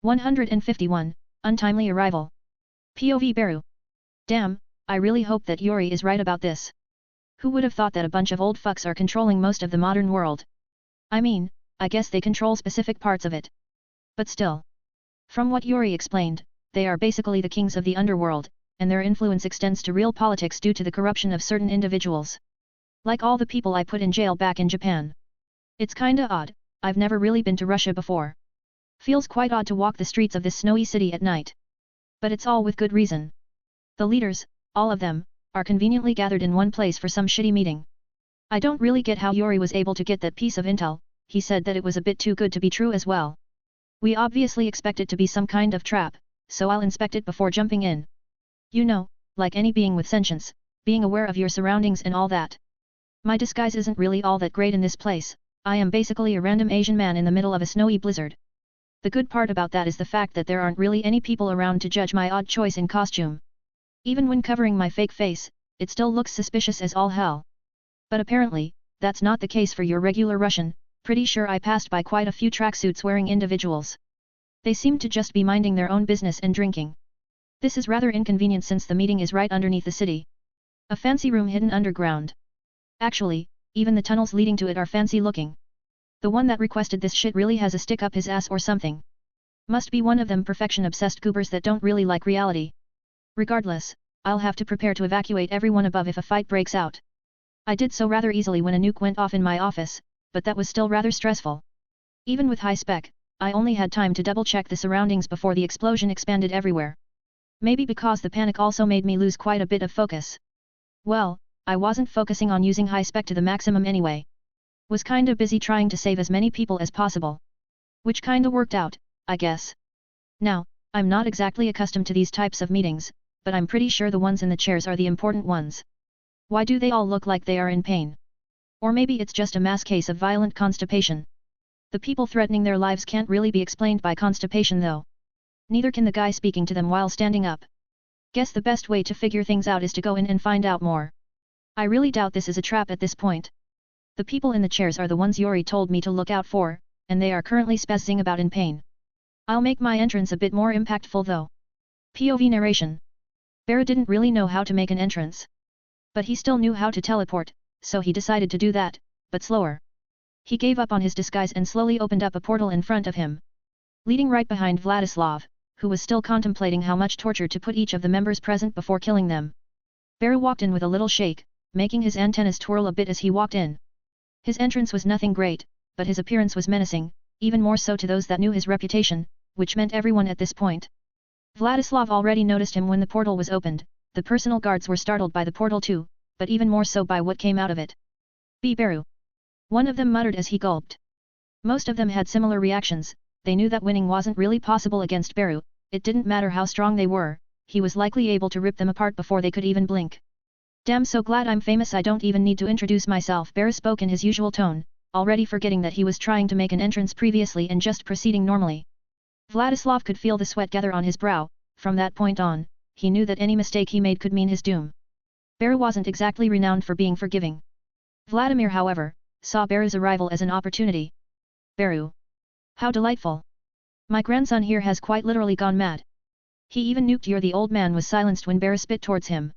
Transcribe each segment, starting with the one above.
151. Untimely Arrival. POV Beru. Damn, I really hope that Yuri is right about this. Who would have thought that a bunch of old fucks are controlling most of the modern world? I mean, I guess they control specific parts of it. But still. From what Yuri explained, they are basically the kings of the underworld, and their influence extends to real politics due to the corruption of certain individuals. Like all the people I put in jail back in Japan. It's kinda odd, I've never really been to Russia before. Feels quite odd to walk the streets of this snowy city at night. But it's all with good reason. The leaders, all of them, are conveniently gathered in one place for some shitty meeting. I don't really get how Yuri was able to get that piece of intel. He said that it was a bit too good to be true as well. We obviously expect it to be some kind of trap, so I'll inspect it before jumping in. You know, like any being with sentience, being aware of your surroundings and all that. My disguise isn't really all that great in this place. I am basically a random Asian man in the middle of a snowy blizzard. The good part about that is the fact that there aren't really any people around to judge my odd choice in costume. Even when covering my fake face, it still looks suspicious as all hell. But apparently, that's not the case for your regular Russian. Pretty sure I passed by quite a few tracksuits wearing individuals. They seem to just be minding their own business and drinking. This is rather inconvenient since the meeting is right underneath the city. A fancy room hidden underground. Actually, even the tunnels leading to it are fancy looking. The one that requested this shit really has a stick up his ass or something. Must be one of them perfection-obsessed goobers that don't really like reality. Regardless, I'll have to prepare to evacuate everyone above if a fight breaks out. I did so rather easily when a nuke went off in my office, but that was still rather stressful. Even with high spec, I only had time to double-check the surroundings before the explosion expanded everywhere. Maybe because the panic also made me lose quite a bit of focus. Well, I wasn't focusing on using high spec to the maximum anyway. Was kinda busy trying to save as many people as possible. Which kinda worked out, I guess. Now, I'm not exactly accustomed to these types of meetings, but I'm pretty sure the ones in the chairs are the important ones. Why do they all look like they are in pain? Or maybe it's just a mass case of violent constipation. The people threatening their lives can't really be explained by constipation though. Neither can the guy speaking to them while standing up. Guess the best way to figure things out is to go in and find out more. I really doubt this is a trap at this point. The people in the chairs are the ones Yuri told me to look out for, and they are currently spazzing about in pain. I'll make my entrance a bit more impactful though. POV narration. Beru didn't really know how to make an entrance. But he still knew how to teleport, so he decided to do that, but slower. He gave up on his disguise and slowly opened up a portal in front of him. Leading right behind Vladislav, who was still contemplating how much torture to put each of the members present before killing them. Beru walked in with a little shake, making his antennas twirl a bit as he walked in. His entrance was nothing great, but his appearance was menacing, even more so to those that knew his reputation, which meant everyone at this point. Vladislav already noticed him when the portal was opened. The personal guards were startled by the portal too, but even more so by what came out of it. "Be Beru." One of them muttered as he gulped. Most of them had similar reactions. They knew that winning wasn't really possible against Beru. It didn't matter how strong they were, he was likely able to rip them apart before they could even blink. "Damn, so glad I'm famous I don't even need to introduce myself." Beru spoke in his usual tone, already forgetting that he was trying to make an entrance previously and just proceeding normally. Vladislav could feel the sweat gather on his brow. From that point on, he knew that any mistake he made could mean his doom. Beru wasn't exactly renowned for being forgiving. Vladimir, however, saw Beru's arrival as an opportunity. "Beru. How delightful. My grandson here has quite literally gone mad. He even nuked you." The old man was silenced when Beru spit towards him.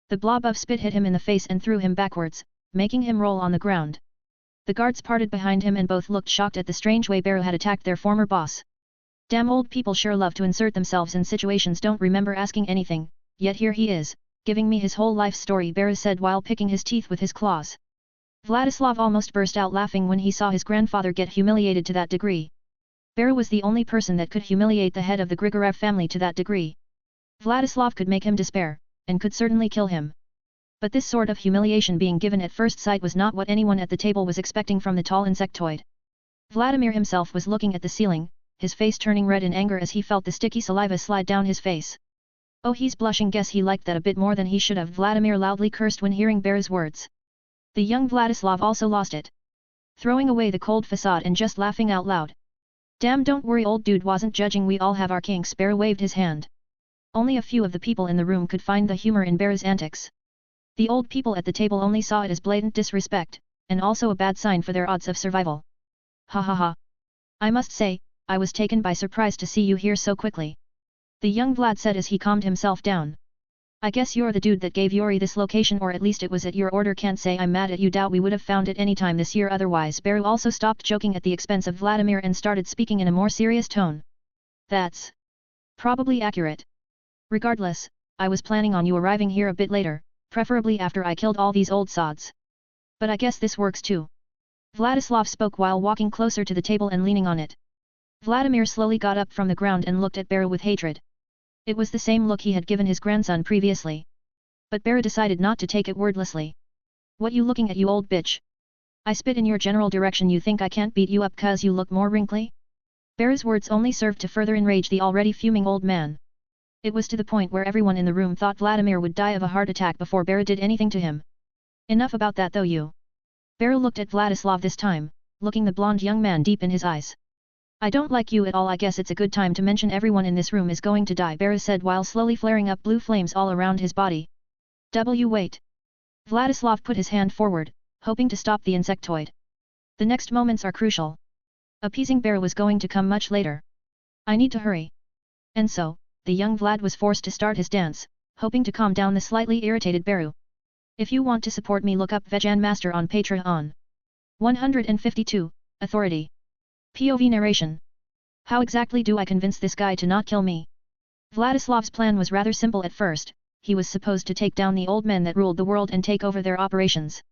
The blob of spit hit him in the face and threw him backwards, making him roll on the ground. The guards parted behind him and both looked shocked at the strange way Beru had attacked their former boss. Damn, old people sure love to insert themselves in situations don't remember asking anything, yet here he is, giving me his whole life story, Beru said while picking his teeth with his claws. Vladislav almost burst out laughing when he saw his grandfather get humiliated to that degree. Beru was the only person that could humiliate the head of the Grigorev family to that degree. Vladislav could make him despair, and could certainly kill him. But this sort of humiliation being given at first sight was not what anyone at the table was expecting from the tall insectoid. Vladimir himself was looking at the ceiling, his face turning red in anger as he felt the sticky saliva slide down his face. "Oh, he's blushing. Guess he liked that a bit more than he should have." Vladimir loudly cursed when hearing Beru's words. The young Vladislav also lost it. Throwing away the cold facade and just laughing out loud. "Damn, don't worry, old dude wasn't judging. We all have our kinks." Beru waved his hand. Only a few of the people in the room could find the humor in Beru's antics. The old people at the table only saw it as blatant disrespect, and also a bad sign for their odds of survival. "Ha ha ha. I must say, I was taken by surprise to see you here so quickly. The young Vlad said as he calmed himself down. I guess you're the dude that gave Yuri this location, or at least it was at your order. Can't say I'm mad at you, doubt we would have found it anytime this year otherwise. Beru also stopped joking at the expense of Vladimir and started speaking in a more serious tone. That's probably accurate. Regardless, I was planning on you arriving here a bit later, preferably after I killed all these old sods. But I guess this works too. Vladislav spoke while walking closer to the table and leaning on it. Vladimir slowly got up from the ground and looked at Beru with hatred. It was the same look he had given his grandson previously. But Beru decided not to take it wordlessly. What you looking at, you old bitch? I spit in your general direction. You think I can't beat you up cause you look more wrinkly? Beru's words only served to further enrage the already fuming old man. It was to the point where everyone in the room thought Vladimir would die of a heart attack before Beru did anything to him. Enough about that though, you. Beru looked at Vladislav this time, looking the blonde young man deep in his eyes. I don't like you at all. I guess it's a good time to mention everyone in this room is going to die, Beru said while slowly flaring up blue flames all around his body. Wait. Vladislav put his hand forward, hoping to stop the insectoid. The next moments are crucial. Appeasing Beru was going to come much later. I need to hurry. And so, the young Vlad was forced to start his dance, hoping to calm down the slightly irritated Beru. If you want to support me, look up Vegan Master on Patreon. 152, Authority. POV narration. How exactly do I convince this guy to not kill me? Vladislav's plan was rather simple at first. He was supposed to take down the old men that ruled the world and take over their operations.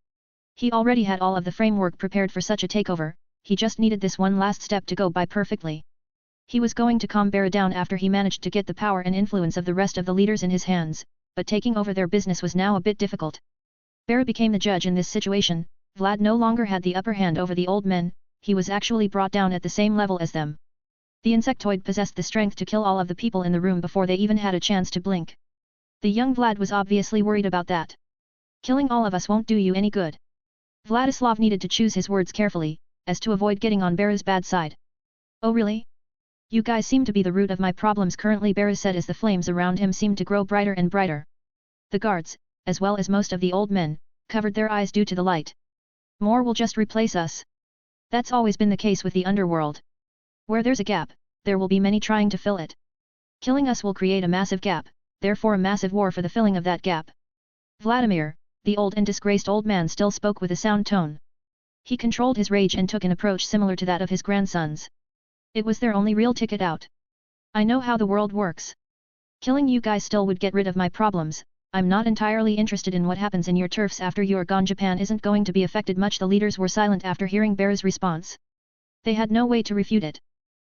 He already had all of the framework prepared for such a takeover, he just needed this one last step to go by perfectly. He was going to calm Beru down after he managed to get the power and influence of the rest of the leaders in his hands, but taking over their business was now a bit difficult. Beru became the judge in this situation. Vlad no longer had the upper hand over the old men, he was actually brought down at the same level as them. The insectoid possessed the strength to kill all of the people in the room before they even had a chance to blink. The young Vlad was obviously worried about that. Killing all of us won't do you any good. Vladislav needed to choose his words carefully, as to avoid getting on Beru's bad side. Oh really? You guys seem to be the root of my problems currently, Beru said as the flames around him seemed to grow brighter and brighter. The guards, as well as most of the old men, covered their eyes due to the light. More will just replace us. That's always been the case with the underworld. Where there's a gap, there will be many trying to fill it. Killing us will create a massive gap, therefore a massive war for the filling of that gap. Vladimir, the old and disgraced old man, still spoke with a sound tone. He controlled his rage and took an approach similar to that of his grandsons. It was their only real ticket out. I know how the world works. Killing you guys still would get rid of my problems. I'm not entirely interested in what happens in your turfs after you're gone. Japan isn't going to be affected much. The leaders were silent after hearing Beru's response. They had no way to refute it.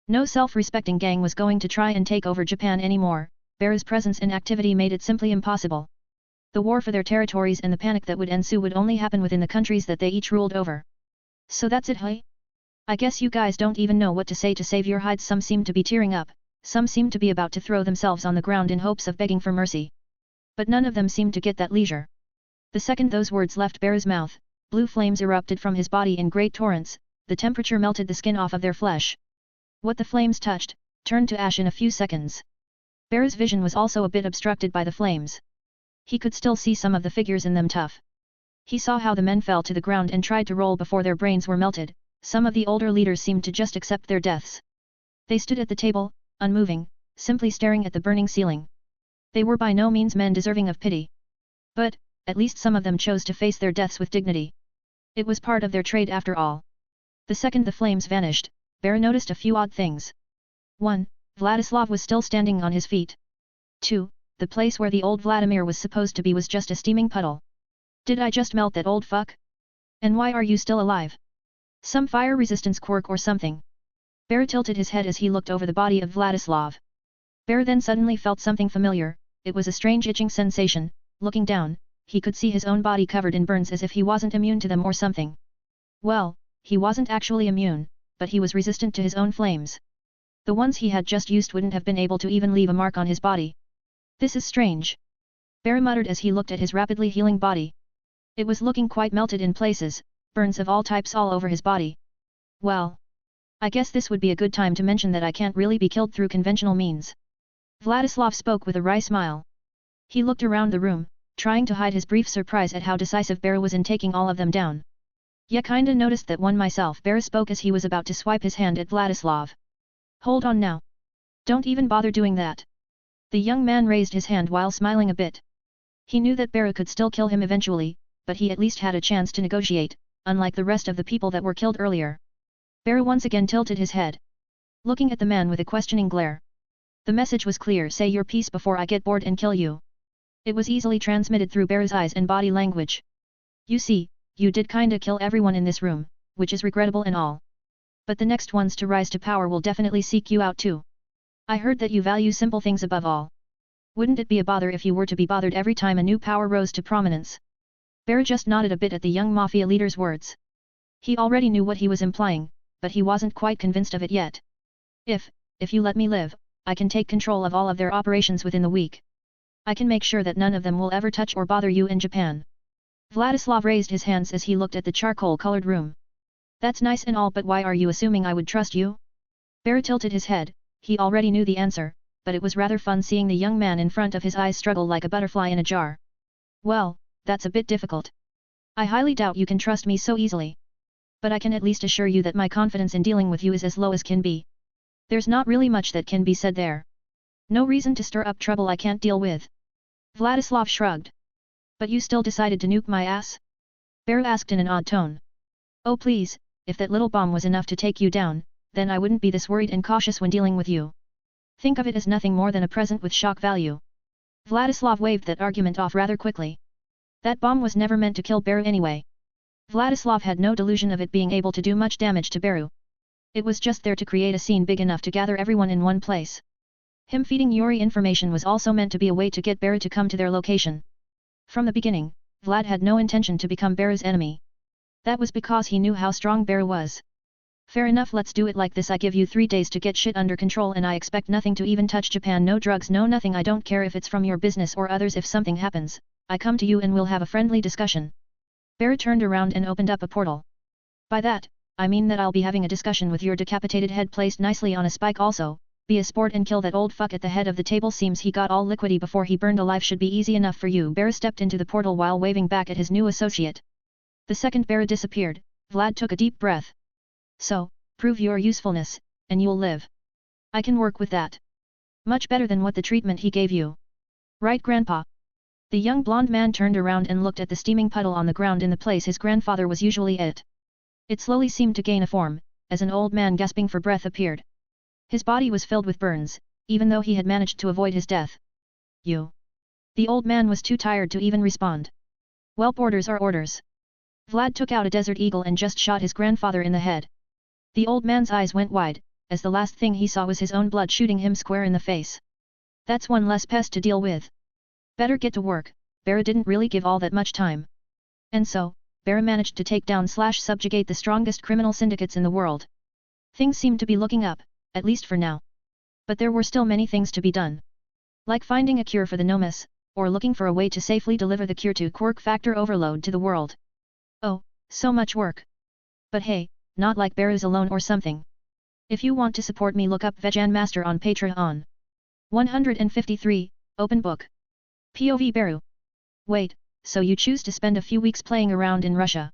No self-respecting gang was going to try and take over Japan anymore. Beru's presence and activity made it simply impossible. The war for their territories and the panic that would ensue would only happen within the countries that they each ruled over. So that's it, huh? I guess you guys don't even know what to say to save your hides. Some seemed to be tearing up, some seemed to be about to throw themselves on the ground in hopes of begging for mercy. But none of them seemed to get that leisure. The second those words left Beru's mouth, blue flames erupted from his body in great torrents, the temperature melted the skin off of their flesh. What the flames touched, turned to ash in a few seconds. Beru's vision was also a bit obstructed by the flames. He could still see some of the figures in them tough. He saw how the men fell to the ground and tried to roll before their brains were melted. Some of the older leaders seemed to just accept their deaths. They stood at the table, unmoving, simply staring at the burning ceiling. They were by no means men deserving of pity. But, at least some of them chose to face their deaths with dignity. It was part of their trade after all. The second the flames vanished, Beru noticed a few odd things. 1. Vladislav was still standing on his feet. 2. The place where the old Vladimir was supposed to be was just a steaming puddle. Did I just melt that old fuck? And why are you still alive? Some fire resistance quirk or something? Beru tilted his head as he looked over the body of Vladislav. Beru then suddenly felt something familiar. It was a strange itching sensation. Looking down, he could see his own body covered in burns as if he wasn't immune to them or something. Well, he wasn't actually immune, but he was resistant to his own flames. The ones he had just used wouldn't have been able to even leave a mark on his body. This is strange. Beru muttered as he looked at his rapidly healing body. It was looking quite melted in places, burns of all types all over his body. Well, I guess this would be a good time to mention that I can't really be killed through conventional means. Vladislav spoke with a wry smile. He looked around the room, trying to hide his brief surprise at how decisive Beru was in taking all of them down. Yeah, kinda noticed that one myself. Beru spoke as he was about to swipe his hand at Vladislav. Hold on now. Don't even bother doing that. The young man raised his hand while smiling a bit. He knew that Beru could still kill him eventually, but he at least had a chance to negotiate, unlike the rest of the people that were killed earlier. Beru once again tilted his head, looking at the man with a questioning glare. The message was clear: say your piece before I get bored and kill you. It was easily transmitted through Beru's eyes and body language. You see, you did kinda kill everyone in this room, which is regrettable and all. But the next ones to rise to power will definitely seek you out too. I heard that you value simple things above all. Wouldn't it be a bother if you were to be bothered every time a new power rose to prominence? Beru just nodded a bit at the young mafia leader's words. He already knew what he was implying, but he wasn't quite convinced of it yet. If you let me live, I can take control of all of their operations within the week. I can make sure that none of them will ever touch or bother you in Japan. Vladislav raised his hands as he looked at the charcoal-colored room. That's nice and all, but why are you assuming I would trust you? Beru tilted his head. He already knew the answer, but it was rather fun seeing the young man in front of his eyes struggle like a butterfly in a jar. Well, that's a bit difficult. I highly doubt you can trust me so easily. But I can at least assure you that my confidence in dealing with you is as low as can be. There's not really much that can be said there. No reason to stir up trouble I can't deal with. Vladislav shrugged. But you still decided to nuke my ass? Beru asked in an odd tone. Oh please, if that little bomb was enough to take you down, then I wouldn't be this worried and cautious when dealing with you. Think of it as nothing more than a present with shock value. Vladislav waved that argument off rather quickly. That bomb was never meant to kill Beru anyway. Vladislav had no delusion of it being able to do much damage to Beru. It was just there to create a scene big enough to gather everyone in one place. Him feeding Yuri information was also meant to be a way to get Beru to come to their location. From the beginning, Vlad had no intention to become Beru's enemy. That was because he knew how strong Beru was. Fair enough, let's do it like this. I give you 3 days to get shit under control and I expect nothing to even touch Japan. No drugs, no nothing. I don't care if it's from your business or others. If something happens, I come to you and we'll have a friendly discussion. Beru turned around and opened up a portal. By that, I mean that I'll be having a discussion with your decapitated head placed nicely on a spike also. Be a sport and kill that old fuck at the head of the table. Seems he got all liquidy before he burned alive. Should be easy enough for you. Beru stepped into the portal while waving back at his new associate. The second Beru disappeared, Vlad took a deep breath. So, prove your usefulness, and you'll live. I can work with that. Much better than what the treatment he gave you. Right, Grandpa? The young blonde man turned around and looked at the steaming puddle on the ground in the place his grandfather was usually at. It slowly seemed to gain a form, as an old man gasping for breath appeared. His body was filled with burns, even though he had managed to avoid his death. You. The old man was too tired to even respond. Well, orders are orders. Vlad took out a Desert Eagle and just shot his grandfather in the head. The old man's eyes went wide, as the last thing he saw was his own blood shooting him square in the face. That's one less pest to deal with. Better get to work. Beru didn't really give all that much time. And so, Beru managed to take down / subjugate the strongest criminal syndicates in the world. Things seemed to be looking up, at least for now. But there were still many things to be done. Like finding a cure for the Nomus, or looking for a way to safely deliver the cure to Quirk Factor Overload to the world. Oh, so much work. But hey, not like Beru's alone or something. If you want to support me, look up Vegan Master on Patreon. 153, Open Book. POV Beru. Wait, so you choose to spend a few weeks playing around in Russia?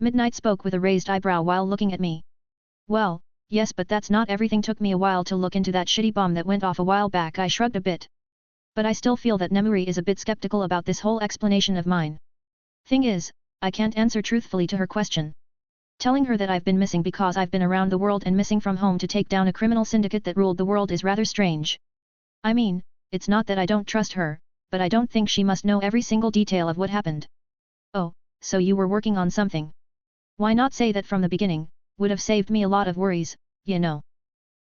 Midnight spoke with a raised eyebrow while looking at me. Well, yes, but that's not everything. Took me a while to look into that shitty bomb that went off a while back. I shrugged a bit. But I still feel that Nemuri is a bit skeptical about this whole explanation of mine. Thing is, I can't answer truthfully to her question. Telling her that I've been missing because I've been around the world and missing from home to take down a criminal syndicate that ruled the world is rather strange. I mean, it's not that I don't trust her, but I don't think she must know every single detail of what happened. Oh, so you were working on something. Why not say that from the beginning? Would have saved me a lot of worries, you know.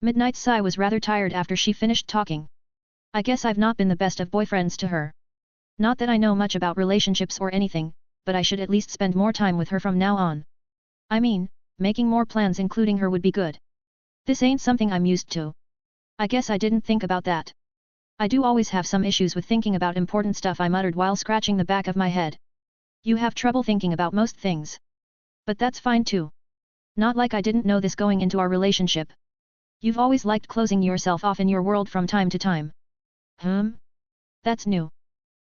Midnight's sigh was rather tired after she finished talking. I guess I've not been the best of boyfriends to her. Not that I know much about relationships or anything, but I should at least spend more time with her from now on. I mean, making more plans including her would be good. This ain't something I'm used to. I guess I didn't think about that. I do always have some issues with thinking about important stuff, I muttered while scratching the back of my head. You have trouble thinking about most things. But that's fine too. Not like I didn't know this going into our relationship. You've always liked closing yourself off in your world from time to time. That's new.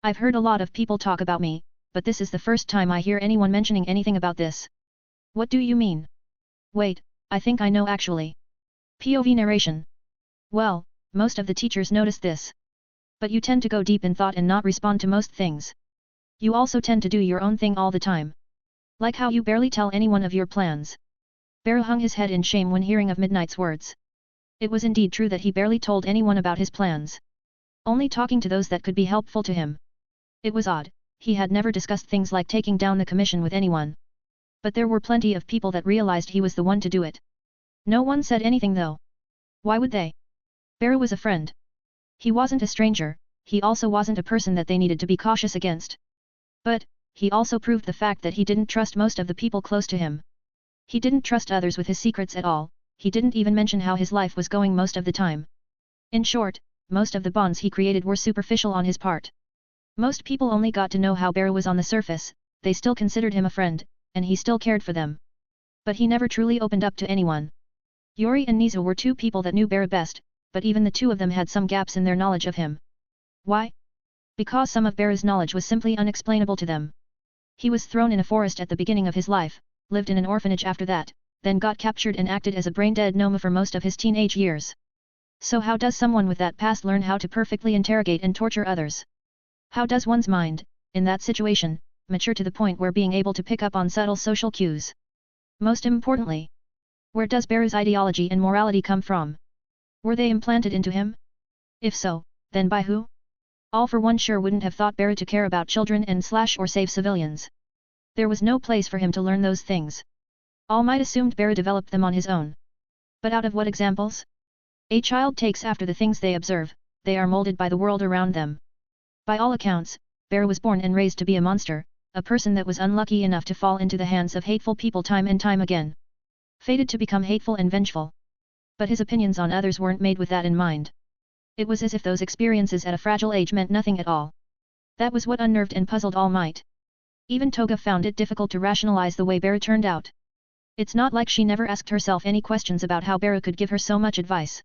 I've heard a lot of people talk about me, but this is the first time I hear anyone mentioning anything about this. What do you mean? Wait, I think I know actually. POV narration, Well, most of the teachers noticed this. But you tend to go deep in thought and not respond to most things. You also tend to do your own thing all the time. Like how you barely tell anyone of your plans. Beru hung his head in shame when hearing of Midnight's words. It was indeed true that he barely told anyone about his plans. Only talking to those that could be helpful to him. It was odd, he had never discussed things like taking down the commission with anyone. But there were plenty of people that realized he was the one to do it. No one said anything though. Why would they? Beru was a friend. He wasn't a stranger, he also wasn't a person that they needed to be cautious against. But, he also proved the fact that he didn't trust most of the people close to him. He didn't trust others with his secrets at all, he didn't even mention how his life was going most of the time. In short, most of the bonds he created were superficial on his part. Most people only got to know how Beru was on the surface, they still considered him a friend, and he still cared for them. But he never truly opened up to anyone. Yuri and Nizu were two people that knew Beru best, but even the two of them had some gaps in their knowledge of him. Why? Because some of Beru's knowledge was simply unexplainable to them. He was thrown in a forest at the beginning of his life, lived in an orphanage after that, then got captured and acted as a brain-dead Noma for most of his teenage years. So how does someone with that past learn how to perfectly interrogate and torture others? How does one's mind, in that situation, mature to the point where being able to pick up on subtle social cues? Most importantly, where does Beru's ideology and morality come from? Were they implanted into him? If so, then by who? All for one sure wouldn't have thought Beru to care about children and / or save civilians. There was no place for him to learn those things. All might assumed Beru developed them on his own. But out of what examples? A child takes after the things they observe, they are molded by the world around them. By all accounts, Beru was born and raised to be a monster, a person that was unlucky enough to fall into the hands of hateful people time and time again. Fated to become hateful and vengeful. But his opinions on others weren't made with that in mind. It was as if those experiences at a fragile age meant nothing at all. That was what unnerved and puzzled All Might. Even Toga found it difficult to rationalize the way Beru turned out. It's not like she never asked herself any questions about how Beru could give her so much advice.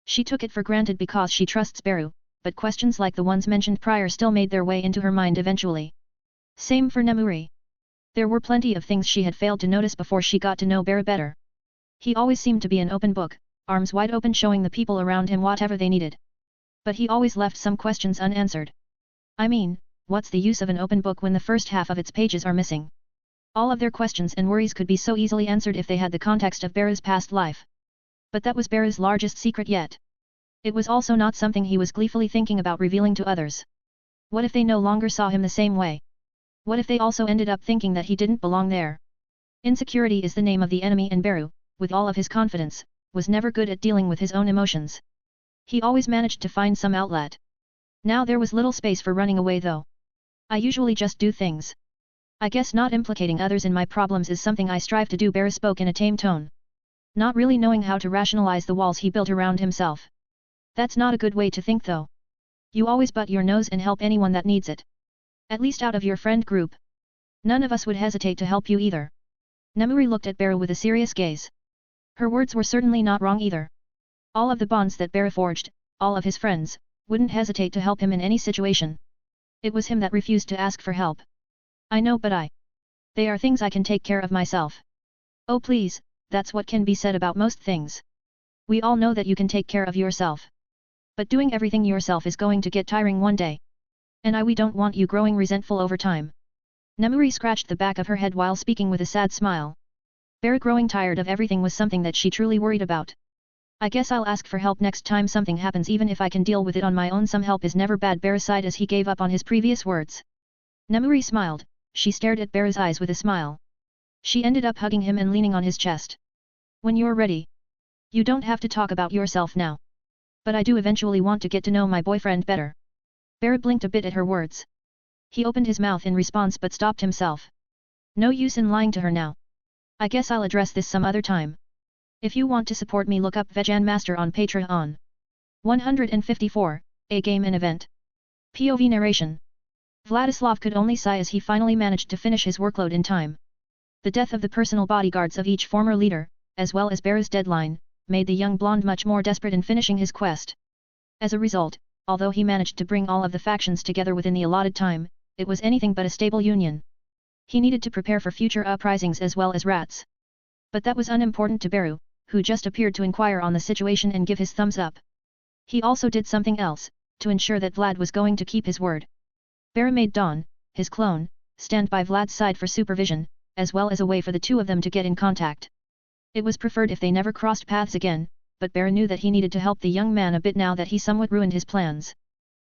She took it for granted because she trusts Beru, but questions like the ones mentioned prior still made their way into her mind eventually. Same for Nemuri. There were plenty of things she had failed to notice before she got to know Beru better. He always seemed to be an open book, arms wide open, showing the people around him whatever they needed. But he always left some questions unanswered. I mean, what's the use of an open book when the first half of its pages are missing? All of their questions and worries could be so easily answered if they had the context of Beru's past life. But that was Beru's largest secret yet. It was also not something he was gleefully thinking about revealing to others. What if they no longer saw him the same way? What if they also ended up thinking that he didn't belong there? Insecurity is the name of the enemy, and Beru, with all of his confidence, was never good at dealing with his own emotions. He always managed to find some outlet. Now there was little space for running away though. I usually just do things. I guess not implicating others in my problems is something I strive to do. Beru spoke in a tame tone. Not really knowing how to rationalize the walls he built around himself. That's not a good way to think though. You always butt your nose and help anyone that needs it. At least out of your friend group. None of us would hesitate to help you either. Nemuri looked at Beru with a serious gaze. Her words were certainly not wrong either. All of the bonds that Beru forged, all of his friends, wouldn't hesitate to help him in any situation. It was him that refused to ask for help. I know, but they are things I can take care of myself. Oh please, that's what can be said about most things. We all know that you can take care of yourself. But doing everything yourself is going to get tiring one day. And we don't want you growing resentful over time. Nemuri scratched the back of her head while speaking with a sad smile. Beru growing tired of everything was something that she truly worried about. I guess I'll ask for help next time something happens, even if I can deal with it on my own. Some help is never bad, Beru sighed as he gave up on his previous words. Nemuri smiled, she stared at Beru's eyes with a smile. She ended up hugging him and leaning on his chest. When you're ready. You don't have to talk about yourself now. But I do eventually want to get to know my boyfriend better. Beru blinked a bit at her words. He opened his mouth in response but stopped himself. No use in lying to her now. I guess I'll address this some other time. If you want to support me, look up Vegan Master on Patreon. 154, A Game and Event. POV narration. Vladislav could only sigh as he finally managed to finish his workload in time. The death of the personal bodyguards of each former leader, as well as Beru's deadline, made the young blonde much more desperate in finishing his quest. As a result, although he managed to bring all of the factions together within the allotted time, it was anything but a stable union. He needed to prepare for future uprisings as well as rats. But that was unimportant to Beru, who just appeared to inquire on the situation and give his thumbs up. He also did something else, to ensure that Vlad was going to keep his word. Bara made Dawn, his clone, stand by Vlad's side for supervision, as well as a way for the two of them to get in contact. It was preferred if they never crossed paths again, but Bara knew that he needed to help the young man a bit now that he somewhat ruined his plans.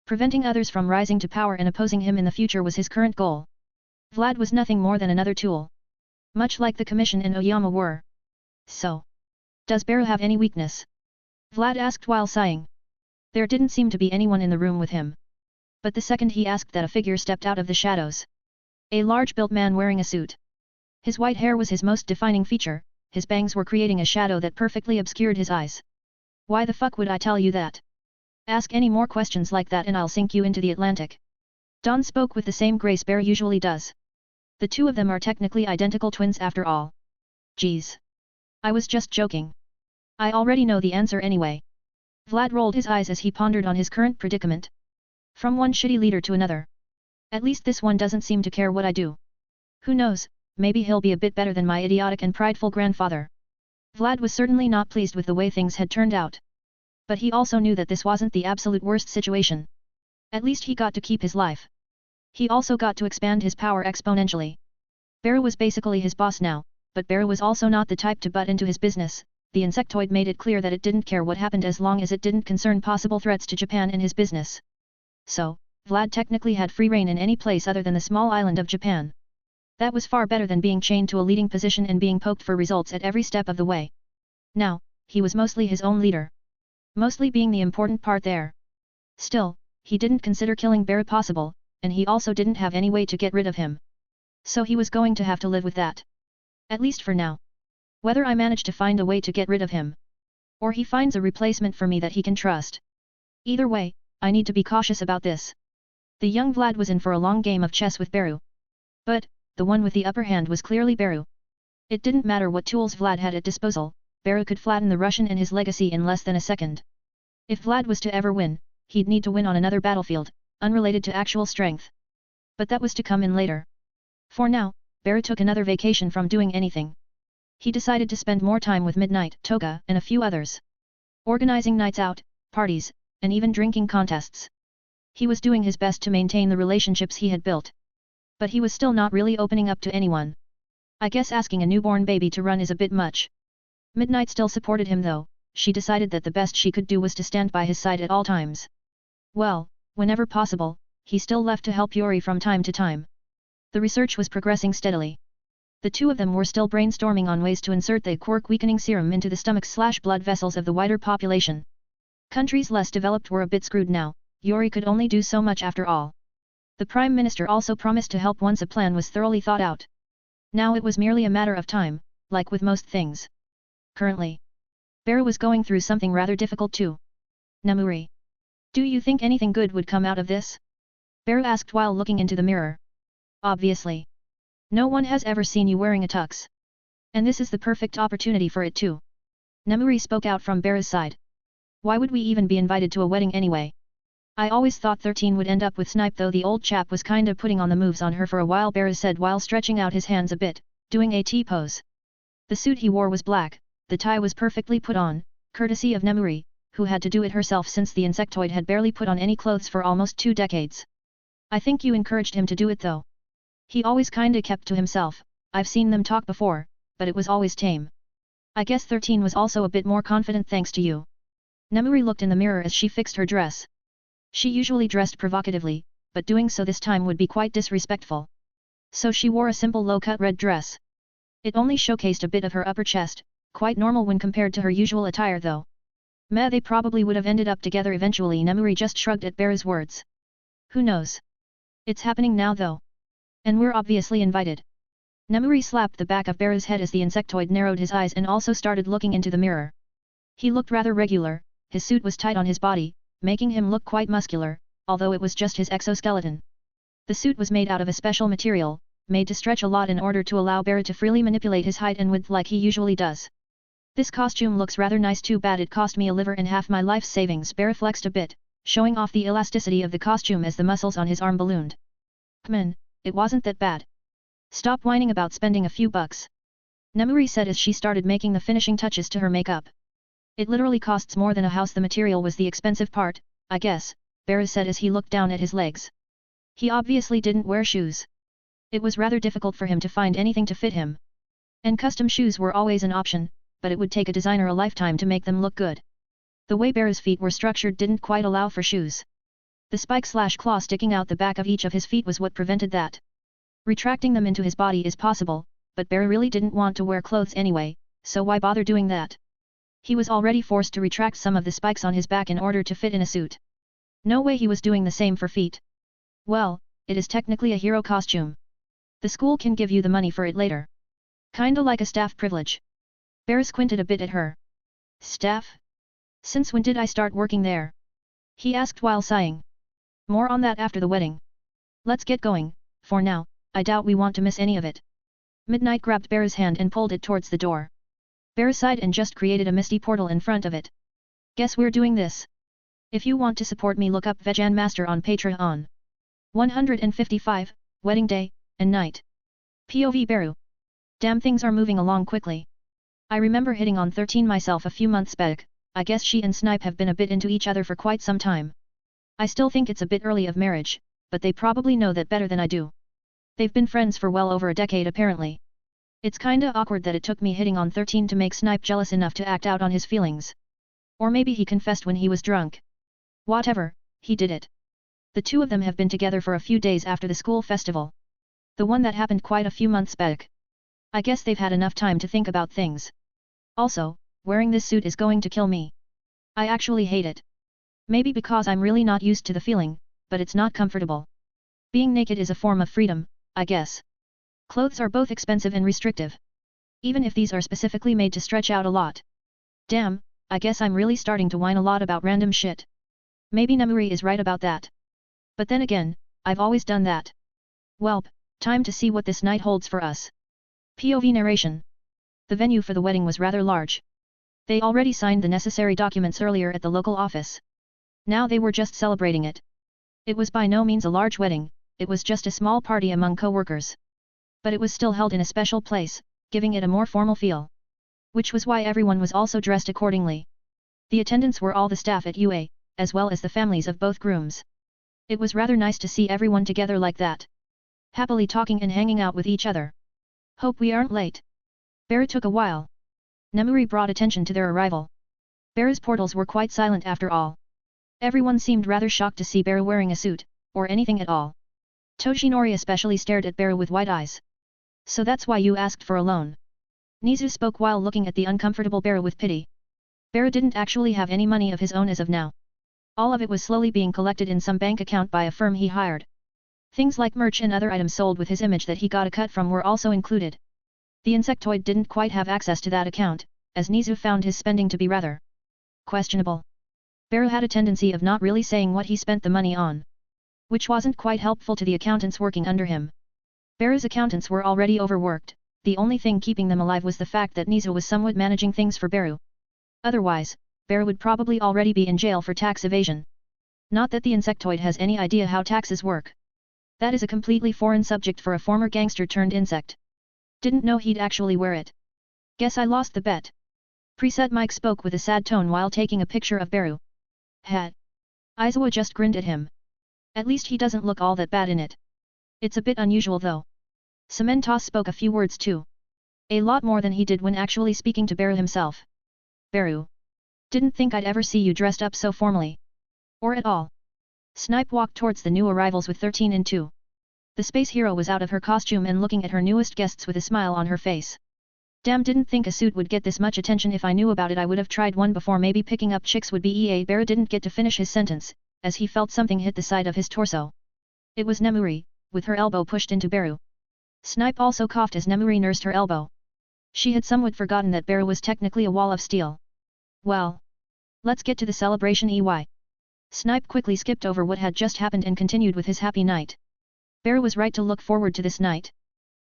Preventing others from rising to power and opposing him in the future was his current goal. Vlad was nothing more than another tool. Much like the Commission and Oyama were. So, does Bara have any weakness? Vlad asked while sighing. There didn't seem to be anyone in the room with him. But the second he asked that a figure stepped out of the shadows. A large-built man wearing a suit. His white hair was his most defining feature, his bangs were creating a shadow that perfectly obscured his eyes. Why the fuck would I tell you that? Ask any more questions like that and I'll sink you into the Atlantic. Dawn spoke with the same grace Bara usually does. The two of them are technically identical twins after all. Geez. I was just joking. I already know the answer anyway. Vlad rolled his eyes as he pondered on his current predicament. From one shitty leader to another. At least this one doesn't seem to care what I do. Who knows, maybe he'll be a bit better than my idiotic and prideful grandfather. Vlad was certainly not pleased with the way things had turned out. But he also knew that this wasn't the absolute worst situation. At least he got to keep his life. He also got to expand his power exponentially. Bara was basically his boss now, but Bara was also not the type to butt into his business. The insectoid made it clear that it didn't care what happened as long as it didn't concern possible threats to Japan and his business. So, Vlad technically had free reign in any place other than the small island of Japan. That was far better than being chained to a leading position and being poked for results at every step of the way. Now, he was mostly his own leader. Mostly being the important part there. Still, he didn't consider killing Bara possible, and he also didn't have any way to get rid of him. So he was going to have to live with that. At least for now. Whether I manage to find a way to get rid of him. Or he finds a replacement for me that he can trust. Either way, I need to be cautious about this. The young Vlad was in for a long game of chess with Baru. But, the one with the upper hand was clearly Baru. It didn't matter what tools Vlad had at disposal, Baru could flatten the Russian and his legacy in less than a second. If Vlad was to ever win, he'd need to win on another battlefield, unrelated to actual strength. But that was to come in later. For now, Baru took another vacation from doing anything. He decided to spend more time with Midnight, Toga, and a few others. Organizing nights out, parties, and even drinking contests. He was doing his best to maintain the relationships he had built. But he was still not really opening up to anyone. I guess asking a newborn baby to run is a bit much. Midnight still supported him though. She decided that the best she could do was to stand by his side at all times. Well, whenever possible, he still left to help Yuri from time to time. The research was progressing steadily. The two of them were still brainstorming on ways to insert the quirk-weakening serum into the stomach/blood vessels of the wider population. Countries less developed were a bit screwed now. Yuri could only do so much after all. The Prime Minister also promised to help once a plan was thoroughly thought out. Now it was merely a matter of time, like with most things. Currently, Baru was going through something rather difficult too. Namuri. Do you think anything good would come out of this? Baru asked while looking into the mirror. Obviously. No one has ever seen you wearing a tux. And this is the perfect opportunity for it too. Namuri spoke out from Baru's side. Why would we even be invited to a wedding anyway? I always thought 13 would end up with Snipe though the old chap was kinda putting on the moves on her for a while, Baru said while stretching out his hands a bit, doing a T-pose. The suit he wore was black, the tie was perfectly put on, courtesy of Namuri, who had to do it herself since the insectoid had barely put on any clothes for almost 2 decades. I think you encouraged him to do it though. He always kinda kept to himself. I've seen them talk before, but it was always tame. I guess 13 was also a bit more confident thanks to you. Namuri looked in the mirror as she fixed her dress. She usually dressed provocatively, but doing so this time would be quite disrespectful. So she wore a simple low-cut red dress. It only showcased a bit of her upper chest, quite normal when compared to her usual attire though. Meh, they probably would have ended up together eventually. Namuri just shrugged at Baru's words. Who knows? It's happening now though. And we're obviously invited. Namuri slapped the back of Baru's head as the insectoid narrowed his eyes and also started looking into the mirror. He looked rather regular, his suit was tight on his body, making him look quite muscular, although it was just his exoskeleton. The suit was made out of a special material, made to stretch a lot in order to allow Baru to freely manipulate his height and width like he usually does. This costume looks rather nice, too bad it cost me a liver and half my life savings. Baru flexed a bit, showing off the elasticity of the costume as the muscles on his arm ballooned. Kman, it wasn't that bad. Stop whining about spending a few bucks. Namuri said as she started making the finishing touches to her makeup. It literally costs more than a house. The material was the expensive part, I guess, Beru said as he looked down at his legs. He obviously didn't wear shoes. It was rather difficult for him to find anything to fit him. And custom shoes were always an option, but it would take a designer a lifetime to make them look good. The way Beru's feet were structured didn't quite allow for shoes. The spike/claw sticking out the back of each of his feet was what prevented that. Retracting them into his body is possible, but Beru really didn't want to wear clothes anyway, so why bother doing that? He was already forced to retract some of the spikes on his back in order to fit in a suit. No way he was doing the same for feet. Well, it is technically a hero costume. The school can give you the money for it later. Kinda like a staff privilege. Beru squinted a bit at her. Staff? Since when did I start working there? He asked while sighing. More on that after the wedding. Let's get going, for now, I doubt we want to miss any of it. Midnight grabbed Beru's hand and pulled it towards the door. Beru sighed and just created a misty portal in front of it. Guess we're doing this. If you want to support me, look up Vegan Master on Patreon. 155, Wedding Day, and Night. POV Beru. Damn, things are moving along quickly. I remember hitting on 13 myself a few months back. I guess she and Snipe have been a bit into each other for quite some time. I still think it's a bit early of marriage, but they probably know that better than I do. They've been friends for well over a decade apparently. It's kinda awkward that it took me hitting on 13 to make Snipe jealous enough to act out on his feelings. Or maybe he confessed when he was drunk. Whatever, he did it. The two of them have been together for a few days after the school festival. The one that happened quite a few months back. I guess they've had enough time to think about things. Also, wearing this suit is going to kill me. I actually hate it. Maybe because I'm really not used to the feeling, but it's not comfortable. Being naked is a form of freedom, I guess. Clothes are both expensive and restrictive. Even if these are specifically made to stretch out a lot. Damn, I guess I'm really starting to whine a lot about random shit. Maybe Nemuri is right about that. But then again, I've always done that. Welp, time to see what this night holds for us. POV narration. The venue for the wedding was rather large. They already signed the necessary documents earlier at the local office. Now they were just celebrating it. It was by no means a large wedding, it was just a small party among co-workers. But it was still held in a special place, giving it a more formal feel. Which was why everyone was also dressed accordingly. The attendants were all the staff at UA, as well as the families of both grooms. It was rather nice to see everyone together like that. Happily talking and hanging out with each other. Hope we aren't late. Beru took a while. Nemuri brought attention to their arrival. Beru's portals were quite silent after all. Everyone seemed rather shocked to see Beru wearing a suit, or anything at all. Toshinori especially stared at Beru with wide eyes. So that's why you asked for a loan. Nizu spoke while looking at the uncomfortable Beru with pity. Beru didn't actually have any money of his own as of now. All of it was slowly being collected in some bank account by a firm he hired. Things like merch and other items sold with his image that he got a cut from were also included. The insectoid didn't quite have access to that account, as Nizu found his spending to be rather questionable. Beru had a tendency of not really saying what he spent the money on. Which wasn't quite helpful to the accountants working under him. Beru's accountants were already overworked, the only thing keeping them alive was the fact that Nizu was somewhat managing things for Beru. Otherwise, Beru would probably already be in jail for tax evasion. Not that the insectoid has any idea how taxes work. That is a completely foreign subject for a former gangster turned insect. Didn't know he'd actually wear it. Guess I lost the bet. Preset Mike spoke with a sad tone while taking a picture of Beru. Hat. Aizawa just grinned at him. At least he doesn't look all that bad in it. It's a bit unusual though. Sementos spoke a few words too. A lot more than he did when actually speaking to Beru himself. Beru. Didn't think I'd ever see you dressed up so formally. Or at all. Snipe walked towards the new arrivals with 13 and 2. The space hero was out of her costume and looking at her newest guests with a smile on her face. Damn, didn't think a suit would get this much attention. If I knew about it I would have tried one before. Maybe picking up chicks would be EA. Beru didn't get to finish his sentence, as he felt something hit the side of his torso. It was Nemuri, with her elbow pushed into Beru. Snipe also coughed as Nemuri nursed her elbow. She had somewhat forgotten that Beru was technically a wall of steel. Well. Let's get to the celebration. Snipe quickly skipped over what had just happened and continued with his happy night. Beru was right to look forward to this night.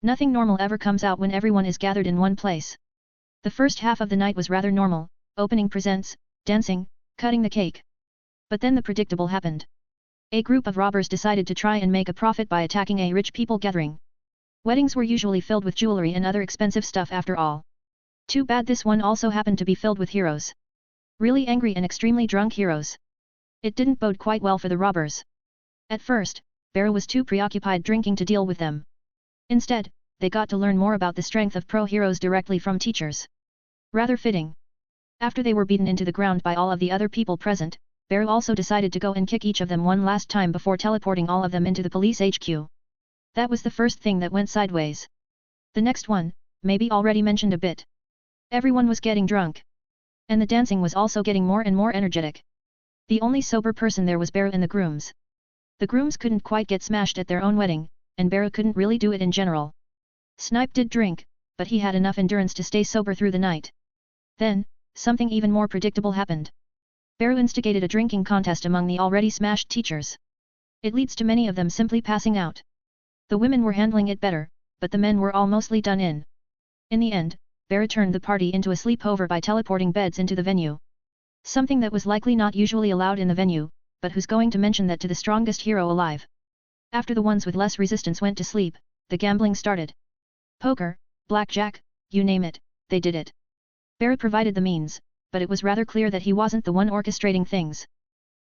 Nothing normal ever comes out when everyone is gathered in one place. The first half of the night was rather normal, opening presents, dancing, cutting the cake. But then the predictable happened. A group of robbers decided to try and make a profit by attacking a rich people gathering. Weddings were usually filled with jewelry and other expensive stuff after all. Too bad this one also happened to be filled with heroes. Really angry and extremely drunk heroes. It didn't bode quite well for the robbers. At first, Beru was too preoccupied drinking to deal with them. Instead, they got to learn more about the strength of pro-heroes directly from teachers. Rather fitting. After they were beaten into the ground by all of the other people present, Beru also decided to go and kick each of them one last time before teleporting all of them into the police HQ. That was the first thing that went sideways. The next one, maybe already mentioned a bit. Everyone was getting drunk. And the dancing was also getting more and more energetic. The only sober person there was Beru and the grooms. The grooms couldn't quite get smashed at their own wedding, and Beru couldn't really do it in general. Snipe did drink, but he had enough endurance to stay sober through the night. Then, something even more predictable happened. Beru instigated a drinking contest among the already smashed teachers. It leads to many of them simply passing out. The women were handling it better, but the men were all mostly done in. In the end, Beru turned the party into a sleepover by teleporting beds into the venue. Something that was likely not usually allowed in the venue, but who's going to mention that to the strongest hero alive? After the ones with less resistance went to sleep, the gambling started. Poker, blackjack, you name it, they did it. Beru provided the means, but it was rather clear that he wasn't the one orchestrating things.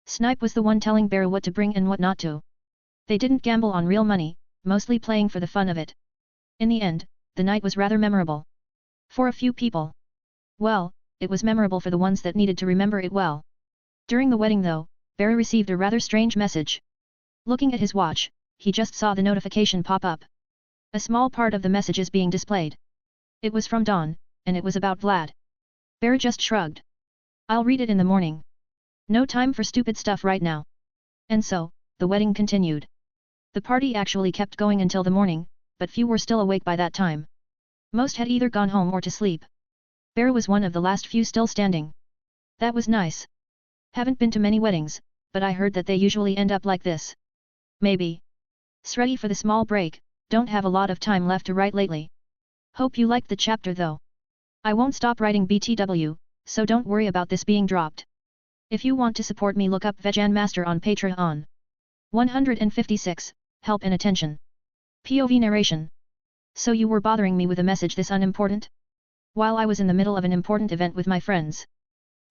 Snipe was the one telling Beru what to bring and what not to. They didn't gamble on real money, mostly playing for the fun of it. In the end, the night was rather memorable. For a few people. Well, it was memorable for the ones that needed to remember it well. During the wedding though, Beru received a rather strange message. Looking at his watch, he just saw the notification pop up. A small part of the message is being displayed. It was from Dawn, and it was about Vlad. Beru just shrugged. I'll read it in the morning. No time for stupid stuff right now. And so, the wedding continued. The party actually kept going until the morning, but few were still awake by that time. Most had either gone home or to sleep. Beru was one of the last few still standing. That was nice. Haven't been to many weddings, but I heard that they usually end up like this. Maybe. Ready for the small break, don't have a lot of time left to write lately. Hope you liked the chapter though. I won't stop writing BTW, so don't worry about this being dropped. If you want to support me, look up Vegan Master on Patreon. 156, Help and Attention. POV narration. So you were bothering me with a message this unimportant? While I was in the middle of an important event with my friends.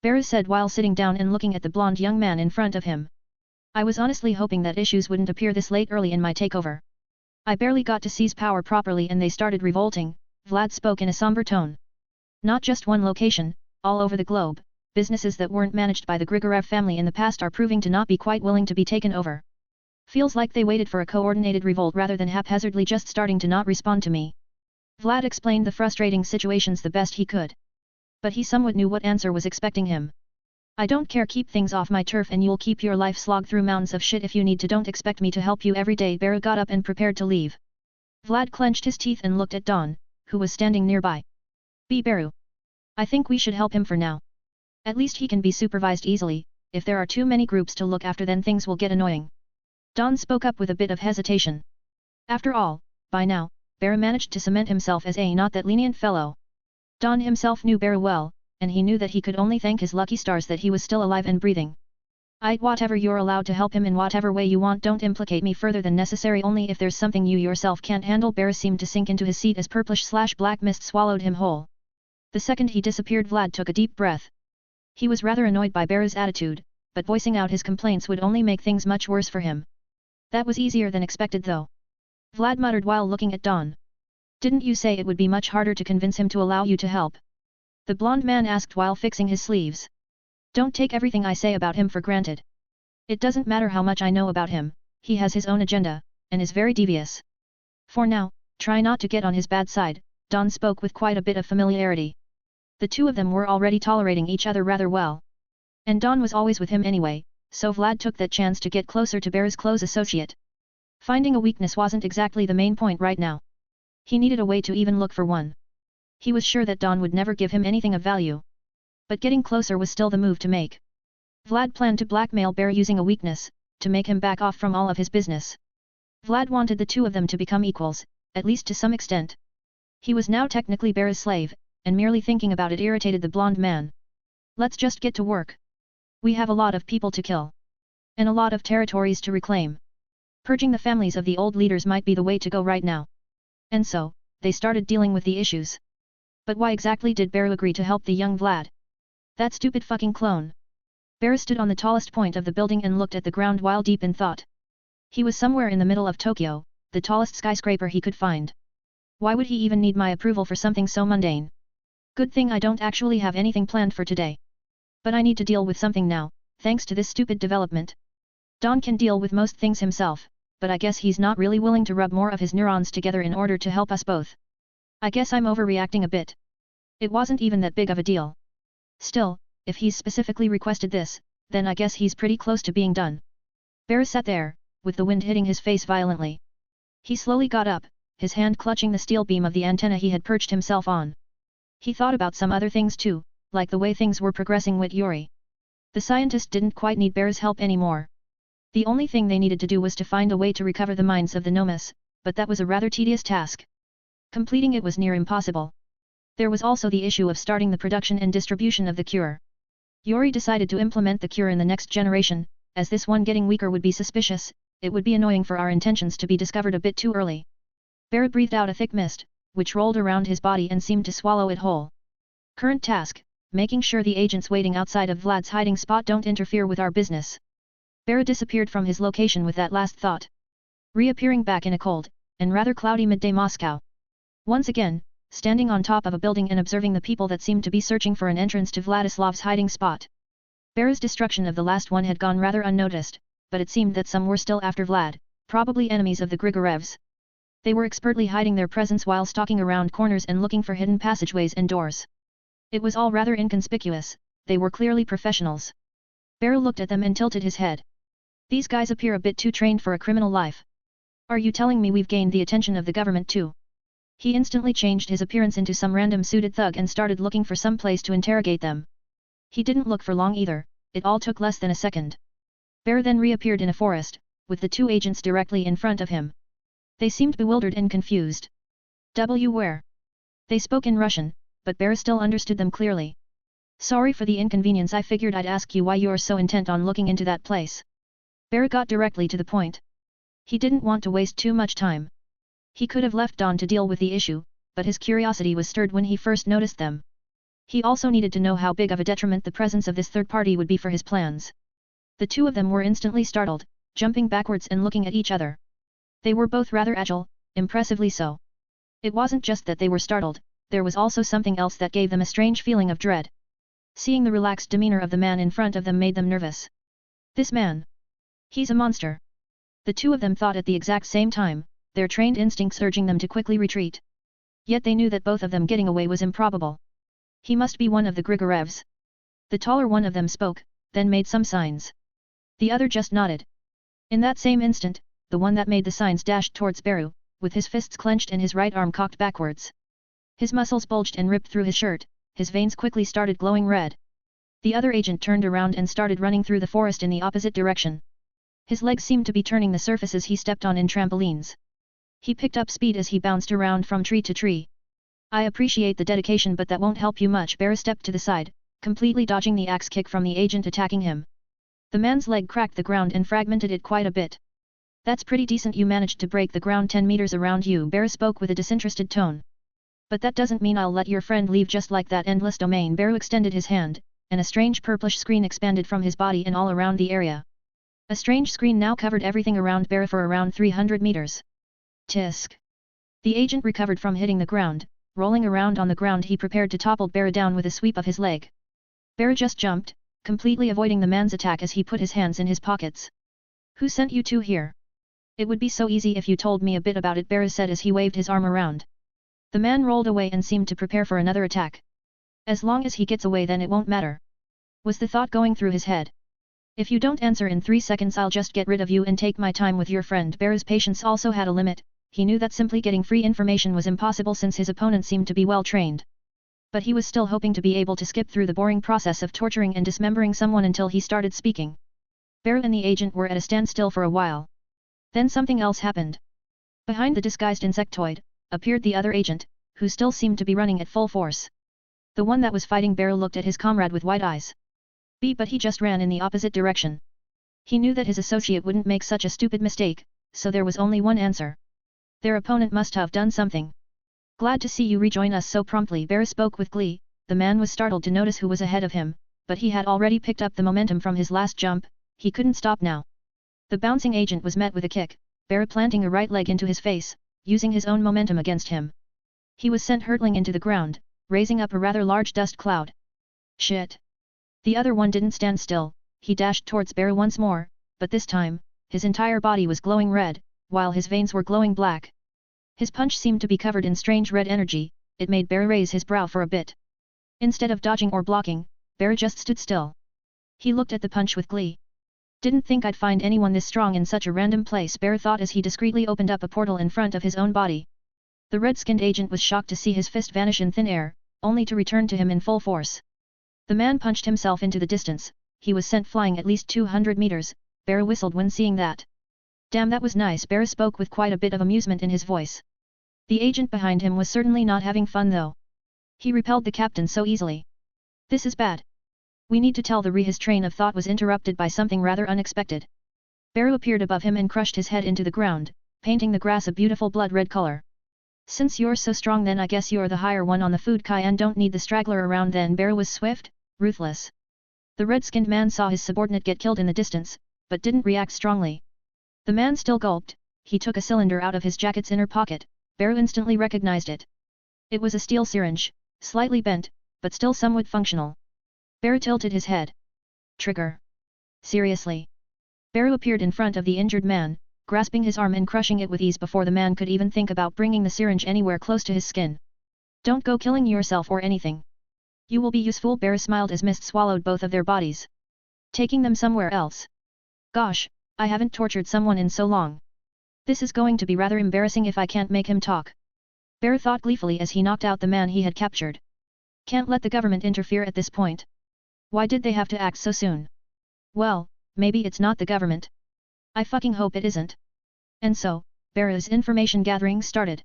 Beru said while sitting down and looking at the blonde young man in front of him. I was honestly hoping that issues wouldn't appear this late early in my takeover. I barely got to seize power properly and they started revolting, Vlad spoke in a somber tone. Not just one location, all over the globe, businesses that weren't managed by the Grigorev family in the past are proving to not be quite willing to be taken over. Feels like they waited for a coordinated revolt rather than haphazardly just starting to not respond to me. Vlad explained the frustrating situations the best he could. But he somewhat knew what answer was expecting him. I don't care, keep things off my turf and you'll keep your life slog through mountains of shit if you need to, don't expect me to help you every day. Beru got up and prepared to leave. Vlad clenched his teeth and looked at Dawn, who was standing nearby. Beru. I think we should help him for now. At least he can be supervised easily, if there are too many groups to look after then things will get annoying. Dawn spoke up with a bit of hesitation. After all, by now, Beru managed to cement himself as a not that lenient fellow. Dawn himself knew Beru well, and he knew that he could only thank his lucky stars that he was still alive and breathing. Whatever, you're allowed to help him in whatever way you want, don't implicate me further than necessary, only if there's something you yourself can't handle. Beru seemed to sink into his seat as purplish/black mist swallowed him whole. The second he disappeared, Vlad took a deep breath. He was rather annoyed by Beru's attitude, but voicing out his complaints would only make things much worse for him. That was easier than expected though. Vlad muttered while looking at Dawn. Didn't you say it would be much harder to convince him to allow you to help? The blonde man asked while fixing his sleeves. Don't take everything I say about him for granted. It doesn't matter how much I know about him, he has his own agenda, and is very devious. For now, try not to get on his bad side, Dawn spoke with quite a bit of familiarity. The two of them were already tolerating each other rather well. And Dawn was always with him anyway, so Vlad took that chance to get closer to Beru's close associate. Finding a weakness wasn't exactly the main point right now. He needed a way to even look for one. He was sure that Dawn would never give him anything of value. But getting closer was still the move to make. Vlad planned to blackmail Beru using a weakness, to make him back off from all of his business. Vlad wanted the two of them to become equals, at least to some extent. He was now technically Beru's slave, and merely thinking about it irritated the blonde man. Let's just get to work. We have a lot of people to kill. And a lot of territories to reclaim. Purging the families of the old leaders might be the way to go right now. And so, they started dealing with the issues. But why exactly did Beru agree to help the young Vlad? That stupid fucking clone. Bear stood on the tallest point of the building and looked at the ground while deep in thought. He was somewhere in the middle of Tokyo, the tallest skyscraper he could find. Why would he even need my approval for something so mundane? Good thing I don't actually have anything planned for today. But I need to deal with something now, thanks to this stupid development. Don can deal with most things himself, but I guess he's not really willing to rub more of his neurons together in order to help us both. I guess I'm overreacting a bit. It wasn't even that big of a deal. Still, if he's specifically requested this, then I guess he's pretty close to being done. Bear sat there, with the wind hitting his face violently. He slowly got up, his hand clutching the steel beam of the antenna he had perched himself on. He thought about some other things too, like the way things were progressing with Yuri. The scientist didn't quite need Bear's help anymore. The only thing they needed to do was to find a way to recover the minds of the Nomas, but that was a rather tedious task. Completing it was near impossible. There was also the issue of starting the production and distribution of the cure. Yuri decided to implement the cure in the next generation, as this one getting weaker would be suspicious. It would be annoying for our intentions to be discovered a bit too early. Bear breathed out a thick mist, which rolled around his body and seemed to swallow it whole. Current task, making sure the agents waiting outside of Vlad's hiding spot don't interfere with our business. Bear disappeared from his location with that last thought. Reappearing back in a cold, and rather cloudy midday Moscow. Once again, standing on top of a building and observing the people that seemed to be searching for an entrance to Vladislav's hiding spot. Bear's destruction of the last one had gone rather unnoticed, but it seemed that some were still after Vlad, probably enemies of the Grigorevs. They were expertly hiding their presence while stalking around corners and looking for hidden passageways and doors. It was all rather inconspicuous, they were clearly professionals. Bear looked at them and tilted his head. These guys appear a bit too trained for a criminal life. Are you telling me we've gained the attention of the government too? He instantly changed his appearance into some random suited thug and started looking for some place to interrogate them. He didn't look for long either, it all took less than a second. Bear then reappeared in a forest, with the two agents directly in front of him. They seemed bewildered and confused. Where? They spoke in Russian, but Bear still understood them clearly. Sorry for the inconvenience, I figured I'd ask you why you're so intent on looking into that place. Bear got directly to the point. He didn't want to waste too much time. He could have left Don to deal with the issue, but his curiosity was stirred when he first noticed them. He also needed to know how big of a detriment the presence of this third party would be for his plans. The two of them were instantly startled, jumping backwards and looking at each other. They were both rather agile, impressively so. It wasn't just that they were startled, there was also something else that gave them a strange feeling of dread. Seeing the relaxed demeanor of the man in front of them made them nervous. This man. He's a monster. The two of them thought at the exact same time, their trained instincts urging them to quickly retreat. Yet they knew that both of them getting away was improbable. He must be one of the Grigorevs. The taller one of them spoke, then made some signs. The other just nodded. In that same instant, the one that made the signs dashed towards Beru, with his fists clenched and his right arm cocked backwards. His muscles bulged and ripped through his shirt, his veins quickly started glowing red. The other agent turned around and started running through the forest in the opposite direction. His legs seemed to be turning the surfaces he stepped on in trampolines. He picked up speed as he bounced around from tree to tree. I appreciate the dedication, but that won't help you much. Bear stepped to the side, completely dodging the axe kick from the agent attacking him. The man's leg cracked the ground and fragmented it quite a bit. That's pretty decent, you managed to break the ground 10 meters around you. Bear spoke with a disinterested tone. But that doesn't mean I'll let your friend leave just like that. Endless domain. Bear extended his hand, and a strange purplish screen expanded from his body and all around the area. A strange screen now covered everything around Bear for around 300 meters. Tisk. The agent recovered from hitting the ground, rolling around on the ground. He prepared to topple Bear down with a sweep of his leg. Bear just jumped, completely avoiding the man's attack as he put his hands in his pockets. Who sent you two here? It would be so easy if you told me a bit about it, Bear said as he waved his arm around. The man rolled away and seemed to prepare for another attack. As long as he gets away, then it won't matter. Was the thought going through his head. If you don't answer in 3 seconds, I'll just get rid of you and take my time with your friend. Bear's patience also had a limit. He knew that simply getting free information was impossible since his opponent seemed to be well trained. But he was still hoping to be able to skip through the boring process of torturing and dismembering someone until he started speaking. Bear and the agent were at a standstill for a while. Then something else happened. Behind the disguised insectoid, appeared the other agent, who still seemed to be running at full force. The one that was fighting Bear looked at his comrade with wide eyes. But he just ran in the opposite direction. He knew that his associate wouldn't make such a stupid mistake, so there was only one answer. Their opponent must have done something. Glad to see you rejoin us so promptly. Bear spoke with glee. The man was startled to notice who was ahead of him, but he had already picked up the momentum from his last jump, he couldn't stop now. The bouncing agent was met with a kick, Barra planting a right leg into his face, using his own momentum against him. He was sent hurtling into the ground, raising up a rather large dust cloud. Shit! The other one didn't stand still, he dashed towards Barra once more, but this time, his entire body was glowing red, while his veins were glowing black. His punch seemed to be covered in strange red energy, it made Barra raise his brow for a bit. Instead of dodging or blocking, Barra just stood still. He looked at the punch with glee. Didn't think I'd find anyone this strong in such a random place, Barra thought as he discreetly opened up a portal in front of his own body. The red-skinned agent was shocked to see his fist vanish in thin air, only to return to him in full force. The man punched himself into the distance, he was sent flying at least 200 meters, Barra whistled when seeing that. Damn, that was nice, Barra spoke with quite a bit of amusement in his voice. The agent behind him was certainly not having fun though. He repelled the captain so easily. This is bad. We need to tell the his train of thought was interrupted by something rather unexpected. Barra appeared above him and crushed his head into the ground, painting the grass a beautiful blood-red color. Since you're so strong, then I guess you're the higher one on the food chain and don't need the straggler around then. Barra was swift, ruthless. The red-skinned man saw his subordinate get killed in the distance, but didn't react strongly. The man still gulped, he took a cylinder out of his jacket's inner pocket, Barra instantly recognized it. It was a steel syringe, slightly bent, but still somewhat functional. Barra tilted his head. Trigger. Seriously. Barra appeared in front of the injured man, grasping his arm and crushing it with ease before the man could even think about bringing the syringe anywhere close to his skin. Don't go killing yourself or anything. You will be useful. Barra smiled as mist swallowed both of their bodies. Taking them somewhere else. Gosh, I haven't tortured someone in so long. This is going to be rather embarrassing if I can't make him talk. Barra thought gleefully as he knocked out the man he had captured. Can't let the government interfere at this point. Why did they have to act so soon? Well, maybe it's not the government. I fucking hope it isn't. And so, Barra's information gathering started.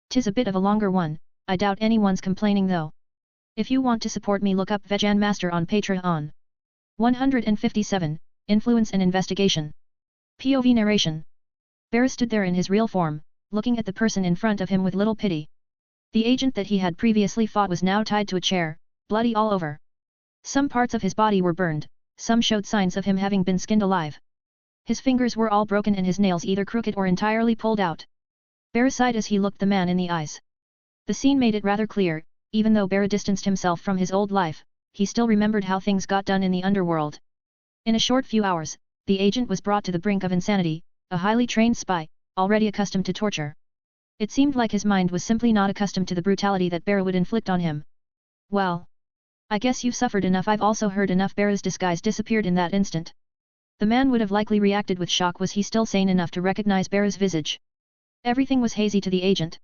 'Tis a bit of a longer one, I doubt anyone's complaining though. If you want to support me, look up Vegan Master on Patreon. 157, Influence and Investigation. POV narration. Barra stood there in his real form, looking at the person in front of him with little pity. The agent that he had previously fought was now tied to a chair, bloody all over. Some parts of his body were burned, some showed signs of him having been skinned alive. His fingers were all broken and his nails either crooked or entirely pulled out. Barra sighed as he looked the man in the eyes. The scene made it rather clear, even though Barra distanced himself from his old life, he still remembered how things got done in the underworld. In a short few hours, the agent was brought to the brink of insanity, a highly trained spy, already accustomed to torture. It seemed like his mind was simply not accustomed to the brutality that Barra would inflict on him. Well, I guess you've suffered enough. I've also heard enough. Barra's disguise disappeared in that instant. The man would have likely reacted with shock was he still sane enough to recognize Barra's visage. Everything was hazy to the agent.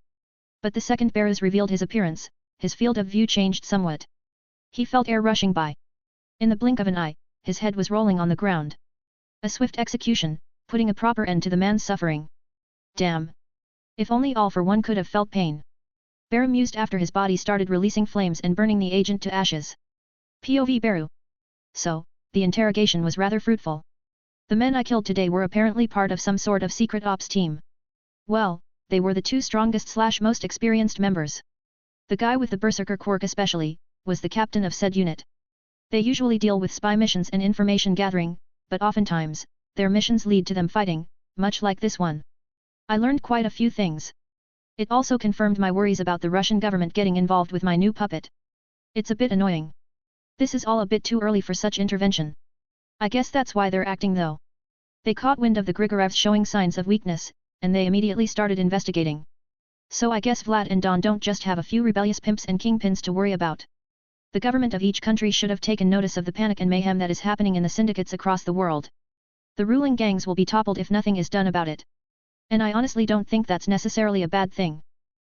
But the second Barra's revealed his appearance, his field of view changed somewhat. He felt air rushing by. In the blink of an eye, his head was rolling on the ground. A swift execution, putting a proper end to the man's suffering. Damn! If only all for one could have felt pain. Barra mused after his body started releasing flames and burning the agent to ashes. POV Barra. So, the interrogation was rather fruitful. The men I killed today were apparently part of some sort of secret ops team. Well, they were the two strongest / most experienced members. The guy with the berserker quirk especially, was the captain of said unit. They usually deal with spy missions and information gathering, but oftentimes, their missions lead to them fighting, much like this one. I learned quite a few things. It also confirmed my worries about the Russian government getting involved with my new puppet. It's a bit annoying. This is all a bit too early for such intervention. I guess that's why they're acting though. They caught wind of the Grigorevs showing signs of weakness, and they immediately started investigating. So I guess Vlad and Don don't just have a few rebellious pimps and kingpins to worry about. The government of each country should have taken notice of the panic and mayhem that is happening in the syndicates across the world. The ruling gangs will be toppled if nothing is done about it. And I honestly don't think that's necessarily a bad thing.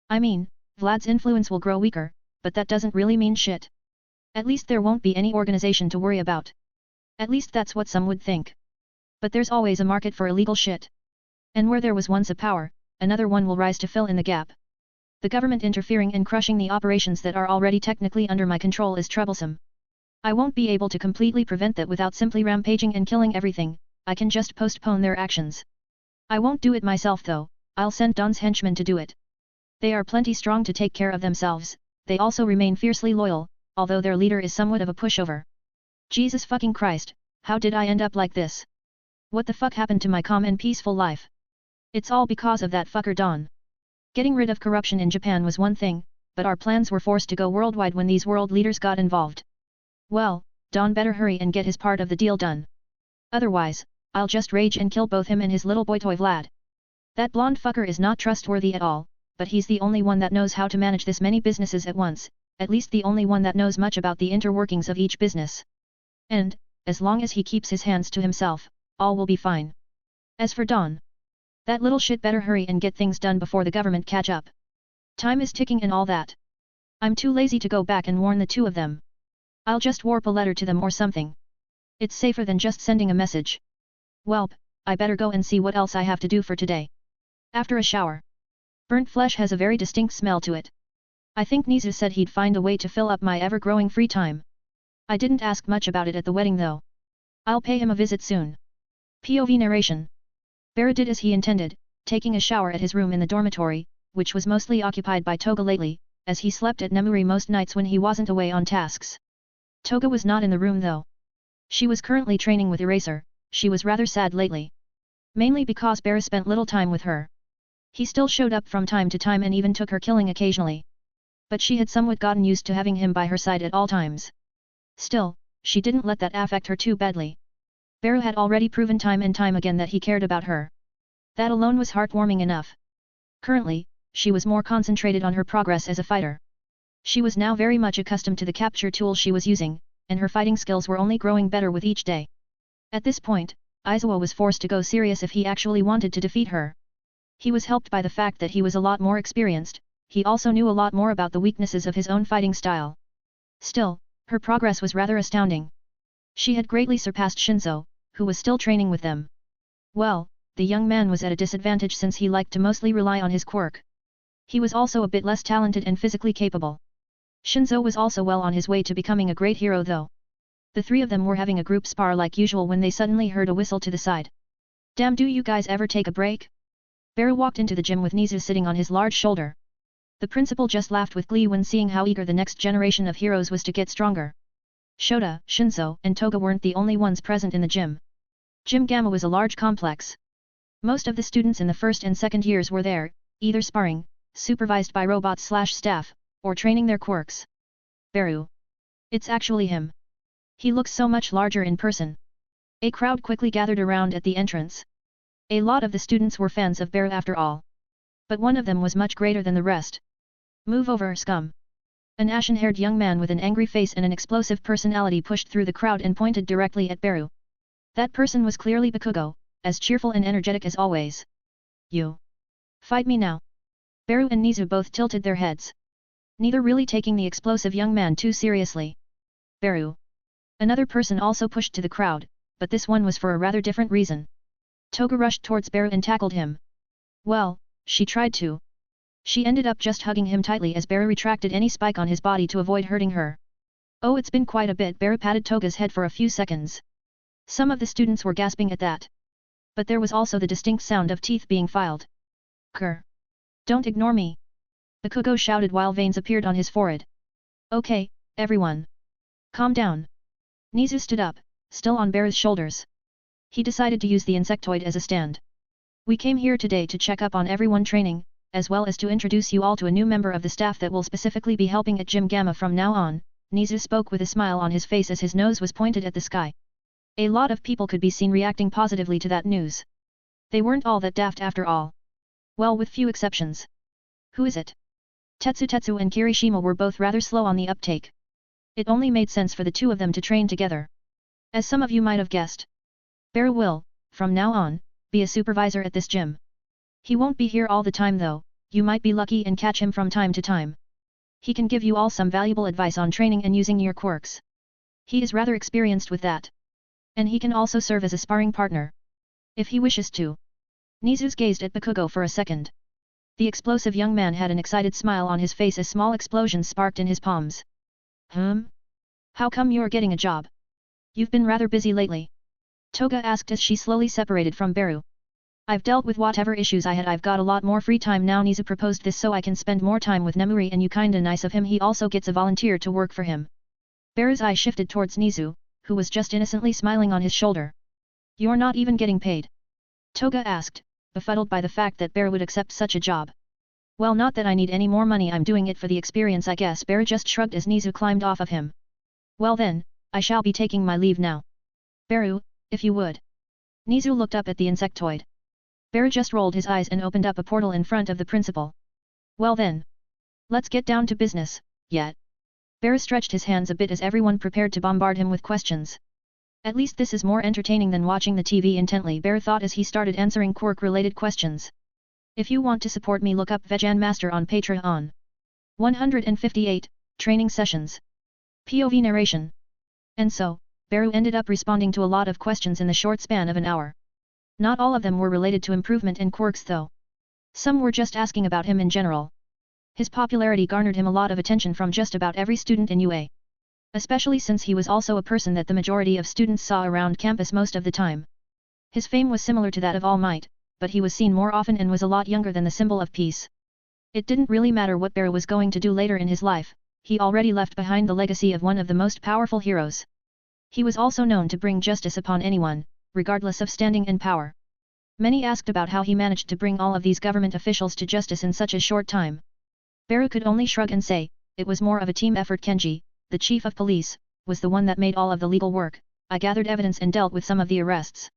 I mean, Vlad's influence will grow weaker, but that doesn't really mean shit. At least there won't be any organization to worry about. At least that's what some would think. But there's always a market for illegal shit. And where there was once a power, another one will rise to fill in the gap. The government interfering and crushing the operations that are already technically under my control is troublesome. I won't be able to completely prevent that without simply rampaging and killing everything, I can just postpone their actions. I won't do it myself though, I'll send Don's henchmen to do it. They are plenty strong to take care of themselves, they also remain fiercely loyal, although their leader is somewhat of a pushover. Jesus fucking Christ, how did I end up like this? What the fuck happened to my calm and peaceful life? It's all because of that fucker Don. Getting rid of corruption in Japan was one thing, but our plans were forced to go worldwide when these world leaders got involved. Well, Don better hurry and get his part of the deal done. Otherwise, I'll just rage and kill both him and his little boy toy Vlad. That blonde fucker is not trustworthy at all, but he's the only one that knows how to manage this many businesses at once, at least the only one that knows much about the interworkings of each business. And, as long as he keeps his hands to himself, all will be fine. As for Don, that little shit better hurry and get things done before the government catch up. Time is ticking and all that. I'm too lazy to go back and warn the two of them. I'll just warp a letter to them or something. It's safer than just sending a message. Welp, I better go and see what else I have to do for today. After a shower. Burnt flesh has a very distinct smell to it. I think Nizu said he'd find a way to fill up my ever-growing free time. I didn't ask much about it at the wedding though. I'll pay him a visit soon. POV narration. Beru did as he intended, taking a shower at his room in the dormitory, which was mostly occupied by Toga lately, as he slept at Nemuri most nights when he wasn't away on tasks. Toga was not in the room though. She was currently training with Eraser. She was rather sad lately. Mainly because Beru spent little time with her. He still showed up from time to time and even took her killing occasionally. But she had somewhat gotten used to having him by her side at all times. Still, she didn't let that affect her too badly. Beru had already proven time and time again that he cared about her. That alone was heartwarming enough. Currently, she was more concentrated on her progress as a fighter. She was now very much accustomed to the capture tool she was using, and her fighting skills were only growing better with each day. At this point, Aizawa was forced to go serious if he actually wanted to defeat her. He was helped by the fact that he was a lot more experienced. He also knew a lot more about the weaknesses of his own fighting style. Still, her progress was rather astounding. She had greatly surpassed Shinzo, who was still training with them. Well, the young man was at a disadvantage since he liked to mostly rely on his quirk. He was also a bit less talented and physically capable. Shinzo was also well on his way to becoming a great hero though. The three of them were having a group spar like usual when they suddenly heard a whistle to the side. Damn, do you guys ever take a break? Beru walked into the gym with Nizu sitting on his large shoulder. The principal just laughed with glee when seeing how eager the next generation of heroes was to get stronger. Shota, Shinzo, and Toga weren't the only ones present in the gym. Gym Gamma was a large complex. Most of the students in the first and second years were there, either sparring, supervised by robots/staff, or training their quirks. Beru. It's actually him. He looks so much larger in person. A crowd quickly gathered around at the entrance. A lot of the students were fans of Beru after all. But one of them was much greater than the rest. Move over, scum. An ashen-haired young man with an angry face and an explosive personality pushed through the crowd and pointed directly at Beru. That person was clearly Bakugo, as cheerful and energetic as always. You. Fight me now. Beru and Nizu both tilted their heads. Neither really taking the explosive young man too seriously. Beru. Another person also pushed to the crowd, but this one was for a rather different reason. Toga rushed towards Beru and tackled him. Well, she tried to. She ended up just hugging him tightly as Beru retracted any spike on his body to avoid hurting her. Oh, it's been quite a bit. Beru patted Toga's head for a few seconds. Some of the students were gasping at that. But there was also the distinct sound of teeth being filed. Grr. Don't ignore me. Bakugo shouted while veins appeared on his forehead. Okay, everyone. Calm down. Nizu stood up, still on Beru's shoulders. He decided to use the insectoid as a stand. We came here today to check up on everyone training, as well as to introduce you all to a new member of the staff that will specifically be helping at Gym Gamma from now on. Nizu spoke with a smile on his face as his nose was pointed at the sky. A lot of people could be seen reacting positively to that news. They weren't all that daft after all. Well, with few exceptions. Who is it? Tetsu and Kirishima were both rather slow on the uptake. It only made sense for the two of them to train together. As some of you might have guessed, Beru will, from now on, be a supervisor at this gym. He won't be here all the time though, you might be lucky and catch him from time to time. He can give you all some valuable advice on training and using your quirks. He is rather experienced with that. And he can also serve as a sparring partner. If he wishes to. Nizu gazed at Bakugo for a second. The explosive young man had an excited smile on his face as small explosions sparked in his palms. How come you're getting a job? You've been rather busy lately. Toga asked as she slowly separated from Beru. I've dealt with whatever issues I had. I've got a lot more free time now. Nizu proposed this so I can spend more time with Nemuri, and you kinda nice of him. He also gets a volunteer to work for him. Beru's eye shifted towards Nizu, who was just innocently smiling on his shoulder. "You're not even getting paid?" Toga asked, befuddled by the fact that Bear would accept such a job. "Well, not that I need any more money, I'm doing it for the experience I guess." Bear just shrugged as Nizu climbed off of him. "Well then, I shall be taking my leave now. Beru, if you would." Nizu looked up at the insectoid. Bear just rolled his eyes and opened up a portal in front of the principal. "Well then. Let's get down to business, yet." Bear stretched his hands a bit as everyone prepared to bombard him with questions. At least this is more entertaining than watching the TV intently, Bear thought as he started answering quirk-related questions. If you want to support me, look up Vegan Master on Patreon. 158, Training Sessions. POV narration. And so, Beru ended up responding to a lot of questions in the short span of an hour. Not all of them were related to improvement in quirks though. Some were just asking about him in general. His popularity garnered him a lot of attention from just about every student in UA. Especially since he was also a person that the majority of students saw around campus most of the time. His fame was similar to that of All Might, but he was seen more often and was a lot younger than the symbol of peace. It didn't really matter what Beru was going to do later in his life, he already left behind the legacy of one of the most powerful heroes. He was also known to bring justice upon anyone, regardless of standing and power. Many asked about how he managed to bring all of these government officials to justice in such a short time. Beru could only shrug and say, it was more of a team effort. Kenji, the chief of police, was the one that made all of the legal work. I gathered evidence and dealt with some of the arrests.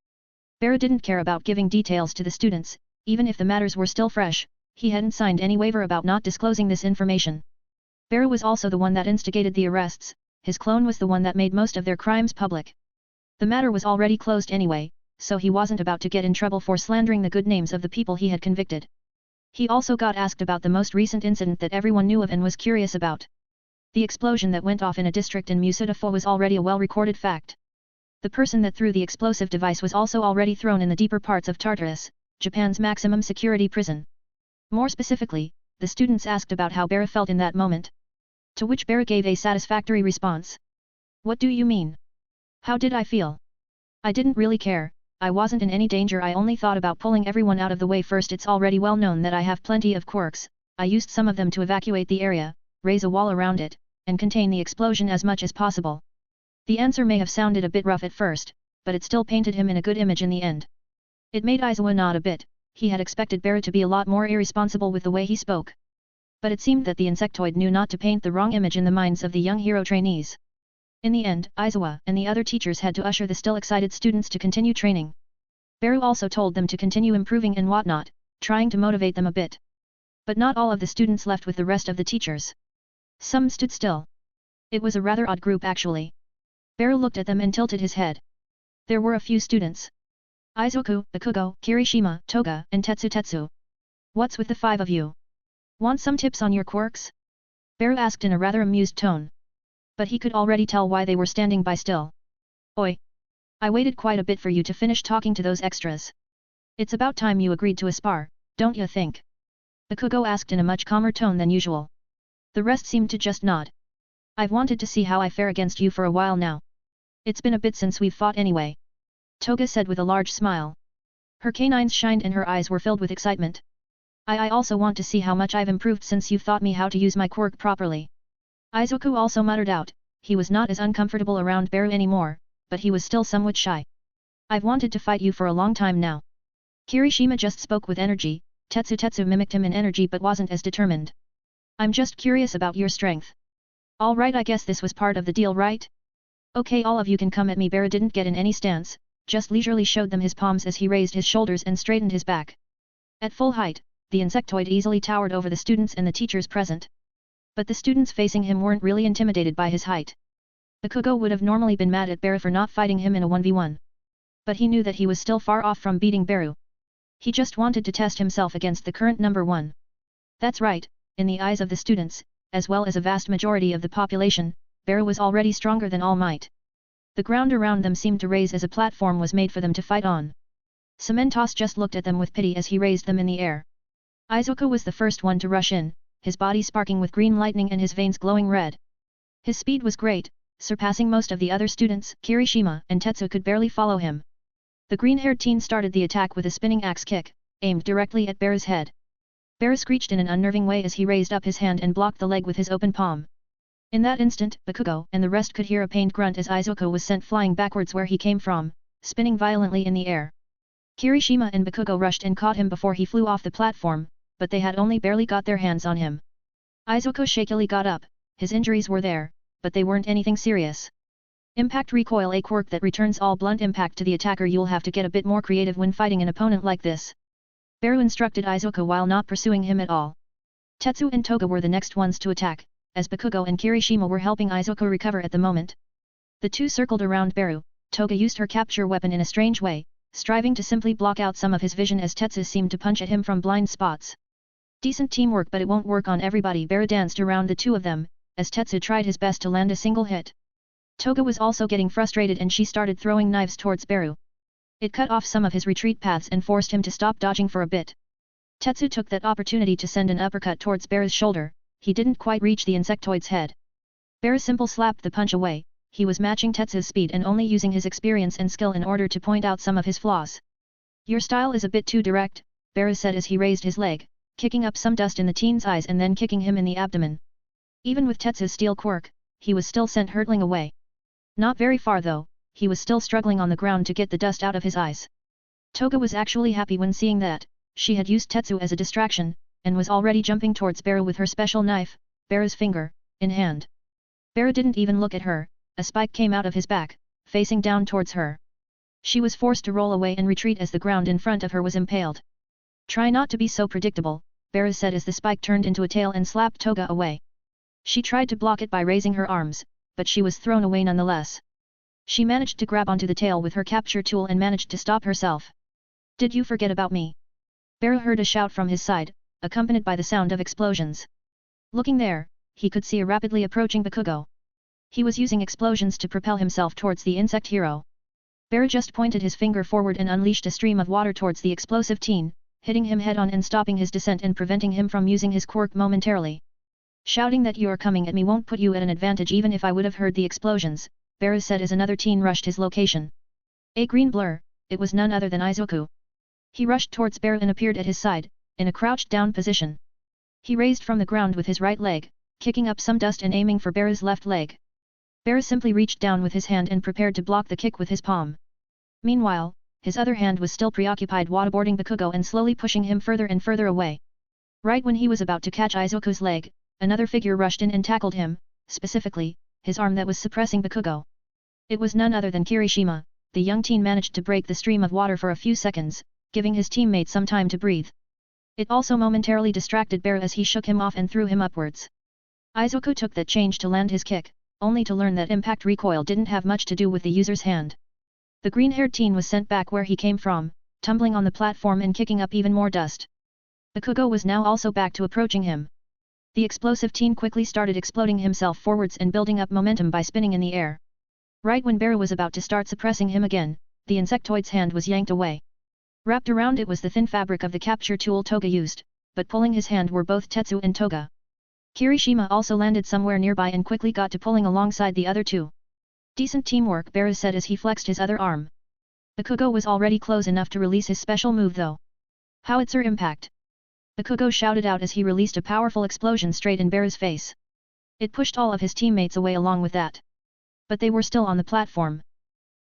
Beru didn't care about giving details to the students, even if the matters were still fresh, he hadn't signed any waiver about not disclosing this information. Beru was also the one that instigated the arrests, his clone was the one that made most of their crimes public. The matter was already closed anyway, so he wasn't about to get in trouble for slandering the good names of the people he had convicted. He also got asked about the most recent incident that everyone knew of and was curious about. The explosion that went off in a district in Musudafo was already a well-recorded fact. The person that threw the explosive device was also already thrown in the deeper parts of Tartarus, Japan's maximum security prison. More specifically, the students asked about how Beru felt in that moment. To which Beru gave a satisfactory response. What do you mean? How did I feel? I didn't really care, I wasn't in any danger, I only thought about pulling everyone out of the way first. It's already well known that I have plenty of quirks, I used some of them to evacuate the area, raise a wall around it, and contain the explosion as much as possible. The answer may have sounded a bit rough at first, but it still painted him in a good image in the end. It made Aizawa nod a bit, he had expected Beru to be a lot more irresponsible with the way he spoke. But it seemed that the insectoid knew not to paint the wrong image in the minds of the young hero trainees. In the end, Aizawa and the other teachers had to usher the still excited students to continue training. Beru also told them to continue improving and whatnot, trying to motivate them a bit. But not all of the students left with the rest of the teachers. Some stood still. It was a rather odd group actually. Beru looked at them and tilted his head. There were a few students. Izuku, Bakugo, Kirishima, Toga, and Tetsu. What's with the 5 of you? Want some tips on your quirks? Beru asked in a rather amused tone. But he could already tell why they were standing by still. Oi! I waited quite a bit for you to finish talking to those extras. It's about time you agreed to a spar, don't you think? Bakugo asked in a much calmer tone than usual. The rest seemed to just nod. I've wanted to see how I fare against you for a while now. It's been a bit since we've fought anyway. Toga said with a large smile. Her canines shined and her eyes were filled with excitement. I also want to see how much I've improved since you've taught me how to use my quirk properly. Izuku also muttered out, he was not as uncomfortable around Beru anymore, but he was still somewhat shy. I've wanted to fight you for a long time now. Kirishima just spoke with energy, Tetsu mimicked him in energy but wasn't as determined. I'm just curious about your strength. Alright, I guess this was part of the deal, right? Okay, all of you can come at me. Beru didn't get in any stance, just leisurely showed them his palms as he raised his shoulders and straightened his back. At full height, the insectoid easily towered over the students and the teachers present. But the students facing him weren't really intimidated by his height. Bakugo would have normally been mad at Beru for not fighting him in a 1v1. But he knew that he was still far off from beating Beru. He just wanted to test himself against the current number 1. That's right, in the eyes of the students, as well as a vast majority of the population, Beru was already stronger than All Might. The ground around them seemed to raise as a platform was made for them to fight on. Cementos just looked at them with pity as he raised them in the air. Izuku was the first one to rush in, his body sparking with green lightning and his veins glowing red. His speed was great, surpassing most of the other students. Kirishima and Tetsu could barely follow him. The green-haired teen started the attack with a spinning axe kick, aimed directly at Beru's head. Beru screeched in an unnerving way as he raised up his hand and blocked the leg with his open palm. In that instant, Bakugo and the rest could hear a pained grunt as Izuku was sent flying backwards where he came from, spinning violently in the air. Kirishima and Bakugo rushed and caught him before he flew off the platform, but they had only barely got their hands on him. Izuku shakily got up, his injuries were there, but they weren't anything serious. Impact Recoil, a quirk that returns all blunt impact to the attacker. You'll have to get a bit more creative when fighting an opponent like this. Beru instructed Izuku while not pursuing him at all. Tetsu and Toga were the next ones to attack, as Bakugo and Kirishima were helping Izuku recover at the moment. The two circled around Beru. Toga used her capture weapon in a strange way, striving to simply block out some of his vision as Tetsu seemed to punch at him from blind spots. Decent teamwork, but it won't work on everybody. Beru danced around the two of them, as Tetsu tried his best to land a single hit. Toga was also getting frustrated and she started throwing knives towards Beru. It cut off some of his retreat paths and forced him to stop dodging for a bit. Tetsu took that opportunity to send an uppercut towards Beru's shoulder. He didn't quite reach the insectoid's head. Beru simply slapped the punch away. He was matching Tetsu's speed and only using his experience and skill in order to point out some of his flaws. "Your style is a bit too direct," Beru said as he raised his leg, kicking up some dust in the teen's eyes and then kicking him in the abdomen. Even with Tetsu's steel quirk, he was still sent hurtling away. Not very far though, he was still struggling on the ground to get the dust out of his eyes. Toga was actually happy when seeing that. She had used Tetsu as a distraction, and was already jumping towards Beru with her special knife, Beru's finger, in hand. Beru didn't even look at her. A spike came out of his back, facing down towards her. She was forced to roll away and retreat as the ground in front of her was impaled. "Try not to be so predictable," Beru said as the spike turned into a tail and slapped Toga away. She tried to block it by raising her arms, but she was thrown away nonetheless. She managed to grab onto the tail with her capture tool and managed to stop herself. "Did you forget about me?" Beru heard a shout from his side, accompanied by the sound of explosions. Looking there, he could see a rapidly approaching Bakugo. He was using explosions to propel himself towards the insect hero. Beru just pointed his finger forward and unleashed a stream of water towards the explosive teen, hitting him head-on and stopping his descent and preventing him from using his quirk momentarily. "Shouting that you are coming at me won't put you at an advantage even if I would have heard the explosions," Beru said as another teen rushed his location. A green blur, it was none other than Izuku. He rushed towards Beru and appeared at his side, in a crouched-down position. He raised from the ground with his right leg, kicking up some dust and aiming for Beru's left leg. Beru simply reached down with his hand and prepared to block the kick with his palm. Meanwhile, his other hand was still preoccupied waterboarding Bakugo and slowly pushing him further and further away. Right when he was about to catch Izuku's leg, another figure rushed in and tackled him, specifically, his arm that was suppressing Bakugo. It was none other than Kirishima. The young teen managed to break the stream of water for a few seconds, giving his teammate some time to breathe. It also momentarily distracted Beru as he shook him off and threw him upwards. Izuku took that change to land his kick, only to learn that impact recoil didn't have much to do with the user's hand. The green-haired teen was sent back where he came from, tumbling on the platform and kicking up even more dust. Bakugo was now also back to approaching him. The explosive teen quickly started exploding himself forwards and building up momentum by spinning in the air. Right when Beru was about to start suppressing him again, the insectoid's hand was yanked away. Wrapped around it was the thin fabric of the capture tool Toga used, but pulling his hand were both Tetsu and Toga. Kirishima also landed somewhere nearby and quickly got to pulling alongside the other two. "Decent teamwork," Beru said as he flexed his other arm. Bakugo was already close enough to release his special move though. "Howitzer impact!" Bakugo shouted out as he released a powerful explosion straight in Beru's face. It pushed all of his teammates away along with that. But they were still on the platform.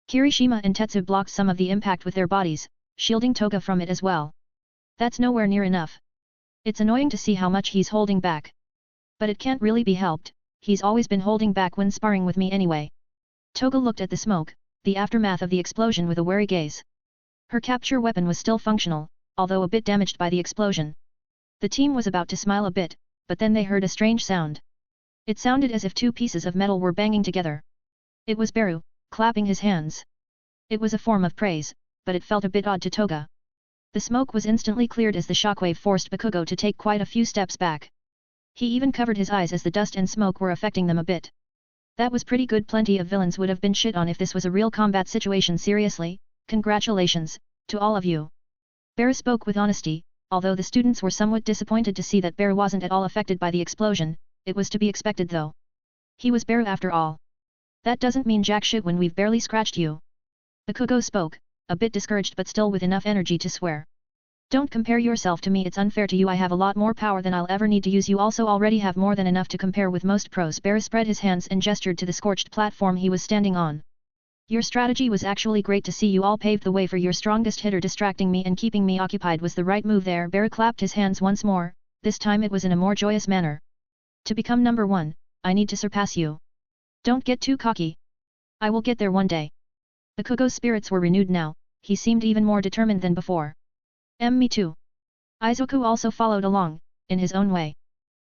Kirishima and Tetsu blocked some of the impact with their bodies, shielding Toga from it as well. That's nowhere near enough. It's annoying to see how much he's holding back. But it can't really be helped, he's always been holding back when sparring with me anyway. Toga looked at the smoke, the aftermath of the explosion with a wary gaze. Her capture weapon was still functional, although a bit damaged by the explosion. The team was about to smile a bit, but then they heard a strange sound. It sounded as if two pieces of metal were banging together. It was Beru, clapping his hands. It was a form of praise, but it felt a bit odd to Toga. The smoke was instantly cleared as the shockwave forced Bakugo to take quite a few steps back. He even covered his eyes as the dust and smoke were affecting them a bit. That was pretty good. Plenty of villains would have been shit on if this was a real combat situation. Seriously, congratulations, to all of you. Beru spoke with honesty, although the students were somewhat disappointed to see that Beru wasn't at all affected by the explosion. It was to be expected though. He was Beru after all. That doesn't mean jack shit when we've barely scratched you. Bakugo spoke, a bit discouraged but still with enough energy to swear. Don't compare yourself to me, it's unfair to you. I have a lot more power than I'll ever need to use. You also already have more than enough to compare with most pros. Bear spread his hands and gestured to the scorched platform he was standing on. Your strategy was actually great to see. You all paved the way for your strongest hitter. Distracting me and keeping me occupied was the right move there. Bear clapped his hands once more, this time it was in a more joyous manner. To become number one, I need to surpass you. Don't get too cocky. I will get there one day. Bakugo's spirits were renewed now, he seemed even more determined than before. Me too. Izuku also followed along, in his own way.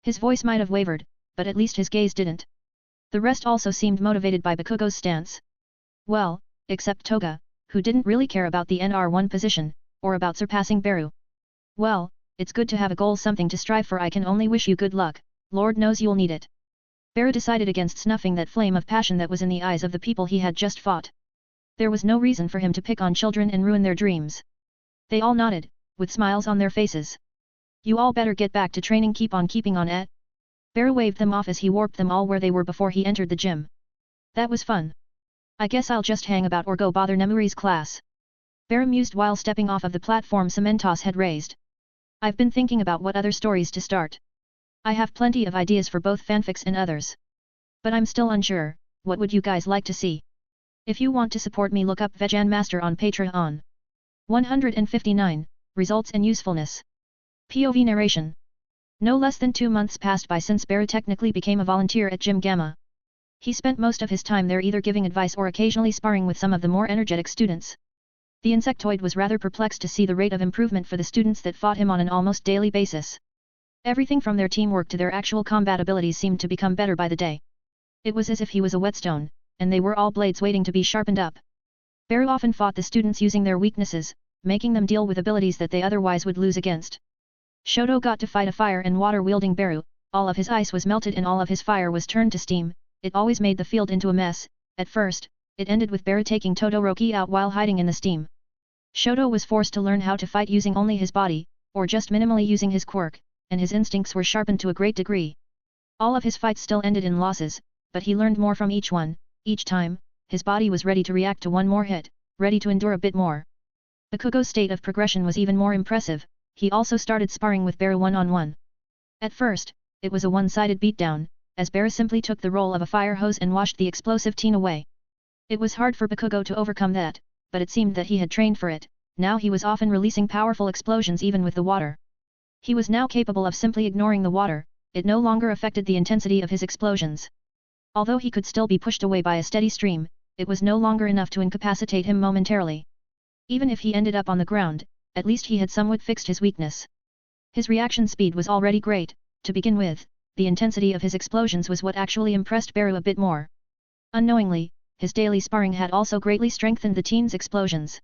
His voice might have wavered, but at least his gaze didn't. The rest also seemed motivated by Bakugo's stance. Well, except Toga, who didn't really care about the NR1 position, or about surpassing Beru. Well, it's good to have a goal, something to strive for. I can only wish you good luck, Lord knows you'll need it. Beru decided against snuffing that flame of passion that was in the eyes of the people he had just fought. There was no reason for him to pick on children and ruin their dreams. They all nodded, with smiles on their faces. You all better get back to training, keep on keeping on it. Beru waved them off as he warped them all where they were before he entered the gym. That was fun. I guess I'll just hang about or go bother Nemuri's class. Beru mused while stepping off of the platform Cementos had raised. I've been thinking about what other stories to start. I have plenty of ideas for both fanfics and others. But I'm still unsure, what would you guys like to see? If you want to support me, look up Vegan Master on Patreon. 159. Results and Usefulness. POV narration. No less than 2 months passed by since Beru technically became a volunteer at Gym Gamma. He spent most of his time there either giving advice or occasionally sparring with some of the more energetic students. The insectoid was rather perplexed to see the rate of improvement for the students that fought him on an almost daily basis. Everything from their teamwork to their actual combat abilities seemed to become better by the day. It was as if he was a whetstone, and they were all blades waiting to be sharpened up. Beru often fought the students using their weaknesses, making them deal with abilities that they otherwise would lose against. Shoto got to fight a fire and water-wielding Beru, all of his ice was melted and all of his fire was turned to steam. It always made the field into a mess. At first, it ended with Beru taking Todoroki out while hiding in the steam. Shoto was forced to learn how to fight using only his body, or just minimally using his quirk, and his instincts were sharpened to a great degree. All of his fights still ended in losses, but he learned more from each one. Each time, his body was ready to react to one more hit, ready to endure a bit more. Bakugo's state of progression was even more impressive. He also started sparring with Beru one-on-one. At first, it was a one-sided beatdown, as Beru simply took the role of a fire hose and washed the explosive teen away. It was hard for Bakugo to overcome that, but it seemed that he had trained for it. Now he was often releasing powerful explosions even with the water. He was now capable of simply ignoring the water, it no longer affected the intensity of his explosions. Although he could still be pushed away by a steady stream, it was no longer enough to incapacitate him momentarily. Even if he ended up on the ground, at least he had somewhat fixed his weakness. His reaction speed was already great. To begin with, the intensity of his explosions was what actually impressed Beru a bit more. Unknowingly, his daily sparring had also greatly strengthened the teen's explosions.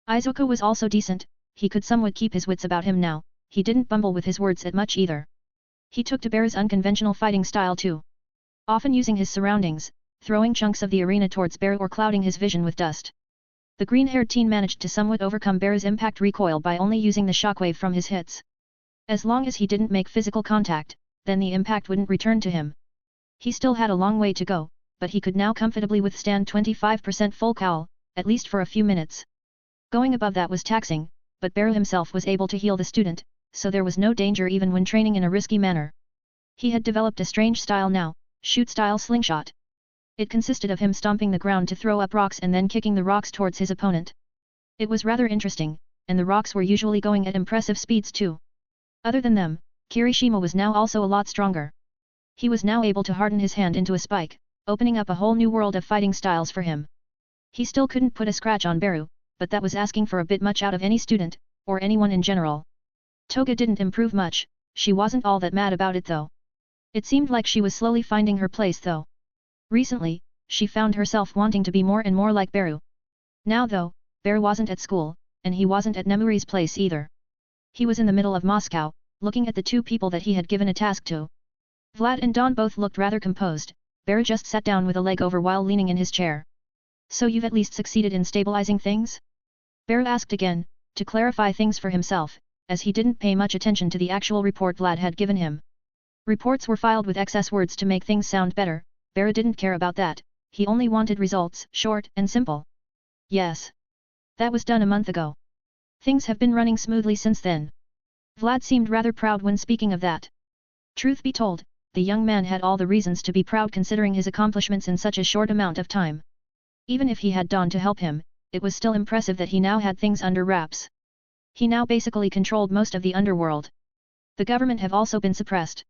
Izuku was also decent, he could somewhat keep his wits about him now, he didn't bumble with his words at much either. He took to Beru's unconventional fighting style too. Often using his surroundings, throwing chunks of the arena towards Beru or clouding his vision with dust. The green-haired teen managed to somewhat overcome Beru's impact recoil by only using the shockwave from his hits. As long as he didn't make physical contact, then the impact wouldn't return to him. He still had a long way to go, but he could now comfortably withstand 25% full cowl, at least for a few minutes. Going above that was taxing, but Beru himself was able to heal the student, so there was no danger even when training in a risky manner. He had developed a strange style now, shoot-style slingshot. It consisted of him stomping the ground to throw up rocks and then kicking the rocks towards his opponent. It was rather interesting, and the rocks were usually going at impressive speeds too. Other than them, Kirishima was now also a lot stronger. He was now able to harden his hand into a spike, opening up a whole new world of fighting styles for him. He still couldn't put a scratch on Beru, but that was asking for a bit much out of any student, or anyone in general. Toga didn't improve much, she wasn't all that mad about it though. It seemed like she was slowly finding her place though. Recently, she found herself wanting to be more and more like Beru. Now though, Beru wasn't at school, and he wasn't at Nemuri's place either. He was in the middle of Moscow, looking at the two people that he had given a task to. Vlad and Don both looked rather composed. Beru just sat down with a leg over while leaning in his chair. So you've at least succeeded in stabilizing things? Beru asked again, to clarify things for himself, as he didn't pay much attention to the actual report Vlad had given him. Reports were filed with excess words to make things sound better. Beru didn't care about that, he only wanted results, short and simple. Yes. That was done a month ago. Things have been running smoothly since then. Vlad seemed rather proud when speaking of that. Truth be told, the young man had all the reasons to be proud considering his accomplishments in such a short amount of time. Even if he had Dawn to help him, it was still impressive that he now had things under wraps. He now basically controlled most of the underworld. The government have also been suppressed.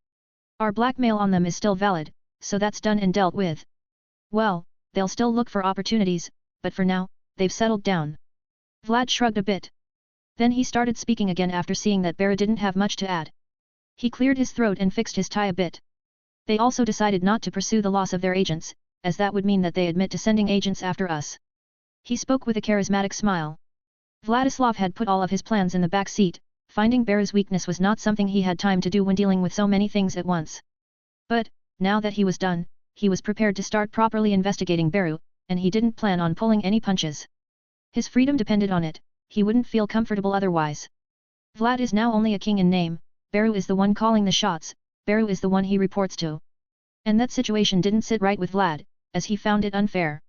Our blackmail on them is still valid, so that's done and dealt with. Well, they'll still look for opportunities, but for now, they've settled down. Vlad shrugged a bit. Then he started speaking again after seeing that Bara didn't have much to add. He cleared his throat and fixed his tie a bit. They also decided not to pursue the loss of their agents, as that would mean that they admit to sending agents after us. He spoke with a charismatic smile. Vladislav had put all of his plans in the back seat, finding Bara's weakness was not something he had time to do when dealing with so many things at once. But, now that he was done, he was prepared to start properly investigating Baru, and he didn't plan on pulling any punches. His freedom depended on it, he wouldn't feel comfortable otherwise. Vlad is now only a king in name, Baru is the one calling the shots, Baru is the one he reports to. And that situation didn't sit right with Vlad, as he found it unfair.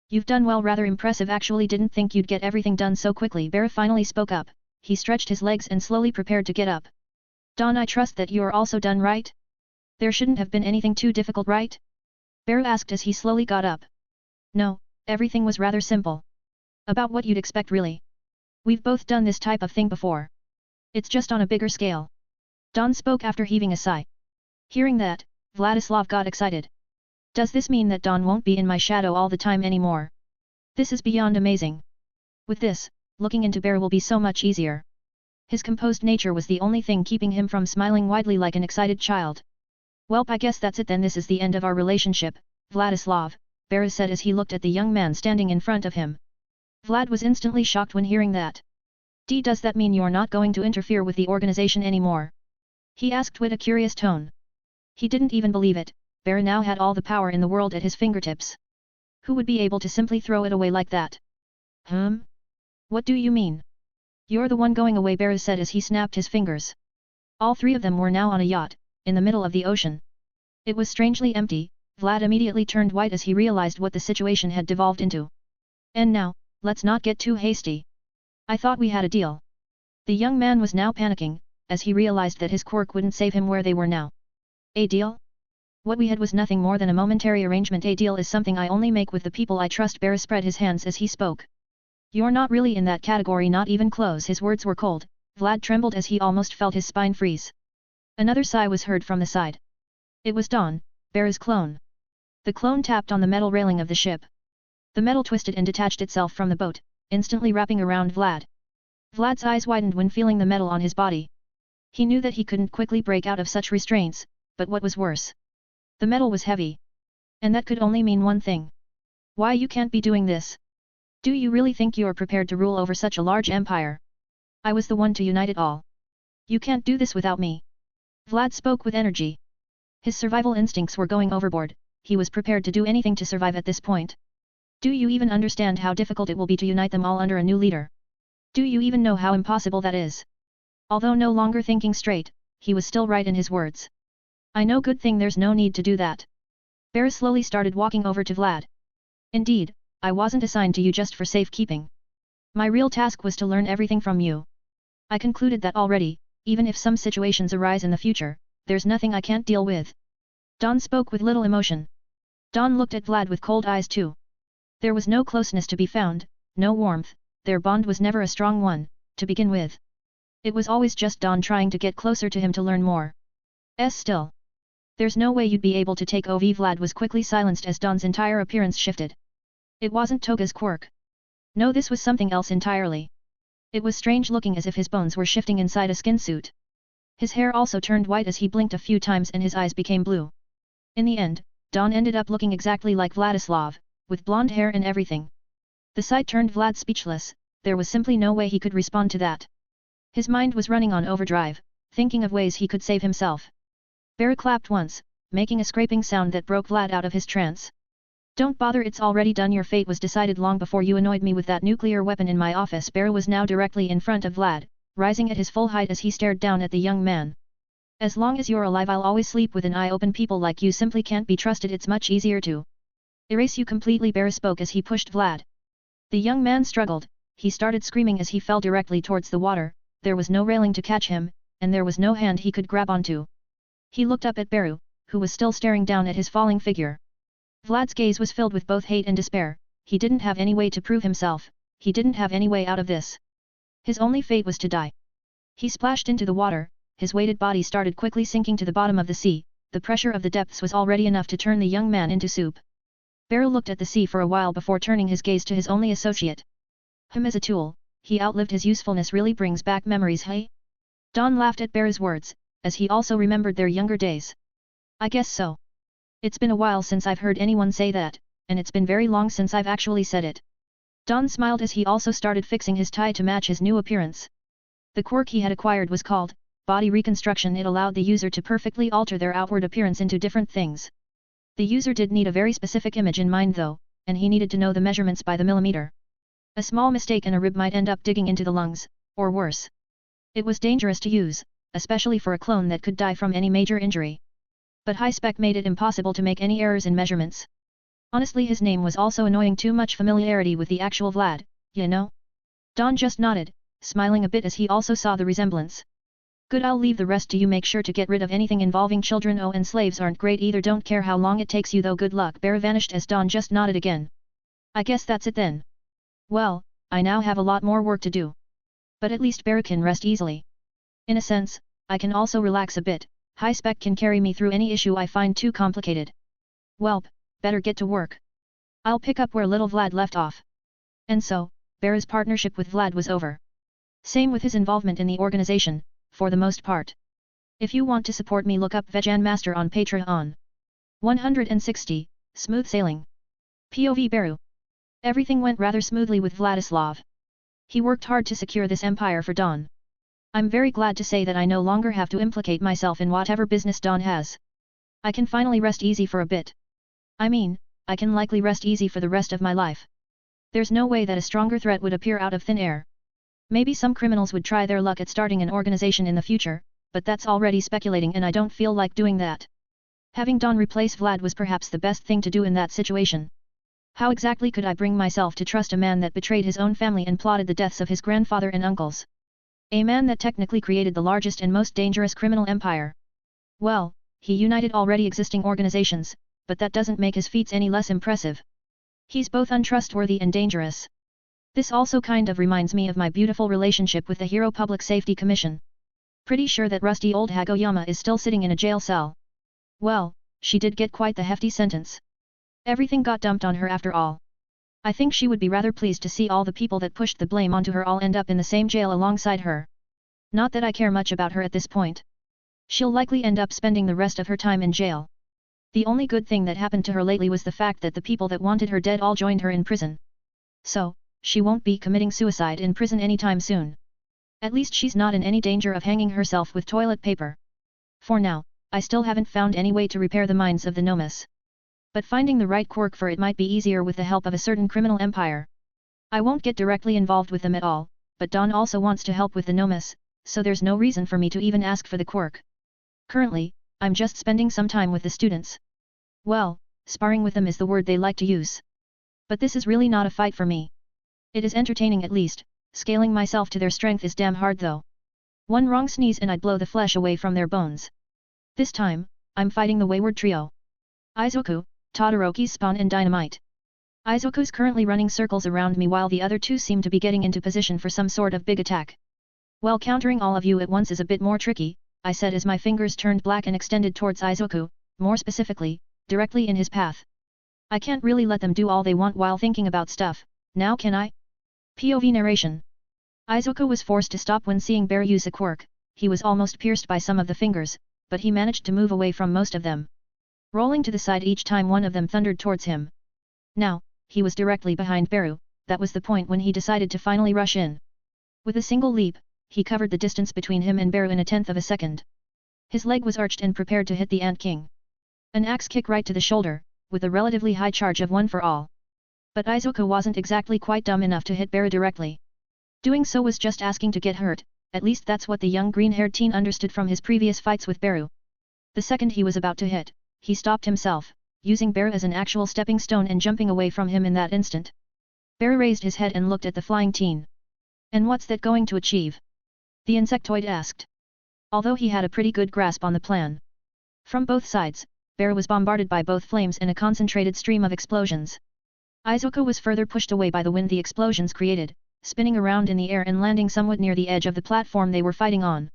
You've done well, rather impressive, actually didn't think you'd get everything done so quickly. Bara finally spoke up, he stretched his legs and slowly prepared to get up. Dawn, I trust that you are also done, right? There shouldn't have been anything too difficult, right? Bara asked as he slowly got up. No, everything was rather simple. About what you'd expect really. We've both done this type of thing before. It's just on a bigger scale. Dawn spoke after heaving a sigh. Hearing that, Vladislav got excited. Does this mean that Dawn won't be in my shadow all the time anymore? This is beyond amazing. With this, looking into Bara will be so much easier. His composed nature was the only thing keeping him from smiling widely like an excited child. Welp, I guess that's it then, this is the end of our relationship, Vladislav, Bara said as he looked at the young man standing in front of him. Vlad was instantly shocked when hearing that. Does that mean you're not going to interfere with the organization anymore? He asked with a curious tone. He didn't even believe it, Bara now had all the power in the world at his fingertips. Who would be able to simply throw it away like that? What do you mean? You're the one going away, Bara said as he snapped his fingers. All three of them were now on a yacht, in the middle of the ocean. It was strangely empty. Vlad immediately turned white as he realized what the situation had devolved into. And now, let's not get too hasty. I thought we had a deal. The young man was now panicking, as he realized that his quirk wouldn't save him where they were now. A deal? What we had was nothing more than a momentary arrangement. A deal is something I only make with the people I trust. Bara spread his hands as he spoke. You're not really in that category, not even close. His words were cold. Vlad trembled as he almost felt his spine freeze. Another sigh was heard from the side. It was Dawn, Bara's clone. The clone tapped on the metal railing of the ship. The metal twisted and detached itself from the boat, instantly wrapping around Vlad. Vlad's eyes widened when feeling the metal on his body. He knew that he couldn't quickly break out of such restraints, but what was worse? The metal was heavy. And that could only mean one thing. Why, you can't be doing this. Do you really think you're prepared to rule over such a large empire? I was the one to unite it all. You can't do this without me. Vlad spoke with energy. His survival instincts were going overboard, he was prepared to do anything to survive at this point. Do you even understand how difficult it will be to unite them all under a new leader? Do you even know how impossible that is? Although no longer thinking straight, he was still right in his words. I know, good thing there's no need to do that. Bara slowly started walking over to Vlad. Indeed, I wasn't assigned to you just for safekeeping. My real task was to learn everything from you. I concluded that already, even if some situations arise in the future, there's nothing I can't deal with. Dawn spoke with little emotion. Dawn looked at Vlad with cold eyes too. There was no closeness to be found, no warmth, their bond was never a strong one, to begin with. It was always just Dawn trying to get closer to him to learn more. Still. There's no way you'd be able to take over. Vlad was quickly silenced as Dawn's entire appearance shifted. It wasn't Toga's quirk. No, this was something else entirely. It was strange looking, as if his bones were shifting inside a skin suit. His hair also turned white as he blinked a few times and his eyes became blue. In the end, Dawn ended up looking exactly like Vladislav, with blonde hair and everything. The sight turned Vlad speechless, there was simply no way he could respond to that. His mind was running on overdrive, thinking of ways he could save himself. Bara clapped once, making a scraping sound that broke Vlad out of his trance. Don't bother, it's already done. Your fate was decided long before you annoyed me with that nuclear weapon in my office. Bara was now directly in front of Vlad, rising at his full height as he stared down at the young man. As long as you're alive, I'll always sleep with an eye open. People like you simply can't be trusted. It's much easier to erase you completely. Bara spoke as he pushed Vlad. The young man struggled, he started screaming as he fell directly towards the water. There was no railing to catch him, and there was no hand he could grab onto. He looked up at Beru, who was still staring down at his falling figure. Vlad's gaze was filled with both hate and despair. He didn't have any way to prove himself, he didn't have any way out of this. His only fate was to die. He splashed into the water, his weighted body started quickly sinking to the bottom of the sea. The pressure of the depths was already enough to turn the young man into soup. Beru looked at the sea for a while before turning his gaze to his only associate. Him as a tool, he outlived his usefulness really brings back memories, hey? Don laughed at Beru's words, as he also remembered their younger days. I guess so. It's been a while since I've heard anyone say that, and it's been very long since I've actually said it. Don smiled as he also started fixing his tie to match his new appearance. The quirk he had acquired was called body reconstruction. It allowed the user to perfectly alter their outward appearance into different things. The user did need a very specific image in mind though, and he needed to know the measurements by the millimeter. A small mistake and a rib might end up digging into the lungs, or worse. It was dangerous to use, especially for a clone that could die from any major injury. But high spec made it impossible to make any errors in measurements. Honestly, his name was also annoying. Too much familiarity with the actual Vlad, you know? Don just nodded, smiling a bit as he also saw the resemblance. Good, I'll leave the rest to you. Make sure to get rid of anything involving children. Oh, and slaves aren't great either. Don't care how long it takes you though. Good luck. Beru vanished as Don just nodded again. I guess that's it then. Well, I now have a lot more work to do. But at least Beru can rest easily. In a sense, I can also relax a bit. High spec can carry me through any issue I find too complicated. Welp, better get to work. I'll pick up where little Vlad left off. And so, Beru's partnership with Vlad was over. Same with his involvement in the organization, for the most part. If you want to support me, look up Vegan Master on Patreon. 160, Smooth Sailing. POV Beru. Everything went rather smoothly with Vladislav. He worked hard to secure this empire for Don. I'm very glad to say that I no longer have to implicate myself in whatever business Don has. I can finally rest easy for a bit. I mean, I can likely rest easy for the rest of my life. There's no way that a stronger threat would appear out of thin air. Maybe some criminals would try their luck at starting an organization in the future, but that's already speculating and I don't feel like doing that. Having Don replace Vlad was perhaps the best thing to do in that situation. How exactly could I bring myself to trust a man that betrayed his own family and plotted the deaths of his grandfather and uncles? A man that technically created the largest and most dangerous criminal empire. Well, he united already existing organizations, but that doesn't make his feats any less impressive. He's both untrustworthy and dangerous. This also kind of reminds me of my beautiful relationship with the Hero Public Safety Commission. Pretty sure that rusty old Hagoyama is still sitting in a jail cell. Well, she did get quite the hefty sentence. Everything got dumped on her after all. I think she would be rather pleased to see all the people that pushed the blame onto her all end up in the same jail alongside her. Not that I care much about her at this point. She'll likely end up spending the rest of her time in jail. The only good thing that happened to her lately was the fact that the people that wanted her dead all joined her in prison. So, she won't be committing suicide in prison anytime soon. At least she's not in any danger of hanging herself with toilet paper. For now, I still haven't found any way to repair the minds of the Nomas. But finding the right quirk for it might be easier with the help of a certain criminal empire. I won't get directly involved with them at all, but Don also wants to help with the Nomas, so there's no reason for me to even ask for the quirk. Currently, I'm just spending some time with the students. Well, sparring with them is the word they like to use. But this is really not a fight for me. It is entertaining at least, scaling myself to their strength is damn hard though. One wrong sneeze and I'd blow the flesh away from their bones. This time, I'm fighting the wayward trio. Izuku, Todoroki, Spawn and Dynamite. Izuku's currently running circles around me while the other two seem to be getting into position for some sort of big attack. Well, countering all of you at once is a bit more tricky, I said as my fingers turned black and extended towards Izuku, more specifically, directly in his path. I can't really let them do all they want while thinking about stuff, now can I? POV narration. Izuku was forced to stop when seeing Beru use a quirk. He was almost pierced by some of the fingers, but he managed to move away from most of them. Rolling to the side each time one of them thundered towards him. Now, he was directly behind Beru, that was the point when he decided to finally rush in. With a single leap, he covered the distance between him and Beru in a tenth of a second. His leg was arched and prepared to hit the Ant King. An axe kick right to the shoulder, with a relatively high charge of one for all. But Izuku wasn't exactly quite dumb enough to hit Beru directly. Doing so was just asking to get hurt, at least that's what the young green-haired teen understood from his previous fights with Beru. The second he was about to hit, he stopped himself, using Beru as an actual stepping stone and jumping away from him in that instant. Bear raised his head and looked at the flying teen. And what's that going to achieve? The insectoid asked. Although he had a pretty good grasp on the plan. From both sides, Bear was bombarded by both flames and a concentrated stream of explosions. Izuku was further pushed away by the wind the explosions created, spinning around in the air and landing somewhat near the edge of the platform they were fighting on.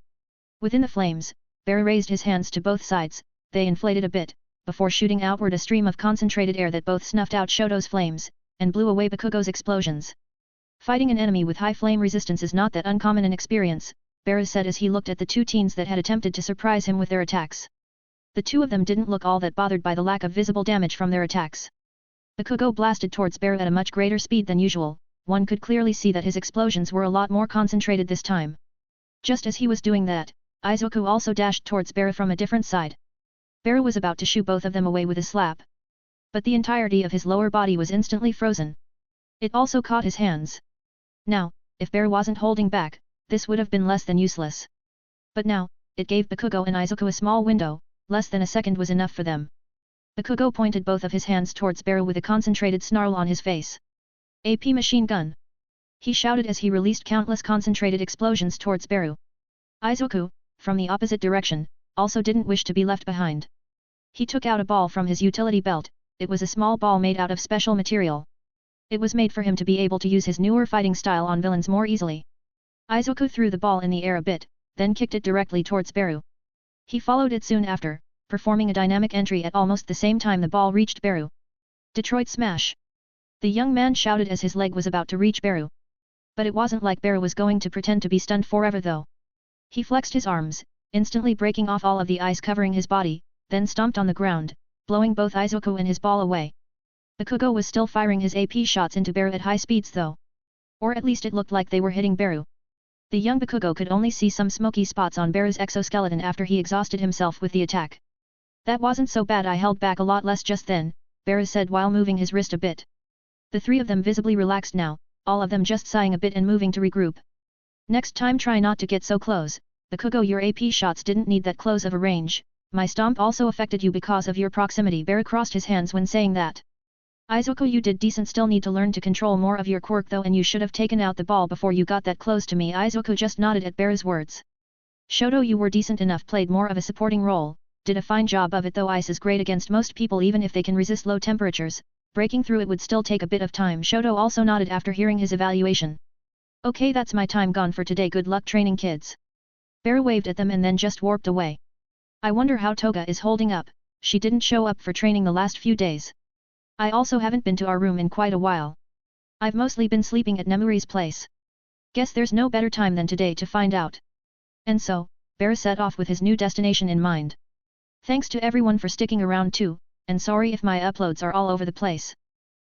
Within the flames, Bear raised his hands to both sides, they inflated a bit, before shooting outward a stream of concentrated air that both snuffed out Shoto's flames, and blew away Bakugo's explosions. Fighting an enemy with high flame resistance is not that uncommon an experience, Bear said as he looked at the two teens that had attempted to surprise him with their attacks. The two of them didn't look all that bothered by the lack of visible damage from their attacks. Bakugo blasted towards Bear at a much greater speed than usual, one could clearly see that his explosions were a lot more concentrated this time. Just as he was doing that, Izuku also dashed towards Bear from a different side. Bear was about to shoo both of them away with a slap. But the entirety of his lower body was instantly frozen. It also caught his hands. Now, if Bear wasn't holding back, this would have been less than useless. But now, it gave Bakugo and Izuku a small window, less than a second was enough for them. Bakugo pointed both of his hands towards Bear with a concentrated snarl on his face. AP machine gun! He shouted as he released countless concentrated explosions towards Bear. Izuku, from the opposite direction, also didn't wish to be left behind. He took out a ball from his utility belt, it was a small ball made out of special material. It was made for him to be able to use his newer fighting style on villains more easily. Izuku threw the ball in the air a bit, then kicked it directly towards Bear. He followed it soon after, performing a dynamic entry at almost the same time the ball reached Bear. Detroit Smash! The young man shouted as his leg was about to reach Bear. But it wasn't like Bear was going to pretend to be stunned forever though. He flexed his arms, instantly breaking off all of the ice covering his body, then stomped on the ground, blowing both Izuku and his ball away. Bakugo was still firing his AP shots into Bear at high speeds though. Or at least it looked like they were hitting Bear. The young Bakugo could only see some smoky spots on Bear's exoskeleton after he exhausted himself with the attack. That wasn't so bad, I held back a lot less just then, Bear said while moving his wrist a bit. The three of them visibly relaxed now, all of them just sighing a bit and moving to regroup. Next time try not to get so close, Bakugo, your AP shots didn't need that close of a range, my stomp also affected you because of your proximity. Bear crossed his hands when saying that. Izuku, you did decent, still need to learn to control more of your quirk though, and you should have taken out the ball before you got that close to me. Izuku just nodded at Bear's words. Shoto, you were decent enough, played more of a supporting role, did a fine job of it though. Ice is great against most people even if they can resist low temperatures, breaking through it would still take a bit of time. Shoto also nodded after hearing his evaluation. Okay, that's my time gone for today, good luck training kids. Bear waved at them and then just warped away. I wonder how Toga is holding up, she didn't show up for training the last few days. I also haven't been to our room in quite a while. I've mostly been sleeping at Nemuri's place. Guess there's no better time than today to find out. And so, Bear set off with his new destination in mind. Thanks to everyone for sticking around too, and sorry if my uploads are all over the place.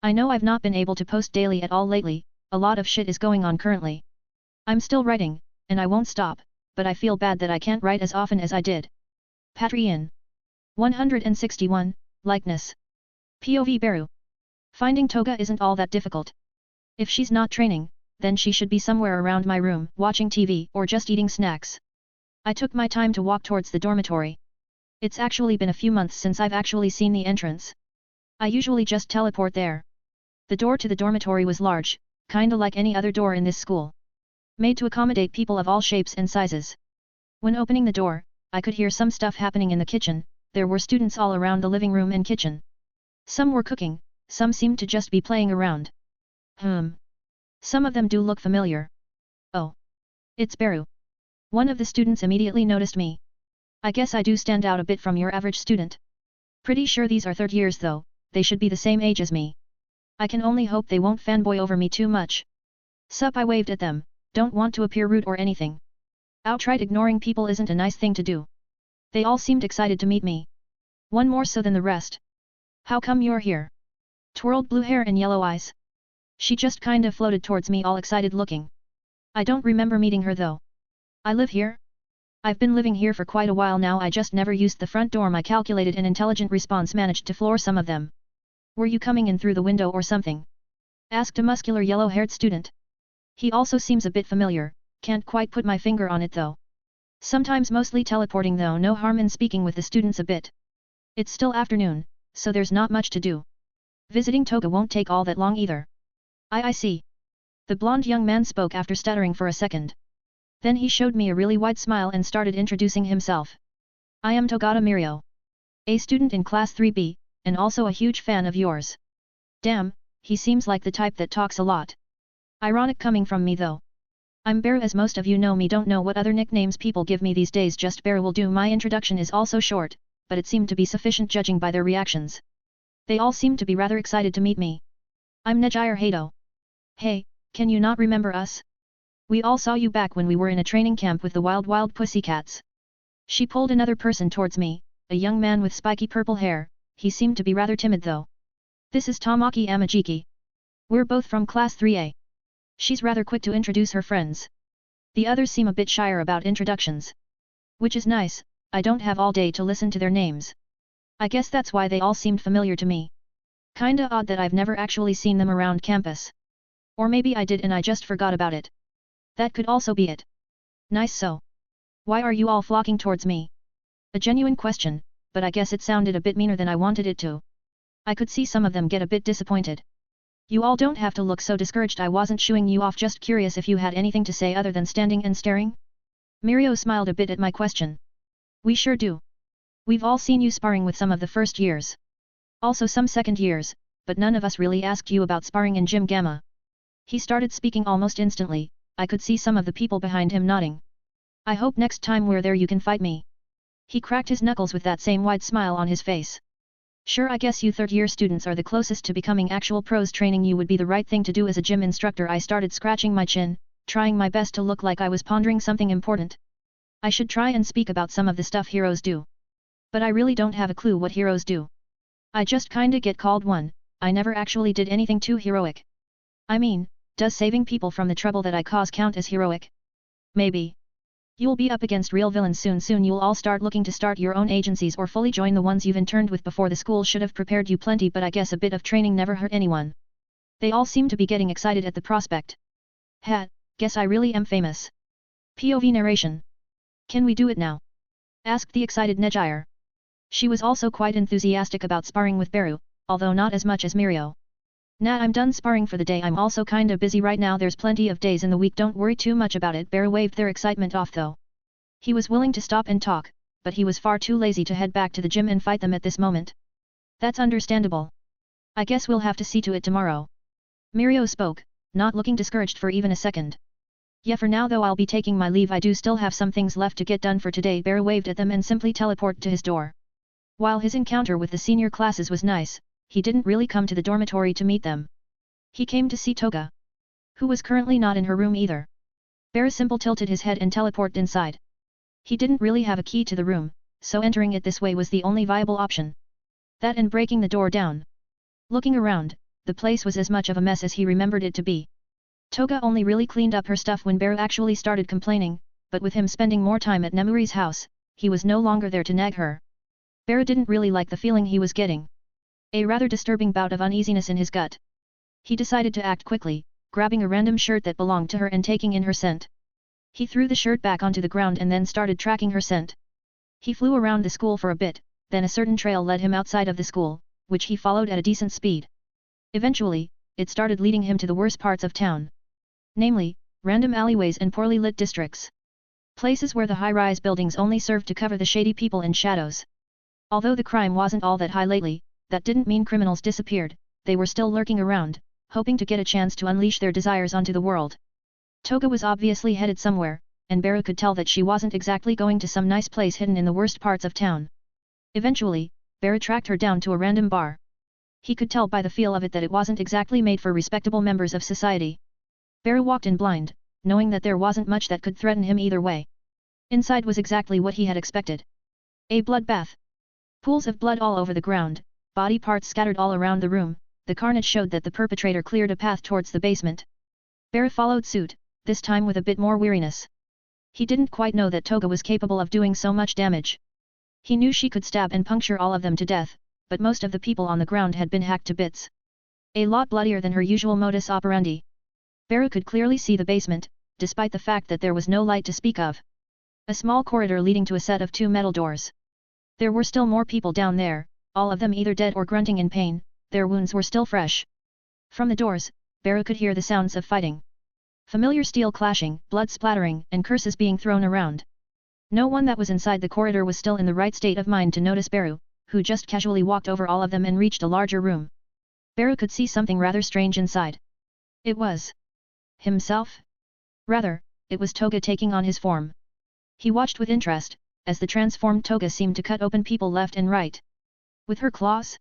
I know I've not been able to post daily at all lately, a lot of shit is going on currently. I'm still writing, and I won't stop, but I feel bad that I can't write as often as I did. Patreon 161, Likeness POV Beru. Finding Toga isn't all that difficult. If she's not training, then she should be somewhere around my room, watching TV or just eating snacks. I took my time to walk towards the dormitory. It's actually been a few months since I've actually seen the entrance. I usually just teleport there. The door to the dormitory was large, kinda like any other door in this school. Made to accommodate people of all shapes and sizes. When opening the door, I could hear some stuff happening in the kitchen. There were students all around the living room and kitchen. Some were cooking, some seemed to just be playing around. Some of them do look familiar. Oh. It's Beru. One of the students immediately noticed me. I guess I do stand out a bit from your average student. Pretty sure these are third years though, they should be the same age as me. I can only hope they won't fanboy over me too much. Sup, I waved at them, don't want to appear rude or anything. Outright ignoring people isn't a nice thing to do. They all seemed excited to meet me. One more so than the rest. How come you're here? Twirled blue hair and yellow eyes. She just kinda floated towards me all excited looking. I don't remember meeting her though. I live here? I've been living here for quite a while now, I just never used the front door. My calculated and intelligent response managed to floor some of them. Were you coming in through the window or something? Asked a muscular yellow-haired student. He also seems a bit familiar, can't quite put my finger on it though. Sometimes mostly teleporting though, no harm in speaking with the students a bit. It's still afternoon, so there's not much to do. Visiting Toga won't take all that long either. I see. The blonde young man spoke after stuttering for a second. Then he showed me a really wide smile and started introducing himself. I am Togata Mirio. A student in class 3B, and also a huge fan of yours. Damn, he seems like the type that talks a lot. Ironic coming from me though. I'm Bear, as most of you know me. Don't know what other nicknames people give me these days, just Bear will do. My introduction is also short, but it seemed to be sufficient judging by their reactions. They all seemed to be rather excited to meet me. I'm Nejire Hato. Hey, can you not remember us? We all saw you back when we were in a training camp with the wild pussycats. She pulled another person towards me, a young man with spiky purple hair. He seemed to be rather timid though. This is Tamaki Amajiki. We're both from class 3A. She's rather quick to introduce her friends. The others seem a bit shyer about introductions. Which is nice, I don't have all day to listen to their names. I guess that's why they all seemed familiar to me. Kinda odd that I've never actually seen them around campus. Or maybe I did and I just forgot about it. That could also be it. Nice so. Why are you all flocking towards me? A genuine question, but I guess it sounded a bit meaner than I wanted it to. I could see some of them get a bit disappointed. You all don't have to look so discouraged. I wasn't shooing you off, just curious if you had anything to say other than standing and staring? Mirio smiled a bit at my question. We sure do. We've all seen you sparring with some of the first years. Also some second years, but none of us really asked you about sparring in Gym Gamma. He started speaking almost instantly. I could see some of the people behind him nodding. I hope next time we're there you can fight me. He cracked his knuckles with that same wide smile on his face. Sure, I guess you third-year students are the closest to becoming actual pros. Training you would be the right thing to do as a gym instructor. I started scratching my chin, trying my best to look like I was pondering something important. I should try and speak about some of the stuff heroes do. But I really don't have a clue what heroes do. I just kinda get called one. I never actually did anything too heroic. I mean, does saving people from the trouble that I cause count as heroic? Maybe. You'll be up against real villains soon. Soon you'll all start looking to start your own agencies or fully join the ones you've interned with before. The school should have prepared you plenty, but I guess a bit of training never hurt anyone. They all seem to be getting excited at the prospect. Guess I really am famous. POV narration. Can we do it now? Asked the excited Nejire. She was also quite enthusiastic about sparring with Beru, although not as much as Mirio. Nah, I'm done sparring for the day. I'm also kinda busy right now. There's plenty of days in the week, don't worry too much about it. Beru waved their excitement off though. He was willing to stop and talk, but he was far too lazy to head back to the gym and fight them at this moment. That's understandable. I guess we'll have to see to it tomorrow. Mirio spoke, not looking discouraged for even a second. Yeah, for now though I'll be taking my leave. I do still have some things left to get done for today. Beru waved at them and simply teleported to his door. While his encounter with the senior classes was nice, he didn't really come to the dormitory to meet them. He came to see Toga, who was currently not in her room either. Beru simply tilted his head and teleported inside. He didn't really have a key to the room, so entering it this way was the only viable option. That and breaking the door down. Looking around, the place was as much of a mess as he remembered it to be. Toga only really cleaned up her stuff when Beru actually started complaining, but with him spending more time at Nemuri's house, he was no longer there to nag her. Beru didn't really like the feeling he was getting. A rather disturbing bout of uneasiness in his gut. He decided to act quickly, grabbing a random shirt that belonged to her and taking in her scent. He threw the shirt back onto the ground and then started tracking her scent. He flew around the school for a bit, then a certain trail led him outside of the school, which he followed at a decent speed. Eventually, it started leading him to the worst parts of town. Namely, random alleyways and poorly lit districts. Places where the high-rise buildings only served to cover the shady people in shadows. Although the crime wasn't all that high lately, that didn't mean criminals disappeared. They were still lurking around, hoping to get a chance to unleash their desires onto the world. Toga was obviously headed somewhere, and Beru could tell that she wasn't exactly going to some nice place hidden in the worst parts of town. Eventually, Beru tracked her down to a random bar. He could tell by the feel of it that it wasn't exactly made for respectable members of society. Beru walked in blind, knowing that there wasn't much that could threaten him either way. Inside was exactly what he had expected. A bloodbath. Pools of blood all over the ground, body parts scattered all around the room. The carnage showed that the perpetrator cleared a path towards the basement. Beru followed suit, this time with a bit more weariness. He didn't quite know that Toga was capable of doing so much damage. He knew she could stab and puncture all of them to death, but most of the people on the ground had been hacked to bits. A lot bloodier than her usual modus operandi. Beru could clearly see the basement, despite the fact that there was no light to speak of. A small corridor leading to a set of 2 metal doors. There were still more people down there, all of them either dead or grunting in pain. Their wounds were still fresh. From the doors, Beru could hear the sounds of fighting. Familiar steel clashing, blood splattering, and curses being thrown around. No one that was inside the corridor was still in the right state of mind to notice Beru, who just casually walked over all of them and reached a larger room. Beru could see something rather strange inside. It was himself? Rather, it was Toga taking on his form. He watched with interest, as the transformed Toga seemed to cut open people left and right. With her claws?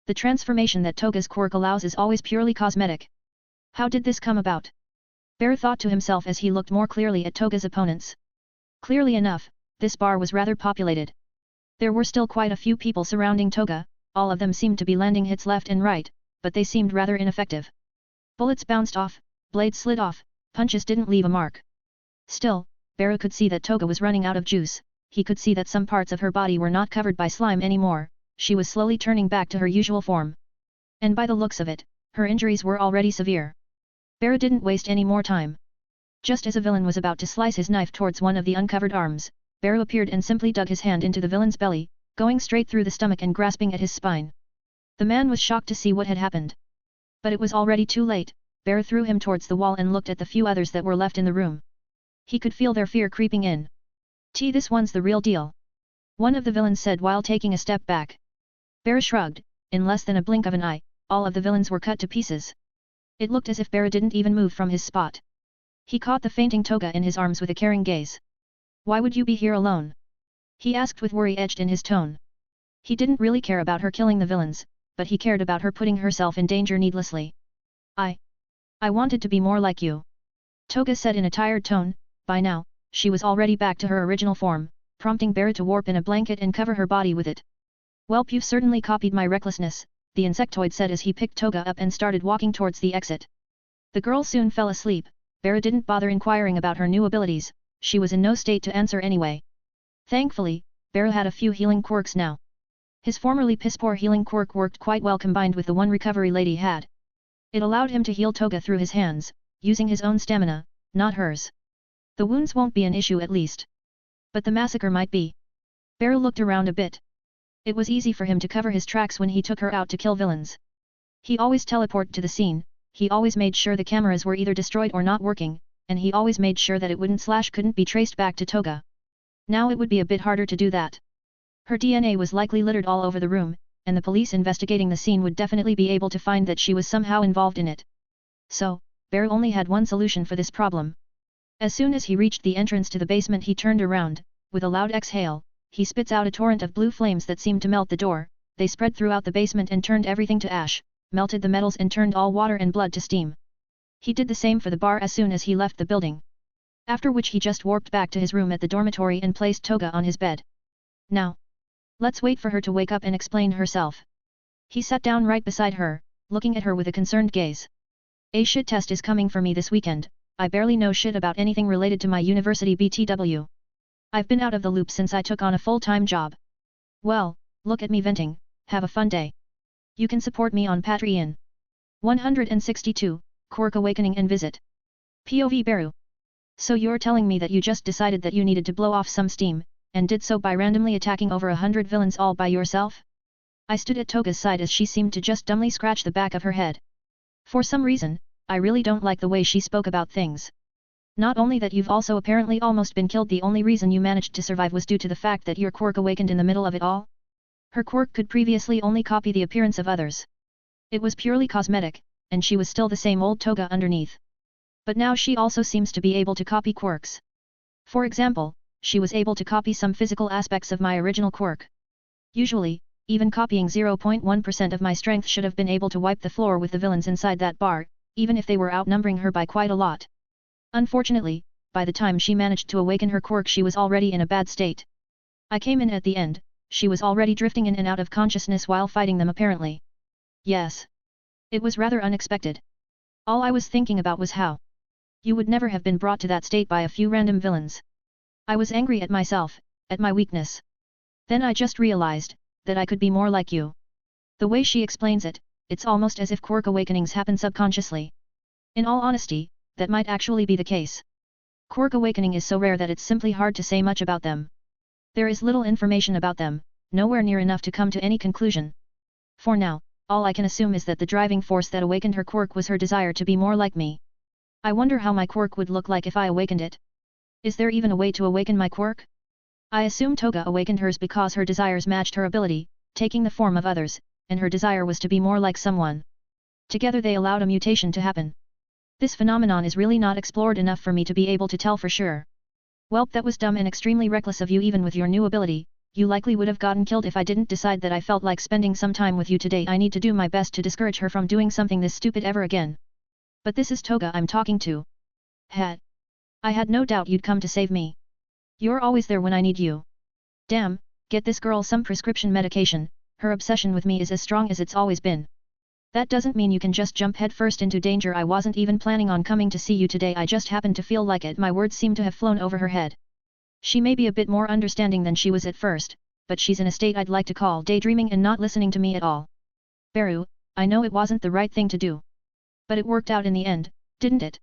The transformation that Toga's quirk allows is always purely cosmetic. How did this come about? Beru thought to himself as he looked more clearly at Toga's opponents. Clearly enough, this bar was rather populated. There were still quite a few people surrounding Toga, all of them seemed to be landing hits left and right, but they seemed rather ineffective. Bullets bounced off, blades slid off, punches didn't leave a mark. Still, Beru could see that Toga was running out of juice, he could see that some parts of her body were not covered by slime anymore, she was slowly turning back to her usual form. And by the looks of it, her injuries were already severe. Beru didn't waste any more time. Just as a villain was about to slice his knife towards one of the uncovered arms, Beru appeared and simply dug his hand into the villain's belly, going straight through the stomach and grasping at his spine. The man was shocked to see what had happened. But it was already too late. Beru threw him towards the wall and looked at the few others that were left in the room. He could feel their fear creeping in. This one's the real deal. One of the villains said while taking a step back. Beru shrugged, in less than a blink of an eye, all of the villains were cut to pieces. It looked as if Beru didn't even move from his spot. He caught the fainting Toga in his arms with a caring gaze. Why would you be here alone? He asked with worry etched in his tone. He didn't really care about her killing the villains, but he cared about her putting herself in danger needlessly. I wanted to be more like you. Toga said in a tired tone. By now, she was already back to her original form, prompting Beru to warp in a blanket and cover her body with it. Welp, you've certainly copied my recklessness, the insectoid said as he picked Toga up and started walking towards the exit. The girl soon fell asleep. Beru didn't bother inquiring about her new abilities, she was in no state to answer anyway. Thankfully, Beru had a few healing quirks now. His formerly piss-poor healing quirk worked quite well combined with the one recovery lady had. It allowed him to heal Toga through his hands, using his own stamina, not hers. The wounds won't be an issue at least. But the massacre might be. Beru looked around a bit. It was easy for him to cover his tracks when he took her out to kill villains. He always teleported to the scene, he always made sure the cameras were either destroyed or not working, and he always made sure that it couldn't be traced back to Toga. Now it would be a bit harder to do that. Her DNA was likely littered all over the room, and the police investigating the scene would definitely be able to find that she was somehow involved in it. So, Beru only had one solution for this problem. As soon as he reached the entrance to the basement he turned around, with a loud exhale, he spits out a torrent of blue flames that seemed to melt the door, they spread throughout the basement and turned everything to ash, melted the metals and turned all water and blood to steam. He did the same for the bar as soon as he left the building. After which he just warped back to his room at the dormitory and placed Toga on his bed. Now, let's wait for her to wake up and explain herself. He sat down right beside her, looking at her with a concerned gaze. A shit test is coming for me this weekend, I barely know shit about anything related to my university BTW. I've been out of the loop since I took on a full-time job. Well, look at me venting, have a fun day. You can support me on Patreon. 162, Quirk Awakening and Visit. POV Beru. So you're telling me that you just decided that you needed to blow off some steam, and did so by randomly attacking over 100 villains all by yourself? I stood at Toga's side as she seemed to just dumbly scratch the back of her head. For some reason, I really don't like the way she spoke about things. Not only that you've also apparently almost been killed, the only reason you managed to survive was due to the fact that your quirk awakened in the middle of it all? Her quirk could previously only copy the appearance of others. It was purely cosmetic, and she was still the same old Toga underneath. But now she also seems to be able to copy quirks. For example, she was able to copy some physical aspects of my original quirk. Usually, even copying 0.1% of my strength should have been able to wipe the floor with the villains inside that bar, even if they were outnumbering her by quite a lot. Unfortunately, by the time she managed to awaken her quirk she was already in a bad state. I came in at the end, she was already drifting in and out of consciousness while fighting them apparently. Yes. It was rather unexpected. All I was thinking about was how you would never have been brought to that state by a few random villains. I was angry at myself, at my weakness. Then I just realized that I could be more like you. The way she explains it, it's almost as if quirk awakenings happen subconsciously. In all honesty, that might actually be the case. Quirk awakening is so rare that it's simply hard to say much about them. There is little information about them, nowhere near enough to come to any conclusion. For now, All I can assume is that the driving force that awakened her quirk was her desire to be more like me. I wonder how my quirk would look like if I awakened it. Is there even a way to awaken my quirk? I assume Toga awakened hers because her desires matched her ability, taking the form of others, and her desire was to be more like someone. Together they allowed a mutation to happen. This phenomenon is really not explored enough for me to be able to tell for sure. Welp, that was dumb and extremely reckless of you. Even with your new ability, you likely would have gotten killed if I didn't decide that I felt like spending some time with you today. I need to do my best to discourage her from doing something this stupid ever again. But this is Toga I'm talking to. Had. I had no doubt you'd come to save me. You're always there when I need you. Damn, get this girl some prescription medication, her obsession with me is as strong as it's always been. That doesn't mean you can just jump headfirst into danger. I wasn't even planning on coming to see you today, I just happened to feel like it. My words seemed to have flown over her head. She may be a bit more understanding than she was at first, but she's in a state I'd like to call daydreaming and not listening to me at all. Beru, I know it wasn't the right thing to do. But it worked out in the end, didn't it?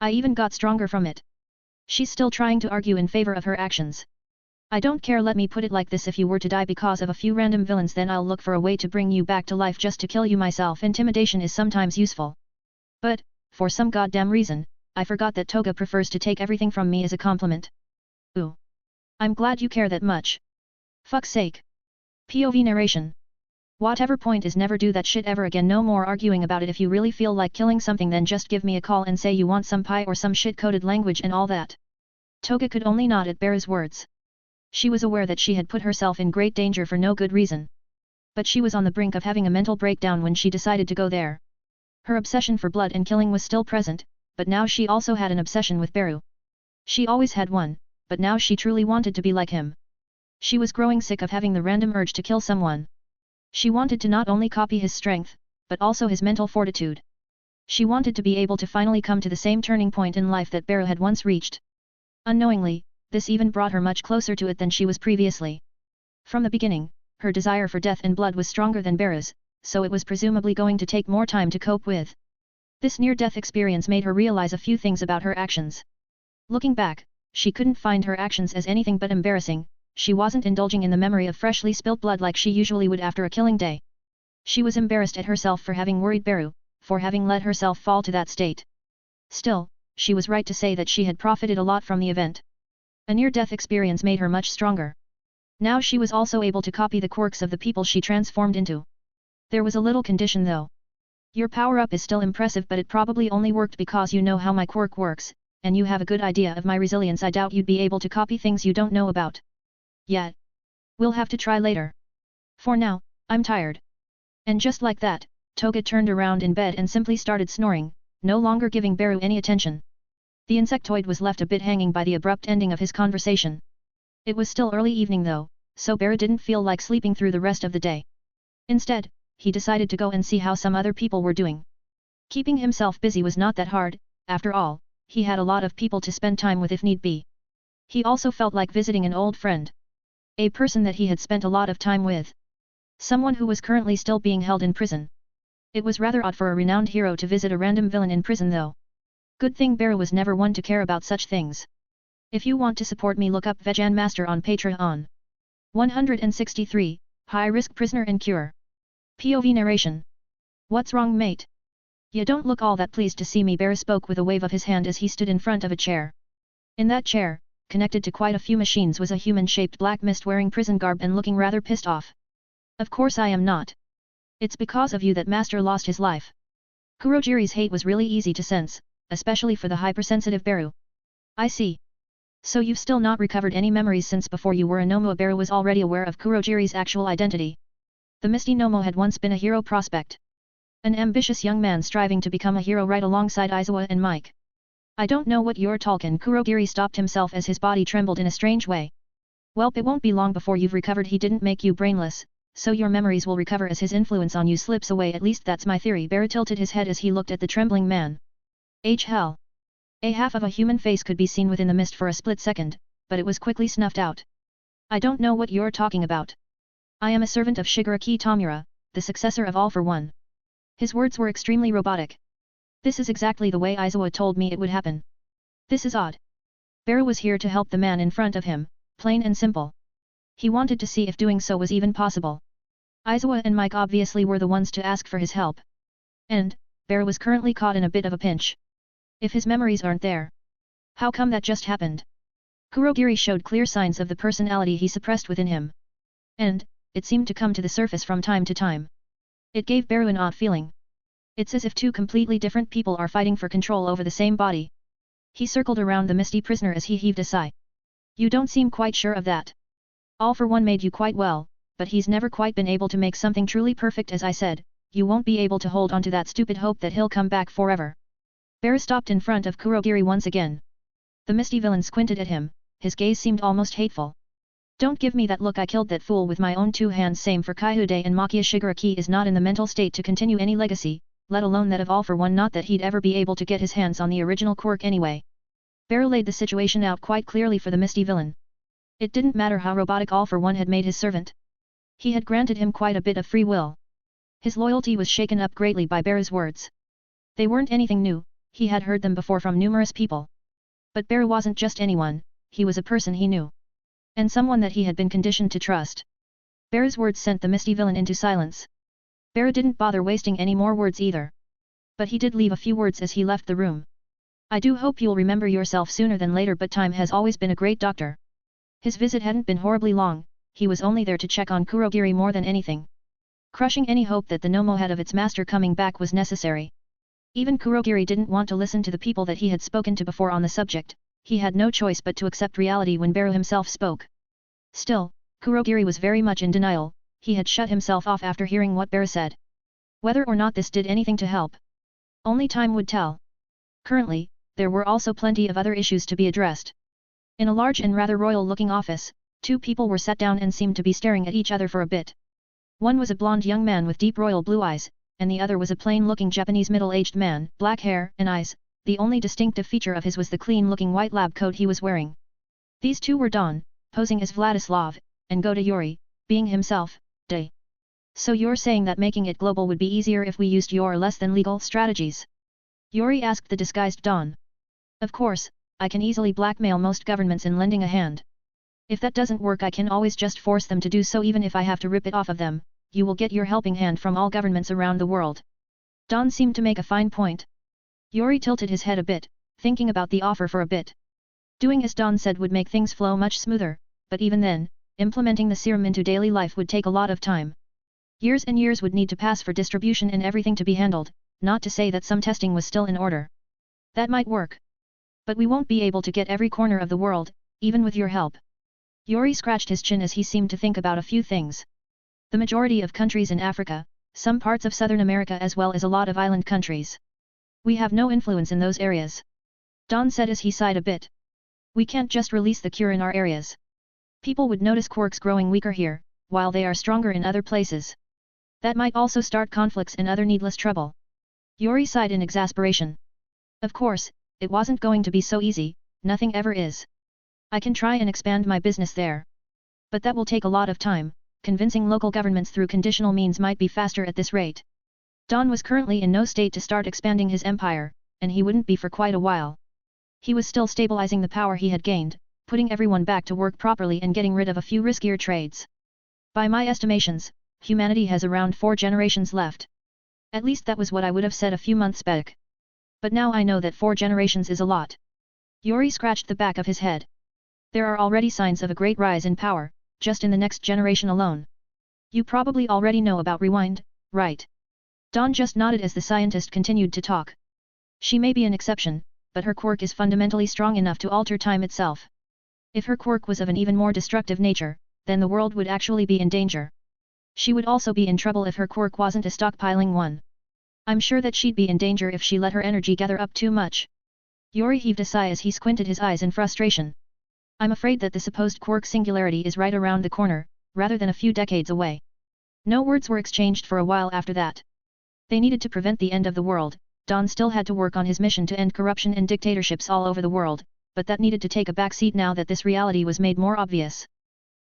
I even got stronger from it. She's still trying to argue in favor of her actions. I don't care, let me put it like this, if you were to die because of a few random villains, then I'll look for a way to bring you back to life just to kill you myself. Intimidation is sometimes useful. But, for some goddamn reason, I forgot that Toga prefers to take everything from me as a compliment. Ooh. I'm glad you care that much. Fuck's sake. POV narration. Whatever point is, never do that shit ever again. No more arguing about it. If you really feel like killing something, then just give me a call and say you want some pie or some shit-coded language and all that. Toga could only nod at Beru's words. She was aware that she had put herself in great danger for no good reason. But she was on the brink of having a mental breakdown when she decided to go there. Her obsession for blood and killing was still present, but now she also had an obsession with Beru. She always had one, but now she truly wanted to be like him. She was growing sick of having the random urge to kill someone. She wanted to not only copy his strength, but also his mental fortitude. She wanted to be able to finally come to the same turning point in life that Beru had once reached. Unknowingly, this even brought her much closer to it than she was previously. From the beginning, her desire for death and blood was stronger than Beru's, so it was presumably going to take more time to cope with. This near-death experience made her realize a few things about her actions. Looking back, she couldn't find her actions as anything but embarrassing. She wasn't indulging in the memory of freshly spilt blood like she usually would after a killing day. She was embarrassed at herself for having worried Beru, for having let herself fall to that state. Still, she was right to say that she had profited a lot from the event. A near-death experience made her much stronger. Now she was also able to copy the quirks of the people she transformed into. There was a little condition though. Your power-up is still impressive, but it probably only worked because you know how my quirk works, and you have a good idea of my resilience. I doubt you'd be able to copy things you don't know about. Yet. We'll have to try later. For now, I'm tired. And just like that, Toga turned around in bed and simply started snoring, no longer giving Beru any attention. The insectoid was left a bit hanging by the abrupt ending of his conversation. It was still early evening though, so Beru didn't feel like sleeping through the rest of the day. Instead, he decided to go and see how some other people were doing. Keeping himself busy was not that hard, after all, he had a lot of people to spend time with if need be. He also felt like visiting an old friend. A person that he had spent a lot of time with. Someone who was currently still being held in prison. It was rather odd for a renowned hero to visit a random villain in prison though. Good thing Beru was never one to care about such things. If you want to support me, look up Vegan Master on Patreon. 163, High Risk Prisoner and Cure. POV narration. What's wrong, mate? You don't look all that pleased to see me, Beru spoke with a wave of his hand as he stood in front of a chair. In that chair, connected to quite a few machines, was a human-shaped black mist wearing prison garb and looking rather pissed off. Of course I am not. It's because of you that Master lost his life. Kurogiri's hate was really easy to sense, especially for the hypersensitive Beru. I see. So you've still not recovered any memories since before you were a Nomo. Beru was already aware of Kurogiri's actual identity. The Misty Nomo had once been a hero prospect. An ambitious young man striving to become a hero right alongside Aizawa and Mike. I don't know what you're talking. Kurogiri stopped himself as his body trembled in a strange way. Welp, it won't be long before you've recovered. He didn't make you brainless, so your memories will recover as his influence on you slips away. At least that's my theory. Beru tilted his head as he looked at the trembling man. Hell. A half of a human face could be seen within the mist for a split second, but it was quickly snuffed out. I don't know what you're talking about. I am a servant of Shigaraki Tomura, the successor of All for One. His words were extremely robotic. This is exactly the way Aizawa told me it would happen. This is odd. Beru was here to help the man in front of him, plain and simple. He wanted to see if doing so was even possible. Aizawa and Mike obviously were the ones to ask for his help. And, Bear was currently caught in a bit of a pinch. If his memories aren't there, how come that just happened? Kurogiri showed clear signs of the personality he suppressed within him. And, it seemed to come to the surface from time to time. It gave Beru an odd feeling. It's as if two completely different people are fighting for control over the same body. He circled around the misty prisoner as he heaved a sigh. You don't seem quite sure of that. All for One made you quite well, but he's never quite been able to make something truly perfect. As I said, you won't be able to hold on to that stupid hope that he'll come back forever. Bear stopped in front of Kurogiri once again. The misty villain squinted at him, his gaze seemed almost hateful. Don't give me that look. I killed that fool with my own two hands. Same for Kaihude and Makia. Shigaraki is not in the mental state to continue any legacy, let alone that of All for One. Not that he'd ever be able to get his hands on the original quirk anyway. Bear laid the situation out quite clearly for the misty villain. It didn't matter how robotic All for One had made his servant. He had granted him quite a bit of free will. His loyalty was shaken up greatly by Bear's words. They weren't anything new, he had heard them before from numerous people. But Bear wasn't just anyone, he was a person he knew. And someone that he had been conditioned to trust. Bear's words sent the misty villain into silence. Bear didn't bother wasting any more words either. But he did leave a few words as he left the room. I do hope you'll remember yourself sooner than later, but time has always been a great doctor. His visit hadn't been horribly long, he was only there to check on Kurogiri more than anything. Crushing any hope that the Nomo had of its master coming back was necessary. Even Kurogiri didn't want to listen to the people that he had spoken to before on the subject, he had no choice but to accept reality when Beru himself spoke. Still, Kurogiri was very much in denial, he had shut himself off after hearing what Beru said. Whether or not this did anything to help, only time would tell. Currently, there were also plenty of other issues to be addressed. In a large and rather royal-looking office, two people were sat down and seemed to be staring at each other for a bit. One was a blonde young man with deep royal blue eyes, and the other was a plain-looking Japanese middle-aged man, black hair and eyes. The only distinctive feature of his was the clean-looking white lab coat he was wearing. These two were Don, posing as Vladislav, and Goda Yuri, being himself, Day. So you're saying that making it global would be easier if we used your less-than-legal strategies? Yuri asked the disguised Don. Of course, I can easily blackmail most governments in lending a hand. If that doesn't work, I can always just force them to do so. Even if I have to rip it off of them, you will get your helping hand from all governments around the world. Don seemed to make a fine point. Yuri tilted his head a bit, thinking about the offer for a bit. Doing as Don said would make things flow much smoother, but even then, implementing the serum into daily life would take a lot of time. Years and years would need to pass for distribution and everything to be handled, not to say that some testing was still in order. That might work. But we won't be able to get every corner of the world, even with your help. Yuri scratched his chin as he seemed to think about a few things. The majority of countries in Africa, some parts of Southern America as well as a lot of island countries. We have no influence in those areas. Don said as he sighed a bit. We can't just release the cure in our areas. People would notice quirks growing weaker here, while they are stronger in other places. That might also start conflicts and other needless trouble. Yuri sighed in exasperation. Of course, it wasn't going to be so easy, nothing ever is. I can try and expand my business there. But that will take a lot of time, convincing local governments through conditional means might be faster at this rate. Don was currently in no state to start expanding his empire, and he wouldn't be for quite a while. He was still stabilizing the power he had gained, putting everyone back to work properly and getting rid of a few riskier trades. By my estimations, humanity has around 4 generations left. At least that was what I would have said a few months back. But now I know that 4 generations is a lot. Yuri scratched the back of his head. There are already signs of a great rise in power, just in the next generation alone. You probably already know about Rewind, right? Don just nodded as the scientist continued to talk. She may be an exception, but her quirk is fundamentally strong enough to alter time itself. If her quirk was of an even more destructive nature, then the world would actually be in danger. She would also be in trouble if her quirk wasn't a stockpiling one. I'm sure that she'd be in danger if she let her energy gather up too much. Yuri heaved a sigh as he squinted his eyes in frustration. I'm afraid that the supposed quirk singularity is right around the corner, rather than a few decades away. No words were exchanged for a while after that. They needed to prevent the end of the world. Don still had to work on his mission to end corruption and dictatorships all over the world, but that needed to take a back seat now that this reality was made more obvious.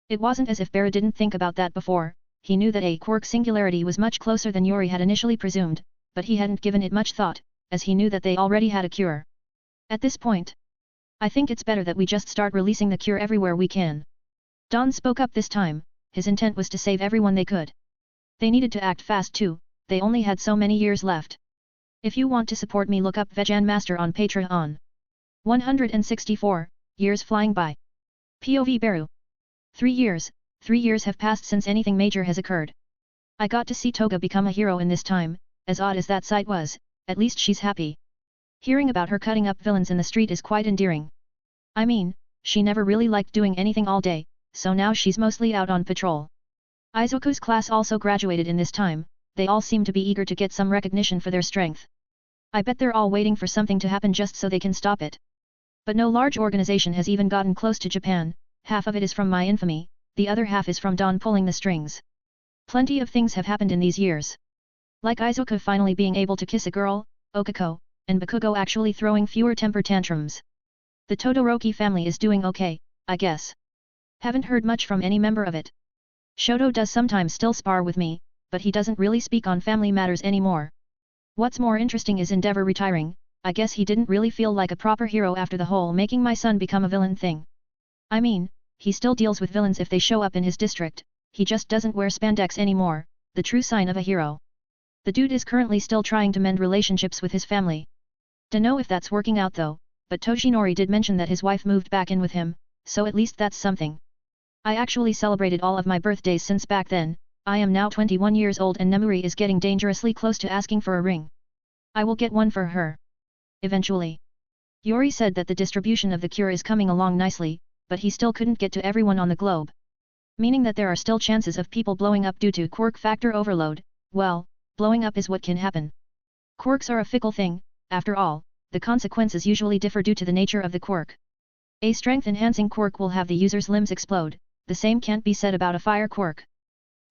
It wasn't as if Barra didn't think about that before, he knew that a quirk singularity was much closer than Yuri had initially presumed, but he hadn't given it much thought, as he knew that they already had a cure. At this point, I think it's better that we just start releasing the cure everywhere we can. Don spoke up this time, his intent was to save everyone they could. They needed to act fast too, they only had so many years left. If you want to support me, look up Vegan Master on Patreon. 164, years flying by. POV Beru. 3 years, 3 years have passed since anything major has occurred. I got to see Toga become a hero in this time, as odd as that sight was, at least she's happy. Hearing about her cutting up villains in the street is quite endearing. I mean, she never really liked doing anything all day, so now she's mostly out on patrol. Izuku's class also graduated in this time, they all seem to be eager to get some recognition for their strength. I bet they're all waiting for something to happen just so they can stop it. But no large organization has even gotten close to Japan, half of it is from my infamy, the other half is from Don pulling the strings. Plenty of things have happened in these years. Like Izuku finally being able to kiss a girl, Okako, and Bakugo actually throwing fewer temper tantrums. The Todoroki family is doing okay, I guess. Haven't heard much from any member of it. Shoto does sometimes still spar with me, but he doesn't really speak on family matters anymore. What's more interesting is Endeavor retiring. I guess he didn't really feel like a proper hero after the whole making my son become a villain thing. I mean, he still deals with villains if they show up in his district, he just doesn't wear spandex anymore, the true sign of a hero. The dude is currently still trying to mend relationships with his family. Dunno if that's working out though, but Toshinori did mention that his wife moved back in with him, so at least that's something. I actually celebrated all of my birthdays since back then. I am now 21 years old and Nemuri is getting dangerously close to asking for a ring. I will get one for her. Eventually. Yori said that the distribution of the cure is coming along nicely, but he still couldn't get to everyone on the globe. Meaning that there are still chances of people blowing up due to quirk factor overload. Well, blowing up is what can happen. Quirks are a fickle thing, after all, the consequences usually differ due to the nature of the quirk. A strength-enhancing quirk will have the user's limbs explode, the same can't be said about a fire quirk.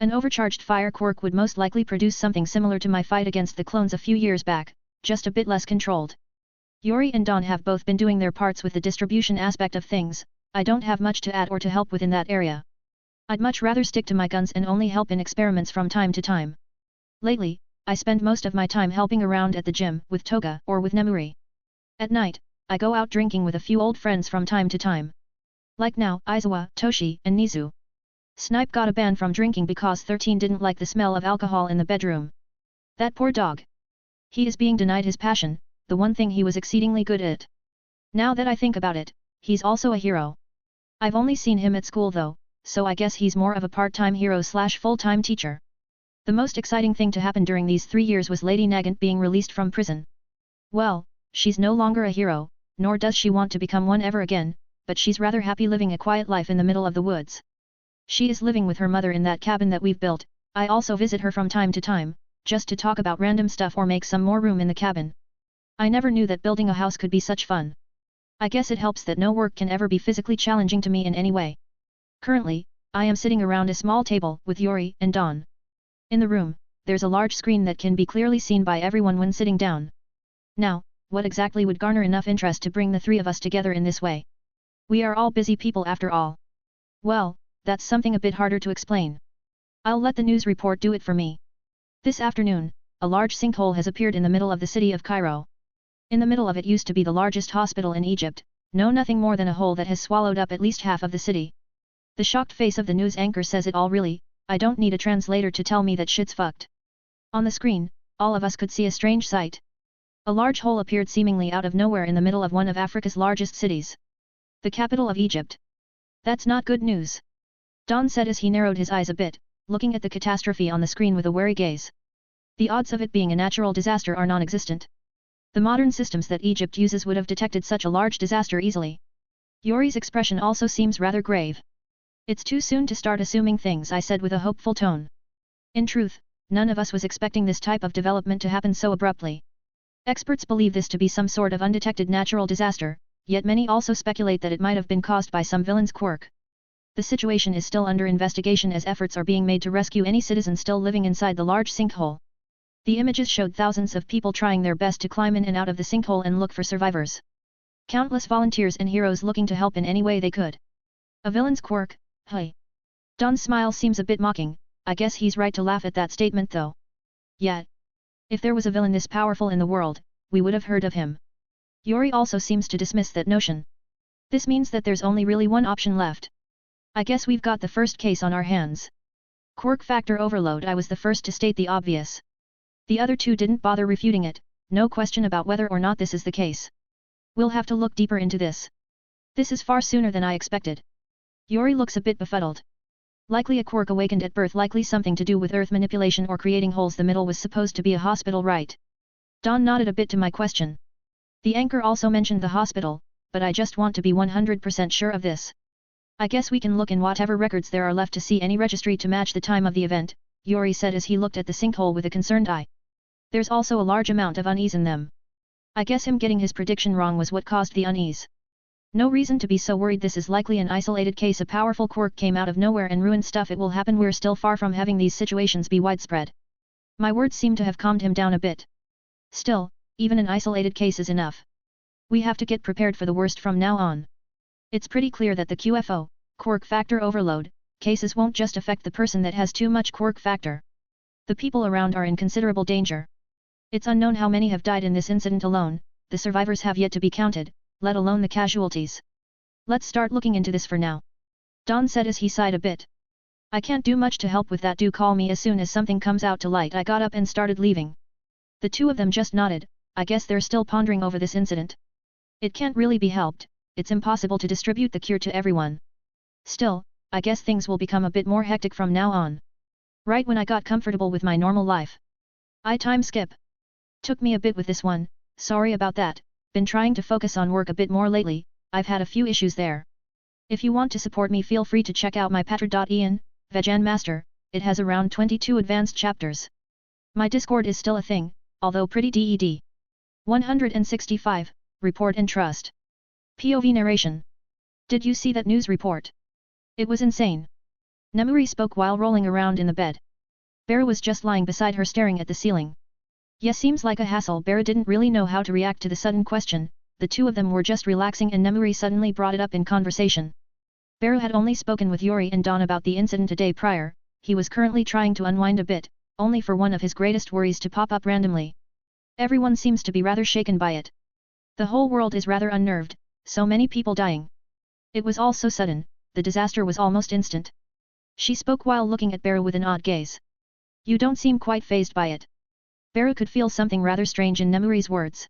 An overcharged fire quirk would most likely produce something similar to my fight against the clones a few years back, just a bit less controlled. Yori and Don have both been doing their parts with the distribution aspect of things, I don't have much to add or to help with in that area. I'd much rather stick to my guns and only help in experiments from time to time. Lately, I spend most of my time helping around at the gym with Toga or with Nemuri. At night, I go out drinking with a few old friends from time to time. Like now, Aizawa, Toshi, and Nizu. Snipe got a ban from drinking because 13 didn't like the smell of alcohol in the bedroom. That poor dog. He is being denied his passion, the one thing he was exceedingly good at. Now that I think about it, he's also a hero. I've only seen him at school though, so I guess he's more of a part-time hero slash full-time teacher. The most exciting thing to happen during these 3 years was Lady Nagant being released from prison. Well, she's no longer a hero, nor does she want to become one ever again, but she's rather happy living a quiet life in the middle of the woods. She is living with her mother in that cabin that we've built. I also visit her from time to time, just to talk about random stuff or make some more room in the cabin. I never knew that building a house could be such fun. I guess it helps that no work can ever be physically challenging to me in any way. Currently, I am sitting around a small table with Yori and Don. In the room, there's a large screen that can be clearly seen by everyone when sitting down. Now, what exactly would garner enough interest to bring the three of us together in this way? We are all busy people after all. Well, that's something a bit harder to explain. I'll let the news report do it for me. This afternoon, a large sinkhole has appeared in the middle of the city of Cairo. In the middle of it used to be the largest hospital in Egypt, no nothing more than a hole that has swallowed up at least half of the city. The shocked face of the news anchor says it all really, I don't need a translator to tell me that shit's fucked. On the screen, all of us could see a strange sight. A large hole appeared seemingly out of nowhere in the middle of one of Africa's largest cities. The capital of Egypt. That's not good news. Don said as he narrowed his eyes a bit, looking at the catastrophe on the screen with a wary gaze. The odds of it being a natural disaster are non-existent. The modern systems that Egypt uses would have detected such a large disaster easily. Yori's expression also seems rather grave. It's too soon to start assuming things, I said with a hopeful tone. In truth, none of us was expecting this type of development to happen so abruptly. Experts believe this to be some sort of undetected natural disaster, yet many also speculate that it might have been caused by some villain's quirk. The situation is still under investigation as efforts are being made to rescue any citizen still living inside the large sinkhole. The images showed thousands of people trying their best to climb in and out of the sinkhole and look for survivors. Countless volunteers and heroes looking to help in any way they could. A villain's quirk, hey. Don's smile seems a bit mocking, I guess he's right to laugh at that statement though. Yet. If there was a villain this powerful in the world, we would have heard of him. Yori also seems to dismiss that notion. This means that there's only really one option left. I guess we've got the first case on our hands. Quirk factor overload. I was the first to state the obvious. The other two didn't bother refuting it, no question about whether or not this is the case. We'll have to look deeper into this. This is far sooner than I expected. Yuri looks a bit befuddled. Likely a quirk awakened at birth, likely something to do with earth manipulation or creating holes. The middle was supposed to be a hospital, right? Don nodded a bit to my question. The anchor also mentioned the hospital, but I just want to be 100% sure of this. I guess we can look in whatever records there are left to see any registry to match the time of the event, Yuri said as he looked at the sinkhole with a concerned eye. There's also a large amount of unease in them. I guess him getting his prediction wrong was what caused the unease. No reason to be so worried. This is likely an isolated case. A powerful quirk came out of nowhere and ruined stuff. It will happen. We're still far from having these situations be widespread. My words seemed to have calmed him down a bit. Still, even an isolated case is enough. We have to get prepared for the worst from now on. It's pretty clear that the QFO, quirk factor overload, cases won't just affect the person that has too much quirk factor. The people around are in considerable danger. It's unknown how many have died in this incident alone. The survivors have yet to be counted, let alone the casualties. Let's start looking into this for now. Don said as he sighed a bit. I can't do much to help with that. Do call me as soon as something comes out to light. I got up and started leaving. The two of them just nodded. I guess they're still pondering over this incident. It can't really be helped. It's impossible to distribute the cure to everyone. Still, I guess things will become a bit more hectic from now on. Right when I got comfortable with my normal life. Time skip. Took me a bit with this one, sorry about that. Been trying to focus on work a bit more lately. I've had a few issues there. If you want to support me, feel free to check out my Patreon, Vegan Master. It has around 22 advanced chapters. My Discord is still a thing, although pretty dead. 165, Report and Trust. POV narration. Did you see that news report? It was insane. Nemuri spoke while rolling around in the bed. Beru was just lying beside her staring at the ceiling. Yes, seems like a hassle. Beru didn't really know how to react to the sudden question. The two of them were just relaxing and Nemuri suddenly brought it up in conversation. Beru had only spoken with Yuri and Don about the incident a day prior. He was currently trying to unwind a bit, only for one of his greatest worries to pop up randomly. Everyone seems to be rather shaken by it. The whole world is rather unnerved, so many people dying. It was all so sudden, the disaster was almost instant. She spoke while looking at Beru with an odd gaze. You don't seem quite fazed by it. Beru could feel something rather strange in Nemuri's words.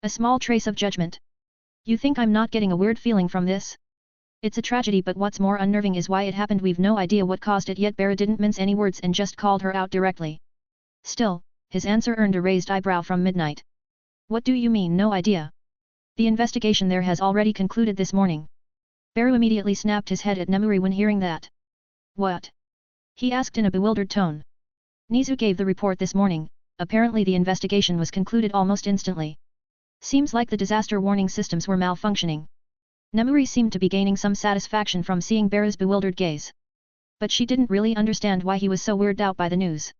A small trace of judgment. You think I'm not getting a weird feeling from this? It's a tragedy, but what's more unnerving is why it happened. We've no idea what caused it yet. Beru didn't mince any words and just called her out directly. Still, his answer earned a raised eyebrow from Midnight. What do you mean, no idea? The investigation there has already concluded this morning. Beru immediately snapped his head at Nemuri when hearing that. What? He asked in a bewildered tone. Nizu gave the report this morning. Apparently the investigation was concluded almost instantly. Seems like the disaster warning systems were malfunctioning. Nemuri seemed to be gaining some satisfaction from seeing Beru's bewildered gaze. But she didn't really understand why he was so weirded out by the news.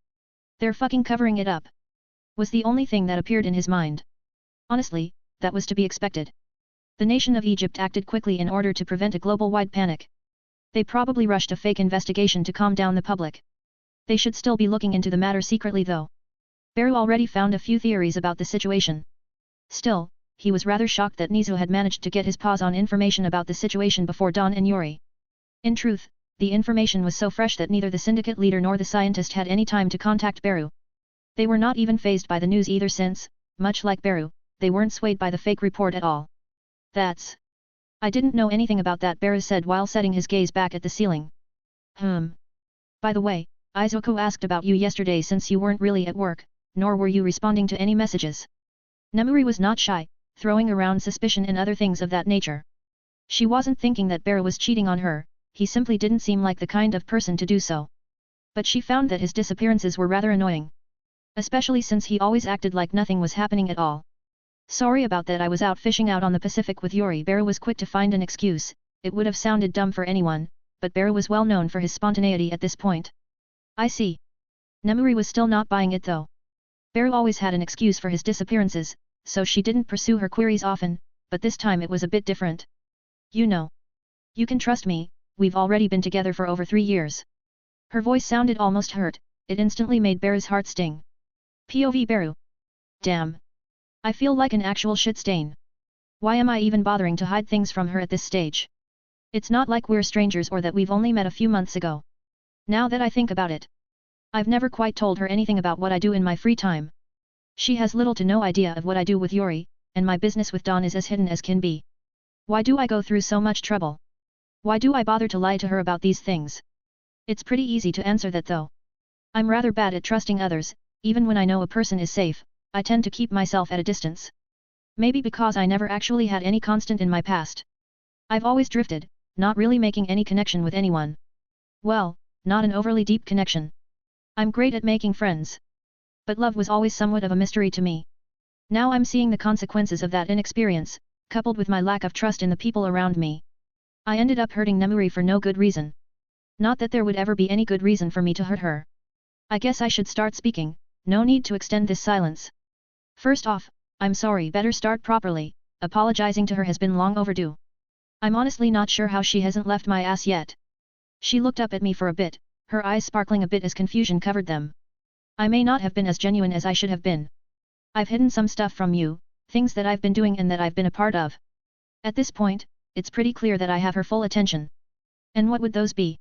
They're fucking covering it up. Was the only thing that appeared in his mind. Honestly, that was to be expected. The nation of Egypt acted quickly in order to prevent a global-wide panic. They probably rushed a fake investigation to calm down the public. They should still be looking into the matter secretly though. Beru already found a few theories about the situation. Still, he was rather shocked that Nizu had managed to get his paws on information about the situation before Don and Yuri. In truth, the information was so fresh that neither the syndicate leader nor the scientist had any time to contact Beru. They were not even fazed by the news either since, much like Beru, they weren't swayed by the fake report at all. I didn't know anything about that, Beru said while setting his gaze back at the ceiling. By the way, Izuku asked about you yesterday since you weren't really at work, nor were you responding to any messages. Nemuri was not shy, throwing around suspicion and other things of that nature. She wasn't thinking that Beru was cheating on her, he simply didn't seem like the kind of person to do so. But she found that his disappearances were rather annoying. Especially since he always acted like nothing was happening at all. Sorry about that, I was out fishing out on the Pacific with Yuri. Beru was quick to find an excuse. It would have sounded dumb for anyone, but Beru was well known for his spontaneity at this point. I see. Nemuri was still not buying it though. Beru always had an excuse for his disappearances, so she didn't pursue her queries often, but this time it was a bit different. You know. You can trust me, we've already been together for over 3 years. Her voice sounded almost hurt, it instantly made Beru's heart sting. POV Beru. Damn. I feel like an actual shit stain. Why am I even bothering to hide things from her at this stage? It's not like we're strangers or that we've only met a few months ago. Now that I think about it, I've never quite told her anything about what I do in my free time. She has little to no idea of what I do with Yuri, and my business with Dawn is as hidden as can be. Why do I go through so much trouble? Why do I bother to lie to her about these things? It's pretty easy to answer that though. I'm rather bad at trusting others, even when I know a person is safe, I tend to keep myself at a distance. Maybe because I never actually had any constant in my past. I've always drifted, not really making any connection with anyone. Well, not an overly deep connection. I'm great at making friends. But love was always somewhat of a mystery to me. Now I'm seeing the consequences of that inexperience, coupled with my lack of trust in the people around me. I ended up hurting Nemuri for no good reason. Not that there would ever be any good reason for me to hurt her. I guess I should start speaking, no need to extend this silence. First off, I'm sorry, better start properly, apologizing to her has been long overdue. I'm honestly not sure how she hasn't left my ass yet. She looked up at me for a bit, her eyes sparkling a bit as confusion covered them. I may not have been as genuine as I should have been. I've hidden some stuff from you, things that I've been doing and that I've been a part of. At this point, it's pretty clear that I have her full attention. And what would those be?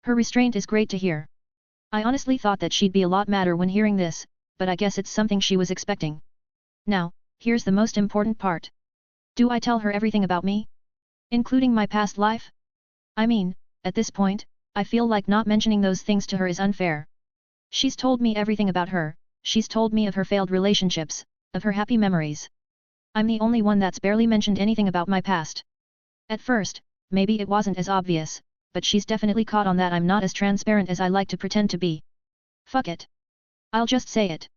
Her restraint is great to hear. I honestly thought that she'd be a lot madder when hearing this, but I guess it's something she was expecting. Now, here's the most important part. Do I tell her everything about me? Including my past life? I mean, at this point, I feel like not mentioning those things to her is unfair. She's told me everything about her, she's told me of her failed relationships, of her happy memories. I'm the only one that's barely mentioned anything about my past. At first, maybe it wasn't as obvious, but she's definitely caught on that I'm not as transparent as I like to pretend to be. Fuck it. I'll just say it.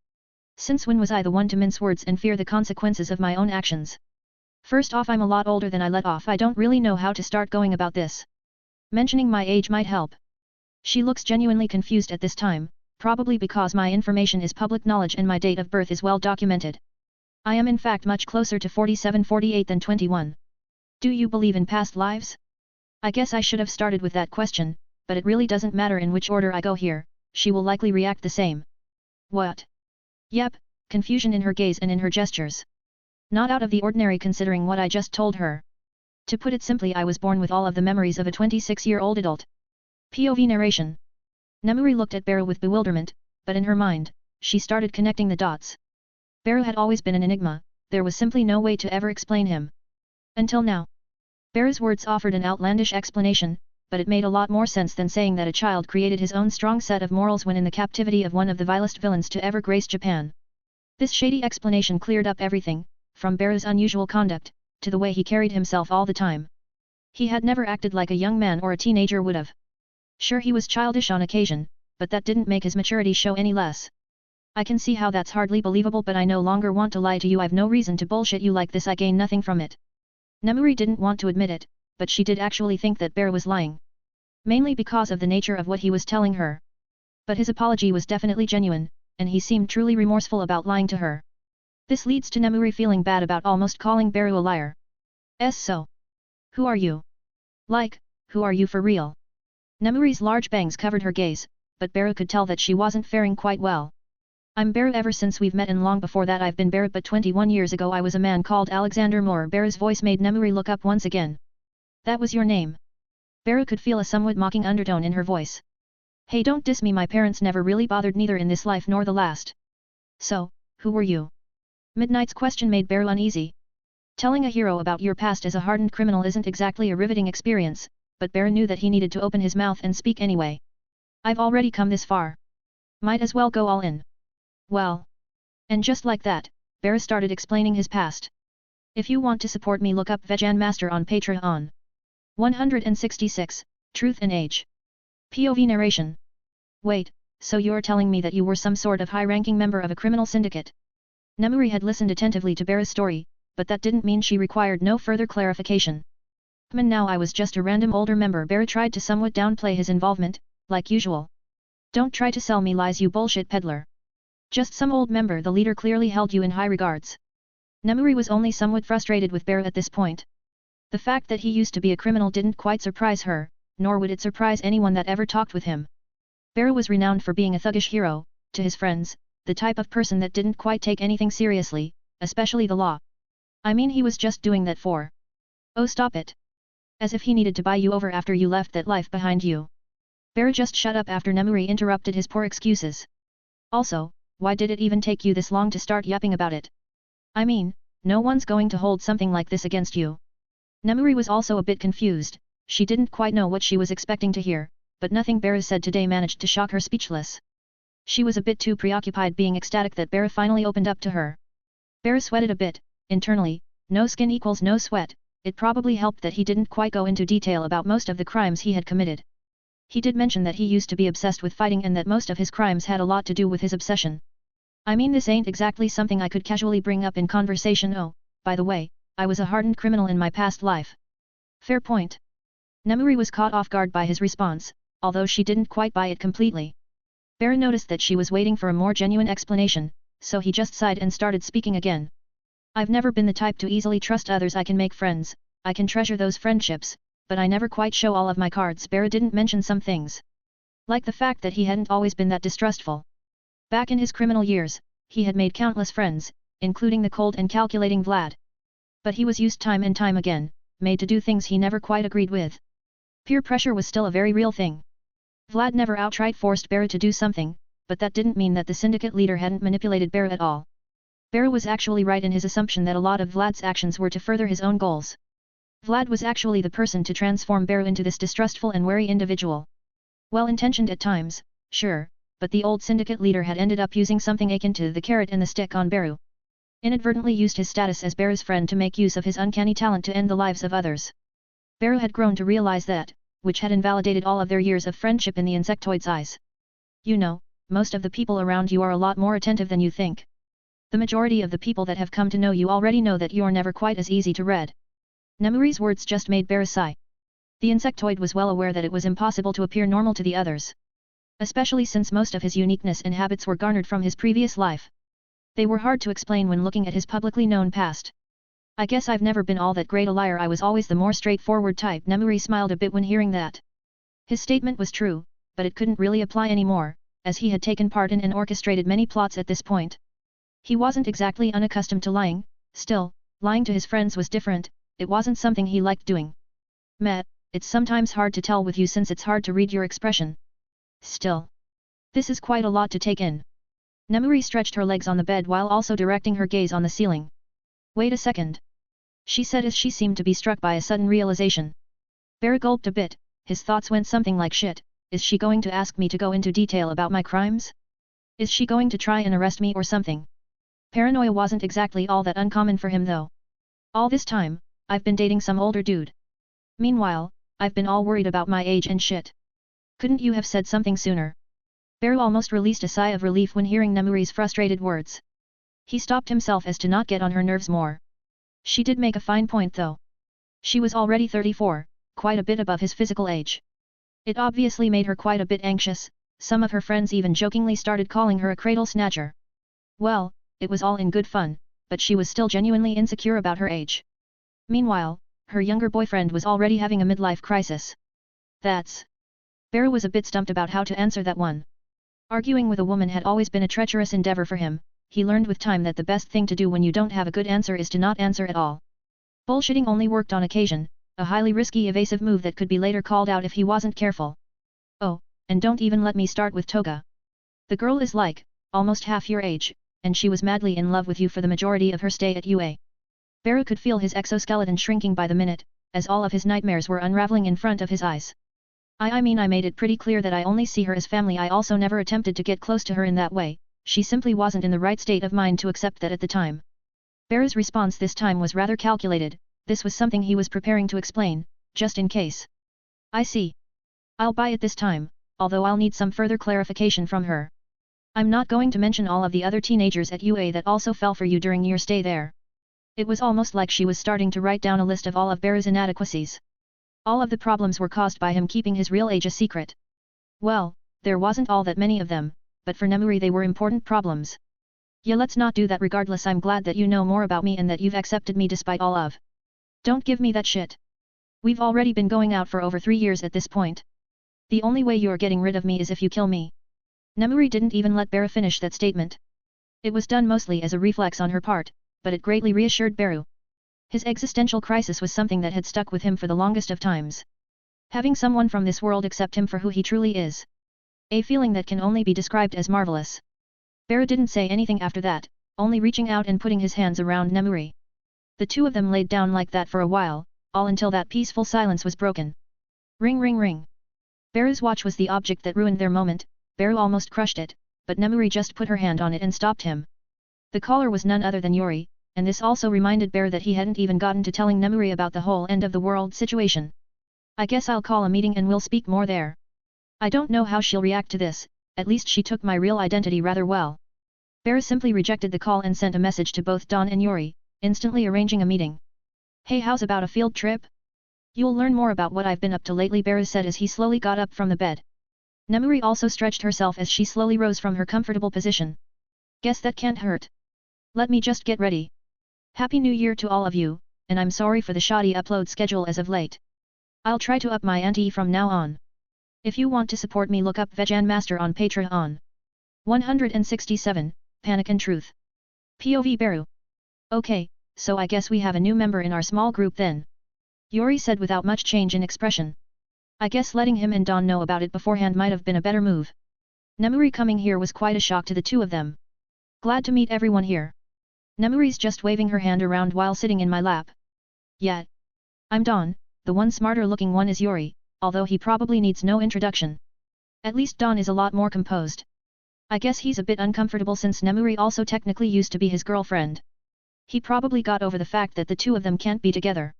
Since when was I the one to mince words and fear the consequences of my own actions? First off, I'm a lot older than I let off. I don't really know how to start going about this. Mentioning my age might help. She looks genuinely confused at this time, probably because my information is public knowledge and my date of birth is well documented. I am in fact much closer to 47-48 than 21. Do you believe in past lives? I guess I should have started with that question, but it really doesn't matter in which order I go here, she will likely react the same. What? Yep, confusion in her gaze and in her gestures. Not out of the ordinary considering what I just told her. To put it simply, I was born with all of the memories of a 26-year-old adult. POV narration. Nemuri looked at Beru with bewilderment, but in her mind, she started connecting the dots. Beru had always been an enigma, there was simply no way to ever explain him. Until now. Beru's words offered an outlandish explanation, but it made a lot more sense than saying that a child created his own strong set of morals when in the captivity of one of the vilest villains to ever grace Japan. This shady explanation cleared up everything, from Beru's unusual conduct, to the way he carried himself all the time. He had never acted like a young man or a teenager would have. Sure, he was childish on occasion, but that didn't make his maturity show any less. I can see how that's hardly believable, but I no longer want to lie to you. I've no reason to bullshit you like this. I gain nothing from it. Nemuri didn't want to admit it, but she did actually think that Beru was lying. Mainly because of the nature of what he was telling her. But his apology was definitely genuine, and he seemed truly remorseful about lying to her. This leads to Nemuri feeling bad about almost calling Beru a liar. So. Who are you? Like, who are you for real? Nemuri's large bangs covered her gaze, but Beru could tell that she wasn't faring quite well. I'm Beru. Ever since we've met, and long before that I've been Beru, but 21 years ago I was a man called Alexander Moore. Beru's voice made Nemuri look up once again. That was your name? Beru could feel a somewhat mocking undertone in her voice. Hey, don't diss me. My parents never really bothered, neither in this life nor the last. So, who were you? Midnight's question made Beru uneasy. Telling a hero about your past as a hardened criminal isn't exactly a riveting experience, but Beru knew that he needed to open his mouth and speak anyway. I've already come this far. Might as well go all in. Well. And just like that, Beru started explaining his past. If you want to support me, look up Vegan Master on Patreon. 166, Truth and Age. POV narration. Wait, so you're telling me that you were some sort of high-ranking member of a criminal syndicate? Nemuri had listened attentively to Beru's story, but that didn't mean she required no further clarification. Now I was just a random older member. Beru tried to somewhat downplay his involvement, like usual. Don't try to sell me lies, you bullshit peddler. Just some old member. The leader clearly held you in high regards. Nemuri was only somewhat frustrated with Beru at this point. The fact that he used to be a criminal didn't quite surprise her, nor would it surprise anyone that ever talked with him. Beru was renowned for being a thuggish hero, to his friends, the type of person that didn't quite take anything seriously, especially the law. I mean, he was just doing that for. Oh, stop it. As if he needed to buy you over after you left that life behind you. Beru just shut up after Nemuri interrupted his poor excuses. Also, why did it even take you this long to start yapping about it? I mean, no one's going to hold something like this against you. Nemuri was also a bit confused, she didn't quite know what she was expecting to hear, but nothing Beru said today managed to shock her speechless. She was a bit too preoccupied being ecstatic that Beru finally opened up to her. Beru sweated a bit, internally, no skin equals no sweat, it probably helped that he didn't quite go into detail about most of the crimes he had committed. He did mention that he used to be obsessed with fighting and that most of his crimes had a lot to do with his obsession. I mean, this ain't exactly something I could casually bring up in conversation. Oh, by the way, I was a hardened criminal in my past life. Fair point. Nemuri was caught off guard by his response, although she didn't quite buy it completely. Beru noticed that she was waiting for a more genuine explanation, so he just sighed and started speaking again. I've never been the type to easily trust others. I can make friends, I can treasure those friendships, but I never quite show all of my cards. Beru didn't mention some things. Like the fact that he hadn't always been that distrustful. Back in his criminal years, he had made countless friends, including the cold and calculating Vlad. But he was used time and time again, made to do things he never quite agreed with. Peer pressure was still a very real thing. Vlad never outright forced Beru to do something, but that didn't mean that the syndicate leader hadn't manipulated Beru at all. Beru was actually right in his assumption that a lot of Vlad's actions were to further his own goals. Vlad was actually the person to transform Beru into this distrustful and wary individual. Well-intentioned at times, sure, but the old syndicate leader had ended up using something akin to the carrot and the stick on Beru. Inadvertently used his status as Beru's friend to make use of his uncanny talent to end the lives of others. Beru had grown to realize that, which had invalidated all of their years of friendship in the insectoid's eyes. You know, most of the people around you are a lot more attentive than you think. The majority of the people that have come to know you already know that you're never quite as easy to read. Nemuri's words just made Beru sigh. The insectoid was well aware that it was impossible to appear normal to the others. Especially since most of his uniqueness and habits were garnered from his previous life. They were hard to explain when looking at his publicly known past. I guess I've never been all that great a liar. I was always the more straightforward type. Nemuri smiled a bit when hearing that. His statement was true, but it couldn't really apply anymore, as he had taken part in and orchestrated many plots at this point. He wasn't exactly unaccustomed to lying, still, lying to his friends was different, it wasn't something he liked doing. Meh, it's sometimes hard to tell with you since it's hard to read your expression. Still. This is quite a lot to take in. Nemuri stretched her legs on the bed while also directing her gaze on the ceiling. Wait a second. She said as she seemed to be struck by a sudden realization. Beru gulped a bit, his thoughts went something like shit, is she going to ask me to go into detail about my crimes? Is she going to try and arrest me or something? Paranoia wasn't exactly all that uncommon for him though. All this time, I've been dating some older dude. Meanwhile, I've been all worried about my age and shit. Couldn't you have said something sooner? Beru almost released a sigh of relief when hearing Nemuri's frustrated words. He stopped himself as to not get on her nerves more. She did make a fine point though. She was already 34, quite a bit above his physical age. It obviously made her quite a bit anxious, some of her friends even jokingly started calling her a cradle snatcher. Well, it was all in good fun, but she was still genuinely insecure about her age. Meanwhile, her younger boyfriend was already having a midlife crisis. That's... Beru was a bit stumped about how to answer that one. Arguing with a woman had always been a treacherous endeavor for him. He learned with time that the best thing to do when you don't have a good answer is to not answer at all. Bullshitting only worked on occasion, a highly risky evasive move that could be later called out if he wasn't careful. Oh, and don't even let me start with Toga. The girl is like, almost half your age, and she was madly in love with you for the majority of her stay at UA. Beru could feel his exoskeleton shrinking by the minute, as all of his nightmares were unraveling in front of his eyes. I mean I made it pretty clear that I only see her as family. I also never attempted to get close to her in that way. She simply wasn't in the right state of mind to accept that at the time. Beru's response this time was rather calculated, this was something he was preparing to explain, just in case. I see. I'll buy it this time, although I'll need some further clarification from her. I'm not going to mention all of the other teenagers at UA that also fell for you during your stay there. It was almost like she was starting to write down a list of all of Beru's inadequacies. All of the problems were caused by him keeping his real age a secret. Well, there wasn't all that many of them, but for Nemuri they were important problems. Yeah, let's not do that. Regardless, I'm glad that you know more about me and that you've accepted me despite all of. Don't give me that shit. We've already been going out for over 3 years at this point. The only way you're getting rid of me is if you kill me. Nemuri didn't even let Beru finish that statement. It was done mostly as a reflex on her part, but it greatly reassured Beru. His existential crisis was something that had stuck with him for the longest of times. Having someone from this world accept him for who he truly is. A feeling that can only be described as marvelous. Beru didn't say anything after that, only reaching out and putting his hands around Nemuri. The two of them laid down like that for a while, all until that peaceful silence was broken. Ring ring ring. Beru's watch was the object that ruined their moment. Beru almost crushed it, but Nemuri just put her hand on it and stopped him. The caller was none other than Yuri, and this also reminded Beru that he hadn't even gotten to telling Nemuri about the whole end of the world situation. I guess I'll call a meeting and we'll speak more there. I don't know how she'll react to this, at least she took my real identity rather well. Beru simply rejected the call and sent a message to both Dawn and Yuri, instantly arranging a meeting. Hey, how's about a field trip? You'll learn more about what I've been up to lately, Beru said as he slowly got up from the bed. Nemuri also stretched herself as she slowly rose from her comfortable position. Guess that can't hurt. Let me just get ready. Happy New Year to all of you, and I'm sorry for the shoddy upload schedule as of late. I'll try to up my ante from now on. If you want to support me, look up Vegan Master on Patreon. 167, Panic and Truth. POV Beru. Okay, so I guess we have a new member in our small group then. Yuri said without much change in expression. I guess letting him and Dawn know about it beforehand might have been a better move. Nemuri coming here was quite a shock to the two of them. Glad to meet everyone here. Nemuri's just waving her hand around while sitting in my lap. Yeah. I'm Dawn, the one smarter looking one is Yuri, although he probably needs no introduction. At least Dawn is a lot more composed. I guess he's a bit uncomfortable since Nemuri also technically used to be his girlfriend. He probably got over the fact that the two of them can't be together.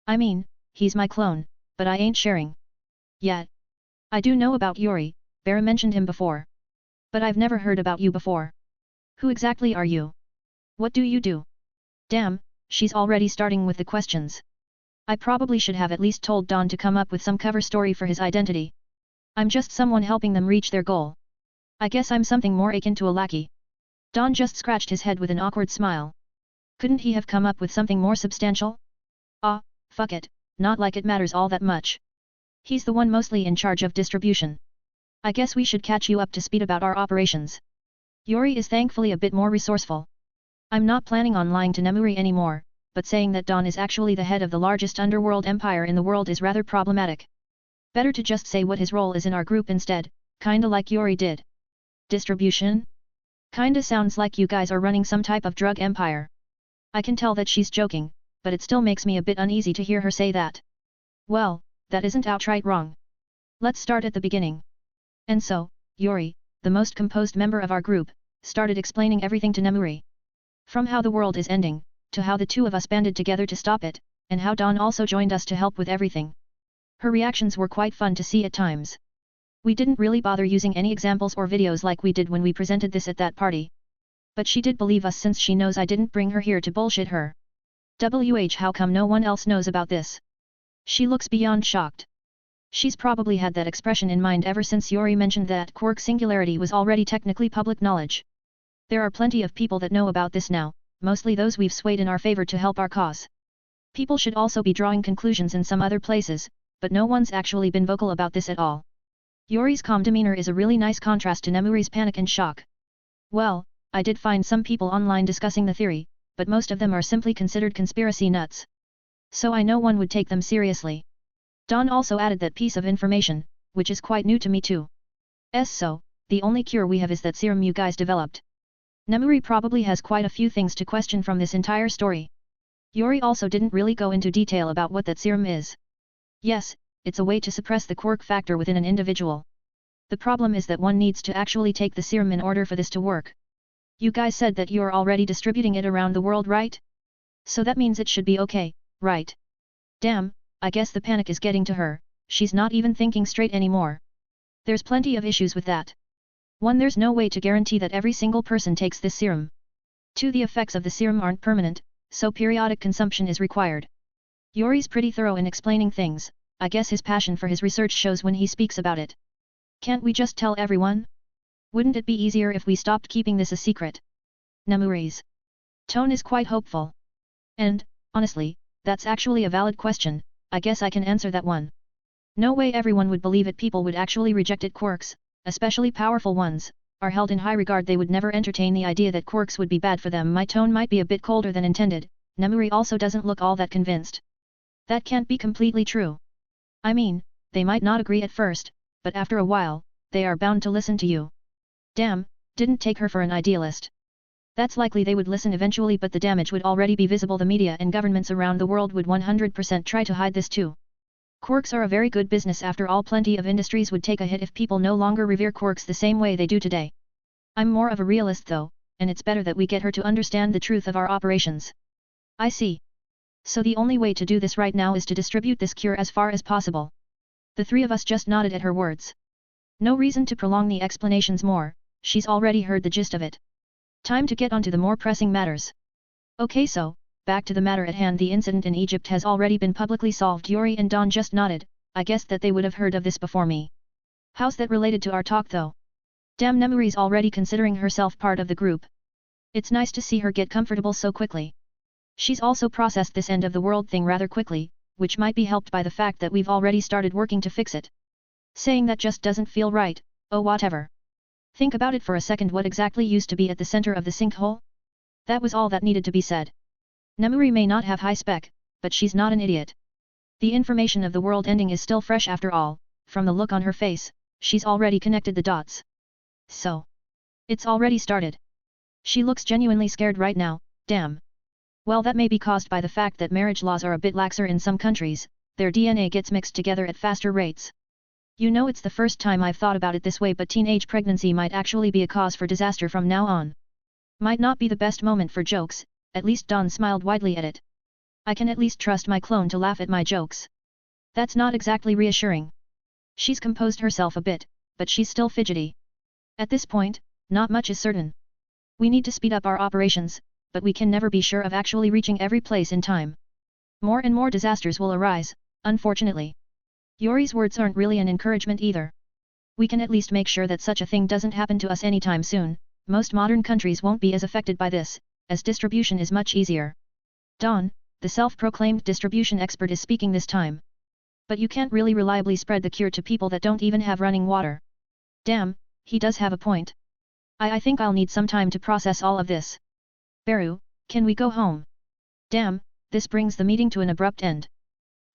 I mean, he's my clone, but I ain't sharing. Yet. I do know about Yuri, Beru mentioned him before. But I've never heard about you before. Who exactly are you? What do you do? Damn, she's already starting with the questions. I probably should have at least told Dawn to come up with some cover story for his identity. I'm just someone helping them reach their goal. I guess I'm something more akin to a lackey. Dawn just scratched his head with an awkward smile. Couldn't he have come up with something more substantial? Ah, fuck it, not like it matters all that much. He's the one mostly in charge of distribution. I guess we should catch you up to speed about our operations. Yuri is thankfully a bit more resourceful. I'm not planning on lying to Nemuri anymore, but saying that Dawn is actually the head of the largest underworld empire in the world is rather problematic. Better to just say what his role is in our group instead, kinda like Yuri did. Distribution? Kinda sounds like you guys are running some type of drug empire. I can tell that she's joking, but it still makes me a bit uneasy to hear her say that. Well, that isn't outright wrong. Let's start at the beginning. And so, Yuri, the most composed member of our group, started explaining everything to Nemuri. From how the world is ending, to how the two of us banded together to stop it, and how Dawn also joined us to help with everything. Her reactions were quite fun to see at times. We didn't really bother using any examples or videos like we did when we presented this at that party. But she did believe us since she knows I didn't bring her here to bullshit her. How come no one else knows about this? She looks beyond shocked. She's probably had that expression in mind ever since Yuri mentioned that Quark Singularity was already technically public knowledge. There are plenty of people that know about this now, mostly those we've swayed in our favor to help our cause. People should also be drawing conclusions in some other places, but no one's actually been vocal about this at all. Yuri's calm demeanor is a really nice contrast to Nemuri's panic and shock. Well, I did find some people online discussing the theory, but most of them are simply considered conspiracy nuts. So I know one would take them seriously. Dawn also added that piece of information, which is quite new to me too. So, the only cure we have is that serum you guys developed. Nemuri probably has quite a few things to question from this entire story. Yuri also didn't really go into detail about what that serum is. Yes, it's a way to suppress the quirk factor within an individual. The problem is that one needs to actually take the serum in order for this to work. You guys said that you're already distributing it around the world, right? So that means it should be okay, right? Damn, I guess the panic is getting to her, she's not even thinking straight anymore. There's plenty of issues with that. 1. There's no way to guarantee that every single person takes this serum. 2. The effects of the serum aren't permanent, so periodic consumption is required. Yuri's pretty thorough in explaining things, I guess his passion for his research shows when he speaks about it. Can't we just tell everyone? Wouldn't it be easier if we stopped keeping this a secret? Nemuri's tone is quite hopeful. And, honestly, that's actually a valid question, I guess I can answer that one. No way everyone would believe it. People would actually reject it. Quirks, especially powerful ones, are held in high regard. They would never entertain the idea that quirks would be bad for them. My tone might be a bit colder than intended. Nemuri also doesn't look all that convinced. That can't be completely true. I mean, they might not agree at first, but after a while, they are bound to listen to you. Damn, didn't take her for an idealist. That's likely they would listen eventually, but the damage would already be visible. The media and governments around the world would 100% try to hide this too. Quirks are a very good business after all. Plenty of industries would take a hit if people no longer revere quirks the same way they do today. I'm more of a realist though, and it's better that we get her to understand the truth of our operations. I see. So the only way to do this right now is to distribute this cure as far as possible. The three of us just nodded at her words. No reason to prolong the explanations more, she's already heard the gist of it. Time to get on to the more pressing matters. Okay, so, back to the matter at hand. The incident in Egypt has already been publicly solved. Yuri and Dawn just nodded. I guessed that they would have heard of this before me. How's that related to our talk though? Damn, Nemuri's already considering herself part of the group. It's nice to see her get comfortable so quickly. She's also processed this end of the world thing rather quickly, which might be helped by the fact that we've already started working to fix it. Saying that just doesn't feel right. Oh, whatever. Think about it for a second. What exactly used to be at the center of the sinkhole? That was all that needed to be said. Nemuri may not have high spec, but she's not an idiot. The information of the world ending is still fresh after all. From the look on her face, she's already connected the dots. So, it's already started. She looks genuinely scared right now. Damn. Well, that may be caused by the fact that marriage laws are a bit laxer in some countries. Their DNA gets mixed together at faster rates. You know, it's the first time I've thought about it this way, but teenage pregnancy might actually be a cause for disaster from now on. Might not be the best moment for jokes. At least Dawn smiled widely at it. I can at least trust my clone to laugh at my jokes. That's not exactly reassuring. She's composed herself a bit, but she's still fidgety. At this point, not much is certain. We need to speed up our operations, but we can never be sure of actually reaching every place in time. More and more disasters will arise, unfortunately. Yuri's words aren't really an encouragement either. We can at least make sure that such a thing doesn't happen to us anytime soon. Most modern countries won't be as affected by this, as distribution is much easier. Dawn, the self-proclaimed distribution expert, is speaking this time. But you can't really reliably spread the cure to people that don't even have running water. Damn, he does have a point. I think I'll need some time to process all of this. Beru, can we go home? Damn, this brings the meeting to an abrupt end.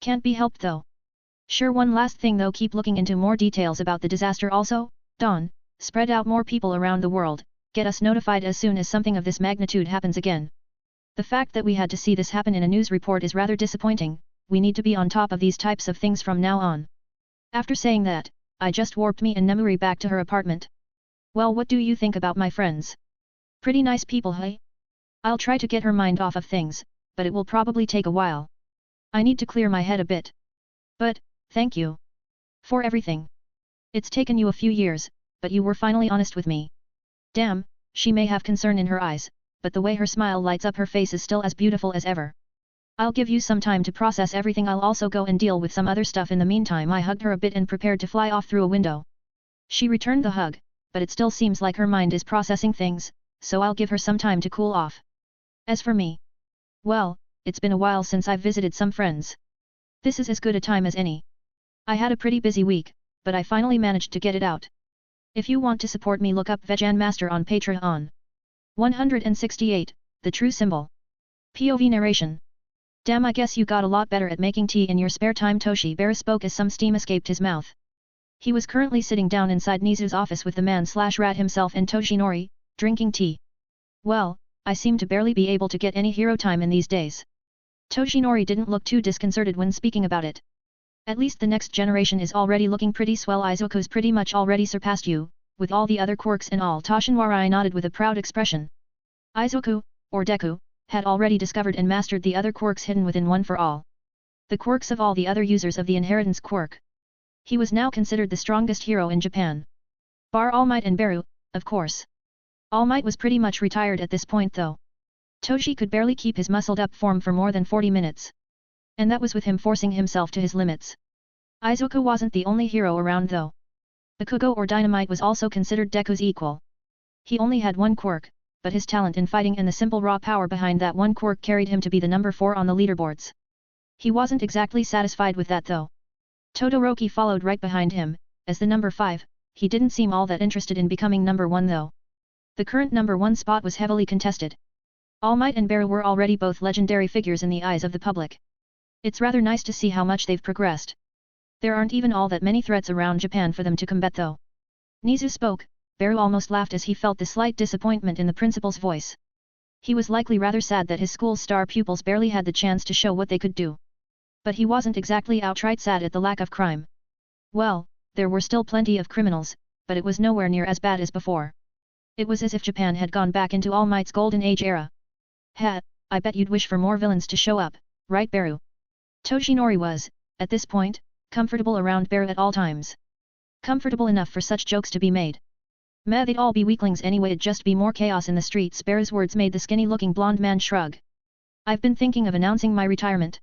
Can't be helped though. Sure, one last thing though, keep looking into more details about the disaster also. Dawn, spread out more people around the world, get us notified as soon as something of this magnitude happens again. The fact that we had to see this happen in a news report is rather disappointing. We need to be on top of these types of things from now on. After saying that, I just warped me and Nemuri back to her apartment. Well, what do you think about my friends? Pretty nice people, hey? I'll try to get her mind off of things, but it will probably take a while. I need to clear my head a bit. But, thank you. For everything. It's taken you a few years, but you were finally honest with me. Damn, she may have concern in her eyes, but the way her smile lights up her face is still as beautiful as ever. I'll give you some time to process everything. I'll also go and deal with some other stuff in the meantime. I hugged her a bit and prepared to fly off through a window. She returned the hug, but it still seems like her mind is processing things, so I'll give her some time to cool off. As for me, well, it's been a while since I've visited some friends. This is as good a time as any. I had a pretty busy week, but I finally managed to get it out. If you want to support me, look up Vegan Master on Patreon. 168, The True Symbol. POV narration. Damn, I guess you got a lot better at making tea in your spare time. Toshibaru spoke as some steam escaped his mouth. He was currently sitting down inside Nizu's office with the man/rat himself and Toshinori, drinking tea. Well, I seem to barely be able to get any hero time in these days. Toshinori didn't look too disconcerted when speaking about it. At least the next generation is already looking pretty swell. Izuku's pretty much already surpassed you, with all the other quirks and all. Toshinori nodded with a proud expression. Izuku, or Deku, had already discovered and mastered the other quirks hidden within One for All. The quirks of all the other users of the inheritance quirk. He was now considered the strongest hero in Japan. Bar All Might and Beru, of course. All Might was pretty much retired at this point though. Toshi could barely keep his muscled-up form for more than 40 minutes. And that was with him forcing himself to his limits. Izuku wasn't the only hero around though. Bakugo or Dynamite was also considered Deku's equal. He only had one quirk, but his talent in fighting and the simple raw power behind that one quirk carried him to be the number 4 on the leaderboards. He wasn't exactly satisfied with that though. Todoroki followed right behind him, as the number 5, he didn't seem all that interested in becoming number 1 though. The current number 1 spot was heavily contested. All Might and Beru were already both legendary figures in the eyes of the public. It's rather nice to see how much they've progressed. There aren't even all that many threats around Japan for them to combat though. Nizu spoke. Beru almost laughed as he felt the slight disappointment in the principal's voice. He was likely rather sad that his school's star pupils barely had the chance to show what they could do. But he wasn't exactly outright sad at the lack of crime. Well, there were still plenty of criminals, but it was nowhere near as bad as before. It was as if Japan had gone back into All Might's golden age era. I bet you'd wish for more villains to show up, right Beru? Toshinori was, at this point, comfortable around Beru at all times. Comfortable enough for such jokes to be made. Meh, they'd all be weaklings anyway, it'd just be more chaos in the streets. Beru's words made the skinny-looking blonde man shrug. I've been thinking of announcing my retirement.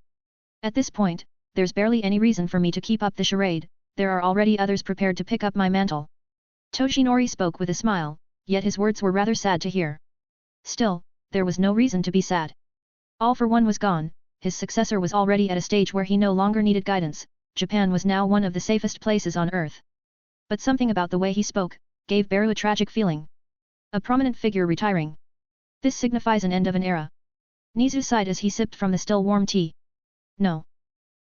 At this point, there's barely any reason for me to keep up the charade, there are already others prepared to pick up my mantle. Toshinori spoke with a smile, yet his words were rather sad to hear. Still, there was no reason to be sad. All for One was gone, his successor was already at a stage where he no longer needed guidance, Japan was now one of the safest places on earth. But something about the way he spoke gave Beru a tragic feeling. A prominent figure retiring. This signifies an end of an era. Nizu sighed as he sipped from the still warm tea. No.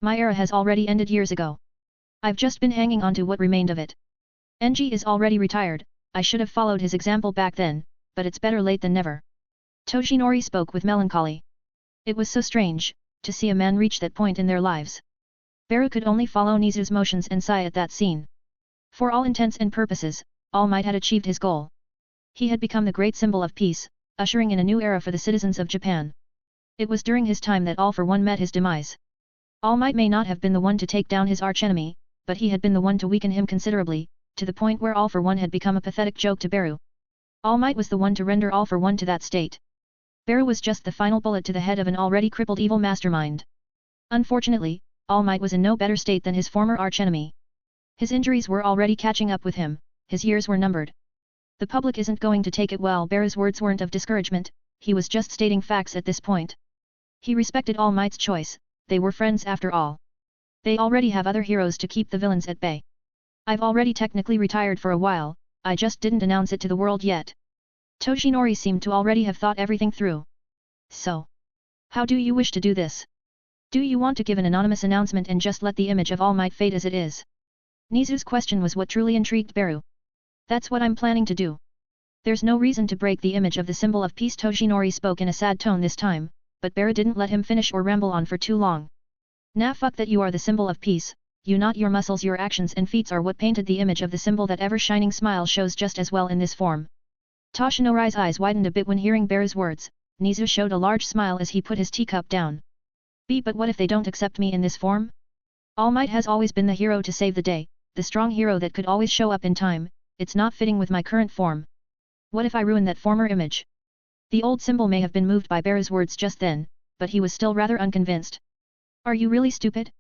My era has already ended years ago. I've just been hanging on to what remained of it. Enji is already retired, I should have followed his example back then, but it's better late than never. Toshinori spoke with melancholy. It was so strange, to see a man reach that point in their lives. Beru could only follow Nizu's motions and sigh at that scene. For all intents and purposes, All Might had achieved his goal. He had become the great symbol of peace, ushering in a new era for the citizens of Japan. It was during his time that All for One met his demise. All Might may not have been the one to take down his archenemy, but he had been the one to weaken him considerably, to the point where All for One had become a pathetic joke to Beru. All Might was the one to render All for One to that state. Beru was just the final bullet to the head of an already crippled evil mastermind. Unfortunately, All Might was in no better state than his former archenemy. His injuries were already catching up with him, his years were numbered. The public isn't going to take it well. Beru's words weren't of discouragement, he was just stating facts at this point. He respected All Might's choice, they were friends after all. They already have other heroes to keep the villains at bay. I've already technically retired for a while, I just didn't announce it to the world yet. Toshinori seemed to already have thought everything through. So, how do you wish to do this? Do you want to give an anonymous announcement and just let the image of All Might fade as it is? Nizu's question was what truly intrigued Beru. That's what I'm planning to do. There's no reason to break the image of the symbol of peace. Toshinori spoke in a sad tone this time, but Beru didn't let him finish or ramble on for too long. Nah, fuck that, you are the symbol of peace, you, not your muscles. Your actions and feats are what painted the image of the symbol. That ever-shining smile shows just as well in this form. Toshinori's eyes widened a bit when hearing Beru's words. Nizu showed a large smile as he put his teacup down. But what if they don't accept me in this form? All Might has always been the hero to save the day, the strong hero that could always show up in time, it's not fitting with my current form. What if I ruin that former image? The old symbol may have been moved by Beru's words just then, but he was still rather unconvinced. Are you really stupid?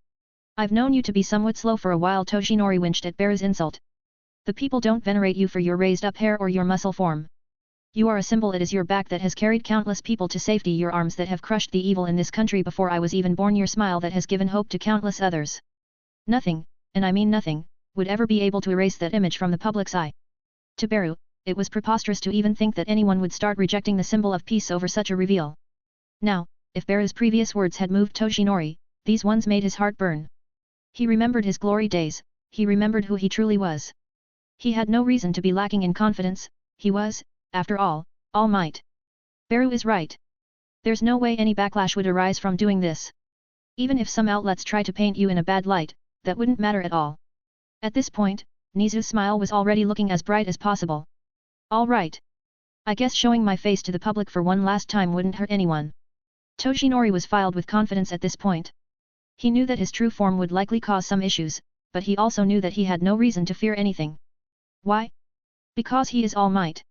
I've known you to be somewhat slow for a while. Toshinori winced at Beru's insult. The people don't venerate you for your raised up hair or your muscle form. You are a symbol, it is your back that has carried countless people to safety, your arms that have crushed the evil in this country before I was even born, your smile that has given hope to countless others. Nothing, and I mean nothing, would ever be able to erase that image from the public's eye. To Beru, it was preposterous to even think that anyone would start rejecting the symbol of peace over such a reveal. Now, if Beru's previous words had moved Toshinori, these ones made his heart burn. He remembered his glory days, he remembered who he truly was. He had no reason to be lacking in confidence, he was, after all, All Might. Beru is right. There's no way any backlash would arise from doing this. Even if some outlets try to paint you in a bad light, that wouldn't matter at all. At this point, Nizu's smile was already looking as bright as possible. All right. I guess showing my face to the public for one last time wouldn't hurt anyone. Toshinori was filled with confidence at this point. He knew that his true form would likely cause some issues, but he also knew that he had no reason to fear anything. Why? Because he is All Might.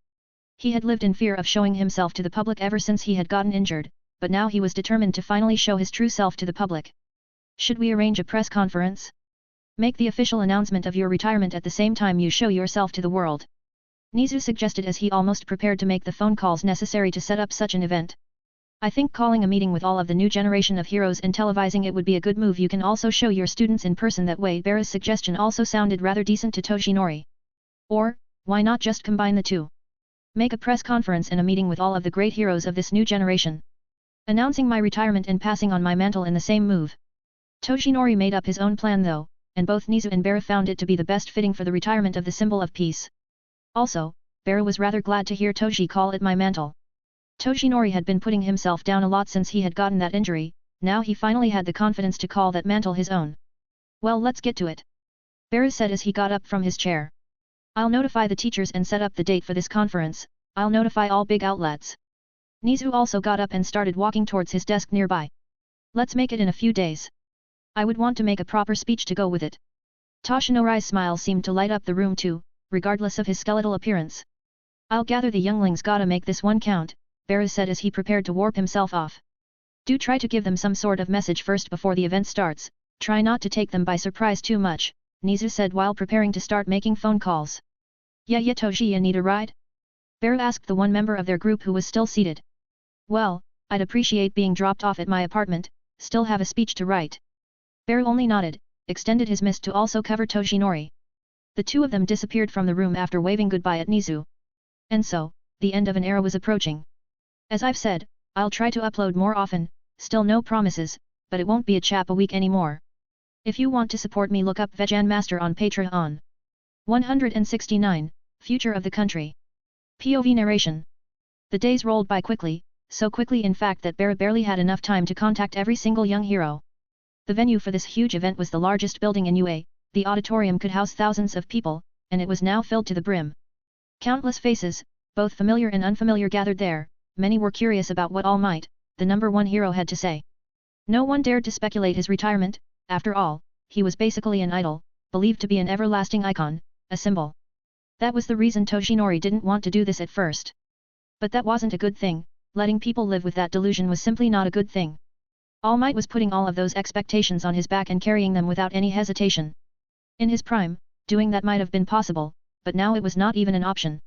He had lived in fear of showing himself to the public ever since he had gotten injured, but now he was determined to finally show his true self to the public. Should we arrange a press conference? Make the official announcement of your retirement at the same time you show yourself to the world. Nizu suggested as he almost prepared to make the phone calls necessary to set up such an event. I think calling a meeting with all of the new generation of heroes and televising it would be a good move. You can also show your students in person that way. Beru's suggestion also sounded rather decent to Toshinori. Or, why not just combine the two? Make a press conference and a meeting with all of the great heroes of this new generation. Announcing my retirement and passing on my mantle in the same move. Toshinori made up his own plan though, and both Nizu and Beru found it to be the best fitting for the retirement of the symbol of peace. Also, Beru was rather glad to hear Toji call it my mantle. Tojinori had been putting himself down a lot since he had gotten that injury, now he finally had the confidence to call that mantle his own. Well, let's get to it. Beru said as he got up from his chair. I'll notify the teachers and set up the date for this conference, I'll notify all big outlets. Nizu also got up and started walking towards his desk nearby. Let's make it in a few days. I would want to make a proper speech to go with it. Toshinori's smile seemed to light up the room too, regardless of his skeletal appearance. I'll gather the younglings, gotta make this one count, Beru said as he prepared to warp himself off. Do try to give them some sort of message first before the event starts, try not to take them by surprise too much, Nizu said while preparing to start making phone calls. Yeah, Toji, you need a ride? Beru asked the one member of their group who was still seated. Well, I'd appreciate being dropped off at my apartment, still have a speech to write. Beru only nodded, extended his mist to also cover Tojinori. The two of them disappeared from the room after waving goodbye at Nizu. And so, the end of an era was approaching. As I've said, I'll try to upload more often, still no promises, but it won't be a chap a week anymore. If you want to support me, look up Vejan Master on Patreon. 169, Future of the Country. POV narration. The days rolled by quickly, so quickly in fact that Beru barely had enough time to contact every single young hero. The venue for this huge event was the largest building in UA, the auditorium could house thousands of people, and it was now filled to the brim. Countless faces, both familiar and unfamiliar, gathered there, many were curious about what All Might, the number one hero, had to say. No one dared to speculate his retirement, after all, he was basically an idol, believed to be an everlasting icon, a symbol. That was the reason Tojinori didn't want to do this at first. But that wasn't a good thing, letting people live with that delusion was simply not a good thing. All Might was putting all of those expectations on his back and carrying them without any hesitation. In his prime, doing that might have been possible, but now it was not even an option.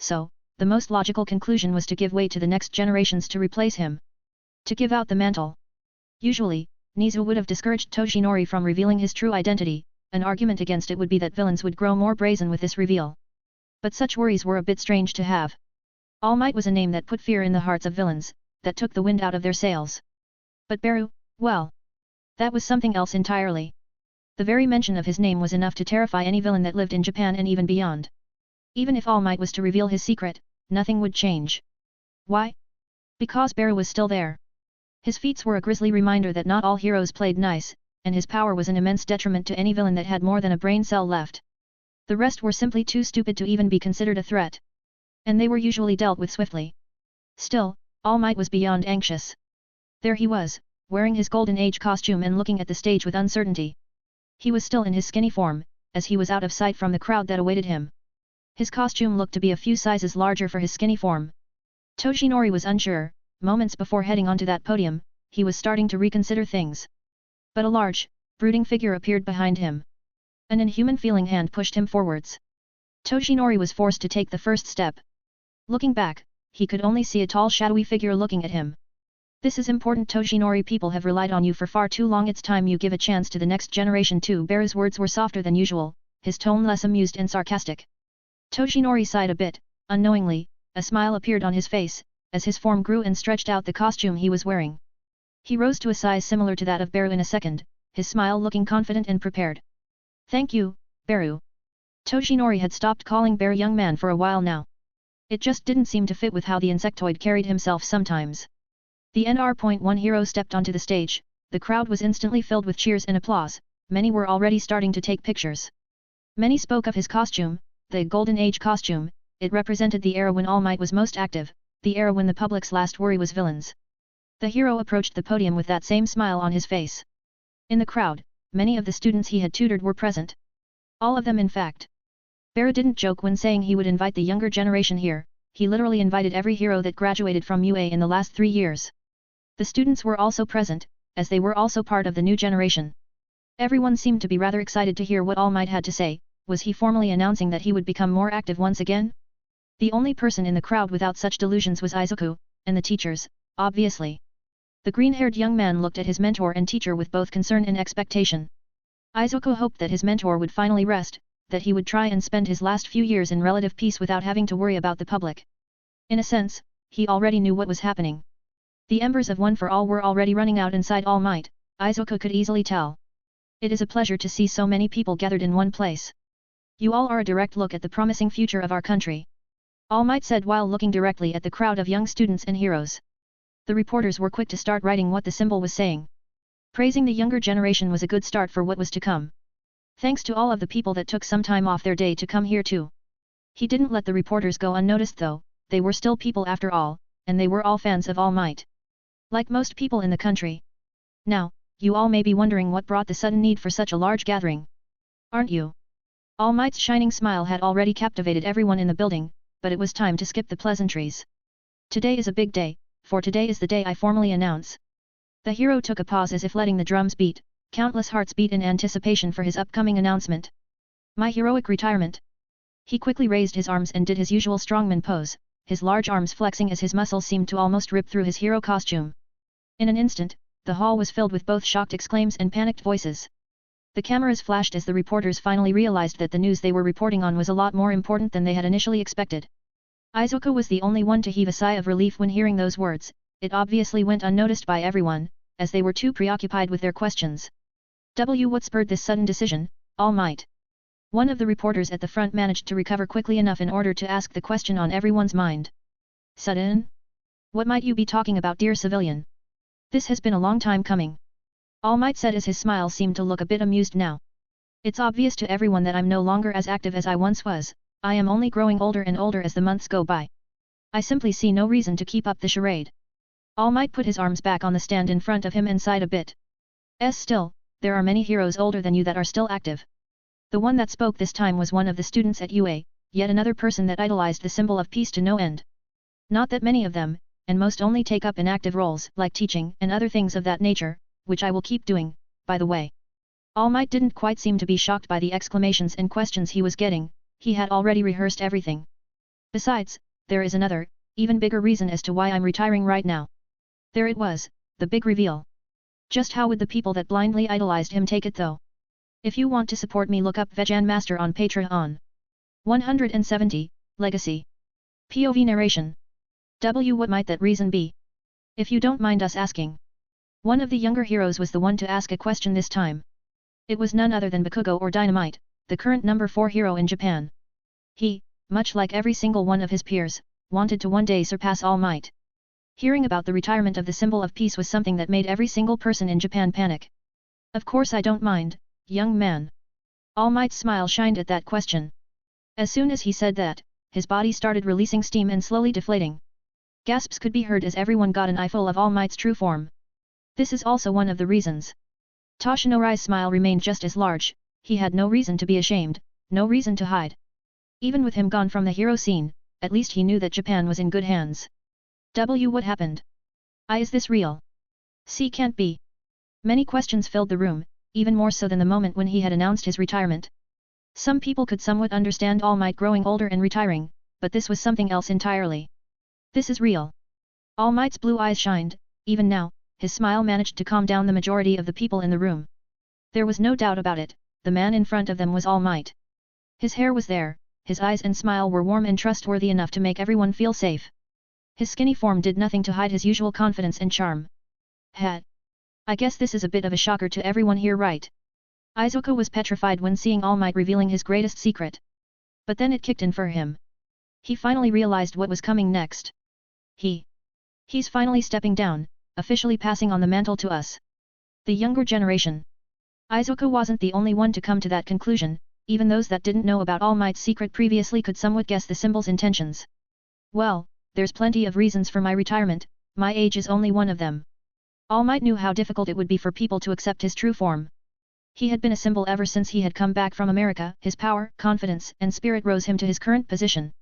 So, the most logical conclusion was to give way to the next generations to replace him. To give out the mantle. Usually, Nizu would have discouraged Tojinori from revealing his true identity, an argument against it would be that villains would grow more brazen with this reveal. But such worries were a bit strange to have. All Might was a name that put fear in the hearts of villains, that took the wind out of their sails. But Beru, well, that was something else entirely. The very mention of his name was enough to terrify any villain that lived in Japan and even beyond. Even if All Might was to reveal his secret, nothing would change. Why? Because Beru was still there. His feats were a grisly reminder that not all heroes played nice, and his power was an immense detriment to any villain that had more than a brain cell left. The rest were simply too stupid to even be considered a threat. And they were usually dealt with swiftly. Still, All Might was beyond anxious. There he was, wearing his Golden Age costume and looking at the stage with uncertainty. He was still in his skinny form, as he was out of sight from the crowd that awaited him. His costume looked to be a few sizes larger for his skinny form. Tojinori was unsure, moments before heading onto that podium, he was starting to reconsider things. But a large, brooding figure appeared behind him. An inhuman feeling hand pushed him forwards. Tojinori was forced to take the first step. Looking back, he could only see a tall shadowy figure looking at him. This is important, Tojinori, people have relied on you for far too long, it's time you give a chance to the next generation too. Beru's words were softer than usual, his tone less amused and sarcastic. Tojinori sighed a bit, unknowingly, a smile appeared on his face, as his form grew and stretched out the costume he was wearing. He rose to a size similar to that of Beru in a second, his smile looking confident and prepared. Thank you, Beru. Tojinori had stopped calling Beru young man for a while now. It just didn't seem to fit with how the insectoid carried himself sometimes. The NR.1 hero stepped onto the stage, the crowd was instantly filled with cheers and applause, many were already starting to take pictures. Many spoke of his costume, the Golden Age costume, it represented the era when All Might was most active, the era when the public's last worry was villains. The hero approached the podium with that same smile on his face. In the crowd, many of the students he had tutored were present. All of them, in fact. Beru didn't joke when saying he would invite the younger generation here, he literally invited every hero that graduated from UA in the last 3 years. The students were also present, as they were also part of the new generation. Everyone seemed to be rather excited to hear what All Might had to say. Was he formally announcing that he would become more active once again? The only person in the crowd without such delusions was Izuku, and the teachers, obviously. The green-haired young man looked at his mentor and teacher with both concern and expectation. Izuku hoped that his mentor would finally rest, that he would try and spend his last few years in relative peace without having to worry about the public. In a sense, he already knew what was happening. The embers of One for All were already running out inside All Might, Izuku could easily tell. It is a pleasure to see so many people gathered in one place. You all are a direct look at the promising future of our country. All Might said while looking directly at the crowd of young students and heroes. The reporters were quick to start writing what the symbol was saying. Praising the younger generation was a good start for what was to come. Thanks to all of the people that took some time off their day to come here too. He didn't let the reporters go unnoticed though, they were still people after all, and they were all fans of All Might. Like most people in the country. Now, you all may be wondering what brought the sudden need for such a large gathering. Aren't you? All Might's shining smile had already captivated everyone in the building, but it was time to skip the pleasantries. Today is a big day, for today is the day I formally announce. The hero took a pause as if letting the drums beat, countless hearts beat in anticipation for his upcoming announcement. My heroic retirement. He quickly raised his arms and did his usual strongman pose, his large arms flexing as his muscles seemed to almost rip through his hero costume. In an instant, the hall was filled with both shocked exclaims and panicked voices. The cameras flashed as the reporters finally realized that the news they were reporting on was a lot more important than they had initially expected. Izuku was the only one to heave a sigh of relief when hearing those words. It obviously went unnoticed by everyone, as they were too preoccupied with their questions. What spurred this sudden decision, All Might? One of the reporters at the front managed to recover quickly enough in order to ask the question on everyone's mind. Sudden? What might you be talking about, dear civilian? This has been a long time coming. All Might said as his smile seemed to look a bit amused now. It's obvious to everyone that I'm no longer as active as I once was, I am only growing older and older as the months go by. I simply see no reason to keep up the charade. All Might put his arms back on the stand in front of him and sighed a bit. Still, there are many heroes older than you that are still active. The one that spoke this time was one of the students at UA, yet another person that idolized the symbol of peace to no end. Not that many of them, and most only take up inactive roles like teaching and other things of that nature, which I will keep doing, by the way. All Might didn't quite seem to be shocked by the exclamations and questions he was getting, he had already rehearsed everything. Besides, there is another, even bigger reason as to why I'm retiring right now. There it was, the big reveal. Just how would the people that blindly idolized him take it though? If you want to support me, look up Vegan Master on Patreon. 170, Legacy. POV narration. What might that reason be? If you don't mind us asking. One of the younger heroes was the one to ask a question this time. It was none other than Bakugo or Dynamite, the current number 4 hero in Japan. He, much like every single one of his peers, wanted to one day surpass All Might. Hearing about the retirement of the symbol of peace was something that made every single person in Japan panic. Of course I don't mind, young man. All Might's smile shined at that question. As soon as he said that, his body started releasing steam and slowly deflating. Gasps could be heard as everyone got an eyeful of All Might's true form. This is also one of the reasons. Toshinorai's smile remained just as large, he had no reason to be ashamed, no reason to hide. Even with him gone from the hero scene, at least he knew that Japan was in good hands. What happened? Is this real? Can't be. Many questions filled the room, even more so than the moment when he had announced his retirement. Some people could somewhat understand All Might growing older and retiring, but this was something else entirely. This is real. All Might's blue eyes shined, even now, his smile managed to calm down the majority of the people in the room. There was no doubt about it, the man in front of them was All Might. His hair was there, his eyes and smile were warm and trustworthy enough to make everyone feel safe. His skinny form did nothing to hide his usual confidence and charm. I guess this is a bit of a shocker to everyone here, right? Izuku was petrified when seeing All Might revealing his greatest secret. But then it kicked in for him. He finally realized what was coming next. He's finally stepping down, officially passing on the mantle to us. The younger generation. Izuku wasn't the only one to come to that conclusion, even those that didn't know about All Might's secret previously could somewhat guess the symbol's intentions. Well, there's plenty of reasons for my retirement, my age is only one of them. All Might knew how difficult it would be for people to accept his true form. He had been a symbol ever since he had come back from America, his power, confidence, and spirit rose him to his current position.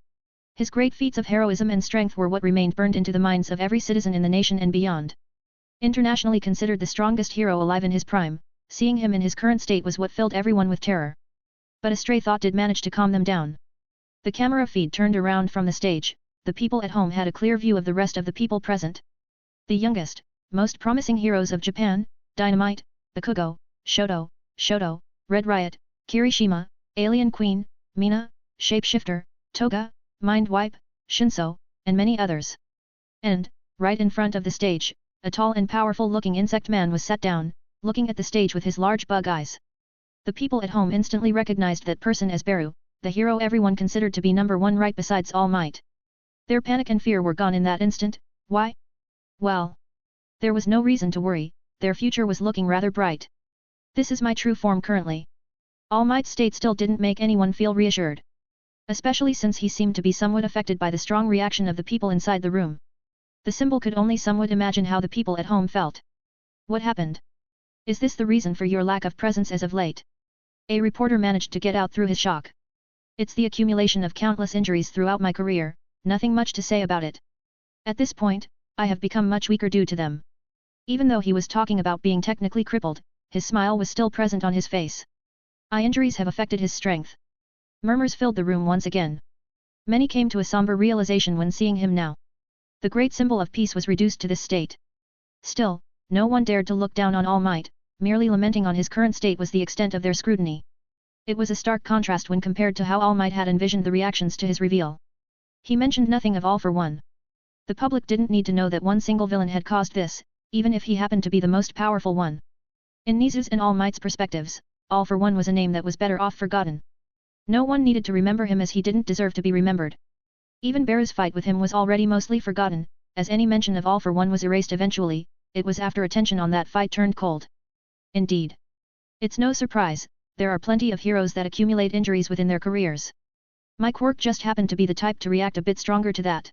His great feats of heroism and strength were what remained burned into the minds of every citizen in the nation and beyond. Internationally considered the strongest hero alive in his prime, seeing him in his current state was what filled everyone with terror. But a stray thought did manage to calm them down. The camera feed turned around from the stage, the people at home had a clear view of the rest of the people present. The youngest, most promising heroes of Japan, Dynamite, Bakugo, Shoto, Red Riot, Kirishima, Alien Queen, Mina, Shapeshifter, Toga, Mind Wipe, Shinso, and many others. And, right in front of the stage, a tall and powerful looking insect man was sat down, looking at the stage with his large bug eyes. The people at home instantly recognized that person as Beru, the hero everyone considered to be number one right besides All Might. Their panic and fear were gone in that instant. Why? Well, there was no reason to worry, their future was looking rather bright. This is my true form currently. All Might's state still didn't make anyone feel reassured. Especially since he seemed to be somewhat affected by the strong reaction of the people inside the room. The symbol could only somewhat imagine how the people at home felt. What happened? Is this the reason for your lack of presence as of late? A reporter managed to get out through his shock. It's the accumulation of countless injuries throughout my career, nothing much to say about it. At this point, I have become much weaker due to them. Even though he was talking about being technically crippled, his smile was still present on his face. Eye injuries have affected his strength. Murmurs filled the room once again. Many came to a somber realization when seeing him now. The great symbol of peace was reduced to this state. Still, no one dared to look down on All Might, merely lamenting on his current state was the extent of their scrutiny. It was a stark contrast when compared to how All Might had envisioned the reactions to his reveal. He mentioned nothing of All for One. The public didn't need to know that one single villain had caused this, even if he happened to be the most powerful one. In Nizu's and All Might's perspectives, All for One was a name that was better off forgotten. No one needed to remember him as he didn't deserve to be remembered. Even Beru's fight with him was already mostly forgotten, as any mention of All for One was erased eventually. It was after attention on that fight turned cold. Indeed. It's no surprise, there are plenty of heroes that accumulate injuries within their careers. My quirk just happened to be the type to react a bit stronger to that.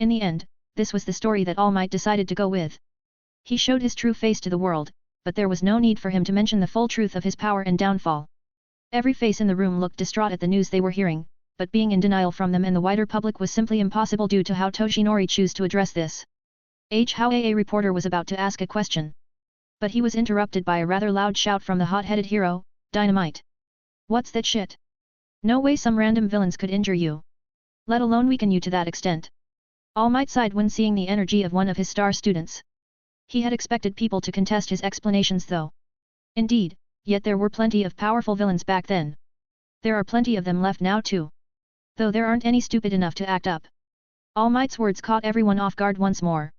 In the end, this was the story that All Might decided to go with. He showed his true face to the world, but there was no need for him to mention the full truth of his power and downfall. Every face in the room looked distraught at the news they were hearing, but being in denial from them and the wider public was simply impossible due to how Toshinori chose to address this. How a reporter was about to ask a question. But he was interrupted by a rather loud shout from the hot-headed hero, Dynamite. What's that shit? No way some random villains could injure you. Let alone weaken you to that extent. All Might sighed when seeing the energy of one of his star students. He had expected people to contest his explanations though. Indeed, yet there were plenty of powerful villains back then. There are plenty of them left now too. Though there aren't any stupid enough to act up. All Might's words caught everyone off guard once more.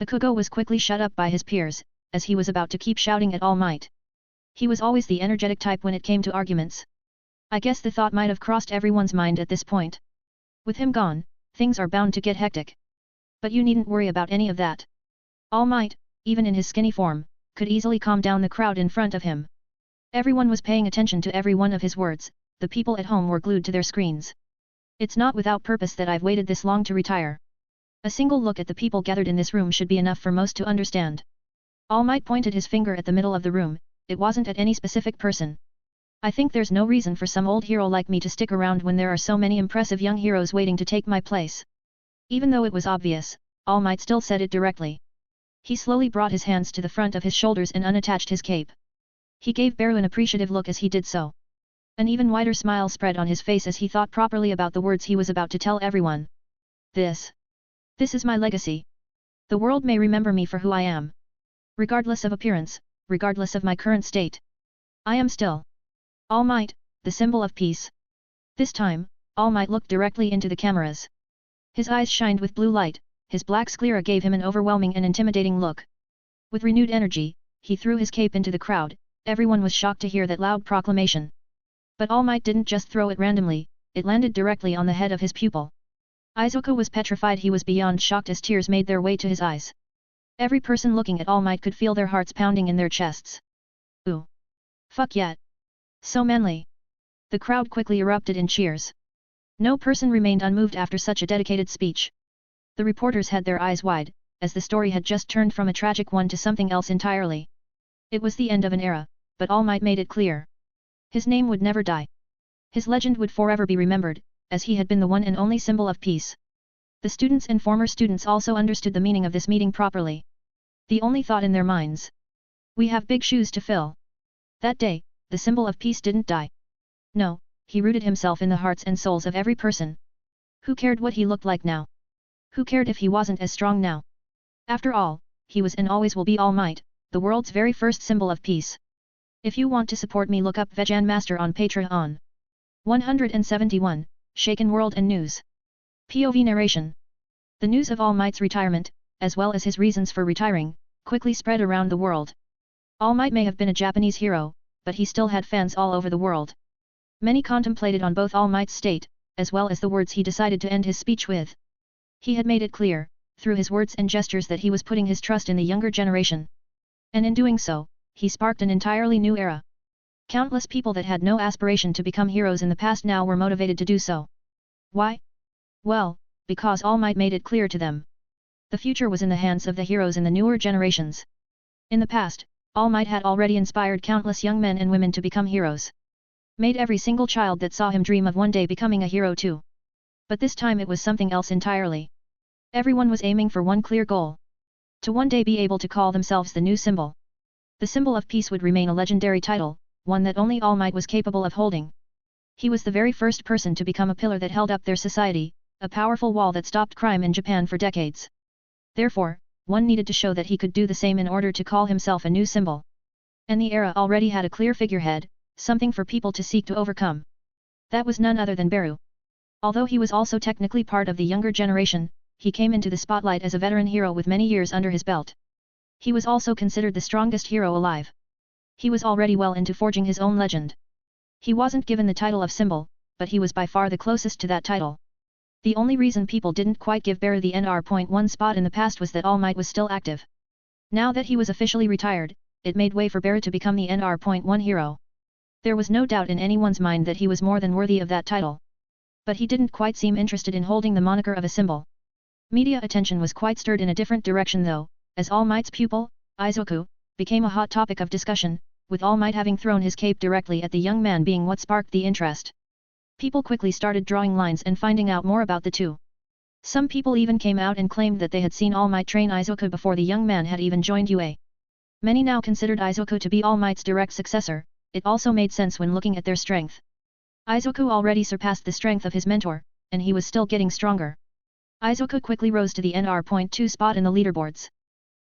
Bakugo was quickly shut up by his peers, as he was about to keep shouting at All Might. He was always the energetic type when it came to arguments. I guess the thought might have crossed everyone's mind at this point. With him gone, things are bound to get hectic. But you needn't worry about any of that. All Might, even in his skinny form, could easily calm down the crowd in front of him. Everyone was paying attention to every one of his words, the people at home were glued to their screens. It's not without purpose that I've waited this long to retire. A single look at the people gathered in this room should be enough for most to understand. All Might pointed his finger at the middle of the room, it wasn't at any specific person. I think there's no reason for some old hero like me to stick around when there are so many impressive young heroes waiting to take my place. Even though it was obvious, All Might still said it directly. He slowly brought his hands to the front of his shoulders and unattached his cape. He gave Beru an appreciative look as he did so. An even wider smile spread on his face as he thought properly about the words he was about to tell everyone. This is my legacy. The world may remember me for who I am. Regardless of appearance, regardless of my current state. I am still All Might, the symbol of peace. This time, All Might looked directly into the cameras. His eyes shined with blue light, his black sclera gave him an overwhelming and intimidating look. With renewed energy, he threw his cape into the crowd, everyone was shocked to hear that loud proclamation. But All Might didn't just throw it randomly, it landed directly on the head of his pupil. Izuku was petrified, he was beyond shocked as tears made their way to his eyes. Every person looking at All Might could feel their hearts pounding in their chests. Ooh. Fuck yeah. So manly. The crowd quickly erupted in cheers. No person remained unmoved after such a dedicated speech. The reporters had their eyes wide, as the story had just turned from a tragic one to something else entirely. It was the end of an era, but All Might made it clear. His name would never die. His legend would forever be remembered, as he had been the one and only symbol of peace. The students and former students also understood the meaning of this meeting properly. The only thought in their minds. We have big shoes to fill. That day, the symbol of peace didn't die. No, he rooted himself in the hearts and souls of every person. Who cared what he looked like now? Who cared if he wasn't as strong now? After all, he was and always will be All Might, the world's very first symbol of peace. If you want to support me, look up Vegan Master on Patreon. 171, Shaken World and News. POV narration. The news of All Might's retirement, as well as his reasons for retiring, quickly spread around the world. All Might may have been a Japanese hero, but he still had fans all over the world. Many contemplated on both All Might's state, as well as the words he decided to end his speech with. He had made it clear, through his words and gestures, that he was putting his trust in the younger generation. And in doing so, he sparked an entirely new era. Countless people that had no aspiration to become heroes in the past now were motivated to do so. Why? Well, because All Might made it clear to them. The future was in the hands of the heroes in the newer generations. In the past, All Might had already inspired countless young men and women to become heroes. Made every single child that saw him dream of one day becoming a hero too. But this time it was something else entirely. Everyone was aiming for one clear goal. To one day be able to call themselves the new symbol. The symbol of peace would remain a legendary title, one that only All Might was capable of holding. He was the very first person to become a pillar that held up their society, a powerful wall that stopped crime in Japan for decades. Therefore, one needed to show that he could do the same in order to call himself a new symbol. And the era already had a clear figurehead, something for people to seek to overcome. That was none other than Beru. Although he was also technically part of the younger generation, he came into the spotlight as a veteran hero with many years under his belt. He was also considered the strongest hero alive. He was already well into forging his own legend. He wasn't given the title of symbol, but he was by far the closest to that title. The only reason people didn't quite give Beru the NR.1 spot in the past was that All Might was still active. Now that he was officially retired, it made way for Beru to become the NR.1 hero. There was no doubt in anyone's mind that he was more than worthy of that title. But he didn't quite seem interested in holding the moniker of a symbol. Media attention was quite stirred in a different direction though, as All Might's pupil, Izoku, became a hot topic of discussion, with All Might having thrown his cape directly at the young man being what sparked the interest. People quickly started drawing lines and finding out more about the two. Some people even came out and claimed that they had seen All Might train Izoku before the young man had even joined UA. Many now considered Izoku to be All Might's direct successor. It also made sense when looking at their strength. Izoku already surpassed the strength of his mentor, and he was still getting stronger. Izoku quickly rose to the NR.2 spot in the leaderboards.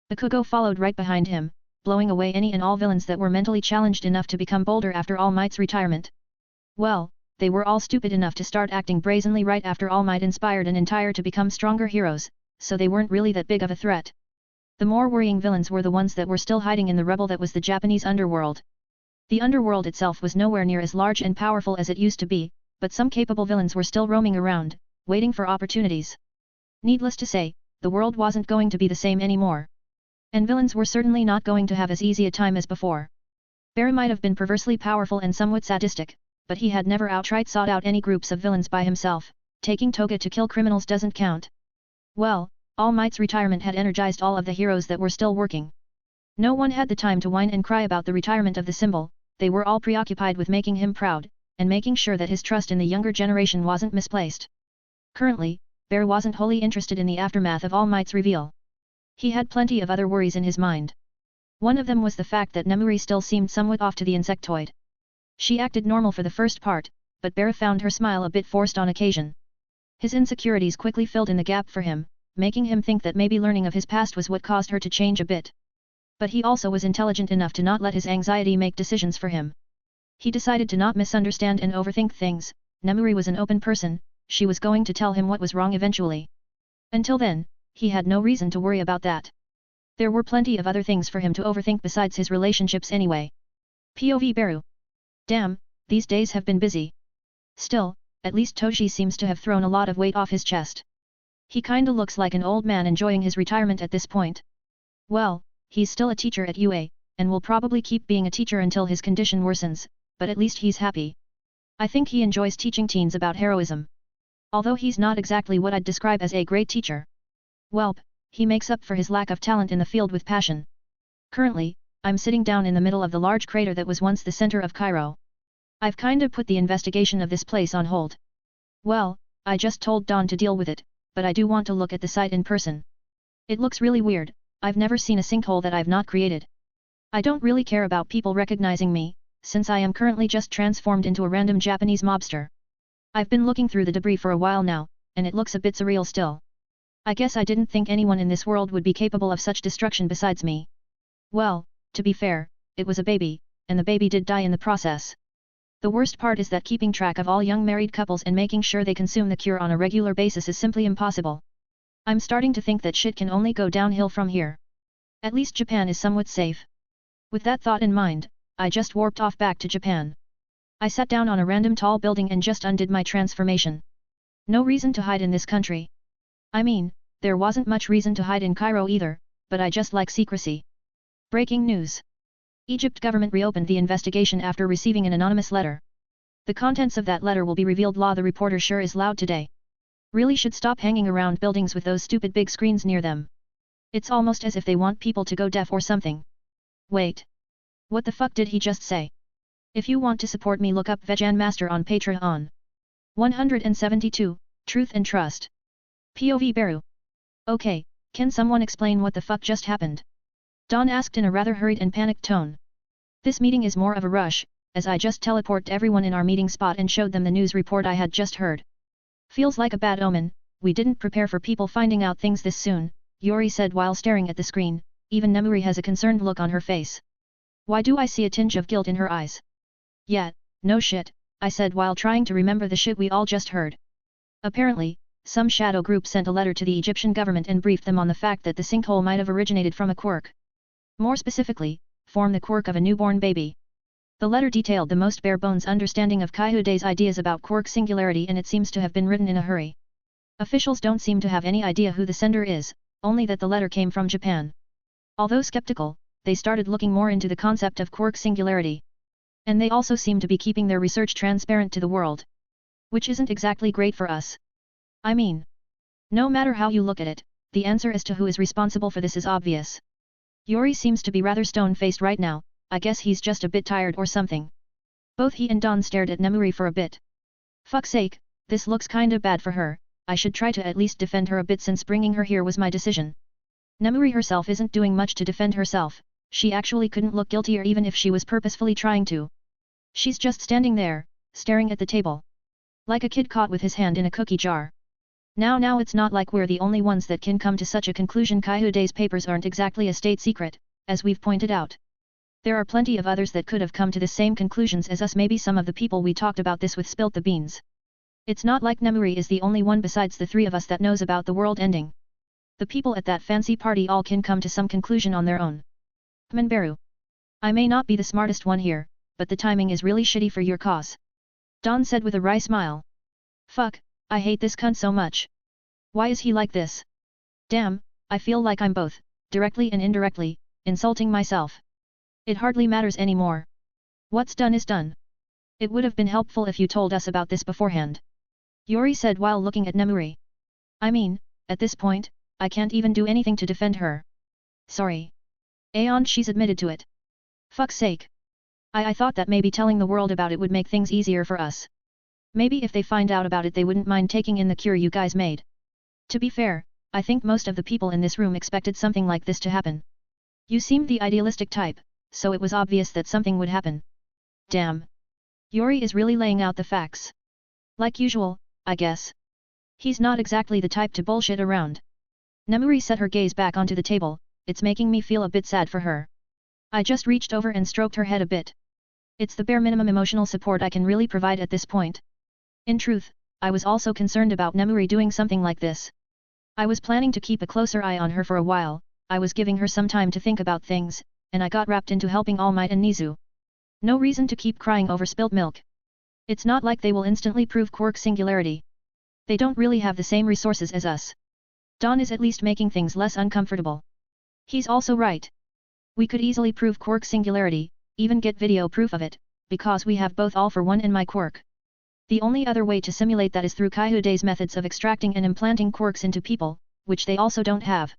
Bakugo followed right behind him, blowing away any and all villains that were mentally challenged enough to become bolder after All Might's retirement. Well, they were all stupid enough to start acting brazenly right after All Might inspired an entire to become stronger heroes, so they weren't really that big of a threat. The more worrying villains were the ones that were still hiding in the rubble that was the Japanese underworld. The underworld itself was nowhere near as large and powerful as it used to be, but some capable villains were still roaming around, waiting for opportunities. Needless to say, the world wasn't going to be the same anymore. And villains were certainly not going to have as easy a time as before. Beru might have been perversely powerful and somewhat sadistic, but he had never outright sought out any groups of villains by himself. Taking toga to kill criminals doesn't count. Well, All Might's retirement had energized all of the heroes that were still working. No one had the time to whine and cry about the retirement of the symbol. They were all preoccupied with making him proud, and making sure that his trust in the younger generation wasn't misplaced. Currently, Beru wasn't wholly interested in the aftermath of All Might's reveal. He had plenty of other worries in his mind. One of them was the fact that Nemuri still seemed somewhat off to the insectoid. She acted normal for the first part, but Beru found her smile a bit forced on occasion. His insecurities quickly filled in the gap for him, making him think that maybe learning of his past was what caused her to change a bit. But he also was intelligent enough to not let his anxiety make decisions for him. He decided to not misunderstand and overthink things. Nemuri was an open person, she was going to tell him what was wrong eventually. Until then, he had no reason to worry about that. There were plenty of other things for him to overthink besides his relationships anyway. POV Beru. Damn, these days have been busy. Still, at least Toshi seems to have thrown a lot of weight off his chest. He kinda looks like an old man enjoying his retirement at this point. Well, he's still a teacher at UA, and will probably keep being a teacher until his condition worsens, but at least he's happy. I think he enjoys teaching teens about heroism. Although he's not exactly what I'd describe as a great teacher. Welp, he makes up for his lack of talent in the field with passion. Currently, I'm sitting down in the middle of the large crater that was once the center of Cairo. I've kinda put the investigation of this place on hold. Well, I just told Dawn to deal with it, but I do want to look at the site in person. It looks really weird. I've never seen a sinkhole that I've not created. I don't really care about people recognizing me, since I am currently just transformed into a random Japanese mobster. I've been looking through the debris for a while now, and it looks a bit surreal still. I guess I didn't think anyone in this world would be capable of such destruction besides me. Well, to be fair, it was a baby, and the baby did die in the process. The worst part is that keeping track of all young married couples and making sure they consume the cure on a regular basis is simply impossible. I'm starting to think that shit can only go downhill from here. At least Japan is somewhat safe. With that thought in mind, I just warped off back to Japan. I sat down on a random tall building and just undid my transformation. No reason to hide in this country. I mean, there wasn't much reason to hide in Cairo either, but I just like secrecy. Breaking news. Egypt government reopened the investigation after receiving an anonymous letter. The contents of that letter will be revealed. The reporter sure is loud today. Really should stop hanging around buildings with those stupid big screens near them. It's almost as if they want people to go deaf or something. Wait. What the fuck did he just say? If you want to support me, look up Vegan Master on Patreon. 172, Truth and Trust. POV Beru. Okay, can someone explain what the fuck just happened? Dawn asked in a rather hurried and panicked tone. This meeting is more of a rush, as I just teleported everyone in our meeting spot and showed them the news report I had just heard. Feels like a bad omen. We didn't prepare for people finding out things this soon, Yori said while staring at the screen. Even Nemuri has a concerned look on her face. Why do I see a tinge of guilt in her eyes? Yeah, no shit, I said while trying to remember the shit we all just heard. Apparently, some shadow group sent a letter to the Egyptian government and briefed them on the fact that the sinkhole might have originated from a quirk. More specifically, form the quirk of a newborn baby. The letter detailed the most bare-bones understanding of Kaihude's ideas about quirk singularity, and it seems to have been written in a hurry. Officials don't seem to have any idea who the sender is, only that the letter came from Japan. Although skeptical, they started looking more into the concept of quirk singularity. And they also seem to be keeping their research transparent to the world. Which isn't exactly great for us. I mean, no matter how you look at it, the answer as to who is responsible for this is obvious. Yori seems to be rather stone-faced right now. I guess he's just a bit tired or something. Both he and Dawn stared at Nemuri for a bit. Fuck's sake, this looks kinda bad for her. I should try to at least defend her a bit since bringing her here was my decision. Nemuri herself isn't doing much to defend herself. She actually couldn't look guiltier even if she was purposefully trying to. She's just standing there, staring at the table. Like a kid caught with his hand in a cookie jar. Now it's not like we're the only ones that can come to such a conclusion. Kaihude's papers aren't exactly a state secret, as we've pointed out. There are plenty of others that could have come to the same conclusions as us. Maybe some of the people we talked about this with spilt the beans. It's not like Nemuri is the only one besides the three of us that knows about the world ending. The people at that fancy party all can come to some conclusion on their own. Beru. I may not be the smartest one here, but the timing is really shitty for your cause. Dawn said with a wry smile. Fuck, I hate this cunt so much. Why is he like this? Damn, I feel like I'm both, directly and indirectly, insulting myself. It hardly matters anymore. What's done is done. It would have been helpful if you told us about this beforehand. Yori said while looking at Nemuri. I mean, at this point, I can't even do anything to defend her. Sorry. Aeon, she's admitted to it. Fuck's sake. I thought that maybe telling the world about it would make things easier for us. Maybe if they find out about it they wouldn't mind taking in the cure you guys made. To be fair, I think most of the people in this room expected something like this to happen. You seemed the idealistic type, so it was obvious that something would happen. Damn. Yori is really laying out the facts. Like usual, I guess. He's not exactly the type to bullshit around. Nemuri set her gaze back onto the table. It's making me feel a bit sad for her. I just reached over and stroked her head a bit. It's the bare minimum emotional support I can really provide at this point. In truth, I was also concerned about Nemuri doing something like this. I was planning to keep a closer eye on her for a while. I was giving her some time to think about things, and I got wrapped into helping All Might and Nizu. No reason to keep crying over spilt milk. It's not like they will instantly prove quirk singularity. They don't really have the same resources as us. Dawn is at least making things less uncomfortable. He's also right. We could easily prove quirk singularity, even get video proof of it, because we have both All for One and my quirk. The only other way to simulate that is through Kaihude's methods of extracting and implanting quirks into people, which they also don't have.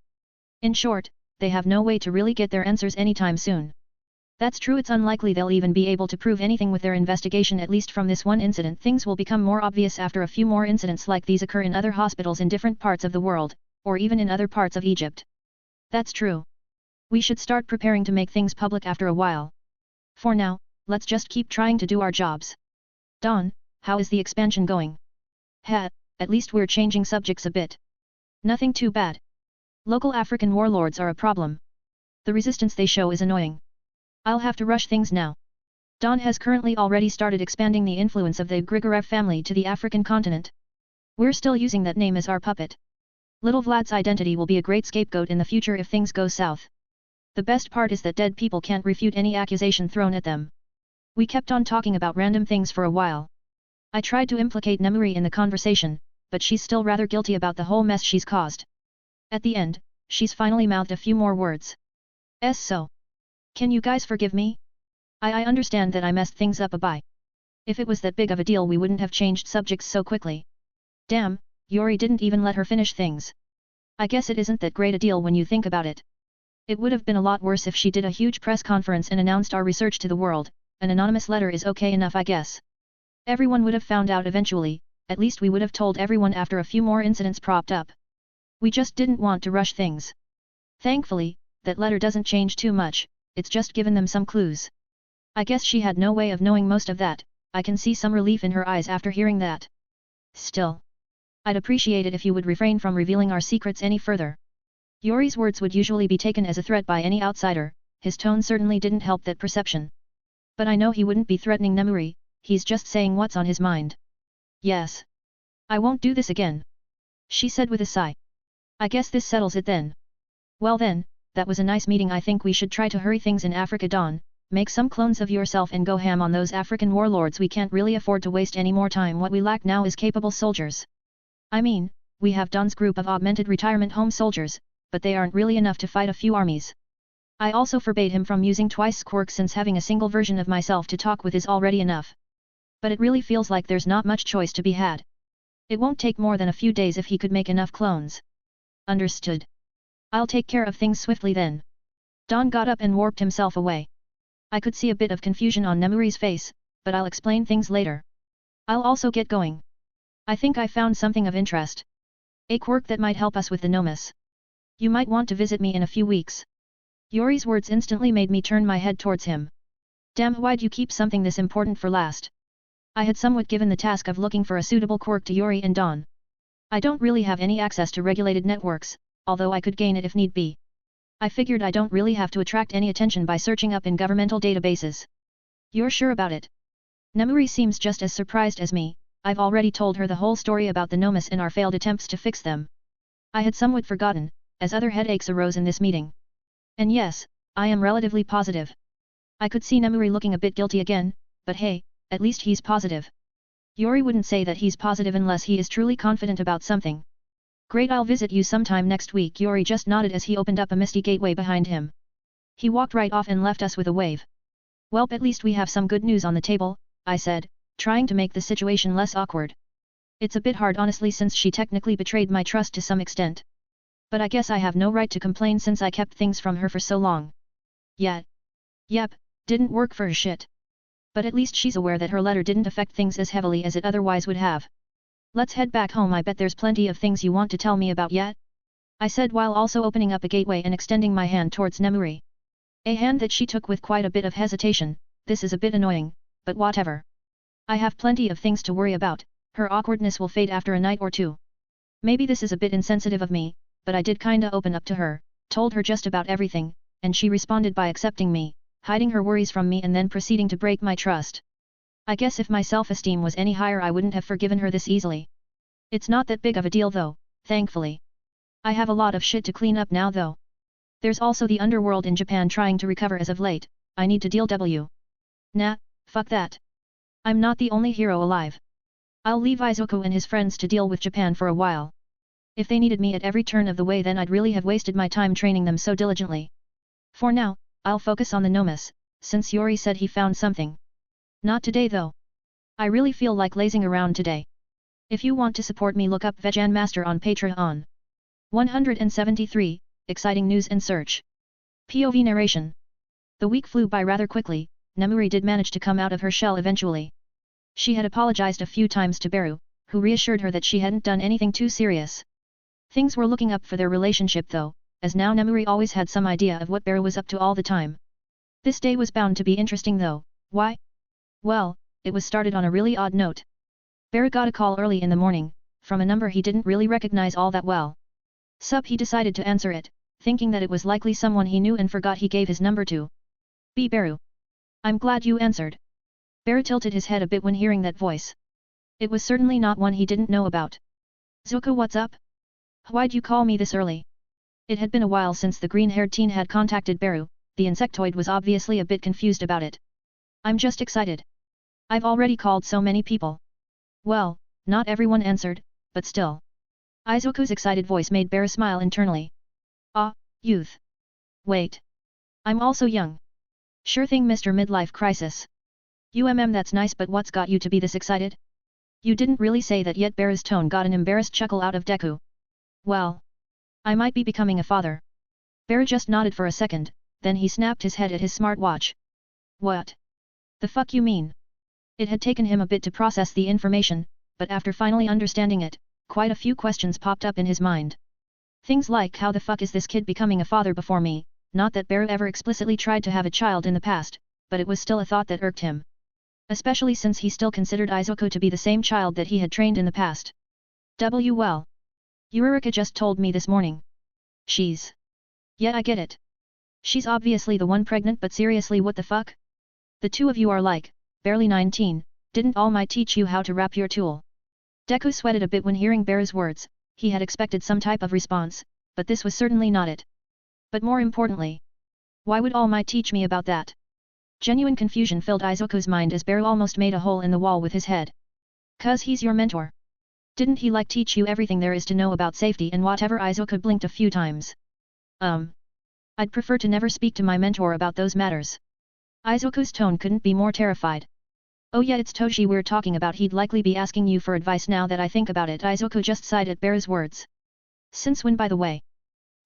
In short, they have no way to really get their answers anytime soon. That's true, it's unlikely they'll even be able to prove anything with their investigation, at least from this one incident. Things will become more obvious after a few more incidents like these occur in other hospitals in different parts of the world, or even in other parts of Egypt. That's true. We should start preparing to make things public after a while. For now, let's just keep trying to do our jobs. Dawn, how is the expansion going? At least we're changing subjects a bit. Nothing too bad. Local African warlords are a problem. The resistance they show is annoying. I'll have to rush things now. Dawn has currently already started expanding the influence of the Grigorev family to the African continent. We're still using that name as our puppet. Little Vlad's identity will be a great scapegoat in the future if things go south. The best part is that dead people can't refute any accusation thrown at them. We kept on talking about random things for a while. I tried to implicate Nemuri in the conversation, but she's still rather guilty about the whole mess she's caused. At the end, she's finally mouthed a few more words. So. Can you guys forgive me? I understand that I messed things up a bit. If it was that big of a deal we wouldn't have changed subjects so quickly. Damn, Yuri didn't even let her finish things. I guess it isn't that great a deal when you think about it. It would have been a lot worse if she did a huge press conference and announced our research to the world. An anonymous letter is okay enough, I guess. Everyone would have found out eventually, at least we would have told everyone after a few more incidents propped up. We just didn't want to rush things. Thankfully, that letter doesn't change too much, it's just given them some clues. I guess she had no way of knowing most of that. I can see some relief in her eyes after hearing that. Still. I'd appreciate it if you would refrain from revealing our secrets any further. Yuri's words would usually be taken as a threat by any outsider, his tone certainly didn't help that perception. But I know he wouldn't be threatening Nemuri, he's just saying what's on his mind. Yes. I won't do this again. She said with a sigh. I guess this settles it then. Well then, that was a nice meeting. I think we should try to hurry things in Africa. Dawn, make some clones of yourself and go ham on those African warlords. We can't really afford to waste any more time. What we lack now is capable soldiers. I mean, we have Dawn's group of augmented retirement home soldiers, but they aren't really enough to fight a few armies. I also forbade him from using twice quirk since having a single version of myself to talk with is already enough. But it really feels like there's not much choice to be had. It won't take more than a few days if he could make enough clones. Understood. I'll take care of things swiftly then. Dawn got up and warped himself away. I could see a bit of confusion on Nemuri's face, but I'll explain things later. I'll also get going. I think I found something of interest. A quirk that might help us with the Nomus. You might want to visit me in a few weeks. Yuri's words instantly made me turn my head towards him. Damn, why'd you keep something this important for last? I had somewhat given the task of looking for a suitable quirk to Yuri and Dawn. I don't really have any access to regulated networks, although I could gain it if need be. I figured I don't really have to attract any attention by searching up in governmental databases. You're sure about it? Nemuri seems just as surprised as me. I've already told her the whole story about the Nomus and our failed attempts to fix them. I had somewhat forgotten, as other headaches arose in this meeting. And yes, I am relatively positive. I could see Nemuri looking a bit guilty again, but hey, at least he's positive. Yuri wouldn't say that he's positive unless he is truly confident about something. Great, I'll visit you sometime next week. Yuri just nodded as he opened up a misty gateway behind him. He walked right off and left us with a wave. Well, at least we have some good news on the table, I said, trying to make the situation less awkward. It's a bit hard honestly since she technically betrayed my trust to some extent. But I guess I have no right to complain since I kept things from her for so long. Yep, didn't work for her shit. But at least she's aware that her letter didn't affect things as heavily as it otherwise would have. Let's head back home. I bet there's plenty of things you want to tell me about yet. I said while also opening up a gateway and extending my hand towards Nemuri. A hand that she took with quite a bit of hesitation. This is a bit annoying, but whatever. I have plenty of things to worry about. Her awkwardness will fade after a night or two. Maybe this is a bit insensitive of me, but I did kinda open up to her, told her just about everything, and she responded by accepting me, hiding her worries from me and then proceeding to break my trust. I guess if my self-esteem was any higher I wouldn't have forgiven her this easily. It's not that big of a deal though, thankfully. I have a lot of shit to clean up now though. There's also the underworld in Japan trying to recover as of late. I need to deal with. Nah, fuck that. I'm not the only hero alive. I'll leave Izuku and his friends to deal with Japan for a while. If they needed me at every turn of the way then I'd really have wasted my time training them so diligently. For now, I'll focus on the Nomus, since Yuri said he found something. Not today though. I really feel like lazing around today. If you want to support me, look up Vegan Master on Patreon. 173, Exciting News and Search. POV narration. The week flew by rather quickly. Nemuri did manage to come out of her shell eventually. She had apologized a few times to Beru, who reassured her that she hadn't done anything too serious. Things were looking up for their relationship though, as now Nemuri always had some idea of what Beru was up to all the time. This day was bound to be interesting though. Why? Well, it was started on a really odd note. Beru got a call early in the morning, from a number he didn't really recognize all that well. Sup, he decided to answer it, thinking that it was likely someone he knew and forgot he gave his number to. Be Beru. I'm glad you answered. Beru tilted his head a bit when hearing that voice. It was certainly not one he didn't know about. Zuko, what's up? Why'd you call me this early? It had been a while since the green-haired teen had contacted Beru. The insectoid was obviously a bit confused about it. I'm just excited. I've already called so many people. Well, not everyone answered, but still. Izuku's excited voice made Beru smile internally. Ah, youth. Wait. I'm also young. Sure thing, Mr. Midlife Crisis. That's nice, but what's got you to be this excited? You didn't really say that yet. Beru's tone got an embarrassed chuckle out of Deku. Well. I might be becoming a father. Beru just nodded for a second, then he snapped his head at his smartwatch. What? The fuck you mean? It had taken him a bit to process the information, but after finally understanding it, quite a few questions popped up in his mind. Things like how the fuck is this kid becoming a father before me? Not that Beru ever explicitly tried to have a child in the past, but it was still a thought that irked him. Especially since he still considered Izuku to be the same child that he had trained in the past. Well. Eureka just told me this morning. She's... Yeah, I get it. She's obviously the one pregnant, but seriously, what the fuck? The two of you are like, barely 19, didn't All Might teach you how to wrap your tool? Deku sweated a bit when hearing Beru's words. He had expected some type of response, but this was certainly not it. But more importantly, why would All Might teach me about that? Genuine confusion filled Izuku's mind as Beru almost made a hole in the wall with his head. 'Cause he's your mentor. Didn't he like teach you everything there is to know about safety and whatever? Izuku blinked a few times. I'd prefer to never speak to my mentor about those matters. Izuku's tone couldn't be more terrified. Oh yeah, it's Toji we're talking about. He'd likely be asking you for advice now that I think about it. Izuku just sighed at Beru's words. Since when, by the way?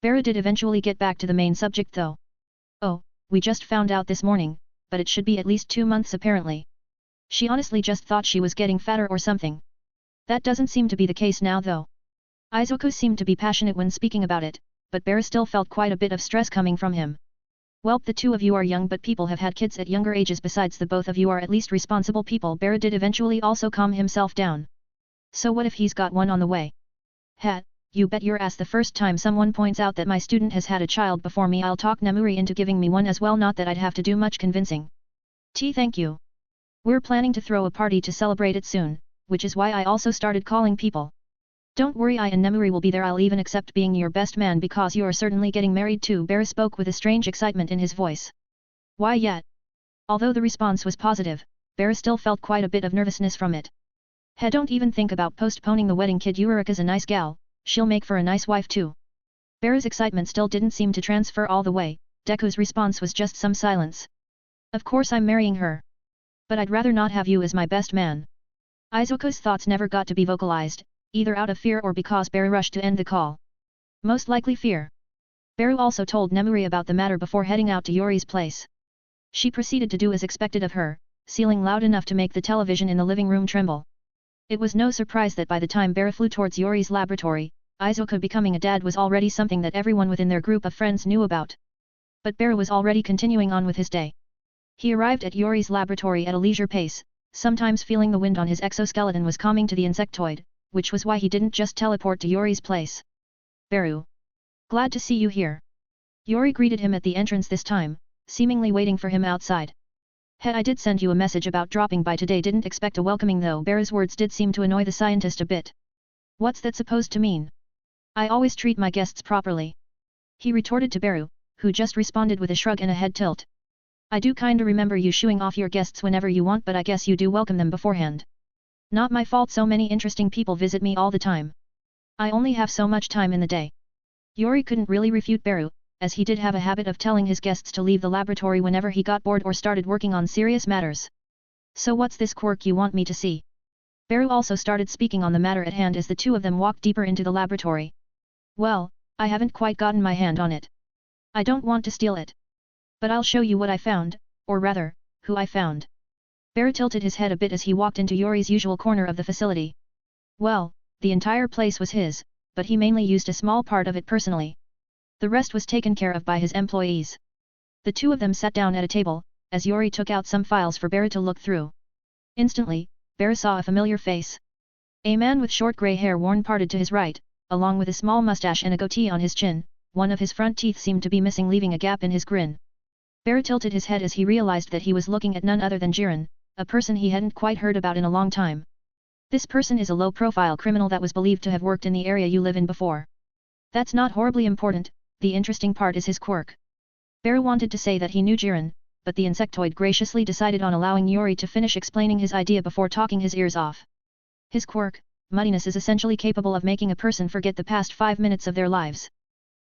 Beru did eventually get back to the main subject though. Oh, we just found out this morning, but it should be at least 2 months apparently. She honestly just thought she was getting fatter or something. That doesn't seem to be the case now though. Izuku seemed to be passionate when speaking about it, but Beru still felt quite a bit of stress coming from him. Welp, the two of you are young, but people have had kids at younger ages. Besides, the both of you are at least responsible people. Beru did eventually also calm himself down. So what if he's got one on the way? Ha, you bet your ass the first time someone points out that my student has had a child before me, I'll talk Nemuri into giving me one as well. Not that I'd have to do much convincing. Thank you. We're planning to throw a party to celebrate it soon, which is why I also started calling people. Don't worry, I and Nemuri will be there. I'll even accept being your best man because you are certainly getting married too. Beru spoke with a strange excitement in his voice. Why yet? Although the response was positive, Beru still felt quite a bit of nervousness from it. Hey, don't even think about postponing the wedding, kid. Eureka's a nice gal, she'll make for a nice wife too. Beru's excitement still didn't seem to transfer all the way. Deku's response was just some silence. Of course I'm marrying her. But I'd rather not have you as my best man. Izuku's thoughts never got to be vocalized, either out of fear or because Beru rushed to end the call. Most likely fear. Beru also told Nemuri about the matter before heading out to Yori's place. She proceeded to do as expected of her, sealing loud enough to make the television in the living room tremble. It was no surprise that by the time Beru flew towards Yori's laboratory, Izuku becoming a dad was already something that everyone within their group of friends knew about. But Beru was already continuing on with his day. He arrived at Yori's laboratory at a leisure pace, sometimes feeling the wind on his exoskeleton was calming to the insectoid, which was why he didn't just teleport to Yori's place. Beru. Glad to see you here. Yori greeted him at the entrance this time, seemingly waiting for him outside. Hey, I did send you a message about dropping by today. Didn't expect a welcoming though. Beru's words did seem to annoy the scientist a bit. What's that supposed to mean? I always treat my guests properly. He retorted to Beru, who just responded with a shrug and a head tilt. I do kinda remember you shooing off your guests whenever you want, but I guess you do welcome them beforehand. Not my fault, so many interesting people visit me all the time. I only have so much time in the day. Yori couldn't really refute Beru, as he did have a habit of telling his guests to leave the laboratory whenever he got bored or started working on serious matters. So what's this quirk you want me to see? Beru also started speaking on the matter at hand as the two of them walked deeper into the laboratory. Well, I haven't quite gotten my hand on it. I don't want to steal it. But I'll show you what I found, or rather, who I found. Beru tilted his head a bit as he walked into Yori's usual corner of the facility. Well, the entire place was his, but he mainly used a small part of it personally. The rest was taken care of by his employees. The two of them sat down at a table, as Yori took out some files for Beru to look through. Instantly, Beru saw a familiar face. A man with short grey hair worn parted to his right, along with a small mustache and a goatee on his chin. One of his front teeth seemed to be missing, leaving a gap in his grin. Beru tilted his head as he realized that he was looking at none other than Jiren, a person he hadn't quite heard about in a long time. This person is a low-profile criminal that was believed to have worked in the area you live in before. That's not horribly important, the interesting part is his quirk. Beru wanted to say that he knew Jiren, but the insectoid graciously decided on allowing Yuri to finish explaining his idea before talking his ears off. His quirk, muddiness, is essentially capable of making a person forget the past 5 minutes of their lives.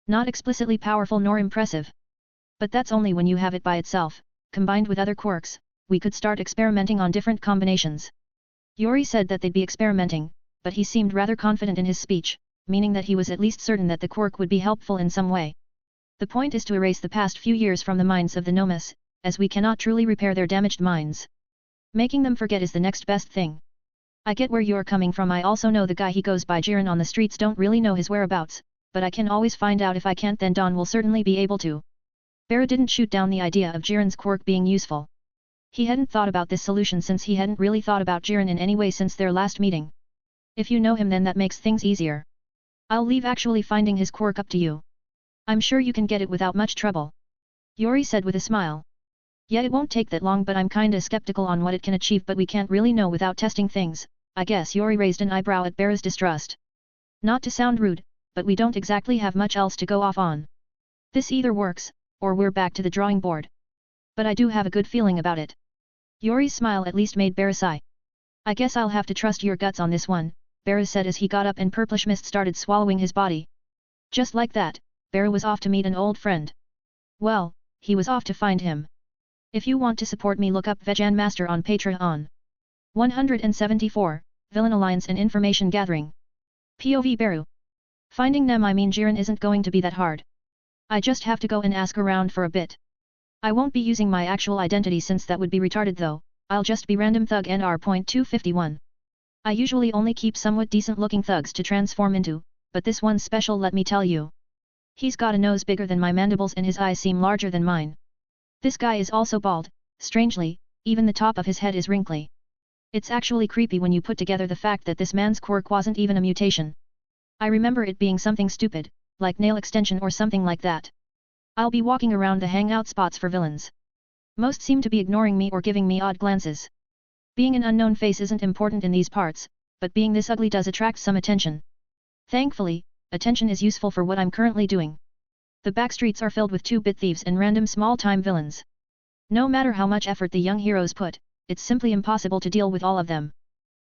Not explicitly powerful nor impressive. But that's only when you have it by itself. Combined with other quirks, we could start experimenting on different combinations. Yuri said that they'd be experimenting, but he seemed rather confident in his speech, meaning that he was at least certain that the quirk would be helpful in some way. The point is to erase the past few years from the minds of the nomas, as we cannot truly repair their damaged minds. Making them forget is the next best thing. I get where you're coming from. I also know the guy he goes by Jiren on the streets, don't really know his whereabouts, but I can always find out. If I can't, then Don will certainly be able to. Beru didn't shoot down the idea of Jiren's quirk being useful. He hadn't thought about this solution since he hadn't really thought about Jiren in any way since their last meeting. If you know him, then that makes things easier. I'll leave actually finding his quirk up to you. I'm sure you can get it without much trouble. Yuri said with a smile. Yeah, it won't take that long, but I'm kinda skeptical on what it can achieve, but we can't really know without testing things, I guess. Yuri raised an eyebrow at Beru's distrust. Not to sound rude, but we don't exactly have much else to go off on. This either works, or we're back to the drawing board. But I do have a good feeling about it. Yuri's smile at least made Beru sigh. I guess I'll have to trust your guts on this one, Beru said as he got up and purplish mist started swallowing his body. Just like that, Beru was off to meet an old friend. Well, he was off to find him. If you want to support me, look up Vegan Master on Patreon. 174, Villain Alliance and Information Gathering. POV Beru. Finding them, I mean Jiren, isn't going to be that hard. I just have to go and ask around for a bit. I won't be using my actual identity since that would be retarded though, I'll just be random thug NR.251. I usually only keep somewhat decent looking thugs to transform into, but this one's special, let me tell you. He's got a nose bigger than my mandibles and his eyes seem larger than mine. This guy is also bald, strangely, even the top of his head is wrinkly. It's actually creepy when you put together the fact that this man's quirk wasn't even a mutation. I remember it being something stupid, like nail extension or something like that. I'll be walking around the hangout spots for villains. Most seem to be ignoring me or giving me odd glances. Being an unknown face isn't important in these parts, but being this ugly does attract some attention. Thankfully, attention is useful for what I'm currently doing. The backstreets are filled with 2-bit thieves and random small-time villains. No matter how much effort the young heroes put, it's simply impossible to deal with all of them.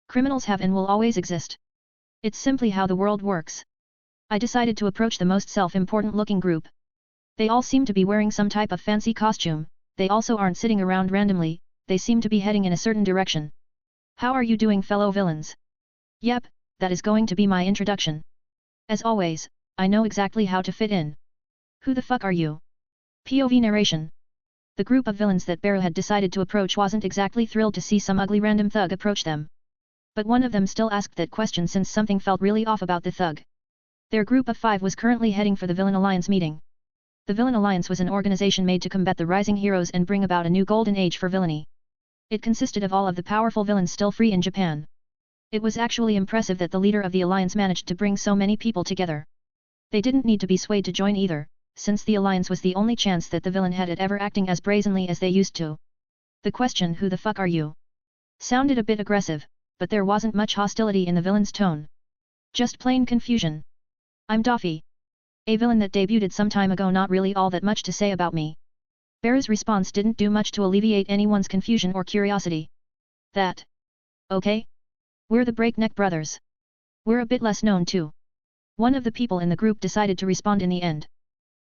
Criminals have and will always exist. It's simply how the world works. I decided to approach the most self-important looking group. They all seem to be wearing some type of fancy costume, they also aren't sitting around randomly, they seem to be heading in a certain direction. How are you doing, fellow villains? Yep, that is going to be my introduction. As always, I know exactly how to fit in. Who the fuck are you? POV narration. The group of villains that Beru had decided to approach wasn't exactly thrilled to see some ugly random thug approach them. But one of them still asked that question since something felt really off about the thug. Their group of 5 was currently heading for the Villain Alliance meeting. The Villain Alliance was an organization made to combat the rising heroes and bring about a new golden age for villainy. It consisted of all of the powerful villains still free in Japan. It was actually impressive that the leader of the alliance managed to bring so many people together. They didn't need to be swayed to join either, since the alliance was the only chance that the villain had at ever acting as brazenly as they used to. The question, who the fuck are you, sounded a bit aggressive, but there wasn't much hostility in the villain's tone. Just plain confusion. I'm Daffy. A villain that debuted some time ago, not really all that much to say about me. Beru's response didn't do much to alleviate anyone's confusion or curiosity. That. Okay? We're the Breakneck Brothers. We're a bit less known too. One of the people in the group decided to respond in the end.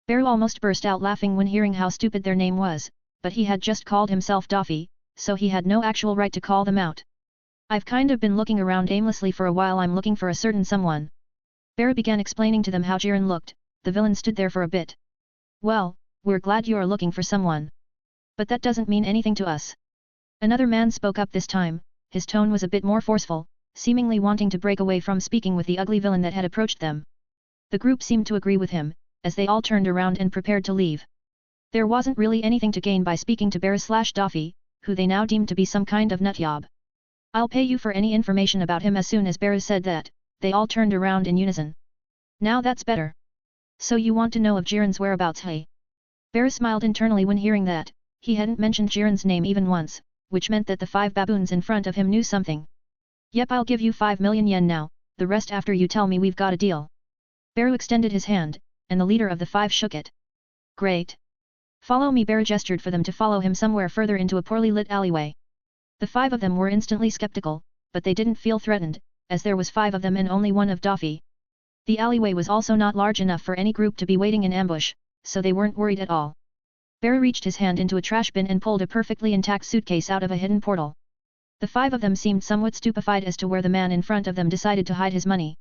Beru almost burst out laughing when hearing how stupid their name was, but he had just called himself Daffy, so he had no actual right to call them out. I've kind of been looking around aimlessly for a while. I'm looking for a certain someone. Beru began explaining to them how Jiren looked. The villain stood there for a bit. Well, we're glad you're looking for someone. But that doesn't mean anything to us. Another man spoke up this time. His tone was a bit more forceful, seemingly wanting to break away from speaking with the ugly villain that had approached them. The group seemed to agree with him, as they all turned around and prepared to leave. There wasn't really anything to gain by speaking to Beru/Daffy, who they now deemed to be some kind of nutjob. I'll pay you for any information about him. As soon as Beru said that, they all turned around in unison. Now that's better. So you want to know of Jiren's whereabouts, hey? Beru smiled internally when hearing that. He hadn't mentioned Jiren's name even once, which meant that the 5 baboons in front of him knew something. Yep, I'll give you 5 million yen now, the rest after you tell me we've got a deal. Beru extended his hand, and the leader of the 5 shook it. Great! Follow me. Bear gestured for them to follow him somewhere further into a poorly lit alleyway. The 5 of them were instantly skeptical, but they didn't feel threatened, as there was 5 of them and only one of Daffy. The alleyway was also not large enough for any group to be waiting in ambush, so they weren't worried at all. Bear reached his hand into a trash bin and pulled a perfectly intact suitcase out of a hidden portal. The 5 of them seemed somewhat stupefied as to where the man in front of them decided to hide his money.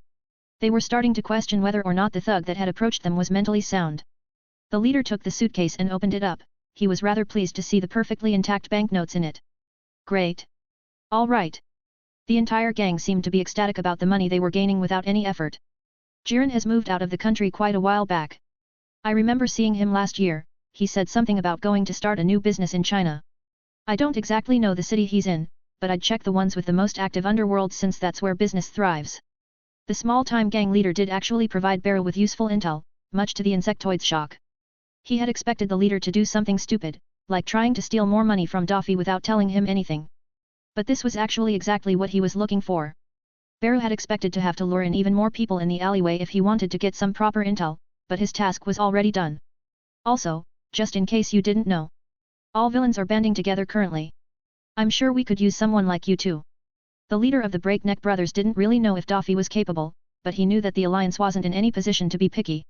They were starting to question whether or not the thug that had approached them was mentally sound. The leader took the suitcase and opened it up. He was rather pleased to see the perfectly intact banknotes in it. Great! All right! The entire gang seemed to be ecstatic about the money they were gaining without any effort. Jiren has moved out of the country quite a while back. I remember seeing him last year. He said something about going to start a new business in China. I don't exactly know the city he's in, but I'd check the ones with the most active underworlds since that's where business thrives. The small-time gang leader did actually provide Beru with useful intel, much to the insectoid's shock. He had expected the leader to do something stupid, like trying to steal more money from Daffy without telling him anything. But this was actually exactly what he was looking for. Beru had expected to have to lure in even more people in the alleyway if he wanted to get some proper intel, but his task was already done. Also, just in case you didn't know, all villains are banding together currently. I'm sure we could use someone like you too. The leader of the Breakneck Brothers didn't really know if Daffy was capable, but he knew that the alliance wasn't in any position to be picky.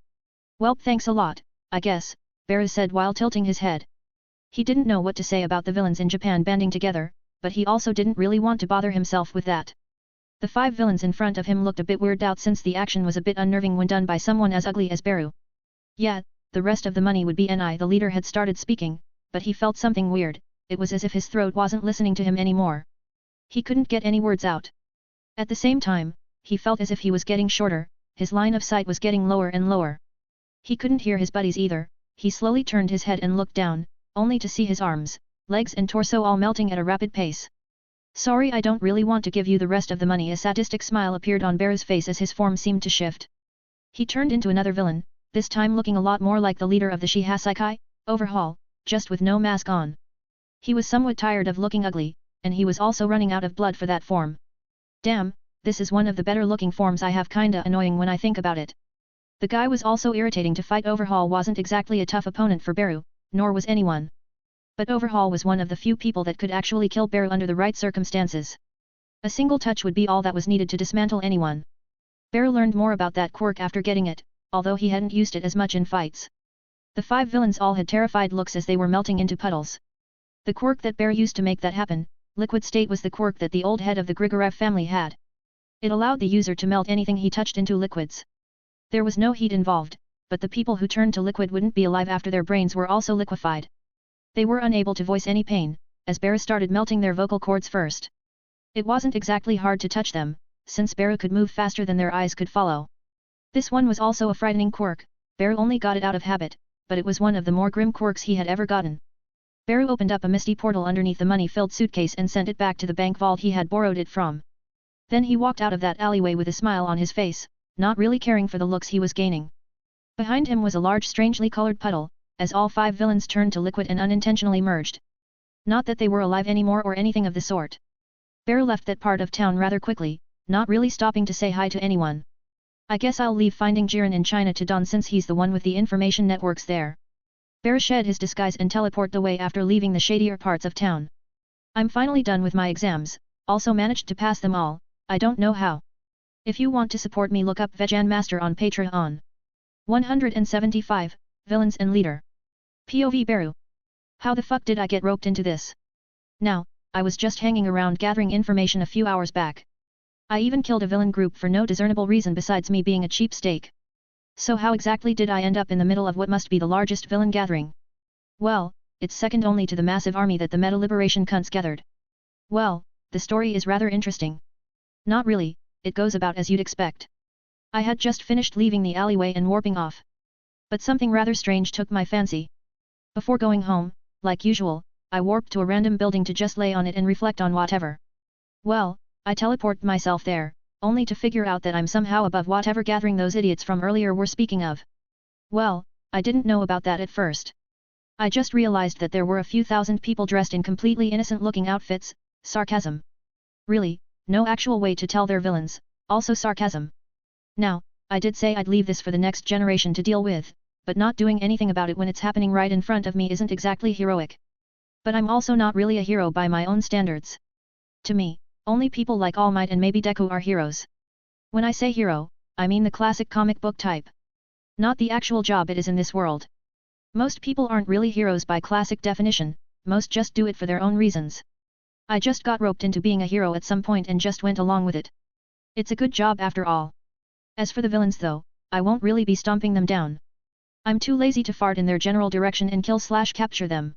Well, thanks a lot, I guess, Beru said while tilting his head. He didn't know what to say about the villains in Japan banding together, but he also didn't really want to bother himself with that. The 5 villains in front of him looked a bit weirded out since the action was a bit unnerving when done by someone as ugly as Beru. Yeah, the rest of the money would be NI. The leader had started speaking, but he felt something weird. It was as if his throat wasn't listening to him anymore. He couldn't get any words out. At the same time, he felt as if he was getting shorter, his line of sight was getting lower and lower. He couldn't hear his buddies either. He slowly turned his head and looked down, only to see his arms, legs and torso all melting at a rapid pace. Sorry, I don't really want to give you the rest of the money. A sadistic smile appeared on Beru's face as his form seemed to shift. He turned into another villain, this time looking a lot more like the leader of the Shihasaikai, Overhaul, just with no mask on. He was somewhat tired of looking ugly, and he was also running out of blood for that form. Damn, this is one of the better looking forms I have. Kinda annoying when I think about it. The guy was also irritating to fight. Overhaul wasn't exactly a tough opponent for Beru, nor was anyone. But Overhaul was one of the few people that could actually kill Beru under the right circumstances. A single touch would be all that was needed to dismantle anyone. Beru learned more about that quirk after getting it, although he hadn't used it as much in fights. The 5 villains all had terrified looks as they were melting into puddles. The quirk that Beru used to make that happen, Liquid State, was the quirk that the old head of the Grigorev family had. It allowed the user to melt anything he touched into liquids. There was no heat involved, but the people who turned to liquid wouldn't be alive after their brains were also liquefied. They were unable to voice any pain, as Beru started melting their vocal cords first. It wasn't exactly hard to touch them, since Beru could move faster than their eyes could follow. This one was also a frightening quirk. Beru only got it out of habit, but it was one of the more grim quirks he had ever gotten. Beru opened up a misty portal underneath the money-filled suitcase and sent it back to the bank vault he had borrowed it from. Then he walked out of that alleyway with a smile on his face, not really caring for the looks he was gaining. Behind him was a large strangely colored puddle, as all 5 villains turned to liquid and unintentionally merged. Not that they were alive anymore or anything of the sort. Beru left that part of town rather quickly, not really stopping to say hi to anyone. I guess I'll leave finding Jiren in China to Don since he's the one with the information networks there. Beru shed his disguise and teleported away after leaving the shadier parts of town. I'm finally done with my exams, also managed to pass them all. I don't know how. If you want to support me, look up Vegan Master on Patreon. 175, Villains and Leader. POV Beru. How the fuck did I get roped into this? Now, I was just hanging around gathering information a few hours back. I even killed a villain group for no discernible reason besides me being a cheap steak. So how exactly did I end up in the middle of what must be the largest villain gathering? Well, it's second only to the massive army that the Meta Liberation cunts gathered. Well, the story is rather interesting. Not really, it goes about as you'd expect. I had just finished leaving the alleyway and warping off. But something rather strange took my fancy. Before going home, like usual, I warped to a random building to just lay on it and reflect on whatever. Well, I teleported myself there, only to figure out that I'm somehow above whatever gathering those idiots from earlier were speaking of. Well, I didn't know about that at first. I just realized that there were a few thousand people dressed in completely innocent-looking outfits. Sarcasm. Really, no actual way to tell they're villains, also sarcasm. Now, I did say I'd leave this for the next generation to deal with, but not doing anything about it when it's happening right in front of me isn't exactly heroic. But I'm also not really a hero by my own standards. To me, only people like All Might and maybe Deku are heroes. When I say hero, I mean the classic comic book type. Not the actual job it is in this world. Most people aren't really heroes by classic definition, most just do it for their own reasons. I just got roped into being a hero at some point and just went along with it. It's a good job after all. As for the villains though, I won't really be stomping them down. I'm too lazy to fart in their general direction and kill/capture them.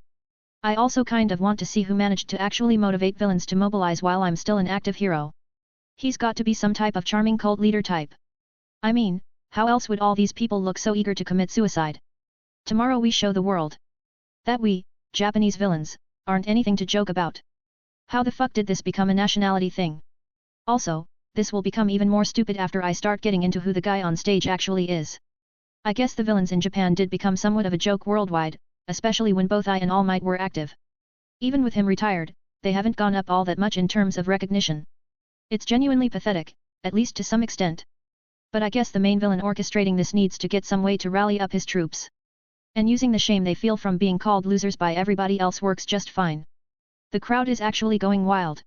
I also kind of want to see who managed to actually motivate villains to mobilize while I'm still an active hero. He's got to be some type of charming cult leader type. I mean, how else would all these people look so eager to commit suicide? Tomorrow we show the world that we, Japanese villains, aren't anything to joke about. How the fuck did this become a nationality thing? Also, this will become even more stupid after I start getting into who the guy on stage actually is. I guess the villains in Japan did become somewhat of a joke worldwide, especially when both I and All Might were active. Even with him retired, they haven't gone up all that much in terms of recognition. It's genuinely pathetic, at least to some extent. But I guess the main villain orchestrating this needs to get some way to rally up his troops. And using the shame they feel from being called losers by everybody else works just fine. The crowd is actually going wild.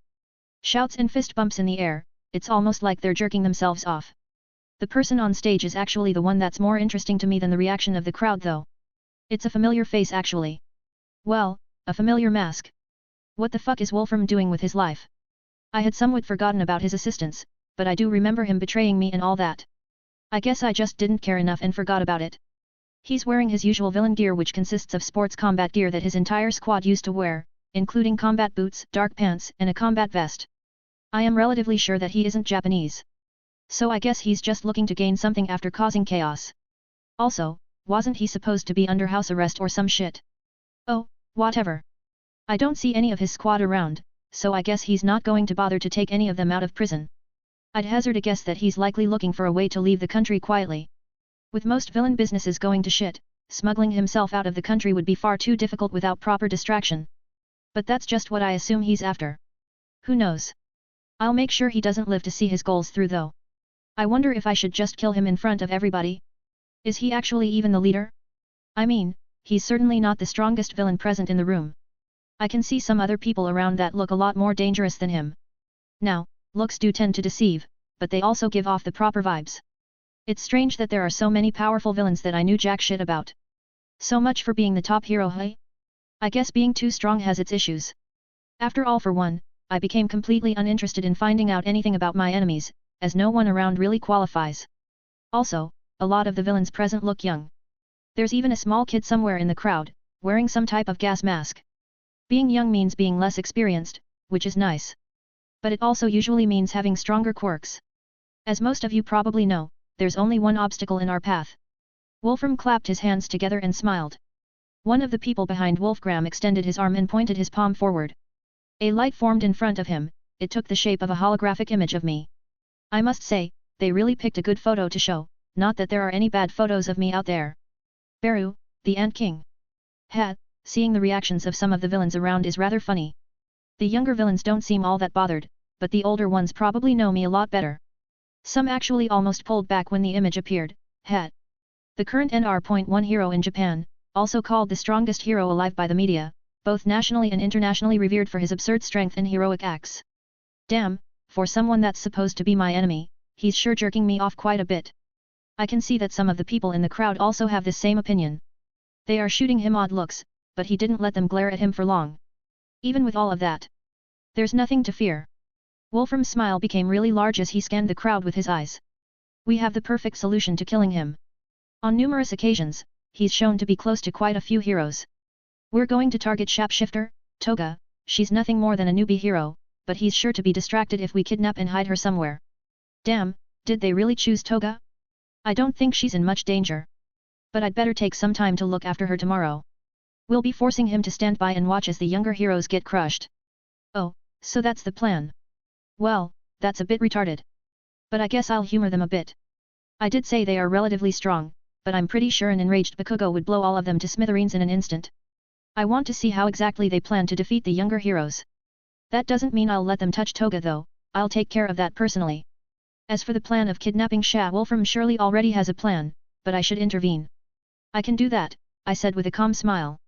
Shouts and fist bumps in the air, it's almost like they're jerking themselves off. The person on stage is actually the one that's more interesting to me than the reaction of the crowd though. It's a familiar face actually. Well, a familiar mask. What the fuck is Wolfram doing with his life? I had somewhat forgotten about his assistance, but I do remember him betraying me and all that. I guess I just didn't care enough and forgot about it. He's wearing his usual villain gear which consists of sports combat gear that his entire squad used to wear, including combat boots, dark pants, and a combat vest. I am relatively sure that he isn't Japanese. So I guess he's just looking to gain something after causing chaos. Also, wasn't he supposed to be under house arrest or some shit? Oh, whatever. I don't see any of his squad around, so I guess he's not going to bother to take any of them out of prison. I'd hazard a guess that he's likely looking for a way to leave the country quietly. With most villain businesses going to shit, smuggling himself out of the country would be far too difficult without proper distraction. But that's just what I assume he's after. Who knows? I'll make sure he doesn't live to see his goals through though. I wonder if I should just kill him in front of everybody? Is he actually even the leader? I mean, he's certainly not the strongest villain present in the room. I can see some other people around that look a lot more dangerous than him. Now, looks do tend to deceive, but they also give off the proper vibes. It's strange that there are so many powerful villains that I knew jack shit about. So much for being the top hero, hey? I guess being too strong has its issues. After all, for one, I became completely uninterested in finding out anything about my enemies, as no one around really qualifies. Also, a lot of the villains present look young. There's even a small kid somewhere in the crowd, wearing some type of gas mask. Being young means being less experienced, which is nice. But it also usually means having stronger quirks. As most of you probably know, there's only one obstacle in our path. Wolfram clapped his hands together and smiled. One of the people behind Wolfgram extended his arm and pointed his palm forward. A light formed in front of him, it took the shape of a holographic image of me. I must say, they really picked a good photo to show, not that there are any bad photos of me out there. Beru, the Ant King. Seeing the reactions of some of the villains around is rather funny. The younger villains don't seem all that bothered, but the older ones probably know me a lot better. Some actually almost pulled back when the image appeared. The current NR.1 hero in Japan, also called the strongest hero alive by the media, both nationally and internationally revered for his absurd strength and heroic acts. Damn, for someone that's supposed to be my enemy, he's sure jerking me off quite a bit. I can see that some of the people in the crowd also have this same opinion. They are shooting him odd looks, but he didn't let them glare at him for long. Even with all of that, there's nothing to fear. Wolfram's smile became really large as he scanned the crowd with his eyes. We have the perfect solution to killing him. On numerous occasions, he's shown to be close to quite a few heroes. We're going to target Shapeshifter, Toga. She's nothing more than a newbie hero, but he's sure to be distracted if we kidnap and hide her somewhere. Damn, did they really choose Toga? I don't think she's in much danger. But I'd better take some time to look after her tomorrow. We'll be forcing him to stand by and watch as the younger heroes get crushed. Oh, so that's the plan. Well, that's a bit retarded. But I guess I'll humor them a bit. I did say they are relatively strong, but I'm pretty sure an enraged Bakugo would blow all of them to smithereens in an instant. I want to see how exactly they plan to defeat the younger heroes. That doesn't mean I'll let them touch Toga though, I'll take care of that personally. As for the plan of kidnapping Sha Wolfram surely already has a plan, but I should intervene. I can do that, I said with a calm smile.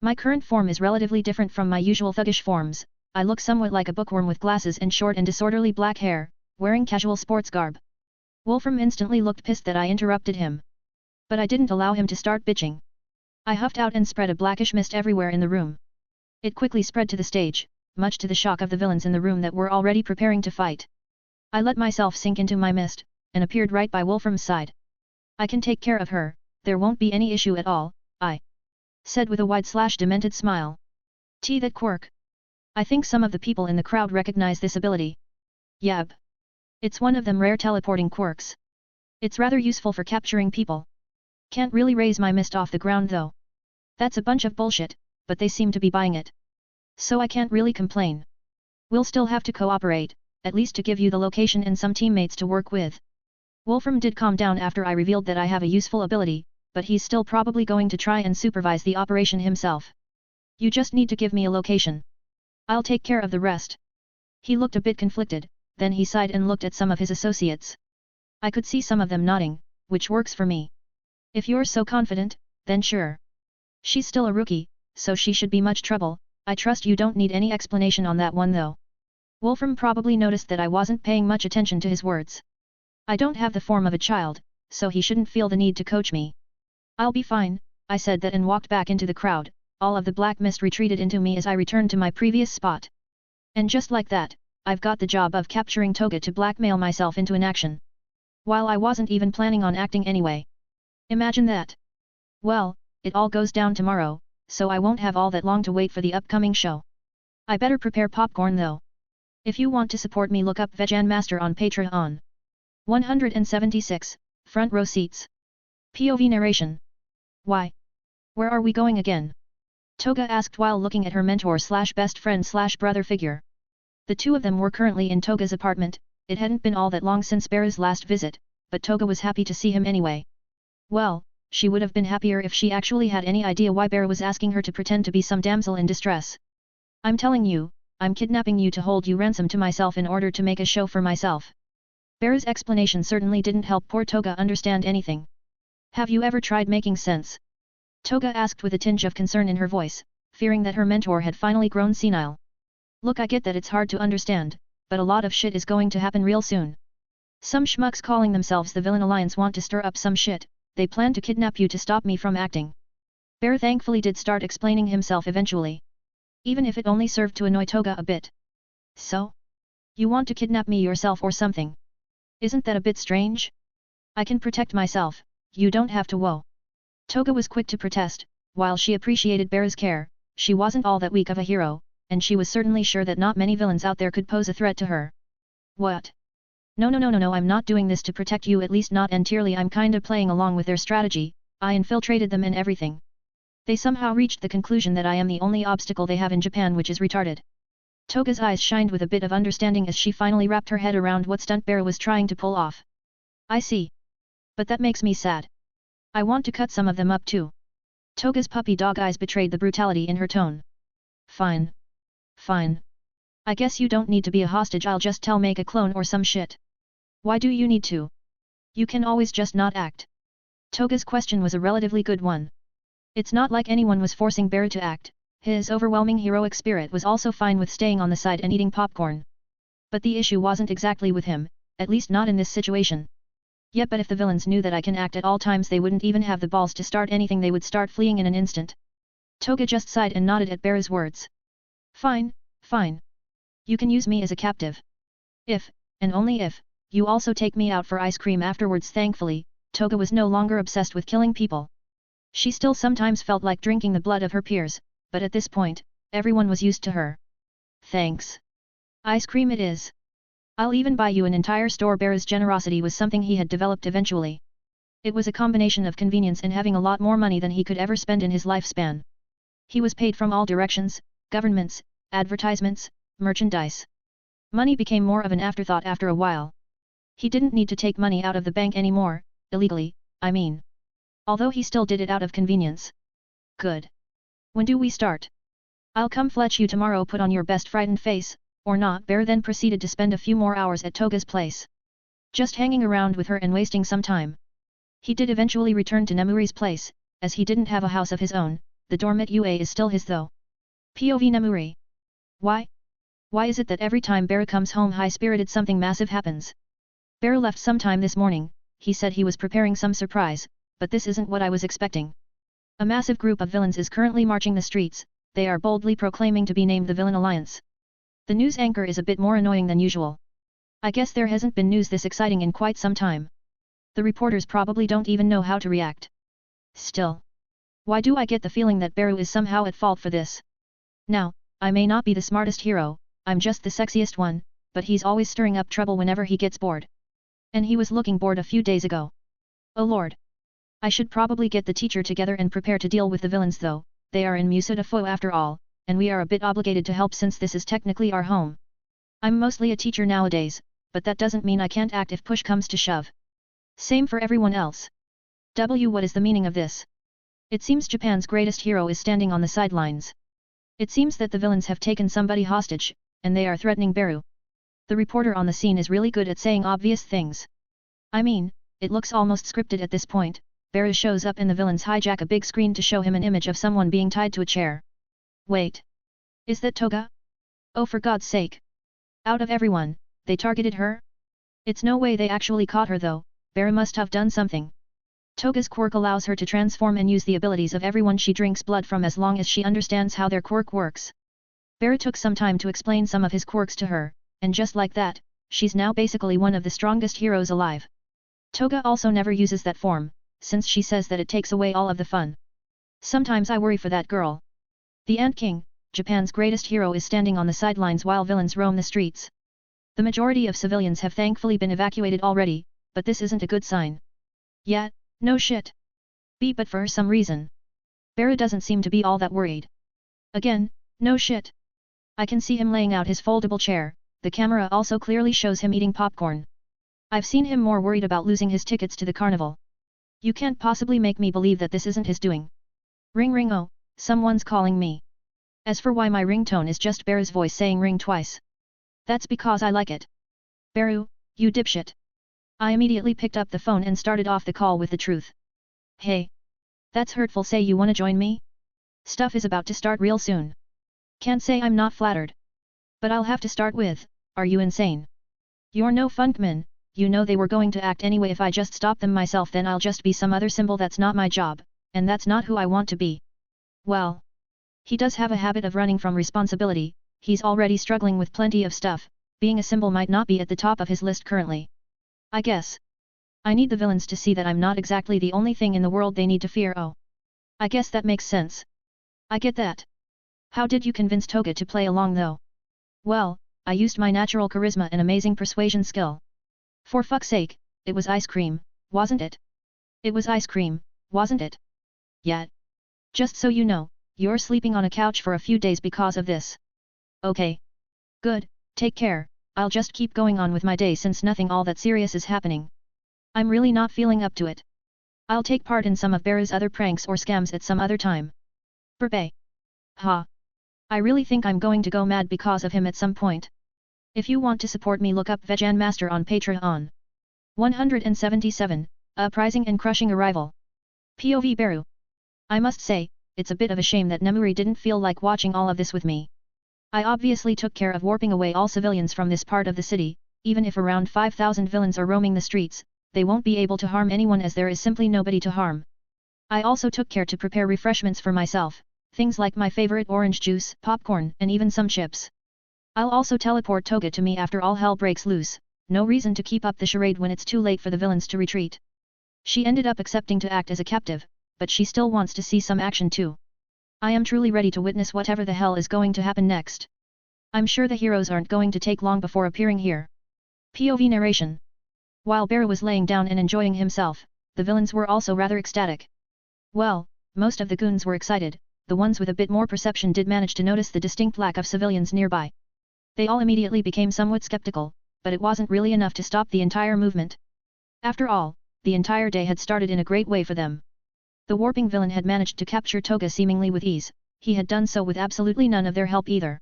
My current form is relatively different from my usual thuggish forms. I look somewhat like a bookworm with glasses and short and disorderly black hair, wearing casual sports garb. Wolfram instantly looked pissed that I interrupted him. But I didn't allow him to start bitching. I huffed out and spread a blackish mist everywhere in the room. It quickly spread to the stage, much to the shock of the villains in the room that were already preparing to fight. I let myself sink into my mist, and appeared right by Wolfram's side. I can take care of her, there won't be any issue at all, I said with a wide-demented smile. That quirk. I think some of the people in the crowd recognize this ability. Yab. It's one of them rare teleporting quirks. It's rather useful for capturing people. Can't really raise my mist off the ground though. That's a bunch of bullshit, but they seem to be buying it. So I can't really complain. We'll still have to cooperate, at least to give you the location and some teammates to work with. Wolfram did calm down after I revealed that I have a useful ability, but he's still probably going to try and supervise the operation himself. You just need to give me a location. I'll take care of the rest. He looked a bit conflicted, then he sighed and looked at some of his associates. I could see some of them nodding, which works for me. If you're so confident, then sure. She's still a rookie, so she should be much trouble. I trust you don't need any explanation on that one though. Wolfram probably noticed that I wasn't paying much attention to his words. I don't have the form of a child, so he shouldn't feel the need to coach me. I'll be fine, I said that and walked back into the crowd. All of the black mist retreated into me as I returned to my previous spot. And just like that, I've got the job of capturing Toga to blackmail myself into an action. While I wasn't even planning on acting anyway. Imagine that. Well, it all goes down tomorrow, so I won't have all that long to wait for the upcoming show. I better prepare popcorn though. If you want to support me, look up Vegan Master on Patreon. 176, front row seats. POV narration. Why? Where are we going again? Toga asked while looking at her mentor/best friend/brother figure. The two of them were currently in Toga's apartment. It hadn't been all that long since Bera's last visit, but Toga was happy to see him anyway. Well, she would have been happier if she actually had any idea why Bera was asking her to pretend to be some damsel in distress. I'm telling you, I'm kidnapping you to hold you ransom to myself in order to make a show for myself. Bera's explanation certainly didn't help poor Toga understand anything. Have you ever tried making sense? Toga asked with a tinge of concern in her voice, fearing that her mentor had finally grown senile. Look, I get that it's hard to understand, but a lot of shit is going to happen real soon. Some schmucks calling themselves the Villain Alliance want to stir up some shit. They plan to kidnap you to stop me from acting. Bera thankfully did start explaining himself eventually. Even if it only served to annoy Toga a bit. So? You want to kidnap me yourself or something? Isn't that a bit strange? I can protect myself, you don't have to whoa. Toga was quick to protest. While she appreciated Bera's care, she wasn't all that weak of a hero, and she was certainly sure that not many villains out there could pose a threat to her. What? No, I'm not doing this to protect you, at least not entirely. I'm kinda playing along with their strategy. I infiltrated them and everything. They somehow reached the conclusion that I am the only obstacle they have in Japan, which is retarded. Toga's eyes shined with a bit of understanding as she finally wrapped her head around what stunt Bera was trying to pull off. I see. But that makes me sad. I want to cut some of them up too. Toga's puppy dog eyes betrayed the brutality in her tone. Fine. Fine. I guess you don't need to be a hostage. I'll just make a clone or some shit. Why do you need to? You can always just not act. Toga's question was a relatively good one. It's not like anyone was forcing Bera to act. His overwhelming heroic spirit was also fine with staying on the side and eating popcorn. But the issue wasn't exactly with him, at least not in this situation. Yeah, but if the villains knew that I can act at all times, they wouldn't even have the balls to start anything. They would start fleeing in an instant. Toga just sighed and nodded at Bera's words. Fine, fine. You can use me as a captive. If, and only if, you also take me out for ice cream afterwards. Thankfully, Toga was no longer obsessed with killing people. She still sometimes felt like drinking the blood of her peers, but at this point, everyone was used to her. Thanks. Ice cream it is. I'll even buy you an entire store. Bera's generosity was something he had developed eventually. It was a combination of convenience and having a lot more money than he could ever spend in his lifespan. He was paid from all directions, governments, advertisements, merchandise. Money became more of an afterthought after a while. He didn't need to take money out of the bank anymore, illegally, I mean. Although he still did it out of convenience. Good. When do we start? I'll come fetch you tomorrow. Put on your best frightened face, or not. Bera then proceeded to spend a few more hours at Toga's place. Just hanging around with her and wasting some time. He did eventually return to Nemuri's place, as he didn't have a house of his own. The dorm at UA is still his though. POV Nemuri. Why? Why is it that every time Beru comes home high-spirited something massive happens? Beru left sometime this morning, he said he was preparing some surprise, but this isn't what I was expecting. A massive group of villains is currently marching the streets, they are boldly proclaiming to be named the Villain Alliance. The news anchor is a bit more annoying than usual. I guess there hasn't been news this exciting in quite some time. The reporters probably don't even know how to react. Still. Why do I get the feeling that Beru is somehow at fault for this? Now, I may not be the smartest hero, I'm just the sexiest one, but he's always stirring up trouble whenever he gets bored. And he was looking bored a few days ago. Oh lord. I should probably get the teacher together and prepare to deal with the villains though, they are in Musada Fo after all, and we are a bit obligated to help since this is technically our home. I'm mostly a teacher nowadays, but that doesn't mean I can't act if push comes to shove. Same for everyone else. What is the meaning of this? It seems Japan's greatest hero is standing on the sidelines. It seems that the villains have taken somebody hostage, and they are threatening Beru. The reporter on the scene is really good at saying obvious things. I mean, it looks almost scripted at this point. Beru shows up and the villains hijack a big screen to show him an image of someone being tied to a chair. Wait. Is that Toga? Oh for God's sake. Out of everyone, they targeted her? It's no way they actually caught her though, Beru must have done something. Toga's quirk allows her to transform and use the abilities of everyone she drinks blood from as long as she understands how their quirk works. Beru took some time to explain some of his quirks to her, and just like that, she's now basically one of the strongest heroes alive. Toga also never uses that form, since she says that it takes away all of the fun. Sometimes I worry for that girl. The Ant King, Japan's greatest hero, is standing on the sidelines while villains roam the streets. The majority of civilians have thankfully been evacuated already, but this isn't a good sign. Yeah, no shit. But for some reason, Beru doesn't seem to be all that worried. Again, no shit. I can see him laying out his foldable chair, the camera also clearly shows him eating popcorn. I've seen him more worried about losing his tickets to the carnival. You can't possibly make me believe that this isn't his doing. Ring ring, oh, someone's calling me. As for why my ringtone is just Beru's voice saying ring twice. That's because I like it. Beru, you dipshit. I immediately picked up the phone and started off the call with the truth. Hey. That's hurtful, say you wanna join me? Stuff is about to start real soon. Can't say I'm not flattered. But I'll have to start with, are you insane? You're no funkman. You know they were going to act anyway. If I just stop them myself then I'll just be some other symbol. That's not my job, and that's not who I want to be. Well. He does have a habit of running from responsibility, he's already struggling with plenty of stuff, being a symbol might not be at the top of his list currently. I guess. I need the villains to see that I'm not exactly the only thing in the world they need to fear. Oh. I guess that makes sense. I get that. How did you convince Toga to play along though? Well, I used my natural charisma and amazing persuasion skill. For fuck's sake, it was ice cream, wasn't it? It was ice cream, wasn't it? Yeah. Just so you know, you're sleeping on a couch for a few days because of this. Okay. Good, take care, I'll just keep going on with my day since nothing all that serious is happening. I'm really not feeling up to it. I'll take part in some of Beru's other pranks or scams at some other time. Berbay. Ha. I really think I'm going to go mad because of him at some point. If you want to support me, look up Vegan Master on Patreon. 177, Uprising and Crushing Arrival. POV Beru. I must say, it's a bit of a shame that Nemuri didn't feel like watching all of this with me. I obviously took care of warping away all civilians from this part of the city, even if around 5,000 villains are roaming the streets, they won't be able to harm anyone as there is simply nobody to harm. I also took care to prepare refreshments for myself, things like my favorite orange juice, popcorn, and even some chips. I'll also teleport Toga to me after all hell breaks loose, no reason to keep up the charade when it's too late for the villains to retreat. She ended up accepting to act as a captive, but she still wants to see some action too. I am truly ready to witness whatever the hell is going to happen next. I'm sure the heroes aren't going to take long before appearing here. POV narration. While Beru was laying down and enjoying himself, the villains were also rather ecstatic. Well, most of the goons were excited, the ones with a bit more perception did manage to notice the distinct lack of civilians nearby. They all immediately became somewhat skeptical, but it wasn't really enough to stop the entire movement. After all, the entire day had started in a great way for them. The warping villain had managed to capture Toga seemingly with ease, he had done so with absolutely none of their help either.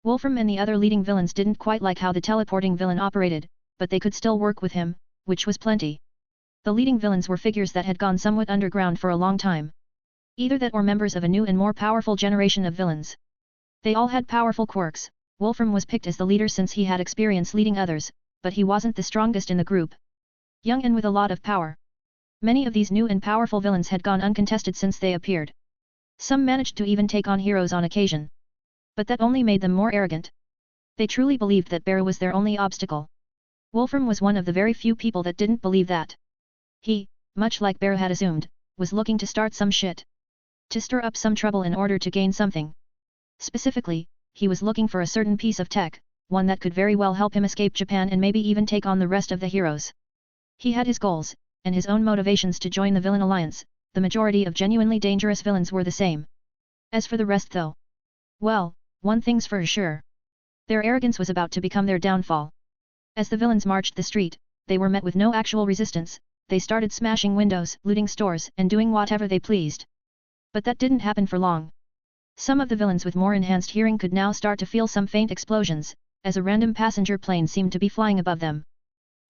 Wolfram and the other leading villains didn't quite like how the teleporting villain operated, but they could still work with him, which was plenty. The leading villains were figures that had gone somewhat underground for a long time. Either that or members of a new and more powerful generation of villains. They all had powerful quirks. Wolfram was picked as the leader since he had experience leading others, but he wasn't the strongest in the group. Young and with a lot of power. Many of these new and powerful villains had gone uncontested since they appeared. Some managed to even take on heroes on occasion. But that only made them more arrogant. They truly believed that Beru was their only obstacle. Wolfram was one of the very few people that didn't believe that. He, much like Beru had assumed, was looking to start some shit. To stir up some trouble in order to gain something. Specifically, he was looking for a certain piece of tech, one that could very well help him escape Japan and maybe even take on the rest of the heroes. He had his goals, and his own motivations to join the villain alliance. The majority of genuinely dangerous villains were the same. As for the rest though, well, one thing's for sure. Their arrogance was about to become their downfall. As the villains marched the street, they were met with no actual resistance. They started smashing windows, looting stores, and doing whatever they pleased. But that didn't happen for long. Some of the villains with more enhanced hearing could now start to feel some faint explosions, as a random passenger plane seemed to be flying above them.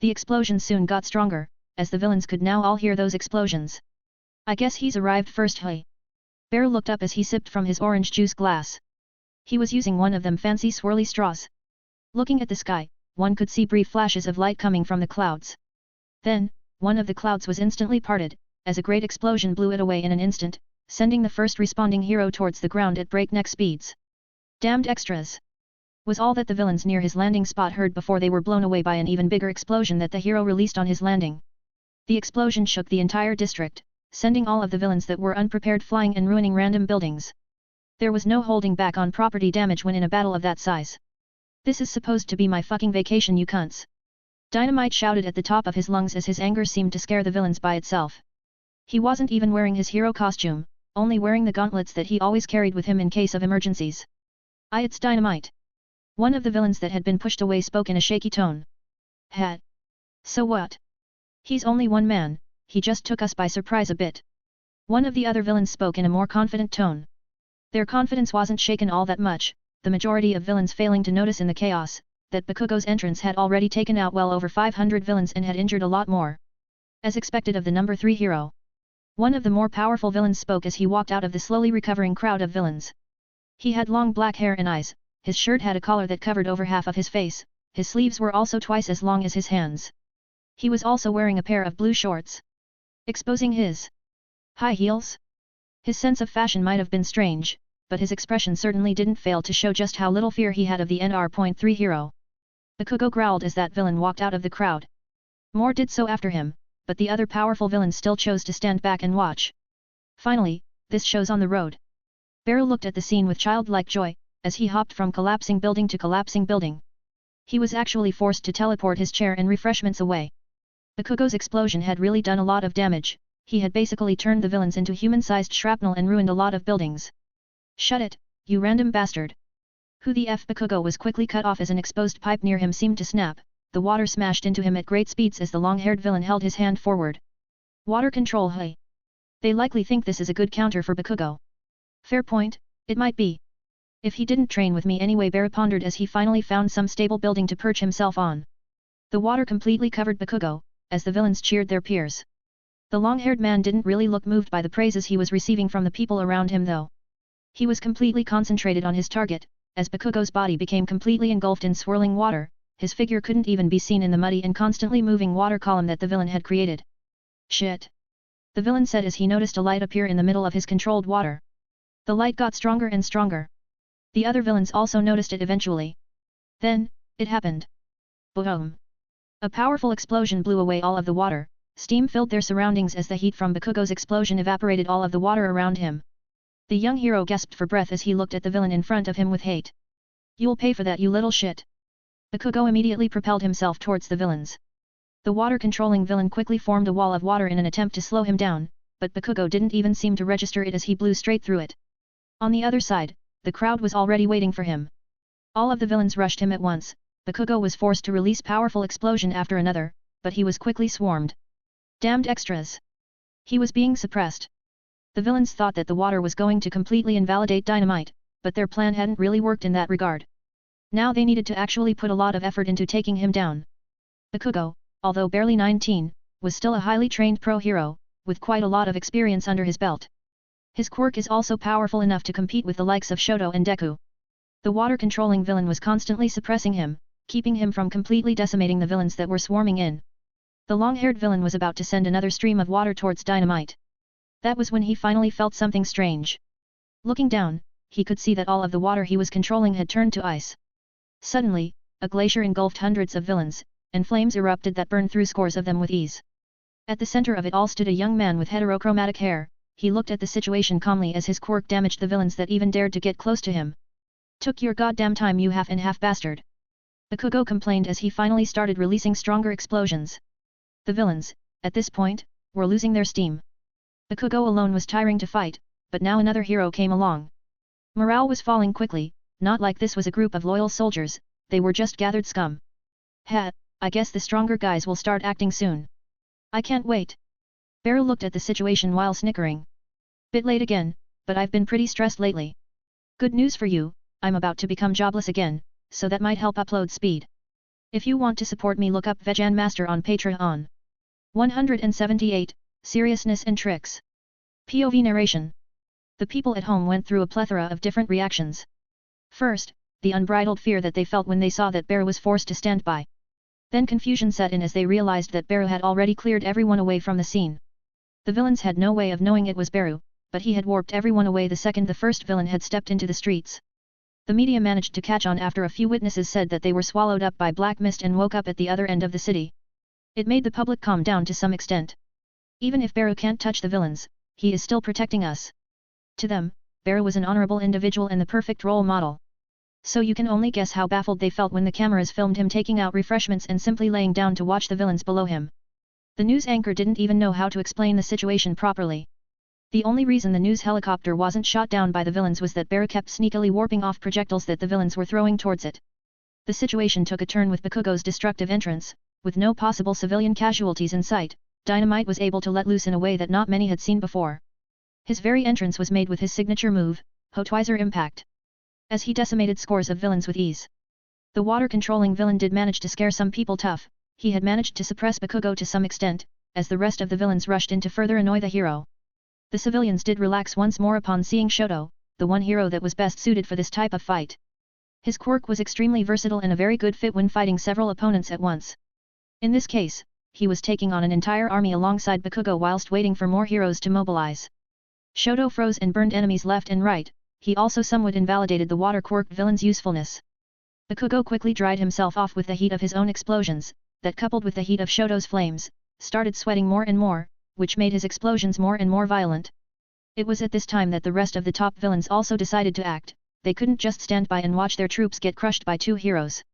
The explosions soon got stronger, as the villains could now all hear those explosions. I guess he's arrived first, hey. Bear looked up as he sipped from his orange juice glass. He was using one of them fancy swirly straws. Looking at the sky, one could see brief flashes of light coming from the clouds. Then, one of the clouds was instantly parted, as a great explosion blew it away in an instant, sending the first responding hero towards the ground at breakneck speeds. Damned extras! Was all that the villains near his landing spot heard before they were blown away by an even bigger explosion that the hero released on his landing. The explosion shook the entire district, sending all of the villains that were unprepared flying and ruining random buildings. There was no holding back on property damage when in a battle of that size. This is supposed to be my fucking vacation, you cunts! Dynamite shouted at the top of his lungs as his anger seemed to scare the villains by itself. He wasn't even wearing his hero costume, only wearing the gauntlets that he always carried with him in case of emergencies. It's Dynamite. One of the villains that had been pushed away spoke in a shaky tone. So what? He's only one man, he just took us by surprise a bit. One of the other villains spoke in a more confident tone. Their confidence wasn't shaken all that much, the majority of villains failing to notice in the chaos, that Bakugo's entrance had already taken out well over 500 villains and had injured a lot more. As expected of the number 3 hero. One of the more powerful villains spoke as he walked out of the slowly recovering crowd of villains. He had long black hair and eyes, his shirt had a collar that covered over half of his face, his sleeves were also twice as long as his hands. He was also wearing a pair of blue shorts, exposing his high heels. His sense of fashion might have been strange, but his expression certainly didn't fail to show just how little fear he had of the NR.3 hero. Bakugo growled as that villain walked out of the crowd. More did so after him, but the other powerful villains still chose to stand back and watch. Finally, this show's on the road. Beru looked at the scene with childlike joy, as he hopped from collapsing building to collapsing building. He was actually forced to teleport his chair and refreshments away. Bakugo's explosion had really done a lot of damage, he had basically turned the villains into human-sized shrapnel and ruined a lot of buildings. Shut it, you random bastard! Who the F? Bakugo was quickly cut off as an exposed pipe near him seemed to snap, the water smashed into him at great speeds as the long-haired villain held his hand forward. Water control, hey! They likely think this is a good counter for Bakugo. Fair point, it might be. If he didn't train with me anyway, Beru pondered as he finally found some stable building to perch himself on. The water completely covered Bakugo, as the villains cheered their peers. The long-haired man didn't really look moved by the praises he was receiving from the people around him though. He was completely concentrated on his target, as Bakugo's body became completely engulfed in swirling water, his figure couldn't even be seen in the muddy and constantly moving water column that the villain had created. Shit! The villain said as he noticed a light appear in the middle of his controlled water. The light got stronger and stronger. The other villains also noticed it eventually. Then, it happened. Boom! A powerful explosion blew away all of the water, steam filled their surroundings as the heat from Bakugo's explosion evaporated all of the water around him. The young hero gasped for breath as he looked at the villain in front of him with hate. You'll pay for that, you little shit! Bakugo immediately propelled himself towards the villains. The water-controlling villain quickly formed a wall of water in an attempt to slow him down, but Bakugo didn't even seem to register it as he blew straight through it. On the other side, the crowd was already waiting for him. All of the villains rushed him at once. Bakugo was forced to release powerful explosion after another, but he was quickly swarmed. Damned extras! He was being suppressed. The villains thought that the water was going to completely invalidate Dynamite, but their plan hadn't really worked in that regard. Now they needed to actually put a lot of effort into taking him down. Bakugo, although barely 19, was still a highly trained pro hero, with quite a lot of experience under his belt. His quirk is also powerful enough to compete with the likes of Shoto and Deku. The water-controlling villain was constantly suppressing him, keeping him from completely decimating the villains that were swarming in. The long-haired villain was about to send another stream of water towards Dynamite. That was when he finally felt something strange. Looking down, he could see that all of the water he was controlling had turned to ice. Suddenly, a glacier engulfed hundreds of villains, and flames erupted that burned through scores of them with ease. At the center of it all stood a young man with heterochromatic hair. He looked at the situation calmly as his quirk damaged the villains that even dared to get close to him. "Took your goddamn time, you half-and-half bastard," Bakugo complained as he finally started releasing stronger explosions. The villains, at this point, were losing their steam. Bakugo alone was tiring to fight, but now another hero came along. Morale was falling quickly, not like this was a group of loyal soldiers, they were just gathered scum. I guess the stronger guys will start acting soon. I can't wait. Beru looked at the situation while snickering. Bit late again, but I've been pretty stressed lately. Good news for you, I'm about to become jobless again, so that might help upload speed. If you want to support me, look up Vegan Master on Patreon. 178, Seriousness and Tricks. POV narration. The people at home went through a plethora of different reactions. First, the unbridled fear that they felt when they saw that Beru was forced to stand by. Then confusion set in as they realized that Beru had already cleared everyone away from the scene. The villains had no way of knowing it was Beru, but he had warped everyone away the second the first villain had stepped into the streets. The media managed to catch on after a few witnesses said that they were swallowed up by black mist and woke up at the other end of the city. It made the public calm down to some extent. Even if Beru can't touch the villains, he is still protecting us. To them, Beru was an honorable individual and the perfect role model. So you can only guess how baffled they felt when the cameras filmed him taking out refreshments and simply laying down to watch the villains below him. The news anchor didn't even know how to explain the situation properly. The only reason the news helicopter wasn't shot down by the villains was that Beru kept sneakily warping off projectiles that the villains were throwing towards it. The situation took a turn with Bakugo's destructive entrance. With no possible civilian casualties in sight, Dynamite was able to let loose in a way that not many had seen before. His very entrance was made with his signature move, Hotwiser Impact. As he decimated scores of villains with ease. The water-controlling villain did manage to scare some people tough. He had managed to suppress Bakugo to some extent, as the rest of the villains rushed in to further annoy the hero. The civilians did relax once more upon seeing Shoto, the one hero that was best suited for this type of fight. His quirk was extremely versatile and a very good fit when fighting several opponents at once. In this case, he was taking on an entire army alongside Bakugo whilst waiting for more heroes to mobilize. Shoto froze and burned enemies left and right. He also somewhat invalidated the water-quirked villain's usefulness. Bakugo quickly dried himself off with the heat of his own explosions, that coupled with the heat of Shoto's flames, started sweating more and more, which made his explosions more and more violent. It was at this time that the rest of the top villains also decided to act. They couldn't just stand by and watch their troops get crushed by two heroes.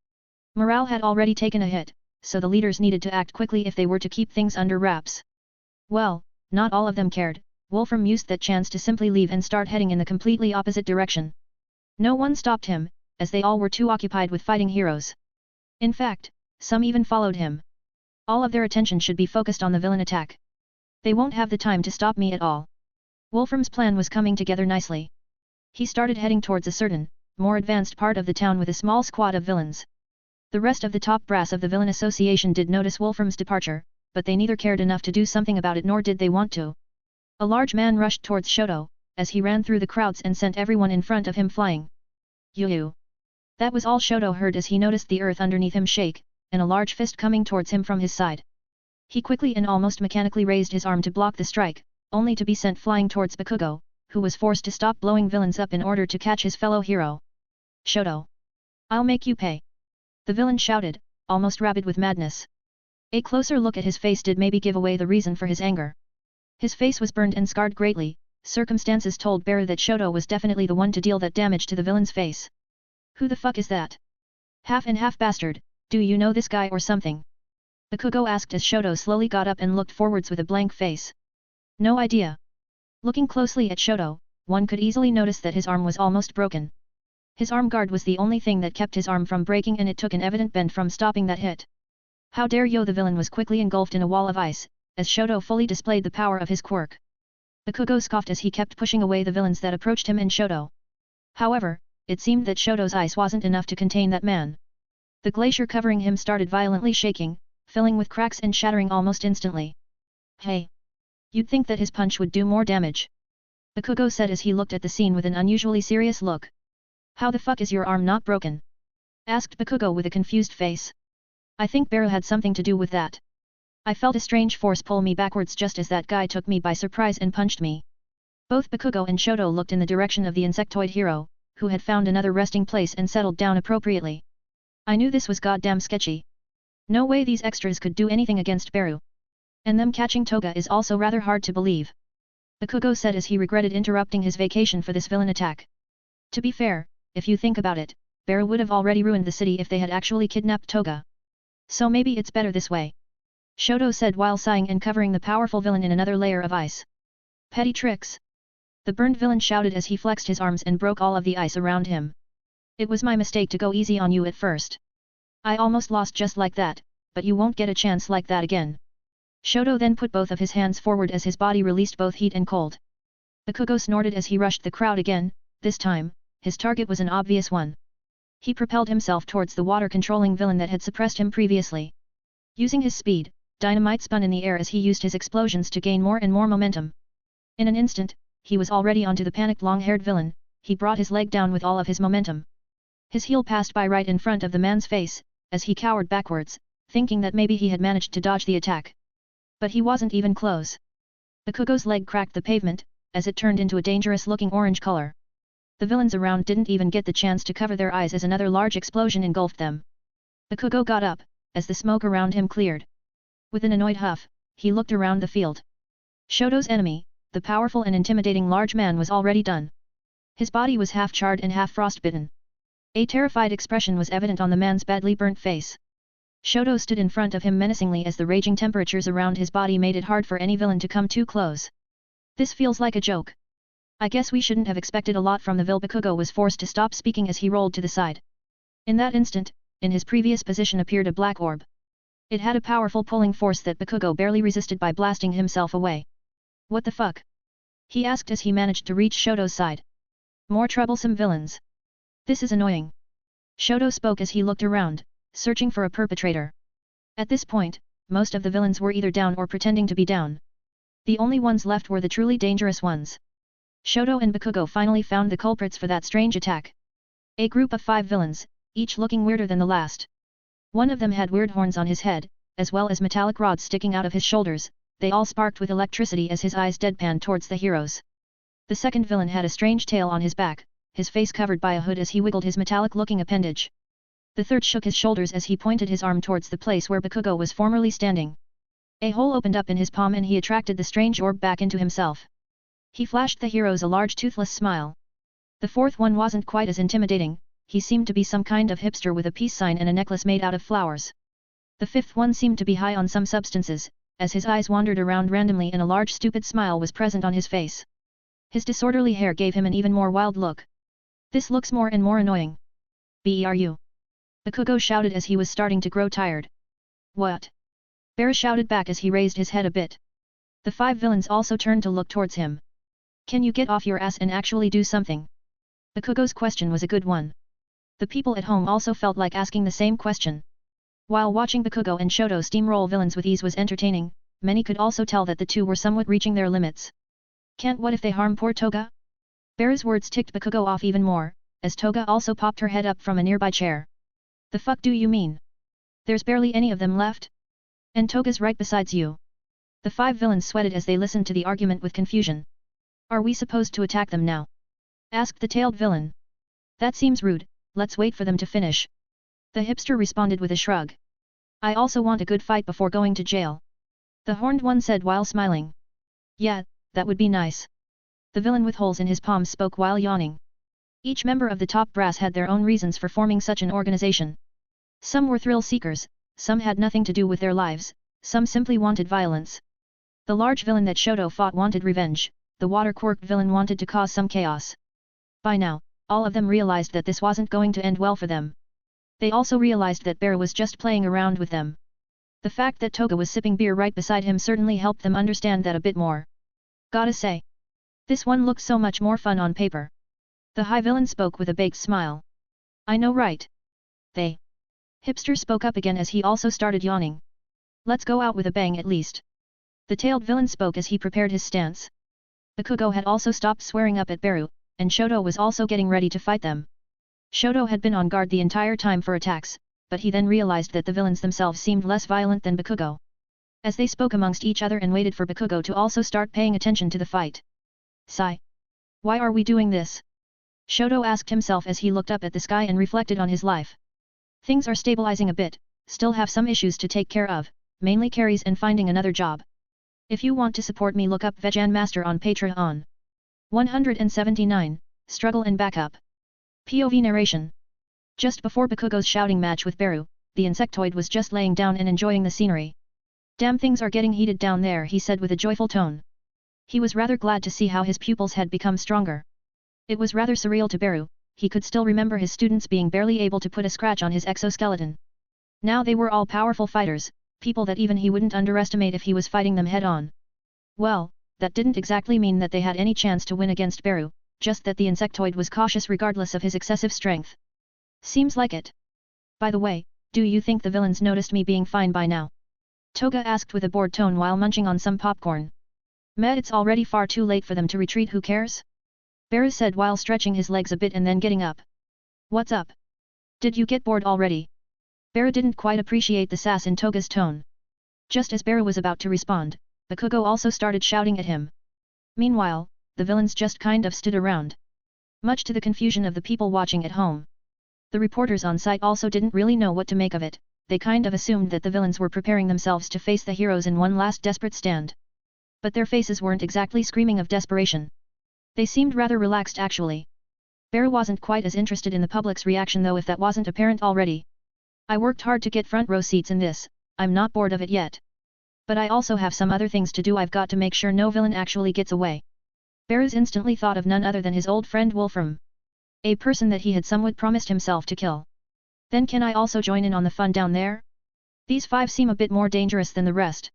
Morale had already taken a hit, so the leaders needed to act quickly if they were to keep things under wraps. Well, not all of them cared. Wolfram used that chance to simply leave and start heading in the completely opposite direction. No one stopped him, as they all were too occupied with fighting heroes. In fact, some even followed him. All of their attention should be focused on the villain attack. They won't have the time to stop me at all. Wolfram's plan was coming together nicely. He started heading towards a certain, more advanced part of the town with a small squad of villains. The rest of the top brass of the Villain Association did notice Wolfram's departure, but they neither cared enough to do something about it nor did they want to. A large man rushed towards Shoto, as he ran through the crowds and sent everyone in front of him flying. "You!" That was all Shoto heard as he noticed the earth underneath him shake, and a large fist coming towards him from his side. He quickly and almost mechanically raised his arm to block the strike, only to be sent flying towards Bakugo, who was forced to stop blowing villains up in order to catch his fellow hero. "Shoto! I'll make you pay!" The villain shouted, almost rabid with madness. A closer look at his face did maybe give away the reason for his anger. His face was burned and scarred greatly. Circumstances told Beru that Shoto was definitely the one to deal that damage to the villain's face. "Who the fuck is that? Half-and-half bastard, do you know this guy or something?" Bakugo asked as Shoto slowly got up and looked forwards with a blank face. "No idea." Looking closely at Shoto, one could easily notice that his arm was almost broken. His arm guard was the only thing that kept his arm from breaking and it took an evident bend from stopping that hit. "How dare you!" The villain was quickly engulfed in a wall of ice, as Shoto fully displayed the power of his quirk. Bakugo scoffed as he kept pushing away the villains that approached him and Shoto. However, it seemed that Shoto's ice wasn't enough to contain that man. The glacier covering him started violently shaking, filling with cracks and shattering almost instantly. Hey! You'd think that his punch would do more damage. Bakugo said as he looked at the scene with an unusually serious look. How the fuck is your arm not broken? Asked Bakugo with a confused face. I think Beru had something to do with that. I felt a strange force pull me backwards just as that guy took me by surprise and punched me. Both Bakugo and Shoto looked in the direction of the insectoid hero, who had found another resting place and settled down appropriately. I knew this was goddamn sketchy. No way these extras could do anything against Beru. And them catching Toga is also rather hard to believe. Bakugo said as he regretted interrupting his vacation for this villain attack. To be fair, if you think about it, Beru would have already ruined the city if they had actually kidnapped Toga. So maybe it's better this way. Shoto said while sighing and covering the powerful villain in another layer of ice. Petty tricks. The burned villain shouted as he flexed his arms and broke all of the ice around him. It was my mistake to go easy on you at first. I almost lost just like that, but you won't get a chance like that again. Shoto then put both of his hands forward as his body released both heat and cold. Bakugo snorted as he rushed the crowd again. This time, his target was an obvious one. He propelled himself towards the water-controlling villain that had suppressed him previously. Using his speed, dynamite spun in the air as he used his explosions to gain more and more momentum. In an instant, he was already onto the panicked long-haired villain. He brought his leg down with all of his momentum. His heel passed by right in front of the man's face, as he cowered backwards, thinking that maybe he had managed to dodge the attack. But he wasn't even close. Bakugo's leg cracked the pavement, as it turned into a dangerous-looking orange color. The villains around didn't even get the chance to cover their eyes as another large explosion engulfed them. Bakugo got up, as the smoke around him cleared. With an annoyed huff, he looked around the field. Shoto's enemy, the powerful and intimidating large man, was already done. His body was half charred and half frostbitten. A terrified expression was evident on the man's badly burnt face. Shoto stood in front of him menacingly as the raging temperatures around his body made it hard for any villain to come too close. This feels like a joke. I guess we shouldn't have expected a lot from the villain. Bakugo was forced to stop speaking as he rolled to the side. In that instant, in his previous position appeared a black orb. It had a powerful pulling force that Bakugo barely resisted by blasting himself away. What the fuck? He asked as he managed to reach Shoto's side. More troublesome villains. This is annoying. Shoto spoke as he looked around, searching for a perpetrator. At this point, most of the villains were either down or pretending to be down. The only ones left were the truly dangerous ones. Shoto and Bakugo finally found the culprits for that strange attack. A group of 5 villains, each looking weirder than the last. One of them had weird horns on his head, as well as metallic rods sticking out of his shoulders. They all sparked with electricity as his eyes deadpanned towards the heroes. The second villain had a strange tail on his back, his face covered by a hood as he wiggled his metallic-looking appendage. The third shook his shoulders as he pointed his arm towards the place where Bakugo was formerly standing. A hole opened up in his palm and he attracted the strange orb back into himself. He flashed the heroes a large toothless smile. The fourth one wasn't quite as intimidating. He seemed to be some kind of hipster with a peace sign and a necklace made out of flowers. The fifth one seemed to be high on some substances, as his eyes wandered around randomly and a large stupid smile was present on his face. His disorderly hair gave him an even more wild look. This looks more and more annoying. Beru. Bakugo shouted as he was starting to grow tired. What? Beru shouted back as he raised his head a bit. The 5 villains also turned to look towards him. Can you get off your ass and actually do something? Bakugo's question was a good one. The people at home also felt like asking the same question. While watching Bakugo and Shoto steamroll villains with ease was entertaining, many could also tell that the two were somewhat reaching their limits. Can't what if they harm poor Toga? Beru's words ticked Bakugo off even more, as Toga also popped her head up from a nearby chair. The fuck do you mean? There's barely any of them left? And Toga's right besides you. The 5 villains sweated as they listened to the argument with confusion. Are we supposed to attack them now? Asked the tailed villain. That seems rude, let's wait for them to finish. The hipster responded with a shrug. I also want a good fight before going to jail. The horned one said while smiling. Yeah, that would be nice. The villain with holes in his palms spoke while yawning. Each member of the top brass had their own reasons for forming such an organization. Some were thrill seekers, some had nothing to do with their lives, some simply wanted violence. The large villain that Shoto fought wanted revenge, the water-quirked villain wanted to cause some chaos. By now, all of them realized that this wasn't going to end well for them. They also realized that Beru was just playing around with them. The fact that Toga was sipping beer right beside him certainly helped them understand that a bit more. Gotta say. This one looks so much more fun on paper. The high villain spoke with a baked smile. I know right. They. Hipster spoke up again as he also started yawning. Let's go out with a bang at least. The tailed villain spoke as he prepared his stance. Bakugo had also stopped swearing up at Beru, and Shoto was also getting ready to fight them. Shoto had been on guard the entire time for attacks, but he then realized that the villains themselves seemed less violent than Bakugo. As they spoke amongst each other and waited for Bakugo to also start paying attention to the fight. Sigh. Why are we doing this? Shoto asked himself as he looked up at the sky and reflected on his life. Things are stabilizing a bit, still have some issues to take care of, mainly carries and finding another job. If you want to support me, look up Vegan Master on Patreon. 179, Struggle and Backup. POV narration. Just before Bakugo's shouting match with Beru, the insectoid was just laying down and enjoying the scenery. Damn, things are getting heated down there, he said with a joyful tone. He was rather glad to see how his pupils had become stronger. It was rather surreal to Beru, he could still remember his students being barely able to put a scratch on his exoskeleton. Now they were all powerful fighters, people that even he wouldn't underestimate if he was fighting them head-on. Well, that didn't exactly mean that they had any chance to win against Beru, just that the insectoid was cautious regardless of his excessive strength. Seems like it. By the way, do you think the villains noticed me being fine by now? Toga asked with a bored tone while munching on some popcorn. Meh, it's already far too late for them to retreat, who cares? Beru said while stretching his legs a bit and then getting up. What's up? Did you get bored already? Beru didn't quite appreciate the sass in Toga's tone. Just as Beru was about to respond, Bakugo also started shouting at him. Meanwhile, the villains just kind of stood around. Much to the confusion of the people watching at home. The reporters on site also didn't really know what to make of it, they kind of assumed that the villains were preparing themselves to face the heroes in one last desperate stand. But their faces weren't exactly screaming of desperation. They seemed rather relaxed actually. Beru wasn't quite as interested in the public's reaction though, if that wasn't apparent already. I worked hard to get front row seats in this, I'm not bored of it yet. But I also have some other things to do, I've got to make sure no villain actually gets away. Beru instantly thought of none other than his old friend Wolfram. A person that he had somewhat promised himself to kill. Then can I also join in on the fun down there? These five seem a bit more dangerous than the rest.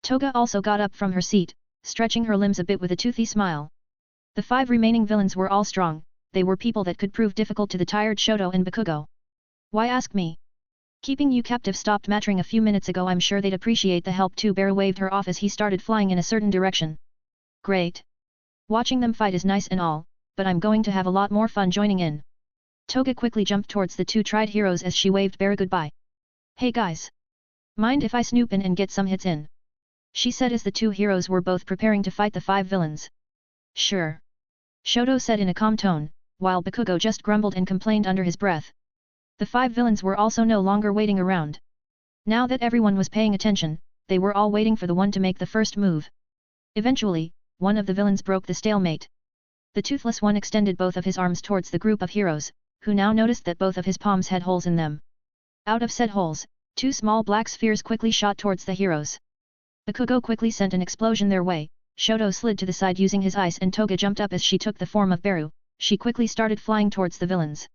Toga also got up from her seat, stretching her limbs a bit with a toothy smile. The five remaining villains were all strong, they were people that could prove difficult to the tired Shoto and Bakugo. Why ask me? Keeping you captive stopped mattering a few minutes ago, I'm sure they'd appreciate the help too. Beru waved her off as he started flying in a certain direction. Great. Watching them fight is nice and all, but I'm going to have a lot more fun joining in. Toga quickly jumped towards the two tried heroes as she waved Beru goodbye. Hey guys! Mind if I snoop in and get some hits in? She said as the two heroes were both preparing to fight the five villains. Sure. Shoto said in a calm tone, while Bakugo just grumbled and complained under his breath. The five villains were also no longer waiting around. Now that everyone was paying attention, they were all waiting for the one to make the first move. Eventually, one of the villains broke the stalemate. The toothless one extended both of his arms towards the group of heroes, who now noticed that both of his palms had holes in them. Out of said holes, two small black spheres quickly shot towards the heroes. Bakugo quickly sent an explosion their way, Shoto slid to the side using his ice and Toga jumped up as she took the form of Beru, she quickly started flying towards the villains.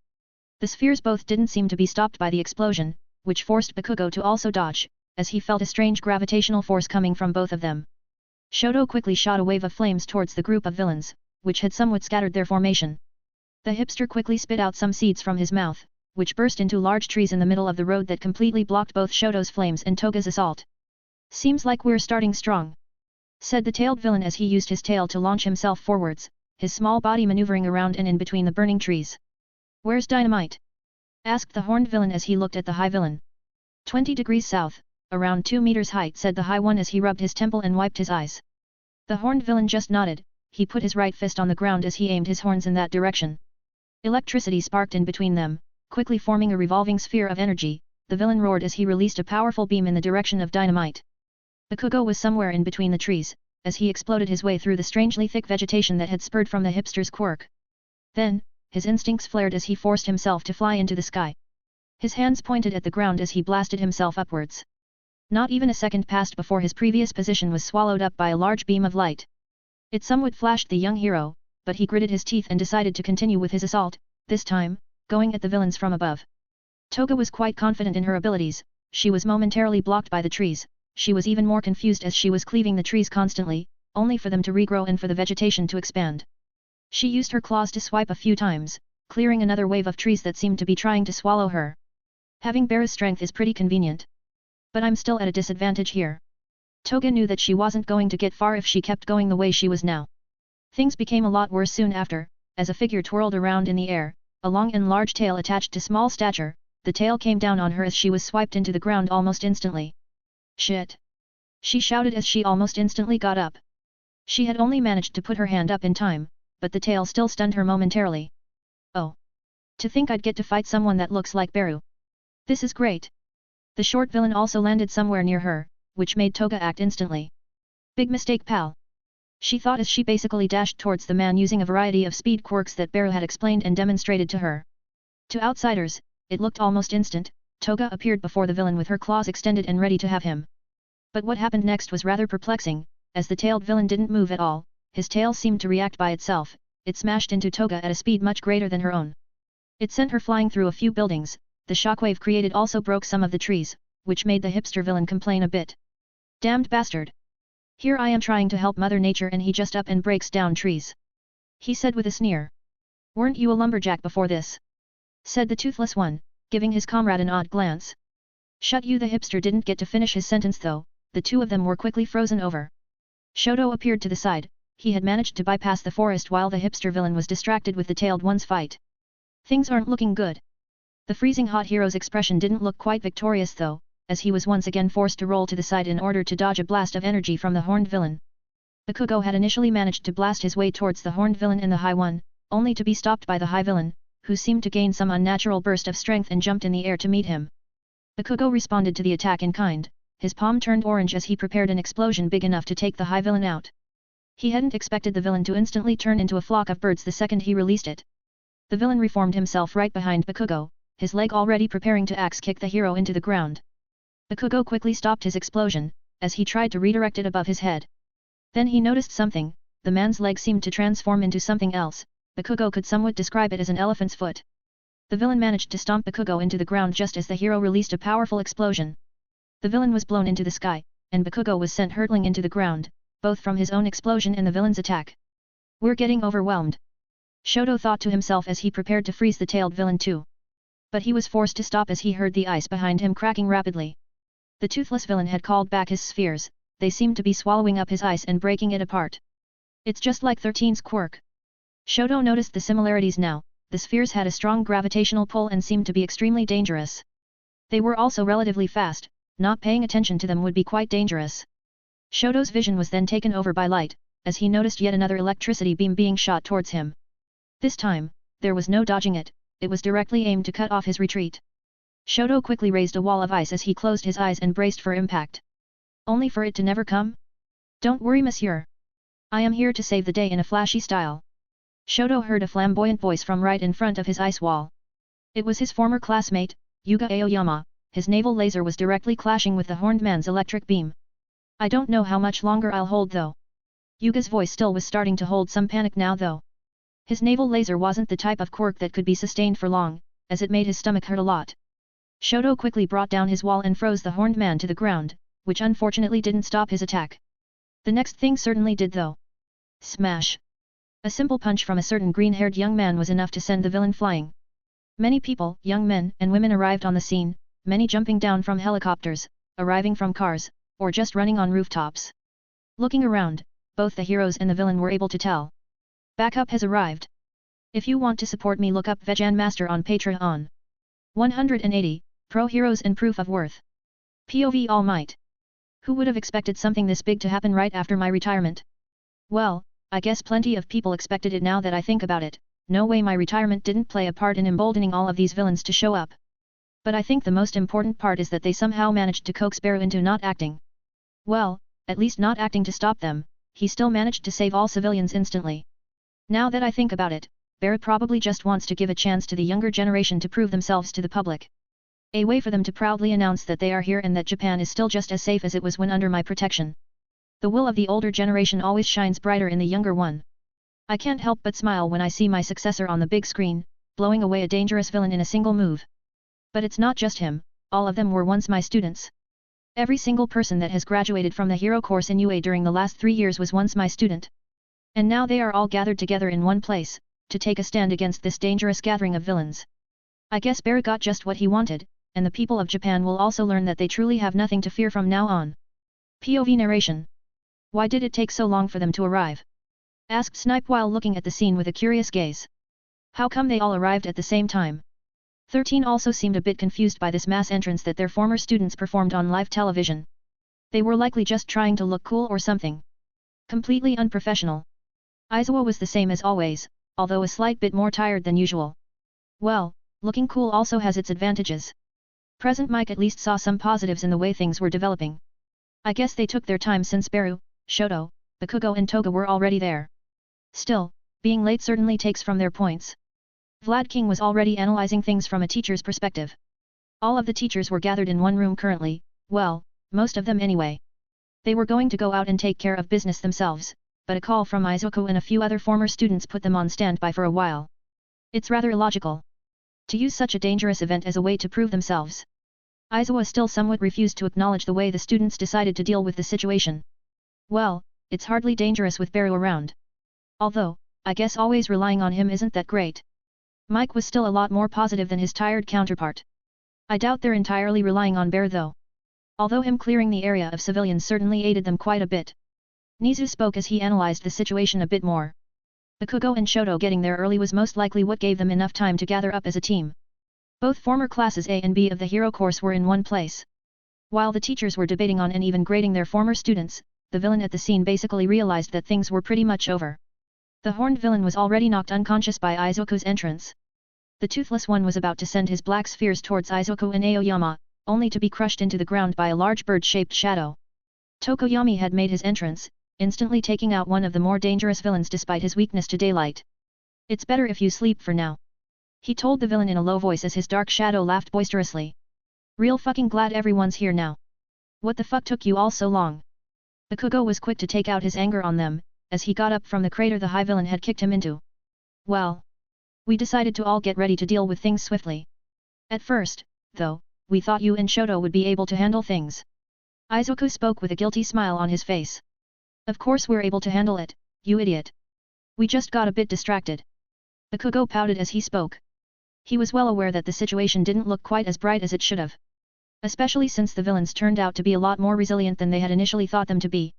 The spheres both didn't seem to be stopped by the explosion, which forced Bakugo to also dodge, as he felt a strange gravitational force coming from both of them. Shoto quickly shot a wave of flames towards the group of villains, which had somewhat scattered their formation. The hipster quickly spit out some seeds from his mouth, which burst into large trees in the middle of the road that completely blocked both Shoto's flames and Toga's assault. Seems like we're starting strong, said the tailed villain as he used his tail to launch himself forwards, his small body maneuvering around and in between the burning trees. Where's dynamite? Asked the horned villain as he looked at the high villain. 20 degrees south, around 2 meters height, said the high one as he rubbed his temple and wiped his eyes. The horned villain just nodded, he put his right fist on the ground as he aimed his horns in that direction. Electricity sparked in between them, quickly forming a revolving sphere of energy. The villain roared as he released a powerful beam in the direction of dynamite. Bakugo was somewhere in between the trees, as he exploded his way through the strangely thick vegetation that had spurred from the hipster's quirk. Then, his instincts flared as he forced himself to fly into the sky. His hands pointed at the ground as he blasted himself upwards. Not even a second passed before his previous position was swallowed up by a large beam of light. It somewhat flashed the young hero, but he gritted his teeth and decided to continue with his assault, this time, going at the villains from above. Toga was quite confident in her abilities, she was momentarily blocked by the trees, she was even more confused as she was cleaving the trees constantly, only for them to regrow and for the vegetation to expand. She used her claws to swipe a few times, clearing another wave of trees that seemed to be trying to swallow her. Having Beru's strength is pretty convenient. But I'm still at a disadvantage here. Toga knew that she wasn't going to get far if she kept going the way she was now. Things became a lot worse soon after, as a figure twirled around in the air, a long and large tail attached to small stature, the tail came down on her as she was swiped into the ground almost instantly. Shit! She shouted as she almost instantly got up. She had only managed to put her hand up in time, but the tail still stunned her momentarily. Oh! To think I'd get to fight someone that looks like Beru. This is great! The short villain also landed somewhere near her, which made Toga act instantly. Big mistake, pal. She thought as she basically dashed towards the man using a variety of speed quirks that Beru had explained and demonstrated to her. To outsiders, it looked almost instant. Toga appeared before the villain with her claws extended and ready to have him. But what happened next was rather perplexing, as the tailed villain didn't move at all, his tail seemed to react by itself, it smashed into Toga at a speed much greater than her own. It sent her flying through a few buildings, the shockwave created also broke some of the trees, which made the hipster villain complain a bit. Damned bastard! Here I am trying to help Mother Nature and he just up and breaks down trees. He said with a sneer. Weren't you a lumberjack before this? Said the toothless one, giving his comrade an odd glance. Shut you! The hipster didn't get to finish his sentence though, the two of them were quickly frozen over. Shoto appeared to the side, he had managed to bypass the forest while the hipster villain was distracted with the tailed one's fight. Things aren't looking good. The freezing hot hero's expression didn't look quite victorious though, as he was once again forced to roll to the side in order to dodge a blast of energy from the horned villain. Bakugo had initially managed to blast his way towards the horned villain and the high one, only to be stopped by the high villain, who seemed to gain some unnatural burst of strength and jumped in the air to meet him. Bakugo responded to the attack in kind, his palm turned orange as he prepared an explosion big enough to take the high villain out. He hadn't expected the villain to instantly turn into a flock of birds the second he released it. The villain reformed himself right behind Bakugo, his leg already preparing to axe kick the hero into the ground. Bakugo quickly stopped his explosion, as he tried to redirect it above his head. Then he noticed something, the man's leg seemed to transform into something else, Bakugo could somewhat describe it as an elephant's foot. The villain managed to stomp Bakugo into the ground just as the hero released a powerful explosion. The villain was blown into the sky, and Bakugo was sent hurtling into the ground, both from his own explosion and the villain's attack. We're getting overwhelmed. Shoto thought to himself as he prepared to freeze the tailed villain too. But he was forced to stop as he heard the ice behind him cracking rapidly. The toothless villain had called back his spheres, they seemed to be swallowing up his ice and breaking it apart. It's just like 13's quirk. Shoto noticed the similarities now, the spheres had a strong gravitational pull and seemed to be extremely dangerous. They were also relatively fast, not paying attention to them would be quite dangerous. Shoto's vision was then taken over by light, as he noticed yet another electricity beam being shot towards him. This time, there was no dodging it, it was directly aimed to cut off his retreat. Shoto quickly raised a wall of ice as he closed his eyes and braced for impact. Only for it to never come? Don't worry, monsieur. I am here to save the day in a flashy style. Shoto heard a flamboyant voice from right in front of his ice wall. It was his former classmate, Yuga Aoyama, his naval laser was directly clashing with the horned man's electric beam. I don't know how much longer I'll hold though. Yuga's voice still was starting to hold some panic now though. His naval laser wasn't the type of quirk that could be sustained for long, as it made his stomach hurt a lot. Shoto quickly brought down his wall and froze the horned man to the ground, which unfortunately didn't stop his attack. The next thing certainly did though. Smash! A simple punch from a certain green-haired young man was enough to send the villain flying. Many people, young men and women arrived on the scene, many jumping down from helicopters, arriving from cars, or just running on rooftops. Looking around, both the heroes and the villain were able to tell. Backup has arrived. If you want to support me, look up Vegan Master on Patreon. 180, Pro Heroes and Proof of Worth. POV All Might. Who would have expected something this big to happen right after my retirement? Well, I guess plenty of people expected it now that I think about it, no way my retirement didn't play a part in emboldening all of these villains to show up. But I think the most important part is that they somehow managed to coax Beru into not acting. Well, at least not acting to stop them, he still managed to save all civilians instantly. Now that I think about it, Beru probably just wants to give a chance to the younger generation to prove themselves to the public. A way for them to proudly announce that they are here and that Japan is still just as safe as it was when under my protection. The will of the older generation always shines brighter in the younger one. I can't help but smile when I see my successor on the big screen, blowing away a dangerous villain in a single move. But it's not just him, all of them were once my students. Every single person that has graduated from the hero course in UA during the last 3 years was once my student. And now they are all gathered together in one place, to take a stand against this dangerous gathering of villains. I guess Beru got just what he wanted, and the people of Japan will also learn that they truly have nothing to fear from now on. POV narration. Why did it take so long for them to arrive? Asked Snipe while looking at the scene with a curious gaze. How come they all arrived at the same time? 13 also seemed a bit confused by this mass entrance that their former students performed on live television. They were likely just trying to look cool or something. Completely unprofessional. Aizawa was the same as always, although a slight bit more tired than usual. Well, looking cool also has its advantages. Present Mike at least saw some positives in the way things were developing. I guess they took their time since Beru, Shoto, Bakugo and Toga were already there. Still, being late certainly takes from their points. Vlad King was already analyzing things from a teacher's perspective. All of the teachers were gathered in one room currently, well, most of them anyway. They were going to go out and take care of business themselves, but a call from Izuku and a few other former students put them on standby for a while. It's rather illogical to use such a dangerous event as a way to prove themselves. Aizawa still somewhat refused to acknowledge the way the students decided to deal with the situation. Well, it's hardly dangerous with Beru around. Although, I guess always relying on him isn't that great. Mike was still a lot more positive than his tired counterpart. I doubt they're entirely relying on Bear though. Although him clearing the area of civilians certainly aided them quite a bit. Nizu spoke as he analyzed the situation a bit more. Bakugo and Shoto getting there early was most likely what gave them enough time to gather up as a team. Both former classes A and B of the hero course were in one place. While the teachers were debating on and even grading their former students, the villain at the scene basically realized that things were pretty much over. The horned villain was already knocked unconscious by Izuku's entrance. The toothless one was about to send his black spheres towards Izuku and Aoyama, only to be crushed into the ground by a large bird-shaped shadow. Tokoyami had made his entrance, instantly taking out one of the more dangerous villains despite his weakness to daylight. It's better if you sleep for now, he told the villain in a low voice as his dark shadow laughed boisterously. Real fucking glad everyone's here now. What the fuck took you all so long? Bakugo was quick to take out his anger on them, as he got up from the crater the high villain had kicked him into. Well, we decided to all get ready to deal with things swiftly. At first, though, we thought you and Shoto would be able to handle things. Izuku spoke with a guilty smile on his face. Of course we're able to handle it, you idiot. We just got a bit distracted. Bakugo pouted as he spoke. He was well aware that the situation didn't look quite as bright as it should have. Especially since the villains turned out to be a lot more resilient than they had initially thought them to be.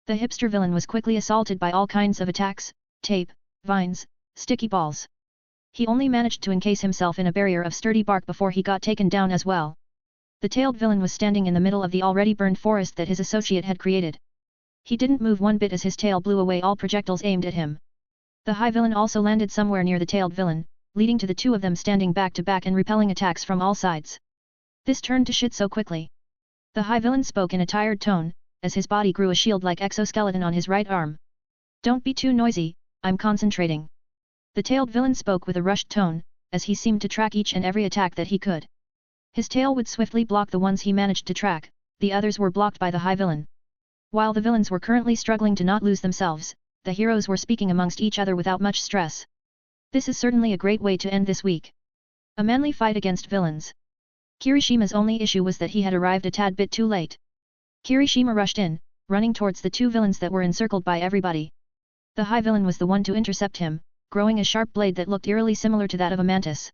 The hipster villain was quickly assaulted by all kinds of attacks, tape, vines, sticky balls. He only managed to encase himself in a barrier of sturdy bark before he got taken down as well. The tailed villain was standing in the middle of the already burned forest that his associate had created. He didn't move one bit as his tail blew away all projectiles aimed at him. The high villain also landed somewhere near the tailed villain, leading to the two of them standing back to back and repelling attacks from all sides. This turned to shit so quickly. The high villain spoke in a tired tone, as his body grew a shield-like exoskeleton on his right arm. Don't be too noisy, I'm concentrating. The tailed villain spoke with a rushed tone, as he seemed to track each and every attack that he could. His tail would swiftly block the ones he managed to track, the others were blocked by the high villain. While the villains were currently struggling to not lose themselves, the heroes were speaking amongst each other without much stress. This is certainly a great way to end this week. A manly fight against villains. Kirishima's only issue was that he had arrived a tad bit too late. Kirishima rushed in, running towards the two villains that were encircled by everybody. The high villain was the one to intercept him, growing a sharp blade that looked eerily similar to that of a mantis.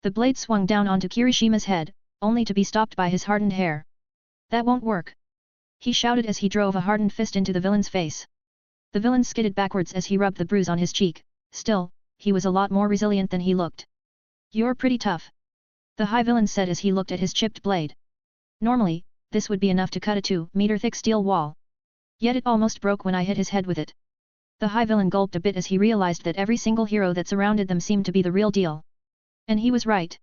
The blade swung down onto Kirishima's head, only to be stopped by his hardened hair. That won't work, he shouted as he drove a hardened fist into the villain's face. The villain skidded backwards as he rubbed the bruise on his cheek. Still, he was a lot more resilient than he looked. You're pretty tough, the high villain said as he looked at his chipped blade. Normally, this would be enough to cut a 2-meter-thick steel wall. Yet it almost broke when I hit his head with it. The high villain gulped a bit as he realized that every single hero that surrounded them seemed to be the real deal. And he was right.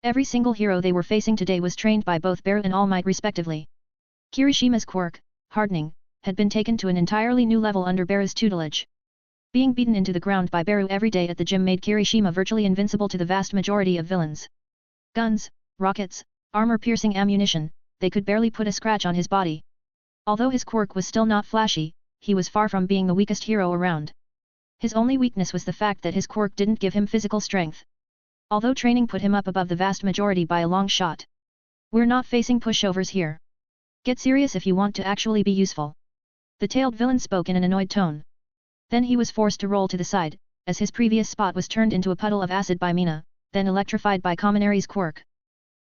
Every single hero they were facing today was trained by both Bear and All Might respectively. Kirishima's quirk, hardening, had been taken to an entirely new level under Bear's tutelage. Being beaten into the ground by Beru every day at the gym made Kirishima virtually invincible to the vast majority of villains. Guns, rockets, armor-piercing ammunition, they could barely put a scratch on his body. Although his quirk was still not flashy, he was far from being the weakest hero around. His only weakness was the fact that his quirk didn't give him physical strength. Although training put him up above the vast majority by a long shot. We're not facing pushovers here. Get serious if you want to actually be useful. The tailed villain spoke in an annoyed tone. Then he was forced to roll to the side, as his previous spot was turned into a puddle of acid by Mina, then electrified by Kaminari's quirk.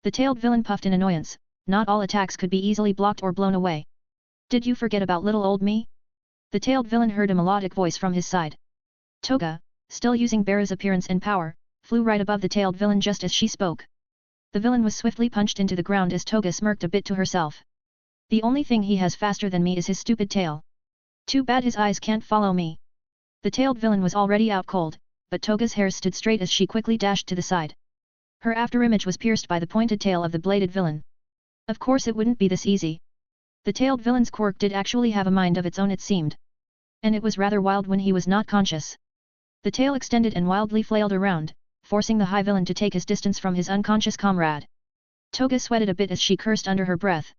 The tailed villain puffed in annoyance, not all attacks could be easily blocked or blown away. Did you forget about little old me? The tailed villain heard a melodic voice from his side. Toga, still using Beru's appearance and power, flew right above the tailed villain just as she spoke. The villain was swiftly punched into the ground as Toga smirked a bit to herself. The only thing he has faster than me is his stupid tail. Too bad his eyes can't follow me. The tailed villain was already out cold, but Toga's hair stood straight as she quickly dashed to the side. Her afterimage was pierced by the pointed tail of the bladed villain. Of course it wouldn't be this easy. The tailed villain's quirk did actually have a mind of its own, it seemed. And it was rather wild when he was not conscious. The tail extended and wildly flailed around, forcing the high villain to take his distance from his unconscious comrade. Toga sweated a bit as she cursed under her breath.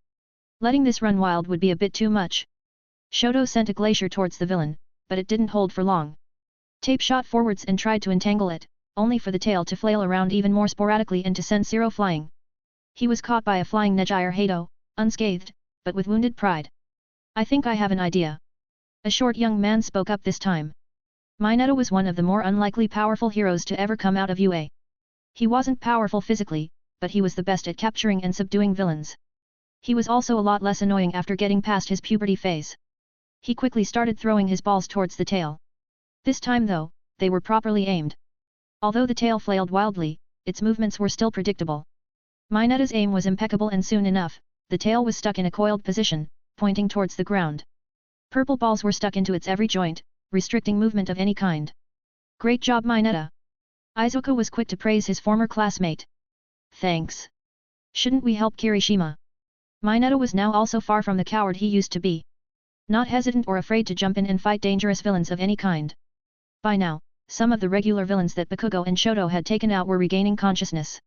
Letting this run wild would be a bit too much. Shoto sent a glacier towards the villain, but it didn't hold for long. Tape shot forwards and tried to entangle it, only for the tail to flail around even more sporadically and to send Zero flying. He was caught by a flying Nejire Hato, unscathed, but with wounded pride. I think I have an idea. A short young man spoke up this time. Minato was one of the more unlikely powerful heroes to ever come out of UA. He wasn't powerful physically, but he was the best at capturing and subduing villains. He was also a lot less annoying after getting past his puberty phase. He quickly started throwing his balls towards the tail. This time though, they were properly aimed. Although the tail flailed wildly, its movements were still predictable. Minato's aim was impeccable and soon enough, the tail was stuck in a coiled position, pointing towards the ground. Purple balls were stuck into its every joint, restricting movement of any kind. Great job Minato! Izuku was quick to praise his former classmate. Thanks. Shouldn't we help Kirishima? Minato was now also far from the coward he used to be. Not hesitant or afraid to jump in and fight dangerous villains of any kind. By now, some of the regular villains that Bakugo and Shoto had taken out were regaining consciousness.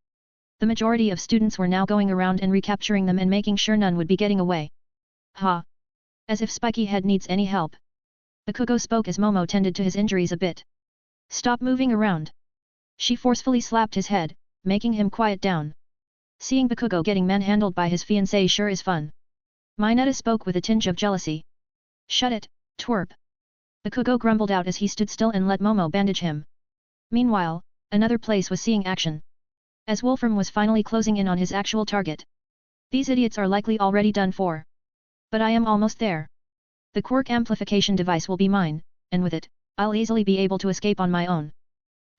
The majority of students were now going around and recapturing them and making sure none would be getting away. Ha! As if Spiky Head needs any help. Bakugo spoke as Momo tended to his injuries a bit. Stop moving around. She forcefully slapped his head, making him quiet down. Seeing Bakugo getting manhandled by his fiancée sure is fun. Minato spoke with a tinge of jealousy. Shut it, twerp. Bakugo grumbled out as he stood still and let Momo bandage him. Meanwhile, another place was seeing action. As Wolfram was finally closing in on his actual target. These idiots are likely already done for. But I am almost there. The quirk amplification device will be mine, and with it, I'll easily be able to escape on my own.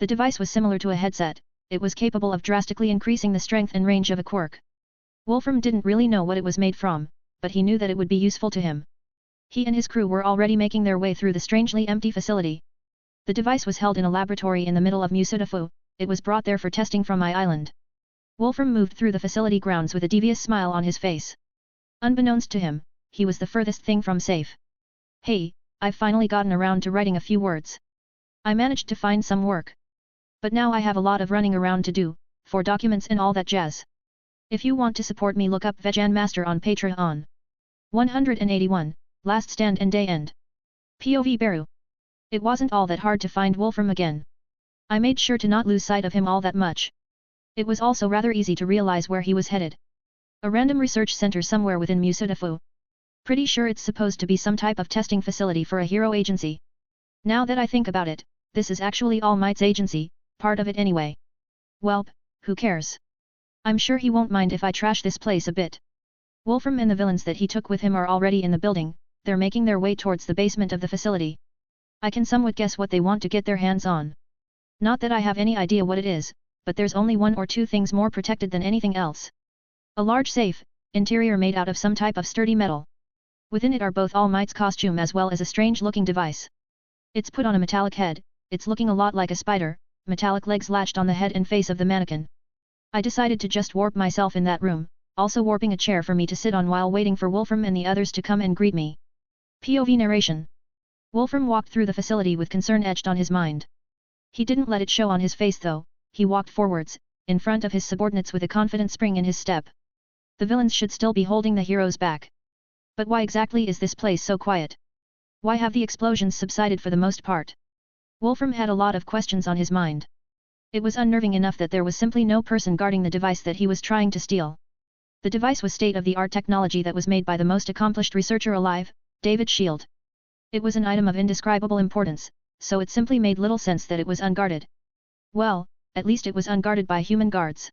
The device was similar to a headset, it was capable of drastically increasing the strength and range of a quirk. Wolfram didn't really know what it was made from, but he knew that it would be useful to him. He and his crew were already making their way through the strangely empty facility. The device was held in a laboratory in the middle of Musudafu, it was brought there for testing from my island. Wolfram moved through the facility grounds with a devious smile on his face. Unbeknownst to him, he was the furthest thing from safe. Hey, I've finally gotten around to writing a few words. I managed to find some work. But now I have a lot of running around to do, for documents and all that jazz. If you want to support me, look up Vegan Master on Patreon. 181, Last Stand and Day End. POV Beru. It wasn't all that hard to find Wolfram again. I made sure to not lose sight of him all that much. It was also rather easy to realize where he was headed. A random research center somewhere within Musudafu. Pretty sure it's supposed to be some type of testing facility for a hero agency. Now that I think about it, this is actually All Might's agency, part of it anyway. Welp, who cares? I'm sure he won't mind if I trash this place a bit. Wolfram and the villains that he took with him are already in the building, they're making their way towards the basement of the facility. I can somewhat guess what they want to get their hands on. Not that I have any idea what it is, but there's only one or two things more protected than anything else. A large safe, interior made out of some type of sturdy metal. Within it are both All Might's costume as well as a strange-looking device. It's put on a metallic head, it's looking a lot like a spider, metallic legs latched on the head and face of the mannequin. I decided to just warp myself in that room, also warping a chair for me to sit on while waiting for Wolfram and the others to come and greet me. POV narration. Wolfram walked through the facility with concern etched on his mind. He didn't let it show on his face though, he walked forwards, in front of his subordinates with a confident spring in his step. The villains should still be holding the heroes back. But why exactly is this place so quiet? Why have the explosions subsided for the most part? Wolfram had a lot of questions on his mind. It was unnerving enough that there was simply no person guarding the device that he was trying to steal. The device was state-of-the-art technology that was made by the most accomplished researcher alive, David Shield. It was an item of indescribable importance, so it simply made little sense that it was unguarded. Well, at least it was unguarded by human guards.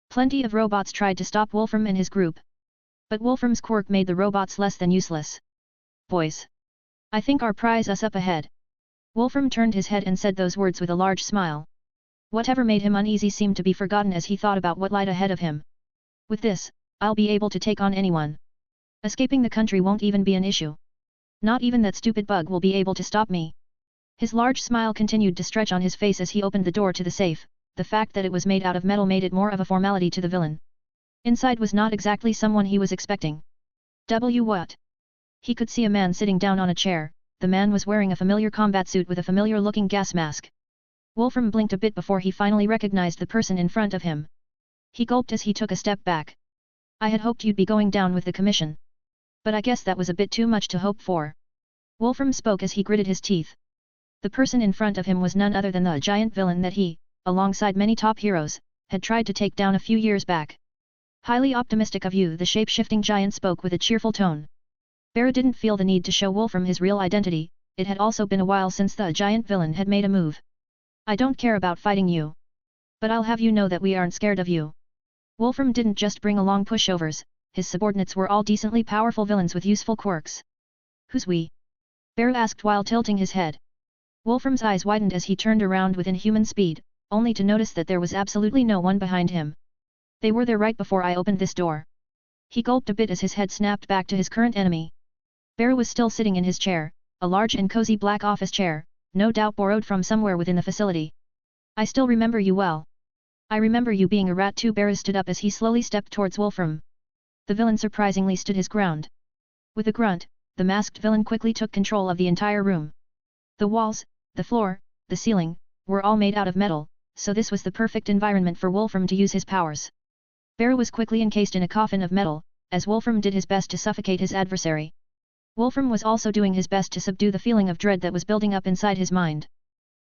Plenty of robots tried to stop Wolfram and his group. But Wolfram's quirk made the robots less than useless. Boys! I think our prize is up ahead. Wolfram turned his head and said those words with a large smile. Whatever made him uneasy seemed to be forgotten as he thought about what lied ahead of him. With this, I'll be able to take on anyone. Escaping the country won't even be an issue. Not even that stupid bug will be able to stop me. His large smile continued to stretch on his face as he opened the door to the safe. The fact that it was made out of metal made it more of a formality to the villain. Inside was not exactly someone he was expecting. What? He could see a man sitting down on a chair. The man was wearing a familiar combat suit with a familiar-looking gas mask. Wolfram blinked a bit before he finally recognized the person in front of him. He gulped as he took a step back. I had hoped you'd be going down with the commission. But I guess that was a bit too much to hope for. Wolfram spoke as he gritted his teeth. The person in front of him was none other than the giant villain that he, alongside many top heroes, had tried to take down a few years back. Highly optimistic of you, the shape-shifting giant spoke with a cheerful tone. Barra didn't feel the need to show Wolfram his real identity. It had also been a while since the giant villain had made a move. I don't care about fighting you. But I'll have you know that we aren't scared of you. Wolfram didn't just bring along pushovers, his subordinates were all decently powerful villains with useful quirks. Who's we? Barra asked while tilting his head. Wolfram's eyes widened as he turned around with inhuman speed, only to notice that there was absolutely no one behind him. They were there right before I opened this door. He gulped a bit as his head snapped back to his current enemy. Barra was still sitting in his chair, a large and cozy black office chair, no doubt borrowed from somewhere within the facility. I still remember you well. I remember you being a rat too. Barra stood up as he slowly stepped towards Wolfram. The villain surprisingly stood his ground. With a grunt, the masked villain quickly took control of the entire room. The walls, the floor, the ceiling, were all made out of metal, so this was the perfect environment for Wolfram to use his powers. Barra was quickly encased in a coffin of metal, as Wolfram did his best to suffocate his adversary. Wolfram was also doing his best to subdue the feeling of dread that was building up inside his mind.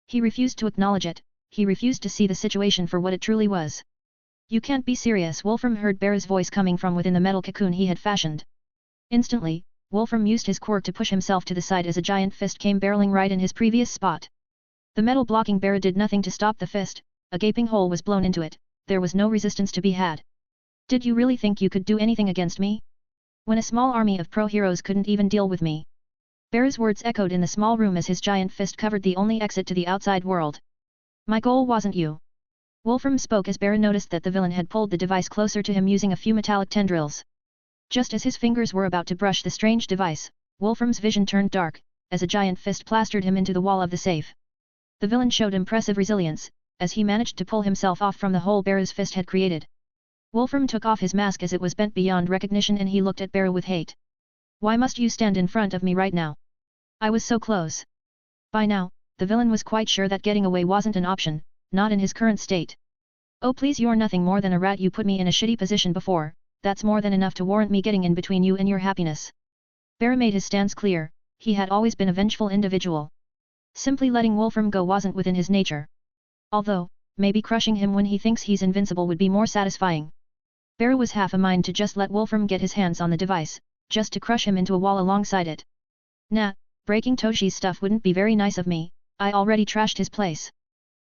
He refused to acknowledge it, he refused to see the situation for what it truly was. You can't be serious. Wolfram heard Barra's voice coming from within the metal cocoon he had fashioned. Instantly, Wolfram used his quirk to push himself to the side as a giant fist came barreling right in his previous spot. The metal blocking Barra did nothing to stop the fist, a gaping hole was blown into it, there was no resistance to be had. Did you really think you could do anything against me? When a small army of pro-heroes couldn't even deal with me? Barra's words echoed in the small room as his giant fist covered the only exit to the outside world. My goal wasn't you. Wolfram spoke as Barra noticed that the villain had pulled the device closer to him using a few metallic tendrils. Just as his fingers were about to brush the strange device, Wolfram's vision turned dark, as a giant fist plastered him into the wall of the safe. The villain showed impressive resilience, as he managed to pull himself off from the hole Barra's fist had created. Wolfram took off his mask as it was bent beyond recognition and he looked at Barra with hate. Why must you stand in front of me right now? I was so close. By now, the villain was quite sure that getting away wasn't an option, not in his current state. Oh please, you're nothing more than a rat. You put me in a shitty position before, that's more than enough to warrant me getting in between you and your happiness. Barra made his stance clear, he had always been a vengeful individual. Simply letting Wolfram go wasn't within his nature. Although, maybe crushing him when he thinks he's invincible would be more satisfying. Barra was half a mind to just let Wolfram get his hands on the device, just to crush him into a wall alongside it. Nah, breaking Toshi's stuff wouldn't be very nice of me, I already trashed his place.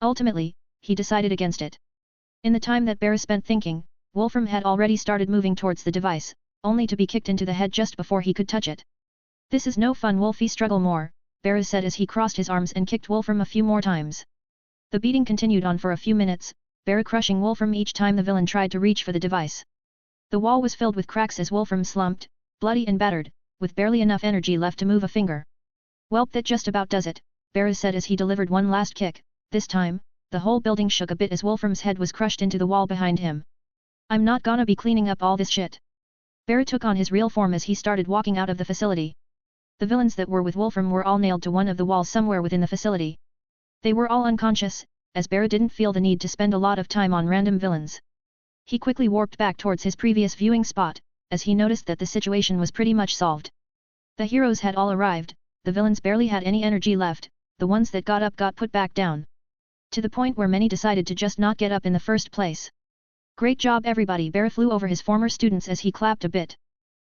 Ultimately, he decided against it. In the time that Barra spent thinking, Wolfram had already started moving towards the device, only to be kicked into the head just before he could touch it. This is no fun. Wolfie, struggle more, Barra said as he crossed his arms and kicked Wolfram a few more times. The beating continued on for a few minutes, Barra crushing Wolfram each time the villain tried to reach for the device. The wall was filled with cracks as Wolfram slumped, bloody and battered, with barely enough energy left to move a finger. Welp, that just about does it, Barra said as he delivered one last kick. This time, the whole building shook a bit as Wolfram's head was crushed into the wall behind him. I'm not gonna be cleaning up all this shit. Barra took on his real form as he started walking out of the facility. The villains that were with Wolfram were all nailed to one of the walls somewhere within the facility. They were all unconscious, as Barra didn't feel the need to spend a lot of time on random villains. He quickly warped back towards his previous viewing spot, as he noticed that the situation was pretty much solved. The heroes had all arrived, the villains barely had any energy left, the ones that got up got put back down. To the point where many decided to just not get up in the first place. Great job everybody. Barra flew over his former students as he clapped a bit.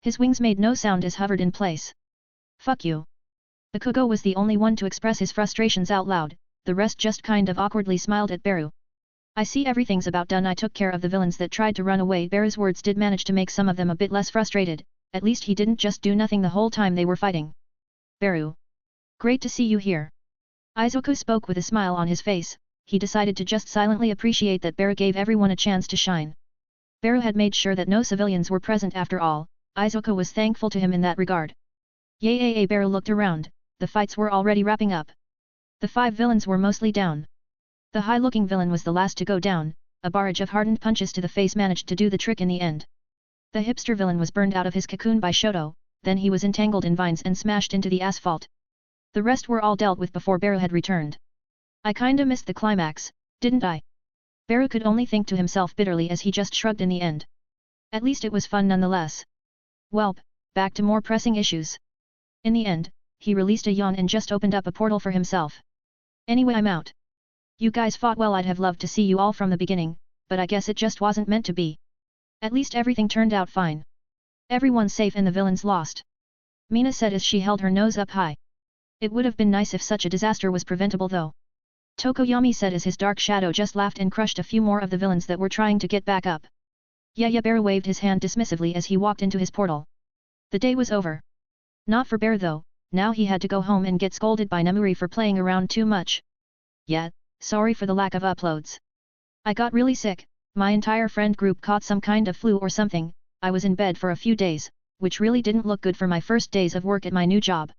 His wings made no sound as hovered in place. Fuck you. Bakugo was the only one to express his frustrations out loud, the rest just kind of awkwardly smiled at Barra. I see everything's about done. I took care of the villains that tried to run away. Beru's words did manage to make some of them a bit less frustrated, at least he didn't just do nothing the whole time they were fighting. Beru. Great to see you here. Izuku spoke with a smile on his face. He decided to just silently appreciate that Beru gave everyone a chance to shine. Beru had made sure that no civilians were present after all. Izuku was thankful to him in that regard. Yay! Beru looked around, the fights were already wrapping up. The 5 villains were mostly down. The high-looking villain was the last to go down, a barrage of hardened punches to the face managed to do the trick in the end. The hipster villain was burned out of his cocoon by Shoto, then he was entangled in vines and smashed into the asphalt. The rest were all dealt with before Beru had returned. I kinda missed the climax, didn't I? Beru could only think to himself bitterly as he just shrugged in the end. At least it was fun nonetheless. Welp, back to more pressing issues. In the end, he released a yawn and just opened up a portal for himself. Anyway, I'm out. You guys fought well. I'd have loved to see you all from the beginning, but I guess it just wasn't meant to be. At least everything turned out fine. Everyone's safe and the villains lost. Mina said as she held her nose up high. It would have been nice if such a disaster was preventable though. Tokoyami said as his dark shadow just laughed and crushed a few more of the villains that were trying to get back up. Yeah, Beru waved his hand dismissively as he walked into his portal. The day was over. Not for Beru though, now he had to go home and get scolded by Nemuri for playing around too much. Yeah, sorry for the lack of uploads. I got really sick, my entire friend group caught some kind of flu or something, I was in bed for a few days, which really didn't look good for my first days of work at my new job.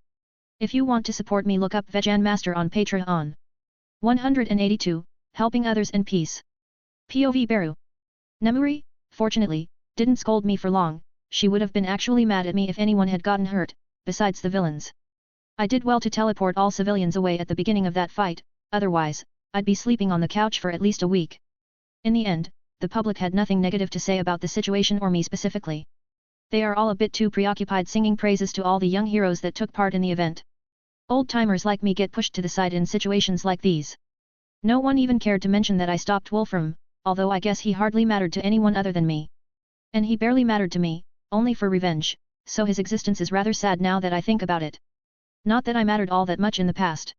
If you want to support me, look up Vegan Master on Patreon. 182, Helping Others in Peace. POV Beru. Nemuri, fortunately, didn't scold me for long, she would have been actually mad at me if anyone had gotten hurt, besides the villains. I did well to teleport all civilians away at the beginning of that fight, otherwise, I'd be sleeping on the couch for at least a week. In the end, the public had nothing negative to say about the situation or me specifically. They are all a bit too preoccupied singing praises to all the young heroes that took part in the event. Old-timers like me get pushed to the side in situations like these. No one even cared to mention that I stopped Wolfram, although I guess he hardly mattered to anyone other than me. And he barely mattered to me, only for revenge, so his existence is rather sad now that I think about it. Not that I mattered all that much in the past.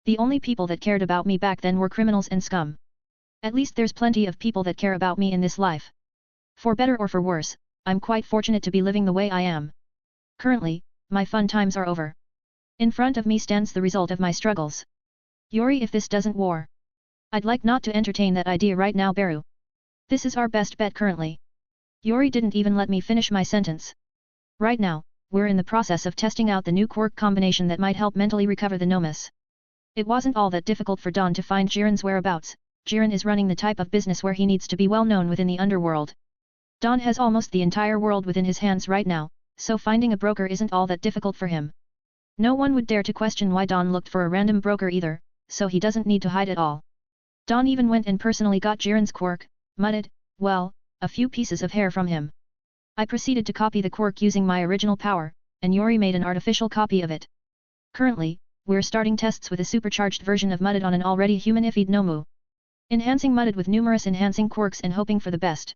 The only people that cared about me back then were criminals and scum. At least there's plenty of people that care about me in this life. For better or for worse, I'm quite fortunate to be living the way I am. Currently, my fun times are over. In front of me stands the result of my struggles. Yori, if this doesn't war. I'd like not to entertain that idea right now, Beru. This is our best bet currently. Yori didn't even let me finish my sentence. Right now, we're in the process of testing out the new quirk combination that might help mentally recover the Nomus. It wasn't all that difficult for Don to find Jiren's whereabouts. Jiren is running the type of business where he needs to be well known within the underworld. Don has almost the entire world within his hands right now, so finding a broker isn't all that difficult for him. No one would dare to question why Don looked for a random broker either, so he doesn't need to hide it all. Don even went and personally got Jiren's quirk, mudded, well, a few pieces of hair from him. I proceeded to copy the quirk using my original power, and Yori made an artificial copy of it. Currently, we're starting tests with a supercharged version of Mudded on an already humanified Nomu. Enhancing Mudded with numerous enhancing quirks and hoping for the best.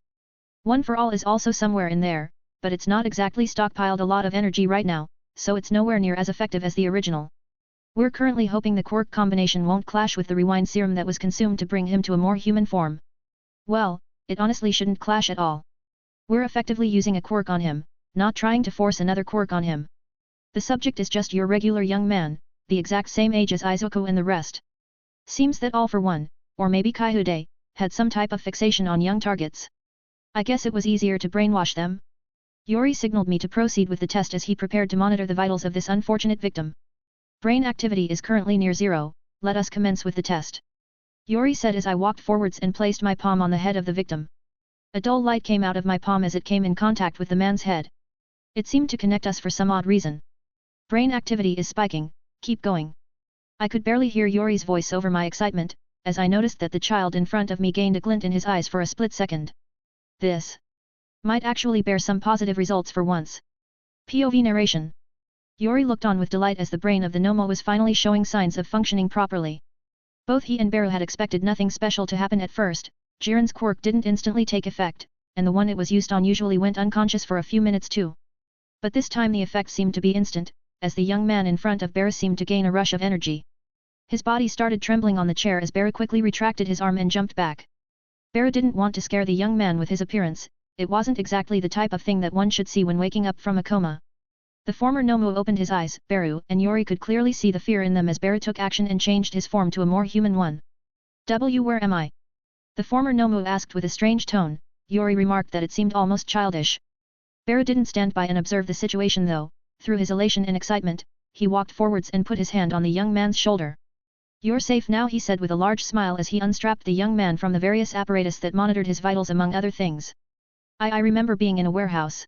One for All is also somewhere in there, but it's not exactly stockpiled a lot of energy right now, so it's nowhere near as effective as the original. We're currently hoping the quirk combination won't clash with the rewind serum that was consumed to bring him to a more human form. Well, it honestly shouldn't clash at all. We're effectively using a quirk on him, not trying to force another quirk on him. The subject is just your regular young man, the exact same age as Izuku and the rest. Seems that All for One, or maybe Kaihude, had some type of fixation on young targets. I guess it was easier to brainwash them. Yori signaled me to proceed with the test as he prepared to monitor the vitals of this unfortunate victim. Brain activity is currently near 0, let us commence with the test. Yori said as I walked forwards and placed my palm on the head of the victim. A dull light came out of my palm as it came in contact with the man's head. It seemed to connect us for some odd reason. Brain activity is spiking, keep going. I could barely hear Yori's voice over my excitement, as I noticed that the child in front of me gained a glint in his eyes for a split second. This might actually bear some positive results for once. POV narration. Yori looked on with delight as the brain of the Nomo was finally showing signs of functioning properly. Both he and Beru had expected nothing special to happen at first. Jiren's quirk didn't instantly take effect, and the one it was used on usually went unconscious for a few minutes too. But this time the effect seemed to be instant, as the young man in front of Beru seemed to gain a rush of energy. His body started trembling on the chair as Beru quickly retracted his arm and jumped back. Beru didn't want to scare the young man with his appearance, it wasn't exactly the type of thing that one should see when waking up from a coma. The former Nomu opened his eyes, Beru and Yori could clearly see the fear in them as Beru took action and changed his form to a more human one. Where am I? The former Nomu asked with a strange tone. Yori remarked that it seemed almost childish. Beru didn't stand by and observe the situation though. Through his elation and excitement, he walked forwards and put his hand on the young man's shoulder. You're safe now, he said with a large smile as he unstrapped the young man from the various apparatus that monitored his vitals among other things. I remember being in a warehouse.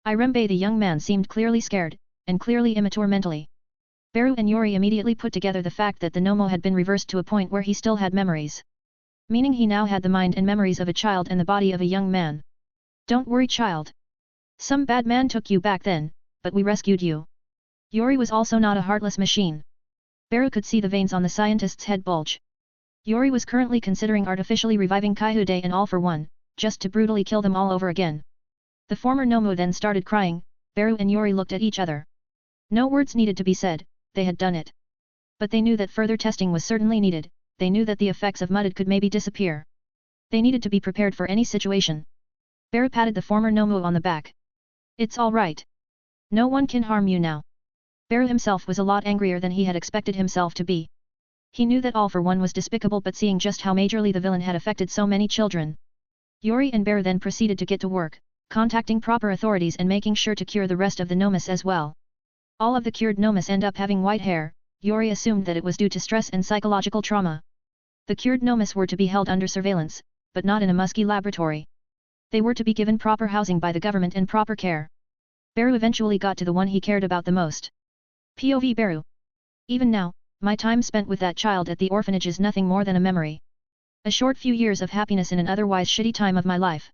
I remember the young man seemed clearly scared, and clearly immature mentally. Beru and Yori immediately put together the fact that the Nomo had been reversed to a point where he still had memories. Meaning he now had the mind and memories of a child and the body of a young man. Don't worry, child. Some bad man took you back then, but we rescued you. Yori was also not a heartless machine. Beru could see the veins on the scientist's head bulge. Yori was currently considering artificially reviving Kaihude and All for One, just to brutally kill them all over again. The former Nomu then started crying. Beru and Yori looked at each other. No words needed to be said, they had done it. But they knew that further testing was certainly needed, they knew that the effects of mudded could maybe disappear. They needed to be prepared for any situation. Beru patted the former Nomu on the back. It's all right. No one can harm you now. Beru himself was a lot angrier than he had expected himself to be. He knew that All for One was despicable, but seeing just how majorly the villain had affected so many children. Yori and Beru then proceeded to get to work, contacting proper authorities and making sure to cure the rest of the Nomus as well. All of the cured Nomus end up having white hair. Yori assumed that it was due to stress and psychological trauma. The cured Nomus were to be held under surveillance, but not in a musky laboratory. They were to be given proper housing by the government and proper care. Beru eventually got to the one he cared about the most. POV Beru. Even now, my time spent with that child at the orphanage is nothing more than a memory. A short few years of happiness in an otherwise shitty time of my life.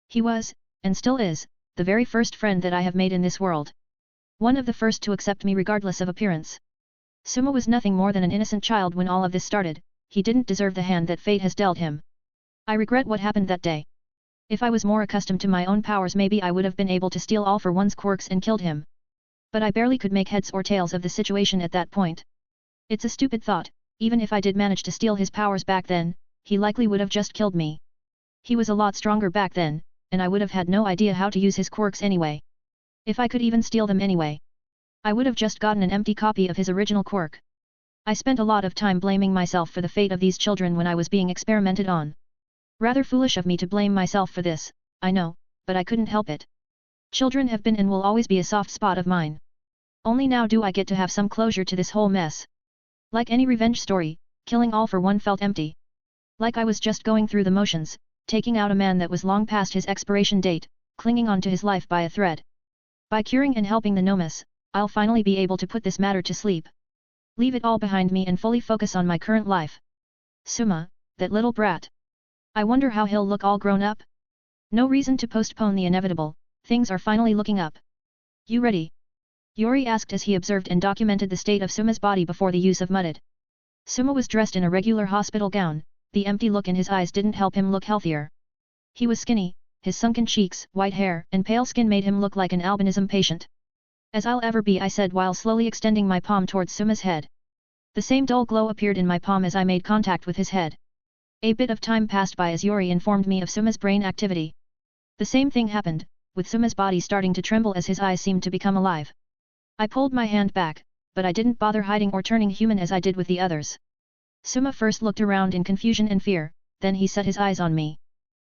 He was, and still is, the very first friend that I have made in this world. One of the first to accept me regardless of appearance. Suma was nothing more than an innocent child when all of this started, he didn't deserve the hand that fate has dealt him. I regret what happened that day. If I was more accustomed to my own powers, maybe I would have been able to steal All for One's quirks and killed him. But I barely could make heads or tails of the situation at that point. It's a stupid thought, even if I did manage to steal his powers back then, he likely would have just killed me. He was a lot stronger back then, and I would have had no idea how to use his quirks anyway. If I could even steal them anyway. I would have just gotten an empty copy of his original quirk. I spent a lot of time blaming myself for the fate of these children when I was being experimented on. Rather foolish of me to blame myself for this, I know, but I couldn't help it. Children have been and will always be a soft spot of mine. Only now do I get to have some closure to this whole mess. Like any revenge story, killing All for One felt empty. Like I was just going through the motions, taking out a man that was long past his expiration date, clinging on to his life by a thread. By curing and helping the Nomus, I'll finally be able to put this matter to sleep. Leave it all behind me and fully focus on my current life. Suma, that little brat. I wonder how he'll look all grown up? No reason to postpone the inevitable, things are finally looking up. You ready? Yori asked as he observed and documented the state of Suma's body before the use of mudded. Suma was dressed in a regular hospital gown, the empty look in his eyes didn't help him look healthier. He was skinny, his sunken cheeks, white hair, and pale skin made him look like an albinism patient. As I'll ever be, I said while slowly extending my palm towards Suma's head. The same dull glow appeared in my palm as I made contact with his head. A bit of time passed by as Yori informed me of Suma's brain activity. The same thing happened, with Suma's body starting to tremble as his eyes seemed to become alive. I pulled my hand back, but I didn't bother hiding or turning human as I did with the others. Suma first looked around in confusion and fear, then he set his eyes on me.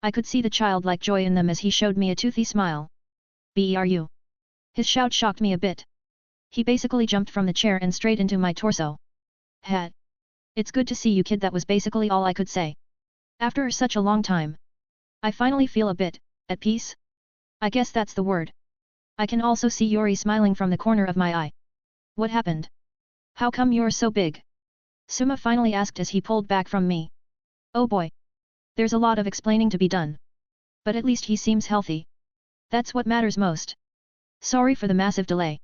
I could see the childlike joy in them as he showed me a toothy smile. "Beru." His shout shocked me a bit. He basically jumped from the chair and straight into my torso. "Had. It's good to see you, kid," that was basically all I could say. After such a long time. I finally feel a bit at peace? I guess that's the word. I can also see Yori smiling from the corner of my eye. What happened? How come you're so big? Suma finally asked as he pulled back from me. Oh boy. There's a lot of explaining to be done. But at least he seems healthy. That's what matters most. Sorry for the massive delay.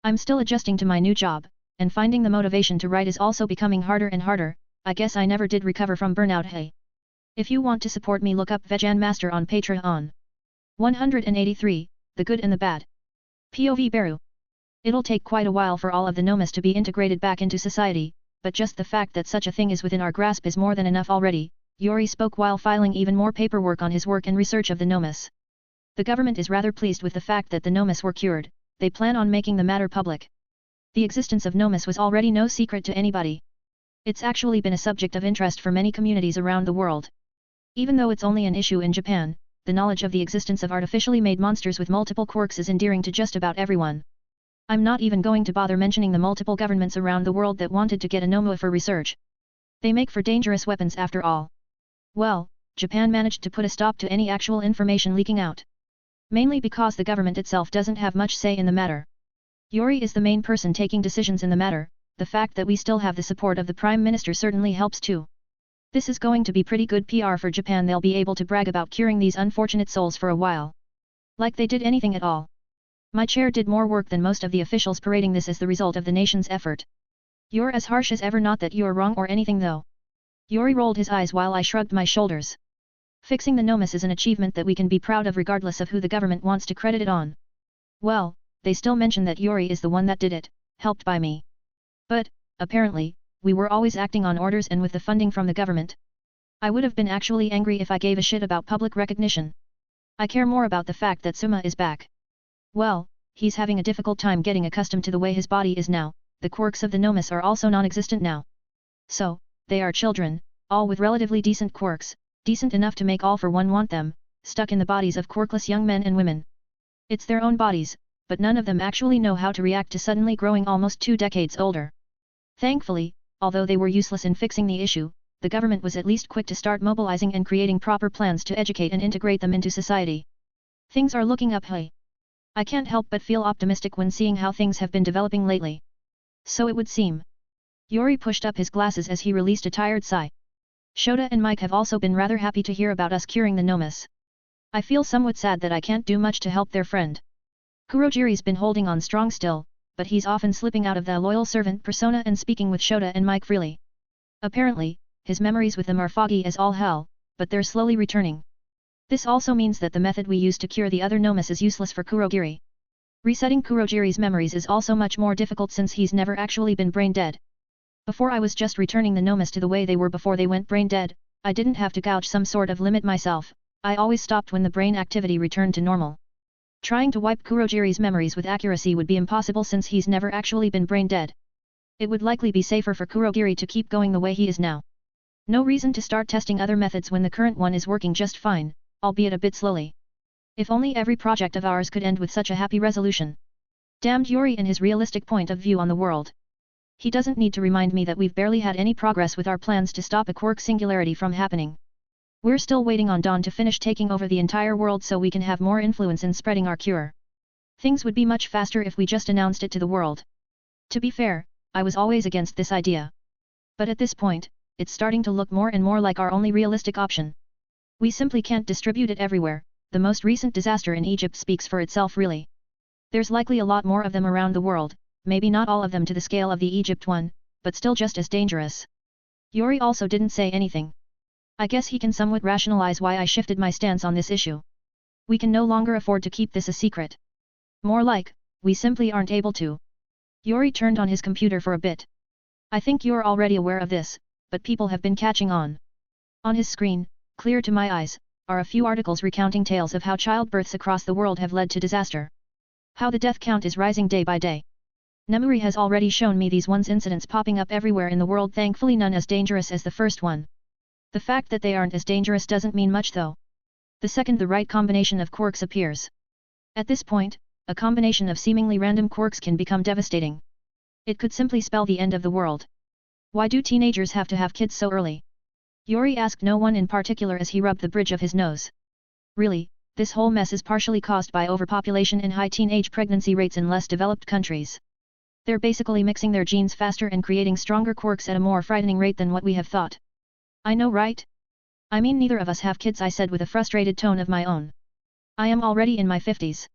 I'm still adjusting to my new job, and finding the motivation to write is also becoming harder and harder. I guess I never did recover from burnout. Hey. If you want to support me, look up Vegan Master on Patreon. 183, The Good and the Bad. POV Beru. It'll take quite a while for all of the Nomus to be integrated back into society, but just the fact that such a thing is within our grasp is more than enough already. Yuri spoke while filing even more paperwork on his work and research of the Nomus. The government is rather pleased with the fact that the Nomus were cured, they plan on making the matter public. The existence of Nomus was already no secret to anybody. It's actually been a subject of interest for many communities around the world. Even though it's only an issue in Japan, the knowledge of the existence of artificially made monsters with multiple quirks is endearing to just about everyone. I'm not even going to bother mentioning the multiple governments around the world that wanted to get a Nomua for research. They make for dangerous weapons after all. Well, Japan managed to put a stop to any actual information leaking out. Mainly because the government itself doesn't have much say in the matter. Yuri is the main person taking decisions in the matter, the fact that we still have the support of the Prime Minister certainly helps too. This is going to be pretty good PR for Japan. They'll be able to brag about curing these unfortunate souls for a while. Like they did anything at all. My chair did more work than most of the officials parading this as the result of the nation's effort. You're as harsh as ever, not that you're wrong or anything though. Yuri rolled his eyes while I shrugged my shoulders. Fixing the Nomus is an achievement that we can be proud of regardless of who the government wants to credit it on. Well, they still mention that Yuri is the one that did it, helped by me. But, apparently, we were always acting on orders and with the funding from the government. I would have been actually angry if I gave a shit about public recognition. I care more about the fact that Suma is back. Well, he's having a difficult time getting accustomed to the way his body is now, the quirks of the Nomus are also non-existent now. So, they are children, all with relatively decent quirks, decent enough to make all for one want them, stuck in the bodies of quirkless young men and women. It's their own bodies, but none of them actually know how to react to suddenly growing almost 2 decades older. Thankfully, although they were useless in fixing the issue, the government was at least quick to start mobilizing and creating proper plans to educate and integrate them into society. Things are looking up. Hey. I can't help but feel optimistic when seeing how things have been developing lately. So it would seem. Yuri pushed up his glasses as he released a tired sigh. Shota and Mike have also been rather happy to hear about us curing the Nomus. I feel somewhat sad that I can't do much to help their friend. Kurogiri's been holding on strong still, but he's often slipping out of the loyal servant persona and speaking with Shota and Mike freely. Apparently, his memories with them are foggy as all hell, but they're slowly returning. This also means that the method we use to cure the other Nomus is useless for Kurogiri. Resetting Kurogiri's memories is also much more difficult since he's never actually been brain dead. Before I was just returning the Nomus to the way they were before they went brain dead, I didn't have to gouge some sort of limit myself, I always stopped when the brain activity returned to normal. Trying to wipe Kurogiri's memories with accuracy would be impossible since he's never actually been brain dead. It would likely be safer for Kurogiri to keep going the way he is now. No reason to start testing other methods when the current one is working just fine, albeit a bit slowly. If only every project of ours could end with such a happy resolution. Damned Yuri and his realistic point of view on the world. He doesn't need to remind me that we've barely had any progress with our plans to stop a quirk singularity from happening. We're still waiting on Dawn to finish taking over the entire world so we can have more influence in spreading our cure. Things would be much faster if we just announced it to the world. To be fair, I was always against this idea. But at this point, it's starting to look more and more like our only realistic option. We simply can't distribute it everywhere. The most recent disaster in Egypt speaks for itself really. There's likely a lot more of them around the world, maybe not all of them to the scale of the Egypt one, but still just as dangerous. Yuri also didn't say anything. I guess he can somewhat rationalize why I shifted my stance on this issue. We can no longer afford to keep this a secret. More like, we simply aren't able to. Yuri turned on his computer for a bit. I think you're already aware of this, but people have been catching on. On his screen, clear to my eyes, are a few articles recounting tales of how childbirths across the world have led to disaster. How the death count is rising day by day. Nemuri has already shown me these incidents popping up everywhere in the world, thankfully none as dangerous as the first one. The fact that they aren't as dangerous doesn't mean much though. The second the right combination of quirks appears. At this point, a combination of seemingly random quirks can become devastating. It could simply spell the end of the world. Why do teenagers have to have kids so early? Yuri asked no one in particular as he rubbed the bridge of his nose. Really, this whole mess is partially caused by overpopulation and high teenage pregnancy rates in less developed countries. They're basically mixing their genes faster and creating stronger quirks at a more frightening rate than what we have thought. I know, right? I mean, neither of us have kids, I said with a frustrated tone of my own. I am already in my 50s.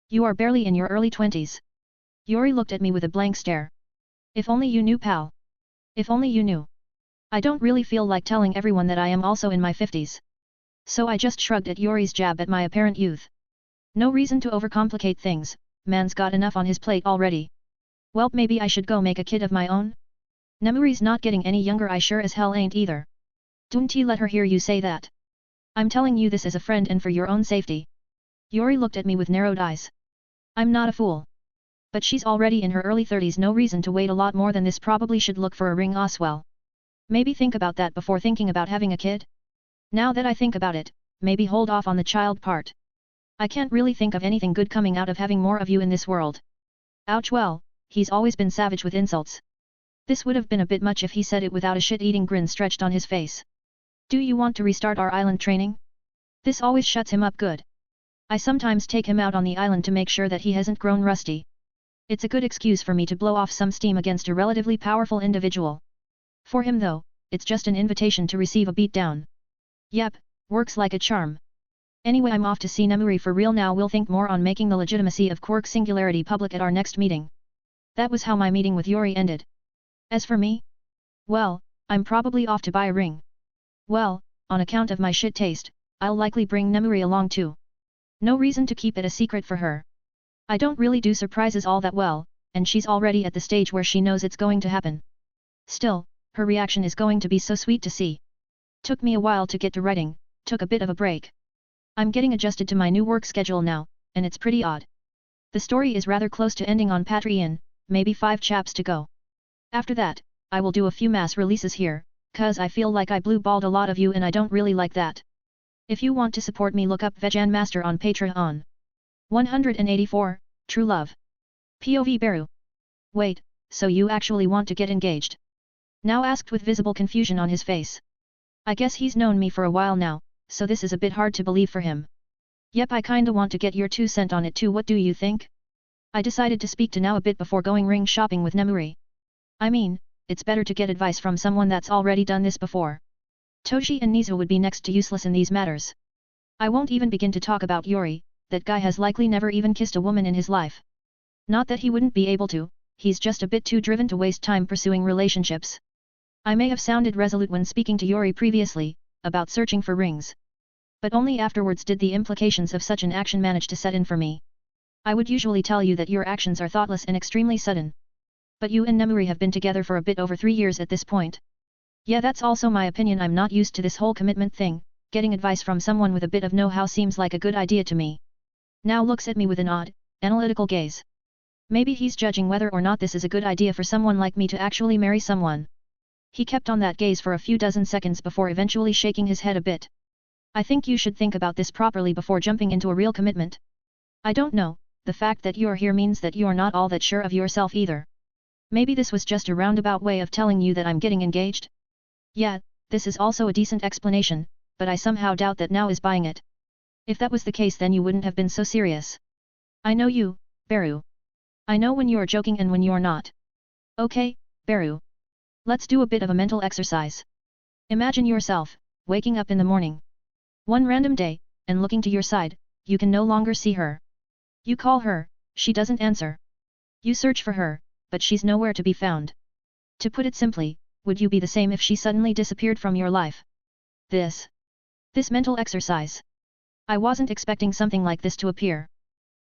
You are barely in your early 20s. Yuri looked at me with a blank stare. If only you knew, pal. If only you knew. I don't really feel like telling everyone that I am also in my 50s. So I just shrugged at Yuri's jab at my apparent youth. No reason to overcomplicate things, man's got enough on his plate already. Well, maybe I should go make a kid of my own? Nemuri's not getting any younger, I sure as hell ain't either. Don't let her hear you say that. I'm telling you this as a friend and for your own safety. Yuri looked at me with narrowed eyes. I'm not a fool. But she's already in her early 30s, no reason to wait a lot more than this, probably should look for a ring as well. Maybe think about that before thinking about having a kid? Now that I think about it, maybe hold off on the child part. I can't really think of anything good coming out of having more of you in this world. Ouch, well, he's always been savage with insults. This would have been a bit much if he said it without a shit-eating grin stretched on his face. Do you want to restart our island training? This always shuts him up good. I sometimes take him out on the island to make sure that he hasn't grown rusty. It's a good excuse for me to blow off some steam against a relatively powerful individual. For him though, it's just an invitation to receive a beatdown. Yep, works like a charm. Anyway, I'm off to see Nemuri for real now. We'll think more on making the legitimacy of Quark Singularity public at our next meeting. That was how my meeting with Yuri ended. As for me? Well, I'm probably off to buy a ring. Well, on account of my shit taste, I'll likely bring Nemuri along too. No reason to keep it a secret for her. I don't really do surprises all that well, and she's already at the stage where she knows it's going to happen. Still, her reaction is going to be so sweet to see. Took me a while to get to writing, took a bit of a break. I'm getting adjusted to my new work schedule now, and it's pretty odd. The story is rather close to ending on Patreon, maybe 5 chapters to go. After that, I will do a few mass releases here, cause I feel like I blue-balled a lot of you and I don't really like that. If you want to support me, look up Vegan Master on Patreon. 184, True Love. POV Beru. Wait, so you actually want to get engaged? Now asked with visible confusion on his face. I guess he's known me for a while now, so this is a bit hard to believe for him. Yep, I kinda want to get your 2 cents on it too. What do you think? I decided to speak to now a bit before going ring shopping with Nemuri. I mean, it's better to get advice from someone that's already done this before. Toshi and Nizu would be next to useless in these matters. I won't even begin to talk about Yuri. That guy has likely never even kissed a woman in his life. Not that he wouldn't be able to, he's just a bit too driven to waste time pursuing relationships. I may have sounded resolute when speaking to Yuri previously, about searching for rings. But only afterwards did the implications of such an action manage to set in for me. I would usually tell you that your actions are thoughtless and extremely sudden. But you and Nemuri have been together for a bit over 3 years at this point. Yeah, that's also my opinion. I'm not used to this whole commitment thing. Getting advice from someone with a bit of know-how seems like a good idea to me. Now looks at me with an odd, analytical gaze. Maybe he's judging whether or not this is a good idea for someone like me to actually marry someone. He kept on that gaze for a few dozen seconds before eventually shaking his head a bit. I think you should think about this properly before jumping into a real commitment. I don't know, the fact that you're here means that you're not all that sure of yourself either. Maybe this was just a roundabout way of telling you that I'm getting engaged? Yeah, this is also a decent explanation, but I somehow doubt that now is buying it. If that was the case, then you wouldn't have been so serious. I know you, Beru. I know when you're joking and when you're not. Okay, Beru. Let's do a bit of a mental exercise. Imagine yourself, waking up in the morning. One random day, and looking to your side, you can no longer see her. You call her, she doesn't answer. You search for her, but she's nowhere to be found. To put it simply, would you be the same if she suddenly disappeared from your life? This mental exercise. I wasn't expecting something like this to appear.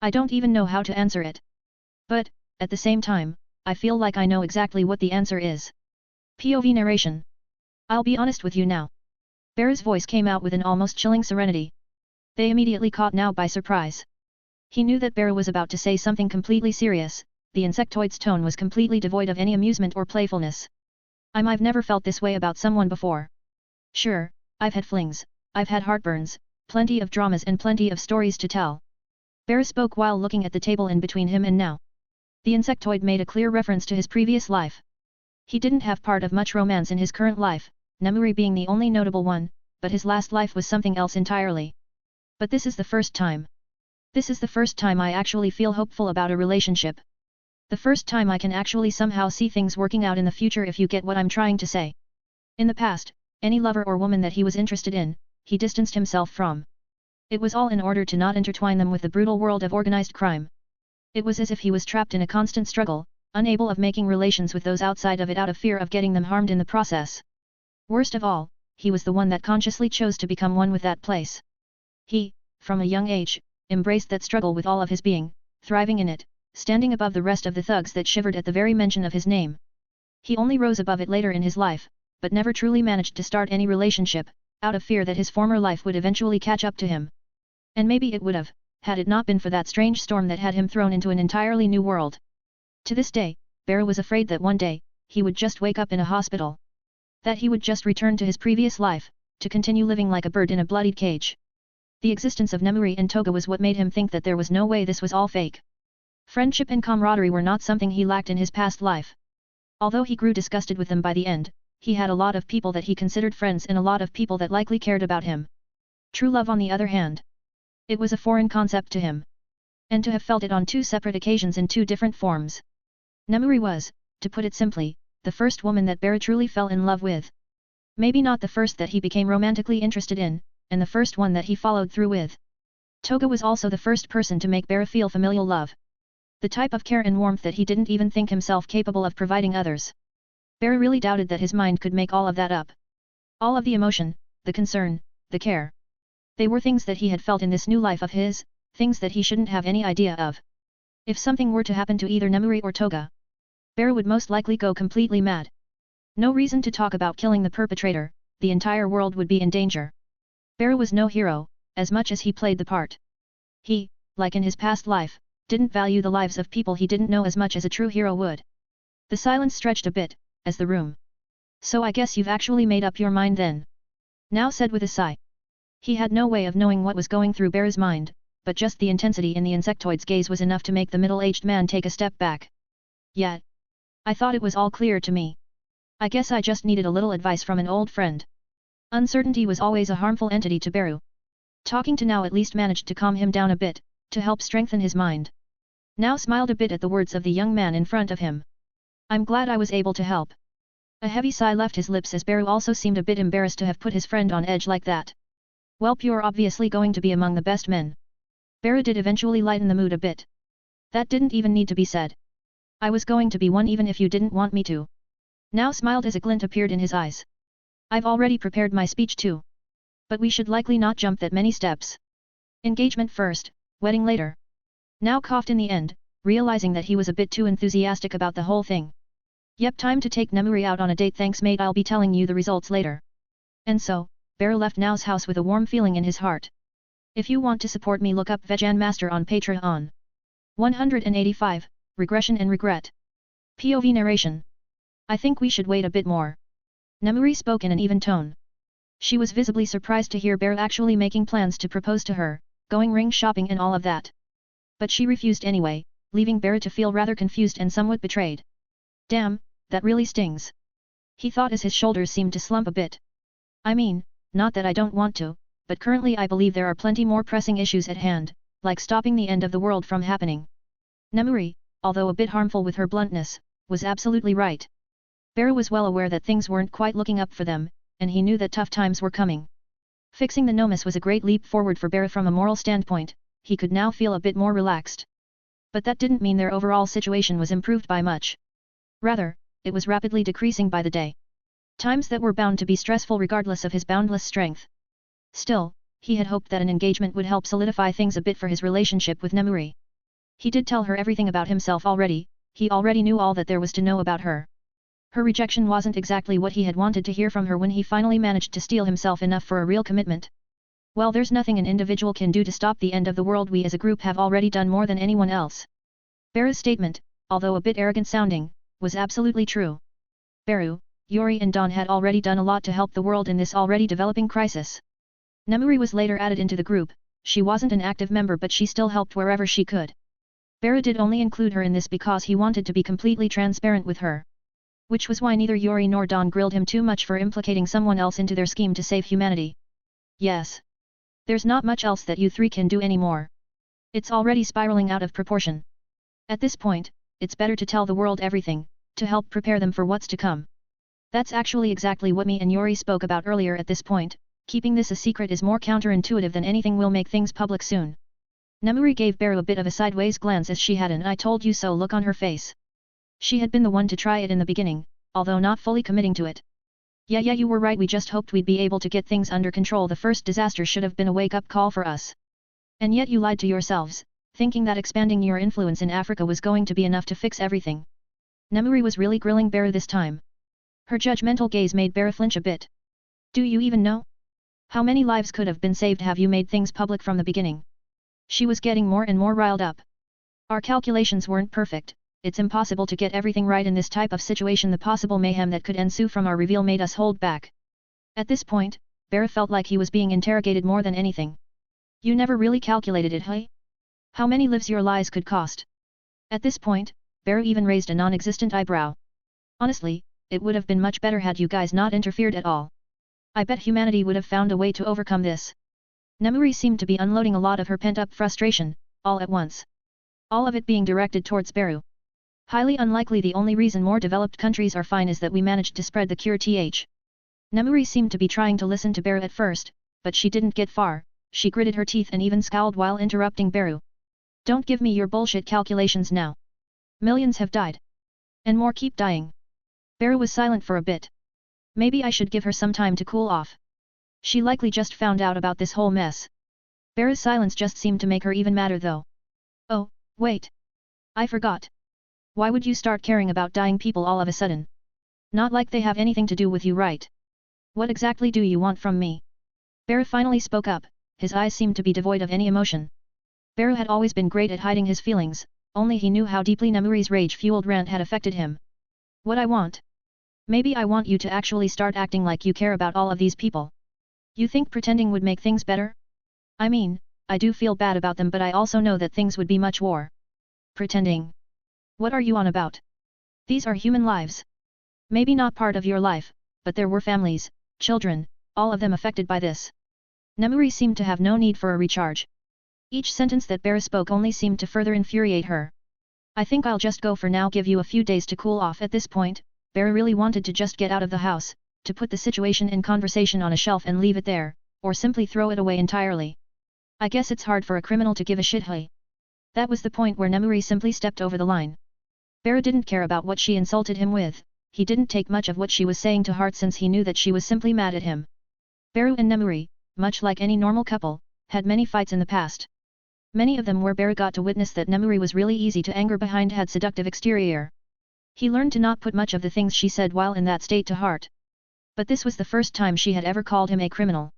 I don't even know how to answer it. But, at the same time, I feel like I know exactly what the answer is. POV narration. I'll be honest with you now. Bear's voice came out with an almost chilling serenity. They immediately caught now by surprise. He knew that Bear was about to say something completely serious. The insectoid's tone was completely devoid of any amusement or playfulness. I've never felt this way about someone before. Sure, I've had flings, I've had heartburns, plenty of dramas and plenty of stories to tell. Bear spoke while looking at the table in between him and now. The insectoid made a clear reference to his previous life. He didn't have part of much romance in his current life, Nemuri being the only notable one, but his last life was something else entirely. But this is the first time. This is the first time I actually feel hopeful about a relationship. The first time I can actually somehow see things working out in the future, if you get what I'm trying to say. In the past, any lover or woman that he was interested in, he distanced himself from. It was all in order to not intertwine them with the brutal world of organized crime. It was as if he was trapped in a constant struggle, unable of making relations with those outside of it out of fear of getting them harmed in the process. Worst of all, he was the one that consciously chose to become one with that place. He, from a young age, embraced that struggle with all of his being, thriving in it, standing above the rest of the thugs that shivered at the very mention of his name. He only rose above it later in his life, but never truly managed to start any relationship, out of fear that his former life would eventually catch up to him. And maybe it would have, had it not been for that strange storm that had him thrown into an entirely new world. To this day, Beru was afraid that one day, he would just wake up in a hospital. That he would just return to his previous life, to continue living like a bird in a bloodied cage. The existence of Nemuri and Toga was what made him think that there was no way this was all fake. Friendship and camaraderie were not something he lacked in his past life. Although he grew disgusted with them by the end, he had a lot of people that he considered friends and a lot of people that likely cared about him. True love on the other hand. It was a foreign concept to him. And to have felt it on two separate occasions in two different forms. Nemuri was, to put it simply, the first woman that Beru truly fell in love with. Maybe not the first that he became romantically interested in, and the first one that he followed through with. Toga was also the first person to make Beru feel familial love. The type of care and warmth that he didn't even think himself capable of providing others. Beru really doubted that his mind could make all of that up. All of the emotion, the concern, the care. They were things that he had felt in this new life of his, things that he shouldn't have any idea of. If something were to happen to either Nemuri or Toga, Beru would most likely go completely mad. No reason to talk about killing the perpetrator, the entire world would be in danger. Beru was no hero, as much as he played the part. He, like in his past life, didn't value the lives of people he didn't know as much as a true hero would. The silence stretched a bit, as the room. So I guess you've actually made up your mind then. Now said with a sigh. He had no way of knowing what was going through Beru's mind, but just the intensity in the insectoid's gaze was enough to make the middle-aged man take a step back. Yet. I thought it was all clear to me. I guess I just needed a little advice from an old friend. Uncertainty was always a harmful entity to Beru. Talking to Now at least managed to calm him down a bit, to help strengthen his mind. Now smiled a bit at the words of the young man in front of him. I'm glad I was able to help. A heavy sigh left his lips as Beru also seemed a bit embarrassed to have put his friend on edge like that. Welp, you're obviously going to be among the best men. Beru did eventually lighten the mood a bit. That didn't even need to be said. I was going to be one even if you didn't want me to. Now smiled as a glint appeared in his eyes. I've already prepared my speech too. But we should likely not jump that many steps. Engagement first, wedding later. Now coughed in the end, realizing that he was a bit too enthusiastic about the whole thing. Yep, time to take Nemuri out on a date, thanks mate, I'll be telling you the results later. And so, Beru left Now's house with a warm feeling in his heart. If you want to support me, look up Vegan Master on Patreon. 185, Regression and Regret. POV narration. I think we should wait a bit more. Nemuri spoke in an even tone. She was visibly surprised to hear Beru actually making plans to propose to her, going ring shopping and all of that. But she refused anyway, leaving Beru to feel rather confused and somewhat betrayed. Damn, that really stings. He thought as his shoulders seemed to slump a bit. I mean, not that I don't want to, but currently I believe there are plenty more pressing issues at hand, like stopping the end of the world from happening. Nemuri, although a bit harmful with her bluntness, was absolutely right. Beru was well aware that things weren't quite looking up for them, and he knew that tough times were coming. Fixing the Nomus was a great leap forward for Beru from a moral standpoint, he could now feel a bit more relaxed. But that didn't mean their overall situation was improved by much. Rather, it was rapidly decreasing by the day. Times that were bound to be stressful regardless of his boundless strength. Still, he had hoped that an engagement would help solidify things a bit for his relationship with Nemuri. He did tell her everything about himself already, he already knew all that there was to know about her. Her rejection wasn't exactly what he had wanted to hear from her when he finally managed to steel himself enough for a real commitment. Well, there's nothing an individual can do to stop the end of the world. We as a group have already done more than anyone else. Beru's statement, although a bit arrogant sounding, was absolutely true. Beru, Yuri and Dawn had already done a lot to help the world in this already developing crisis. Nemuri was later added into the group, she wasn't an active member but she still helped wherever she could. Beru did only include her in this because he wanted to be completely transparent with her. Which was why neither Yuri nor Dawn grilled him too much for implicating someone else into their scheme to save humanity. Yes. There's not much else that you three can do anymore. It's already spiraling out of proportion. At this point, it's better to tell the world everything, to help prepare them for what's to come. That's actually exactly what me and Yuri spoke about earlier. At this point, keeping this a secret is more counterintuitive than anything. Will make things public soon. Nemuri gave Beru a bit of a sideways glance as she had an "I told you so" look on her face. She had been the one to try it in the beginning, although not fully committing to it. Yeah, you were right, we just hoped we'd be able to get things under control. The first disaster should have been a wake-up call for us. And yet you lied to yourselves, thinking that expanding your influence in Africa was going to be enough to fix everything. Nemuri was really grilling Beru this time. Her judgmental gaze made Beru flinch a bit. Do you even know? How many lives could have been saved have you made things public from the beginning? She was getting more and more riled up. Our calculations weren't perfect, it's impossible to get everything right in this type of situation. The possible mayhem that could ensue from our reveal made us hold back. At this point, Beru felt like he was being interrogated more than anything. You never really calculated it, hey? How many lives your lies could cost? At this point, Beru even raised a non-existent eyebrow. Honestly, it would have been much better had you guys not interfered at all. I bet humanity would have found a way to overcome this. Nemuri seemed to be unloading a lot of her pent-up frustration, all at once. All of it being directed towards Beru. Highly unlikely the only reason more developed countries are fine is that we managed to spread the cure th. Nemuri seemed to be trying to listen to Beru at first, but she didn't get far. She gritted her teeth and even scowled while interrupting Beru. Don't give me your bullshit calculations now. Millions have died. And more keep dying. Beru was silent for a bit. Maybe I should give her some time to cool off. She likely just found out about this whole mess. Beru's silence just seemed to make her even madder though. Oh, wait. I forgot. Why would you start caring about dying people all of a sudden? Not like they have anything to do with you, right? What exactly do you want from me? Beru finally spoke up, his eyes seemed to be devoid of any emotion. Beru had always been great at hiding his feelings, only he knew how deeply Nemuri's rage-fueled rant had affected him. What I want? Maybe I want you to actually start acting like you care about all of these people. You think pretending would make things better? I mean, I do feel bad about them, but I also know that things would be much worse. Pretending? What are you on about? These are human lives. Maybe not part of your life, but there were families, children, all of them affected by this. Nemuri seemed to have no need for a recharge. Each sentence that Beru spoke only seemed to further infuriate her. I think I'll just go for now, give you a few days to cool off. At this point, Beru really wanted to just get out of the house, to put the situation in conversation on a shelf and leave it there, or simply throw it away entirely. I guess it's hard for a criminal to give a shit, hey? That was the point where Nemuri simply stepped over the line. Beru didn't care about what she insulted him with, he didn't take much of what she was saying to heart since he knew that she was simply mad at him. Beru and Nemuri, much like any normal couple, had many fights in the past. Many of them where Beru got to witness that Nemuri was really easy to anger behind had seductive exterior. He learned to not put much of the things she said while in that state to heart. But this was the first time she had ever called him a criminal.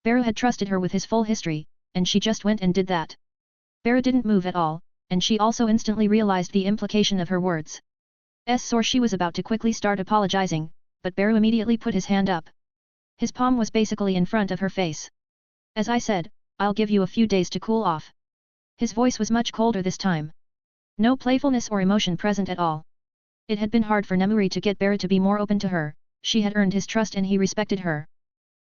Beru had trusted her with his full history, and she just went and did that. Beru didn't move at all, and she also instantly realized the implication of her words. She was about to quickly start apologizing, but Beru immediately put his hand up. His palm was basically in front of her face. As I said, I'll give you a few days to cool off. His voice was much colder this time. No playfulness or emotion present at all. It had been hard for Nemuri to get Beru to be more open to her, she had earned his trust and he respected her.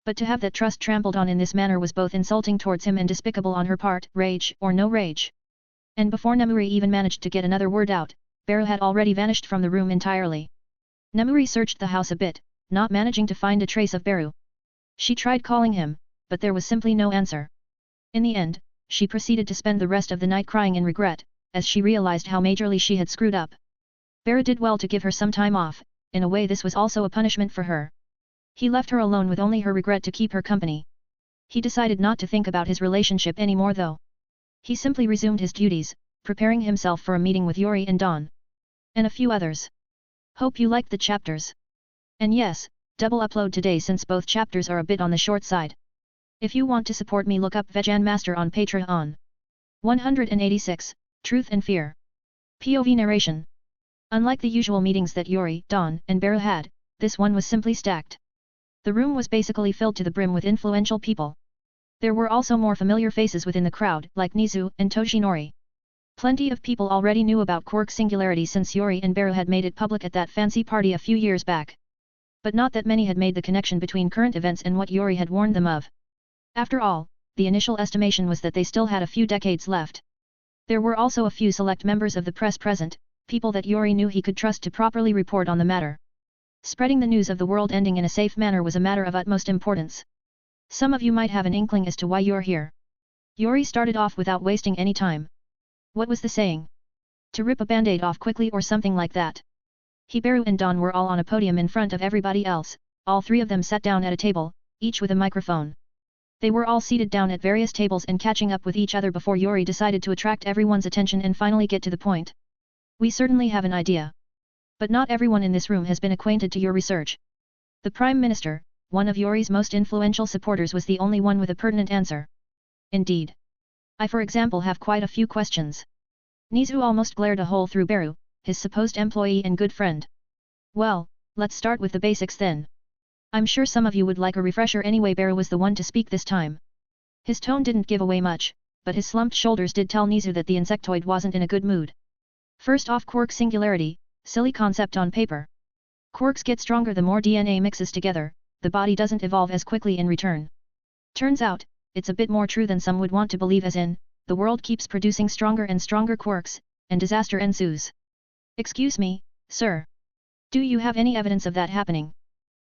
But to have that trust trampled on in this manner was both insulting towards him and despicable on her part, rage or no rage. And before Nemuri even managed to get another word out, Beru had already vanished from the room entirely. Nemuri searched the house a bit, not managing to find a trace of Beru. She tried calling him, but there was simply no answer. In the end, she proceeded to spend the rest of the night crying in regret, as she realized how majorly she had screwed up. Beru did well to give her some time off, in a way this was also a punishment for her. He left her alone with only her regret to keep her company. He decided not to think about his relationship anymore though. He simply resumed his duties, preparing himself for a meeting with Yuri and Dawn. And a few others. Hope you liked the chapters. And yes, double upload today since both chapters are a bit on the short side. If you want to support me, look up Vegan Master on Patreon. 186, Truth and Fear. POV narration. Unlike the usual meetings that Yuri, Dawn, and Beru had, this one was simply stacked. The room was basically filled to the brim with influential people. There were also more familiar faces within the crowd, like Nizu and Toshinori. Plenty of people already knew about Quark's singularity since Yuri and Beru had made it public at that fancy party a few years back. But not that many had made the connection between current events and what Yuri had warned them of. After all, the initial estimation was that they still had a few decades left. There were also a few select members of the press present, people that Yuri knew he could trust to properly report on the matter. Spreading the news of the world ending in a safe manner was a matter of utmost importance. Some of you might have an inkling as to why you're here. Yuri started off without wasting any time. What was the saying? To rip a band-aid off quickly or something like that. Beru and Dawn were all on a podium in front of everybody else, all three of them sat down at a table, each with a microphone. They were all seated down at various tables and catching up with each other before Yuri decided to attract everyone's attention and finally get to the point. We certainly have an idea. But not everyone in this room has been acquainted to your research. The Prime Minister, one of Yori's most influential supporters, was the only one with a pertinent answer. Indeed. I for example have quite a few questions. Nizu almost glared a hole through Beru, his supposed employee and good friend. Well, let's start with the basics then. I'm sure some of you would like a refresher anyway. Beru was the one to speak this time. His tone didn't give away much, but his slumped shoulders did tell Nizu that the insectoid wasn't in a good mood. First off, quark singularity, silly concept on paper. Quarks get stronger the more DNA mixes together, the body doesn't evolve as quickly in return. Turns out, it's a bit more true than some would want to believe, as in, the world keeps producing stronger and stronger quarks, and disaster ensues. Excuse me, sir. Do you have any evidence of that happening?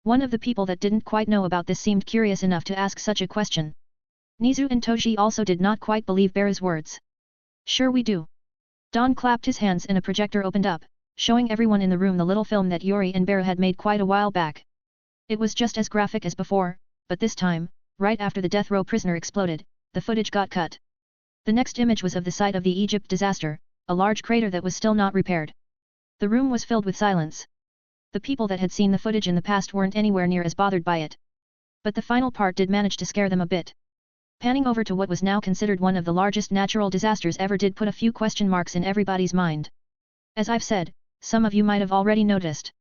One of the people that didn't quite know about this seemed curious enough to ask such a question. Nizu and Toji also did not quite believe Beru's words. Sure we do. Don clapped his hands and a projector opened up, showing everyone in the room the little film that Yori and Beru had made quite a while back. It was just as graphic as before, but this time, right after the death row prisoner exploded, the footage got cut. The next image was of the site of the Egypt disaster, a large crater that was still not repaired. The room was filled with silence. The people that had seen the footage in the past weren't anywhere near as bothered by it. But the final part did manage to scare them a bit. Panning over to what was now considered one of the largest natural disasters ever did put a few question marks in everybody's mind. As I've said, some of you might have already noticed.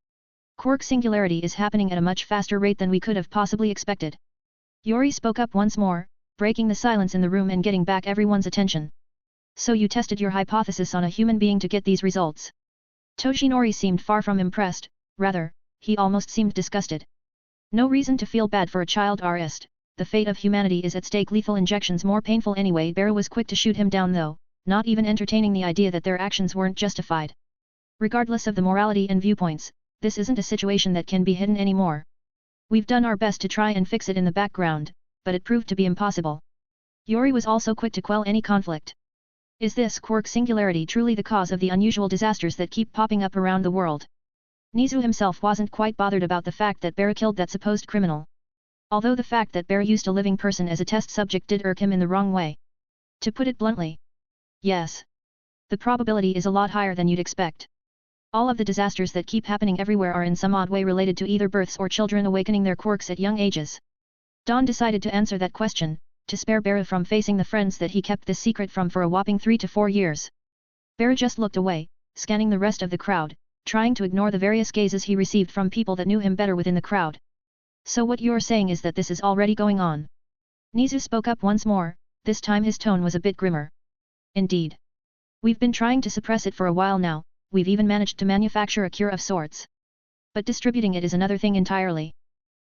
Quark singularity is happening at a much faster rate than we could have possibly expected. Yori spoke up once more, breaking the silence in the room and getting back everyone's attention. So you tested your hypothesis on a human being to get these results? Toshinori seemed far from impressed, rather, he almost seemed disgusted. No reason to feel bad for a child artist, the fate of humanity is at stake. Lethal injections more painful anyway. Beru was quick to shoot him down though, not even entertaining the idea that their actions weren't justified. Regardless of the morality and viewpoints, this isn't a situation that can be hidden anymore. We've done our best to try and fix it in the background, but it proved to be impossible. Yori was also quick to quell any conflict. Is this quark singularity truly the cause of the unusual disasters that keep popping up around the world? Nizu himself wasn't quite bothered about the fact that Beru killed that supposed criminal. Although the fact that Beru used a living person as a test subject did irk him in the wrong way. To put it bluntly. Yes. The probability is a lot higher than you'd expect. All of the disasters that keep happening everywhere are in some odd way related to either births or children awakening their quirks at young ages. Don decided to answer that question, to spare Beru from facing the friends that he kept this secret from for a whopping 3 to 4 years. Beru just looked away, scanning the rest of the crowd, trying to ignore the various gazes he received from people that knew him better within the crowd. So what you're saying is that this is already going on? Nizu spoke up once more, this time his tone was a bit grimmer. Indeed. We've been trying to suppress it for a while now. We've even managed to manufacture a cure of sorts. But distributing it is another thing entirely.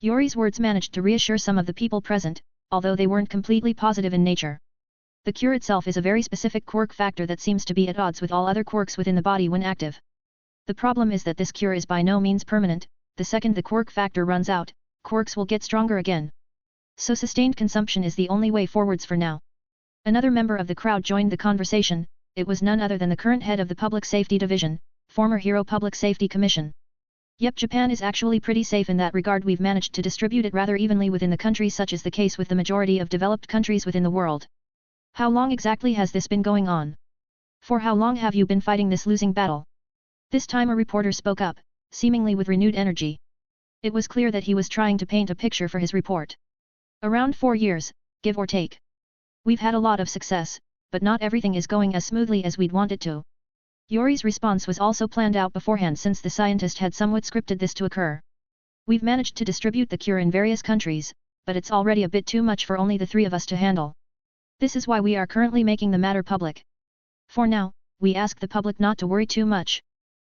Yori's words managed to reassure some of the people present, although they weren't completely positive in nature. The cure itself is a very specific quark factor that seems to be at odds with all other quarks within the body when active. The problem is that this cure is by no means permanent. The second the quark factor runs out, quarks will get stronger again. So sustained consumption is the only way forwards for now. Another member of the crowd joined the conversation. It was none other than the current head of the Public Safety Division, former Hero Public Safety Commission. Yep, Japan is actually pretty safe in that regard. We've managed to distribute it rather evenly within the country, such is the case with the majority of developed countries within the world. How long exactly has this been going on? For how long have you been fighting this losing battle? This time a reporter spoke up, seemingly with renewed energy. It was clear that he was trying to paint a picture for his report. Around 4 years, give or take. We've had a lot of success, but not everything is going as smoothly as we'd want it to. Yori's response was also planned out beforehand, since the scientist had somewhat scripted this to occur. We've managed to distribute the cure in various countries, but it's already a bit too much for only the 3 of us to handle. This is why we are currently making the matter public. For now, we ask the public not to worry too much.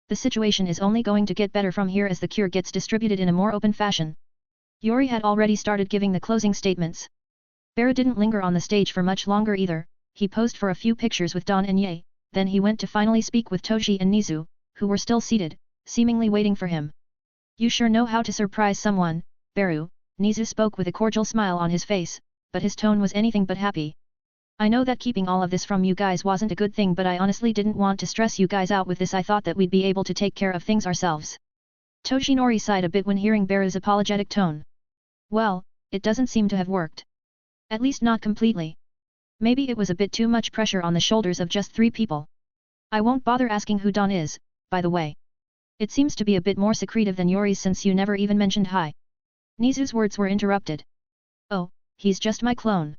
The situation is only going to get better from here as the cure gets distributed in a more open fashion. Yori had already started giving the closing statements. Beru didn't linger on the stage for much longer either. He posed for a few pictures with Don and Ye, then he went to finally speak with Toji and Nizu, who were still seated, seemingly waiting for him. You sure know how to surprise someone, Beru. Nizu spoke with a cordial smile on his face, but his tone was anything but happy. I know that keeping all of this from you guys wasn't a good thing, but I honestly didn't want to stress you guys out with this. I thought that we'd be able to take care of things ourselves. Toshinori sighed a bit when hearing Beru's apologetic tone. Well, it doesn't seem to have worked. At least not completely. Maybe it was a bit too much pressure on the shoulders of just 3 people. I won't bother asking who Don is, by the way. It seems to be a bit more secretive than Yuri's since you never even mentioned hi. Nizu's words were interrupted. Oh, he's just my clone.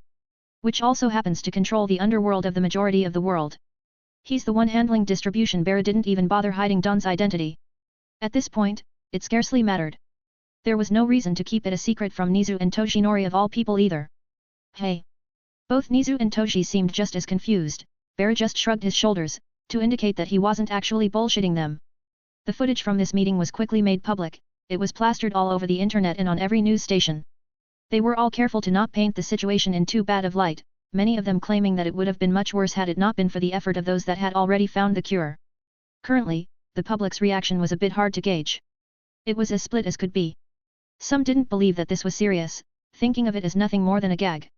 Which also happens to control the underworld of the majority of the world. He's the one handling distribution. Beru didn't even bother hiding Don's identity. At this point, it scarcely mattered. There was no reason to keep it a secret from Nizu and Toshinori of all people either. Hey! Both Nizu and Toshi seemed just as confused. Beru just shrugged his shoulders, to indicate that he wasn't actually bullshitting them. The footage from this meeting was quickly made public, it was plastered all over the internet and on every news station. They were all careful to not paint the situation in too bad of light, many of them claiming that it would have been much worse had it not been for the effort of those that had already found the cure. Currently, the public's reaction was a bit hard to gauge. It was as split as could be. Some didn't believe that this was serious, thinking of it as nothing more than a gag.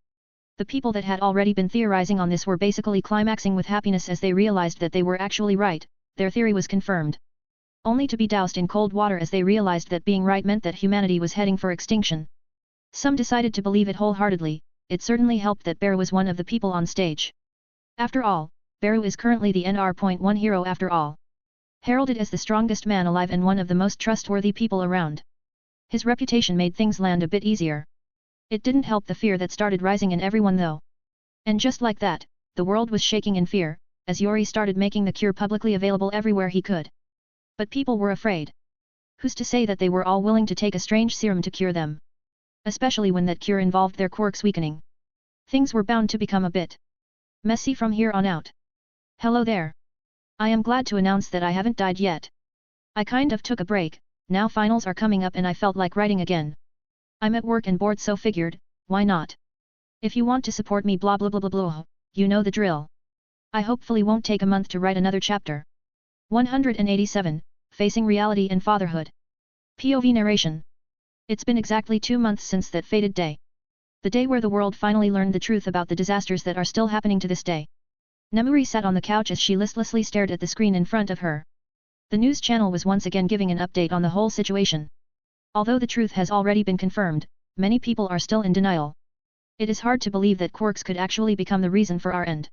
The people that had already been theorizing on this were basically climaxing with happiness as they realized that they were actually right, their theory was confirmed. Only to be doused in cold water as they realized that being right meant that humanity was heading for extinction. Some decided to believe it wholeheartedly. It certainly helped that Beru was one of the people on stage. After all, Beru is currently the NR.1 hero after all. Heralded as the strongest man alive and one of the most trustworthy people around. His reputation made things land a bit easier. It didn't help the fear that started rising in everyone though. And just like that, the world was shaking in fear, as Yuri started making the cure publicly available everywhere he could. But people were afraid. Who's to say that they were all willing to take a strange serum to cure them? Especially when that cure involved their quirks weakening. Things were bound to become a bit messy from here on out. Hello there. I am glad to announce that I haven't died yet. I kind of took a break, now finals are coming up and I felt like writing again. I'm at work and bored so figured, why not? If you want to support me blah blah blah blah blah, you know the drill. I hopefully won't take a month to write another chapter. 187, Facing Reality and Fatherhood. POV narration. It's been exactly 2 months since that fated day. The day where the world finally learned the truth about the disasters that are still happening to this day. Nemuri sat on the couch as she listlessly stared at the screen in front of her. The news channel was once again giving an update on the whole situation. Although the truth has already been confirmed, many people are still in denial. It is hard to believe that quirks could actually become the reason for our end.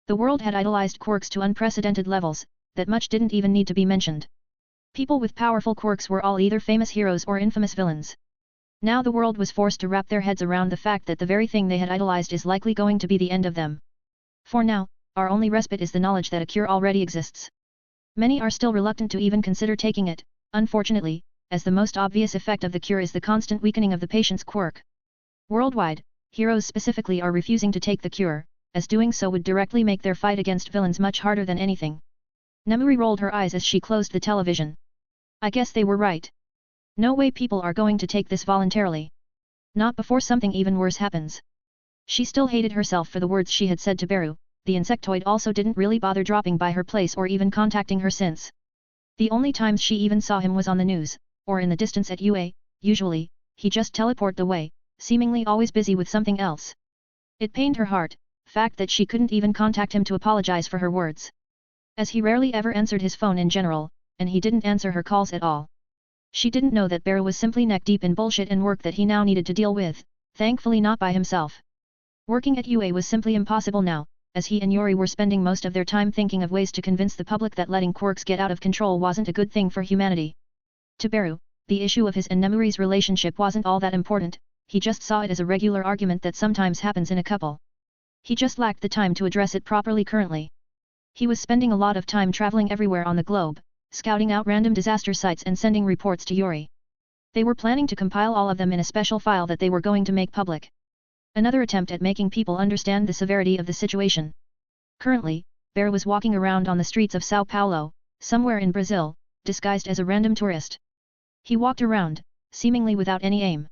The world had idolized quirks to unprecedented levels, that much didn't even need to be mentioned. People with powerful quirks were all either famous heroes or infamous villains. Now the world was forced to wrap their heads around the fact that the very thing they had idolized is likely going to be the end of them. For now, our only respite is the knowledge that a cure already exists. Many are still reluctant to even consider taking it, unfortunately, as the most obvious effect of the cure is the constant weakening of the patient's quirk. Worldwide, heroes specifically are refusing to take the cure, as doing so would directly make their fight against villains much harder than anything. Nemuri rolled her eyes as she closed the television. I guess they were right. No way people are going to take this voluntarily. Not before something even worse happens. She still hated herself for the words she had said to Beru. The insectoid also didn't really bother dropping by her place or even contacting her since. The only times she even saw him was on the news, or in the distance at UA, usually, he just teleported away, seemingly always busy with something else. It pained her heart, fact that she couldn't even contact him to apologize for her words. As he rarely ever answered his phone in general, and he didn't answer her calls at all. She didn't know that Beru was simply neck-deep in bullshit and work that he now needed to deal with, thankfully not by himself. Working at UA was simply impossible now, as he and Yuri were spending most of their time thinking of ways to convince the public that letting quirks get out of control wasn't a good thing for humanity. To Beru, the issue of his and Nemuri's relationship wasn't all that important, he just saw it as a regular argument that sometimes happens in a couple. He just lacked the time to address it properly currently. He was spending a lot of time traveling everywhere on the globe, scouting out random disaster sites and sending reports to Yuri. They were planning to compile all of them in a special file that they were going to make public. Another attempt at making people understand the severity of the situation. Currently, Beru was walking around on the streets of Sao Paulo, somewhere in Brazil, disguised as a random tourist. He walked around, seemingly without any aim.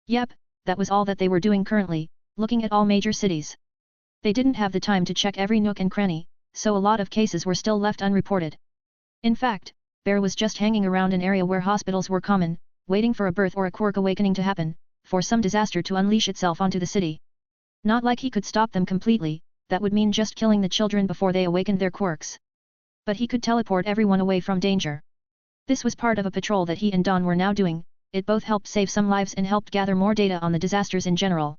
Yep, that was all that they were doing currently, looking at all major cities. They didn't have the time to check every nook and cranny, so a lot of cases were still left unreported. In fact, Beru was just hanging around an area where hospitals were common, waiting for a birth or a quirk awakening to happen, for some disaster to unleash itself onto the city. Not like he could stop them completely, that would mean just killing the children before they awakened their quirks. But he could teleport everyone away from danger. This was part of a patrol that he and Don were now doing, it both helped save some lives and helped gather more data on the disasters in general.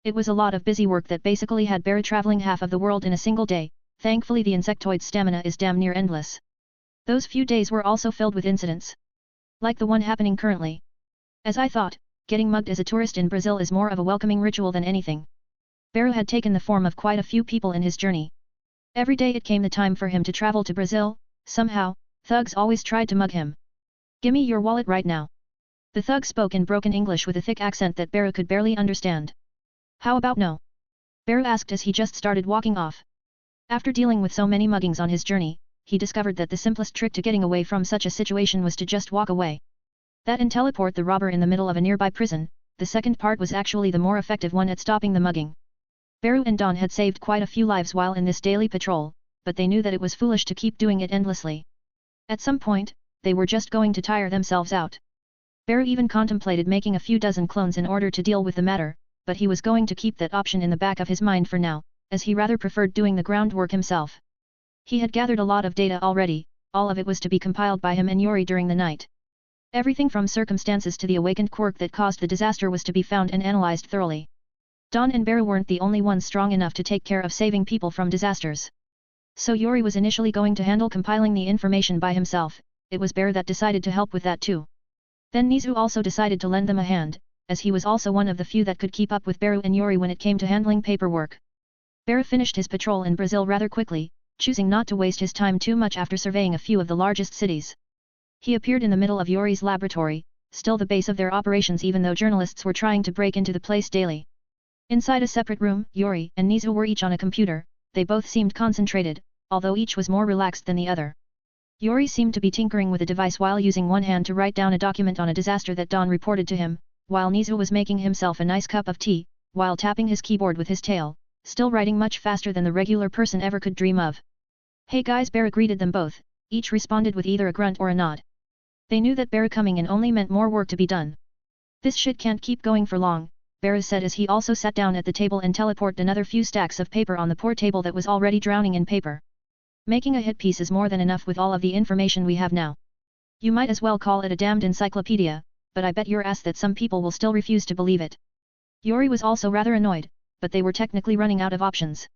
It was a lot of busy work that basically had Beru traveling half of the world in a single day, thankfully the insectoid's stamina is damn near endless. Those few days were also filled with incidents. Like the one happening currently. As I thought, getting mugged as a tourist in Brazil is more of a welcoming ritual than anything. Beru had taken the form of quite a few people in his journey. Every day it came the time for him to travel to Brazil, somehow, thugs always tried to mug him. Gimme your wallet right now. The thug spoke in broken English with a thick accent that Beru could barely understand. How about no? Beru asked as he just started walking off. After dealing with so many muggings on his journey, he discovered that the simplest trick to getting away from such a situation was to just walk away. That and teleport the robber in the middle of a nearby prison. The second part was actually the more effective one at stopping the mugging. Beru and Don had saved quite a few lives while in this daily patrol, but they knew that it was foolish to keep doing it endlessly. At some point, they were just going to tire themselves out. Beru even contemplated making a few dozen clones in order to deal with the matter, but he was going to keep that option in the back of his mind for now, as he rather preferred doing the groundwork himself. He had gathered a lot of data already, all of it was to be compiled by him and Yuri during the night. Everything from circumstances to the awakened quirk that caused the disaster was to be found and analyzed thoroughly. Don and Beru weren't the only ones strong enough to take care of saving people from disasters. So Yuri was initially going to handle compiling the information by himself. It was Beru that decided to help with that too. Then Nizu also decided to lend them a hand, as he was also one of the few that could keep up with Beru and Yuri when it came to handling paperwork. Beru finished his patrol in Brazil rather quickly, choosing not to waste his time too much after surveying a few of the largest cities. He appeared in the middle of Yuri's laboratory, still the base of their operations even though journalists were trying to break into the place daily. Inside a separate room, Yuri and Nizu were each on a computer. They both seemed concentrated, although each was more relaxed than the other. Yuri seemed to be tinkering with a device while using one hand to write down a document on a disaster that Don reported to him, while Nizu was making himself a nice cup of tea, while tapping his keyboard with his tail, still writing much faster than the regular person ever could dream of. Hey guys, Beru greeted them both, each responded with either a grunt or a nod. They knew that Beru coming in only meant more work to be done. This shit can't keep going for long, Beru said as he also sat down at the table and teleported another few stacks of paper on the poor table that was already drowning in paper. Making a hit piece is more than enough with all of the information we have now. You might as well call it a damned encyclopedia, but I bet your ass that some people will still refuse to believe it. Yuri was also rather annoyed, but they were technically running out of options.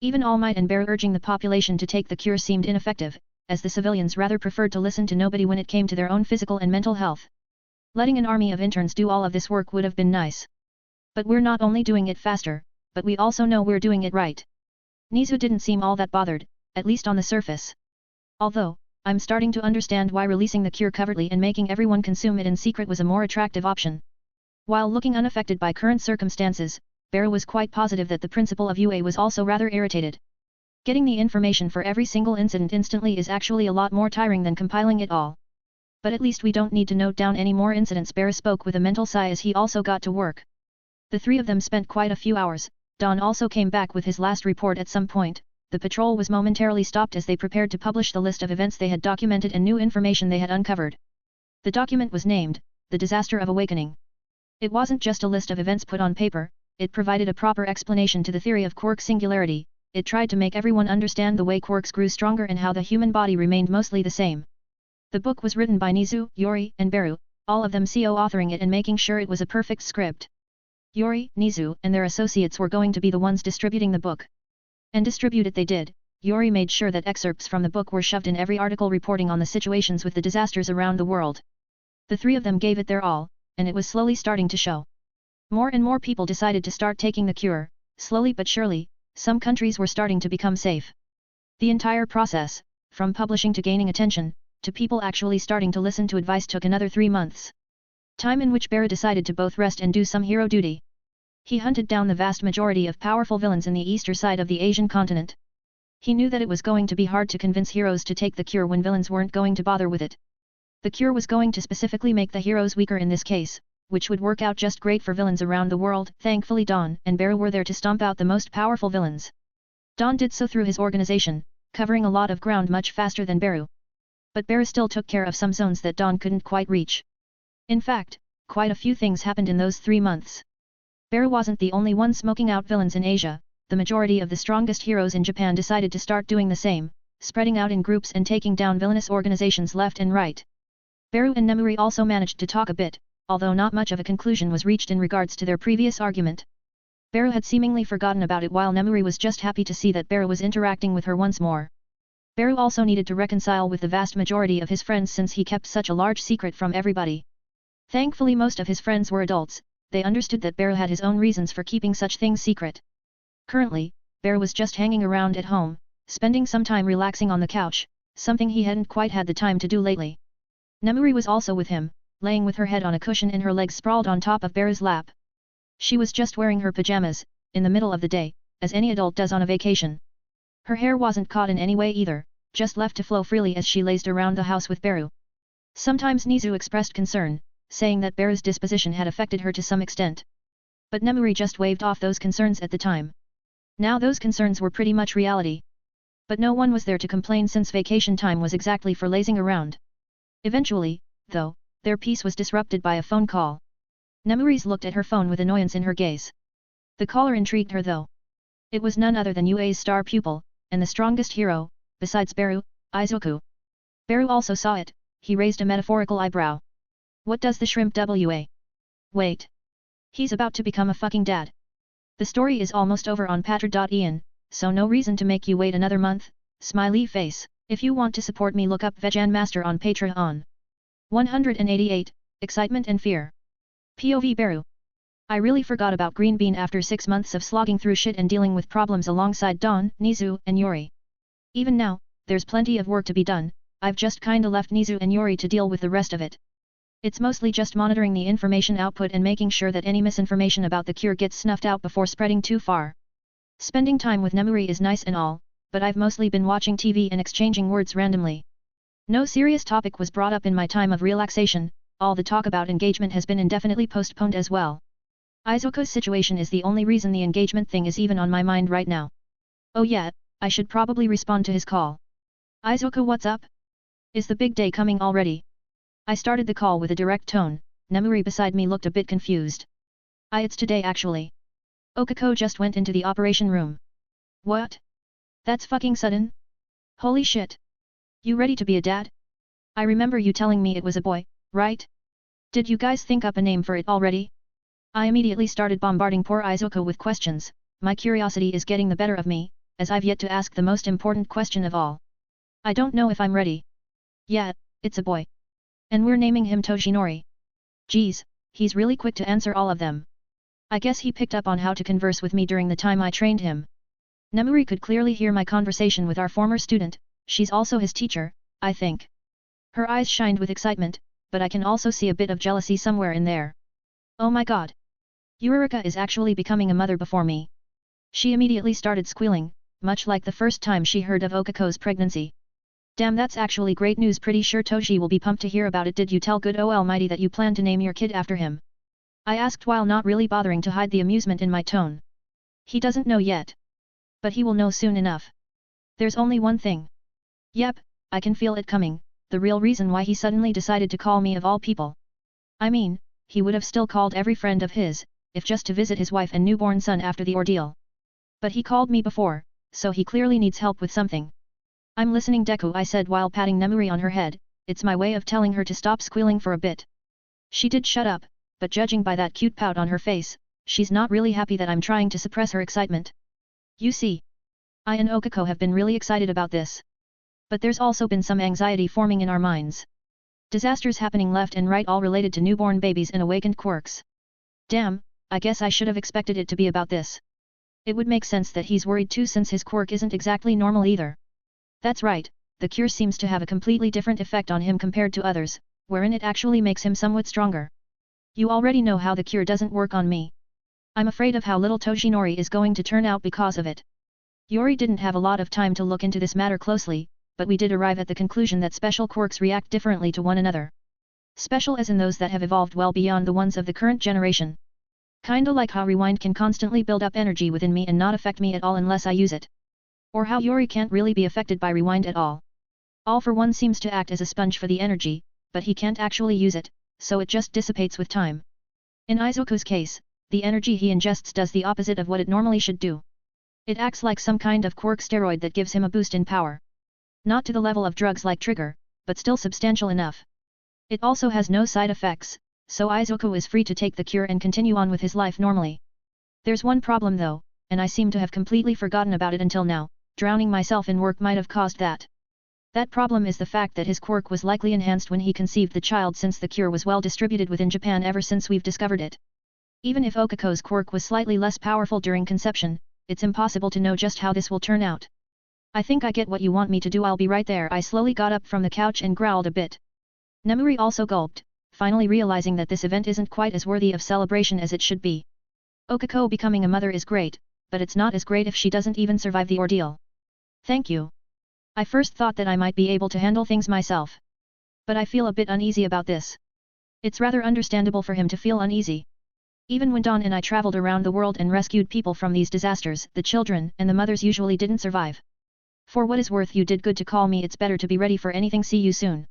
Even All Might and Beru urging the population to take the cure seemed ineffective, as the civilians rather preferred to listen to nobody when it came to their own physical and mental health. Letting an army of interns do all of this work would have been nice. But we're not only doing it faster, but we also know we're doing it right. Nizu didn't seem all that bothered, at least on the surface. Although, I'm starting to understand why releasing the cure covertly and making everyone consume it in secret was a more attractive option. While looking unaffected by current circumstances, Beru was quite positive that the principal of UA was also rather irritated. Getting the information for every single incident instantly is actually a lot more tiring than compiling it all. But at least we don't need to note down any more incidents. Beru spoke with a mental sigh as he also got to work. The three of them spent quite a few hours. Don also came back with his last report at some point. The patrol was momentarily stopped as they prepared to publish the list of events they had documented and new information they had uncovered. The document was named, The Disaster of Awakening. It wasn't just a list of events put on paper, it provided a proper explanation to the theory of quark singularity. It tried to make everyone understand the way quarks grew stronger and how the human body remained mostly the same. The book was written by Nizu, Yuri, and Beru, all of them co-authoring it and making sure it was a perfect script. Yuri, Nizu, and their associates were going to be the ones distributing the book. And distribute it they did. Yuri made sure that excerpts from the book were shoved in every article reporting on the situations with the disasters around the world. The three of them gave it their all, and it was slowly starting to show. More and more people decided to start taking the cure, slowly but surely. Some countries were starting to become safe. The entire process, from publishing to gaining attention, to people actually starting to listen to advice took another 3 months. Time in which Beru decided to both rest and do some hero duty. He hunted down the vast majority of powerful villains in the eastern side of the Asian continent. He knew that it was going to be hard to convince heroes to take the cure when villains weren't going to bother with it. The cure was going to specifically make the heroes weaker in this case, which would work out just great for villains around the world. Thankfully Don and Beru were there to stomp out the most powerful villains. Don did so through his organization, covering a lot of ground much faster than Beru. But Beru still took care of some zones that Don couldn't quite reach. In fact, quite a few things happened in those 3 months. Beru wasn't the only one smoking out villains in Asia. The majority of the strongest heroes in Japan decided to start doing the same, spreading out in groups and taking down villainous organizations left and right. Beru and Nemuri also managed to talk a bit, although not much of a conclusion was reached in regards to their previous argument. Beru had seemingly forgotten about it while Nemuri was just happy to see that Beru was interacting with her once more. Beru also needed to reconcile with the vast majority of his friends since he kept such a large secret from everybody. Thankfully most of his friends were adults, they understood that Beru had his own reasons for keeping such things secret. Currently, Beru was just hanging around at home, spending some time relaxing on the couch, something he hadn't quite had the time to do lately. Nemuri was also with him, laying with her head on a cushion and her legs sprawled on top of Beru's lap. She was just wearing her pajamas, in the middle of the day, as any adult does on a vacation. Her hair wasn't caught in any way either, just left to flow freely as she lazed around the house with Beru. Sometimes Nizu expressed concern, saying that Beru's disposition had affected her to some extent. But Nemuri just waved off those concerns at the time. Now those concerns were pretty much reality. But no one was there to complain since vacation time was exactly for lazing around. Eventually, though, their peace was disrupted by a phone call. Nemuri's looked at her phone with annoyance in her gaze. The caller intrigued her though. It was none other than UA's star pupil, and the strongest hero, besides Beru, Izuku. Beru also saw it, he raised a metaphorical eyebrow. What does the shrimp WA? Wait. He's about to become a fucking dad. The story is almost over on Patra.ian, so no reason to make you wait another month, smiley face. If you want to support me look up Vegan Master on Patreon. 188, Excitement and Fear. POV Beru. I really forgot about Green Bean after 6 months of slogging through shit and dealing with problems alongside Dawn, Nizu, and Yuri. Even now, there's plenty of work to be done, I've just kinda left Nizu and Yuri to deal with the rest of it. It's mostly just monitoring the information output and making sure that any misinformation about the cure gets snuffed out before spreading too far. Spending time with Nemuri is nice and all, but I've mostly been watching TV and exchanging words randomly. No serious topic was brought up in my time of relaxation, all the talk about engagement has been indefinitely postponed as well. Izuku's situation is the only reason the engagement thing is even on my mind right now. Oh yeah, I should probably respond to his call. Izuku, what's up? Is the big day coming already? I started the call with a direct tone. Nemuri beside me looked a bit confused. It's today actually. Okako just went into the operation room. What? That's fucking sudden? Holy shit. You ready to be a dad? I remember you telling me it was a boy, right? Did you guys think up a name for it already? I immediately started bombarding poor Izuku with questions. My curiosity is getting the better of me, as I've yet to ask the most important question of all. I don't know if I'm ready. Yeah, it's a boy. And we're naming him Tojinori. Geez, he's really quick to answer all of them. I guess he picked up on how to converse with me during the time I trained him. Nemuri could clearly hear my conversation with our former student, she's also his teacher, I think. Her eyes shined with excitement, but I can also see a bit of jealousy somewhere in there. Oh my god. Eureka is actually becoming a mother before me. She immediately started squealing, much like the first time she heard of Okako's pregnancy. Damn, that's actually great news, pretty sure Toji will be pumped to hear about it. Did you tell good Almighty that you plan to name your kid after him? I asked while not really bothering to hide the amusement in my tone. He doesn't know yet. But he will know soon enough. There's only one thing. Yep, I can feel it coming, the real reason why he suddenly decided to call me of all people. I mean, he would have still called every friend of his, if just to visit his wife and newborn son after the ordeal. But he called me before, so he clearly needs help with something. I'm listening, Deku, I said while patting Nemuri on her head. It's my way of telling her to stop squealing for a bit. She did shut up, but judging by that cute pout on her face, she's not really happy that I'm trying to suppress her excitement. You see, I and Okako have been really excited about this. But there's also been some anxiety forming in our minds. Disasters happening left and right, all related to newborn babies and awakened quirks. Damn, I guess I should have expected it to be about this. It would make sense that he's worried too since his quirk isn't exactly normal either. That's right, the cure seems to have a completely different effect on him compared to others, wherein it actually makes him somewhat stronger. You already know how the cure doesn't work on me. I'm afraid of how little Tojinori is going to turn out because of it. Yuri didn't have a lot of time to look into this matter closely, but we did arrive at the conclusion that special quirks react differently to one another. Special as in those that have evolved well beyond the ones of the current generation. Kinda like how rewind can constantly build up energy within me and not affect me at all unless I use it. Or how Yuri can't really be affected by rewind at all. All for One seems to act as a sponge for the energy, but he can't actually use it, so it just dissipates with time. In Izuku's case, the energy he ingests does the opposite of what it normally should do. It acts like some kind of quirk steroid that gives him a boost in power. Not to the level of drugs like Trigger, but still substantial enough. It also has no side effects, so Izuku is free to take the cure and continue on with his life normally. There's one problem though, and I seem to have completely forgotten about it until now. Drowning myself in work might have caused that. That problem is the fact that his quirk was likely enhanced when he conceived the child, since the cure was well distributed within Japan ever since we've discovered it. Even if Okako's quirk was slightly less powerful during conception, it's impossible to know just how this will turn out. I think I get what you want me to do, I'll be right there. I slowly got up from the couch and growled a bit. Nemuri also gulped, finally realizing that this event isn't quite as worthy of celebration as it should be. Okako becoming a mother is great, but it's not as great if she doesn't even survive the ordeal. Thank you. I first thought that I might be able to handle things myself. But I feel a bit uneasy about this. It's rather understandable for him to feel uneasy. Even when Dawn and I traveled around the world and rescued people from these disasters, the children and the mothers usually didn't survive. For what is worth, you did good to call me. It's better to be ready for anything. See you soon.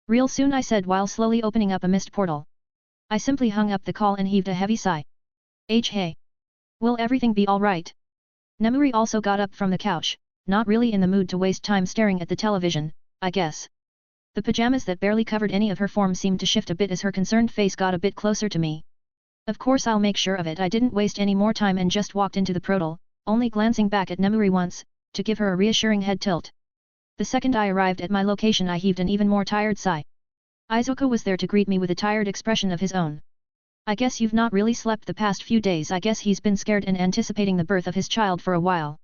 Real soon, I said while slowly opening up a mist portal. I simply hung up the call and heaved a heavy sigh. Hey. Will everything be alright? Nemuri also got up from the couch, not really in the mood to waste time staring at the television, I guess. The pajamas that barely covered any of her form seemed to shift a bit as her concerned face got a bit closer to me. Of course I'll make sure of it. I didn't waste any more time and just walked into the portal, only glancing back at Nemuri once, to give her a reassuring head tilt. The second I arrived at my location, I heaved an even more tired sigh. Izuku was there to greet me with a tired expression of his own. I guess you've not really slept the past few days. I guess he's been scared and anticipating the birth of his child for a while.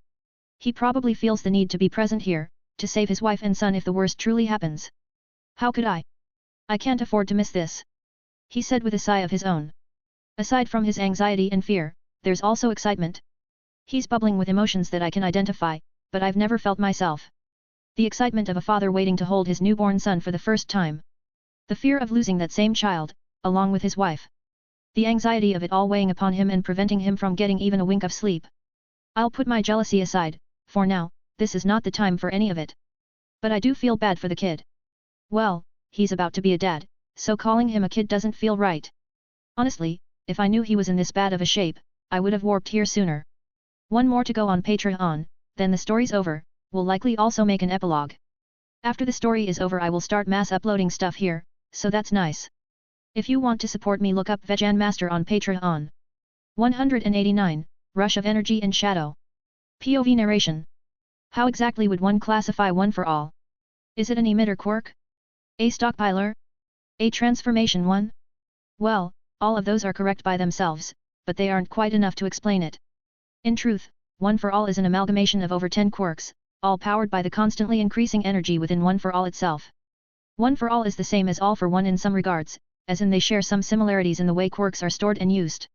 He probably feels the need to be present here, to save his wife and son if the worst truly happens. How could I? I can't afford to miss this. He said with a sigh of his own. Aside from his anxiety and fear, there's also excitement. He's bubbling with emotions that I can identify, but I've never felt myself. The excitement of a father waiting to hold his newborn son for the first time. The fear of losing that same child, along with his wife. The anxiety of it all weighing upon him and preventing him from getting even a wink of sleep. I'll put my jealousy aside, for now, this is not the time for any of it. But I do feel bad for the kid. Well, he's about to be a dad, so calling him a kid doesn't feel right. Honestly, if I knew he was in this bad of a shape, I would have warped here sooner. One more to go on Patreon, then the story's over. We'll likely also make an epilogue. After the story is over I will start mass uploading stuff here, so that's nice. If you want to support me, look up Vegan Master on Patreon. 189, Rush of Energy and Shadow. POV narration. How exactly would one classify One for All? Is it an emitter quirk? A stockpiler? A transformation one? Well, all of those are correct by themselves, but they aren't quite enough to explain it. In truth, One for All is an amalgamation of over 10 quirks, all powered by the constantly increasing energy within One for All itself. One for All is the same as All for One in some regards, as in they share some similarities in the way quirks are stored and used.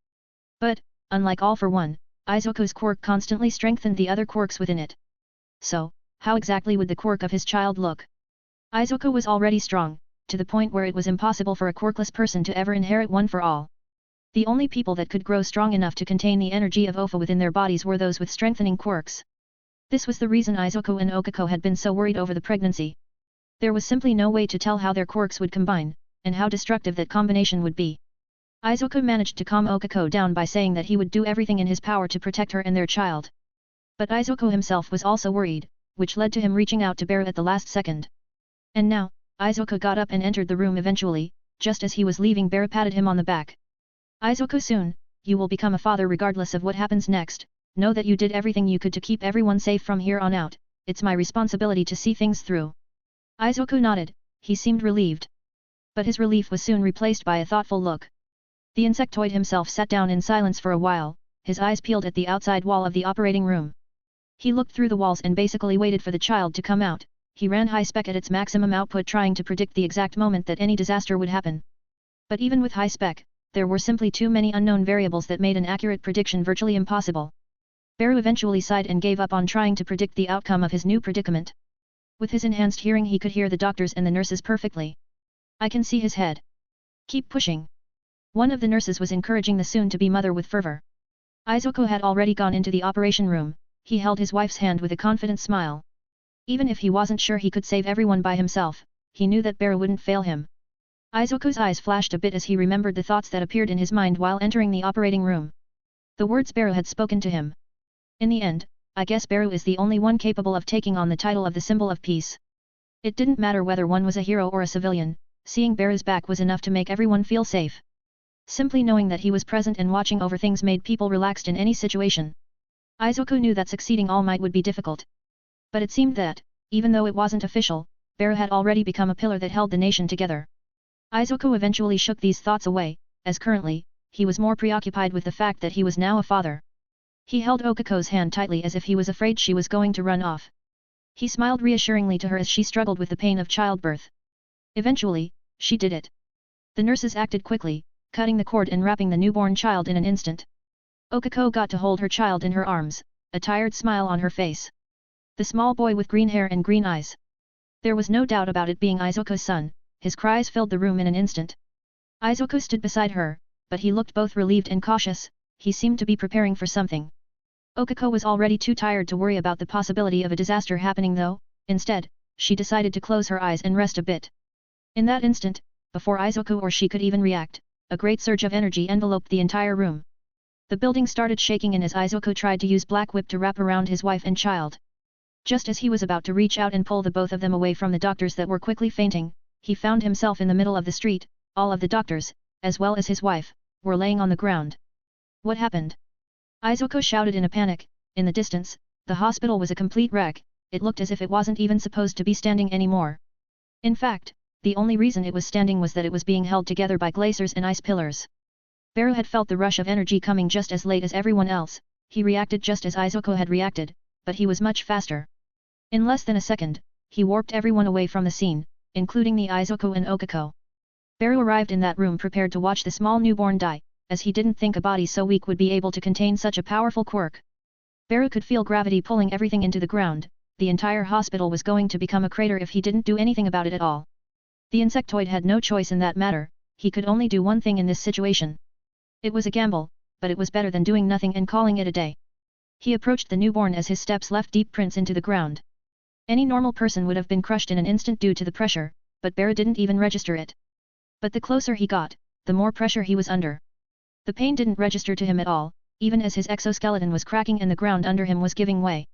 But, unlike All for One, Izuku's quirk constantly strengthened the other quirks within it. So, how exactly would the quirk of his child look? Izuku was already strong, to the point where it was impossible for a quirkless person to ever inherit One for All. The only people that could grow strong enough to contain the energy of Ofa within their bodies were those with strengthening quirks. This was the reason Izuku and Okako had been so worried over the pregnancy. There was simply no way to tell how their quirks would combine, and how destructive that combination would be. Izuku managed to calm Okako down by saying that he would do everything in his power to protect her and their child. But Izuku himself was also worried, which led to him reaching out to Beru at the last second. And now, Izuku got up and entered the room eventually. Just as he was leaving, Beru patted him on the back. Izuku, soon, you will become a father regardless of what happens next. Know that you did everything you could to keep everyone safe from here on out. It's my responsibility to see things through. Izuku nodded. He seemed relieved. But his relief was soon replaced by a thoughtful look. The insectoid himself sat down in silence for a while, his eyes peeled at the outside wall of the operating room. He looked through the walls and basically waited for the child to come out. He ran high spec at its maximum output, trying to predict the exact moment that any disaster would happen. But even with high spec, there were simply too many unknown variables that made an accurate prediction virtually impossible. Beru eventually sighed and gave up on trying to predict the outcome of his new predicament. With his enhanced hearing he could hear the doctors and the nurses perfectly. I can see his head. Keep pushing. One of the nurses was encouraging the soon-to-be mother with fervor. Izuku had already gone into the operation room. He held his wife's hand with a confident smile. Even if he wasn't sure he could save everyone by himself, he knew that Beru wouldn't fail him. Izuku's eyes flashed a bit as he remembered the thoughts that appeared in his mind while entering the operating room. The words Beru had spoken to him. In the end, I guess Beru is the only one capable of taking on the title of the symbol of peace. It didn't matter whether one was a hero or a civilian, seeing Beru's back was enough to make everyone feel safe. Simply knowing that he was present and watching over things made people relaxed in any situation. Izuku knew that succeeding All Might would be difficult. But it seemed that, even though it wasn't official, Beru had already become a pillar that held the nation together. Izuku eventually shook these thoughts away, as currently, he was more preoccupied with the fact that he was now a father. He held Okako's hand tightly as if he was afraid she was going to run off. He smiled reassuringly to her as she struggled with the pain of childbirth. Eventually, she did it. The nurses acted quickly, cutting the cord and wrapping the newborn child in an instant. Okako got to hold her child in her arms, a tired smile on her face. The small boy with green hair and green eyes. There was no doubt about it being Izuku's son, his cries filled the room in an instant. Izuku stood beside her, but he looked both relieved and cautious, he seemed to be preparing for something. Okako was already too tired to worry about the possibility of a disaster happening though, instead, she decided to close her eyes and rest a bit. In that instant, before Izuku or she could even react, a great surge of energy enveloped the entire room. The building started shaking and as Izuku tried to use Black Whip to wrap around his wife and child. Just as he was about to reach out and pull the both of them away from the doctors that were quickly fainting, he found himself in the middle of the street, all of the doctors, as well as his wife, were laying on the ground. What happened? Izuku shouted in a panic. In the distance, the hospital was a complete wreck, it looked as if it wasn't even supposed to be standing anymore. In fact, the only reason it was standing was that it was being held together by glaciers and ice pillars. Beru had felt the rush of energy coming just as late as everyone else, he reacted just as Izuku had reacted, but he was much faster. In less than a second, he warped everyone away from the scene, including the Izuku and Okako. Beru arrived in that room prepared to watch the small newborn die, as he didn't think a body so weak would be able to contain such a powerful quirk. Beru could feel gravity pulling everything into the ground, the entire hospital was going to become a crater if he didn't do anything about it at all. The insectoid had no choice in that matter, he could only do one thing in this situation. It was a gamble, but it was better than doing nothing and calling it a day. He approached the newborn as his steps left deep prints into the ground. Any normal person would have been crushed in an instant due to the pressure, but Beru didn't even register it. But the closer he got, the more pressure he was under. The pain didn't register to him at all, even as his exoskeleton was cracking and the ground under him was giving way.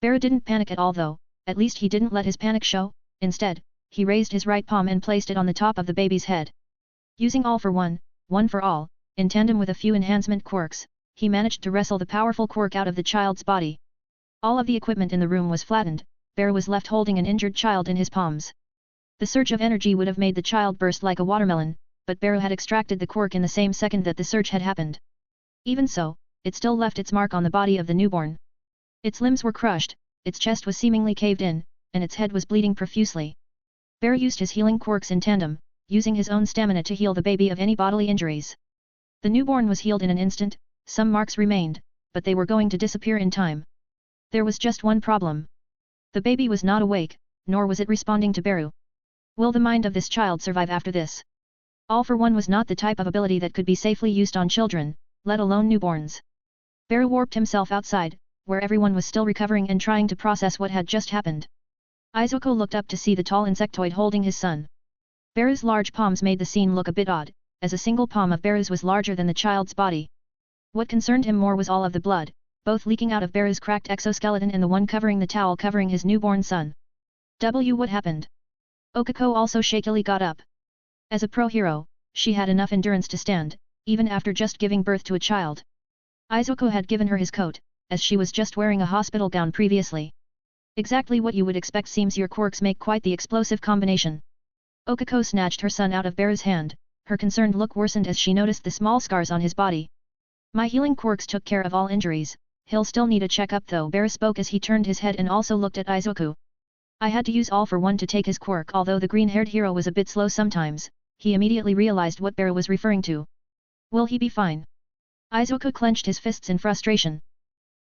Beru didn't panic at all though, at least he didn't let his panic show, instead, he raised his right palm and placed it on the top of the baby's head. Using all for one, one for all, in tandem with a few enhancement quirks, he managed to wrestle the powerful quirk out of the child's body. All of the equipment in the room was flattened, Beru was left holding an injured child in his palms. The surge of energy would have made the child burst like a watermelon, but Beru had extracted the quirk in the same second that the surge had happened. Even so, it still left its mark on the body of the newborn. Its limbs were crushed, its chest was seemingly caved in, and its head was bleeding profusely. Beru used his healing quirks in tandem, using his own stamina to heal the baby of any bodily injuries. The newborn was healed in an instant, some marks remained, but they were going to disappear in time. There was just one problem. The baby was not awake, nor was it responding to Beru. Will the mind of this child survive after this? All for one was not the type of ability that could be safely used on children, let alone newborns. Beru warped himself outside, where everyone was still recovering and trying to process what had just happened. Izuku looked up to see the tall insectoid holding his son. Beru's large palms made the scene look a bit odd, as a single palm of Beru's was larger than the child's body. What concerned him more was all of the blood, both leaking out of Beru's cracked exoskeleton and the one covering the towel covering his newborn son. What happened? Okako also shakily got up. As a pro-hero, she had enough endurance to stand, even after just giving birth to a child. Izuku had given her his coat, as she was just wearing a hospital gown previously. Exactly what you would expect, seems your quirks make quite the explosive combination. Okako snatched her son out of Beru's hand, her concerned look worsened as she noticed the small scars on his body. My healing quirks took care of all injuries, he'll still need a checkup though, Beru spoke as he turned his head and also looked at Izuku. I had to use all for one to take his quirk. Although the green-haired hero was a bit slow sometimes, he immediately realized what Beru was referring to. Will he be fine? Izuku clenched his fists in frustration.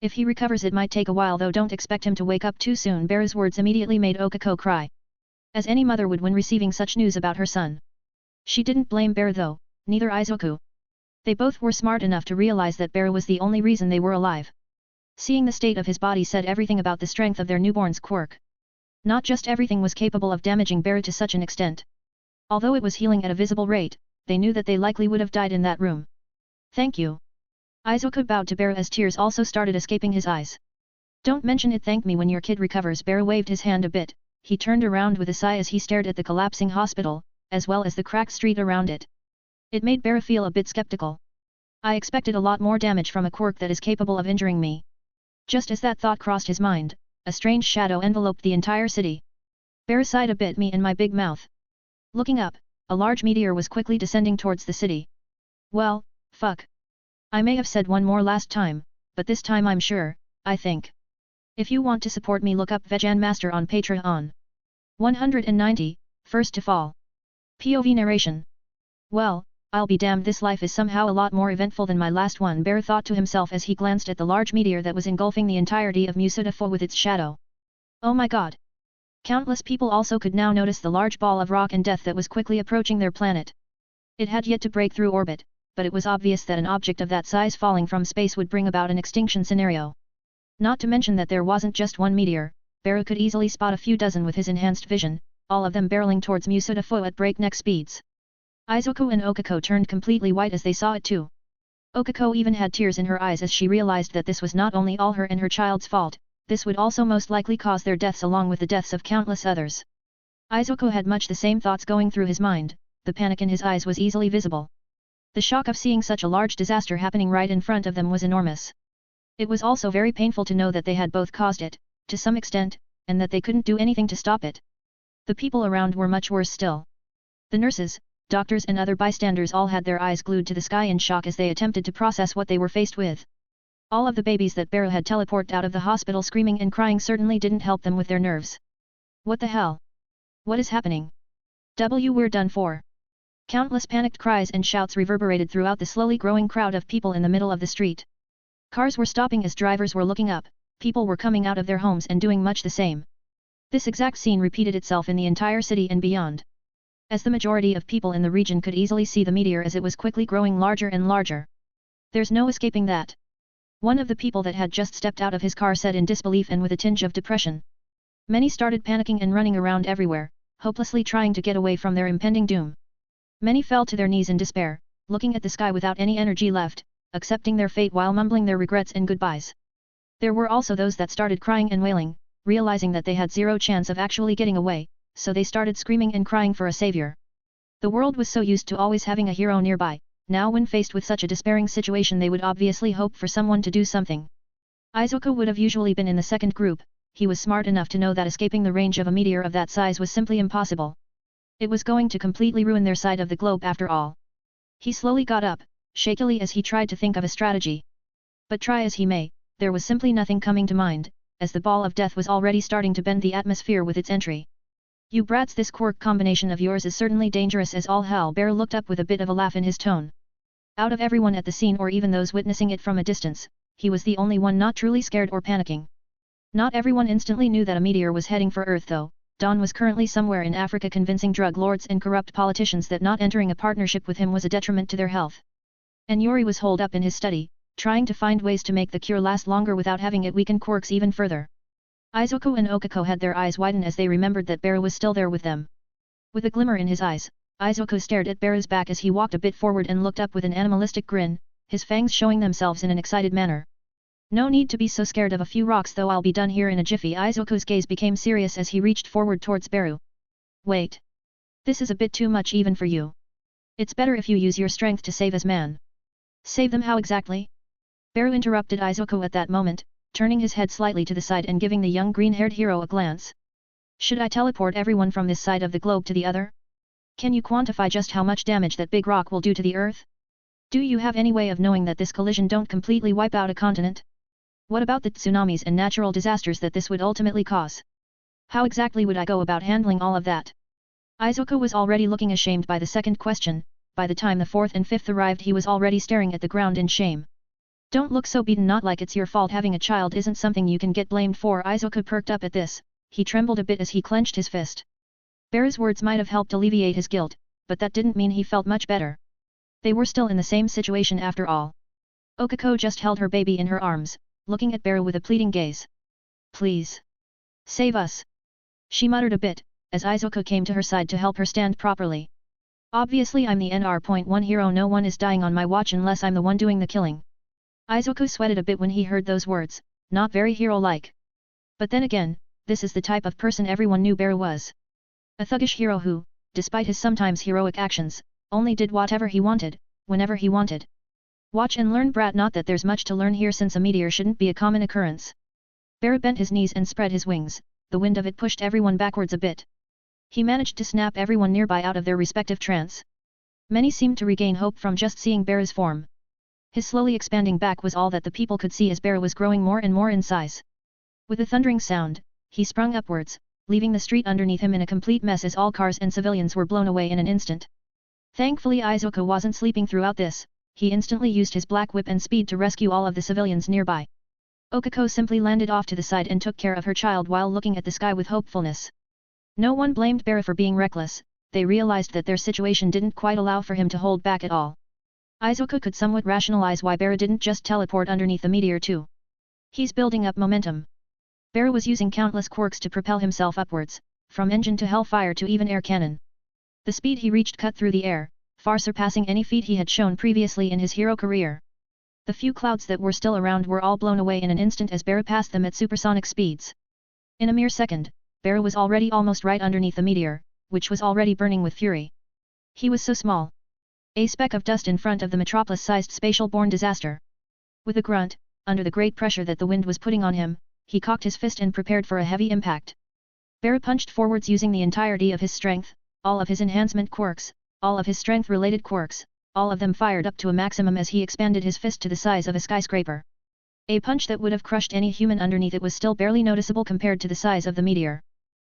If he recovers it might take a while though, don't expect him to wake up too soon. Beru's words immediately made Okako cry. As any mother would when receiving such news about her son. She didn't blame Beru though, neither Izuku. They both were smart enough to realize that Beru was the only reason they were alive. Seeing the state of his body said everything about the strength of their newborn's quirk. Not just everything was capable of damaging Beru to such an extent. Although it was healing at a visible rate, they knew that they likely would have died in that room. Thank you. Izuku bowed to Beru as tears also started escaping his eyes. Don't mention it, thank me when your kid recovers. Beru waved his hand a bit, he turned around with a sigh as he stared at the collapsing hospital, as well as the cracked street around it. It made Beru feel a bit skeptical. I expected a lot more damage from a quirk that is capable of injuring me. Just as that thought crossed his mind, a strange shadow enveloped the entire city. Bear sighed a bit, me and my big mouth. Looking up, a large meteor was quickly descending towards the city. Well, fuck. I may have said one more last time, but this time I'm sure, I think. If you want to support me, look up Vegan Master on Patreon. 190, First to Fall. POV narration. Well, I'll be damned, this life is somehow a lot more eventful than my last one, Bear thought to himself as he glanced at the large meteor that was engulfing the entirety of Musudafo with its shadow. Oh my god. Countless people also could now notice the large ball of rock and death that was quickly approaching their planet. It had yet to break through orbit, but it was obvious that an object of that size falling from space would bring about an extinction scenario. Not to mention that there wasn't just one meteor, Bear could easily spot a few dozen with his enhanced vision, all of them barreling towards Musudafo at breakneck speeds. Izuku and Okako turned completely white as they saw it too. Okako even had tears in her eyes as she realized that this was not only all her and her child's fault, this would also most likely cause their deaths along with the deaths of countless others. Izuku had much the same thoughts going through his mind, the panic in his eyes was easily visible. The shock of seeing such a large disaster happening right in front of them was enormous. It was also very painful to know that they had both caused it, to some extent, and that they couldn't do anything to stop it. The people around were much worse still. The nurses, doctors and other bystanders all had their eyes glued to the sky in shock as they attempted to process what they were faced with. All of the babies that Beru had teleported out of the hospital screaming and crying certainly didn't help them with their nerves. What the hell? What is happening? We're done for. Countless panicked cries and shouts reverberated throughout the slowly growing crowd of people in the middle of the street. Cars were stopping as drivers were looking up, people were coming out of their homes and doing much the same. This exact scene repeated itself in the entire city and beyond. As the majority of people in the region could easily see the meteor as it was quickly growing larger and larger. There's no escaping that. One of the people that had just stepped out of his car said in disbelief and with a tinge of depression. Many started panicking and running around everywhere, hopelessly trying to get away from their impending doom. Many fell to their knees in despair, looking at the sky without any energy left, accepting their fate while mumbling their regrets and goodbyes. There were also those that started crying and wailing, realizing that they had zero chance of actually getting away, so they started screaming and crying for a savior. The world was so used to always having a hero nearby, now when faced with such a despairing situation they would obviously hope for someone to do something. Izuku would have usually been in the second group, he was smart enough to know that escaping the range of a meteor of that size was simply impossible. It was going to completely ruin their side of the globe after all. He slowly got up, shakily as he tried to think of a strategy. But try as he may, there was simply nothing coming to mind, as the ball of death was already starting to bend the atmosphere with its entry. You brats, this quirk combination of yours is certainly dangerous as all hell. Bear looked up with a bit of a laugh in his tone. Out of everyone at the scene or even those witnessing it from a distance, he was the only one not truly scared or panicking. Not everyone instantly knew that a meteor was heading for Earth though. Don was currently somewhere in Africa convincing drug lords and corrupt politicians that not entering a partnership with him was a detriment to their health. And Yuri was holed up in his study, trying to find ways to make the cure last longer without having it weaken quirks even further. Izuku and Okako had their eyes widen as they remembered that Beru was still there with them. With a glimmer in his eyes, Izuku stared at Beru's back as he walked a bit forward and looked up with an animalistic grin, his fangs showing themselves in an excited manner. No need to be so scared of a few rocks though, I'll be done here in a jiffy. Izuku's gaze became serious as he reached forward towards Beru. Wait. This is a bit too much even for you. It's better if you use your strength to save us, man. Save them how exactly? Beru interrupted Izuku at that moment, turning his head slightly to the side and giving the young green-haired hero a glance. Should I teleport everyone from this side of the globe to the other? Can you quantify just how much damage that big rock will do to the Earth? Do you have any way of knowing that this collision don't completely wipe out a continent? What about the tsunamis and natural disasters that this would ultimately cause? How exactly would I go about handling all of that? Izuku was already looking ashamed by the second question. By the time the fourth and fifth arrived he was already staring at the ground in shame. Don't look so beaten, not like it's your fault. Having a child isn't something you can get blamed for. Izuku perked up at this, he trembled a bit as he clenched his fist. Beru's words might have helped alleviate his guilt, but that didn't mean he felt much better. They were still in the same situation after all. Okako just held her baby in her arms, looking at Beru with a pleading gaze. Please. Save us. She muttered a bit, as Izuku came to her side to help her stand properly. Obviously I'm the NR.1 hero, no one is dying on my watch unless I'm the one doing the killing. Izuku sweated a bit when he heard those words, not very hero-like. But then again, this is the type of person everyone knew Beru was. A thuggish hero who, despite his sometimes heroic actions, only did whatever he wanted, whenever he wanted. Watch and learn, brat, not that there's much to learn here since a meteor shouldn't be a common occurrence. Beru bent his knees and spread his wings, the wind of it pushed everyone backwards a bit. He managed to snap everyone nearby out of their respective trance. Many seemed to regain hope from just seeing Bear's form. His slowly expanding back was all that the people could see as Bear was growing more and more in size. With a thundering sound, he sprung upwards, leaving the street underneath him in a complete mess as all cars and civilians were blown away in an instant. Thankfully Izuku wasn't sleeping throughout this, he instantly used his black whip and speed to rescue all of the civilians nearby. Okako simply landed off to the side and took care of her child while looking at the sky with hopefulness. No one blamed Bear for being reckless, they realized that their situation didn't quite allow for him to hold back at all. Izuku could somewhat rationalize why Bear didn't just teleport underneath the meteor too. He's building up momentum. Bear was using countless quirks to propel himself upwards, from engine to hellfire to even air cannon. The speed he reached cut through the air, far surpassing any feat he had shown previously in his hero career. The few clouds that were still around were all blown away in an instant as Bear passed them at supersonic speeds. In a mere second, Bear was already almost right underneath the meteor, which was already burning with fury. He was so small. A speck of dust in front of the metropolis-sized spatial-borne disaster. With a grunt, under the great pressure that the wind was putting on him, he cocked his fist and prepared for a heavy impact. Bear punched forwards using the entirety of his strength, all of his enhancement quirks, all of his strength-related quirks, all of them fired up to a maximum as he expanded his fist to the size of a skyscraper. A punch that would have crushed any human underneath it was still barely noticeable compared to the size of the meteor.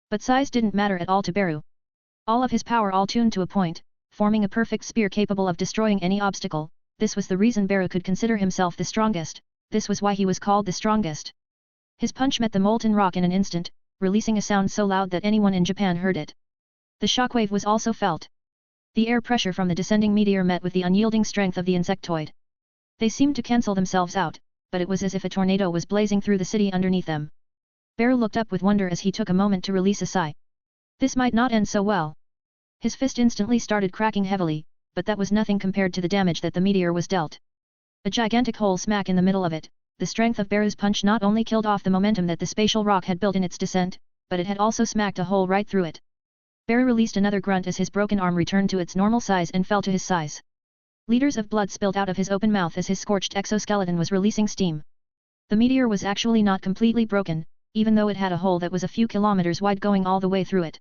But size didn't matter at all to Beru. All of his power all tuned to a point, forming a perfect spear capable of destroying any obstacle. This was the reason Beru could consider himself the strongest, this was why he was called the strongest. His punch met the molten rock in an instant, releasing a sound so loud that anyone in Japan heard it. The shockwave was also felt. The air pressure from the descending meteor met with the unyielding strength of the insectoid. They seemed to cancel themselves out, but it was as if a tornado was blazing through the city underneath them. Bear looked up with wonder as he took a moment to release a sigh. This might not end so well. His fist instantly started cracking heavily, but that was nothing compared to the damage that the meteor was dealt. A gigantic hole smack in the middle of it. The strength of Bear's punch not only killed off the momentum that the spatial rock had built in its descent, but it had also smacked a hole right through it. Bear released another grunt as his broken arm returned to its normal size and fell to his size. Liters of blood spilled out of his open mouth as his scorched exoskeleton was releasing steam. The meteor was actually not completely broken, even though it had a hole that was a few kilometers wide going all the way through it.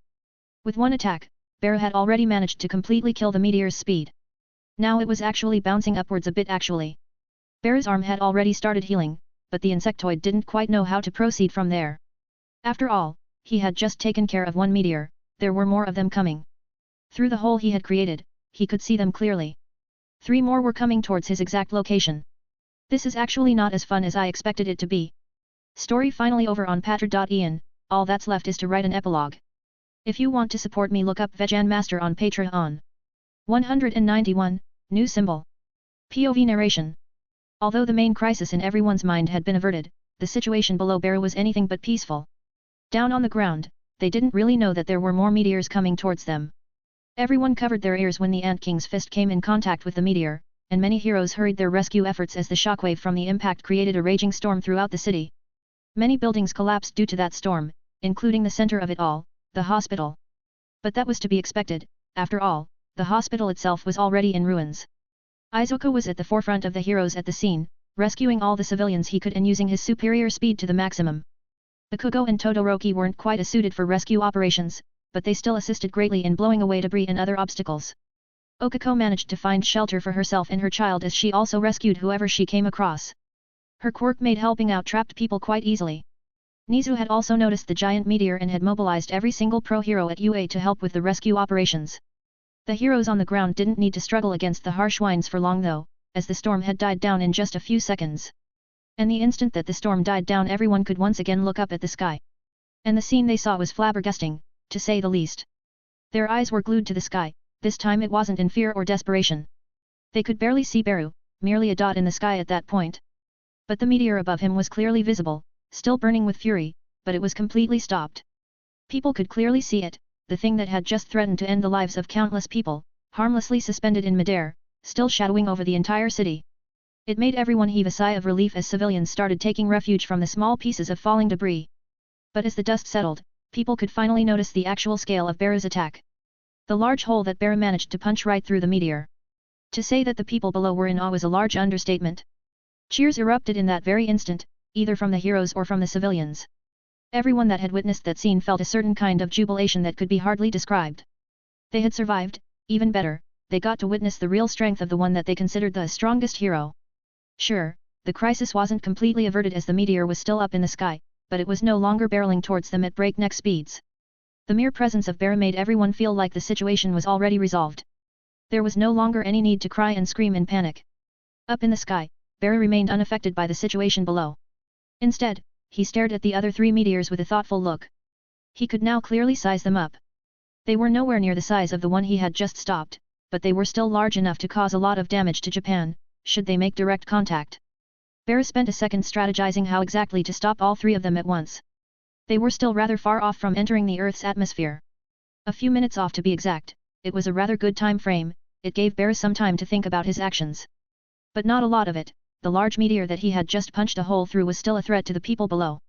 With one attack, Bear had already managed to completely kill the meteor's speed. Now it was actually bouncing upwards a bit actually. Bear's arm had already started healing, but the insectoid didn't quite know how to proceed from there. After all, he had just taken care of one meteor, there were more of them coming. Through the hole he had created, he could see them clearly. 3 more were coming towards his exact location. This is actually not as fun as I expected it to be. Story finally over on Patra.ian, all that's left is to write an epilogue. If you want to support me, look up Vegan Master on Patreon. 191, New Symbol. POV narration. Although the main crisis in everyone's mind had been averted, the situation below Bear was anything but peaceful. Down on the ground, they didn't really know that there were more meteors coming towards them. Everyone covered their ears when the Ant King's fist came in contact with the meteor, and many heroes hurried their rescue efforts as the shockwave from the impact created a raging storm throughout the city. Many buildings collapsed due to that storm, including the center of it all, the hospital. But that was to be expected, after all, the hospital itself was already in ruins. Izuku was at the forefront of the heroes at the scene, rescuing all the civilians he could and using his superior speed to the maximum. Bakugo and Todoroki weren't quite as suited for rescue operations, but they still assisted greatly in blowing away debris and other obstacles. Okako managed to find shelter for herself and her child as she also rescued whoever she came across. Her quirk made helping out trapped people quite easily. Nizu had also noticed the giant meteor and had mobilized every single pro-hero at UA to help with the rescue operations. The heroes on the ground didn't need to struggle against the harsh winds for long though, as the storm had died down in just a few seconds. And the instant that the storm died down, everyone could once again look up at the sky. And the scene they saw was flabbergasting, to say the least. Their eyes were glued to the sky, this time it wasn't in fear or desperation. They could barely see Beru, merely a dot in the sky at that point. But the meteor above him was clearly visible, still burning with fury, but it was completely stopped. People could clearly see it, the thing that had just threatened to end the lives of countless people, harmlessly suspended in midair, still shadowing over the entire city. It made everyone heave a sigh of relief as civilians started taking refuge from the small pieces of falling debris. But as the dust settled, people could finally notice the actual scale of Beru's attack. The large hole that Beru managed to punch right through the meteor. To say that the people below were in awe was a large understatement. Cheers erupted in that very instant, either from the heroes or from the civilians. Everyone that had witnessed that scene felt a certain kind of jubilation that could be hardly described. They had survived, even better, they got to witness the real strength of the one that they considered the strongest hero. Sure, the crisis wasn't completely averted as the meteor was still up in the sky, but it was no longer barreling towards them at breakneck speeds. The mere presence of Bara made everyone feel like the situation was already resolved. There was no longer any need to cry and scream in panic. Up in the sky, Bara remained unaffected by the situation below. Instead, he stared at the other three meteors with a thoughtful look. He could now clearly size them up. They were nowhere near the size of the one he had just stopped, but they were still large enough to cause a lot of damage to Japan, should they make direct contact. Bara spent a second strategizing how exactly to stop all three of them at once. They were still rather far off from entering the Earth's atmosphere. A few minutes off to be exact, it was a rather good time frame, it gave Bara some time to think about his actions. But not a lot of it, the large meteor that he had just punched a hole through was still a threat to the people below.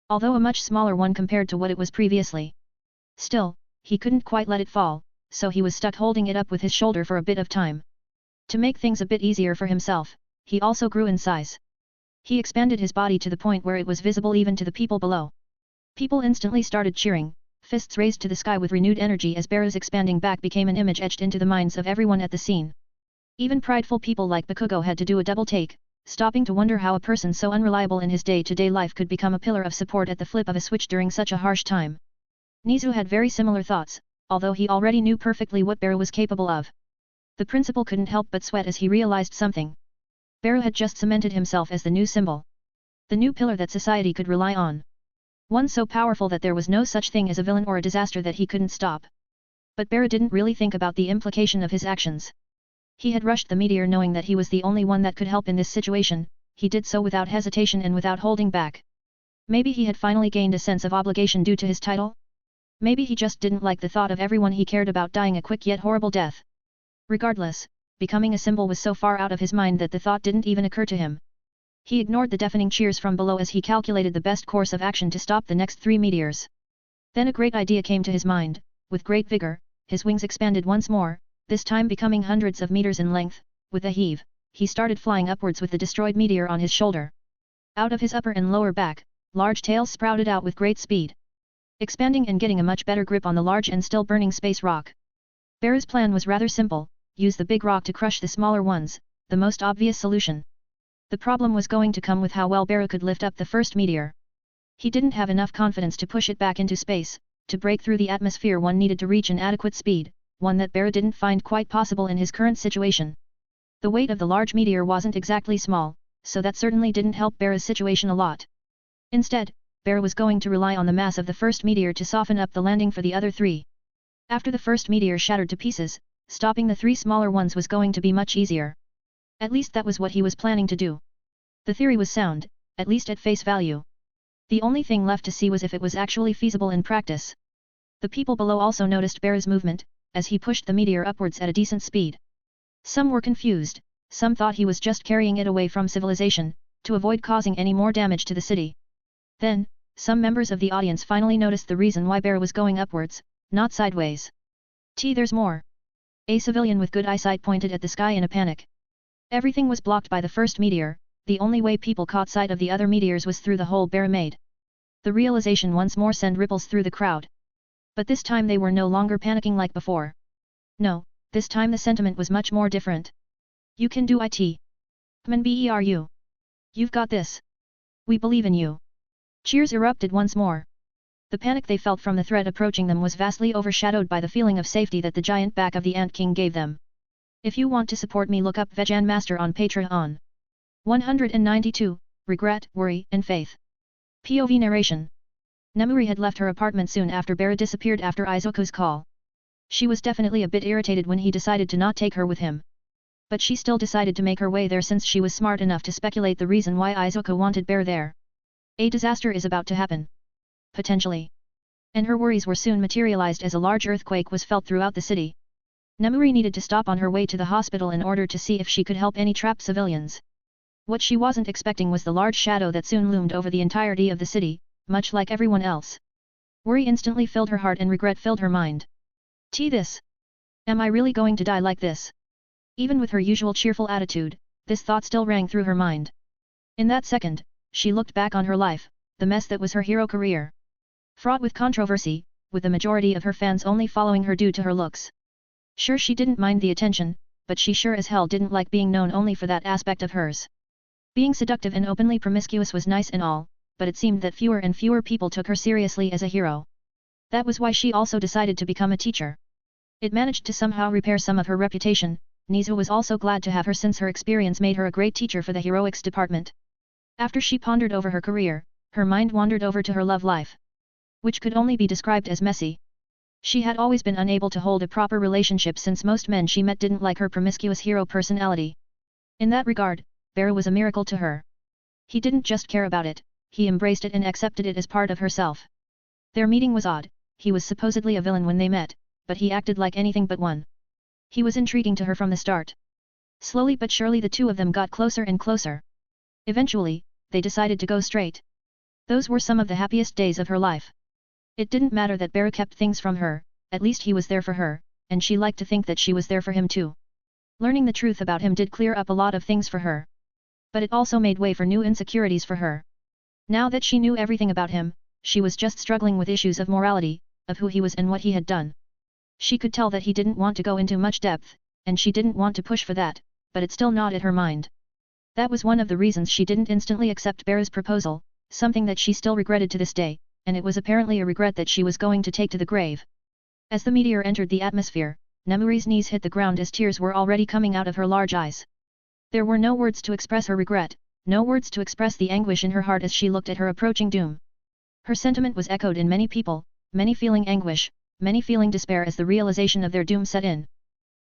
Although a much smaller one compared to what it was previously. Still, he couldn't quite let it fall, so he was stuck holding it up with his shoulder for a bit of time. To make things a bit easier for himself, he also grew in size. He expanded his body to the point where it was visible even to the people below. People instantly started cheering, fists raised to the sky with renewed energy as Bara's expanding back became an image etched into the minds of everyone at the scene. Even prideful people like Bakugo had to do a double take, stopping to wonder how a person so unreliable in his day-to-day life could become a pillar of support at the flip of a switch during such a harsh time. Nizu had very similar thoughts, although he already knew perfectly what Bara was capable of. The principal couldn't help but sweat as he realized something. Bara had just cemented himself as the new symbol. The new pillar that society could rely on. One so powerful that there was no such thing as a villain or a disaster that he couldn't stop. But Bara didn't really think about the implication of his actions. He had rushed the meteor knowing that he was the only one that could help in this situation, he did so without hesitation and without holding back. Maybe he had finally gained a sense of obligation due to his title? Maybe he just didn't like the thought of everyone he cared about dying a quick yet horrible death. Regardless, becoming a symbol was so far out of his mind that the thought didn't even occur to him. He ignored the deafening cheers from below as he calculated the best course of action to stop the next three meteors. Then a great idea came to his mind, with great vigor, his wings expanded once more, this time becoming hundreds of meters in length, with a heave, he started flying upwards with the destroyed meteor on his shoulder. Out of his upper and lower back, large tails sprouted out with great speed. Expanding and getting a much better grip on the large and still burning space rock. Bara's plan was rather simple, use the big rock to crush the smaller ones, the most obvious solution. The problem was going to come with how well Bara could lift up the first meteor. He didn't have enough confidence to push it back into space, to break through the atmosphere one needed to reach an adequate speed, one that Bara didn't find quite possible in his current situation. The weight of the large meteor wasn't exactly small, so that certainly didn't help Bara's situation a lot. Instead, Bara was going to rely on the mass of the first meteor to soften up the landing for the other three. After the first meteor shattered to pieces, stopping the three smaller ones was going to be much easier. At least that was what he was planning to do. The theory was sound, at least at face value. The only thing left to see was if it was actually feasible in practice. The people below also noticed Bara's movement, as he pushed the meteor upwards at a decent speed. Some were confused, some thought he was just carrying it away from civilization, to avoid causing any more damage to the city. Then, some members of the audience finally noticed the reason why Bara was going upwards, not sideways. There's more. A civilian with good eyesight pointed at the sky in a panic. Everything was blocked by the first meteor, the only way people caught sight of the other meteors was through the hole Bara made. The realization once more sent ripples through the crowd. But this time they were no longer panicking like before. No, this time the sentiment was much more different. You can do it. Come on Beru. You've got this. We believe in you. Cheers erupted once more. The panic they felt from the threat approaching them was vastly overshadowed by the feeling of safety that the giant back of the Ant King gave them. If you want to support me, look up Vegan Master on Patreon. 192, Regret, Worry, and Faith. POV narration. Nemuri had left her apartment soon after Bara disappeared after Izuku's call. She was definitely a bit irritated when he decided to not take her with him. But she still decided to make her way there since she was smart enough to speculate the reason why Izuku wanted Bara there. A disaster is about to happen. Potentially. And her worries were soon materialized as a large earthquake was felt throughout the city. Nemuri needed to stop on her way to the hospital in order to see if she could help any trapped civilians. What she wasn't expecting was the large shadow that soon loomed over the entirety of the city, much like everyone else. Worry instantly filled her heart and regret filled her mind. This. Am I really going to die like this? Even with her usual cheerful attitude, this thought still rang through her mind. In that second, she looked back on her life, the mess that was her hero career. Fraught with controversy, with the majority of her fans only following her due to her looks. Sure, she didn't mind the attention, but she sure as hell didn't like being known only for that aspect of hers. Being seductive and openly promiscuous was nice and all, but it seemed that fewer and fewer people took her seriously as a hero. That was why she also decided to become a teacher. It managed to somehow repair some of her reputation. Nizu was also glad to have her since her experience made her a great teacher for the heroics department. After she pondered over her career, her mind wandered over to her love life, which could only be described as messy. She had always been unable to hold a proper relationship since most men she met didn't like her promiscuous hero personality. In that regard, Beru was a miracle to her. He didn't just care about it, he embraced it and accepted it as part of herself. Their meeting was odd. He was supposedly a villain when they met, but he acted like anything but one. He was intriguing to her from the start. Slowly but surely the two of them got closer and closer. Eventually, they decided to go straight. Those were some of the happiest days of her life. It didn't matter that Beru kept things from her, at least he was there for her, and she liked to think that she was there for him too. Learning the truth about him did clear up a lot of things for her. But it also made way for new insecurities for her. Now that she knew everything about him, she was just struggling with issues of morality, of who he was and what he had done. She could tell that he didn't want to go into much depth, and she didn't want to push for that, but it still gnawed at her mind. That was one of the reasons she didn't instantly accept Beru's proposal, something that she still regretted to this day, and it was apparently a regret that she was going to take to the grave. As the meteor entered the atmosphere, Nemuri's knees hit the ground as tears were already coming out of her large eyes. There were no words to express her regret, no words to express the anguish in her heart as she looked at her approaching doom. Her sentiment was echoed in many people, many feeling anguish, many feeling despair as the realization of their doom set in.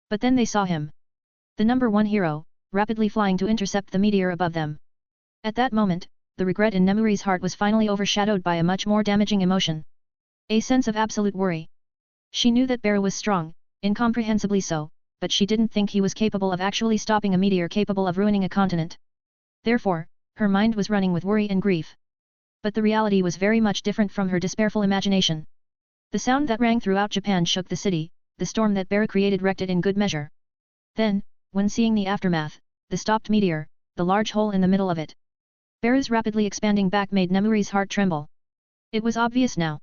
But then they saw him. The number one hero, rapidly flying to intercept the meteor above them. At that moment, the regret in Nemuri's heart was finally overshadowed by a much more damaging emotion. A sense of absolute worry. She knew that Beru was strong, incomprehensibly so, but she didn't think he was capable of actually stopping a meteor capable of ruining a continent. Therefore, her mind was running with worry and grief. But the reality was very much different from her despairful imagination. The sound that rang throughout Japan shook the city, the storm that Beru created wrecked it in good measure. Then, when seeing the aftermath, the stopped meteor, the large hole in the middle of it, Beru's rapidly expanding back made Nemuri's heart tremble. It was obvious now.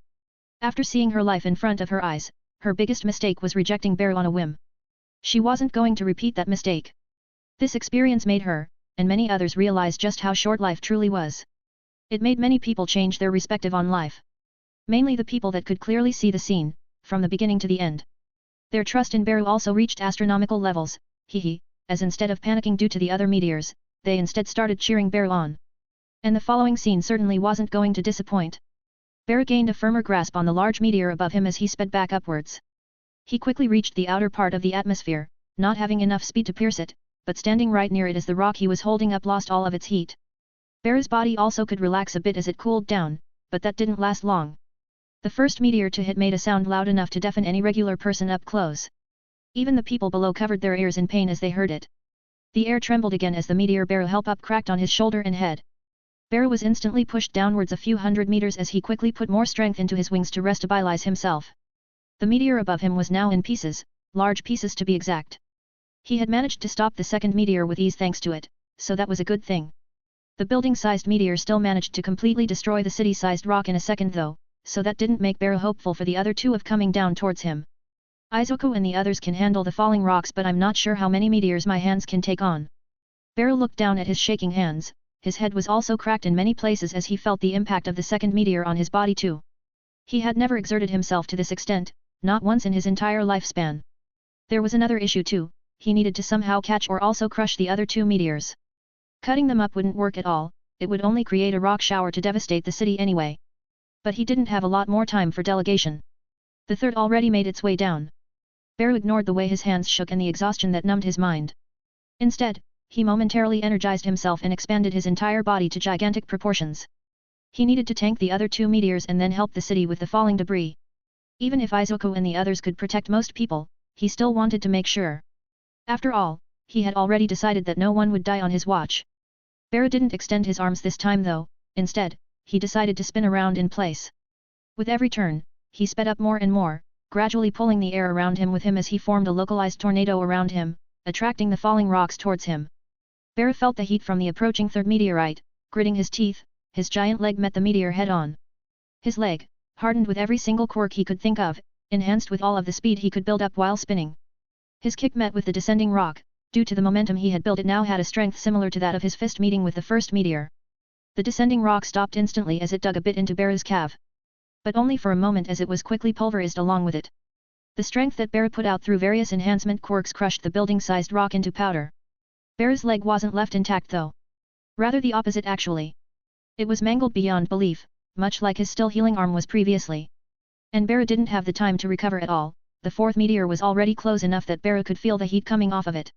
After seeing her life in front of her eyes, her biggest mistake was rejecting Beru on a whim. She wasn't going to repeat that mistake. This experience made her, and many others realize just how short life truly was. It made many people change their perspective on life. Mainly the people that could clearly see the scene, from the beginning to the end. Their trust in Beru also reached astronomical levels, as instead of panicking due to the other meteors, they instead started cheering Beru on. And the following scene certainly wasn't going to disappoint. Beru gained a firmer grasp on the large meteor above him as he sped back upwards. He quickly reached the outer part of the atmosphere, not having enough speed to pierce it, but standing right near it as the rock he was holding up lost all of its heat. Beru's body also could relax a bit as it cooled down, but that didn't last long. The first meteor to hit made a sound loud enough to deafen any regular person up close. Even the people below covered their ears in pain as they heard it. The air trembled again as the meteor Beru held up cracked on his shoulder and head. Beru was instantly pushed downwards a few hundred meters as he quickly put more strength into his wings to restabilize himself. The meteor above him was now in pieces, large pieces to be exact. He had managed to stop the second meteor with ease thanks to it, so that was a good thing. The building-sized meteor still managed to completely destroy the city-sized rock in a second though, so that didn't make Beru hopeful for the other two of coming down towards him. Izuku and the others can handle the falling rocks, but I'm not sure how many meteors my hands can take on. Beru looked down at his shaking hands. His head was also cracked in many places as he felt the impact of the second meteor on his body too. He had never exerted himself to this extent, not once in his entire lifespan. There was another issue too, he needed to somehow catch or also crush the other two meteors. Cutting them up wouldn't work at all, it would only create a rock shower to devastate the city anyway. But he didn't have a lot more time for delegation. The third already made its way down. Beru ignored the way his hands shook and the exhaustion that numbed his mind. Instead, he momentarily energized himself and expanded his entire body to gigantic proportions. He needed to tank the other two meteors and then help the city with the falling debris. Even if Izuku and the others could protect most people, he still wanted to make sure. After all, he had already decided that no one would die on his watch. Beru didn't extend his arms this time though, instead, he decided to spin around in place. With every turn, he sped up more and more, gradually pulling the air around him with him as he formed a localized tornado around him, attracting the falling rocks towards him. Beru felt the heat from the approaching third meteorite, gritting his teeth, his giant leg met the meteor head-on. His leg, hardened with every single quirk he could think of, enhanced with all of the speed he could build up while spinning. His kick met with the descending rock. Due to the momentum he had built, it now had a strength similar to that of his fist meeting with the first meteor. The descending rock stopped instantly as it dug a bit into Beru's calf. But only for a moment, as it was quickly pulverized along with it. The strength that Beru put out through various enhancement quirks crushed the building-sized rock into powder. Beru's leg wasn't left intact though. Rather the opposite actually. It was mangled beyond belief, much like his still healing arm was previously. And Beru didn't have the time to recover at all. The fourth meteor was already close enough that Beru could feel the heat coming off of it.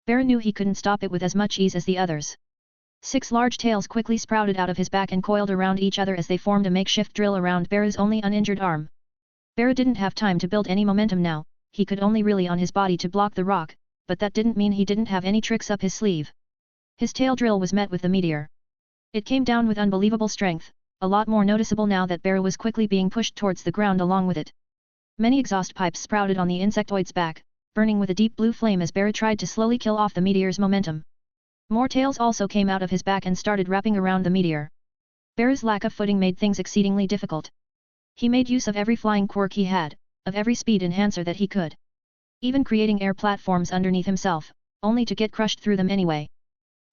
Beru knew he couldn't stop it with as much ease as the others. 6 large tails quickly sprouted out of his back and coiled around each other as they formed a makeshift drill around Beru's only uninjured arm. Beru didn't have time to build any momentum now, he could only rely on his body to block the rock, but that didn't mean he didn't have any tricks up his sleeve. His tail drill was met with the meteor. It came down with unbelievable strength, a lot more noticeable now that Beru was quickly being pushed towards the ground along with it. Many exhaust pipes sprouted on the insectoid's back, burning with a deep blue flame as Beru tried to slowly kill off the meteor's momentum. More tails also came out of his back and started wrapping around the meteor. Beru's lack of footing made things exceedingly difficult. He made use of every flying quirk he had, of every speed enhancer that he could. Even creating air platforms underneath himself, only to get crushed through them anyway.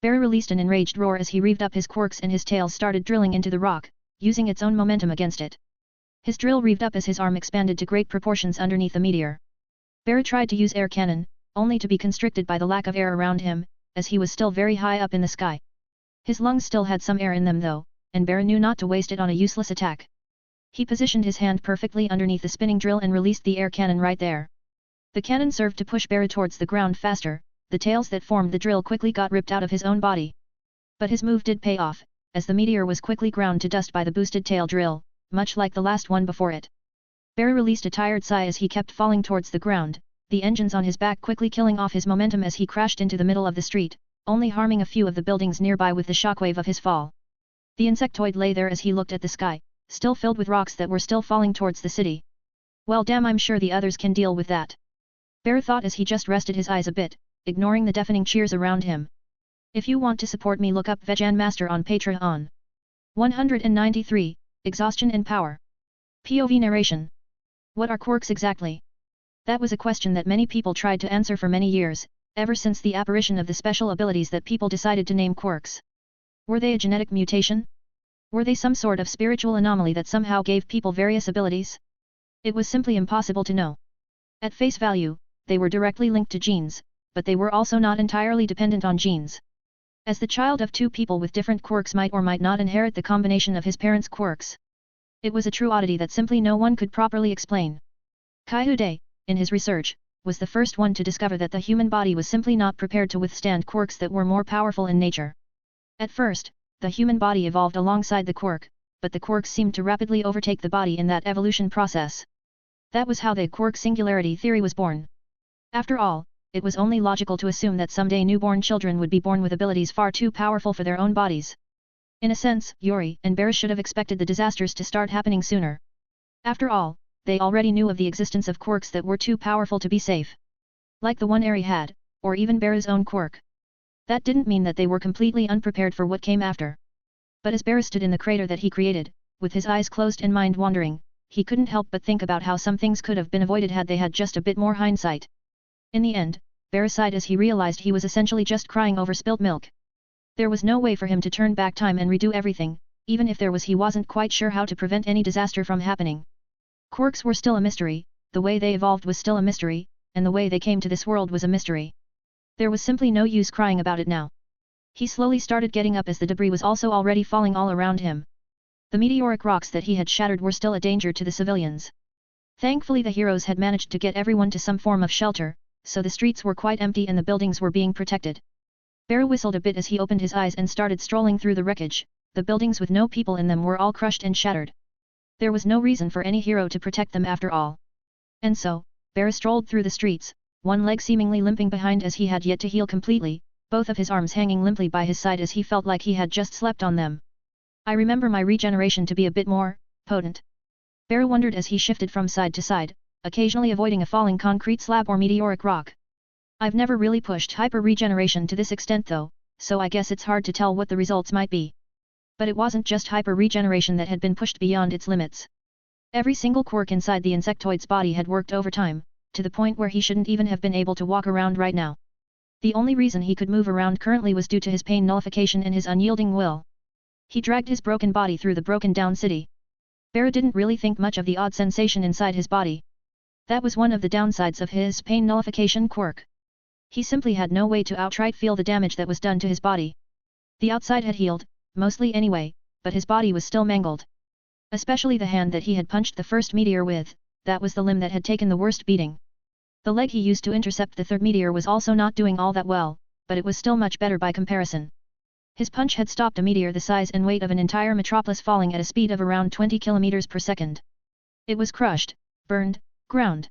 Beru released an enraged roar as he reeved up his quirks and his tail started drilling into the rock, using its own momentum against it. His drill reeved up as his arm expanded to great proportions underneath the meteor. Beru tried to use air cannon, only to be constricted by the lack of air around him, as he was still very high up in the sky. His lungs still had some air in them though, and Beru knew not to waste it on a useless attack. He positioned his hand perfectly underneath the spinning drill and released the air cannon right there. The cannon served to push Beru towards the ground faster, the tails that formed the drill quickly got ripped out of his own body. But his move did pay off, as the meteor was quickly ground to dust by the boosted tail drill, much like the last one before it. Beru released a tired sigh as he kept falling towards the ground, the engines on his back quickly killing off his momentum as he crashed into the middle of the street, only harming a few of the buildings nearby with the shockwave of his fall. The insectoid lay there as he looked at the sky, still filled with rocks that were still falling towards the city. Well damn, I'm sure the others can deal with that. Beru thought as he just rested his eyes a bit, ignoring the deafening cheers around him. If you want to support me, look up Vegan Master on Patreon. 193, Exhaustion and Power. POV narration. What are quirks exactly? That was a question that many people tried to answer for many years, ever since the apparition of the special abilities that people decided to name quirks. Were they a genetic mutation? Were they some sort of spiritual anomaly that somehow gave people various abilities? It was simply impossible to know. At face value, they were directly linked to genes, but they were also not entirely dependent on genes. As the child of two people with different quirks might or might not inherit the combination of his parents' quirks. It was a true oddity that simply no one could properly explain. Kai Hu, in his research, was the first one to discover that the human body was simply not prepared to withstand quirks that were more powerful in nature. At first, the human body evolved alongside the quirk, but the quirks seemed to rapidly overtake the body in that evolution process. That was how the quirk singularity theory was born. After all, it was only logical to assume that someday newborn children would be born with abilities far too powerful for their own bodies. In a sense, Yuri and Beru should have expected the disasters to start happening sooner. After all, they already knew of the existence of quirks that were too powerful to be safe. Like the one Eri had, or even Beru's own quirk. That didn't mean that they were completely unprepared for what came after. But as Beru stood in the crater that he created, with his eyes closed and mind wandering, he couldn't help but think about how some things could have been avoided had they had just a bit more hindsight. In the end, Beru sighed as he realized he was essentially just crying over spilt milk. There was no way for him to turn back time and redo everything, even if there was, he wasn't quite sure how to prevent any disaster from happening. Quirks were still a mystery, the way they evolved was still a mystery, and the way they came to this world was a mystery. There was simply no use crying about it now. He slowly started getting up as the debris was also already falling all around him. The meteoric rocks that he had shattered were still a danger to the civilians. Thankfully the heroes had managed to get everyone to some form of shelter, so the streets were quite empty and the buildings were being protected. Beru whistled a bit as he opened his eyes and started strolling through the wreckage. The buildings with no people in them were all crushed and shattered. There was no reason for any hero to protect them after all. And so, Beru strolled through the streets, one leg seemingly limping behind as he had yet to heal completely, both of his arms hanging limply by his side as he felt like he had just slept on them. I remember my regeneration to be a bit more potent. Beru wondered as he shifted from side to side, occasionally avoiding a falling concrete slab or meteoric rock. I've never really pushed hyper-regeneration to this extent though, so I guess it's hard to tell what the results might be. But it wasn't just hyper-regeneration that had been pushed beyond its limits. Every single quirk inside the insectoid's body had worked overtime, to the point where he shouldn't even have been able to walk around right now. The only reason he could move around currently was due to his pain nullification and his unyielding will. He dragged his broken body through the broken-down city. Bara didn't really think much of the odd sensation inside his body. That was one of the downsides of his pain nullification quirk. He simply had no way to outright feel the damage that was done to his body. The outside had healed, mostly anyway, but his body was still mangled. Especially the hand that he had punched the first meteor with, that was the limb that had taken the worst beating. The leg he used to intercept the third meteor was also not doing all that well, but it was still much better by comparison. His punch had stopped a meteor the size and weight of an entire metropolis falling at a speed of around 20 kilometers per second. It was crushed, burned, ground.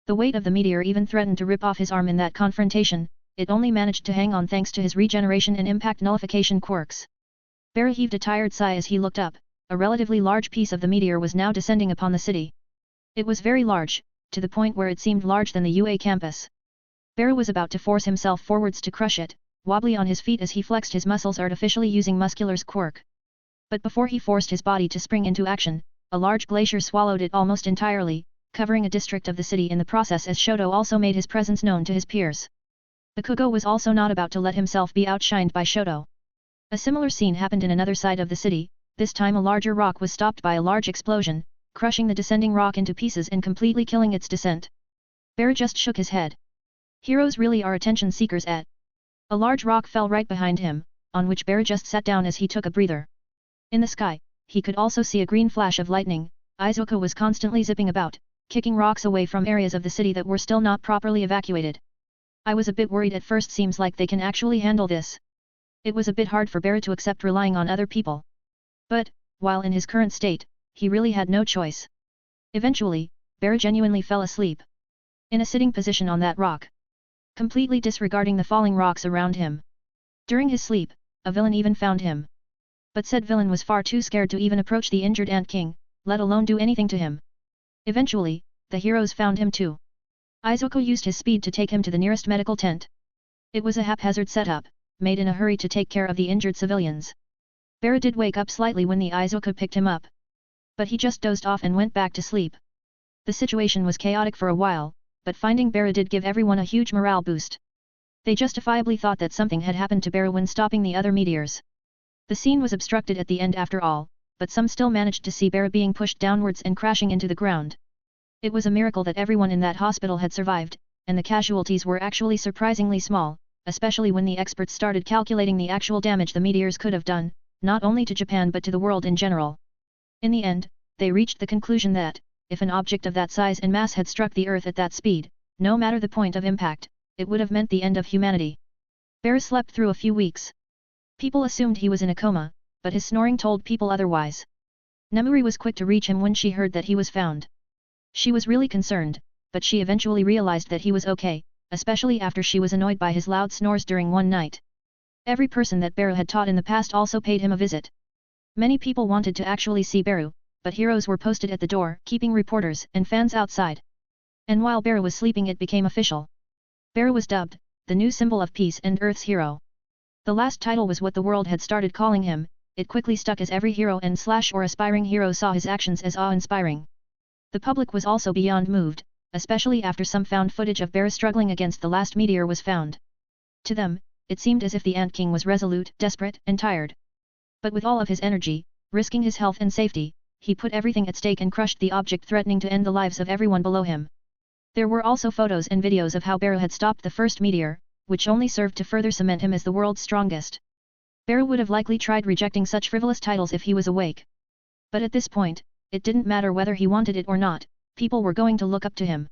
The weight of the meteor even threatened to rip off his arm in that confrontation, it only managed to hang on thanks to his regeneration and impact nullification quirks. Bara heaved a tired sigh as he looked up, a relatively large piece of the meteor was now descending upon the city. It was very large, to the point where it seemed larger than the UA campus. Bara was about to force himself forwards to crush it, wobbly on his feet as he flexed his muscles artificially using Muscular's quirk. But before he forced his body to spring into action, a large glacier swallowed it almost entirely, covering a district of the city in the process as Shoto also made his presence known to his peers. Bakugo was also not about to let himself be outshined by Shoto. A similar scene happened in another side of the city, this time a larger rock was stopped by a large explosion, crushing the descending rock into pieces and completely killing its descent. Bara just shook his head. Heroes really are attention seekers at. A large rock fell right behind him, on which Bara just sat down as he took a breather. In the sky, he could also see a green flash of lightning. Izuku was constantly zipping about, kicking rocks away from areas of the city that were still not properly evacuated. I was a bit worried at first, seems like they can actually handle this. It was a bit hard for Bara to accept relying on other people. But, while in his current state, he really had no choice. Eventually, Bara genuinely fell asleep. In a sitting position on that rock. Completely disregarding the falling rocks around him. During his sleep, a villain even found him. But said villain was far too scared to even approach the injured Ant King, let alone do anything to him. Eventually, the heroes found him too. Izuku used his speed to take him to the nearest medical tent. It was a haphazard setup, made in a hurry to take care of the injured civilians. Bara did wake up slightly when the Izuku picked him up. But he just dozed off and went back to sleep. The situation was chaotic for a while, but finding Bara did give everyone a huge morale boost. They justifiably thought that something had happened to Bara when stopping the other meteors. The scene was obstructed at the end after all, but some still managed to see Bara being pushed downwards and crashing into the ground. It was a miracle that everyone in that hospital had survived, and the casualties were actually surprisingly small, especially when the experts started calculating the actual damage the meteors could have done, not only to Japan but to the world in general. In the end, they reached the conclusion that, if an object of that size and mass had struck the Earth at that speed, no matter the point of impact, it would have meant the end of humanity. Bara slept through a few weeks. People assumed he was in a coma, but his snoring told people otherwise. Nemuri was quick to reach him when she heard that he was found. She was really concerned, but she eventually realized that he was okay, especially after she was annoyed by his loud snores during one night. Every person that Bara had taught in the past also paid him a visit. Many people wanted to actually see Bara, but heroes were posted at the door, keeping reporters and fans outside. And while Bara was sleeping, it became official. Bara was dubbed the new symbol of peace and Earth's hero. The last title was what the world had started calling him. It quickly stuck as every hero and or aspiring hero saw his actions as awe-inspiring. The public was also beyond moved, especially after some found footage of Bara struggling against the last meteor was found. To them, it seemed as if the Ant King was resolute, desperate, and tired. But with all of his energy, risking his health and safety, he put everything at stake and crushed the object threatening to end the lives of everyone below him. There were also photos and videos of how Bara had stopped the first meteor, which only served to further cement him as the world's strongest. Bara would have likely tried rejecting such frivolous titles if he was awake. But at this point, it didn't matter whether he wanted it or not, people were going to look up to him.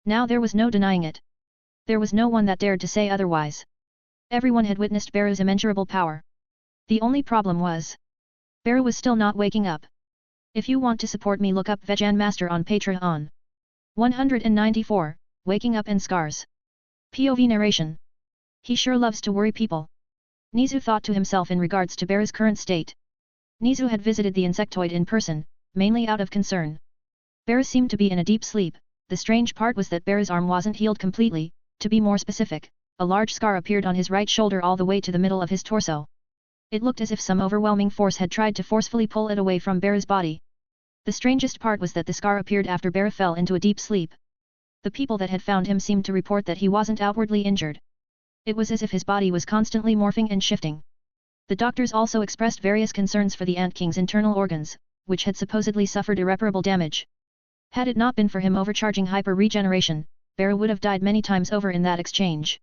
Now there was no denying it. There was no one that dared to say otherwise. Everyone had witnessed Bara's immeasurable power. The only problem was, Bara was still not waking up. If you want to support me, look up Vegan Master on Patreon. 194, Waking Up and Scars. POV narration. He sure loves to worry people. Nizu thought to himself in regards to Bara's current state. Nizu had visited the insectoid in person, mainly out of concern. Bara seemed to be in a deep sleep. The strange part was that Bara's arm wasn't healed completely. To be more specific, a large scar appeared on his right shoulder all the way to the middle of his torso. It looked as if some overwhelming force had tried to forcefully pull it away from Bara's body. The strangest part was that the scar appeared after Beru fell into a deep sleep. The people that had found him seemed to report that he wasn't outwardly injured. It was as if his body was constantly morphing and shifting. The doctors also expressed various concerns for the Ant King's internal organs, which had supposedly suffered irreparable damage. Had it not been for him overcharging hyper-regeneration, Beru would have died many times over in that exchange.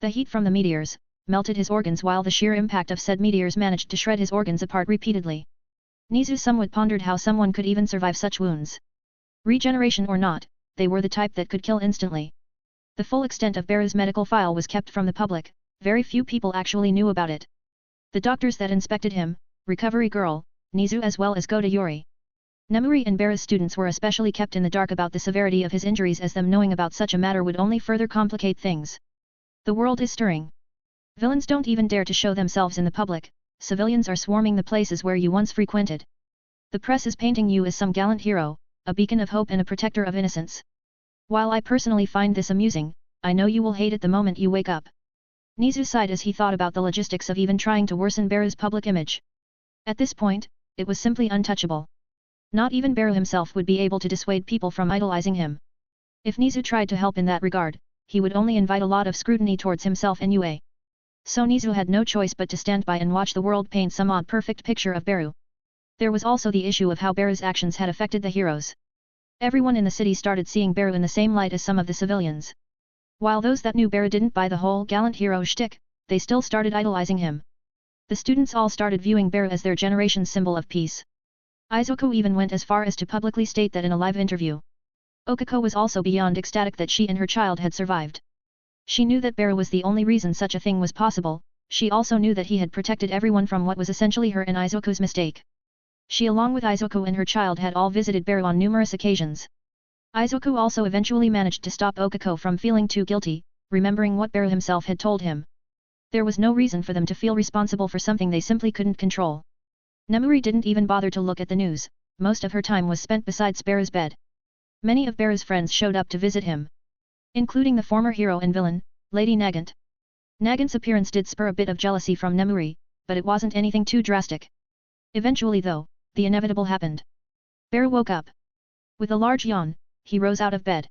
The heat from the meteors melted his organs while the sheer impact of said meteors managed to shred his organs apart repeatedly. Nizu somewhat pondered how someone could even survive such wounds. Regeneration or not, they were the type that could kill instantly. The full extent of Beru's medical file was kept from the public, very few people actually knew about it. The doctors that inspected him, Recovery Girl, Nizu as well as Goda Yuri. Nemuri and Beru's students were especially kept in the dark about the severity of his injuries, as them knowing about such a matter would only further complicate things. The world is stirring. Villains don't even dare to show themselves in the public, civilians are swarming the places where you once frequented. The press is painting you as some gallant hero, a beacon of hope and a protector of innocence. While I personally find this amusing, I know you will hate it the moment you wake up. Nizu sighed as he thought about the logistics of even trying to worsen Beru's public image. At this point, it was simply untouchable. Not even Beru himself would be able to dissuade people from idolizing him. If Nizu tried to help in that regard, he would only invite a lot of scrutiny towards himself anyway. So Nizu had no choice but to stand by and watch the world paint some odd perfect picture of Beru. There was also the issue of how Beru's actions had affected the heroes. Everyone in the city started seeing Beru in the same light as some of the civilians. While those that knew Beru didn't buy the whole gallant hero shtick, they still started idolizing him. The students all started viewing Beru as their generation's symbol of peace. Izuku even went as far as to publicly state that in a live interview. Okiko was also beyond ecstatic that she and her child had survived. She knew that Beru was the only reason such a thing was possible, she also knew that he had protected everyone from what was essentially her and Izuku's mistake. She along with Izuku and her child had all visited Beru on numerous occasions. Izuku also eventually managed to stop Okiko from feeling too guilty, remembering what Beru himself had told him. There was no reason for them to feel responsible for something they simply couldn't control. Nemuri didn't even bother to look at the news, most of her time was spent beside Beru's bed. Many of Beru's friends showed up to visit him, including the former hero and villain, Lady Nagant. Nagant's appearance did spur a bit of jealousy from Nemuri, but it wasn't anything too drastic. Eventually though, the inevitable happened. Beru woke up. With a large yawn, he rose out of bed,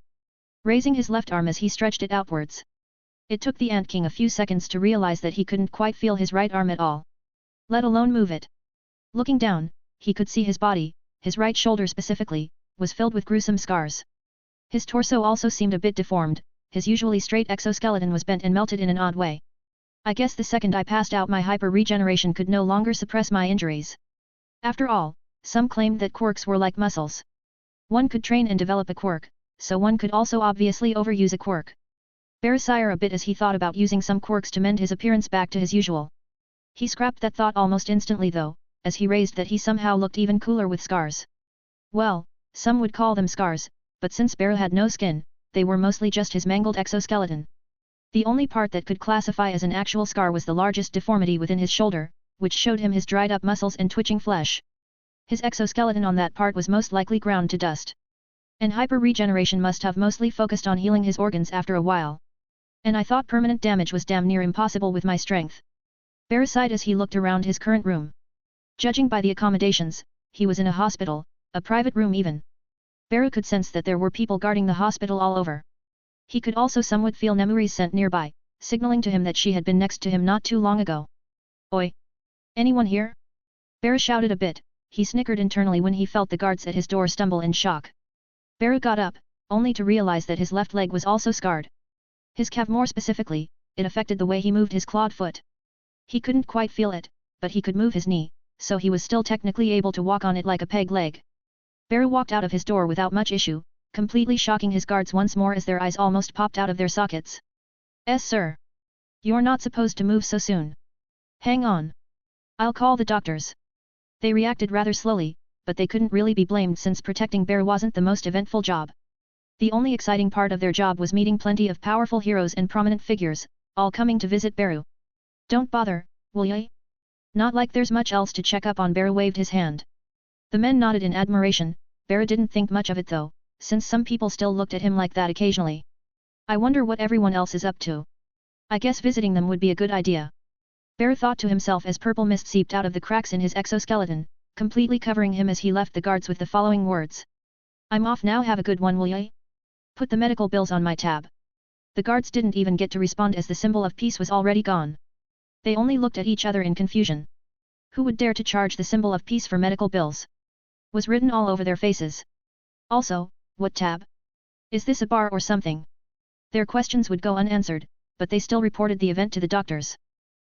raising his left arm as he stretched it outwards. It took the Ant King a few seconds to realize that he couldn't quite feel his right arm at all, let alone move it. Looking down, he could see his body, his right shoulder specifically, was filled with gruesome scars. His torso also seemed a bit deformed, his usually straight exoskeleton was bent and melted in an odd way. I guess the second I passed out my hyper-regeneration could no longer suppress my injuries. After all, some claimed that quirks were like muscles. One could train and develop a quirk, so one could also obviously overuse a quirk. Beru sighed a bit as he thought about using some quirks to mend his appearance back to his usual. He scrapped that thought almost instantly though, as he raised that he somehow looked even cooler with scars. Well, some would call them scars, but since Beru had no skin, they were mostly just his mangled exoskeleton. The only part that could classify as an actual scar was the largest deformity within his shoulder, which showed him his dried up muscles and twitching flesh. His exoskeleton on that part was most likely ground to dust. And hyper-regeneration must have mostly focused on healing his organs after a while. And I thought permanent damage was damn near impossible with my strength. Beru sighed as he looked around his current room. Judging by the accommodations, he was in a hospital, a private room even. Beru could sense that there were people guarding the hospital all over. He could also somewhat feel Nemuri's scent nearby, signaling to him that she had been next to him not too long ago. Oi! Anyone here? Beru shouted a bit, he snickered internally when he felt the guards at his door stumble in shock. Beru got up, only to realize that his left leg was also scarred. His calf more specifically, it affected the way he moved his clawed foot. He couldn't quite feel it, but he could move his knee, so he was still technically able to walk on it like a peg leg. Beru walked out of his door without much issue, completely shocking his guards once more as their eyes almost popped out of their sockets. Sir. You're not supposed to move so soon. Hang on. I'll call the doctors. They reacted rather slowly, but they couldn't really be blamed since protecting Beru wasn't the most eventful job. The only exciting part of their job was meeting plenty of powerful heroes and prominent figures, all coming to visit Beru. Don't bother, will ya? Not like there's much else to check up on. Beru waved his hand. The men nodded in admiration. Beru didn't think much of it though, since some people still looked at him like that occasionally. I wonder what everyone else is up to. I guess visiting them would be a good idea. Beru thought to himself as purple mist seeped out of the cracks in his exoskeleton, completely covering him as he left the guards with the following words. I'm off now, have a good one, will ya? Put the medical bills on my tab. The guards didn't even get to respond as the symbol of peace was already gone. They only looked at each other in confusion. Who would dare to charge the symbol of peace for medical bills? Was written all over their faces. Also, what tab? Is this a bar or something? Their questions would go unanswered, but they still reported the event to the doctors.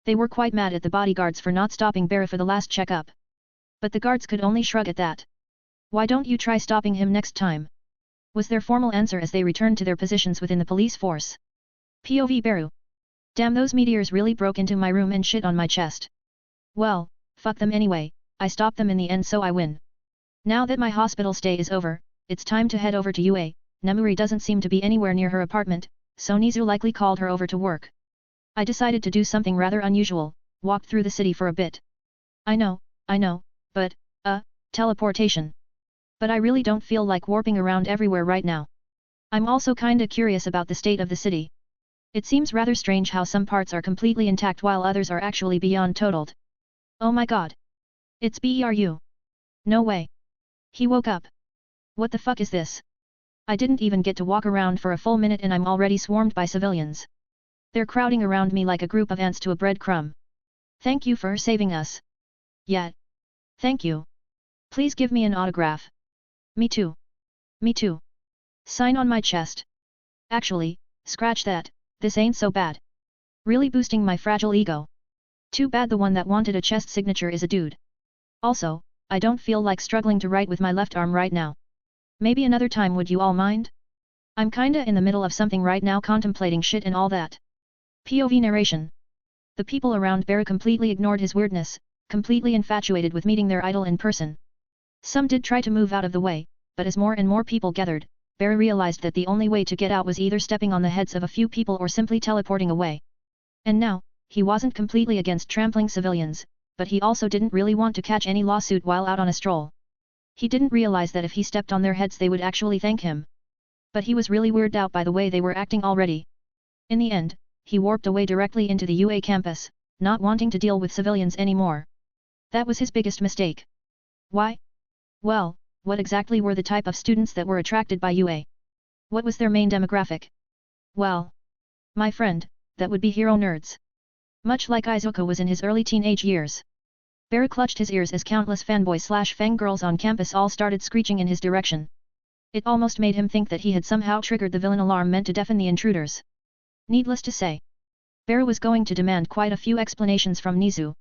They were quite mad at the bodyguards for not stopping Beru for the last checkup. But the guards could only shrug at that. Why don't you try stopping him next time? Was their formal answer as they returned to their positions within the police force. POV Beru. Damn, those meteors really broke into my room and shit on my chest. Well, fuck them anyway, I stopped them in the end, so I win. Now that my hospital stay is over, it's time to head over to UA. Namuri doesn't seem to be anywhere near her apartment, so Nizu likely called her over to work. I decided to do something rather unusual, walked through the city for a bit. I know, but, teleportation. But I really don't feel like warping around everywhere right now. I'm also kinda curious about the state of the city. It seems rather strange how some parts are completely intact while others are actually beyond totaled. Oh my god. It's Beru. No way. He woke up. What the fuck is this? I didn't even get to walk around for a full minute and I'm already swarmed by civilians. They're crowding around me like a group of ants to a breadcrumb. Thank you for saving us. Yeah. Thank you. Please give me an autograph. Me too. Me too. Sign on my chest. Actually, scratch that, this ain't so bad. Really boosting my fragile ego. Too bad the one that wanted a chest signature is a dude. Also, I don't feel like struggling to write with my left arm right now. Maybe another time, would you all mind? I'm kinda in the middle of something right now, contemplating shit and all that. POV narration. The people around Beru completely ignored his weirdness, completely infatuated with meeting their idol in person. Some did try to move out of the way, but as more and more people gathered, Beru realized that the only way to get out was either stepping on the heads of a few people or simply teleporting away. And now, he wasn't completely against trampling civilians, but he also didn't really want to catch any lawsuit while out on a stroll. He didn't realize that if he stepped on their heads they would actually thank him. But he was really weirded out by the way they were acting already. In the end, he warped away directly into the UA campus, not wanting to deal with civilians anymore. That was his biggest mistake. Why? Well, what exactly were the type of students that were attracted by UA? What was their main demographic? Well, my friend, that would be hero nerds. Much like Izuka was in his early teenage years. Beru clutched his ears as countless fanboys/fangirls on campus all started screeching in his direction. It almost made him think that he had somehow triggered the villain alarm meant to deafen the intruders. Needless to say, Beru was going to demand quite a few explanations from Nizu.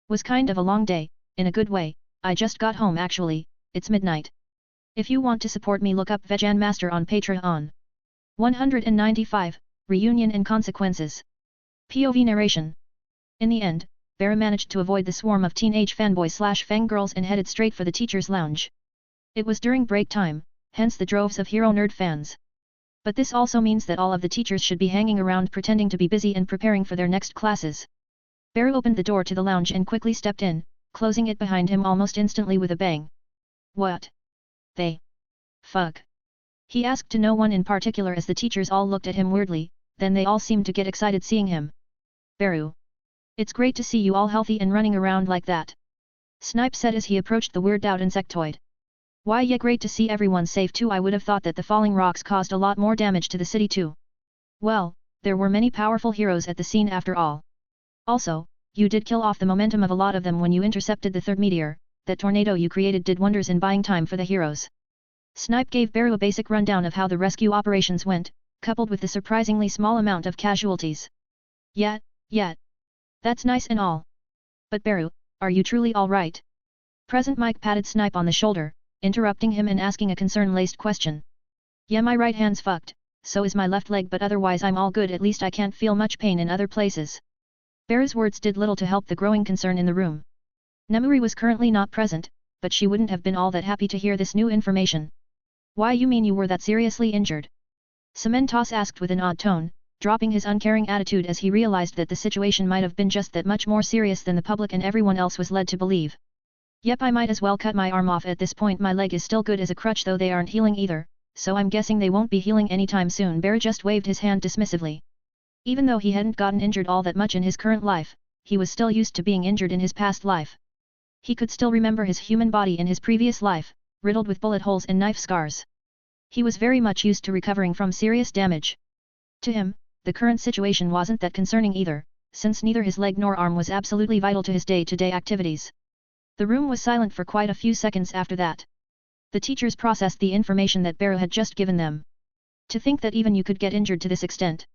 Was kind of a long day, in a good way. I just got home actually, it's midnight. If you want to support me, look up Vegan Master on Patreon. 195, Reunion and Consequences. POV narration. In the end, Beru managed to avoid the swarm of teenage fanboys/fangirls and headed straight for the teacher's lounge. It was during break time, hence the droves of hero nerd fans. But this also means that all of the teachers should be hanging around pretending to be busy and preparing for their next classes. Beru opened the door to the lounge and quickly stepped in, closing it behind him almost instantly with a bang. What? They? Fuck. He asked to no one in particular as the teachers all looked at him weirdly, then they all seemed to get excited seeing him. Beru. It's great to see you all healthy and running around like that. Snipe said as he approached the weirded out insectoid. Why, yeah, great to see everyone safe too. I would have thought that the falling rocks caused a lot more damage to the city too. Well, there were many powerful heroes at the scene after all. Also, you did kill off the momentum of a lot of them when you intercepted the third meteor. That tornado you created did wonders in buying time for the heroes. Snipe gave Beru a basic rundown of how the rescue operations went, coupled with the surprisingly small amount of casualties. Yeah. That's nice and all. But Beru, are you truly all right? Present Mike patted Snipe on the shoulder, interrupting him and asking a concern-laced question. Yeah, my right hand's fucked, so is my left leg, but otherwise I'm all good. At least I can't feel much pain in other places. Beru's words did little to help the growing concern in the room. Namuri was currently not present, but she wouldn't have been all that happy to hear this new information. Why, you mean you were that seriously injured? Cementos asked with an odd tone, dropping his uncaring attitude as he realized that the situation might have been just that much more serious than the public and everyone else was led to believe. Yep, I might as well cut my arm off at this point. My leg is still good as a crutch, though they aren't healing either, so I'm guessing they won't be healing anytime soon. Beru just waved his hand dismissively. Even though he hadn't gotten injured all that much in his current life, he was still used to being injured in his past life. He could still remember his human body in his previous life, riddled with bullet holes and knife scars. He was very much used to recovering from serious damage. To him, the current situation wasn't that concerning either, since neither his leg nor arm was absolutely vital to his day-to-day activities. The room was silent for quite a few seconds after that. The teachers processed the information that Beru had just given them. To think that even you could get injured to this extent.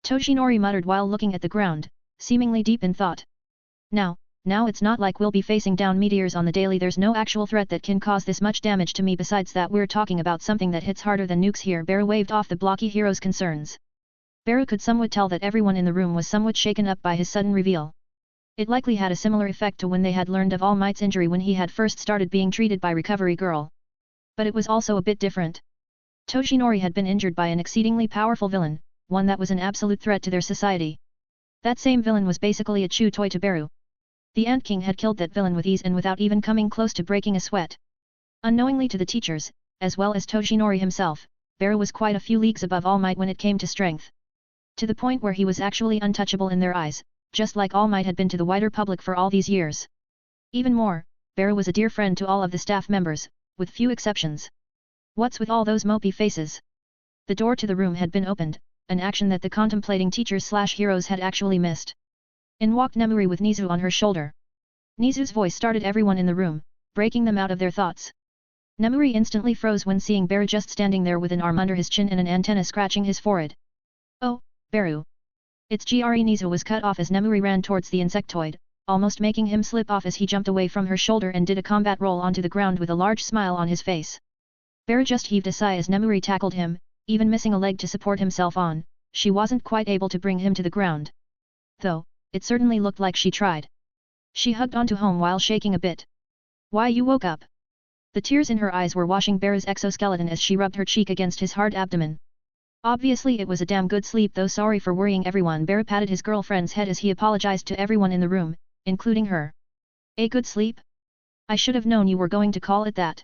Toshinori muttered while looking at the ground, seemingly deep in thought. Now it's not like we'll be facing down meteors on the daily. There's no actual threat that can cause this much damage to me. Besides that, we're talking about something that hits harder than nukes here. Beru waved off the blocky hero's concerns. Beru could somewhat tell that everyone in the room was somewhat shaken up by his sudden reveal. It likely had a similar effect to when they had learned of All Might's injury when he had first started being treated by Recovery Girl. But it was also a bit different. Toshinori had been injured by an exceedingly powerful villain, one that was an absolute threat to their society. That same villain was basically a chew toy to Beru. The Ant King had killed that villain with ease and without even coming close to breaking a sweat. Unknowingly to the teachers, as well as Toshinori himself, Beru was quite a few leagues above All Might when it came to strength. To the point where he was actually untouchable in their eyes, just like All Might had been to the wider public for all these years. Even more, Beru was a dear friend to all of the staff members, with few exceptions. What's with all those mopey faces? The door to the room had been opened, an action that the contemplating teachers/heroes had actually missed. In walked Nemuri with Nizu on her shoulder. Nizu's voice startled everyone in the room, breaking them out of their thoughts. Nemuri instantly froze when seeing Beru just standing there with an arm under his chin and an antenna scratching his forehead. Oh, Beru. It's Gre. Nizu was cut off as Nemuri ran towards the insectoid, almost making him slip off as he jumped away from her shoulder and did a combat roll onto the ground with a large smile on his face. Beru just heaved a sigh as Nemuri tackled him, even missing a leg to support himself on. She wasn't quite able to bring him to the ground. Though, it certainly looked like she tried. She hugged onto home while shaking a bit. Why, you woke up? The tears in her eyes were washing Beru's exoskeleton as she rubbed her cheek against his hard abdomen. Obviously it was a damn good sleep, though. Sorry for worrying everyone. Beru patted his girlfriend's head as he apologized to everyone in the room, including her. A good sleep? I should have known you were going to call it that.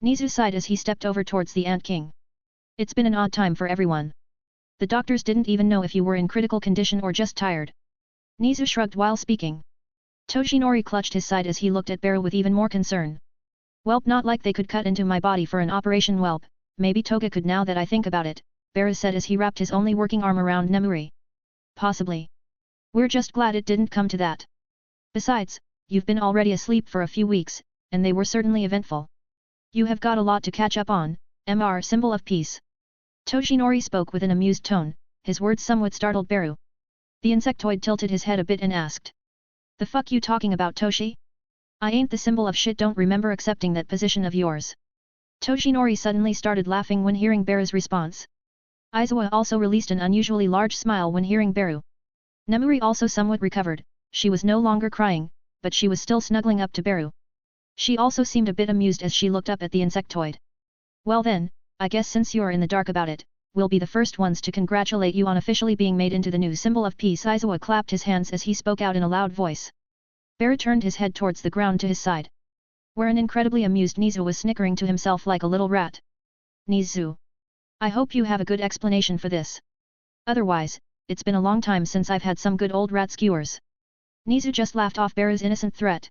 Nizu sighed as he stepped over towards the Ant King. It's been an odd time for everyone. The doctors didn't even know if you were in critical condition or just tired. Nizu shrugged while speaking. Toshinori clutched his side as he looked at Beru with even more concern. Welp, not like they could cut into my body for an operation. Welp, maybe Toga could now that I think about it, Beru said as he wrapped his only working arm around Nemuri. Possibly. We're just glad it didn't come to that. Besides, you've been already asleep for a few weeks, and they were certainly eventful. You have got a lot to catch up on, Mr. Symbol of Peace. Toshinori spoke with an amused tone, his words somewhat startled Beru. The insectoid tilted his head a bit and asked. The fuck you talking about, Toshi? I ain't the symbol of shit, don't remember accepting that position of yours. Toshinori suddenly started laughing when hearing Beru's response. Aizawa also released an unusually large smile when hearing Beru. Nemuri also somewhat recovered, she was no longer crying, but she was still snuggling up to Beru. She also seemed a bit amused as she looked up at the insectoid. Well then, I guess since you're in the dark about it, we'll be the first ones to congratulate you on officially being made into the new symbol of peace. Aizawa clapped his hands as he spoke out in a loud voice. Beru turned his head towards the ground to his side, where an incredibly amused Nizu was snickering to himself like a little rat. Nizu. I hope you have a good explanation for this. Otherwise, it's been a long time since I've had some good old rat skewers. Nizu just laughed off Beru's innocent threat.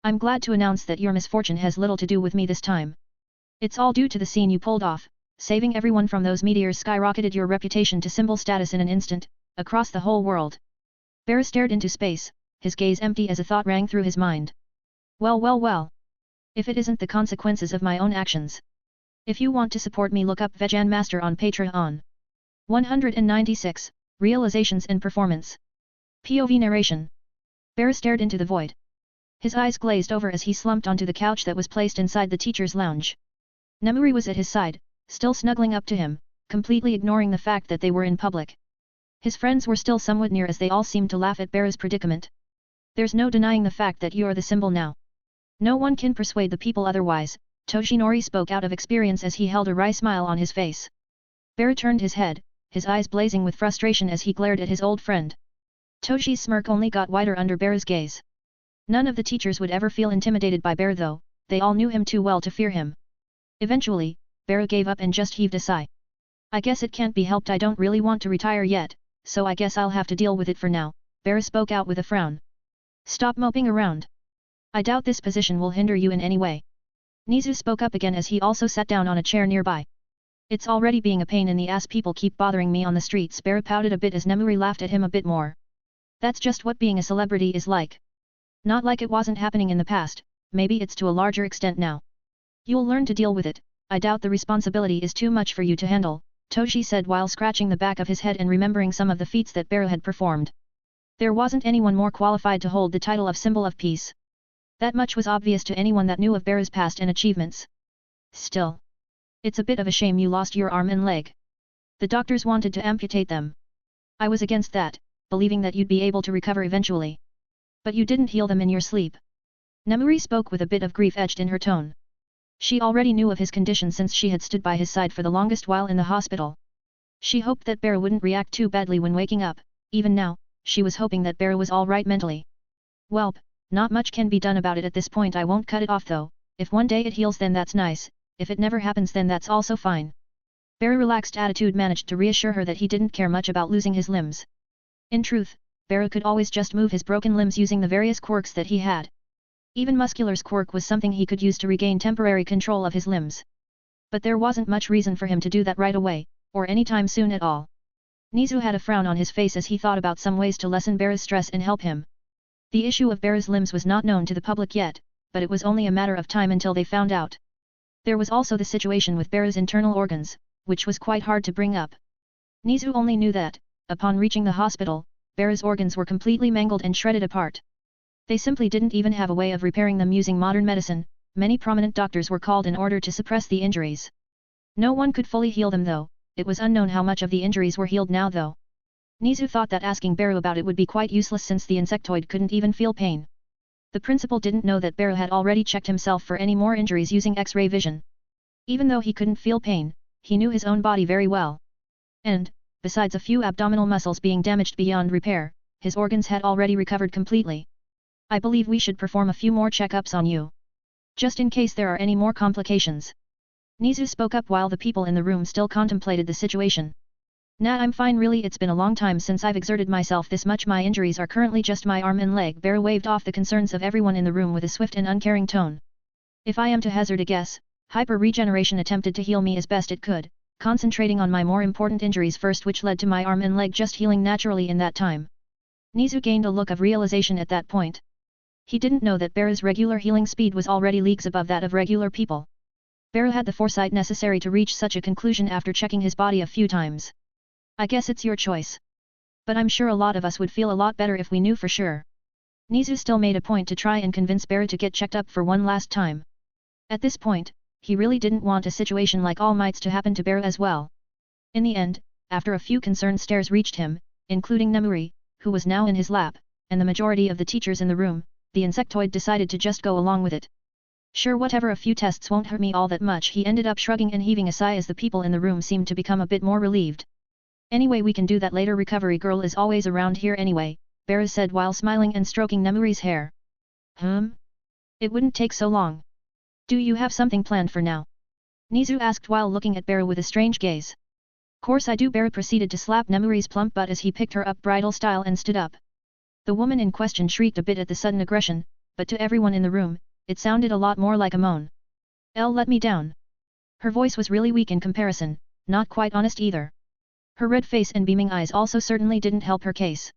I'm glad to announce that your misfortune has little to do with me this time. It's all due to the scene you pulled off. Saving everyone from those meteors skyrocketed your reputation to symbol status in an instant, across the whole world. Beru stared into space, his gaze empty as a thought rang through his mind. Well. If it isn't the consequences of my own actions. If you want to support me, look up Vegan Master on Patreon. 196, Realizations and Performance. POV narration. Beru stared into the void. His eyes glazed over as he slumped onto the couch that was placed inside the teacher's lounge. Nemuri was at his side, still snuggling up to him, completely ignoring the fact that they were in public. His friends were still somewhat near as they all seemed to laugh at Beru's predicament. There's no denying the fact that you're the symbol now. No one can persuade the people otherwise, Toshinori spoke out of experience as he held a wry smile on his face. Beru turned his head, his eyes blazing with frustration as he glared at his old friend. Toshi's smirk only got wider under Beru's gaze. None of the teachers would ever feel intimidated by Beru though, they all knew him too well to fear him. Eventually, Beru gave up and just heaved a sigh. I guess it can't be helped, I don't really want to retire yet, so I guess I'll have to deal with it for now, Beru spoke out with a frown. Stop moping around. I doubt this position will hinder you in any way. Nizu spoke up again as he also sat down on a chair nearby. It's already being a pain in the ass, people keep bothering me on the streets. Beru pouted a bit as Nemuri laughed at him a bit more. That's just what being a celebrity is like. Not like it wasn't happening in the past, maybe it's to a larger extent now. You'll learn to deal with it. I doubt the responsibility is too much for you to handle, Toshi said while scratching the back of his head and remembering some of the feats that Beru had performed. There wasn't anyone more qualified to hold the title of Symbol of Peace. That much was obvious to anyone that knew of Beru's past and achievements. Still, it's a bit of a shame you lost your arm and leg. The doctors wanted to amputate them. I was against that, believing that you'd be able to recover eventually. But you didn't heal them in your sleep. Nemuri spoke with a bit of grief etched in her tone. She already knew of his condition since she had stood by his side for the longest while in the hospital. She hoped that Beru wouldn't react too badly when waking up. Even now, she was hoping that Beru was all right mentally. Welp, not much can be done about it at this point. I won't cut it off though. If one day it heals then that's nice, if it never happens then that's also fine. Beru's relaxed attitude managed to reassure her that he didn't care much about losing his limbs. In truth, Beru could always just move his broken limbs using the various quirks that he had. Even Muscular's quirk was something he could use to regain temporary control of his limbs. But there wasn't much reason for him to do that right away, or anytime soon at all. Nizu had a frown on his face as he thought about some ways to lessen Beru's stress and help him. The issue of Beru's limbs was not known to the public yet, but it was only a matter of time until they found out. There was also the situation with Beru's internal organs, which was quite hard to bring up. Nizu only knew that, upon reaching the hospital, Beru's organs were completely mangled and shredded apart. They simply didn't even have a way of repairing them using modern medicine. Many prominent doctors were called in order to suppress the injuries. No one could fully heal them though. It was unknown how much of the injuries were healed now though. Nizu thought that asking Beru about it would be quite useless since the insectoid couldn't even feel pain. The principal didn't know that Beru had already checked himself for any more injuries using X-ray vision. Even though he couldn't feel pain, he knew his own body very well. And, besides a few abdominal muscles being damaged beyond repair, his organs had already recovered completely. I believe we should perform a few more checkups on you. Just in case there are any more complications. Nizu spoke up while the people in the room still contemplated the situation. Nah, I'm fine really, it's been a long time since I've exerted myself this much. My injuries are currently just my arm and leg. Beru waved off the concerns of everyone in the room with a swift and uncaring tone. If I am to hazard a guess, hyper-regeneration attempted to heal me as best it could, concentrating on my more important injuries first, which led to my arm and leg just healing naturally in that time. Nizu gained a look of realization at that point. He didn't know that Beru's regular healing speed was already leagues above that of regular people. Beru had the foresight necessary to reach such a conclusion after checking his body a few times. I guess it's your choice. But I'm sure a lot of us would feel a lot better if we knew for sure. Nizu still made a point to try and convince Beru to get checked up for one last time. At this point, he really didn't want a situation like All Might's to happen to Beru as well. In the end, after a few concerned stares reached him, including Nemuri, who was now in his lap, and the majority of the teachers in the room, the insectoid decided to just go along with it. Sure, whatever, a few tests won't hurt me all that much. He ended up shrugging and heaving a sigh as the people in the room seemed to become a bit more relieved. Anyway, we can do that later. Recovery girl is always around here anyway, Beru said while smiling and stroking Nemuri's hair. It wouldn't take so long. Do you have something planned for now? Nizu asked while looking at Beru with a strange gaze. Course I do. Beru proceeded to slap Nemuri's plump butt as he picked her up bridal style and stood up. The woman in question shrieked a bit at the sudden aggression, but to everyone in the room, it sounded a lot more like a moan. Let me down. Her voice was really weak in comparison, not quite honest either. Her red face and beaming eyes also certainly didn't help her case.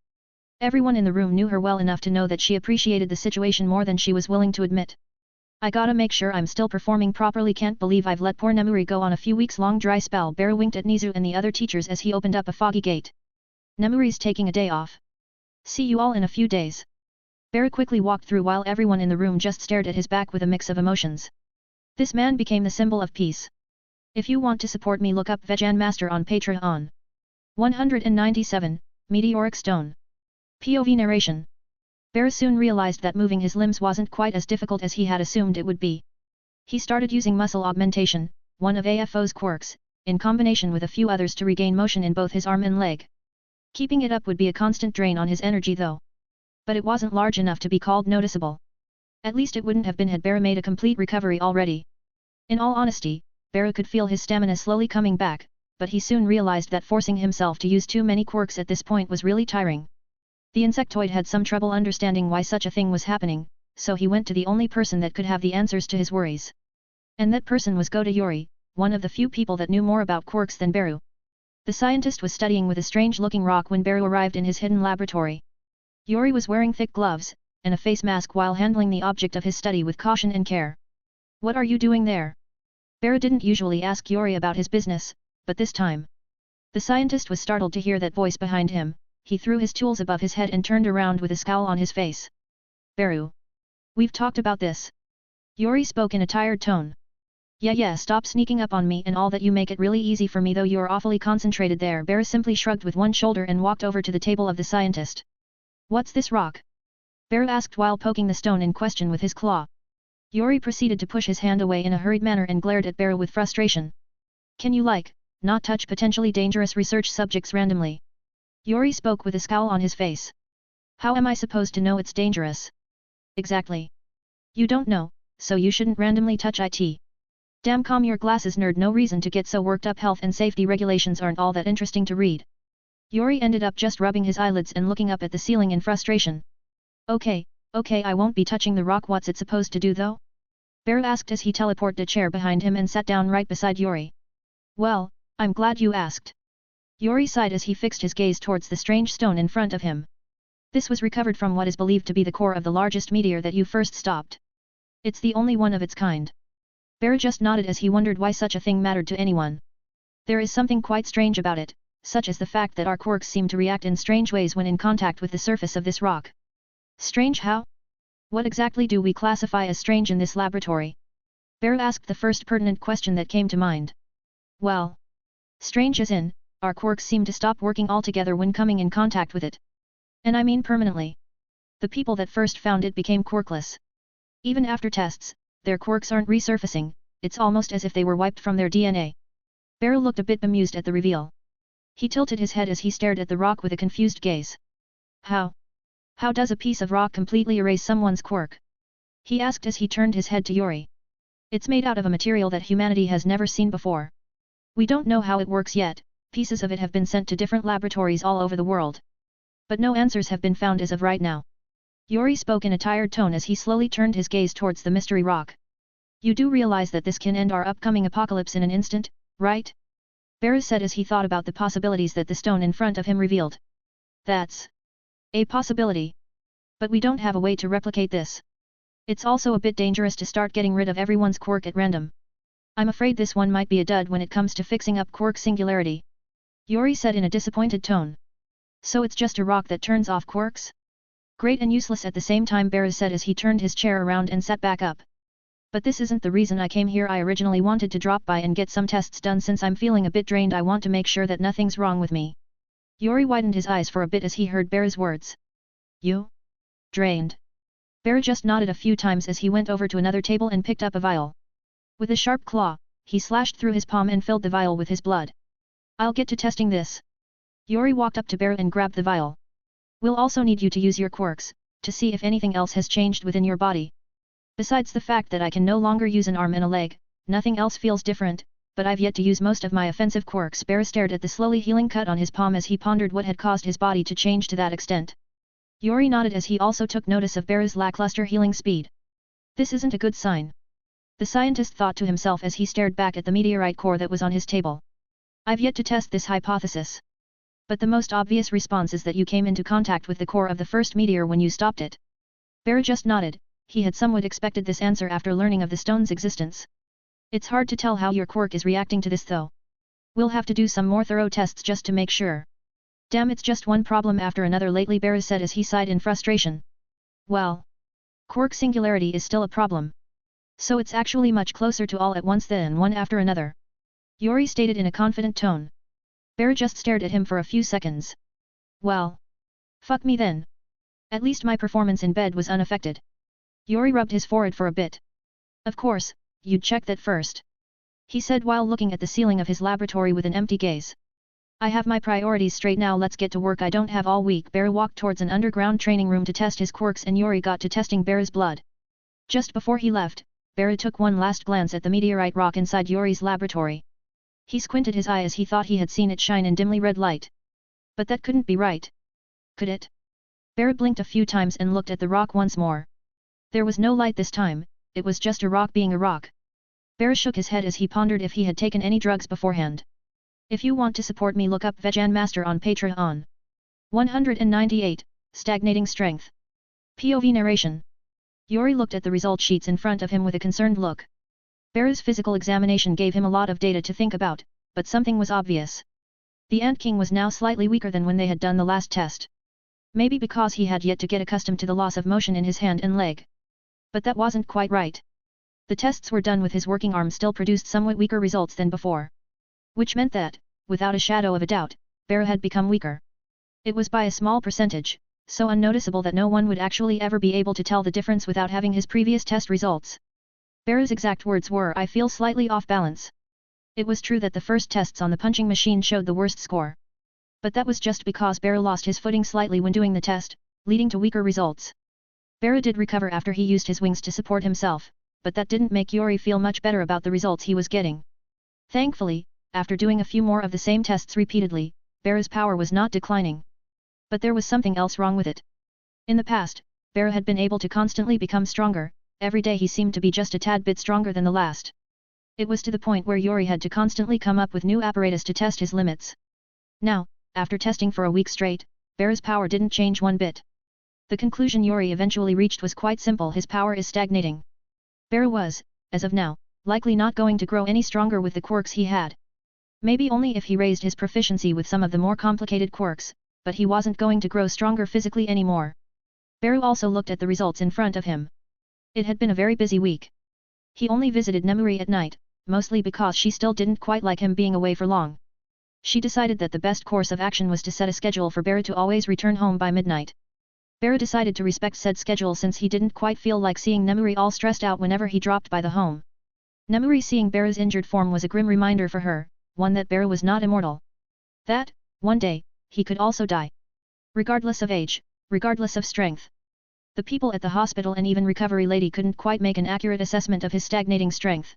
Everyone in the room knew her well enough to know that she appreciated the situation more than she was willing to admit. I gotta make sure I'm still performing properly. Can't believe I've let poor Nemuri go on a few weeks long dry spell. Beru winked at Nizu and the other teachers as he opened up a foggy gate. Nemuri's taking a day off. See you all in a few days. Beru quickly walked through while everyone in the room just stared at his back with a mix of emotions. This man became the symbol of peace. If you want to support me, look up Vejan Master on Patreon. 197, Meteoric Stone. POV narration. Beru soon realized that moving his limbs wasn't quite as difficult as he had assumed it would be. He started using muscle augmentation, one of AFO's quirks, in combination with a few others to regain motion in both his arm and leg. Keeping it up would be a constant drain on his energy though. But it wasn't large enough to be called noticeable. At least it wouldn't have been had Beru made a complete recovery already. In all honesty, Beru could feel his stamina slowly coming back, but he soon realized that forcing himself to use too many quirks at this point was really tiring. The insectoid had some trouble understanding why such a thing was happening, so he went to the only person that could have the answers to his worries. And that person was Gota Yuri, one of the few people that knew more about quirks than Beru. The scientist was studying with a strange-looking rock when Beru arrived in his hidden laboratory. Yuri was wearing thick gloves, and a face mask while handling the object of his study with caution and care. "What are you doing there?" Beru didn't usually ask Yuri about his business, but this time. The scientist was startled to hear that voice behind him. He threw his tools above his head and turned around with a scowl on his face. "Beru. We've talked about this." Yuri spoke in a tired tone. Yeah, stop sneaking up on me and all that. You make it really easy for me, though you're awfully concentrated there." Beru simply shrugged with one shoulder and walked over to the table of the scientist. "What's this rock?" Beru asked while poking the stone in question with his claw. Yuri proceeded to push his hand away in a hurried manner and glared at Beru with frustration. "Can you not touch potentially dangerous research subjects randomly?" Yuri spoke with a scowl on his face. "How am I supposed to know it's dangerous?" "Exactly. You don't know, so you shouldn't randomly touch it. Damn, calm your glasses, nerd. No reason to get so worked up. Health and safety regulations aren't all that interesting to read." Yuri ended up just rubbing his eyelids and looking up at the ceiling in frustration. Okay, I won't be touching the rock. What's it supposed to do though?" Beru asked as he teleported a chair behind him and sat down right beside Yuri. "Well, I'm glad you asked." Yuri sighed as he fixed his gaze towards the strange stone in front of him. "This was recovered from what is believed to be the core of the largest meteor that you first stopped. It's the only one of its kind." Beru just nodded as he wondered why such a thing mattered to anyone. "There is something quite strange about it, such as the fact that our quirks seem to react in strange ways when in contact with the surface of this rock." "Strange how? What exactly do we classify as strange in this laboratory?" Beru asked the first pertinent question that came to mind. "Well, strange as in, our quirks seem to stop working altogether when coming in contact with it. And I mean permanently. The people that first found it became quirkless. Even after tests, their quirks aren't resurfacing. It's almost as if they were wiped from their DNA." Beru looked a bit bemused at the reveal. He tilted his head as he stared at the rock with a confused gaze. How does a piece of rock completely erase someone's quirk?" he asked as he turned his head to Yuri. "It's made out of a material that humanity has never seen before. We don't know how it works yet. Pieces of it have been sent to different laboratories all over the world. But no answers have been found as of right now." Yuri spoke in a tired tone as he slowly turned his gaze towards the mystery rock. "You do realize that this can end our upcoming apocalypse in an instant, right?" Beru said as he thought about the possibilities that the stone in front of him revealed. "That's a possibility. But we don't have a way to replicate this. It's also a bit dangerous to start getting rid of everyone's quirk at random. I'm afraid this one might be a dud when it comes to fixing up quirk singularity." Yuri said in a disappointed tone. "So it's just a rock that turns off quirks? Great and useless at the same time," Beru said as he turned his chair around and sat back up. "But this isn't the reason I came here. I originally wanted to drop by and get some tests done since I'm feeling a bit drained. I want to make sure that nothing's wrong with me." Yuri widened his eyes for a bit as he heard Beru's words. "You? Drained?" Beru just nodded a few times as he went over to another table and picked up a vial. With a sharp claw, he slashed through his palm and filled the vial with his blood. "I'll get to testing this." Yuri walked up to Beru and grabbed the vial. "We'll also need you to use your quirks, to see if anything else has changed within your body. Besides the fact that I can no longer use an arm and a leg, nothing else feels different, but I've yet to use most of my offensive quirks." Beru stared at the slowly healing cut on his palm as he pondered what had caused his body to change to that extent. Yuri nodded as he also took notice of Beru's lackluster healing speed. "This isn't a good sign," the scientist thought to himself as he stared back at the meteorite core that was on his table. "I've yet to test this hypothesis. But the most obvious response is that you came into contact with the core of the first meteor when you stopped it." Beru just nodded. He had somewhat expected this answer after learning of the stone's existence. "It's hard to tell how your quirk is reacting to this though. We'll have to do some more thorough tests just to make sure." "Damn, it's just one problem after another lately," Beru said as he sighed in frustration. "Well, quirk singularity is still a problem. So it's actually much closer to all at once than one after another," Yuri stated in a confident tone. Beru just stared at him for a few seconds. "Well, fuck me then. At least my performance in bed was unaffected." Yuri rubbed his forehead for a bit. "Of course, you'd check that first," he said while looking at the ceiling of his laboratory with an empty gaze. "I have my priorities straight now. Let's get to work. I don't have all week." Beru walked towards an underground training room to test his quirks and Yuri got to testing Beru's blood. Just before he left, Beru took one last glance at the meteorite rock inside Yuri's laboratory. He squinted his eye as he thought he had seen it shine in dimly red light. But that couldn't be right. Could it? Beru blinked a few times and looked at the rock once more. There was no light this time, it was just a rock being a rock. Beru shook his head as he pondered if he had taken any drugs beforehand. If you want to support me, look up Vegan Master on Patreon. 198, Stagnating Strength. POV narration. Yuri looked at the result sheets in front of him with a concerned look. Beru's physical examination gave him a lot of data to think about, but something was obvious. The Ant King was now slightly weaker than when they had done the last test. Maybe because he had yet to get accustomed to the loss of motion in his hand and leg. But that wasn't quite right. The tests were done with his working arm still produced somewhat weaker results than before. Which meant that, without a shadow of a doubt, Beru had become weaker. It was by a small percentage, so unnoticeable that no one would actually ever be able to tell the difference without having his previous test results. Beru's exact words were, "I feel slightly off balance." It was true that the first tests on the punching machine showed the worst score. But that was just because Beru lost his footing slightly when doing the test, leading to weaker results. Beru did recover after he used his wings to support himself, but that didn't make Yuri feel much better about the results he was getting. Thankfully, after doing a few more of the same tests repeatedly, Beru's power was not declining. But there was something else wrong with it. In the past, Beru had been able to constantly become stronger, every day he seemed to be just a tad bit stronger than the last. It was to the point where Yuri had to constantly come up with new apparatus to test his limits. Now, after testing for a week straight, Beru's power didn't change one bit. The conclusion Yuri eventually reached was quite simple: his power is stagnating. Beru was, as of now, likely not going to grow any stronger with the quirks he had. Maybe only if he raised his proficiency with some of the more complicated quirks, but he wasn't going to grow stronger physically anymore. Beru also looked at the results in front of him. It had been a very busy week. He only visited Nemuri at night, mostly because she still didn't quite like him being away for long. She decided that the best course of action was to set a schedule for Beru to always return home by midnight. Beru decided to respect said schedule since he didn't quite feel like seeing Nemuri all stressed out whenever he dropped by the home. Nemuri seeing Beru's injured form was a grim reminder for her, one that Beru was not immortal. That, one day, he could also die. Regardless of age, regardless of strength. The people at the hospital and even recovery lady couldn't quite make an accurate assessment of his stagnating strength.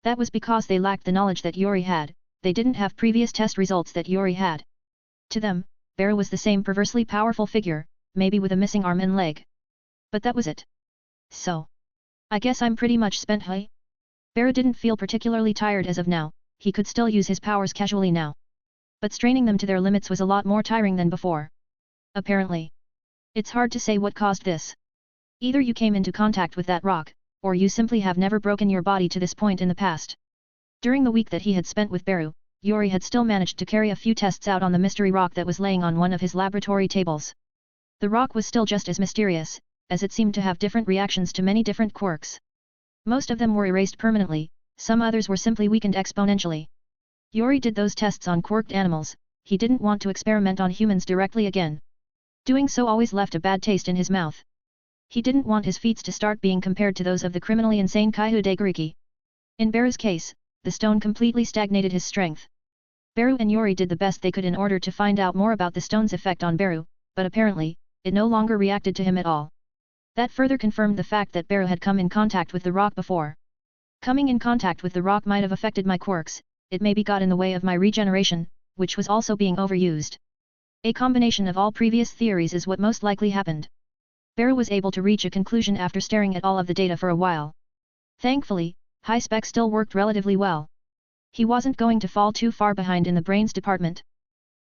That was because they lacked the knowledge that Yuri had, they didn't have previous test results that Yuri had. To them, Beru was the same perversely powerful figure, maybe with a missing arm and leg. But that was it. So. I guess I'm pretty much spent, huh? Beru didn't feel particularly tired as of now, he could still use his powers casually now. But straining them to their limits was a lot more tiring than before. Apparently. It's hard to say what caused this. Either you came into contact with that rock, or you simply have never broken your body to this point in the past. During the week that he had spent with Beru, Yuri had still managed to carry a few tests out on the mystery rock that was laying on one of his laboratory tables. The rock was still just as mysterious, as it seemed to have different reactions to many different quirks. Most of them were erased permanently, some others were simply weakened exponentially. Yuri did those tests on quirked animals, he didn't want to experiment on humans directly again. Doing so always left a bad taste in his mouth. He didn't want his feats to start being compared to those of the criminally insane Kaihu Daiguriki. In Beru's case, the stone completely stagnated his strength. Beru and Yuri did the best they could in order to find out more about the stone's effect on Beru, but apparently, it no longer reacted to him at all. That further confirmed the fact that Beru had come in contact with the rock before. Coming in contact with the rock might have affected my quirks, it maybe got in the way of my regeneration, which was also being overused. A combination of all previous theories is what most likely happened. Beru was able to reach a conclusion after staring at all of the data for a while. Thankfully, high spec still worked relatively well. He wasn't going to fall too far behind in the brains department.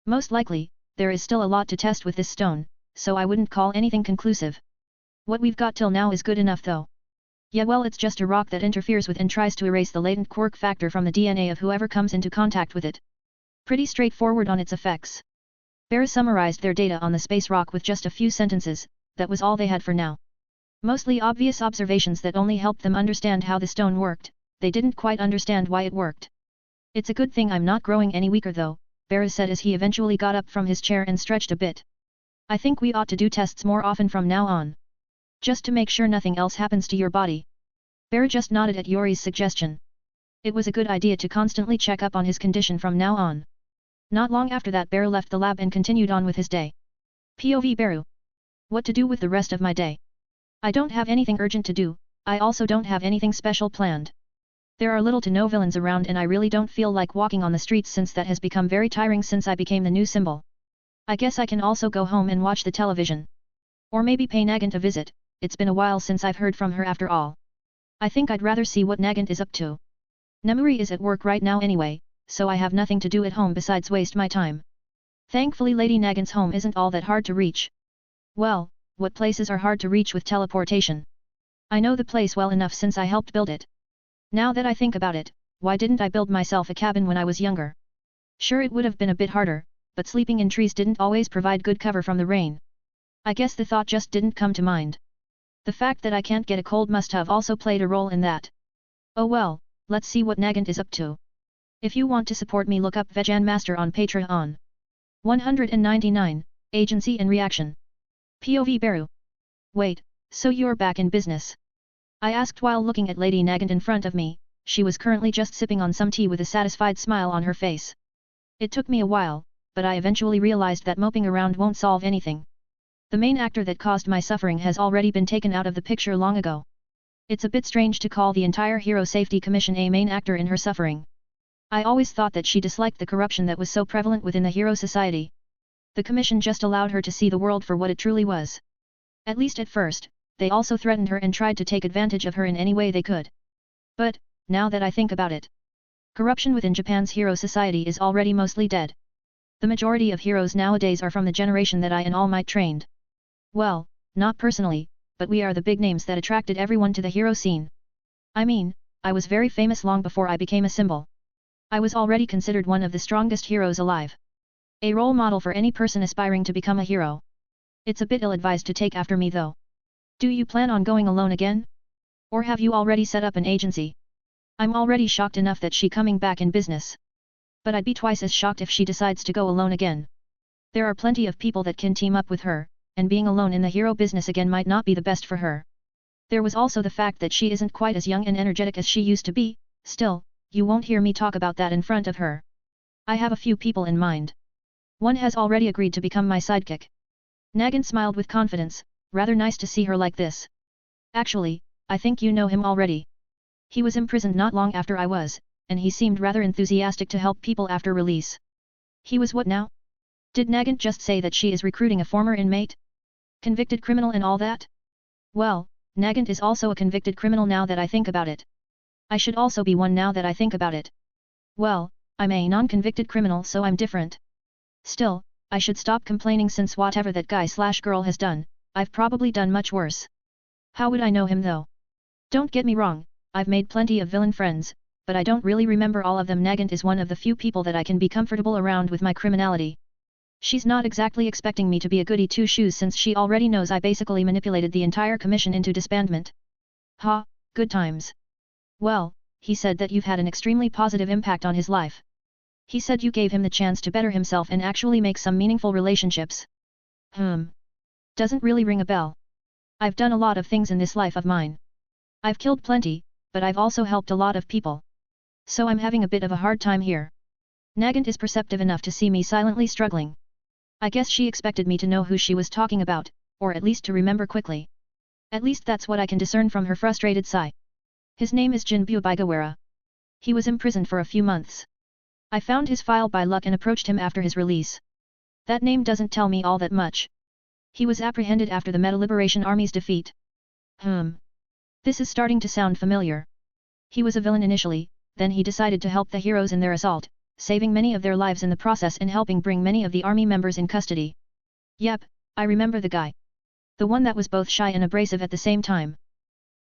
Most likely, there is still a lot to test with this stone, so I wouldn't call anything conclusive. What we've got till now is good enough though. Yeah, well, it's just a rock that interferes with and tries to erase the latent quirk factor from the DNA of whoever comes into contact with it. Pretty straightforward on its effects. Beru summarized their data on the space rock with just a few sentences, that was all they had for now. Mostly obvious observations that only helped them understand how the stone worked, they didn't quite understand why it worked. It's a good thing I'm not growing any weaker though, Beru said as he eventually got up from his chair and stretched a bit. I think we ought to do tests more often from now on. Just to make sure nothing else happens to your body. Beru just nodded at Yuri's suggestion. It was a good idea to constantly check up on his condition from now on. Not long after that, Beru left the lab and continued on with his day. POV Beru. What to do with the rest of my day? I don't have anything urgent to do, I also don't have anything special planned. There are little to no villains around and I really don't feel like walking on the streets since that has become very tiring since I became the new symbol. I guess I can also go home and watch the television. Or maybe pay Nagant a visit, it's been a while since I've heard from her after all. I think I'd rather see what Nagant is up to. Nemuri is at work right now anyway, so I have nothing to do at home besides waste my time. Thankfully Lady Nagant's home isn't all that hard to reach. Well, what places are hard to reach with teleportation? I know the place well enough since I helped build it. Now that I think about it, why didn't I build myself a cabin when I was younger? Sure, it would have been a bit harder, but sleeping in trees didn't always provide good cover from the rain. I guess the thought just didn't come to mind. The fact that I can't get a cold must have also played a role in that. Oh well, let's see what Nagant is up to. If you want to support me, look up Vegan Master on Patreon. 199, Agency and Reaction. POV Beru. Wait, so you're back in business? I asked while looking at Lady Nagant in front of me. She was currently just sipping on some tea with a satisfied smile on her face. It took me a while, but I eventually realized that moping around won't solve anything. The main actor that caused my suffering has already been taken out of the picture long ago. It's a bit strange to call the entire Hero Safety Commission a main actor in her suffering. I always thought that she disliked the corruption that was so prevalent within the Hero Society. The Commission just allowed her to see the world for what it truly was. At least at first, they also threatened her and tried to take advantage of her in any way they could. But, now that I think about it, corruption within Japan's Hero Society is already mostly dead. The majority of heroes nowadays are from the generation that I and All Might trained. Well, not personally, but we are the big names that attracted everyone to the hero scene. I mean, I was very famous long before I became a symbol. I was already considered one of the strongest heroes alive. A role model for any person aspiring to become a hero. It's a bit ill-advised to take after me though. Do you plan on going alone again? Or have you already set up an agency? I'm already shocked enough that she coming back in business. But I'd be twice as shocked if she decides to go alone again. There are plenty of people that can team up with her, and being alone in the hero business again might not be the best for her. There was also the fact that she isn't quite as young and energetic as she used to be. Still, you won't hear me talk about that in front of her. I have a few people in mind. One has already agreed to become my sidekick. Nagant smiled with confidence, rather nice to see her like this. Actually, I think you know him already. He was imprisoned not long after I was, and he seemed rather enthusiastic to help people after release. He was what now? Did Nagant just say that she is recruiting a former inmate? Convicted criminal and all that? Well, Nagant is also a convicted criminal now that I think about it. I should also be one now that I think about it. Well, I'm a non-convicted criminal so I'm different. Still, I should stop complaining since whatever that guy/girl has done, I've probably done much worse. How would I know him though? Don't get me wrong, I've made plenty of villain friends, but I don't really remember all of them. Nagant is one of the few people that I can be comfortable around with my criminality. She's not exactly expecting me to be a goody two-shoes since she already knows I basically manipulated the entire commission into disbandment. Ha, good times. Well, he said that you've had an extremely positive impact on his life. He said you gave him the chance to better himself and actually make some meaningful relationships. Doesn't really ring a bell. I've done a lot of things in this life of mine. I've killed plenty, but I've also helped a lot of people. So I'm having a bit of a hard time here. Nagant is perceptive enough to see me silently struggling. I guess she expected me to know who she was talking about, or at least to remember quickly. At least that's what I can discern from her frustrated sigh. His name is Jinbu Baigawara. He was imprisoned for a few months. I found his file by luck and approached him after his release. That name doesn't tell me all that much. He was apprehended after the Meta Liberation Army's defeat. This is starting to sound familiar. He was a villain initially, then he decided to help the heroes in their assault, saving many of their lives in the process and helping bring many of the army members in custody. Yep, I remember the guy. The one that was both shy and abrasive at the same time.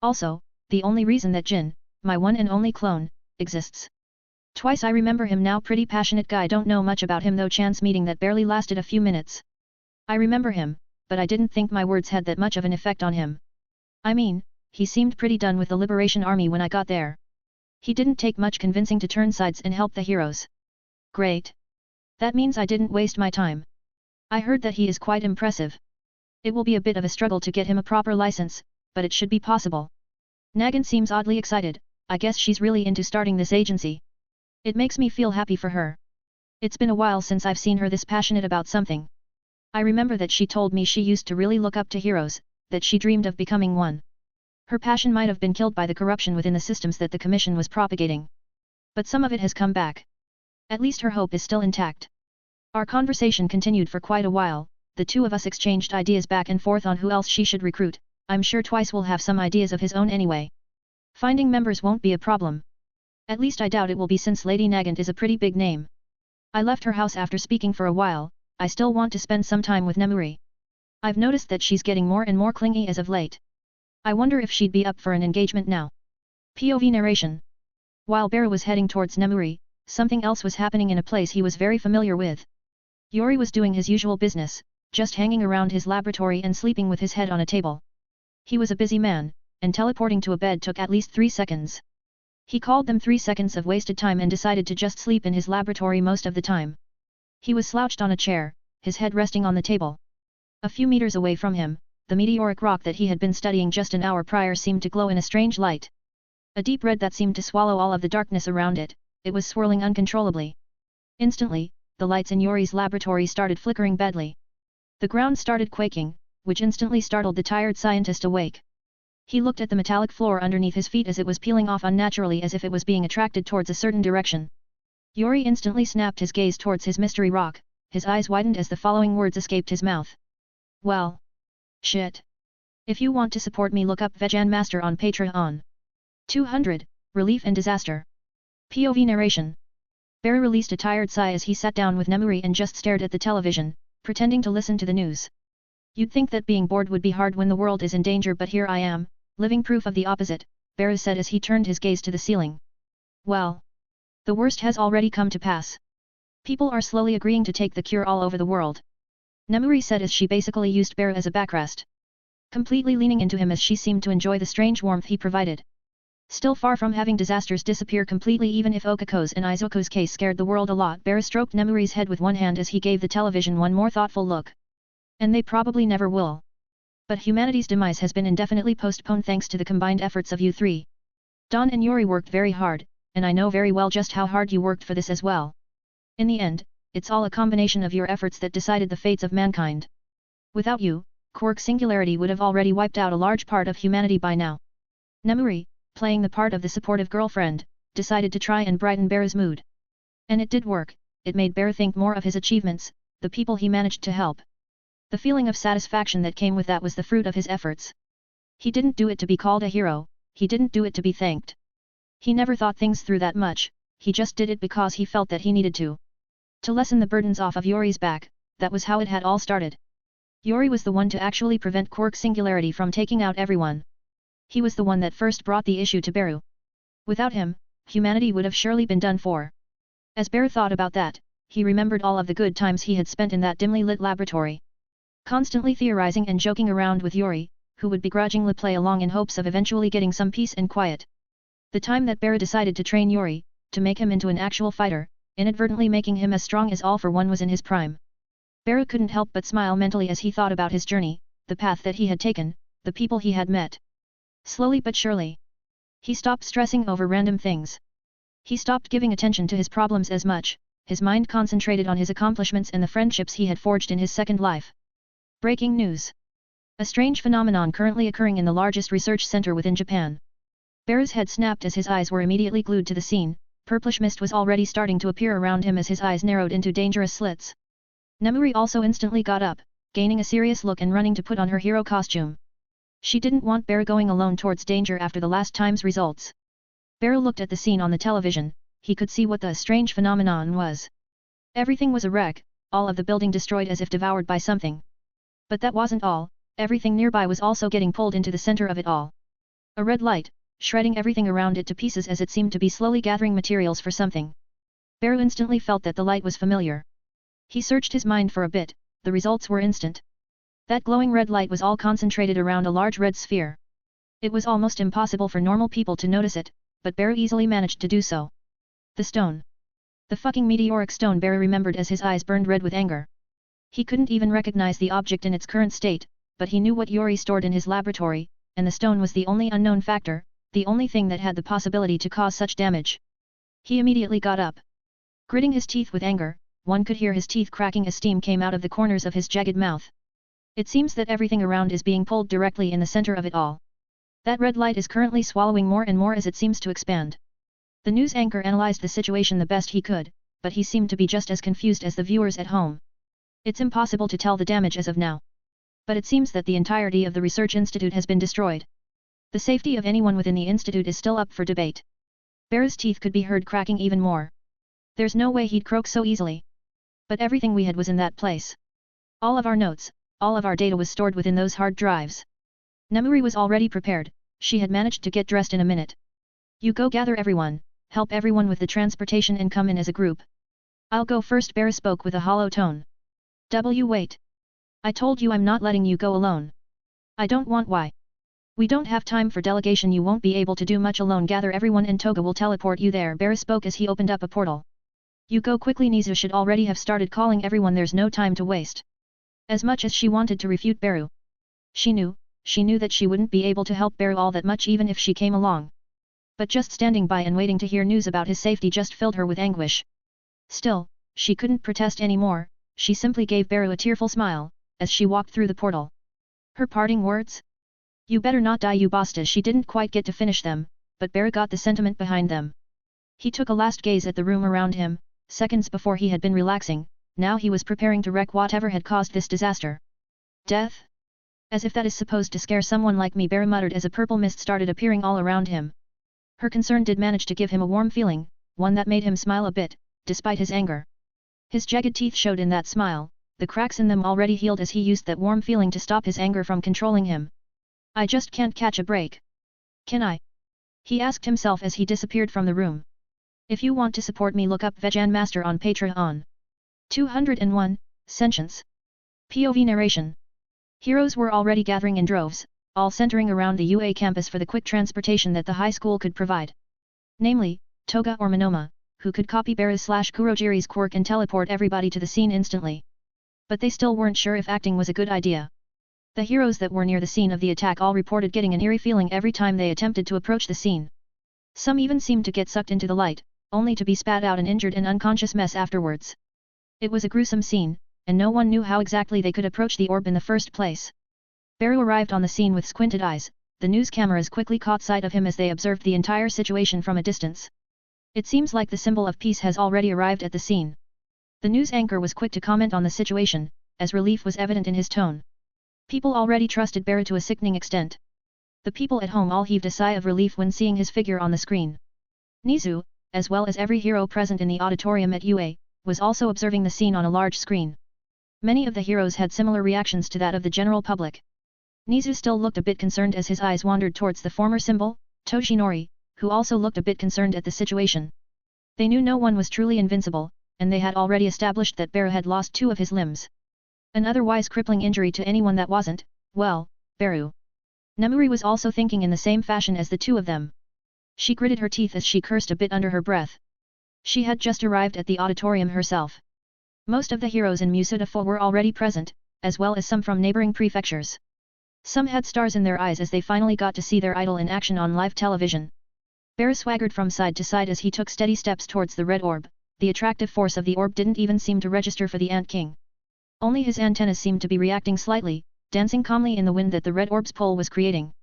Also, the only reason that Jin, my one and only clone, exists. Twice I remember him now. Pretty passionate guy. Don't know much about him though. Chance meeting that barely lasted a few minutes. I remember him, but I didn't think my words had that much of an effect on him. I mean, he seemed pretty done with the Liberation Army when I got there. He didn't take much convincing to turn sides and help the heroes. Great. That means I didn't waste my time. I heard that he is quite impressive. It will be a bit of a struggle to get him a proper license, but it should be possible. Nagant seems oddly excited. I guess she's really into starting this agency. It makes me feel happy for her. It's been a while since I've seen her this passionate about something. I remember that she told me she used to really look up to heroes, that she dreamed of becoming one. Her passion might have been killed by the corruption within the systems that the Commission was propagating. But some of it has come back. At least her hope is still intact. Our conversation continued for quite a while. The two of us exchanged ideas back and forth on who else she should recruit, I'm sure Twice will have some ideas of his own anyway. Finding members won't be a problem. At least I doubt it will be since Lady Nagant is a pretty big name. I left her house after speaking for a while, I still want to spend some time with Nemuri. I've noticed that she's getting more and more clingy as of late. I wonder if she'd be up for an engagement now. POV narration. While Beru was heading towards Nemuri, something else was happening in a place he was very familiar with. Yori was doing his usual business, just hanging around his laboratory and sleeping with his head on a table. He was a busy man, and teleporting to a bed took at least 3 seconds. He called them 3 seconds of wasted time and decided to just sleep in his laboratory most of the time. He was slouched on a chair, his head resting on the table. A few meters away from him, the meteoric rock that he had been studying just an hour prior seemed to glow in a strange light. A deep red that seemed to swallow all of the darkness around it, it was swirling uncontrollably. Instantly, the lights in Yori's laboratory started flickering badly. The ground started quaking, which instantly startled the tired scientist awake. He looked at the metallic floor underneath his feet as it was peeling off unnaturally as if it was being attracted towards a certain direction. Yori instantly snapped his gaze towards his mystery rock, his eyes widened as the following words escaped his mouth. Well. Shit. If you want to support me, look up Vegan Master on Patreon. 200, Relief and Disaster. POV narration. Beru released a tired sigh as he sat down with Nemuri and just stared at the television, pretending to listen to the news. You'd think that being bored would be hard when the world is in danger, but here I am, living proof of the opposite, Beru said as he turned his gaze to the ceiling. Well. The worst has already come to pass. People are slowly agreeing to take the cure all over the world. Nemuri said as she basically used Beru as a backrest. Completely leaning into him as she seemed to enjoy the strange warmth he provided. Still far from having disasters disappear completely, even if Okako's and Izuku's case scared the world a lot, Beru stroked Nemuri's head with one hand as he gave the television one more thoughtful look. And they probably never will. But humanity's demise has been indefinitely postponed thanks to the combined efforts of you three. Dawn and Yori worked very hard, and I know very well just how hard you worked for this as well. In the end, it's all a combination of your efforts that decided the fates of mankind. Without you, Quark Singularity would have already wiped out a large part of humanity by now. Nemuri, playing the part of the supportive girlfriend, decided to try and brighten Beru's mood. And it did work, it made Beru think more of his achievements, the people he managed to help. The feeling of satisfaction that came with that was the fruit of his efforts. He didn't do it to be called a hero, he didn't do it to be thanked. He never thought things through that much, he just did it because he felt that he needed to. To lessen the burdens off of Yori's back, that was how it had all started. Yori was the one to actually prevent Quark Singularity from taking out everyone. He was the one that first brought the issue to Beru. Without him, humanity would have surely been done for. As Beru thought about that, he remembered all of the good times he had spent in that dimly lit laboratory. Constantly theorizing and joking around with Yori, who would begrudgingly play along in hopes of eventually getting some peace and quiet. The time that Beru decided to train Yori, to make him into an actual fighter, inadvertently making him as strong as All for One was in his prime. Beru couldn't help but smile mentally as he thought about his journey, the path that he had taken, the people he had met. Slowly but surely. He stopped stressing over random things. He stopped giving attention to his problems as much, his mind concentrated on his accomplishments and the friendships he had forged in his second life. Breaking news. A strange phenomenon currently occurring in the largest research center within Japan. Beru's head snapped as his eyes were immediately glued to the scene, purplish mist was already starting to appear around him as his eyes narrowed into dangerous slits. Nemuri also instantly got up, gaining a serious look and running to put on her hero costume. She didn't want Beru going alone towards danger after the last time's results. Beru looked at the scene on the television, he could see what the strange phenomenon was. Everything was a wreck, all of the building destroyed as if devoured by something. But that wasn't all, everything nearby was also getting pulled into the center of it all. A red light, shredding everything around it to pieces as it seemed to be slowly gathering materials for something. Beru instantly felt that the light was familiar. He searched his mind for a bit, the results were instant. That glowing red light was all concentrated around a large red sphere. It was almost impossible for normal people to notice it, but Beru easily managed to do so. The stone. The fucking meteoric stone, Beru remembered as his eyes burned red with anger. He couldn't even recognize the object in its current state, but he knew what Yori stored in his laboratory, and the stone was the only unknown factor, the only thing that had the possibility to cause such damage. He immediately got up. Gritting his teeth with anger, one could hear his teeth cracking as steam came out of the corners of his jagged mouth. It seems that everything around is being pulled directly in the center of it all. That red light is currently swallowing more and more as it seems to expand. The news anchor analyzed the situation the best he could, but he seemed to be just as confused as the viewers at home. It's impossible to tell the damage as of now. But it seems that the entirety of the research institute has been destroyed. The safety of anyone within the institute is still up for debate. Bear's teeth could be heard cracking even more. There's no way he'd croak so easily. But everything we had was in that place. All of our notes, all of our data was stored within those hard drives. Nemuri was already prepared, she had managed to get dressed in a minute. You go gather everyone, help everyone with the transportation and come in as a group. I'll go first, Bear spoke with a hollow tone. Wait. I told you I'm not letting you go alone. I don't want why. We don't have time for delegation, you won't be able to do much alone, gather everyone and Toga will teleport you there, Bear spoke as he opened up a portal. You go quickly, Nizu should already have started calling everyone, there's no time to waste. As much as she wanted to refute Beru. She knew that she wouldn't be able to help Beru all that much even if she came along. But just standing by and waiting to hear news about his safety just filled her with anguish. Still, she couldn't protest anymore, she simply gave Beru a tearful smile, as she walked through the portal. Her parting words? You better not die, you bastard. She didn't quite get to finish them, but Beru got the sentiment behind them. He took a last gaze at the room around him, seconds before he had been relaxing, now he was preparing to wreck whatever had caused this disaster. Death? As if that is supposed to scare someone like me, Beru muttered as a purple mist started appearing all around him. Her concern did manage to give him a warm feeling, one that made him smile a bit, despite his anger. His jagged teeth showed in that smile, the cracks in them already healed as he used that warm feeling to stop his anger from controlling him. I just can't catch a break. Can I? He asked himself as he disappeared from the room. If you want to support me, look up Vejan Master on Patreon. 201, Sentience. POV narration. Heroes were already gathering in droves, all centering around the UA campus for the quick transportation that the high school could provide. Namely, Toga or Monoma, who could copy Beerus/Kurogiri's quirk and teleport everybody to the scene instantly. But they still weren't sure if acting was a good idea. The heroes that were near the scene of the attack all reported getting an eerie feeling every time they attempted to approach the scene. Some even seemed to get sucked into the light, only to be spat out an injured and unconscious mess afterwards. It was a gruesome scene, and no one knew how exactly they could approach the orb in the first place. Beru arrived on the scene with squinted eyes, the news cameras quickly caught sight of him as they observed the entire situation from a distance. It seems like the symbol of peace has already arrived at the scene. The news anchor was quick to comment on the situation, as relief was evident in his tone. People already trusted Beru to a sickening extent. The people at home all heaved a sigh of relief when seeing his figure on the screen. Nizu, as well as every hero present in the auditorium at UA, was also observing the scene on a large screen. Many of the heroes had similar reactions to that of the general public. Nizu still looked a bit concerned as his eyes wandered towards the former symbol, Toshinori, who also looked a bit concerned at the situation. They knew no one was truly invincible, and they had already established that Beru had lost 2 of his limbs. An otherwise crippling injury to anyone that wasn't, well, Beru. Nemuri was also thinking in the same fashion as the 2 of them. She gritted her teeth as she cursed a bit under her breath. She had just arrived at the auditorium herself. Most of the heroes in Musudafo were already present, as well as some from neighboring prefectures. Some had stars in their eyes as they finally got to see their idol in action on live television. Beru swaggered from side to side as he took steady steps towards the red orb. The attractive force of the orb didn't even seem to register for the Ant King. Only his antennas seemed to be reacting slightly, dancing calmly in the wind that the red orb's pull was creating.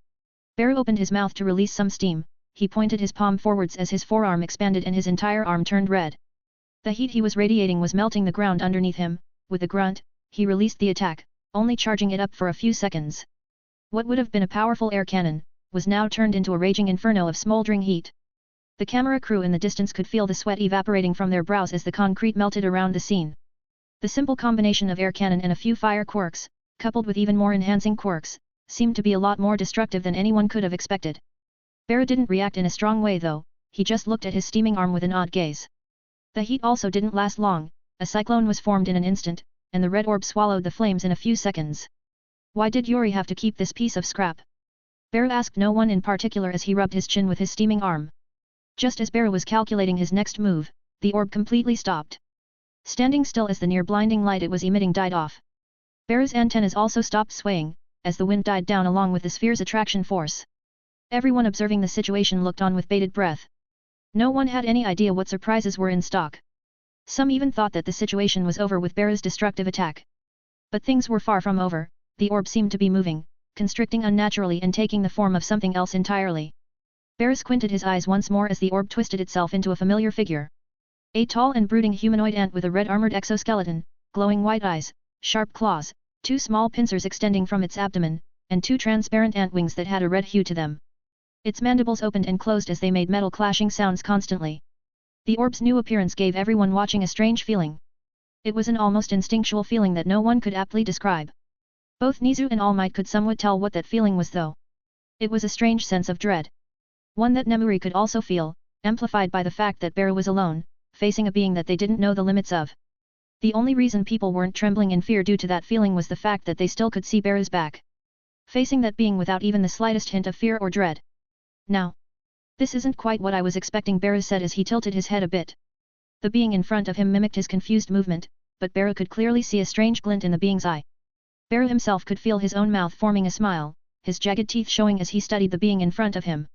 Beru opened his mouth to release some steam, he pointed his palm forwards as his forearm expanded and his entire arm turned red. The heat he was radiating was melting the ground underneath him. With a grunt, he released the attack, only charging it up for a few seconds. What would have been a powerful air cannon, was now turned into a raging inferno of smoldering heat. The camera crew in the distance could feel the sweat evaporating from their brows as the concrete melted around the scene. The simple combination of air cannon and a few fire quirks, coupled with even more enhancing quirks, seemed to be a lot more destructive than anyone could have expected. Beru didn't react in a strong way though, he just looked at his steaming arm with an odd gaze. The heat also didn't last long, a cyclone was formed in an instant, and the red orb swallowed the flames in a few seconds. Why did Yuri have to keep this piece of scrap? Beru asked no one in particular as he rubbed his chin with his steaming arm. Just as Beru was calculating his next move, the orb completely stopped. Standing still as the near blinding light it was emitting died off. Beru's antennas also stopped swaying, as the wind died down along with the sphere's attraction force. Everyone observing the situation looked on with bated breath. No one had any idea what surprises were in stock. Some even thought that the situation was over with Beru's destructive attack. But things were far from over, the orb seemed to be moving, constricting unnaturally and taking the form of something else entirely. Beru squinted his eyes once more as the orb twisted itself into a familiar figure. A tall and brooding humanoid ant with a red armored exoskeleton, glowing white eyes, sharp claws, 2 small pincers extending from its abdomen, and 2 transparent ant wings that had a red hue to them. Its mandibles opened and closed as they made metal clashing sounds constantly. The orb's new appearance gave everyone watching a strange feeling. It was an almost instinctual feeling that no one could aptly describe. Both Nizu and All Might could somewhat tell what that feeling was though. It was a strange sense of dread. One that Nemuri could also feel, amplified by the fact that Beru was alone, facing a being that they didn't know the limits of. The only reason people weren't trembling in fear due to that feeling was the fact that they still could see Beru's back. Facing that being without even the slightest hint of fear or dread. Now. This isn't quite what I was expecting, Beru said as he tilted his head a bit. The being in front of him mimicked his confused movement, but Beru could clearly see a strange glint in the being's eye. Beru himself could feel his own mouth forming a smile, his jagged teeth showing as he studied the being in front of him.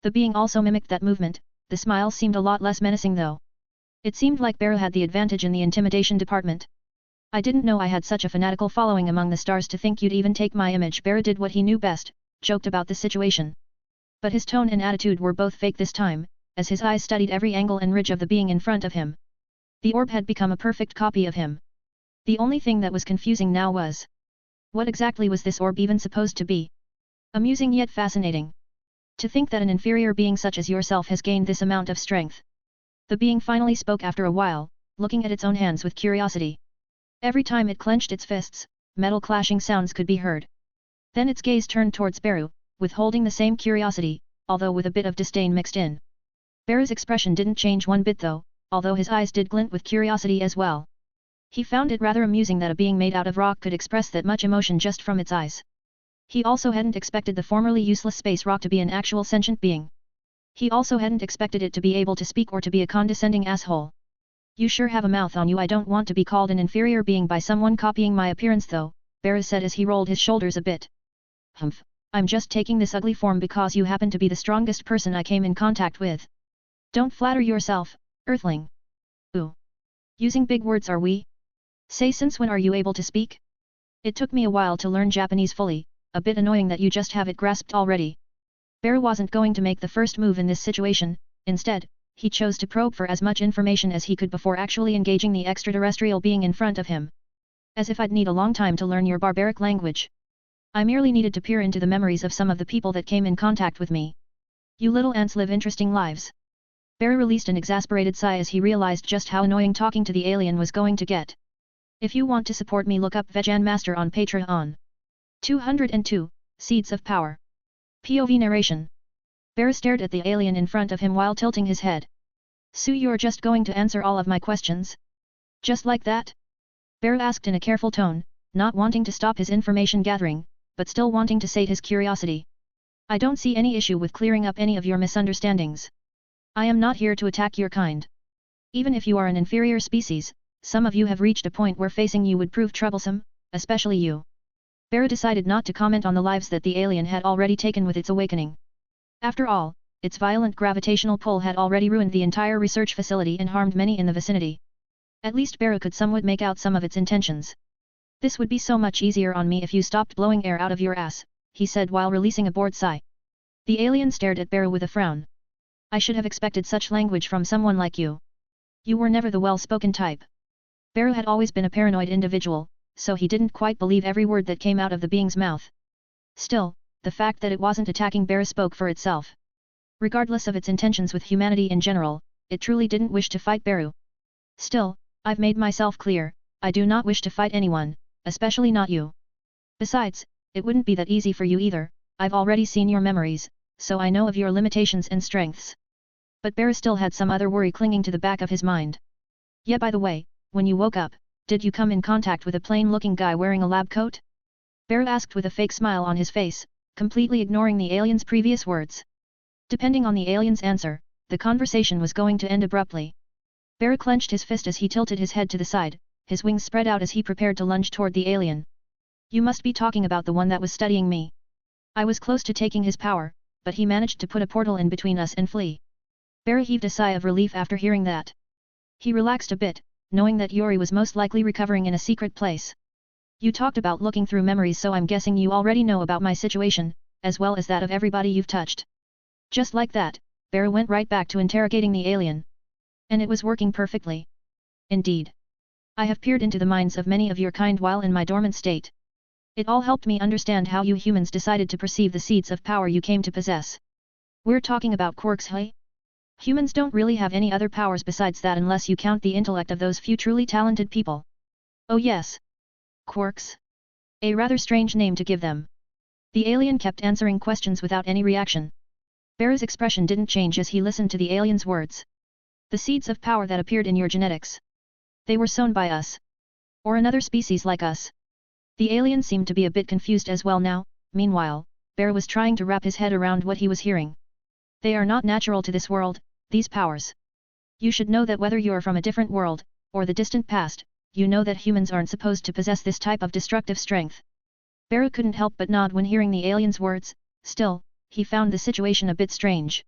The being also mimicked that movement. The smile seemed a lot less menacing though. It seemed like Beru had the advantage in the intimidation department. I didn't know I had such a fanatical following among the stars to think you'd even take my image. Beru did what he knew best, joked about the situation. But his tone and attitude were both fake this time, as his eyes studied every angle and ridge of the being in front of him. The orb had become a perfect copy of him. The only thing that was confusing now was, what exactly was this orb even supposed to be? Amusing yet fascinating. To think that an inferior being such as yourself has gained this amount of strength. The being finally spoke after a while, looking at its own hands with curiosity. Every time it clenched its fists, metal clashing sounds could be heard. Then its gaze turned towards Beru, withholding the same curiosity, although with a bit of disdain mixed in. Beru's expression didn't change one bit though, although his eyes did glint with curiosity as well. He found it rather amusing that a being made out of rock could express that much emotion just from its eyes. He also hadn't expected the formerly useless space rock to be an actual sentient being. He also hadn't expected it to be able to speak or to be a condescending asshole. You sure have a mouth on you. I don't want to be called an inferior being by someone copying my appearance though, Beru said as he rolled his shoulders a bit. Humph, I'm just taking this ugly form because you happen to be the strongest person I came in contact with. Don't flatter yourself, Earthling. Ooh. Using big words are we? Say, since when are you able to speak? It took me a while to learn Japanese fully, a bit annoying that you just have it grasped already. Beru wasn't going to make the first move in this situation. Instead, he chose to probe for as much information as he could before actually engaging the extraterrestrial being in front of him. As if I'd need a long time to learn your barbaric language. I merely needed to peer into the memories of some of the people that came in contact with me. You little ants live interesting lives. Beru released an exasperated sigh as he realized just how annoying talking to the alien was going to get. If you want to support me, look up Vejan Master on Patreon. 202, Seeds of Power. POV narration. Beru stared at the alien in front of him while tilting his head. So you're just going to answer all of my questions? Just like that? Beru asked in a careful tone, not wanting to stop his information gathering, but still wanting to sate his curiosity. I don't see any issue with clearing up any of your misunderstandings. I am not here to attack your kind. Even if you are an inferior species, some of you have reached a point where facing you would prove troublesome, especially you. Beru decided not to comment on the lives that the alien had already taken with its awakening. After all, its violent gravitational pull had already ruined the entire research facility and harmed many in the vicinity. At least Beru could somewhat make out some of its intentions. This would be so much easier on me if you stopped blowing air out of your ass, he said while releasing a bored sigh. The alien stared at Beru with a frown. I should have expected such language from someone like you. You were never the well-spoken type. Beru had always been a paranoid individual, so he didn't quite believe every word that came out of the being's mouth. Still, the fact that it wasn't attacking Beru spoke for itself. Regardless of its intentions with humanity in general, it truly didn't wish to fight Beru. Still, I've made myself clear, I do not wish to fight anyone, especially not you. Besides, it wouldn't be that easy for you either. I've already seen your memories, so I know of your limitations and strengths. But Beru still had some other worry clinging to the back of his mind. Yeah, by the way, when you woke up, did you come in contact with a plain-looking guy wearing a lab coat? Beru asked with a fake smile on his face, completely ignoring the alien's previous words. Depending on the alien's answer, the conversation was going to end abruptly. Beru clenched his fist as he tilted his head to the side, his wings spread out as he prepared to lunge toward the alien. You must be talking about the one that was studying me. I was close to taking his power, but he managed to put a portal in between us and flee. Beru heaved a sigh of relief after hearing that. He relaxed a bit, knowing that Yuri was most likely recovering in a secret place. You talked about looking through memories, so I'm guessing you already know about my situation, as well as that of everybody you've touched. Just like that, Beru went right back to interrogating the alien. And it was working perfectly. Indeed. I have peered into the minds of many of your kind while in my dormant state, It all helped me understand how you humans decided to perceive the seeds of power you came to possess. We're talking about quirks, hey? Humans don't really have any other powers besides that unless you count the intellect of those few truly talented people. Oh yes. Quirks? A rather strange name to give them. The alien kept answering questions without any reaction. Bear's expression didn't change as he listened to the alien's words. The seeds of power that appeared in your genetics. They were sown by us. Or another species like us. The alien seemed to be a bit confused as well now. Meanwhile, Bear was trying to wrap his head around what he was hearing. They are not natural to this world, these powers. You should know that whether you're from a different world, or the distant past, you know that humans aren't supposed to possess this type of destructive strength. Bear couldn't help but nod when hearing the alien's words. Still, he found the situation a bit strange.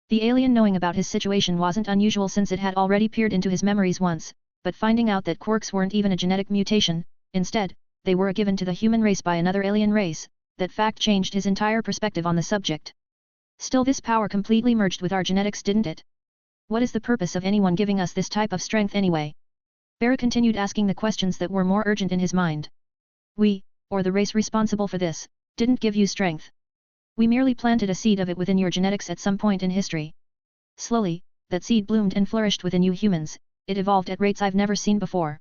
The alien knowing about his situation wasn't unusual since it had already peered into his memories once, but finding out that quirks weren't even a genetic mutation, instead, they were given to the human race by another alien race, that fact changed his entire perspective on the subject. Still, this power completely merged with our genetics, didn't it? What is the purpose of anyone giving us this type of strength anyway? Bear continued asking the questions that were more urgent in his mind. We, or the race responsible for this, didn't give you strength. We merely planted a seed of it within your genetics at some point in history. Slowly, that seed bloomed and flourished within you humans. It evolved at rates I've never seen before.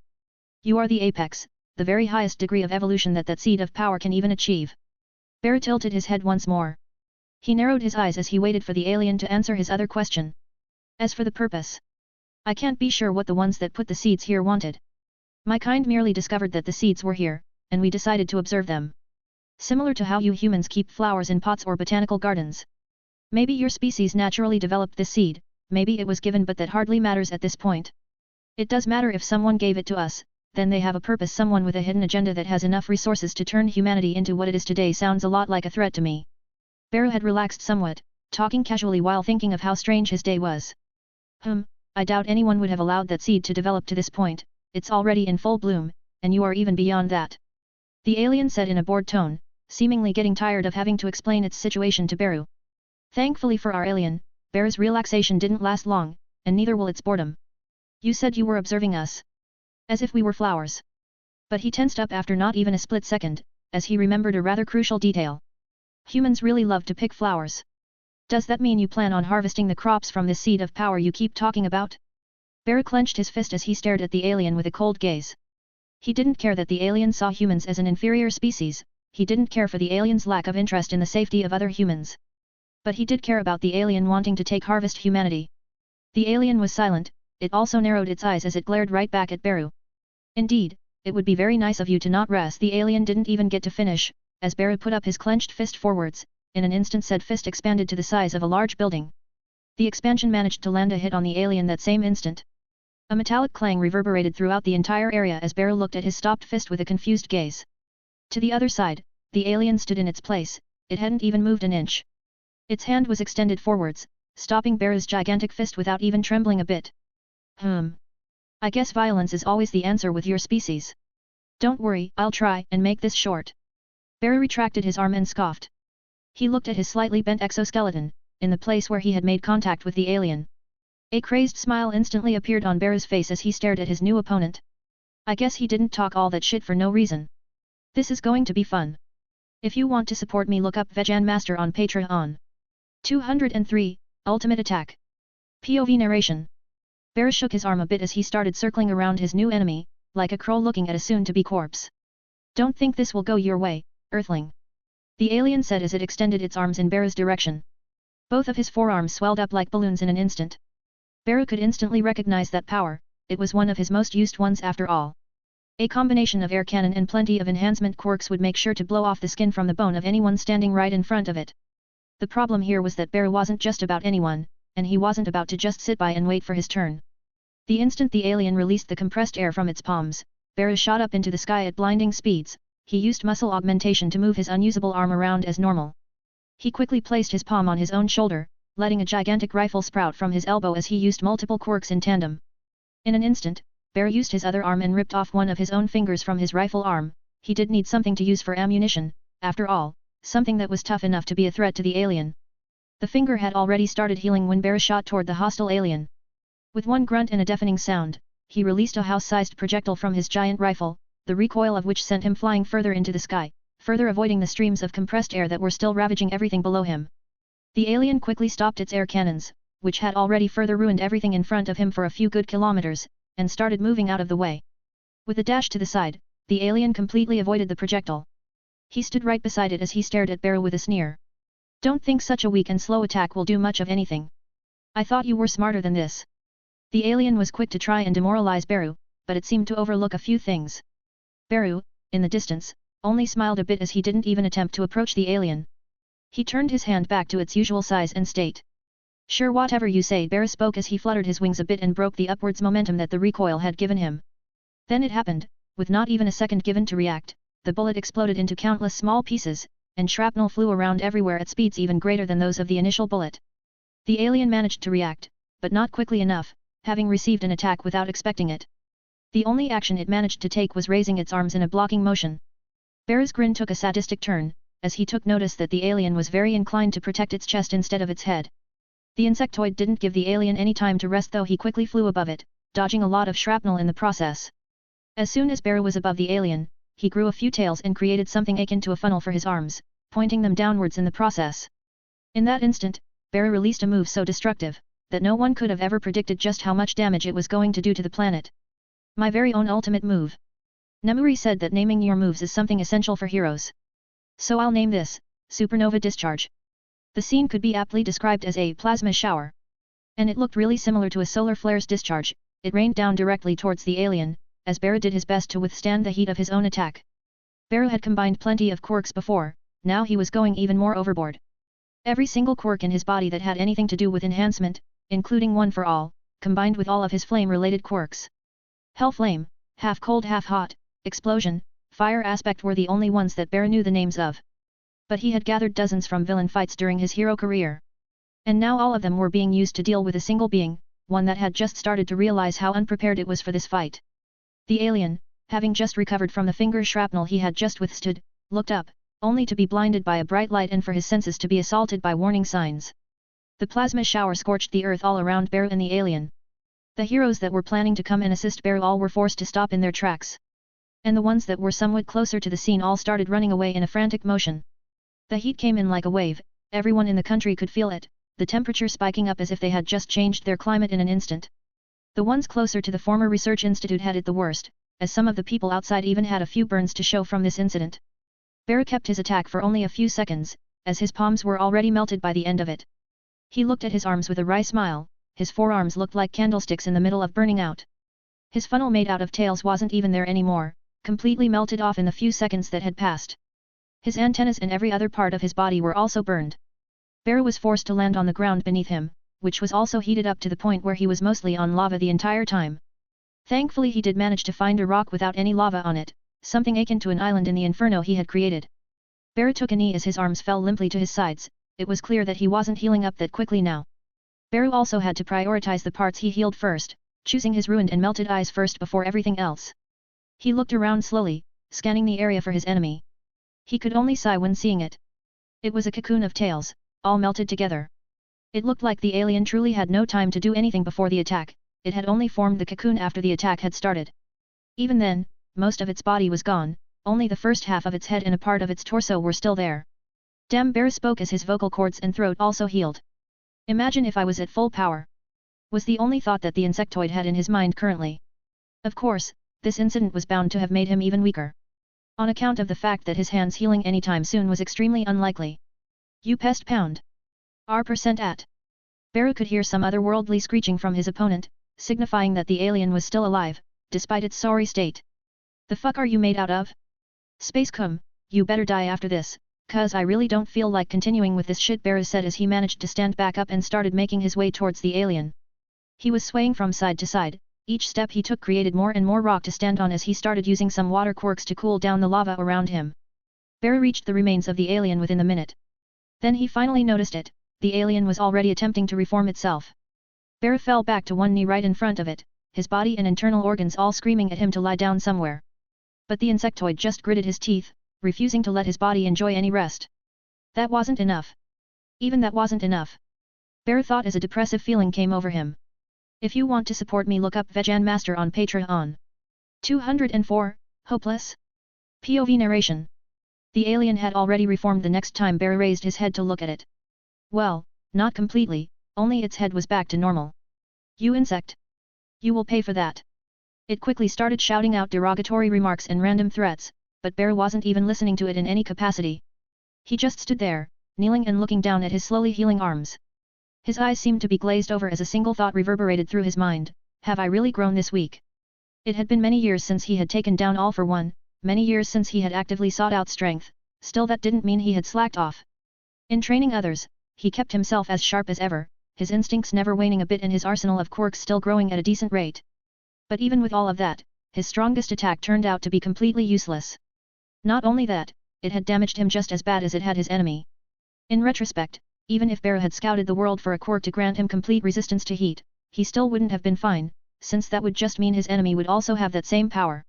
You are the apex, the very highest degree of evolution that seed of power can even achieve. Bear tilted his head once more. He narrowed his eyes as he waited for the alien to answer his other question. As for the purpose, I can't be sure what the ones that put the seeds here wanted. My kind merely discovered that the seeds were here, and we decided to observe them. Similar to how you humans keep flowers in pots or botanical gardens. Maybe your species naturally developed this seed, maybe it was given, but that hardly matters at this point. It does matter if someone gave it to us, then they have a purpose. Someone with a hidden agenda that has enough resources to turn humanity into what it is today sounds a lot like a threat to me. Bear had relaxed somewhat, talking casually while thinking of how strange his day was. I doubt anyone would have allowed that seed to develop to this point. It's already in full bloom, and you are even beyond that. The alien said in a bored tone, seemingly getting tired of having to explain its situation to Beru. Thankfully for our alien, Bear's relaxation didn't last long, and neither will its boredom. You said you were observing us. As if we were flowers. But he tensed up after not even a split second, as he remembered a rather crucial detail. Humans really love to pick flowers. Does that mean you plan on harvesting the crops from this seed of power you keep talking about? Bear clenched his fist as he stared at the alien with a cold gaze. He didn't care that the alien saw humans as an inferior species, he didn't care for the alien's lack of interest in the safety of other humans. But he did care about the alien wanting to take harvest humanity. The alien was silent, it also narrowed its eyes as it glared right back at Beru. Indeed, it would be very nice of you to not rest. The alien didn't even get to finish, as Beru put up his clenched fist forwards. In an instant said fist expanded to the size of a large building. The expansion managed to land a hit on the alien that same instant. A metallic clang reverberated throughout the entire area as Beru looked at his stopped fist with a confused gaze. To the other side, the alien stood in its place, it hadn't even moved an inch. Its hand was extended forwards, stopping Beru's gigantic fist without even trembling a bit. I guess violence is always the answer with your species. Don't worry, I'll try and make this short. Beru retracted his arm and scoffed. He looked at his slightly bent exoskeleton, in the place where he had made contact with the alien. A crazed smile instantly appeared on Beru's face as he stared at his new opponent. I guess he didn't talk all that shit for no reason. This is going to be fun. If you want to support me, look up Vegan Master on Patreon. 203, Ultimate Attack. POV narration. Beru shook his arm a bit as he started circling around his new enemy, like a crow looking at a soon-to-be corpse. Don't think this will go your way, Earthling. The alien said as it extended its arms in Beru's direction. Both of his forearms swelled up like balloons in an instant. Beru could instantly recognize that power, it was one of his most used ones after all. A combination of air cannon and plenty of enhancement quirks would make sure to blow off the skin from the bone of anyone standing right in front of it. The problem here was that Beru wasn't just about anyone, and he wasn't about to just sit by and wait for his turn. The instant the alien released the compressed air from its palms, Beru shot up into the sky at blinding speeds. He used muscle augmentation to move his unusable arm around as normal. He quickly placed his palm on his own shoulder, letting a gigantic rifle sprout from his elbow as he used multiple quirks in tandem. In an instant, Bear used his other arm and ripped off one of his own fingers from his rifle arm. He did need something to use for ammunition, after all, something that was tough enough to be a threat to the alien. The finger had already started healing when Bear shot toward the hostile alien. With one grunt and a deafening sound, he released a house-sized projectile from his giant rifle, the recoil of which sent him flying further into the sky. further avoiding the streams of compressed air that were still ravaging everything below him. The alien quickly stopped its air cannons, which had already further ruined everything in front of him for a few good kilometers, and started moving out of the way. With a dash to the side, the alien completely avoided the projectile. He stood right beside it as he stared at Beru with a sneer. Don't think such a weak and slow attack will do much of anything. I thought you were smarter than this. The alien was quick to try and demoralize Beru, but it seemed to overlook a few things. Beru, in the distance, only smiled a bit as he didn't even attempt to approach the alien. He turned his hand back to its usual size and state. Sure, whatever you say. Beru spoke as he fluttered his wings a bit and broke the upwards momentum that the recoil had given him. Then it happened, with not even a second given to react, the bullet exploded into countless small pieces, and shrapnel flew around everywhere at speeds even greater than those of the initial bullet. The alien managed to react, but not quickly enough, having received an attack without expecting it. The only action it managed to take was raising its arms in a blocking motion. Beru's grin took a sadistic turn, as he took notice that the alien was very inclined to protect its chest instead of its head. The insectoid didn't give the alien any time to rest, though he quickly flew above it, dodging a lot of shrapnel in the process. As soon as Beru was above the alien, he grew a few tails and created something akin to a funnel for his arms, pointing them downwards in the process. In that instant, Beru released a move so destructive, that no one could have ever predicted just how much damage it was going to do to the planet. My very own ultimate move. Nemuri said that naming your moves is something essential for heroes. So I'll name this, Supernova Discharge. The scene could be aptly described as a plasma shower. And it looked really similar to a solar flare's discharge. It rained down directly towards the alien, as Beru did his best to withstand the heat of his own attack. Beru had combined plenty of quirks before, now he was going even more overboard. Every single quirk in his body that had anything to do with enhancement, including one for all, combined with all of his flame-related quirks. Hell Flame, half cold half hot, Explosion, Fire Aspect were the only ones that Beru knew the names of. But he had gathered dozens from villain fights during his hero career. And now all of them were being used to deal with a single being, one that had just started to realize how unprepared it was for this fight. The alien, having just recovered from the finger shrapnel he had just withstood, looked up, only to be blinded by a bright light and for his senses to be assaulted by warning signs. The plasma shower scorched the earth all around Beru and the alien. The heroes that were planning to come and assist Beru all were forced to stop in their tracks. And the ones that were somewhat closer to the scene all started running away in a frantic motion. The heat came in like a wave, everyone in the country could feel it, the temperature spiking up as if they had just changed their climate in an instant. The ones closer to the former research institute had it the worst, as some of the people outside even had a few burns to show from this incident. Beru kept his attack for only a few seconds, as his palms were already melted by the end of it. He looked at his arms with a wry smile, his forearms looked like candlesticks in the middle of burning out. His funnel made out of tails wasn't even there anymore, completely melted off in the few seconds that had passed. His antennas and every other part of his body were also burned. Beru was forced to land on the ground beneath him, which was also heated up to the point where he was mostly on lava the entire time. Thankfully he did manage to find a rock without any lava on it, something akin to an island in the inferno he had created. Beru took a knee as his arms fell limply to his sides, it was clear that he wasn't healing up that quickly now. Beru also had to prioritize the parts he healed first, choosing his ruined and melted eyes first before everything else. He looked around slowly, scanning the area for his enemy. He could only sigh when seeing it. It was a cocoon of tails, all melted together. It looked like the alien truly had no time to do anything before the attack, it had only formed the cocoon after the attack had started. Even then, most of its body was gone, only the first half of its head and a part of its torso were still there. Damn, Beru spoke as his vocal cords and throat also healed. Imagine if I was at full power. Was the only thought that the insectoid had in his mind currently. Of course, this incident was bound to have made him even weaker. On account of the fact that his hands healing anytime soon was extremely unlikely. You pest pound. R% at. Beru could hear some otherworldly screeching from his opponent, signifying that the alien was still alive, despite its sorry state. The fuck are you made out of? Space cum, you better die after this, cuz I really don't feel like continuing with this shit, Beru said as he managed to stand back up and started making his way towards the alien. He was swaying from side to side, each step he took created more and more rock to stand on as he started using some water quirks to cool down the lava around him. Beru reached the remains of the alien within the minute. Then he finally noticed it, the alien was already attempting to reform itself. Beru fell back to one knee right in front of it, his body and internal organs all screaming at him to lie down somewhere. But the insectoid just gritted his teeth, refusing to let his body enjoy any rest. That wasn't enough. Even that wasn't enough. Beru thought as a depressive feeling came over him. If you want to support me, look up Vegan Master on Patreon. 204, Hopeless? POV narration. The alien had already reformed the next time Bear raised his head to look at it. Well, not completely, only its head was back to normal. You insect! You will pay for that! It quickly started shouting out derogatory remarks and random threats, but Bear wasn't even listening to it in any capacity. He just stood there, kneeling and looking down at his slowly healing arms. His eyes seemed to be glazed over as a single thought reverberated through his mind: have I really grown this week? It had been many years since he had taken down All for One, many years since he had actively sought out strength, still that didn't mean he had slacked off. In training others, he kept himself as sharp as ever, his instincts never waning a bit and his arsenal of quirks still growing at a decent rate. But even with all of that, his strongest attack turned out to be completely useless. Not only that, it had damaged him just as bad as it had his enemy. In retrospect, even if Bear had scouted the world for a quirk to grant him complete resistance to heat, he still wouldn't have been fine, since that would just mean his enemy would also have that same power.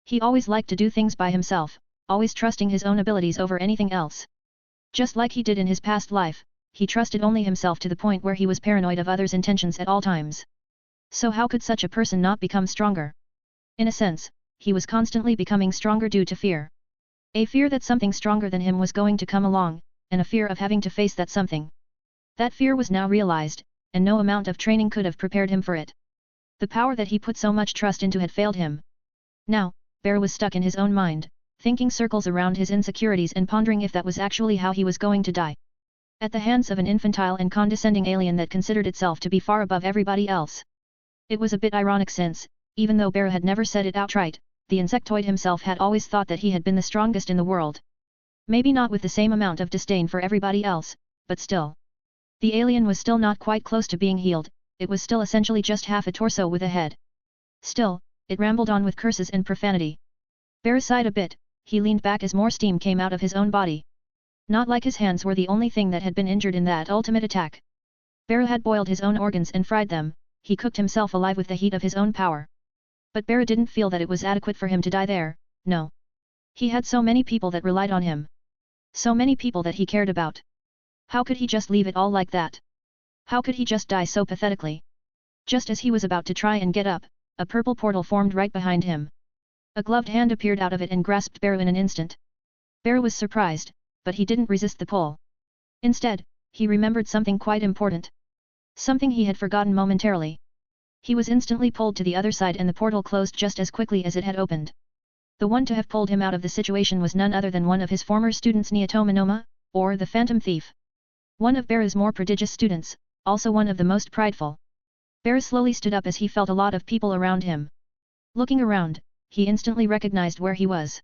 He always liked to do things by himself, always trusting his own abilities over anything else. Just like he did in his past life, he trusted only himself to the point where he was paranoid of others' intentions at all times. So how could such a person not become stronger? In a sense, he was constantly becoming stronger due to fear. A fear that something stronger than him was going to come along, and a fear of having to face that something. That fear was now realized, and no amount of training could have prepared him for it. The power that he put so much trust into had failed him. Now, Bear was stuck in his own mind, thinking circles around his insecurities and pondering if that was actually how he was going to die. At the hands of an infantile and condescending alien that considered itself to be far above everybody else. It was a bit ironic since, even though Bear had never said it outright, the insectoid himself had always thought that he had been the strongest in the world. Maybe not with the same amount of disdain for everybody else, but still. The alien was still not quite close to being healed, it was still essentially just half a torso with a head. Still, it rambled on with curses and profanity. Bear sighed a bit, he leaned back as more steam came out of his own body. Not like his hands were the only thing that had been injured in that ultimate attack. Bear had boiled his own organs and fried them, he cooked himself alive with the heat of his own power. But Bear didn't feel that it was adequate for him to die there, no. He had so many people that relied on him. So many people that he cared about. How could he just leave it all like that? How could he just die so pathetically? Just as he was about to try and get up, a purple portal formed right behind him. A gloved hand appeared out of it and grasped Bear in an instant. Bear was surprised, but he didn't resist the pull. Instead, he remembered something quite important. Something he had forgotten momentarily. He was instantly pulled to the other side and the portal closed just as quickly as it had opened. The one to have pulled him out of the situation was none other than one of his former students, Neotoma Noma, or the Phantom Thief. One of Bear's more prodigious students, also one of the most prideful. Bear slowly stood up as he felt a lot of people around him. Looking around, he instantly recognized where he was.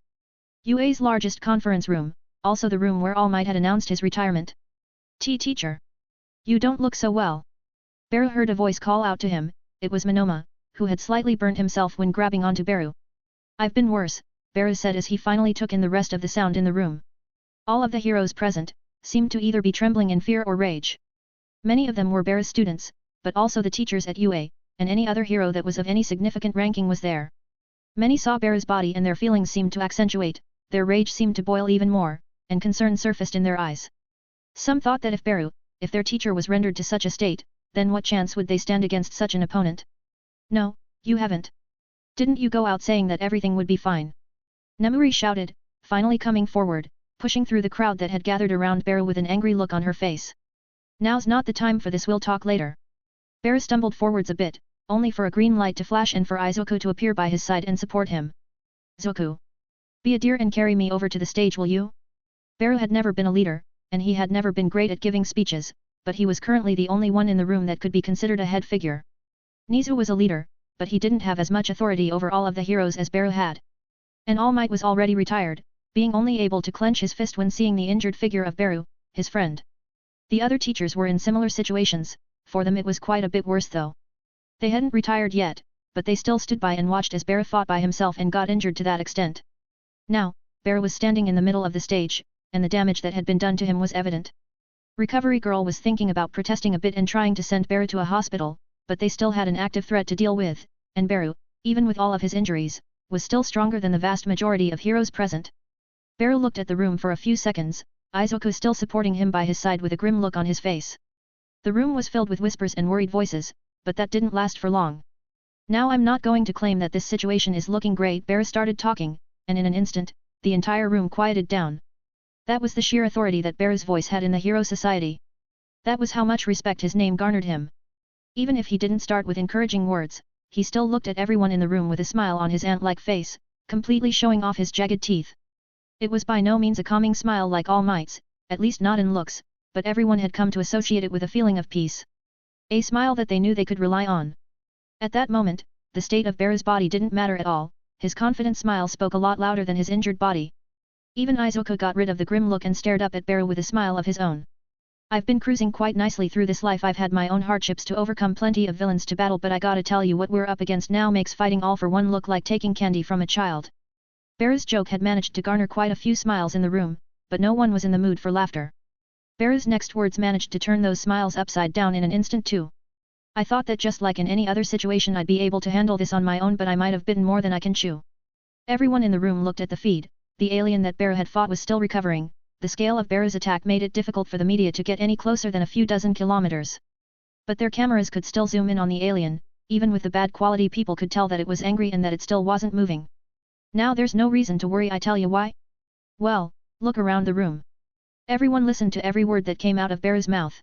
UA's largest conference room, also the room where All Might had announced his retirement. Teacher. You don't look so well. Bear heard a voice call out to him, it was Monoma, who had slightly burnt himself when grabbing onto Beru. I've been worse, Beru said as he finally took in the rest of the sound in the room. All of the heroes present, seemed to either be trembling in fear or rage. Many of them were Beru's students, but also the teachers at UA, and any other hero that was of any significant ranking was there. Many saw Beru's body and their feelings seemed to accentuate, their rage seemed to boil even more, and concern surfaced in their eyes. Some thought that if their teacher was rendered to such a state, then what chance would they stand against such an opponent? No, you haven't. Didn't you go out saying that everything would be fine? Nemuri shouted, finally coming forward, pushing through the crowd that had gathered around Beru with an angry look on her face. Now's not the time for this, we'll talk later. Beru stumbled forwards a bit, only for a green light to flash and for Izuku to appear by his side and support him. Zuku. Be a dear and carry me over to the stage, will you? Beru had never been a leader, and he had never been great at giving speeches, but he was currently the only one in the room that could be considered a head figure. Nizu was a leader, but he didn't have as much authority over all of the heroes as Beru had. And All Might was already retired, being only able to clench his fist when seeing the injured figure of Beru, his friend. The other teachers were in similar situations, for them it was quite a bit worse though. They hadn't retired yet, but they still stood by and watched as Beru fought by himself and got injured to that extent. Now, Beru was standing in the middle of the stage, and the damage that had been done to him was evident. Recovery Girl was thinking about protesting a bit and trying to send Beru to a hospital, but they still had an active threat to deal with, and Beru, even with all of his injuries, was still stronger than the vast majority of heroes present. Beru looked at the room for a few seconds, Izuku still supporting him by his side with a grim look on his face. The room was filled with whispers and worried voices, but that didn't last for long. Now I'm not going to claim that this situation is looking great, Beru started talking, and in an instant, the entire room quieted down, That was the sheer authority that Bear's voice had in the hero society. That was how much respect his name garnered him. Even if he didn't start with encouraging words, he still looked at everyone in the room with a smile on his ant-like face, completely showing off his jagged teeth. It was by no means a calming smile like All Might's, at least not in looks, but everyone had come to associate it with a feeling of peace. A smile that they knew they could rely on. At that moment, the state of Bear's body didn't matter at all, his confident smile spoke a lot louder than his injured body. Even Izuku got rid of the grim look and stared up at Bear with a smile of his own. I've been cruising quite nicely through this life. I've had my own hardships to overcome, plenty of villains to battle, but I gotta tell you, what we're up against now makes fighting all for one look like taking candy from a child. Bear's joke had managed to garner quite a few smiles in the room, but no one was in the mood for laughter. Bear's next words managed to turn those smiles upside down in an instant too. I thought that just like in any other situation I'd be able to handle this on my own, but I might have bitten more than I can chew. Everyone in the room looked at the feed. The alien that Bear had fought was still recovering. The scale of Bear's attack made it difficult for the media to get any closer than a few dozen kilometers. But their cameras could still zoom in on the alien. Even with the bad quality, people could tell that it was angry and that it still wasn't moving. Now there's no reason to worry, I tell you why. Well, look around the room. Everyone listened to every word that came out of Bear's mouth.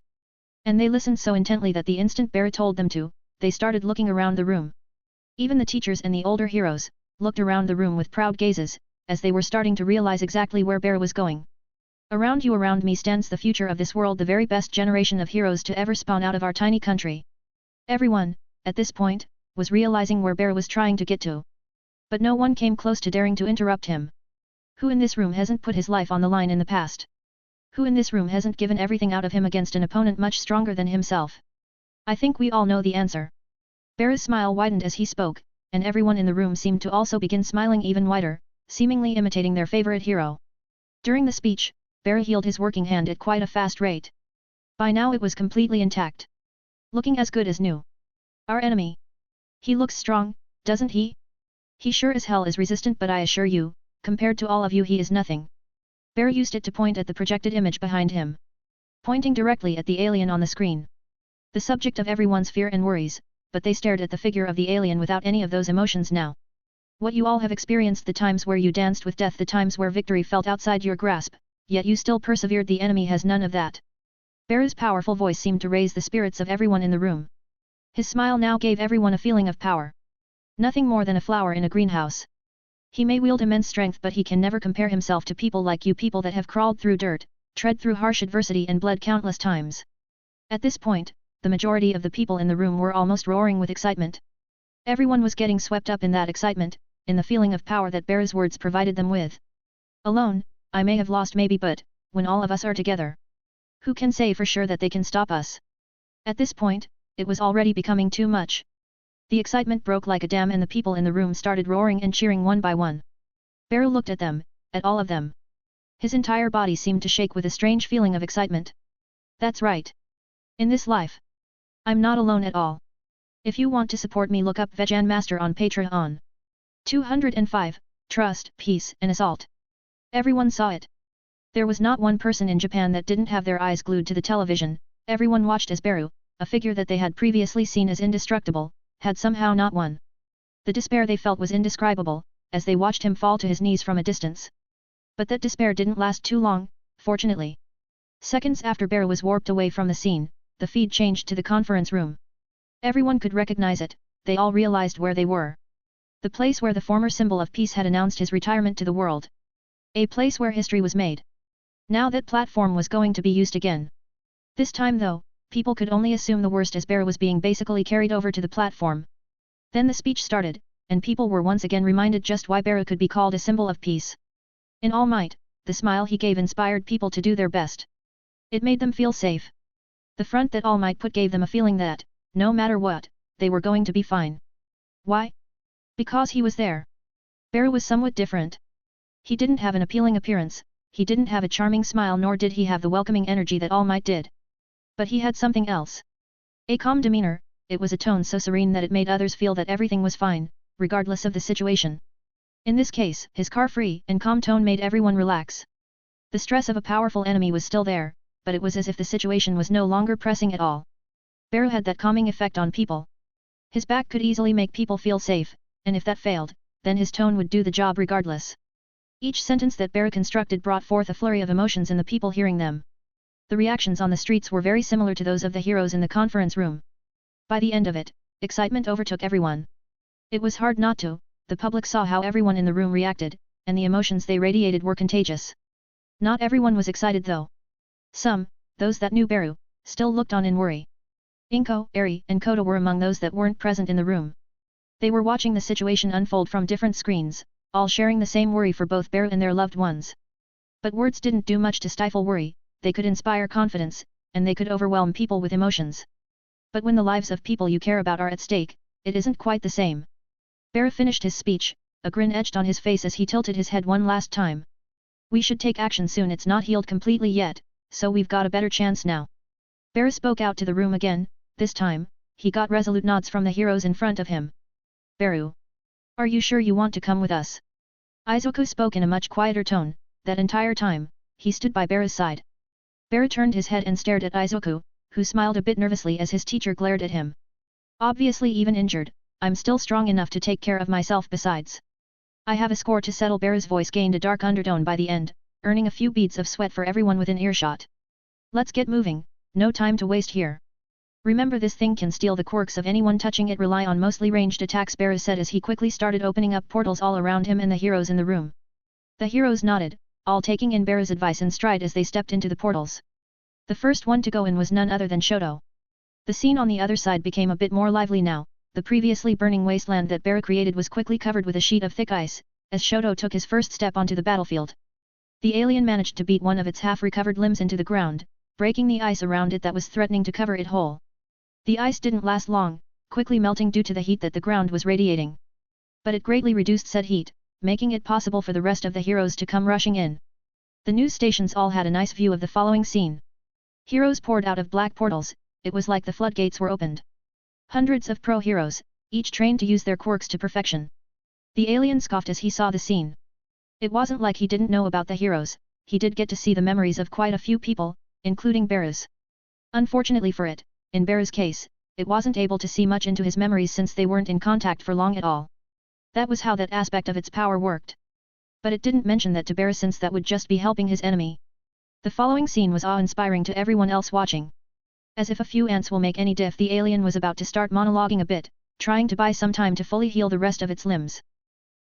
And they listened so intently that the instant Bear told them to, they started looking around the room. Even the teachers and the older heroes looked around the room with proud gazes, as they were starting to realize exactly where Bear was going. Around you, around me stands the future of this world, the very best generation of heroes to ever spawn out of our tiny country. Everyone, at this point, was realizing where Bear was trying to get to. But no one came close to daring to interrupt him. Who in this room hasn't put his life on the line in the past? Who in this room hasn't given everything out of him against an opponent much stronger than himself? I think we all know the answer. Bear's smile widened as he spoke, and everyone in the room seemed to also begin smiling even wider, seemingly imitating their favorite hero. During the speech, Bear healed his working hand at quite a fast rate. By now it was completely intact. Looking as good as new. Our enemy. He looks strong, doesn't he? He sure as hell is resistant, but I assure you, compared to all of you he is nothing. Bear used it to point at the projected image behind him. Pointing directly at the alien on the screen. The subject of everyone's fear and worries, but they stared at the figure of the alien without any of those emotions now. What you all have experienced, the times where you danced with death, the times where victory felt outside your grasp, yet you still persevered, the enemy has none of that. Bear's powerful voice seemed to raise the spirits of everyone in the room. His smile now gave everyone a feeling of power. Nothing more than a flower in a greenhouse. He may wield immense strength, but he can never compare himself to people like you, people that have crawled through dirt, tread through harsh adversity and bled countless times. At this point, the majority of the people in the room were almost roaring with excitement. Everyone was getting swept up in that excitement, in the feeling of power that Bear's words provided them with. Alone, I may have lost maybe, but when all of us are together, who can say for sure that they can stop us? At this point, it was already becoming too much. The excitement broke like a dam and the people in the room started roaring and cheering one by one. Bear looked at them, at all of them. His entire body seemed to shake with a strange feeling of excitement. That's right. In this life, I'm not alone at all. If you want to support me, look up Vegan Master on Patreon. 205, Trust, Peace and Assault. Everyone saw it. There was not one person in Japan that didn't have their eyes glued to the television. Everyone watched as Beru, a figure that they had previously seen as indestructible, had somehow not won. The despair they felt was indescribable, as they watched him fall to his knees from a distance. But that despair didn't last too long, fortunately. Seconds after Beru was warped away from the scene, the feed changed to the conference room. Everyone could recognize it, they all realized where they were. The place where the former symbol of peace had announced his retirement to the world. A place where history was made. Now that platform was going to be used again. This time though, people could only assume the worst, as Bear was being basically carried over to the platform. Then the speech started, and people were once again reminded just why Bear could be called a symbol of peace. In All Might, the smile he gave inspired people to do their best. It made them feel safe. The front that All Might put gave them a feeling that, no matter what, they were going to be fine. Why? Because he was there. Bear was somewhat different. He didn't have an appealing appearance, he didn't have a charming smile, nor did he have the welcoming energy that All Might did. But he had something else. A calm demeanor, it was a tone so serene that it made others feel that everything was fine, regardless of the situation. In this case, his carefree and calm tone made everyone relax. The stress of a powerful enemy was still there, but it was as if the situation was no longer pressing at all. Bear had that calming effect on people. His back could easily make people feel safe, and if that failed, then his tone would do the job regardless. Each sentence that Beru constructed brought forth a flurry of emotions in the people hearing them. The reactions on the streets were very similar to those of the heroes in the conference room. By the end of it, excitement overtook everyone. It was hard not to, the public saw how everyone in the room reacted, and the emotions they radiated were contagious. Not everyone was excited though. Some, those that knew Beru, still looked on in worry. Inko, Eri, and Koda were among those that weren't present in the room. They were watching the situation unfold from different screens, all sharing the same worry for both Beru and their loved ones. But words didn't do much to stifle worry, they could inspire confidence, and they could overwhelm people with emotions. But when the lives of people you care about are at stake, it isn't quite the same. Beru finished his speech, a grin etched on his face as he tilted his head one last time. We should take action soon, it's not healed completely yet, so we've got a better chance now. Beru spoke out to the room again, this time, he got resolute nods from the heroes in front of him. Beru. Are you sure you want to come with us? Izuku spoke in a much quieter tone, that entire time, he stood by Beru's side. Beru turned his head and stared at Izuku, who smiled a bit nervously as his teacher glared at him. Obviously even injured, I'm still strong enough to take care of myself besides. I have a score to settle. Beru's voice gained a dark undertone by the end, earning a few beads of sweat for everyone within earshot. Let's get moving, no time to waste here. Remember, this thing can steal the quirks of anyone touching it. Rely on mostly ranged attacks, Beru said as he quickly started opening up portals all around him and the heroes in the room. The heroes nodded, all taking in Beru's advice in stride as they stepped into the portals. The first one to go in was none other than Shoto. The scene on the other side became a bit more lively now. The previously burning wasteland that Beru created was quickly covered with a sheet of thick ice, as Shoto took his first step onto the battlefield. The alien managed to beat one of its half-recovered limbs into the ground, breaking the ice around it that was threatening to cover it whole. The ice didn't last long, quickly melting due to the heat that the ground was radiating. But it greatly reduced said heat, making it possible for the rest of the heroes to come rushing in. The news stations all had a nice view of the following scene. Heroes poured out of black portals, it was like the floodgates were opened. Hundreds of pro heroes, each trained to use their quirks to perfection. The alien scoffed as he saw the scene. It wasn't like he didn't know about the heroes, he did get to see the memories of quite a few people, including Beru's. Unfortunately for it, in Beru's case, it wasn't able to see much into his memories since they weren't in contact for long at all. That was how that aspect of its power worked. But it didn't mention that to Beru since that would just be helping his enemy. The following scene was awe-inspiring to everyone else watching. As if a few ants will make any diff, the alien was about to start monologuing a bit, trying to buy some time to fully heal the rest of its limbs.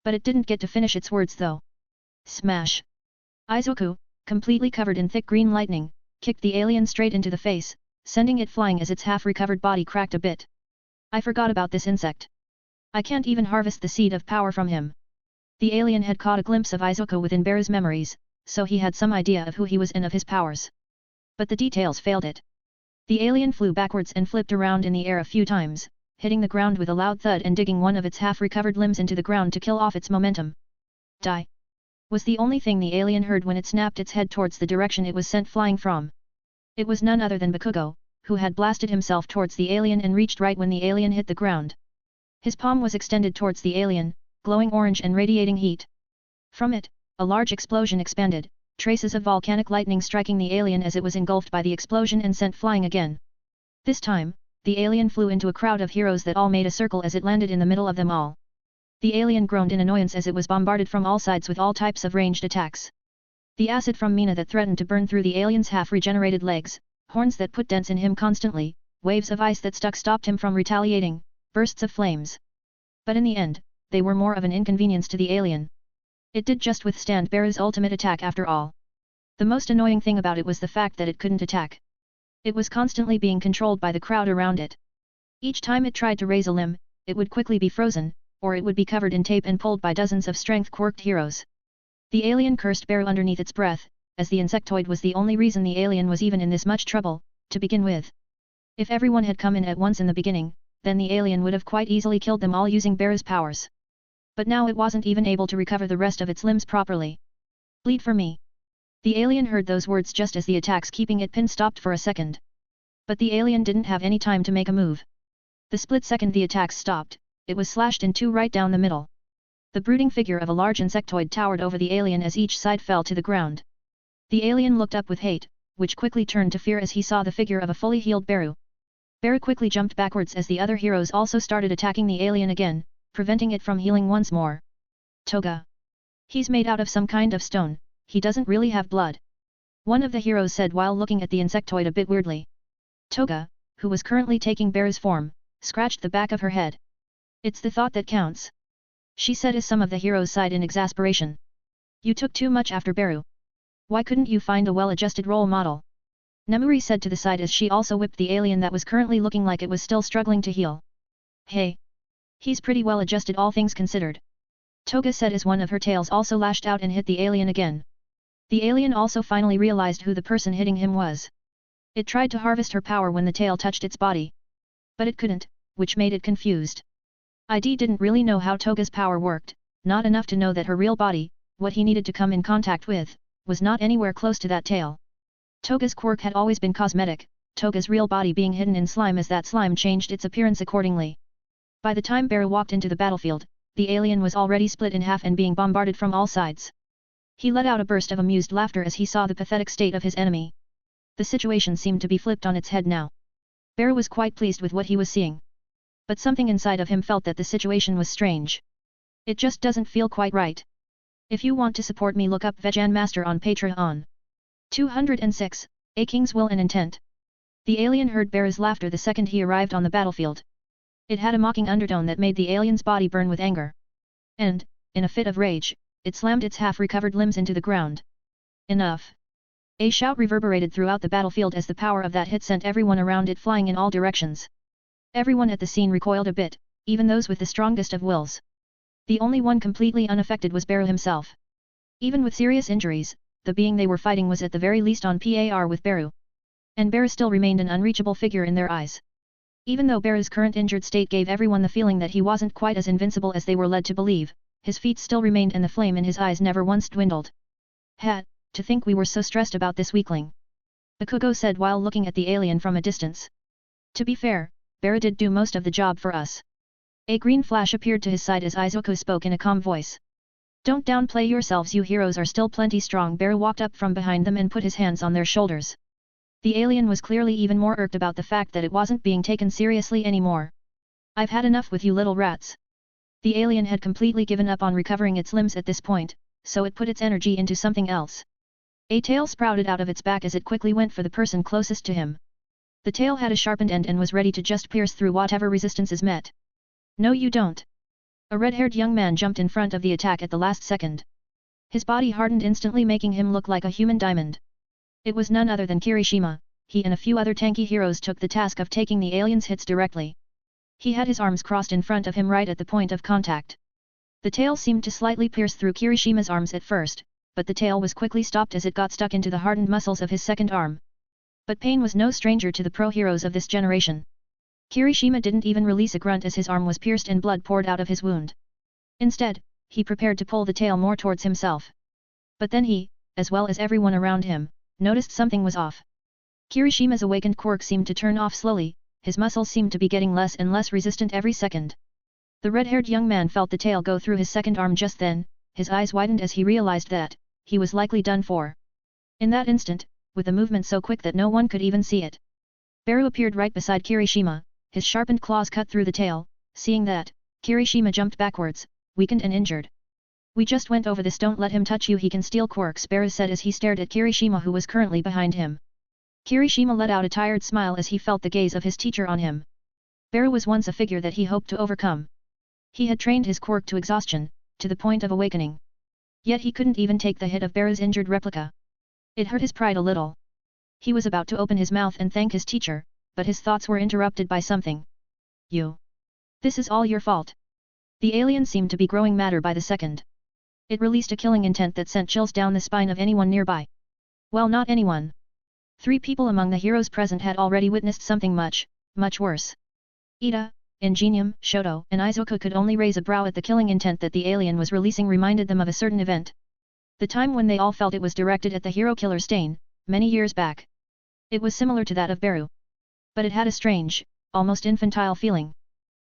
But it didn't get to finish its words though. Smash! Izuku, completely covered in thick green lightning, kicked the alien straight into the face, sending it flying as its half-recovered body cracked a bit. I forgot about this insect. I can't even harvest the seed of power from him. The alien had caught a glimpse of Izuku within Beru's memories, so he had some idea of who he was and of his powers. But the details failed it. The alien flew backwards and flipped around in the air a few times, hitting the ground with a loud thud and digging one of its half-recovered limbs into the ground to kill off its momentum. Die! Was the only thing the alien heard when it snapped its head towards the direction it was sent flying from. It was none other than Bakugo, who had blasted himself towards the alien and reached right when the alien hit the ground. His palm was extended towards the alien, glowing orange and radiating heat. From it, a large explosion expanded, traces of volcanic lightning striking the alien as it was engulfed by the explosion and sent flying again. This time, the alien flew into a crowd of heroes that all made a circle as it landed in the middle of them all. The alien groaned in annoyance as it was bombarded from all sides with all types of ranged attacks. The acid from Mina that threatened to burn through the alien's half-regenerated legs, horns that put dents in him constantly, waves of ice that stuck stopped him from retaliating, bursts of flames. But in the end, they were more of an inconvenience to the alien. It did just withstand Beru's ultimate attack after all. The most annoying thing about it was the fact that it couldn't attack. It was constantly being controlled by the crowd around it. Each time it tried to raise a limb, it would quickly be frozen, or it would be covered in tape and pulled by dozens of strength-quirked heroes. The alien cursed Beru underneath its breath, as the insectoid was the only reason the alien was even in this much trouble, to begin with. If everyone had come in at once in the beginning, then the alien would have quite easily killed them all using Beru's powers. But now it wasn't even able to recover the rest of its limbs properly. Bleed for me. The alien heard those words just as the attacks keeping it pinned stopped for a second. But the alien didn't have any time to make a move. The split second the attacks stopped, it was slashed in two right down the middle. The brooding figure of a large insectoid towered over the alien as each side fell to the ground. The alien looked up with hate, which quickly turned to fear as he saw the figure of a fully healed Beru. Beru quickly jumped backwards as the other heroes also started attacking the alien again, preventing it from healing once more. Toga! He's made out of some kind of stone, he doesn't really have blood. One of the heroes said while looking at the insectoid a bit weirdly. Toga, who was currently taking Bear's form, scratched the back of her head. It's the thought that counts, she said as some of the heroes sighed in exasperation. You took too much after Beru. Why couldn't you find a well-adjusted role model? Nemuri said to the side as she also whipped the alien that was currently looking like it was still struggling to heal. Hey! He's pretty well adjusted all things considered. Toga said as one of her tails also lashed out and hit the alien again. The alien also finally realized who the person hitting him was. It tried to harvest her power when the tail touched its body. But it couldn't, which made it confused. ID didn't really know how Toga's power worked, not enough to know that her real body, what he needed to come in contact with, was not anywhere close to that tail. Toga's quirk had always been cosmetic, Toga's real body being hidden in slime as that slime changed its appearance accordingly. By the time Beru walked into the battlefield, the alien was already split in half and being bombarded from all sides. He let out a burst of amused laughter as he saw the pathetic state of his enemy. The situation seemed to be flipped on its head now. Beru was quite pleased with what he was seeing. But something inside of him felt that the situation was strange. It just doesn't feel quite right. If you want to support me, look up Vegan Master on Patreon. 206, A King's Will and Intent. The alien heard Beru's laughter the second he arrived on the battlefield. It had a mocking undertone that made the alien's body burn with anger. And, in a fit of rage, it slammed its half-recovered limbs into the ground. Enough! A shout reverberated throughout the battlefield as the power of that hit sent everyone around it flying in all directions. Everyone at the scene recoiled a bit, even those with the strongest of wills. The only one completely unaffected was Beru himself. Even with serious injuries, the being they were fighting was at the very least on par with Beru. And Beru still remained an unreachable figure in their eyes. Even though Beru's current injured state gave everyone the feeling that he wasn't quite as invincible as they were led to believe, his feet still remained and the flame in his eyes never once dwindled. To think we were so stressed about this weakling. Bakugo said while looking at the alien from a distance. To be fair, Beru did do most of the job for us. A green flash appeared to his side as Izuku spoke in a calm voice. Don't downplay yourselves, you heroes are still plenty strong. Beru walked up from behind them and put his hands on their shoulders. The alien was clearly even more irked about the fact that it wasn't being taken seriously anymore. I've had enough with you little rats. The alien had completely given up on recovering its limbs at this point, so it put its energy into something else. A tail sprouted out of its back as it quickly went for the person closest to him. The tail had a sharpened end and was ready to just pierce through whatever resistances met. No, you don't. A red-haired young man jumped in front of the attack at the last second. His body hardened instantly, making him look like a human diamond. It was none other than Kirishima. He and a few other tanky heroes took the task of taking the alien's hits directly. He had his arms crossed in front of him right at the point of contact. The tail seemed to slightly pierce through Kirishima's arms at first, but the tail was quickly stopped as it got stuck into the hardened muscles of his second arm. But pain was no stranger to the pro-heroes of this generation. Kirishima didn't even release a grunt as his arm was pierced and blood poured out of his wound. Instead, he prepared to pull the tail more towards himself. But then he, as well as everyone around him, noticed something was off. Kirishima's awakened quirk seemed to turn off slowly, his muscles seemed to be getting less and less resistant every second. The red-haired young man felt the tail go through his second arm just then, his eyes widened as he realized that he was likely done for. In that instant, with a movement so quick that no one could even see it, Beru appeared right beside Kirishima, his sharpened claws cut through the tail. Seeing that, Kirishima jumped backwards, weakened and injured. We just went over this, don't let him touch you, he can steal quirks, Beru said as he stared at Kirishima who was currently behind him. Kirishima let out a tired smile as he felt the gaze of his teacher on him. Beru was once a figure that he hoped to overcome. He had trained his quirk to exhaustion, to the point of awakening. Yet he couldn't even take the hit of Beru's injured replica. It hurt his pride a little. He was about to open his mouth and thank his teacher, but his thoughts were interrupted by something. You. This is all your fault. The alien seemed to be growing madder by the second. It released a killing intent that sent chills down the spine of anyone nearby. Well, not anyone. 3 people among the heroes present had already witnessed something much, much worse. Ida, Ingenium, Shoto, and Izuku could only raise a brow at the killing intent that the alien was releasing reminded them of a certain event. The time when they all felt it was directed at the hero killer Stain, many years back. It was similar to that of Beru. But it had a strange, almost infantile feeling.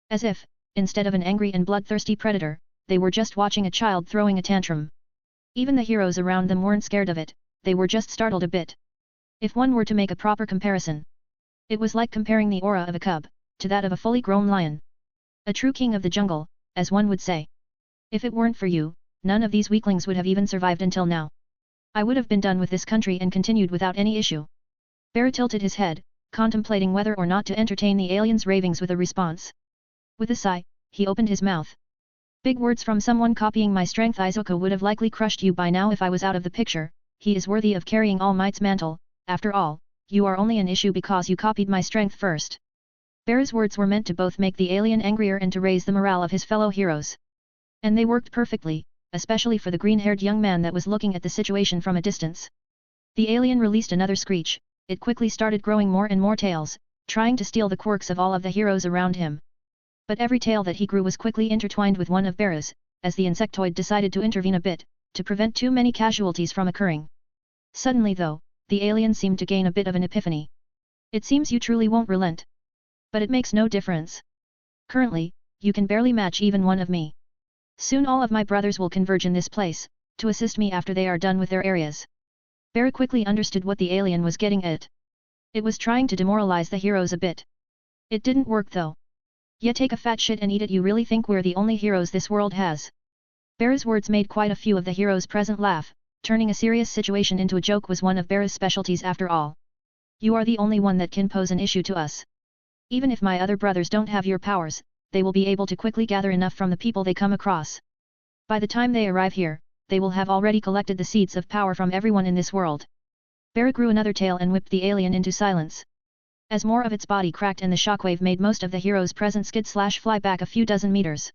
As if, instead of an angry and bloodthirsty predator, they were just watching a child throwing a tantrum. Even the heroes around them weren't scared of it, they were just startled a bit. If one were to make a proper comparison, it was like comparing the aura of a cub to that of a fully grown lion. A true king of the jungle, as one would say. If it weren't for you, none of these weaklings would have even survived until now. I would have been done with this country and continued without any issue. Bear tilted his head, contemplating whether or not to entertain the alien's ravings with a response. With a sigh, he opened his mouth. Big words from someone copying my strength. Izuku would have likely crushed you by now if I was out of the picture. He is worthy of carrying All Might's mantle. After all, you are only an issue because you copied my strength first. Bear's words were meant to both make the alien angrier and to raise the morale of his fellow heroes. And they worked perfectly, especially for the green-haired young man that was looking at the situation from a distance. The alien released another screech. It quickly started growing more and more tails, trying to steal the quirks of all of the heroes around him. But every tail that he grew was quickly intertwined with one of Bear's, as the insectoid decided to intervene a bit, to prevent too many casualties from occurring. Suddenly though, the alien seemed to gain a bit of an epiphany. It seems you truly won't relent. But it makes no difference. Currently, you can barely match even one of me. Soon all of my brothers will converge in this place, to assist me after they are done with their areas. Bear quickly understood what the alien was getting at. It was trying to demoralize the heroes a bit. It didn't work though. Yeah, take a fat shit and eat it. You really think we're the only heroes this world has? Bear's words made quite a few of the heroes present laugh. Turning a serious situation into a joke was one of Bear's specialties after all. You are the only one that can pose an issue to us. Even if my other brothers don't have your powers, they will be able to quickly gather enough from the people they come across. By the time they arrive here, they will have already collected the seeds of power from everyone in this world. Bear grew another tail and whipped the alien into silence. As more of its body cracked and the shockwave made most of the heroes present skid/fly back a few dozen meters.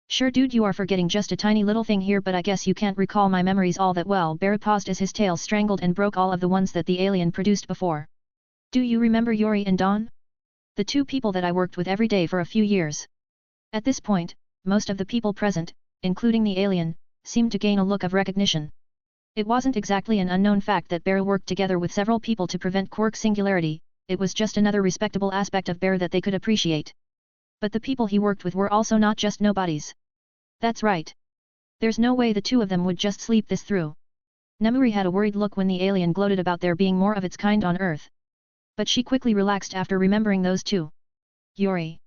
Sure dude, you are forgetting just a tiny little thing here, but I guess you can't recall my memories all that well. Bear paused as his tail strangled and broke all of the ones that the alien produced before. Do you remember Yuri and Dawn? The two people that I worked with every day for a few years. At this point, most of the people present, including the alien, seemed to gain a look of recognition. It wasn't exactly an unknown fact that Bear worked together with several people to prevent quirk singularity, it was just another respectable aspect of Bear that they could appreciate. But the people he worked with were also not just nobodies. That's right. There's no way the two of them would just sleep this through. Nemuri had a worried look when the alien gloated about there being more of its kind on Earth. But she quickly relaxed after remembering those two. Yuri.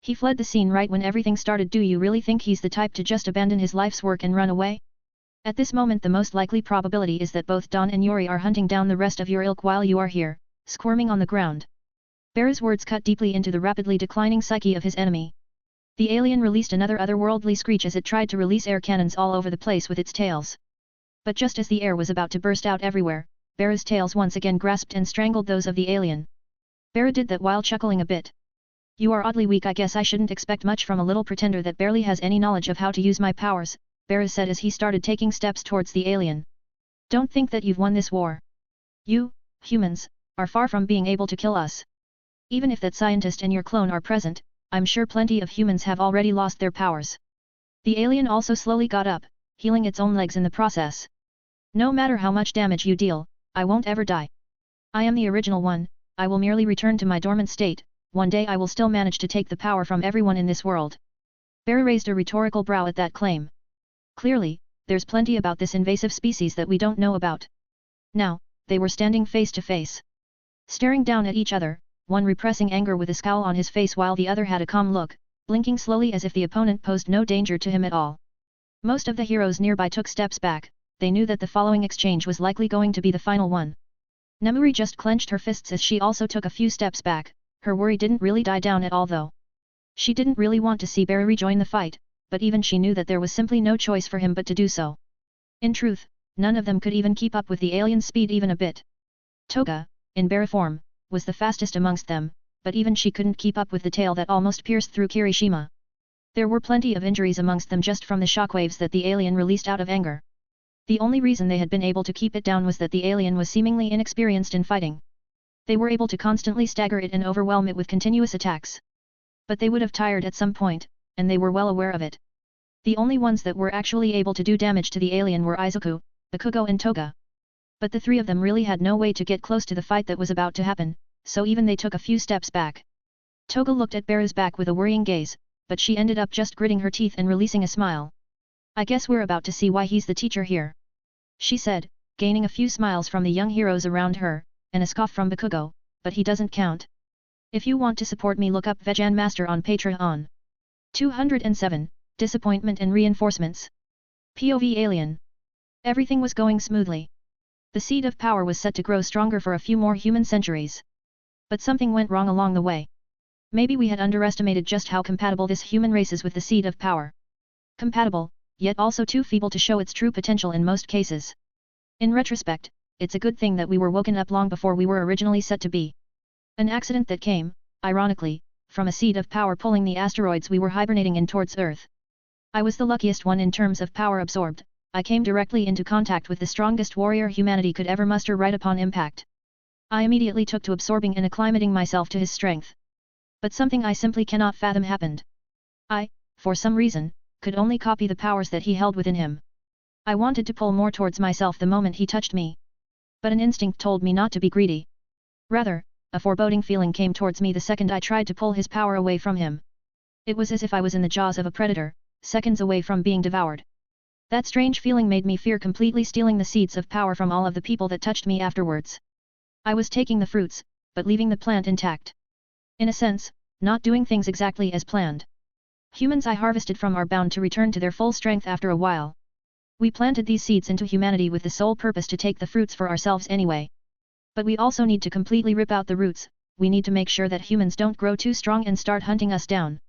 He fled the scene right when everything started. Do you really think he's the type to just abandon his life's work and run away? At this moment the most likely probability is that both Dawn and Yuri are hunting down the rest of your ilk while you are here, squirming on the ground. Bear's words cut deeply into the rapidly declining psyche of his enemy. The alien released another otherworldly screech as it tried to release air cannons all over the place with its tails. But just as the air was about to burst out everywhere, Bear's tails once again grasped and strangled those of the alien. Bear did that while chuckling a bit. You are oddly weak. I guess I shouldn't expect much from a little pretender that barely has any knowledge of how to use my powers, Bear said as he started taking steps towards the alien. Don't think that you've won this war. You, humans, are far from being able to kill us. Even if that scientist and your clone are present, I'm sure plenty of humans have already lost their powers. The alien also slowly got up, healing its own legs in the process. No matter how much damage you deal, I won't ever die. I am the original one, I will merely return to my dormant state, one day I will still manage to take the power from everyone in this world. Bear raised a rhetorical brow at that claim. Clearly, there's plenty about this invasive species that we don't know about. Now, they were standing face to face. Staring down at each other, one repressing anger with a scowl on his face while the other had a calm look, blinking slowly as if the opponent posed no danger to him at all. Most of the heroes nearby took steps back, they knew that the following exchange was likely going to be the final one. Nemuri just clenched her fists as she also took a few steps back, her worry didn't really die down at all though. She didn't really want to see Bear rejoin the fight, but even she knew that there was simply no choice for him but to do so. In truth, none of them could even keep up with the alien's speed even a bit. Toga, in Bear form, was the fastest amongst them, but even she couldn't keep up with the tail that almost pierced through Kirishima. There were plenty of injuries amongst them just from the shockwaves that the alien released out of anger. The only reason they had been able to keep it down was that the alien was seemingly inexperienced in fighting. They were able to constantly stagger it and overwhelm it with continuous attacks. But they would have tired at some point, and they were well aware of it. The only ones that were actually able to do damage to the alien were Izuku, Bakugo and Toga. But the three of them really had no way to get close to the fight that was about to happen, so even they took a few steps back. Toga looked at Bear's back with a worrying gaze, but she ended up just gritting her teeth and releasing a smile. I guess we're about to see why he's the teacher here, she said, gaining a few smiles from the young heroes around her, and a scoff from Bakugo, but he doesn't count. If you want to support me, look up Vegan Master on Patreon. 207, Disappointment and Reinforcements. POV Alien. Everything was going smoothly. The seed of power was set to grow stronger for a few more human centuries. But something went wrong along the way. Maybe we had underestimated just how compatible this human race is with the seed of power. Compatible, yet also too feeble to show its true potential in most cases. In retrospect, it's a good thing that we were woken up long before we were originally set to be. An accident that came, ironically, from a seed of power pulling the asteroids we were hibernating in towards Earth. I was the luckiest one in terms of power absorbed. I came directly into contact with the strongest warrior humanity could ever muster right upon impact. I immediately took to absorbing and acclimating myself to his strength. But something I simply cannot fathom happened. I, for some reason, could only copy the powers that he held within him. I wanted to pull more towards myself the moment he touched me. But an instinct told me not to be greedy. Rather, a foreboding feeling came towards me the second I tried to pull his power away from him. It was as if I was in the jaws of a predator, seconds away from being devoured. That strange feeling made me fear completely stealing the seeds of power from all of the people that touched me afterwards. I was taking the fruits, but leaving the plant intact. In a sense, not doing things exactly as planned. Humans I harvested from are bound to return to their full strength after a while. We planted these seeds into humanity with the sole purpose to take the fruits for ourselves anyway. But we also need to completely rip out the roots. We need to make sure that humans don't grow too strong and start hunting us down.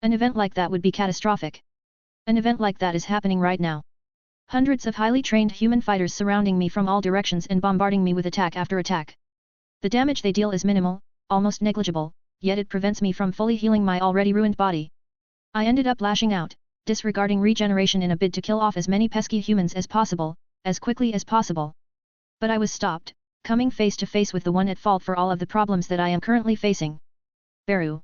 An event like that would be catastrophic. An event like that is happening right now. Hundreds of highly trained human fighters surrounding me from all directions and bombarding me with attack after attack. The damage they deal is minimal, almost negligible, yet it prevents me from fully healing my already ruined body. I ended up lashing out, disregarding regeneration in a bid to kill off as many pesky humans as possible, as quickly as possible. But I was stopped, coming face to face with the one at fault for all of the problems that I am currently facing. Beru.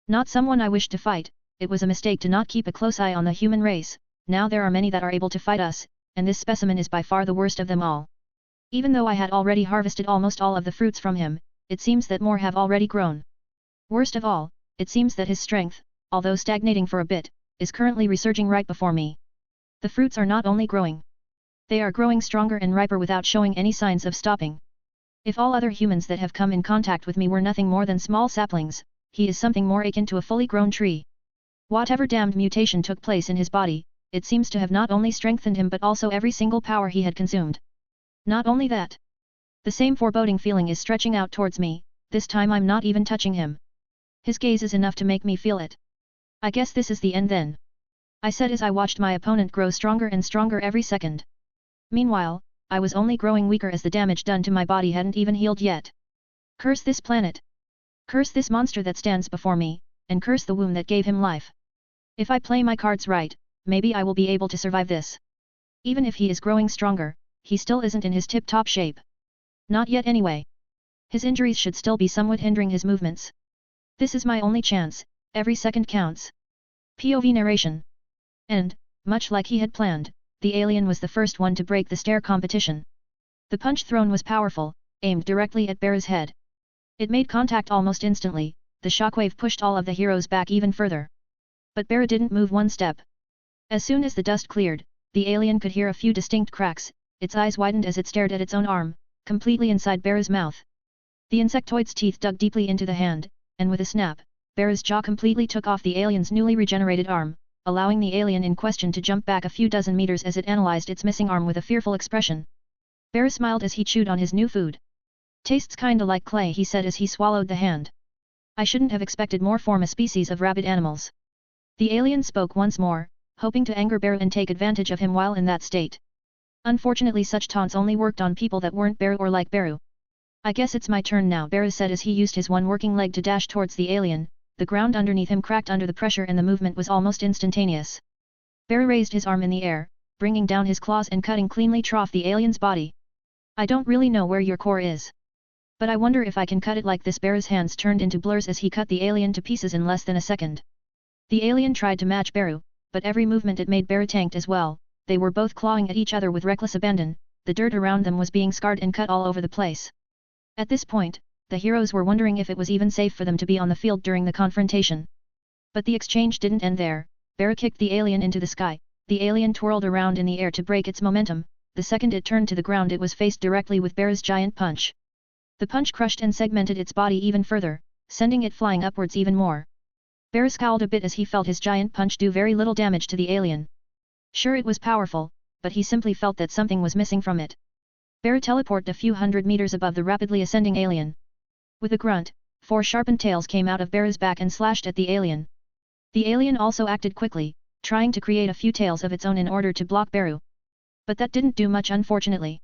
Not someone I wished to fight. It was a mistake to not keep a close eye on the human race. Now there are many that are able to fight us, and this specimen is by far the worst of them all. Even though I had already harvested almost all of the fruits from him, it seems that more have already grown. Worst of all, it seems that his strength, although stagnating for a bit, is currently resurging right before me. The fruits are not only growing. They are growing stronger and riper without showing any signs of stopping. If all other humans that have come in contact with me were nothing more than small saplings, he is something more akin to a fully grown tree. Whatever damned mutation took place in his body, it seems to have not only strengthened him but also every single power he had consumed. Not only that. The same foreboding feeling is stretching out towards me, this time I'm not even touching him. His gaze is enough to make me feel it. I guess this is the end then. I said as I watched my opponent grow stronger and stronger every second. Meanwhile, I was only growing weaker as the damage done to my body hadn't even healed yet. Curse this planet. Curse this monster that stands before me, and curse the womb that gave him life. If I play my cards right, maybe I will be able to survive this. Even if he is growing stronger, he still isn't in his tip-top shape. Not yet anyway. His injuries should still be somewhat hindering his movements. This is my only chance, every second counts. POV narration. And, much like he had planned, the alien was the first one to break the stare competition. The punch thrown was powerful, aimed directly at Beru's head. It made contact almost instantly, the shockwave pushed all of the heroes back even further. But Beru didn't move one step. As soon as the dust cleared, the alien could hear a few distinct cracks, its eyes widened as it stared at its own arm, completely inside Beru's mouth. The insectoid's teeth dug deeply into the hand, and with a snap, Beru's jaw completely took off the alien's newly regenerated arm, allowing the alien in question to jump back a few dozen meters as it analyzed its missing arm with a fearful expression. Beru smiled as he chewed on his new food. Tastes kinda like clay, he said as he swallowed the hand. I shouldn't have expected more from a species of rabid animals. The alien spoke once more, hoping to anger Beru and take advantage of him while in that state. Unfortunately such taunts only worked on people that weren't Beru or like Beru. I guess it's my turn now, Beru said as he used his one working leg to dash towards the alien. The ground underneath him cracked under the pressure and the movement was almost instantaneous. Beru raised his arm in the air, bringing down his claws and cutting cleanly through the alien's body. I don't really know where your core is. But I wonder if I can cut it like this. Beru's hands turned into blurs as he cut the alien to pieces in less than a second. The alien tried to match Beru, but every movement it made Beru tanked as well. They were both clawing at each other with reckless abandon, the dirt around them was being scarred and cut all over the place. At this point, the heroes were wondering if it was even safe for them to be on the field during the confrontation. But the exchange didn't end there. Beru kicked the alien into the sky, the alien twirled around in the air to break its momentum, the second it turned to the ground it was faced directly with Beru's giant punch. The punch crushed and segmented its body even further, sending it flying upwards even more. Beru scowled a bit as he felt his giant punch do very little damage to the alien. Sure, it was powerful, but he simply felt that something was missing from it. Bear teleported a few hundred meters above the rapidly ascending alien. With a grunt, 4 sharpened tails came out of Bear's back and slashed at the alien. The alien also acted quickly, trying to create a few tails of its own in order to block Beru. But that didn't do much, unfortunately.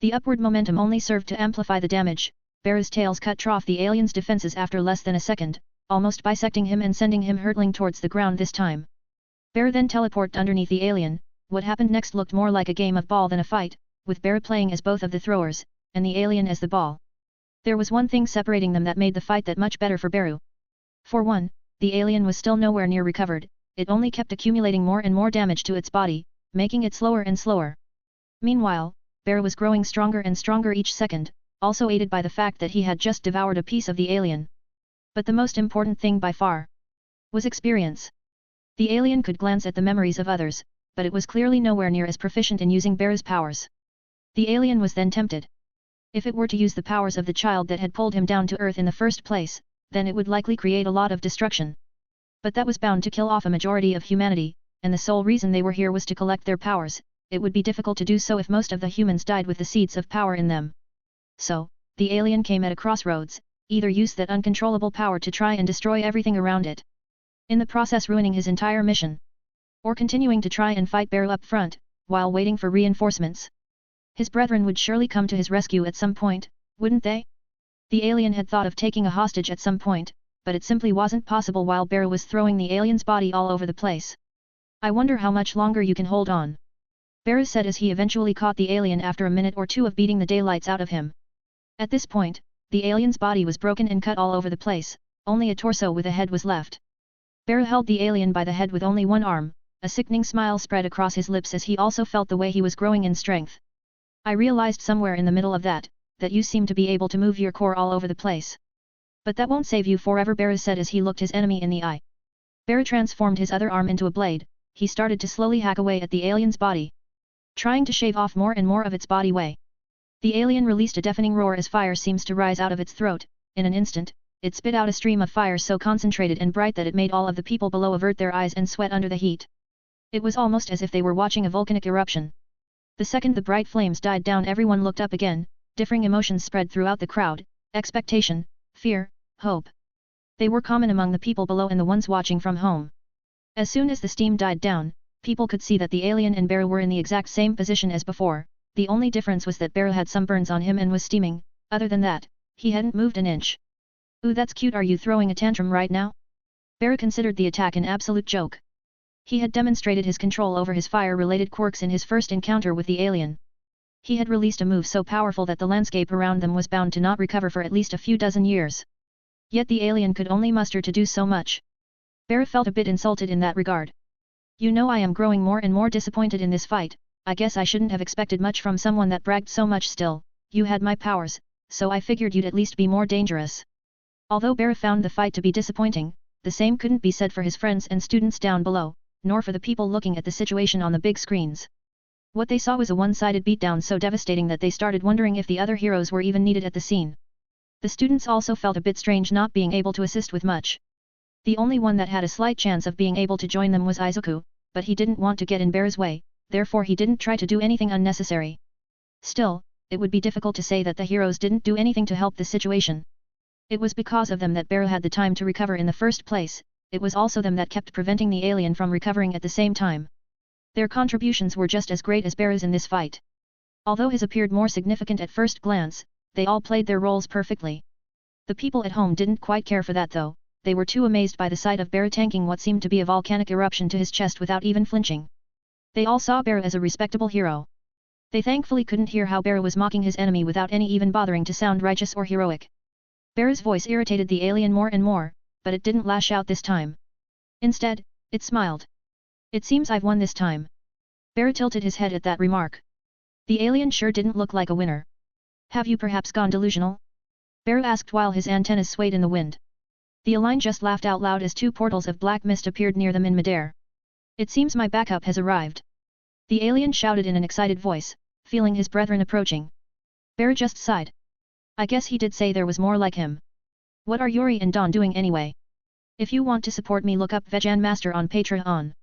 The upward momentum only served to amplify the damage. Bear's tails cut off the alien's defenses after less than a second, almost bisecting him and sending him hurtling towards the ground this time. Bear then teleported underneath the alien. What happened next looked more like a game of ball than a fight, with Bear playing as both of the throwers, and the alien as the ball. There was one thing separating them that made the fight that much better for Beru. For one, the alien was still nowhere near recovered, it only kept accumulating more and more damage to its body, making it slower and slower. Meanwhile, Bear was growing stronger and stronger each second, also aided by the fact that he had just devoured a piece of the alien. But the most important thing by far was experience. The alien could glance at the memories of others, but it was clearly nowhere near as proficient in using Bear's powers. The alien was then tempted. If it were to use the powers of the child that had pulled him down to earth in the first place, then it would likely create a lot of destruction. But that was bound to kill off a majority of humanity, and the sole reason they were here was to collect their powers. It would be difficult to do so if most of the humans died with the seeds of power in them. So, the alien came at a crossroads, either use that uncontrollable power to try and destroy everything around it, in the process ruining his entire mission, or continuing to try and fight Bear up front, while waiting for reinforcements. His brethren would surely come to his rescue at some point, wouldn't they? The alien had thought of taking a hostage at some point, but it simply wasn't possible while Bear was throwing the alien's body all over the place. I wonder how much longer you can hold on, Bear said as he eventually caught the alien after a minute or two of beating the daylights out of him. At this point, the alien's body was broken and cut all over the place, only a torso with a head was left. Bear held the alien by the head with only one arm, a sickening smile spread across his lips as he also felt the way he was growing in strength. I realized somewhere in the middle of that you seem to be able to move your core all over the place. But that won't save you forever, Bear said as he looked his enemy in the eye. Bear transformed his other arm into a blade. He started to slowly hack away at the alien's body, trying to shave off more and more of its body weight. The alien released a deafening roar as fire seems to rise out of its throat. In an instant, it spit out a stream of fire so concentrated and bright that it made all of the people below avert their eyes and sweat under the heat. It was almost as if they were watching a volcanic eruption. The second the bright flames died down, everyone looked up again. Differing emotions spread throughout the crowd: expectation, fear, hope. They were common among the people below and the ones watching from home. As soon as the steam died down, people could see that the alien and Bear were in the exact same position as before. The only difference was that Bear had some burns on him and was steaming. Other than that, he hadn't moved an inch. Ooh, that's cute. Are you throwing a tantrum right now? Bear considered the attack an absolute joke. He had demonstrated his control over his fire-related quirks in his first encounter with the alien. He had released a move so powerful that the landscape around them was bound to not recover for at least a few dozen years. Yet the alien could only muster to do so much. Bear felt a bit insulted in that regard. You know, I am growing more and more disappointed in this fight. I guess I shouldn't have expected much from someone that bragged so much. Still, you had my powers, so I figured you'd at least be more dangerous. Although Bear found the fight to be disappointing, the same couldn't be said for his friends and students down below, nor for the people looking at the situation on the big screens. What they saw was a one-sided beatdown so devastating that they started wondering if the other heroes were even needed at the scene. The students also felt a bit strange not being able to assist with much. The only one that had a slight chance of being able to join them was Izuku, but he didn't want to get in Bear's way, therefore he didn't try to do anything unnecessary. Still, it would be difficult to say that the heroes didn't do anything to help the situation. It was because of them that Bear had the time to recover in the first place. It was also them that kept preventing the alien from recovering at the same time. Their contributions were just as great as Bear's in this fight. Although his appeared more significant at first glance, they all played their roles perfectly. The people at home didn't quite care for that though. They were too amazed by the sight of Bear tanking what seemed to be a volcanic eruption to his chest without even flinching. They all saw Bear as a respectable hero. They thankfully couldn't hear how Bear was mocking his enemy without any even bothering to sound righteous or heroic. Bear's voice irritated the alien more and more, but it didn't lash out this time. Instead, it smiled. It seems I've won this time. Bear tilted his head at that remark. The alien sure didn't look like a winner. Have you perhaps gone delusional? Bear asked while his antennas swayed in the wind. The alien just laughed out loud as two portals of black mist appeared near them in midair. It seems my backup has arrived. The alien shouted in an excited voice, feeling his brethren approaching. Bear just sighed. I guess he did say there was more like him. What are Yuri and Dawn doing anyway? If you want to support me, look up Vegan Master on Patreon.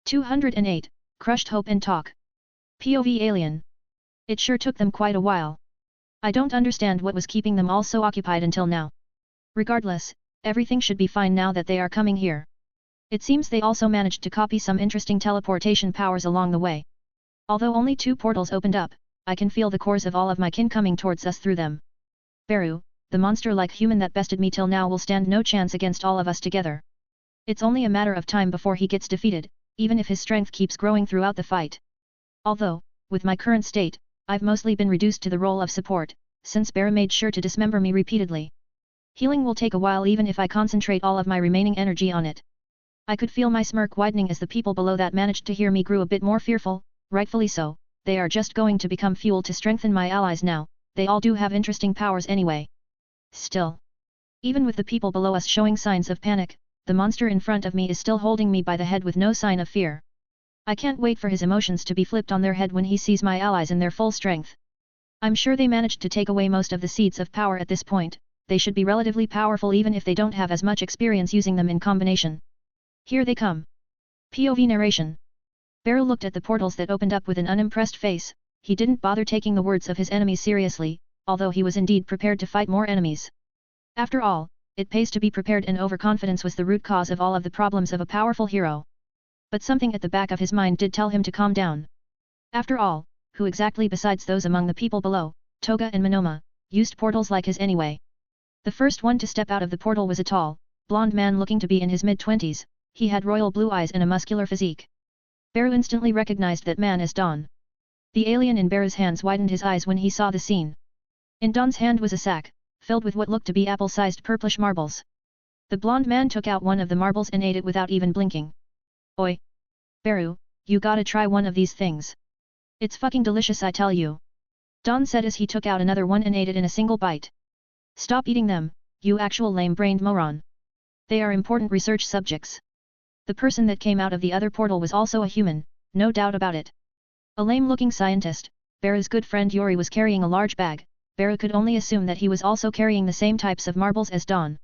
208. crushed hope and talk. POV alien. It sure took them quite a while. I don't understand what was keeping them all so occupied until now. Regardless, everything should be fine now that they are coming here. It seems they also managed to copy some interesting teleportation powers along the way. Although only 2 portals opened up, I can feel the cores of all of my kin coming towards us through them. Beru, the monster-like human that bested me till now will stand no chance against all of us together. It's only a matter of time before he gets defeated, even if his strength keeps growing throughout the fight. Although, with my current state, I've mostly been reduced to the role of support, since Beru made sure to dismember me repeatedly. Healing will take a while even if I concentrate all of my remaining energy on it. I could feel my smirk widening as the people below that managed to hear me grew a bit more fearful, rightfully so, they are just going to become fuel to strengthen my allies now, they all do have interesting powers anyway. Still. Even with the people below us showing signs of panic, the monster in front of me is still holding me by the head with no sign of fear. I can't wait for his emotions to be flipped on their head when he sees my allies in their full strength. I'm sure they managed to take away most of the seeds of power at this point, they should be relatively powerful even if they don't have as much experience using them in combination. Here they come. POV narration. Beru looked at the portals that opened up with an unimpressed face, he didn't bother taking the words of his enemies seriously, although he was indeed prepared to fight more enemies. After all, it pays to be prepared and overconfidence was the root cause of all of the problems of a powerful hero. But something at the back of his mind did tell him to calm down. After all, who exactly besides those among the people below, Toga and Monoma, used portals like his anyway? The first one to step out of the portal was a tall, blonde man looking to be in his mid-20s, he had royal blue eyes and a muscular physique. Beru instantly recognized that man as Don. The alien in Beru's hands widened his eyes when he saw the scene. In Don's hand was a sack, filled with what looked to be apple-sized purplish marbles. The blonde man took out one of the marbles and ate it without even blinking. Oi! Beru, you gotta try one of these things. It's fucking delicious I tell you. Don said as he took out another one and ate it in a single bite. Stop eating them, you actual lame-brained moron. They are important research subjects. The person that came out of the other portal was also a human, no doubt about it. A lame-looking scientist, Beru's good friend Yori was carrying a large bag, Beru could only assume that he was also carrying the same types of marbles as Don.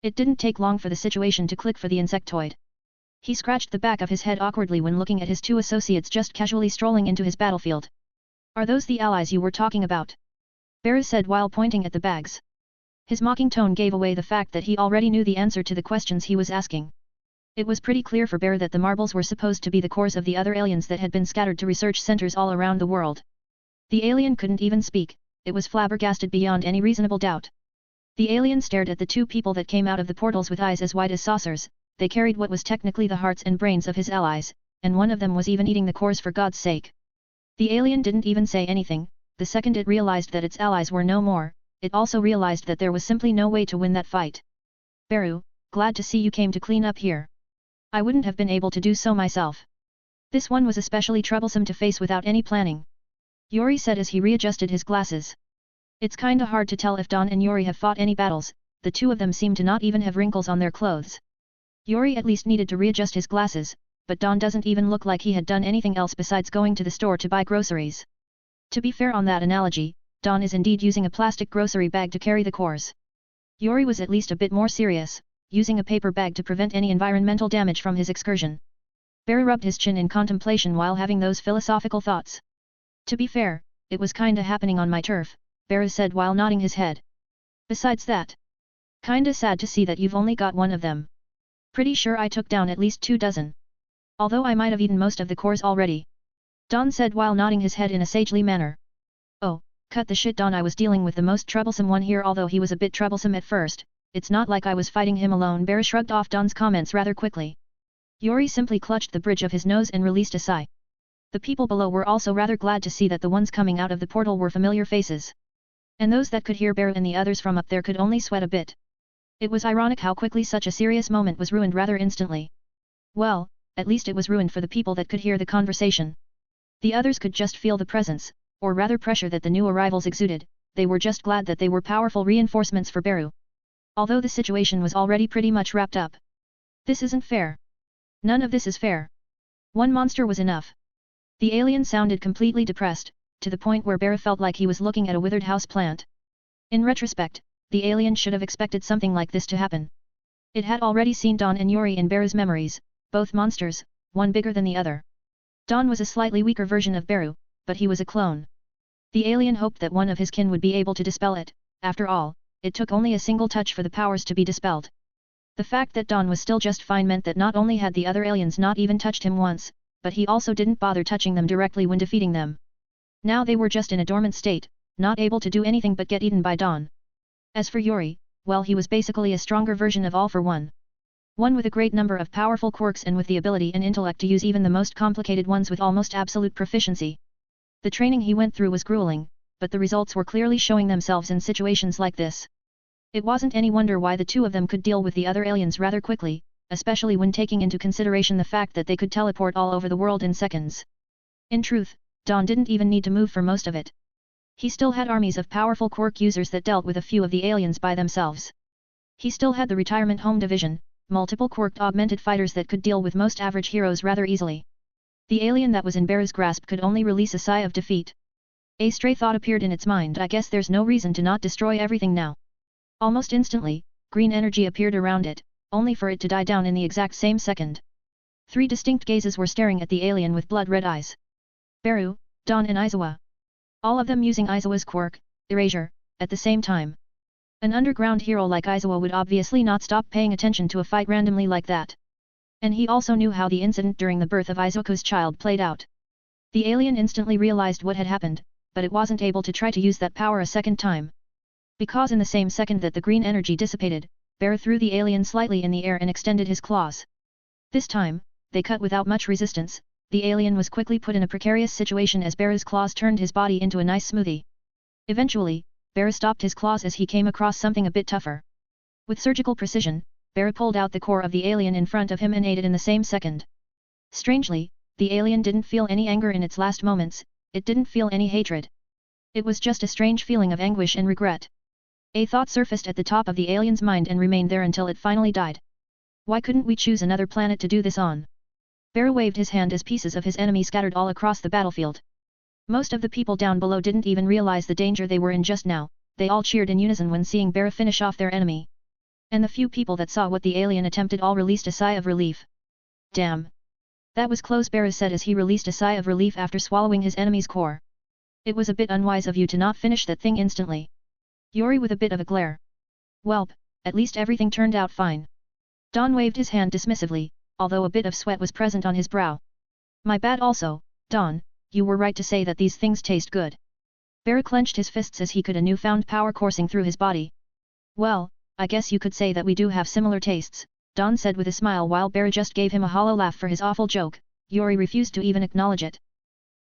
It didn't take long for the situation to click for the insectoid. He scratched the back of his head awkwardly when looking at his 2 associates just casually strolling into his battlefield. Are those the allies you were talking about? Beru said while pointing at the bags. His mocking tone gave away the fact that he already knew the answer to the questions he was asking. It was pretty clear for Beru that the marbles were supposed to be the cores of the other aliens that had been scattered to research centers all around the world. The alien couldn't even speak, it was flabbergasted beyond any reasonable doubt. The alien stared at the 2 people that came out of the portals with eyes as wide as saucers, they carried what was technically the hearts and brains of his allies, and one of them was even eating the cores for God's sake. The alien didn't even say anything, the second it realized that its allies were no more, it also realized that there was simply no way to win that fight. Beru, glad to see you came to clean up here. I wouldn't have been able to do so myself. This one was especially troublesome to face without any planning. Yori said as he readjusted his glasses. It's kinda hard to tell if Don and Yori have fought any battles, the 2 of them seem to not even have wrinkles on their clothes. Yori at least needed to readjust his glasses, but Don doesn't even look like he had done anything else besides going to the store to buy groceries. To be fair on that analogy, Don is indeed using a plastic grocery bag to carry the cores. Yori was at least a bit more serious, using a paper bag to prevent any environmental damage from his excursion. Beru rubbed his chin in contemplation while having those philosophical thoughts. To be fair, it was kinda happening on my turf, Beru said while nodding his head. Besides that, kinda sad to see that you've only got one of them. Pretty sure I took down at least 2 dozen. Although I might have eaten most of the cores already. Don said while nodding his head in a sagely manner. Oh, cut the shit Don, I was dealing with the most troublesome one here, although he was a bit troublesome at first, it's not like I was fighting him alone. Beru shrugged off Don's comments rather quickly. Yori simply clutched the bridge of his nose and released a sigh. The people below were also rather glad to see that the ones coming out of the portal were familiar faces. And those that could hear Beru and the others from up there could only sweat a bit. It was ironic how quickly such a serious moment was ruined rather instantly. Well, at least it was ruined for the people that could hear the conversation. The others could just feel the presence, or rather pressure that the new arrivals exuded, they were just glad that they were powerful reinforcements for Beru. Although the situation was already pretty much wrapped up. This isn't fair. None of this is fair. One monster was enough. The alien sounded completely depressed, to the point where Beru felt like he was looking at a withered house plant. In retrospect, the alien should have expected something like this to happen. It had already seen Don and Yori in Beru's memories, both monsters, one bigger than the other. Don was a slightly weaker version of Beru, but he was a clone. The alien hoped that one of his kin would be able to dispel it. After all, it took only a single touch for the powers to be dispelled. The fact that Don was still just fine meant that not only had the other aliens not even touched him once, but he also didn't bother touching them directly when defeating them. Now they were just in a dormant state, not able to do anything but get eaten by Don. As for Yuri, well, he was basically a stronger version of All for One. One with a great number of powerful quirks and with the ability and intellect to use even the most complicated ones with almost absolute proficiency. The training he went through was grueling, but the results were clearly showing themselves in situations like this. It wasn't any wonder why the two of them could deal with the other aliens rather quickly, especially when taking into consideration the fact that they could teleport all over the world in seconds. In truth, Don didn't even need to move for most of it. He still had armies of powerful quirk users that dealt with a few of the aliens by themselves. He still had the retirement home division, multiple quirked augmented fighters that could deal with most average heroes rather easily. The alien that was in Beru's grasp could only release a sigh of defeat. A stray thought appeared in its mind. I guess there's no reason to not destroy everything now. Almost instantly, green energy appeared around it, only for it to die down in the exact same second. 3 distinct gazes were staring at the alien with blood-red eyes. Beru, Don and Izawa. All of them using Izawa's quirk, Erasure, at the same time. An underground hero like Izawa would obviously not stop paying attention to a fight randomly like that. And he also knew how the incident during the birth of Izuku's child played out. The alien instantly realized what had happened, but it wasn't able to try to use that power a second time. Because in the same second that the green energy dissipated, Beru threw the alien slightly in the air and extended his claws. This time, they cut without much resistance. The alien was quickly put in a precarious situation as Beru's claws turned his body into a nice smoothie. Eventually, Beru stopped his claws as he came across something a bit tougher. With surgical precision, Beru pulled out the core of the alien in front of him and ate it in the same second. Strangely, the alien didn't feel any anger in its last moments, it didn't feel any hatred. It was just a strange feeling of anguish and regret. A thought surfaced at the top of the alien's mind and remained there until it finally died. Why couldn't we choose another planet to do this on? Beru waved his hand as pieces of his enemy scattered all across the battlefield. Most of the people down below didn't even realize the danger they were in just now, they all cheered in unison when seeing Beru finish off their enemy. And the few people that saw what the alien attempted all released a sigh of relief. Damn. That was close, Beru said as he released a sigh of relief after swallowing his enemy's core. It was a bit unwise of you to not finish that thing instantly. Yuri with a bit of a glare. Welp, at least everything turned out fine. Don waved his hand dismissively, although a bit of sweat was present on his brow. My bad also, Don, you were right to say that these things taste good. Beru clenched his fists as he could a newfound power coursing through his body. Well, I guess you could say that we do have similar tastes, Don said with a smile while Beru just gave him a hollow laugh for his awful joke. Yuri refused to even acknowledge it.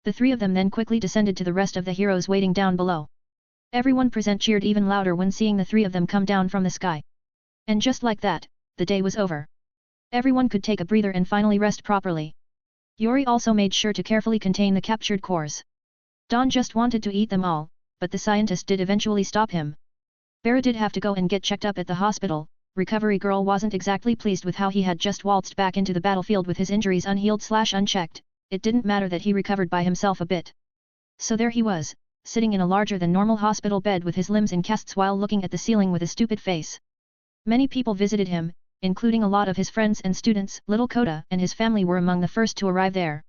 The three of them then quickly descended to the rest of the heroes waiting down below. Everyone present cheered even louder when seeing the three of them come down from the sky. And just like that, the day was over. Everyone could take a breather and finally rest properly. Yuri also made sure to carefully contain the captured cores. Don just wanted to eat them all, but the scientist did eventually stop him. Beru did have to go and get checked up at the hospital. Recovery Girl wasn't exactly pleased with how he had just waltzed back into the battlefield with his injuries unhealed/unchecked. It didn't matter that he recovered by himself a bit. So there he was, sitting in a larger than normal hospital bed with his limbs in casts while looking at the ceiling with a stupid face. Many people visited him, including a lot of his friends and students. Little Kota and his family were among the first to arrive there.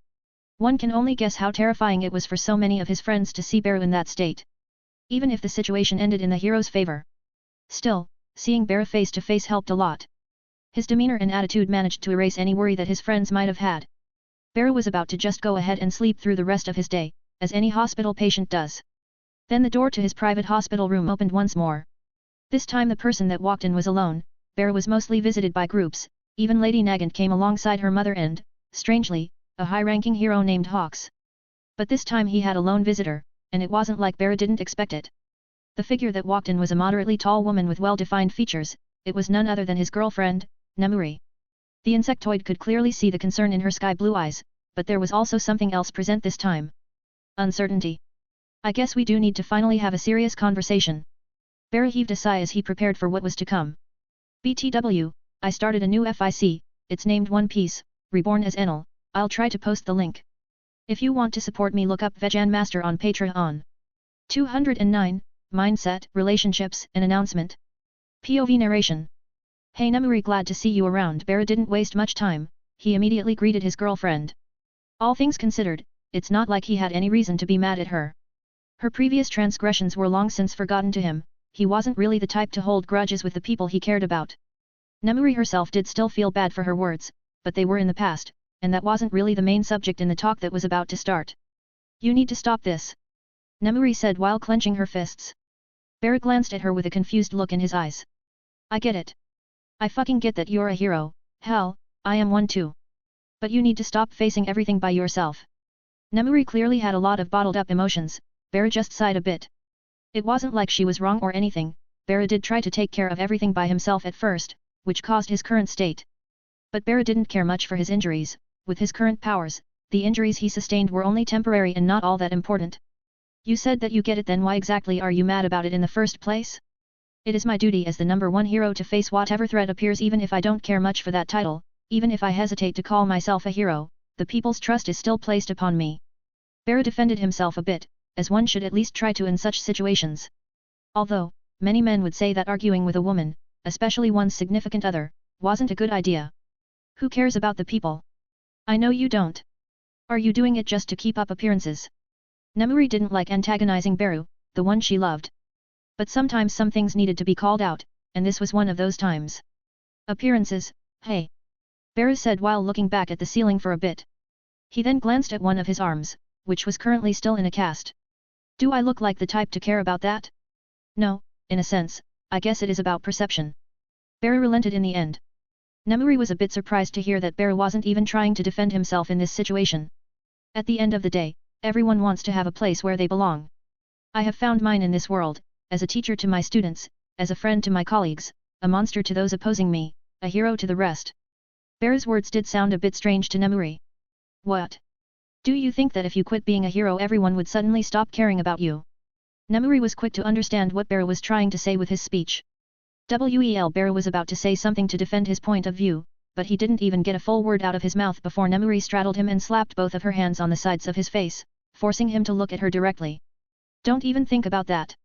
One can only guess how terrifying it was for so many of his friends to see Beru in that state. Even if the situation ended in the hero's favor. Still, seeing Beru face to face helped a lot. His demeanor and attitude managed to erase any worry that his friends might have had. Beru was about to just go ahead and sleep through the rest of his day, as any hospital patient does. Then the door to his private hospital room opened once more. This time the person that walked in was alone. Beru was mostly visited by groups, even Lady Nagant came alongside her mother and, strangely, a high-ranking hero named Hawks. But this time he had a lone visitor, and it wasn't like Beru didn't expect it. The figure that walked in was a moderately tall woman with well-defined features. It was none other than his girlfriend, Namuri. The insectoid could clearly see the concern in her sky-blue eyes, but there was also something else present this time. Uncertainty. I guess we do need to finally have a serious conversation. Beru heaved a sigh as he prepared for what was to come. BTW, I started a new FIC, it's named One Piece, reborn as Enel. I'll try to post the link. If you want to support me, look up Vegan Master on Patreon. 209, Mindset, Relationships, and Announcement. POV narration. Hey Namuri, glad to see you around. Beru didn't waste much time, he immediately greeted his girlfriend. All things considered, it's not like he had any reason to be mad at her. Her previous transgressions were long since forgotten to him, he wasn't really the type to hold grudges with the people he cared about. Nemuri herself did still feel bad for her words, but they were in the past, and that wasn't really the main subject in the talk that was about to start. You need to stop this, Nemuri said while clenching her fists. Barrett glanced at her with a confused look in his eyes. I get it. I fucking get that you're a hero, hell, I am one too. But you need to stop facing everything by yourself. Nemuri clearly had a lot of bottled up emotions, Barrett just sighed a bit. It wasn't like she was wrong or anything, Barrett did try to take care of everything by himself at first, which caused his current state. But Barrett didn't care much for his injuries, with his current powers, the injuries he sustained were only temporary and not all that important. You said that you get it, then why exactly are you mad about it in the first place? It is my duty as the #1 hero to face whatever threat appears, even if I don't care much for that title, even if I hesitate to call myself a hero, the people's trust is still placed upon me. Barrett defended himself a bit, as one should at least try to in such situations. Although, many men would say that arguing with a woman, especially one's significant other, wasn't a good idea. Who cares about the people? I know you don't. Are you doing it just to keep up appearances? Nemuri didn't like antagonizing Beru, the one she loved. But sometimes some things needed to be called out, and this was one of those times. Appearances, hey. Beru said while looking back at the ceiling for a bit. He then glanced at one of his arms, which was currently still in a cast. Do I look like the type to care about that? No, in a sense, I guess it is about perception. Beru relented in the end. Nemuri was a bit surprised to hear that Beru wasn't even trying to defend himself in this situation. At the end of the day, everyone wants to have a place where they belong. I have found mine in this world, as a teacher to my students, as a friend to my colleagues, a monster to those opposing me, a hero to the rest. Beru's words did sound a bit strange to Nemuri. What? Do you think that if you quit being a hero everyone would suddenly stop caring about you? Nemuri was quick to understand what Beru was trying to say with his speech. Beru was about to say something to defend his point of view, but he didn't even get a full word out of his mouth before Nemuri straddled him and slapped both of her hands on the sides of his face, forcing him to look at her directly. Don't even think about that.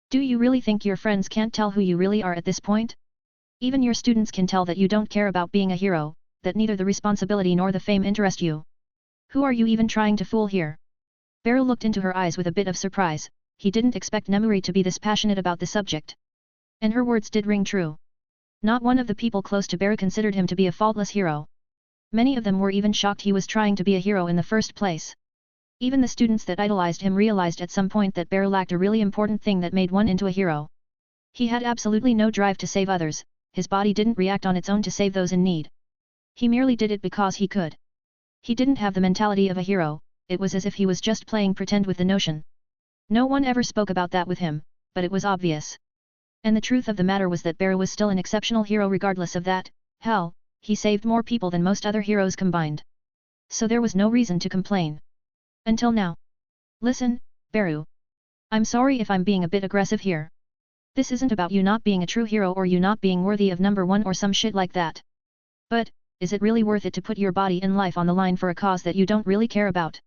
Do you really think your friends can't tell who you really are at this point? Even your students can tell that you don't care about being a hero, that neither the responsibility nor the fame interest you. Who are you even trying to fool here? Beru looked into her eyes with a bit of surprise, he didn't expect Nemuri to be this passionate about the subject. And her words did ring true. Not one of the people close to Beru considered him to be a faultless hero. Many of them were even shocked he was trying to be a hero in the first place. Even the students that idolized him realized at some point that Beru lacked a really important thing that made one into a hero. He had absolutely no drive to save others, his body didn't react on its own to save those in need. He merely did it because he could. He didn't have the mentality of a hero, it was as if he was just playing pretend with the notion. No one ever spoke about that with him, but it was obvious. And the truth of the matter was that Beru was still an exceptional hero regardless of that, hell, he saved more people than most other heroes combined. So there was no reason to complain. Until now. Listen, Beru. I'm sorry if I'm being a bit aggressive here. This isn't about you not being a true hero or you not being worthy of #1 or some shit like that. But, is it really worth it to put your body and life on the line for a cause that you don't really care about?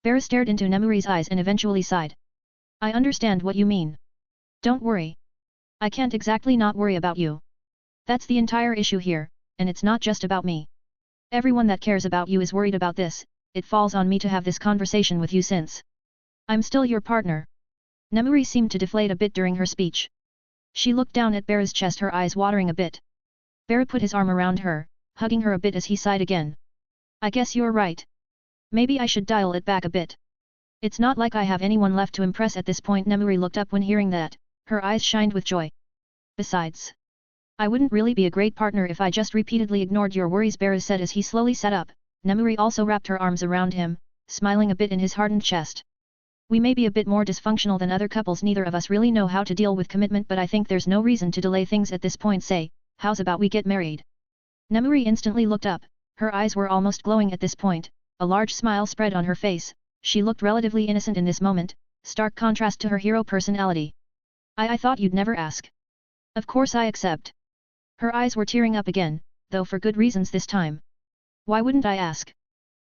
Beru stared into Nemuri's eyes and eventually sighed. I understand what you mean. Don't worry. I can't exactly not worry about you. That's the entire issue here, and it's not just about me. Everyone that cares about you is worried about this, it falls on me to have this conversation with you since I'm still your partner. Nemuri seemed to deflate a bit during her speech. She looked down at Beru's chest, her eyes watering a bit. Beru put his arm around her, hugging her a bit as he sighed again. I guess you're right. Maybe I should dial it back a bit. It's not like I have anyone left to impress at this point. Nemuri looked up when hearing that, her eyes shined with joy. Besides, I wouldn't really be a great partner if I just repeatedly ignored your worries, Beru said as he slowly sat up. Nemuri also wrapped her arms around him, smiling a bit in his hardened chest. We may be a bit more dysfunctional than other couples, neither of us really know how to deal with commitment, but I think there's no reason to delay things at this point. Say, how's about we get married? Nemuri instantly looked up, her eyes were almost glowing at this point, a large smile spread on her face, she looked relatively innocent in this moment, stark contrast to her hero personality. I thought you'd never ask. Of course I accept. Her eyes were tearing up again, though for good reasons this time. Why wouldn't I ask?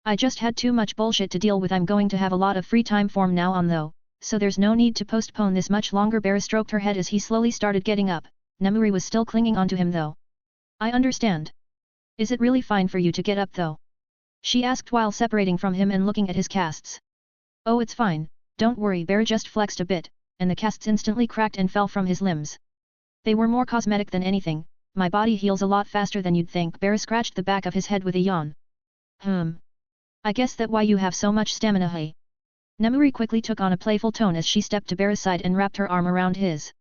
I just had too much bullshit to deal with. I'm going to have a lot of free time from now on though, so there's no need to postpone this much longer. Beru stroked her head as he slowly started getting up. Nemuri was still clinging onto him though. I understand. Is it really fine for you to get up though? She asked while separating from him and looking at his casts. Oh, it's fine, don't worry. Bear just flexed a bit, and the casts instantly cracked and fell from his limbs. They were more cosmetic than anything. My body heals a lot faster than you'd think. Bear scratched the back of his head with a yawn. I guess that why you have so much stamina, hey? Nemuri quickly took on a playful tone as she stepped to Bear's side and wrapped her arm around his.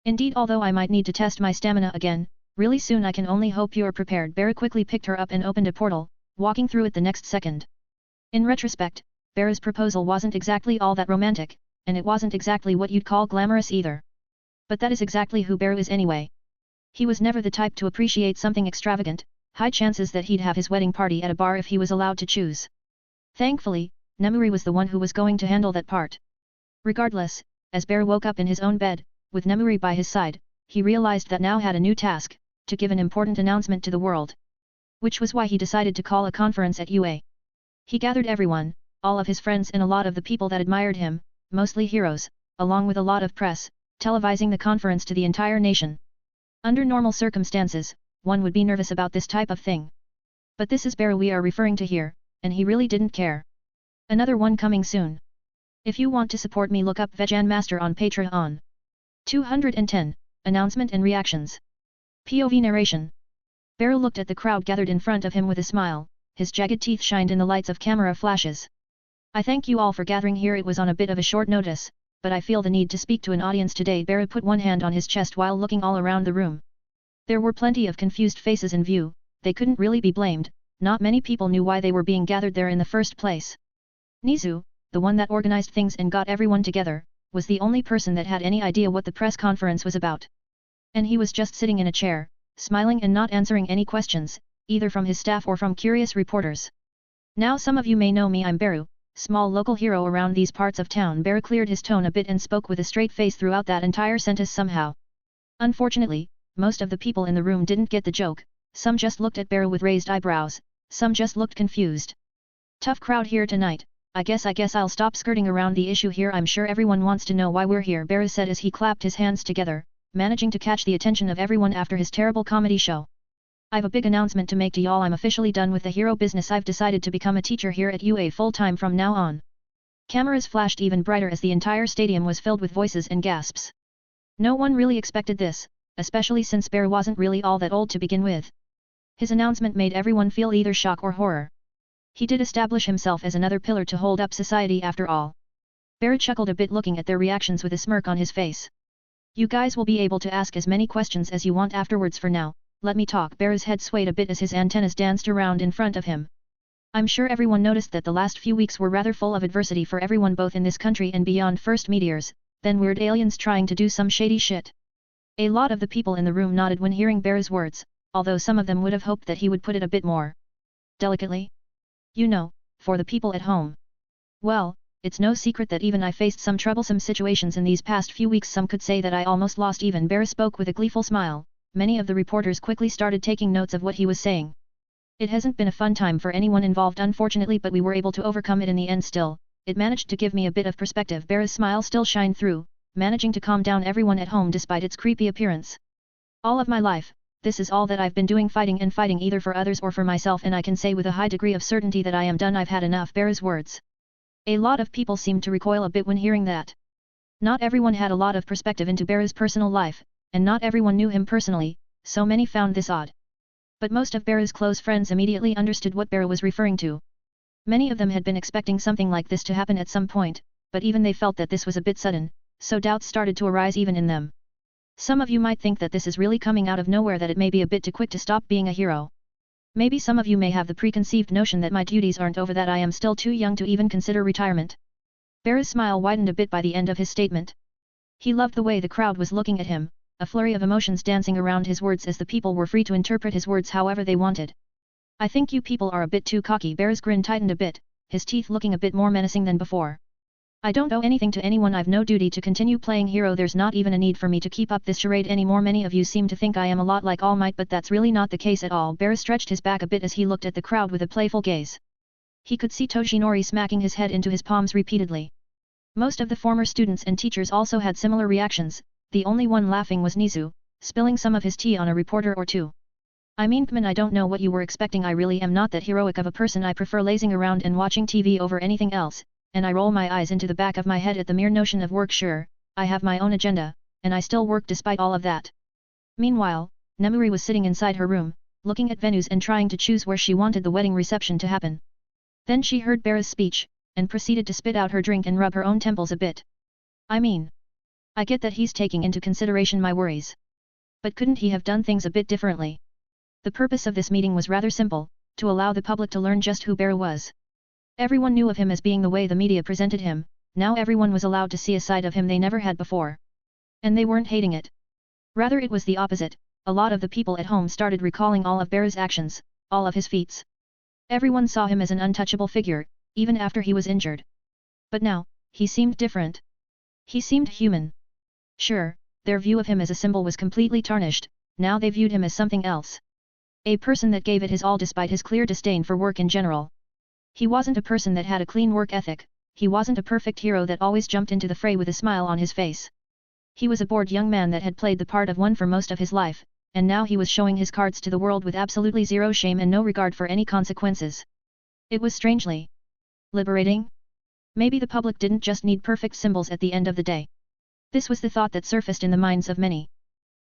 Indeed, although I might need to test my stamina again, really soon I can only hope you're prepared. Bear quickly picked her up and opened a portal, walking through it the next second. In retrospect, Bear's proposal wasn't exactly all that romantic, and it wasn't exactly what you'd call glamorous either. But that is exactly who Bear is anyway. He was never the type to appreciate something extravagant, high chances that he'd have his wedding party at a bar if he was allowed to choose. Thankfully, Nemuri was the one who was going to handle that part. Regardless, as Bear woke up in his own bed, with Nemuri by his side, he realized that now had a new task, to give an important announcement to the world. Which was why he decided to call a conference at UA. He gathered everyone, all of his friends and a lot of the people that admired him, mostly heroes, along with a lot of press, televising the conference to the entire nation. Under normal circumstances, one would be nervous about this type of thing. But this is Bear we are referring to here, and he really didn't care. Another one coming soon. If you want to support me, look up Vegan Master on Patreon. 210, Announcement and Reactions. POV Narration. Bear looked at the crowd gathered in front of him with a smile, his jagged teeth shined in the lights of camera flashes. I thank you all for gathering here. It was on a bit of a short notice, but I feel the need to speak to an audience today. Bear put one hand on his chest while looking all around the room. There were plenty of confused faces in view, they couldn't really be blamed, not many people knew why they were being gathered there in the first place. Nizu, the one that organized things and got everyone together, was the only person that had any idea what the press conference was about. And he was just sitting in a chair, smiling and not answering any questions, either from his staff or from curious reporters. Now some of you may know me, I'm Beru, small local hero around these parts of town. Bear cleared his tone a bit and spoke with a straight face throughout that entire sentence somehow. Unfortunately, most of the people in the room didn't get the joke, some just looked at Bear with raised eyebrows, some just looked confused. Tough crowd here tonight. I guess I'll stop skirting around the issue here. I'm sure everyone wants to know why we're here, Bear said as he clapped his hands together, managing to catch the attention of everyone after his terrible comedy show. I've a big announcement to make to y'all. I'm officially done with the hero business. I've decided to become a teacher here at UA full-time from now on. Cameras flashed even brighter as the entire stadium was filled with voices and gasps. No one really expected this, especially since Bear wasn't really all that old to begin with. His announcement made everyone feel either shock or horror. He did establish himself as another pillar to hold up society after all. Bear chuckled a bit looking at their reactions with a smirk on his face. You guys will be able to ask as many questions as you want afterwards. For now, let me talk. Bear's head swayed a bit as his antennas danced around in front of him. I'm sure everyone noticed that the last few weeks were rather full of adversity for everyone both in this country and beyond. First meteors, then weird aliens trying to do some shady shit. A lot of the people in the room nodded when hearing Bear's words, although some of them would have hoped that he would put it a bit more delicately. You know, for the people at home. Well, it's no secret that even I faced some troublesome situations in these past few weeks. Some could say that I almost lost even. Bear spoke with a gleeful smile. Many of the reporters quickly started taking notes of what he was saying. It hasn't been a fun time for anyone involved unfortunately, but we were able to overcome it in the end. Still, it managed to give me a bit of perspective. Bear's smile still shined through, managing to calm down everyone at home despite its creepy appearance. All of my life, this is all that I've been doing, fighting and fighting either for others or for myself, and I can say with a high degree of certainty that I am done. I've had enough. Bear's words. A lot of people seemed to recoil a bit when hearing that. Not everyone had a lot of perspective into Bear's personal life, and not everyone knew him personally, so many found this odd. But most of Bear's close friends immediately understood what Bear was referring to. Many of them had been expecting something like this to happen at some point, but even they felt that this was a bit sudden, so doubts started to arise even in them. Some of you might think that this is really coming out of nowhere, that it may be a bit too quick to stop being a hero. Maybe some of you may have the preconceived notion that my duties aren't over, that I am still too young to even consider retirement. Bear's smile widened a bit by the end of his statement. He loved the way the crowd was looking at him, a flurry of emotions dancing around his words as the people were free to interpret his words however they wanted. I think you people are a bit too cocky. Bear's grin tightened a bit, his teeth looking a bit more menacing than before. I don't owe anything to anyone. I've no duty to continue playing hero. There's not even a need for me to keep up this charade anymore. Many of you seem to think I am a lot like All Might, but that's really not the case at all. Bear stretched his back a bit as he looked at the crowd with a playful gaze. He could see Toshinori smacking his head into his palms repeatedly. Most of the former students and teachers also had similar reactions. The only one laughing was Nizu, spilling some of his tea on a reporter or two. I mean Kman, I don't know what you were expecting. I really am not that heroic of a person. I prefer lazing around and watching TV over anything else, and I roll my eyes into the back of my head at the mere notion of work. Sure, I have my own agenda, and I still work despite all of that. Meanwhile, Nemuri was sitting inside her room, looking at venues and trying to choose where she wanted the wedding reception to happen. Then she heard Bera's speech, and proceeded to spit out her drink and rub her own temples a bit. I mean, I get that he's taking into consideration my worries. But couldn't he have done things a bit differently? The purpose of this meeting was rather simple, to allow the public to learn just who Bera was. Everyone knew of him as being the way the media presented him, now everyone was allowed to see a side of him they never had before. And they weren't hating it. Rather it was the opposite, a lot of the people at home started recalling all of Bera's actions, all of his feats. Everyone saw him as an untouchable figure, even after he was injured. But now, he seemed different. He seemed human. Sure, their view of him as a symbol was completely tarnished, now they viewed him as something else. A person that gave it his all despite his clear disdain for work in general. He wasn't a person that had a clean work ethic, he wasn't a perfect hero that always jumped into the fray with a smile on his face. He was a bored young man that had played the part of one for most of his life, and now he was showing his cards to the world with absolutely zero shame and no regard for any consequences. It was strangely liberating. Maybe the public didn't just need perfect symbols at the end of the day. This was the thought that surfaced in the minds of many.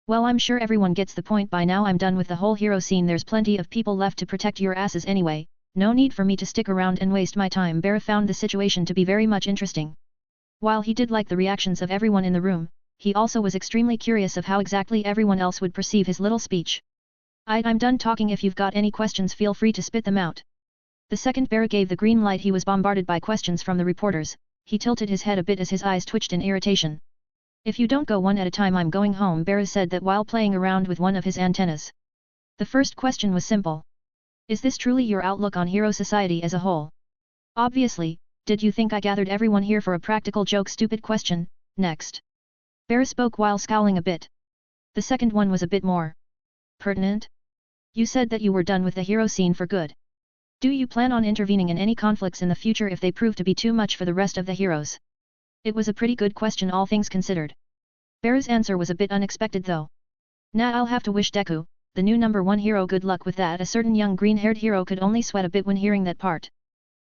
Well, I'm sure everyone gets the point by now. I'm done with the whole hero scene. There's plenty of people left to protect your asses anyway, no need for me to stick around and waste my time. Bera found the situation to be very much interesting. While he did like the reactions of everyone in the room, he also was extremely curious of how exactly everyone else would perceive his little speech. I'm done talking. If you've got any questions, feel free to spit them out. The second Bera gave the green light, he was bombarded by questions from the reporters. He tilted his head a bit as his eyes twitched in irritation. If you don't go one at a time, I'm going home, Bera said that while playing around with one of his antennas. The first question was simple. Is this truly your outlook on hero society as a whole? Obviously, did you think I gathered everyone here for a practical joke? Stupid question. Next. Bera spoke while scowling a bit. The second one was a bit more pertinent. You said that you were done with the hero scene for good. Do you plan on intervening in any conflicts in the future if they prove to be too much for the rest of the heroes? It was a pretty good question, all things considered. Bera's answer was a bit unexpected though. Nah, I'll have to wish Deku, the new #1 hero, good luck with that. A certain young green-haired hero could only sweat a bit when hearing that part.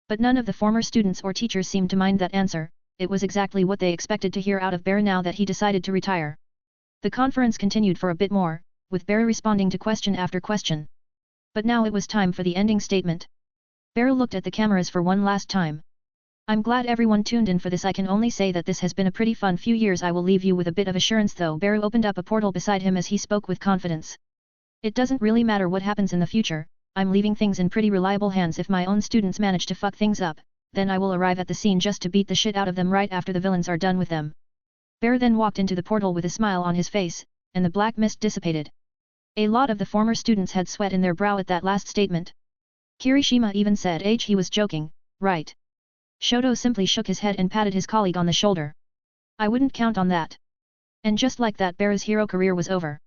But none of the former students or teachers seemed to mind that answer. It was exactly what they expected to hear out of Bera now that he decided to retire. The conference continued for a bit more, with Bera responding to question after question. But now it was time for the ending statement. Bera looked at the cameras for one last time. I'm glad everyone tuned in for this. I can only say that this has been a pretty fun few years. I will leave you with a bit of assurance though. Bera opened up a portal beside him as he spoke with confidence. It doesn't really matter what happens in the future, I'm leaving things in pretty reliable hands. If my own students manage to fuck things up, then I will arrive at the scene just to beat the shit out of them right after the villains are done with them. Bera then walked into the portal with a smile on his face, and the black mist dissipated. A lot of the former students had sweat in their brow at that last statement. Kirishima even said he was joking, right? Shoto simply shook his head and patted his colleague on the shoulder. I wouldn't count on that. And just like that, Bera's hero career was over.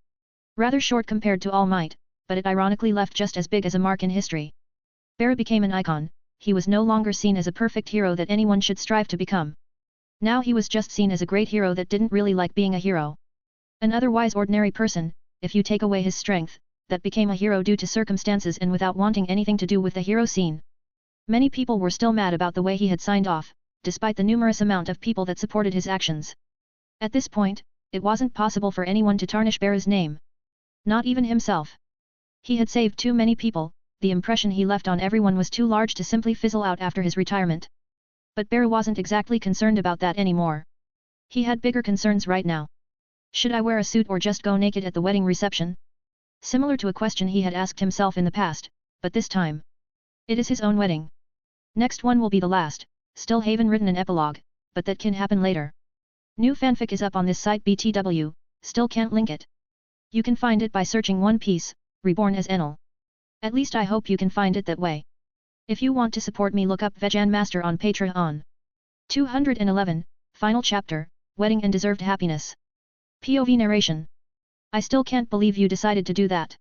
Rather short compared to All Might, but it ironically left just as big as a mark in history. Bera became an icon. He was no longer seen as a perfect hero that anyone should strive to become. Now he was just seen as a great hero that didn't really like being a hero. An otherwise ordinary person, if you take away his strength, that became a hero due to circumstances and without wanting anything to do with the hero scene. Many people were still mad about the way he had signed off, despite the numerous amount of people that supported his actions. At this point, it wasn't possible for anyone to tarnish Bera's name. Not even himself. He had saved too many people, the impression he left on everyone was too large to simply fizzle out after his retirement. But Bera wasn't exactly concerned about that anymore. He had bigger concerns right now. Should I wear a suit or just go naked at the wedding reception? Similar to a question he had asked himself in the past, but this time. It is his own wedding. Next one will be the last, still haven't written an epilogue, but that can happen later. New fanfic is up on this site BTW, still can't link it. You can find it by searching One Piece, Reborn as Enel. At least I hope you can find it that way. If you want to support me, look up Vegan Master on Patreon. 211, Final Chapter, Wedding and Deserved Happiness. POV narration. I still can't believe you decided to do that.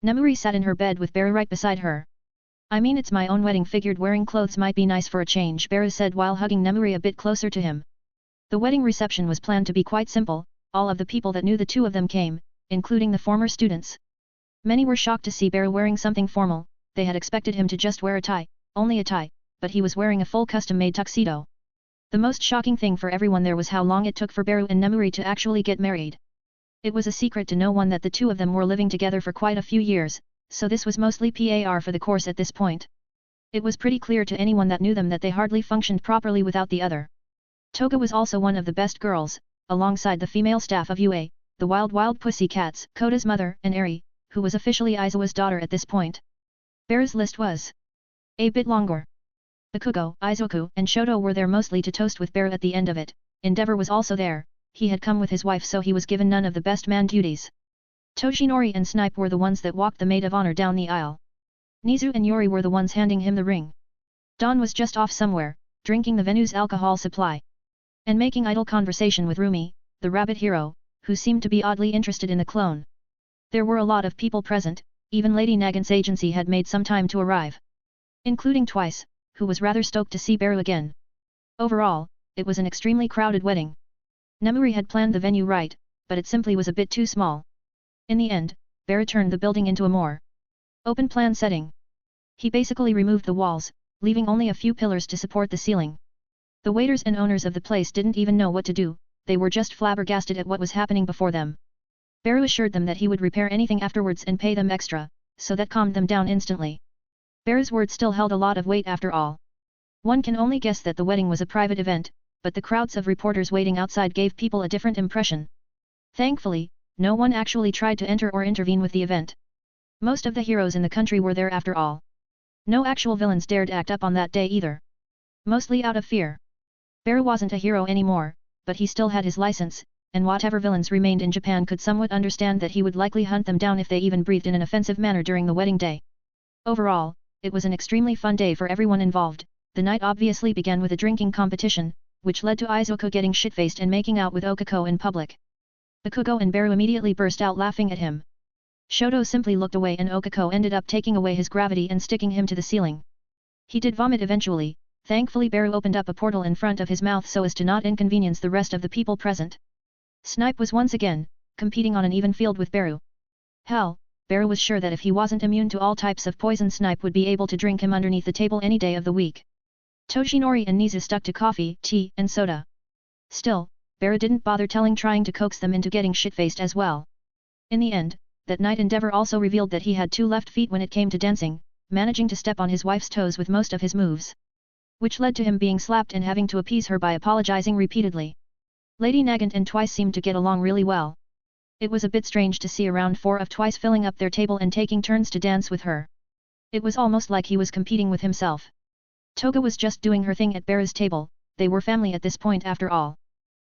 Nemuri sat in her bed with Bera right beside her. I mean, it's my own wedding, figured wearing clothes might be nice for a change, Bera said while hugging Nemuri a bit closer to him. The wedding reception was planned to be quite simple, all of the people that knew the two of them came, including the former students. Many were shocked to see Beru wearing something formal. They had expected him to just wear a tie, only a tie, but he was wearing a full custom-made tuxedo. The most shocking thing for everyone there was how long it took for Beru and Nemuri to actually get married. It was a secret to no one that the two of them were living together for quite a few years, so this was mostly par for the course at this point. It was pretty clear to anyone that knew them that they hardly functioned properly without the other. Toga was also one of the best girls, alongside the female staff of UA, the Wild Pussy Cats, Koda's mother, and Eri, who was officially Aizawa's daughter at this point. Beru's list was a bit longer. Bakugo, Izuku, and Shoto were there mostly to toast with Beru at the end of it. Endeavor was also there. He had come with his wife so he was given none of the best man duties. Toshinori and Snipe were the ones that walked the maid of honor down the aisle. Nizu and Yori were the ones handing him the ring. Don was just off somewhere, drinking the venue's alcohol supply. And making idle conversation with Rumi, the rabbit hero, who seemed to be oddly interested in the clone. There were a lot of people present, even Lady Nagant's agency had made some time to arrive. Including Twice, who was rather stoked to see Beru again. Overall, it was an extremely crowded wedding. Nemuri had planned the venue right, but it simply was a bit too small. In the end, Beru turned the building into a more open plan setting. He basically removed the walls, leaving only a few pillars to support the ceiling. The waiters and owners of the place didn't even know what to do, they were just flabbergasted at what was happening before them. Beru assured them that he would repair anything afterwards and pay them extra, so that calmed them down instantly. Beru's words still held a lot of weight after all. One can only guess that the wedding was a private event, but the crowds of reporters waiting outside gave people a different impression. Thankfully, no one actually tried to enter or intervene with the event. Most of the heroes in the country were there after all. No actual villains dared act up on that day either. Mostly out of fear. Beru wasn't a hero anymore, but he still had his license, and whatever villains remained in Japan could somewhat understand that he would likely hunt them down if they even breathed in an offensive manner during the wedding day. Overall, it was an extremely fun day for everyone involved. The night obviously began with a drinking competition, which led to Izuku getting shit-faced and making out with Okako in public. Bakugo and Beru immediately burst out laughing at him. Shoto simply looked away and Okako ended up taking away his gravity and sticking him to the ceiling. He did vomit eventually. Thankfully Beru opened up a portal in front of his mouth so as to not inconvenience the rest of the people present. Snipe was once again, competing on an even field with Beru. Hell, Beru was sure that if he wasn't immune to all types of poison Snipe would be able to drink him underneath the table any day of the week. Toshinori and Nizu stuck to coffee, tea, and soda. Still, Beru didn't bother trying to coax them into getting shit-faced as well. In the end, that night Endeavor also revealed that he had 2 left feet when it came to dancing, managing to step on his wife's toes with most of his moves. Which led to him being slapped and having to appease her by apologizing repeatedly. Lady Nagant and Twice seemed to get along really well. It was a bit strange to see around 4 of Twice filling up their table and taking turns to dance with her. It was almost like he was competing with himself. Toga was just doing her thing at Beru's table, they were family at this point after all.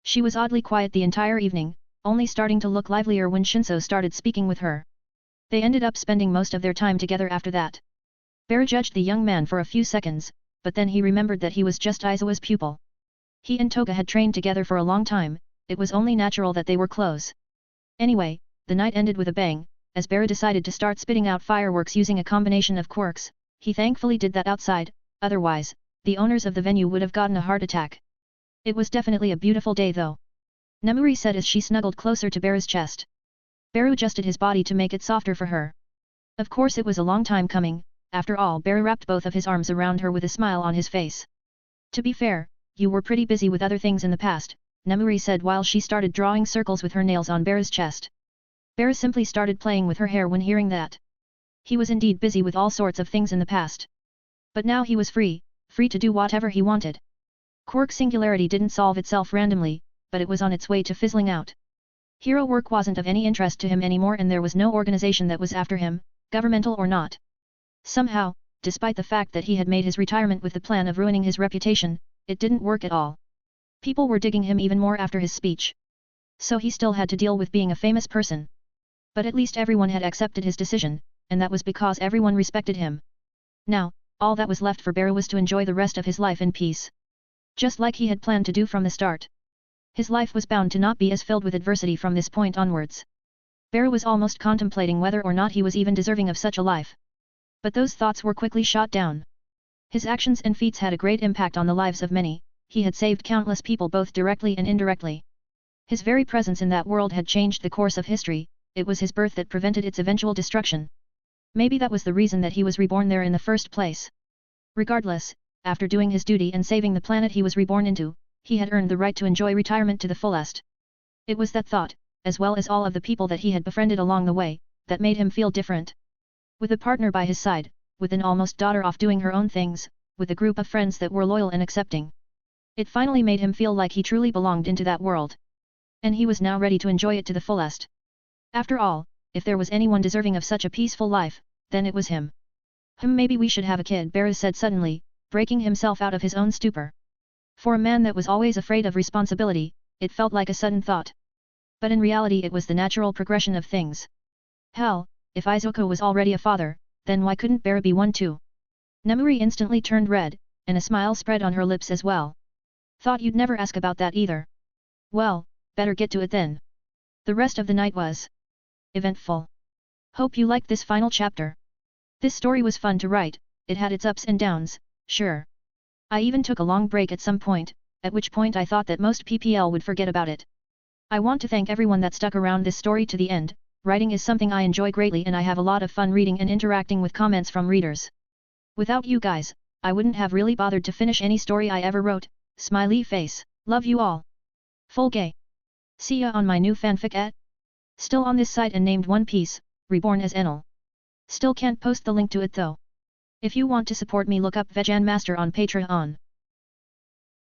She was oddly quiet the entire evening, only starting to look livelier when Shinso started speaking with her. They ended up spending most of their time together after that. Beru judged the young man for a few seconds, but then he remembered that he was just Aizawa's pupil. He and Toga had trained together for a long time, it was only natural that they were close. Anyway, the night ended with a bang, as Beru decided to start spitting out fireworks using a combination of quirks. He thankfully did that outside, otherwise, the owners of the venue would have gotten a heart attack. It was definitely a beautiful day though. Nemuri said as she snuggled closer to Beru's chest. Beru adjusted his body to make it softer for her. Of course it was a long time coming, after all Beru wrapped both of his arms around her with a smile on his face. To be fair, you were pretty busy with other things in the past, Nemuri said while she started drawing circles with her nails on Beru's chest. Beru simply started playing with her hair when hearing that. He was indeed busy with all sorts of things in the past. But now he was free to do whatever he wanted. Quirk Singularity didn't solve itself randomly, but it was on its way to fizzling out. Hero work wasn't of any interest to him anymore and there was no organization that was after him, governmental or not. Somehow, despite the fact that he had made his retirement with the plan of ruining his reputation, it didn't work at all. People were digging him even more after his speech. So he still had to deal with being a famous person. But at least everyone had accepted his decision, and that was because everyone respected him. Now, all that was left for Beru was to enjoy the rest of his life in peace. Just like he had planned to do from the start. His life was bound to not be as filled with adversity from this point onwards. Beru was almost contemplating whether or not he was even deserving of such a life. But those thoughts were quickly shot down. His actions and feats had a great impact on the lives of many, he had saved countless people both directly and indirectly. His very presence in that world had changed the course of history, it was his birth that prevented its eventual destruction. Maybe that was the reason that he was reborn there in the first place. Regardless, after doing his duty and saving the planet he was reborn into, he had earned the right to enjoy retirement to the fullest. It was that thought, as well as all of the people that he had befriended along the way, that made him feel different. With a partner by his side, with an almost daughter off doing her own things, with a group of friends that were loyal and accepting. It finally made him feel like he truly belonged into that world. And he was now ready to enjoy it to the fullest. After all, if there was anyone deserving of such a peaceful life, then it was him. Maybe we should have a kid, Barrows said suddenly, breaking himself out of his own stupor. For a man that was always afraid of responsibility, it felt like a sudden thought. But in reality it was the natural progression of things. Hell, if Izuku was already a father, then why couldn't Barrow be one too? Nemuri instantly turned red, and a smile spread on her lips as well. Thought you'd never ask about that either. Well, better get to it then. The rest of the night was eventful. Hope you liked this final chapter. This story was fun to write, it had its ups and downs, sure. I even took a long break at some point, at which point I thought that most PPL would forget about it. I want to thank everyone that stuck around this story to the end. Writing is something I enjoy greatly and I have a lot of fun reading and interacting with comments from readers. Without you guys, I wouldn't have really bothered to finish any story I ever wrote. Smiley face. Love you all. Full gay. See ya on my new fanfic at. Still on this site and named One Piece, reborn as Enel. Still can't post the link to it though. If you want to support me, look up Vegan Master on Patreon.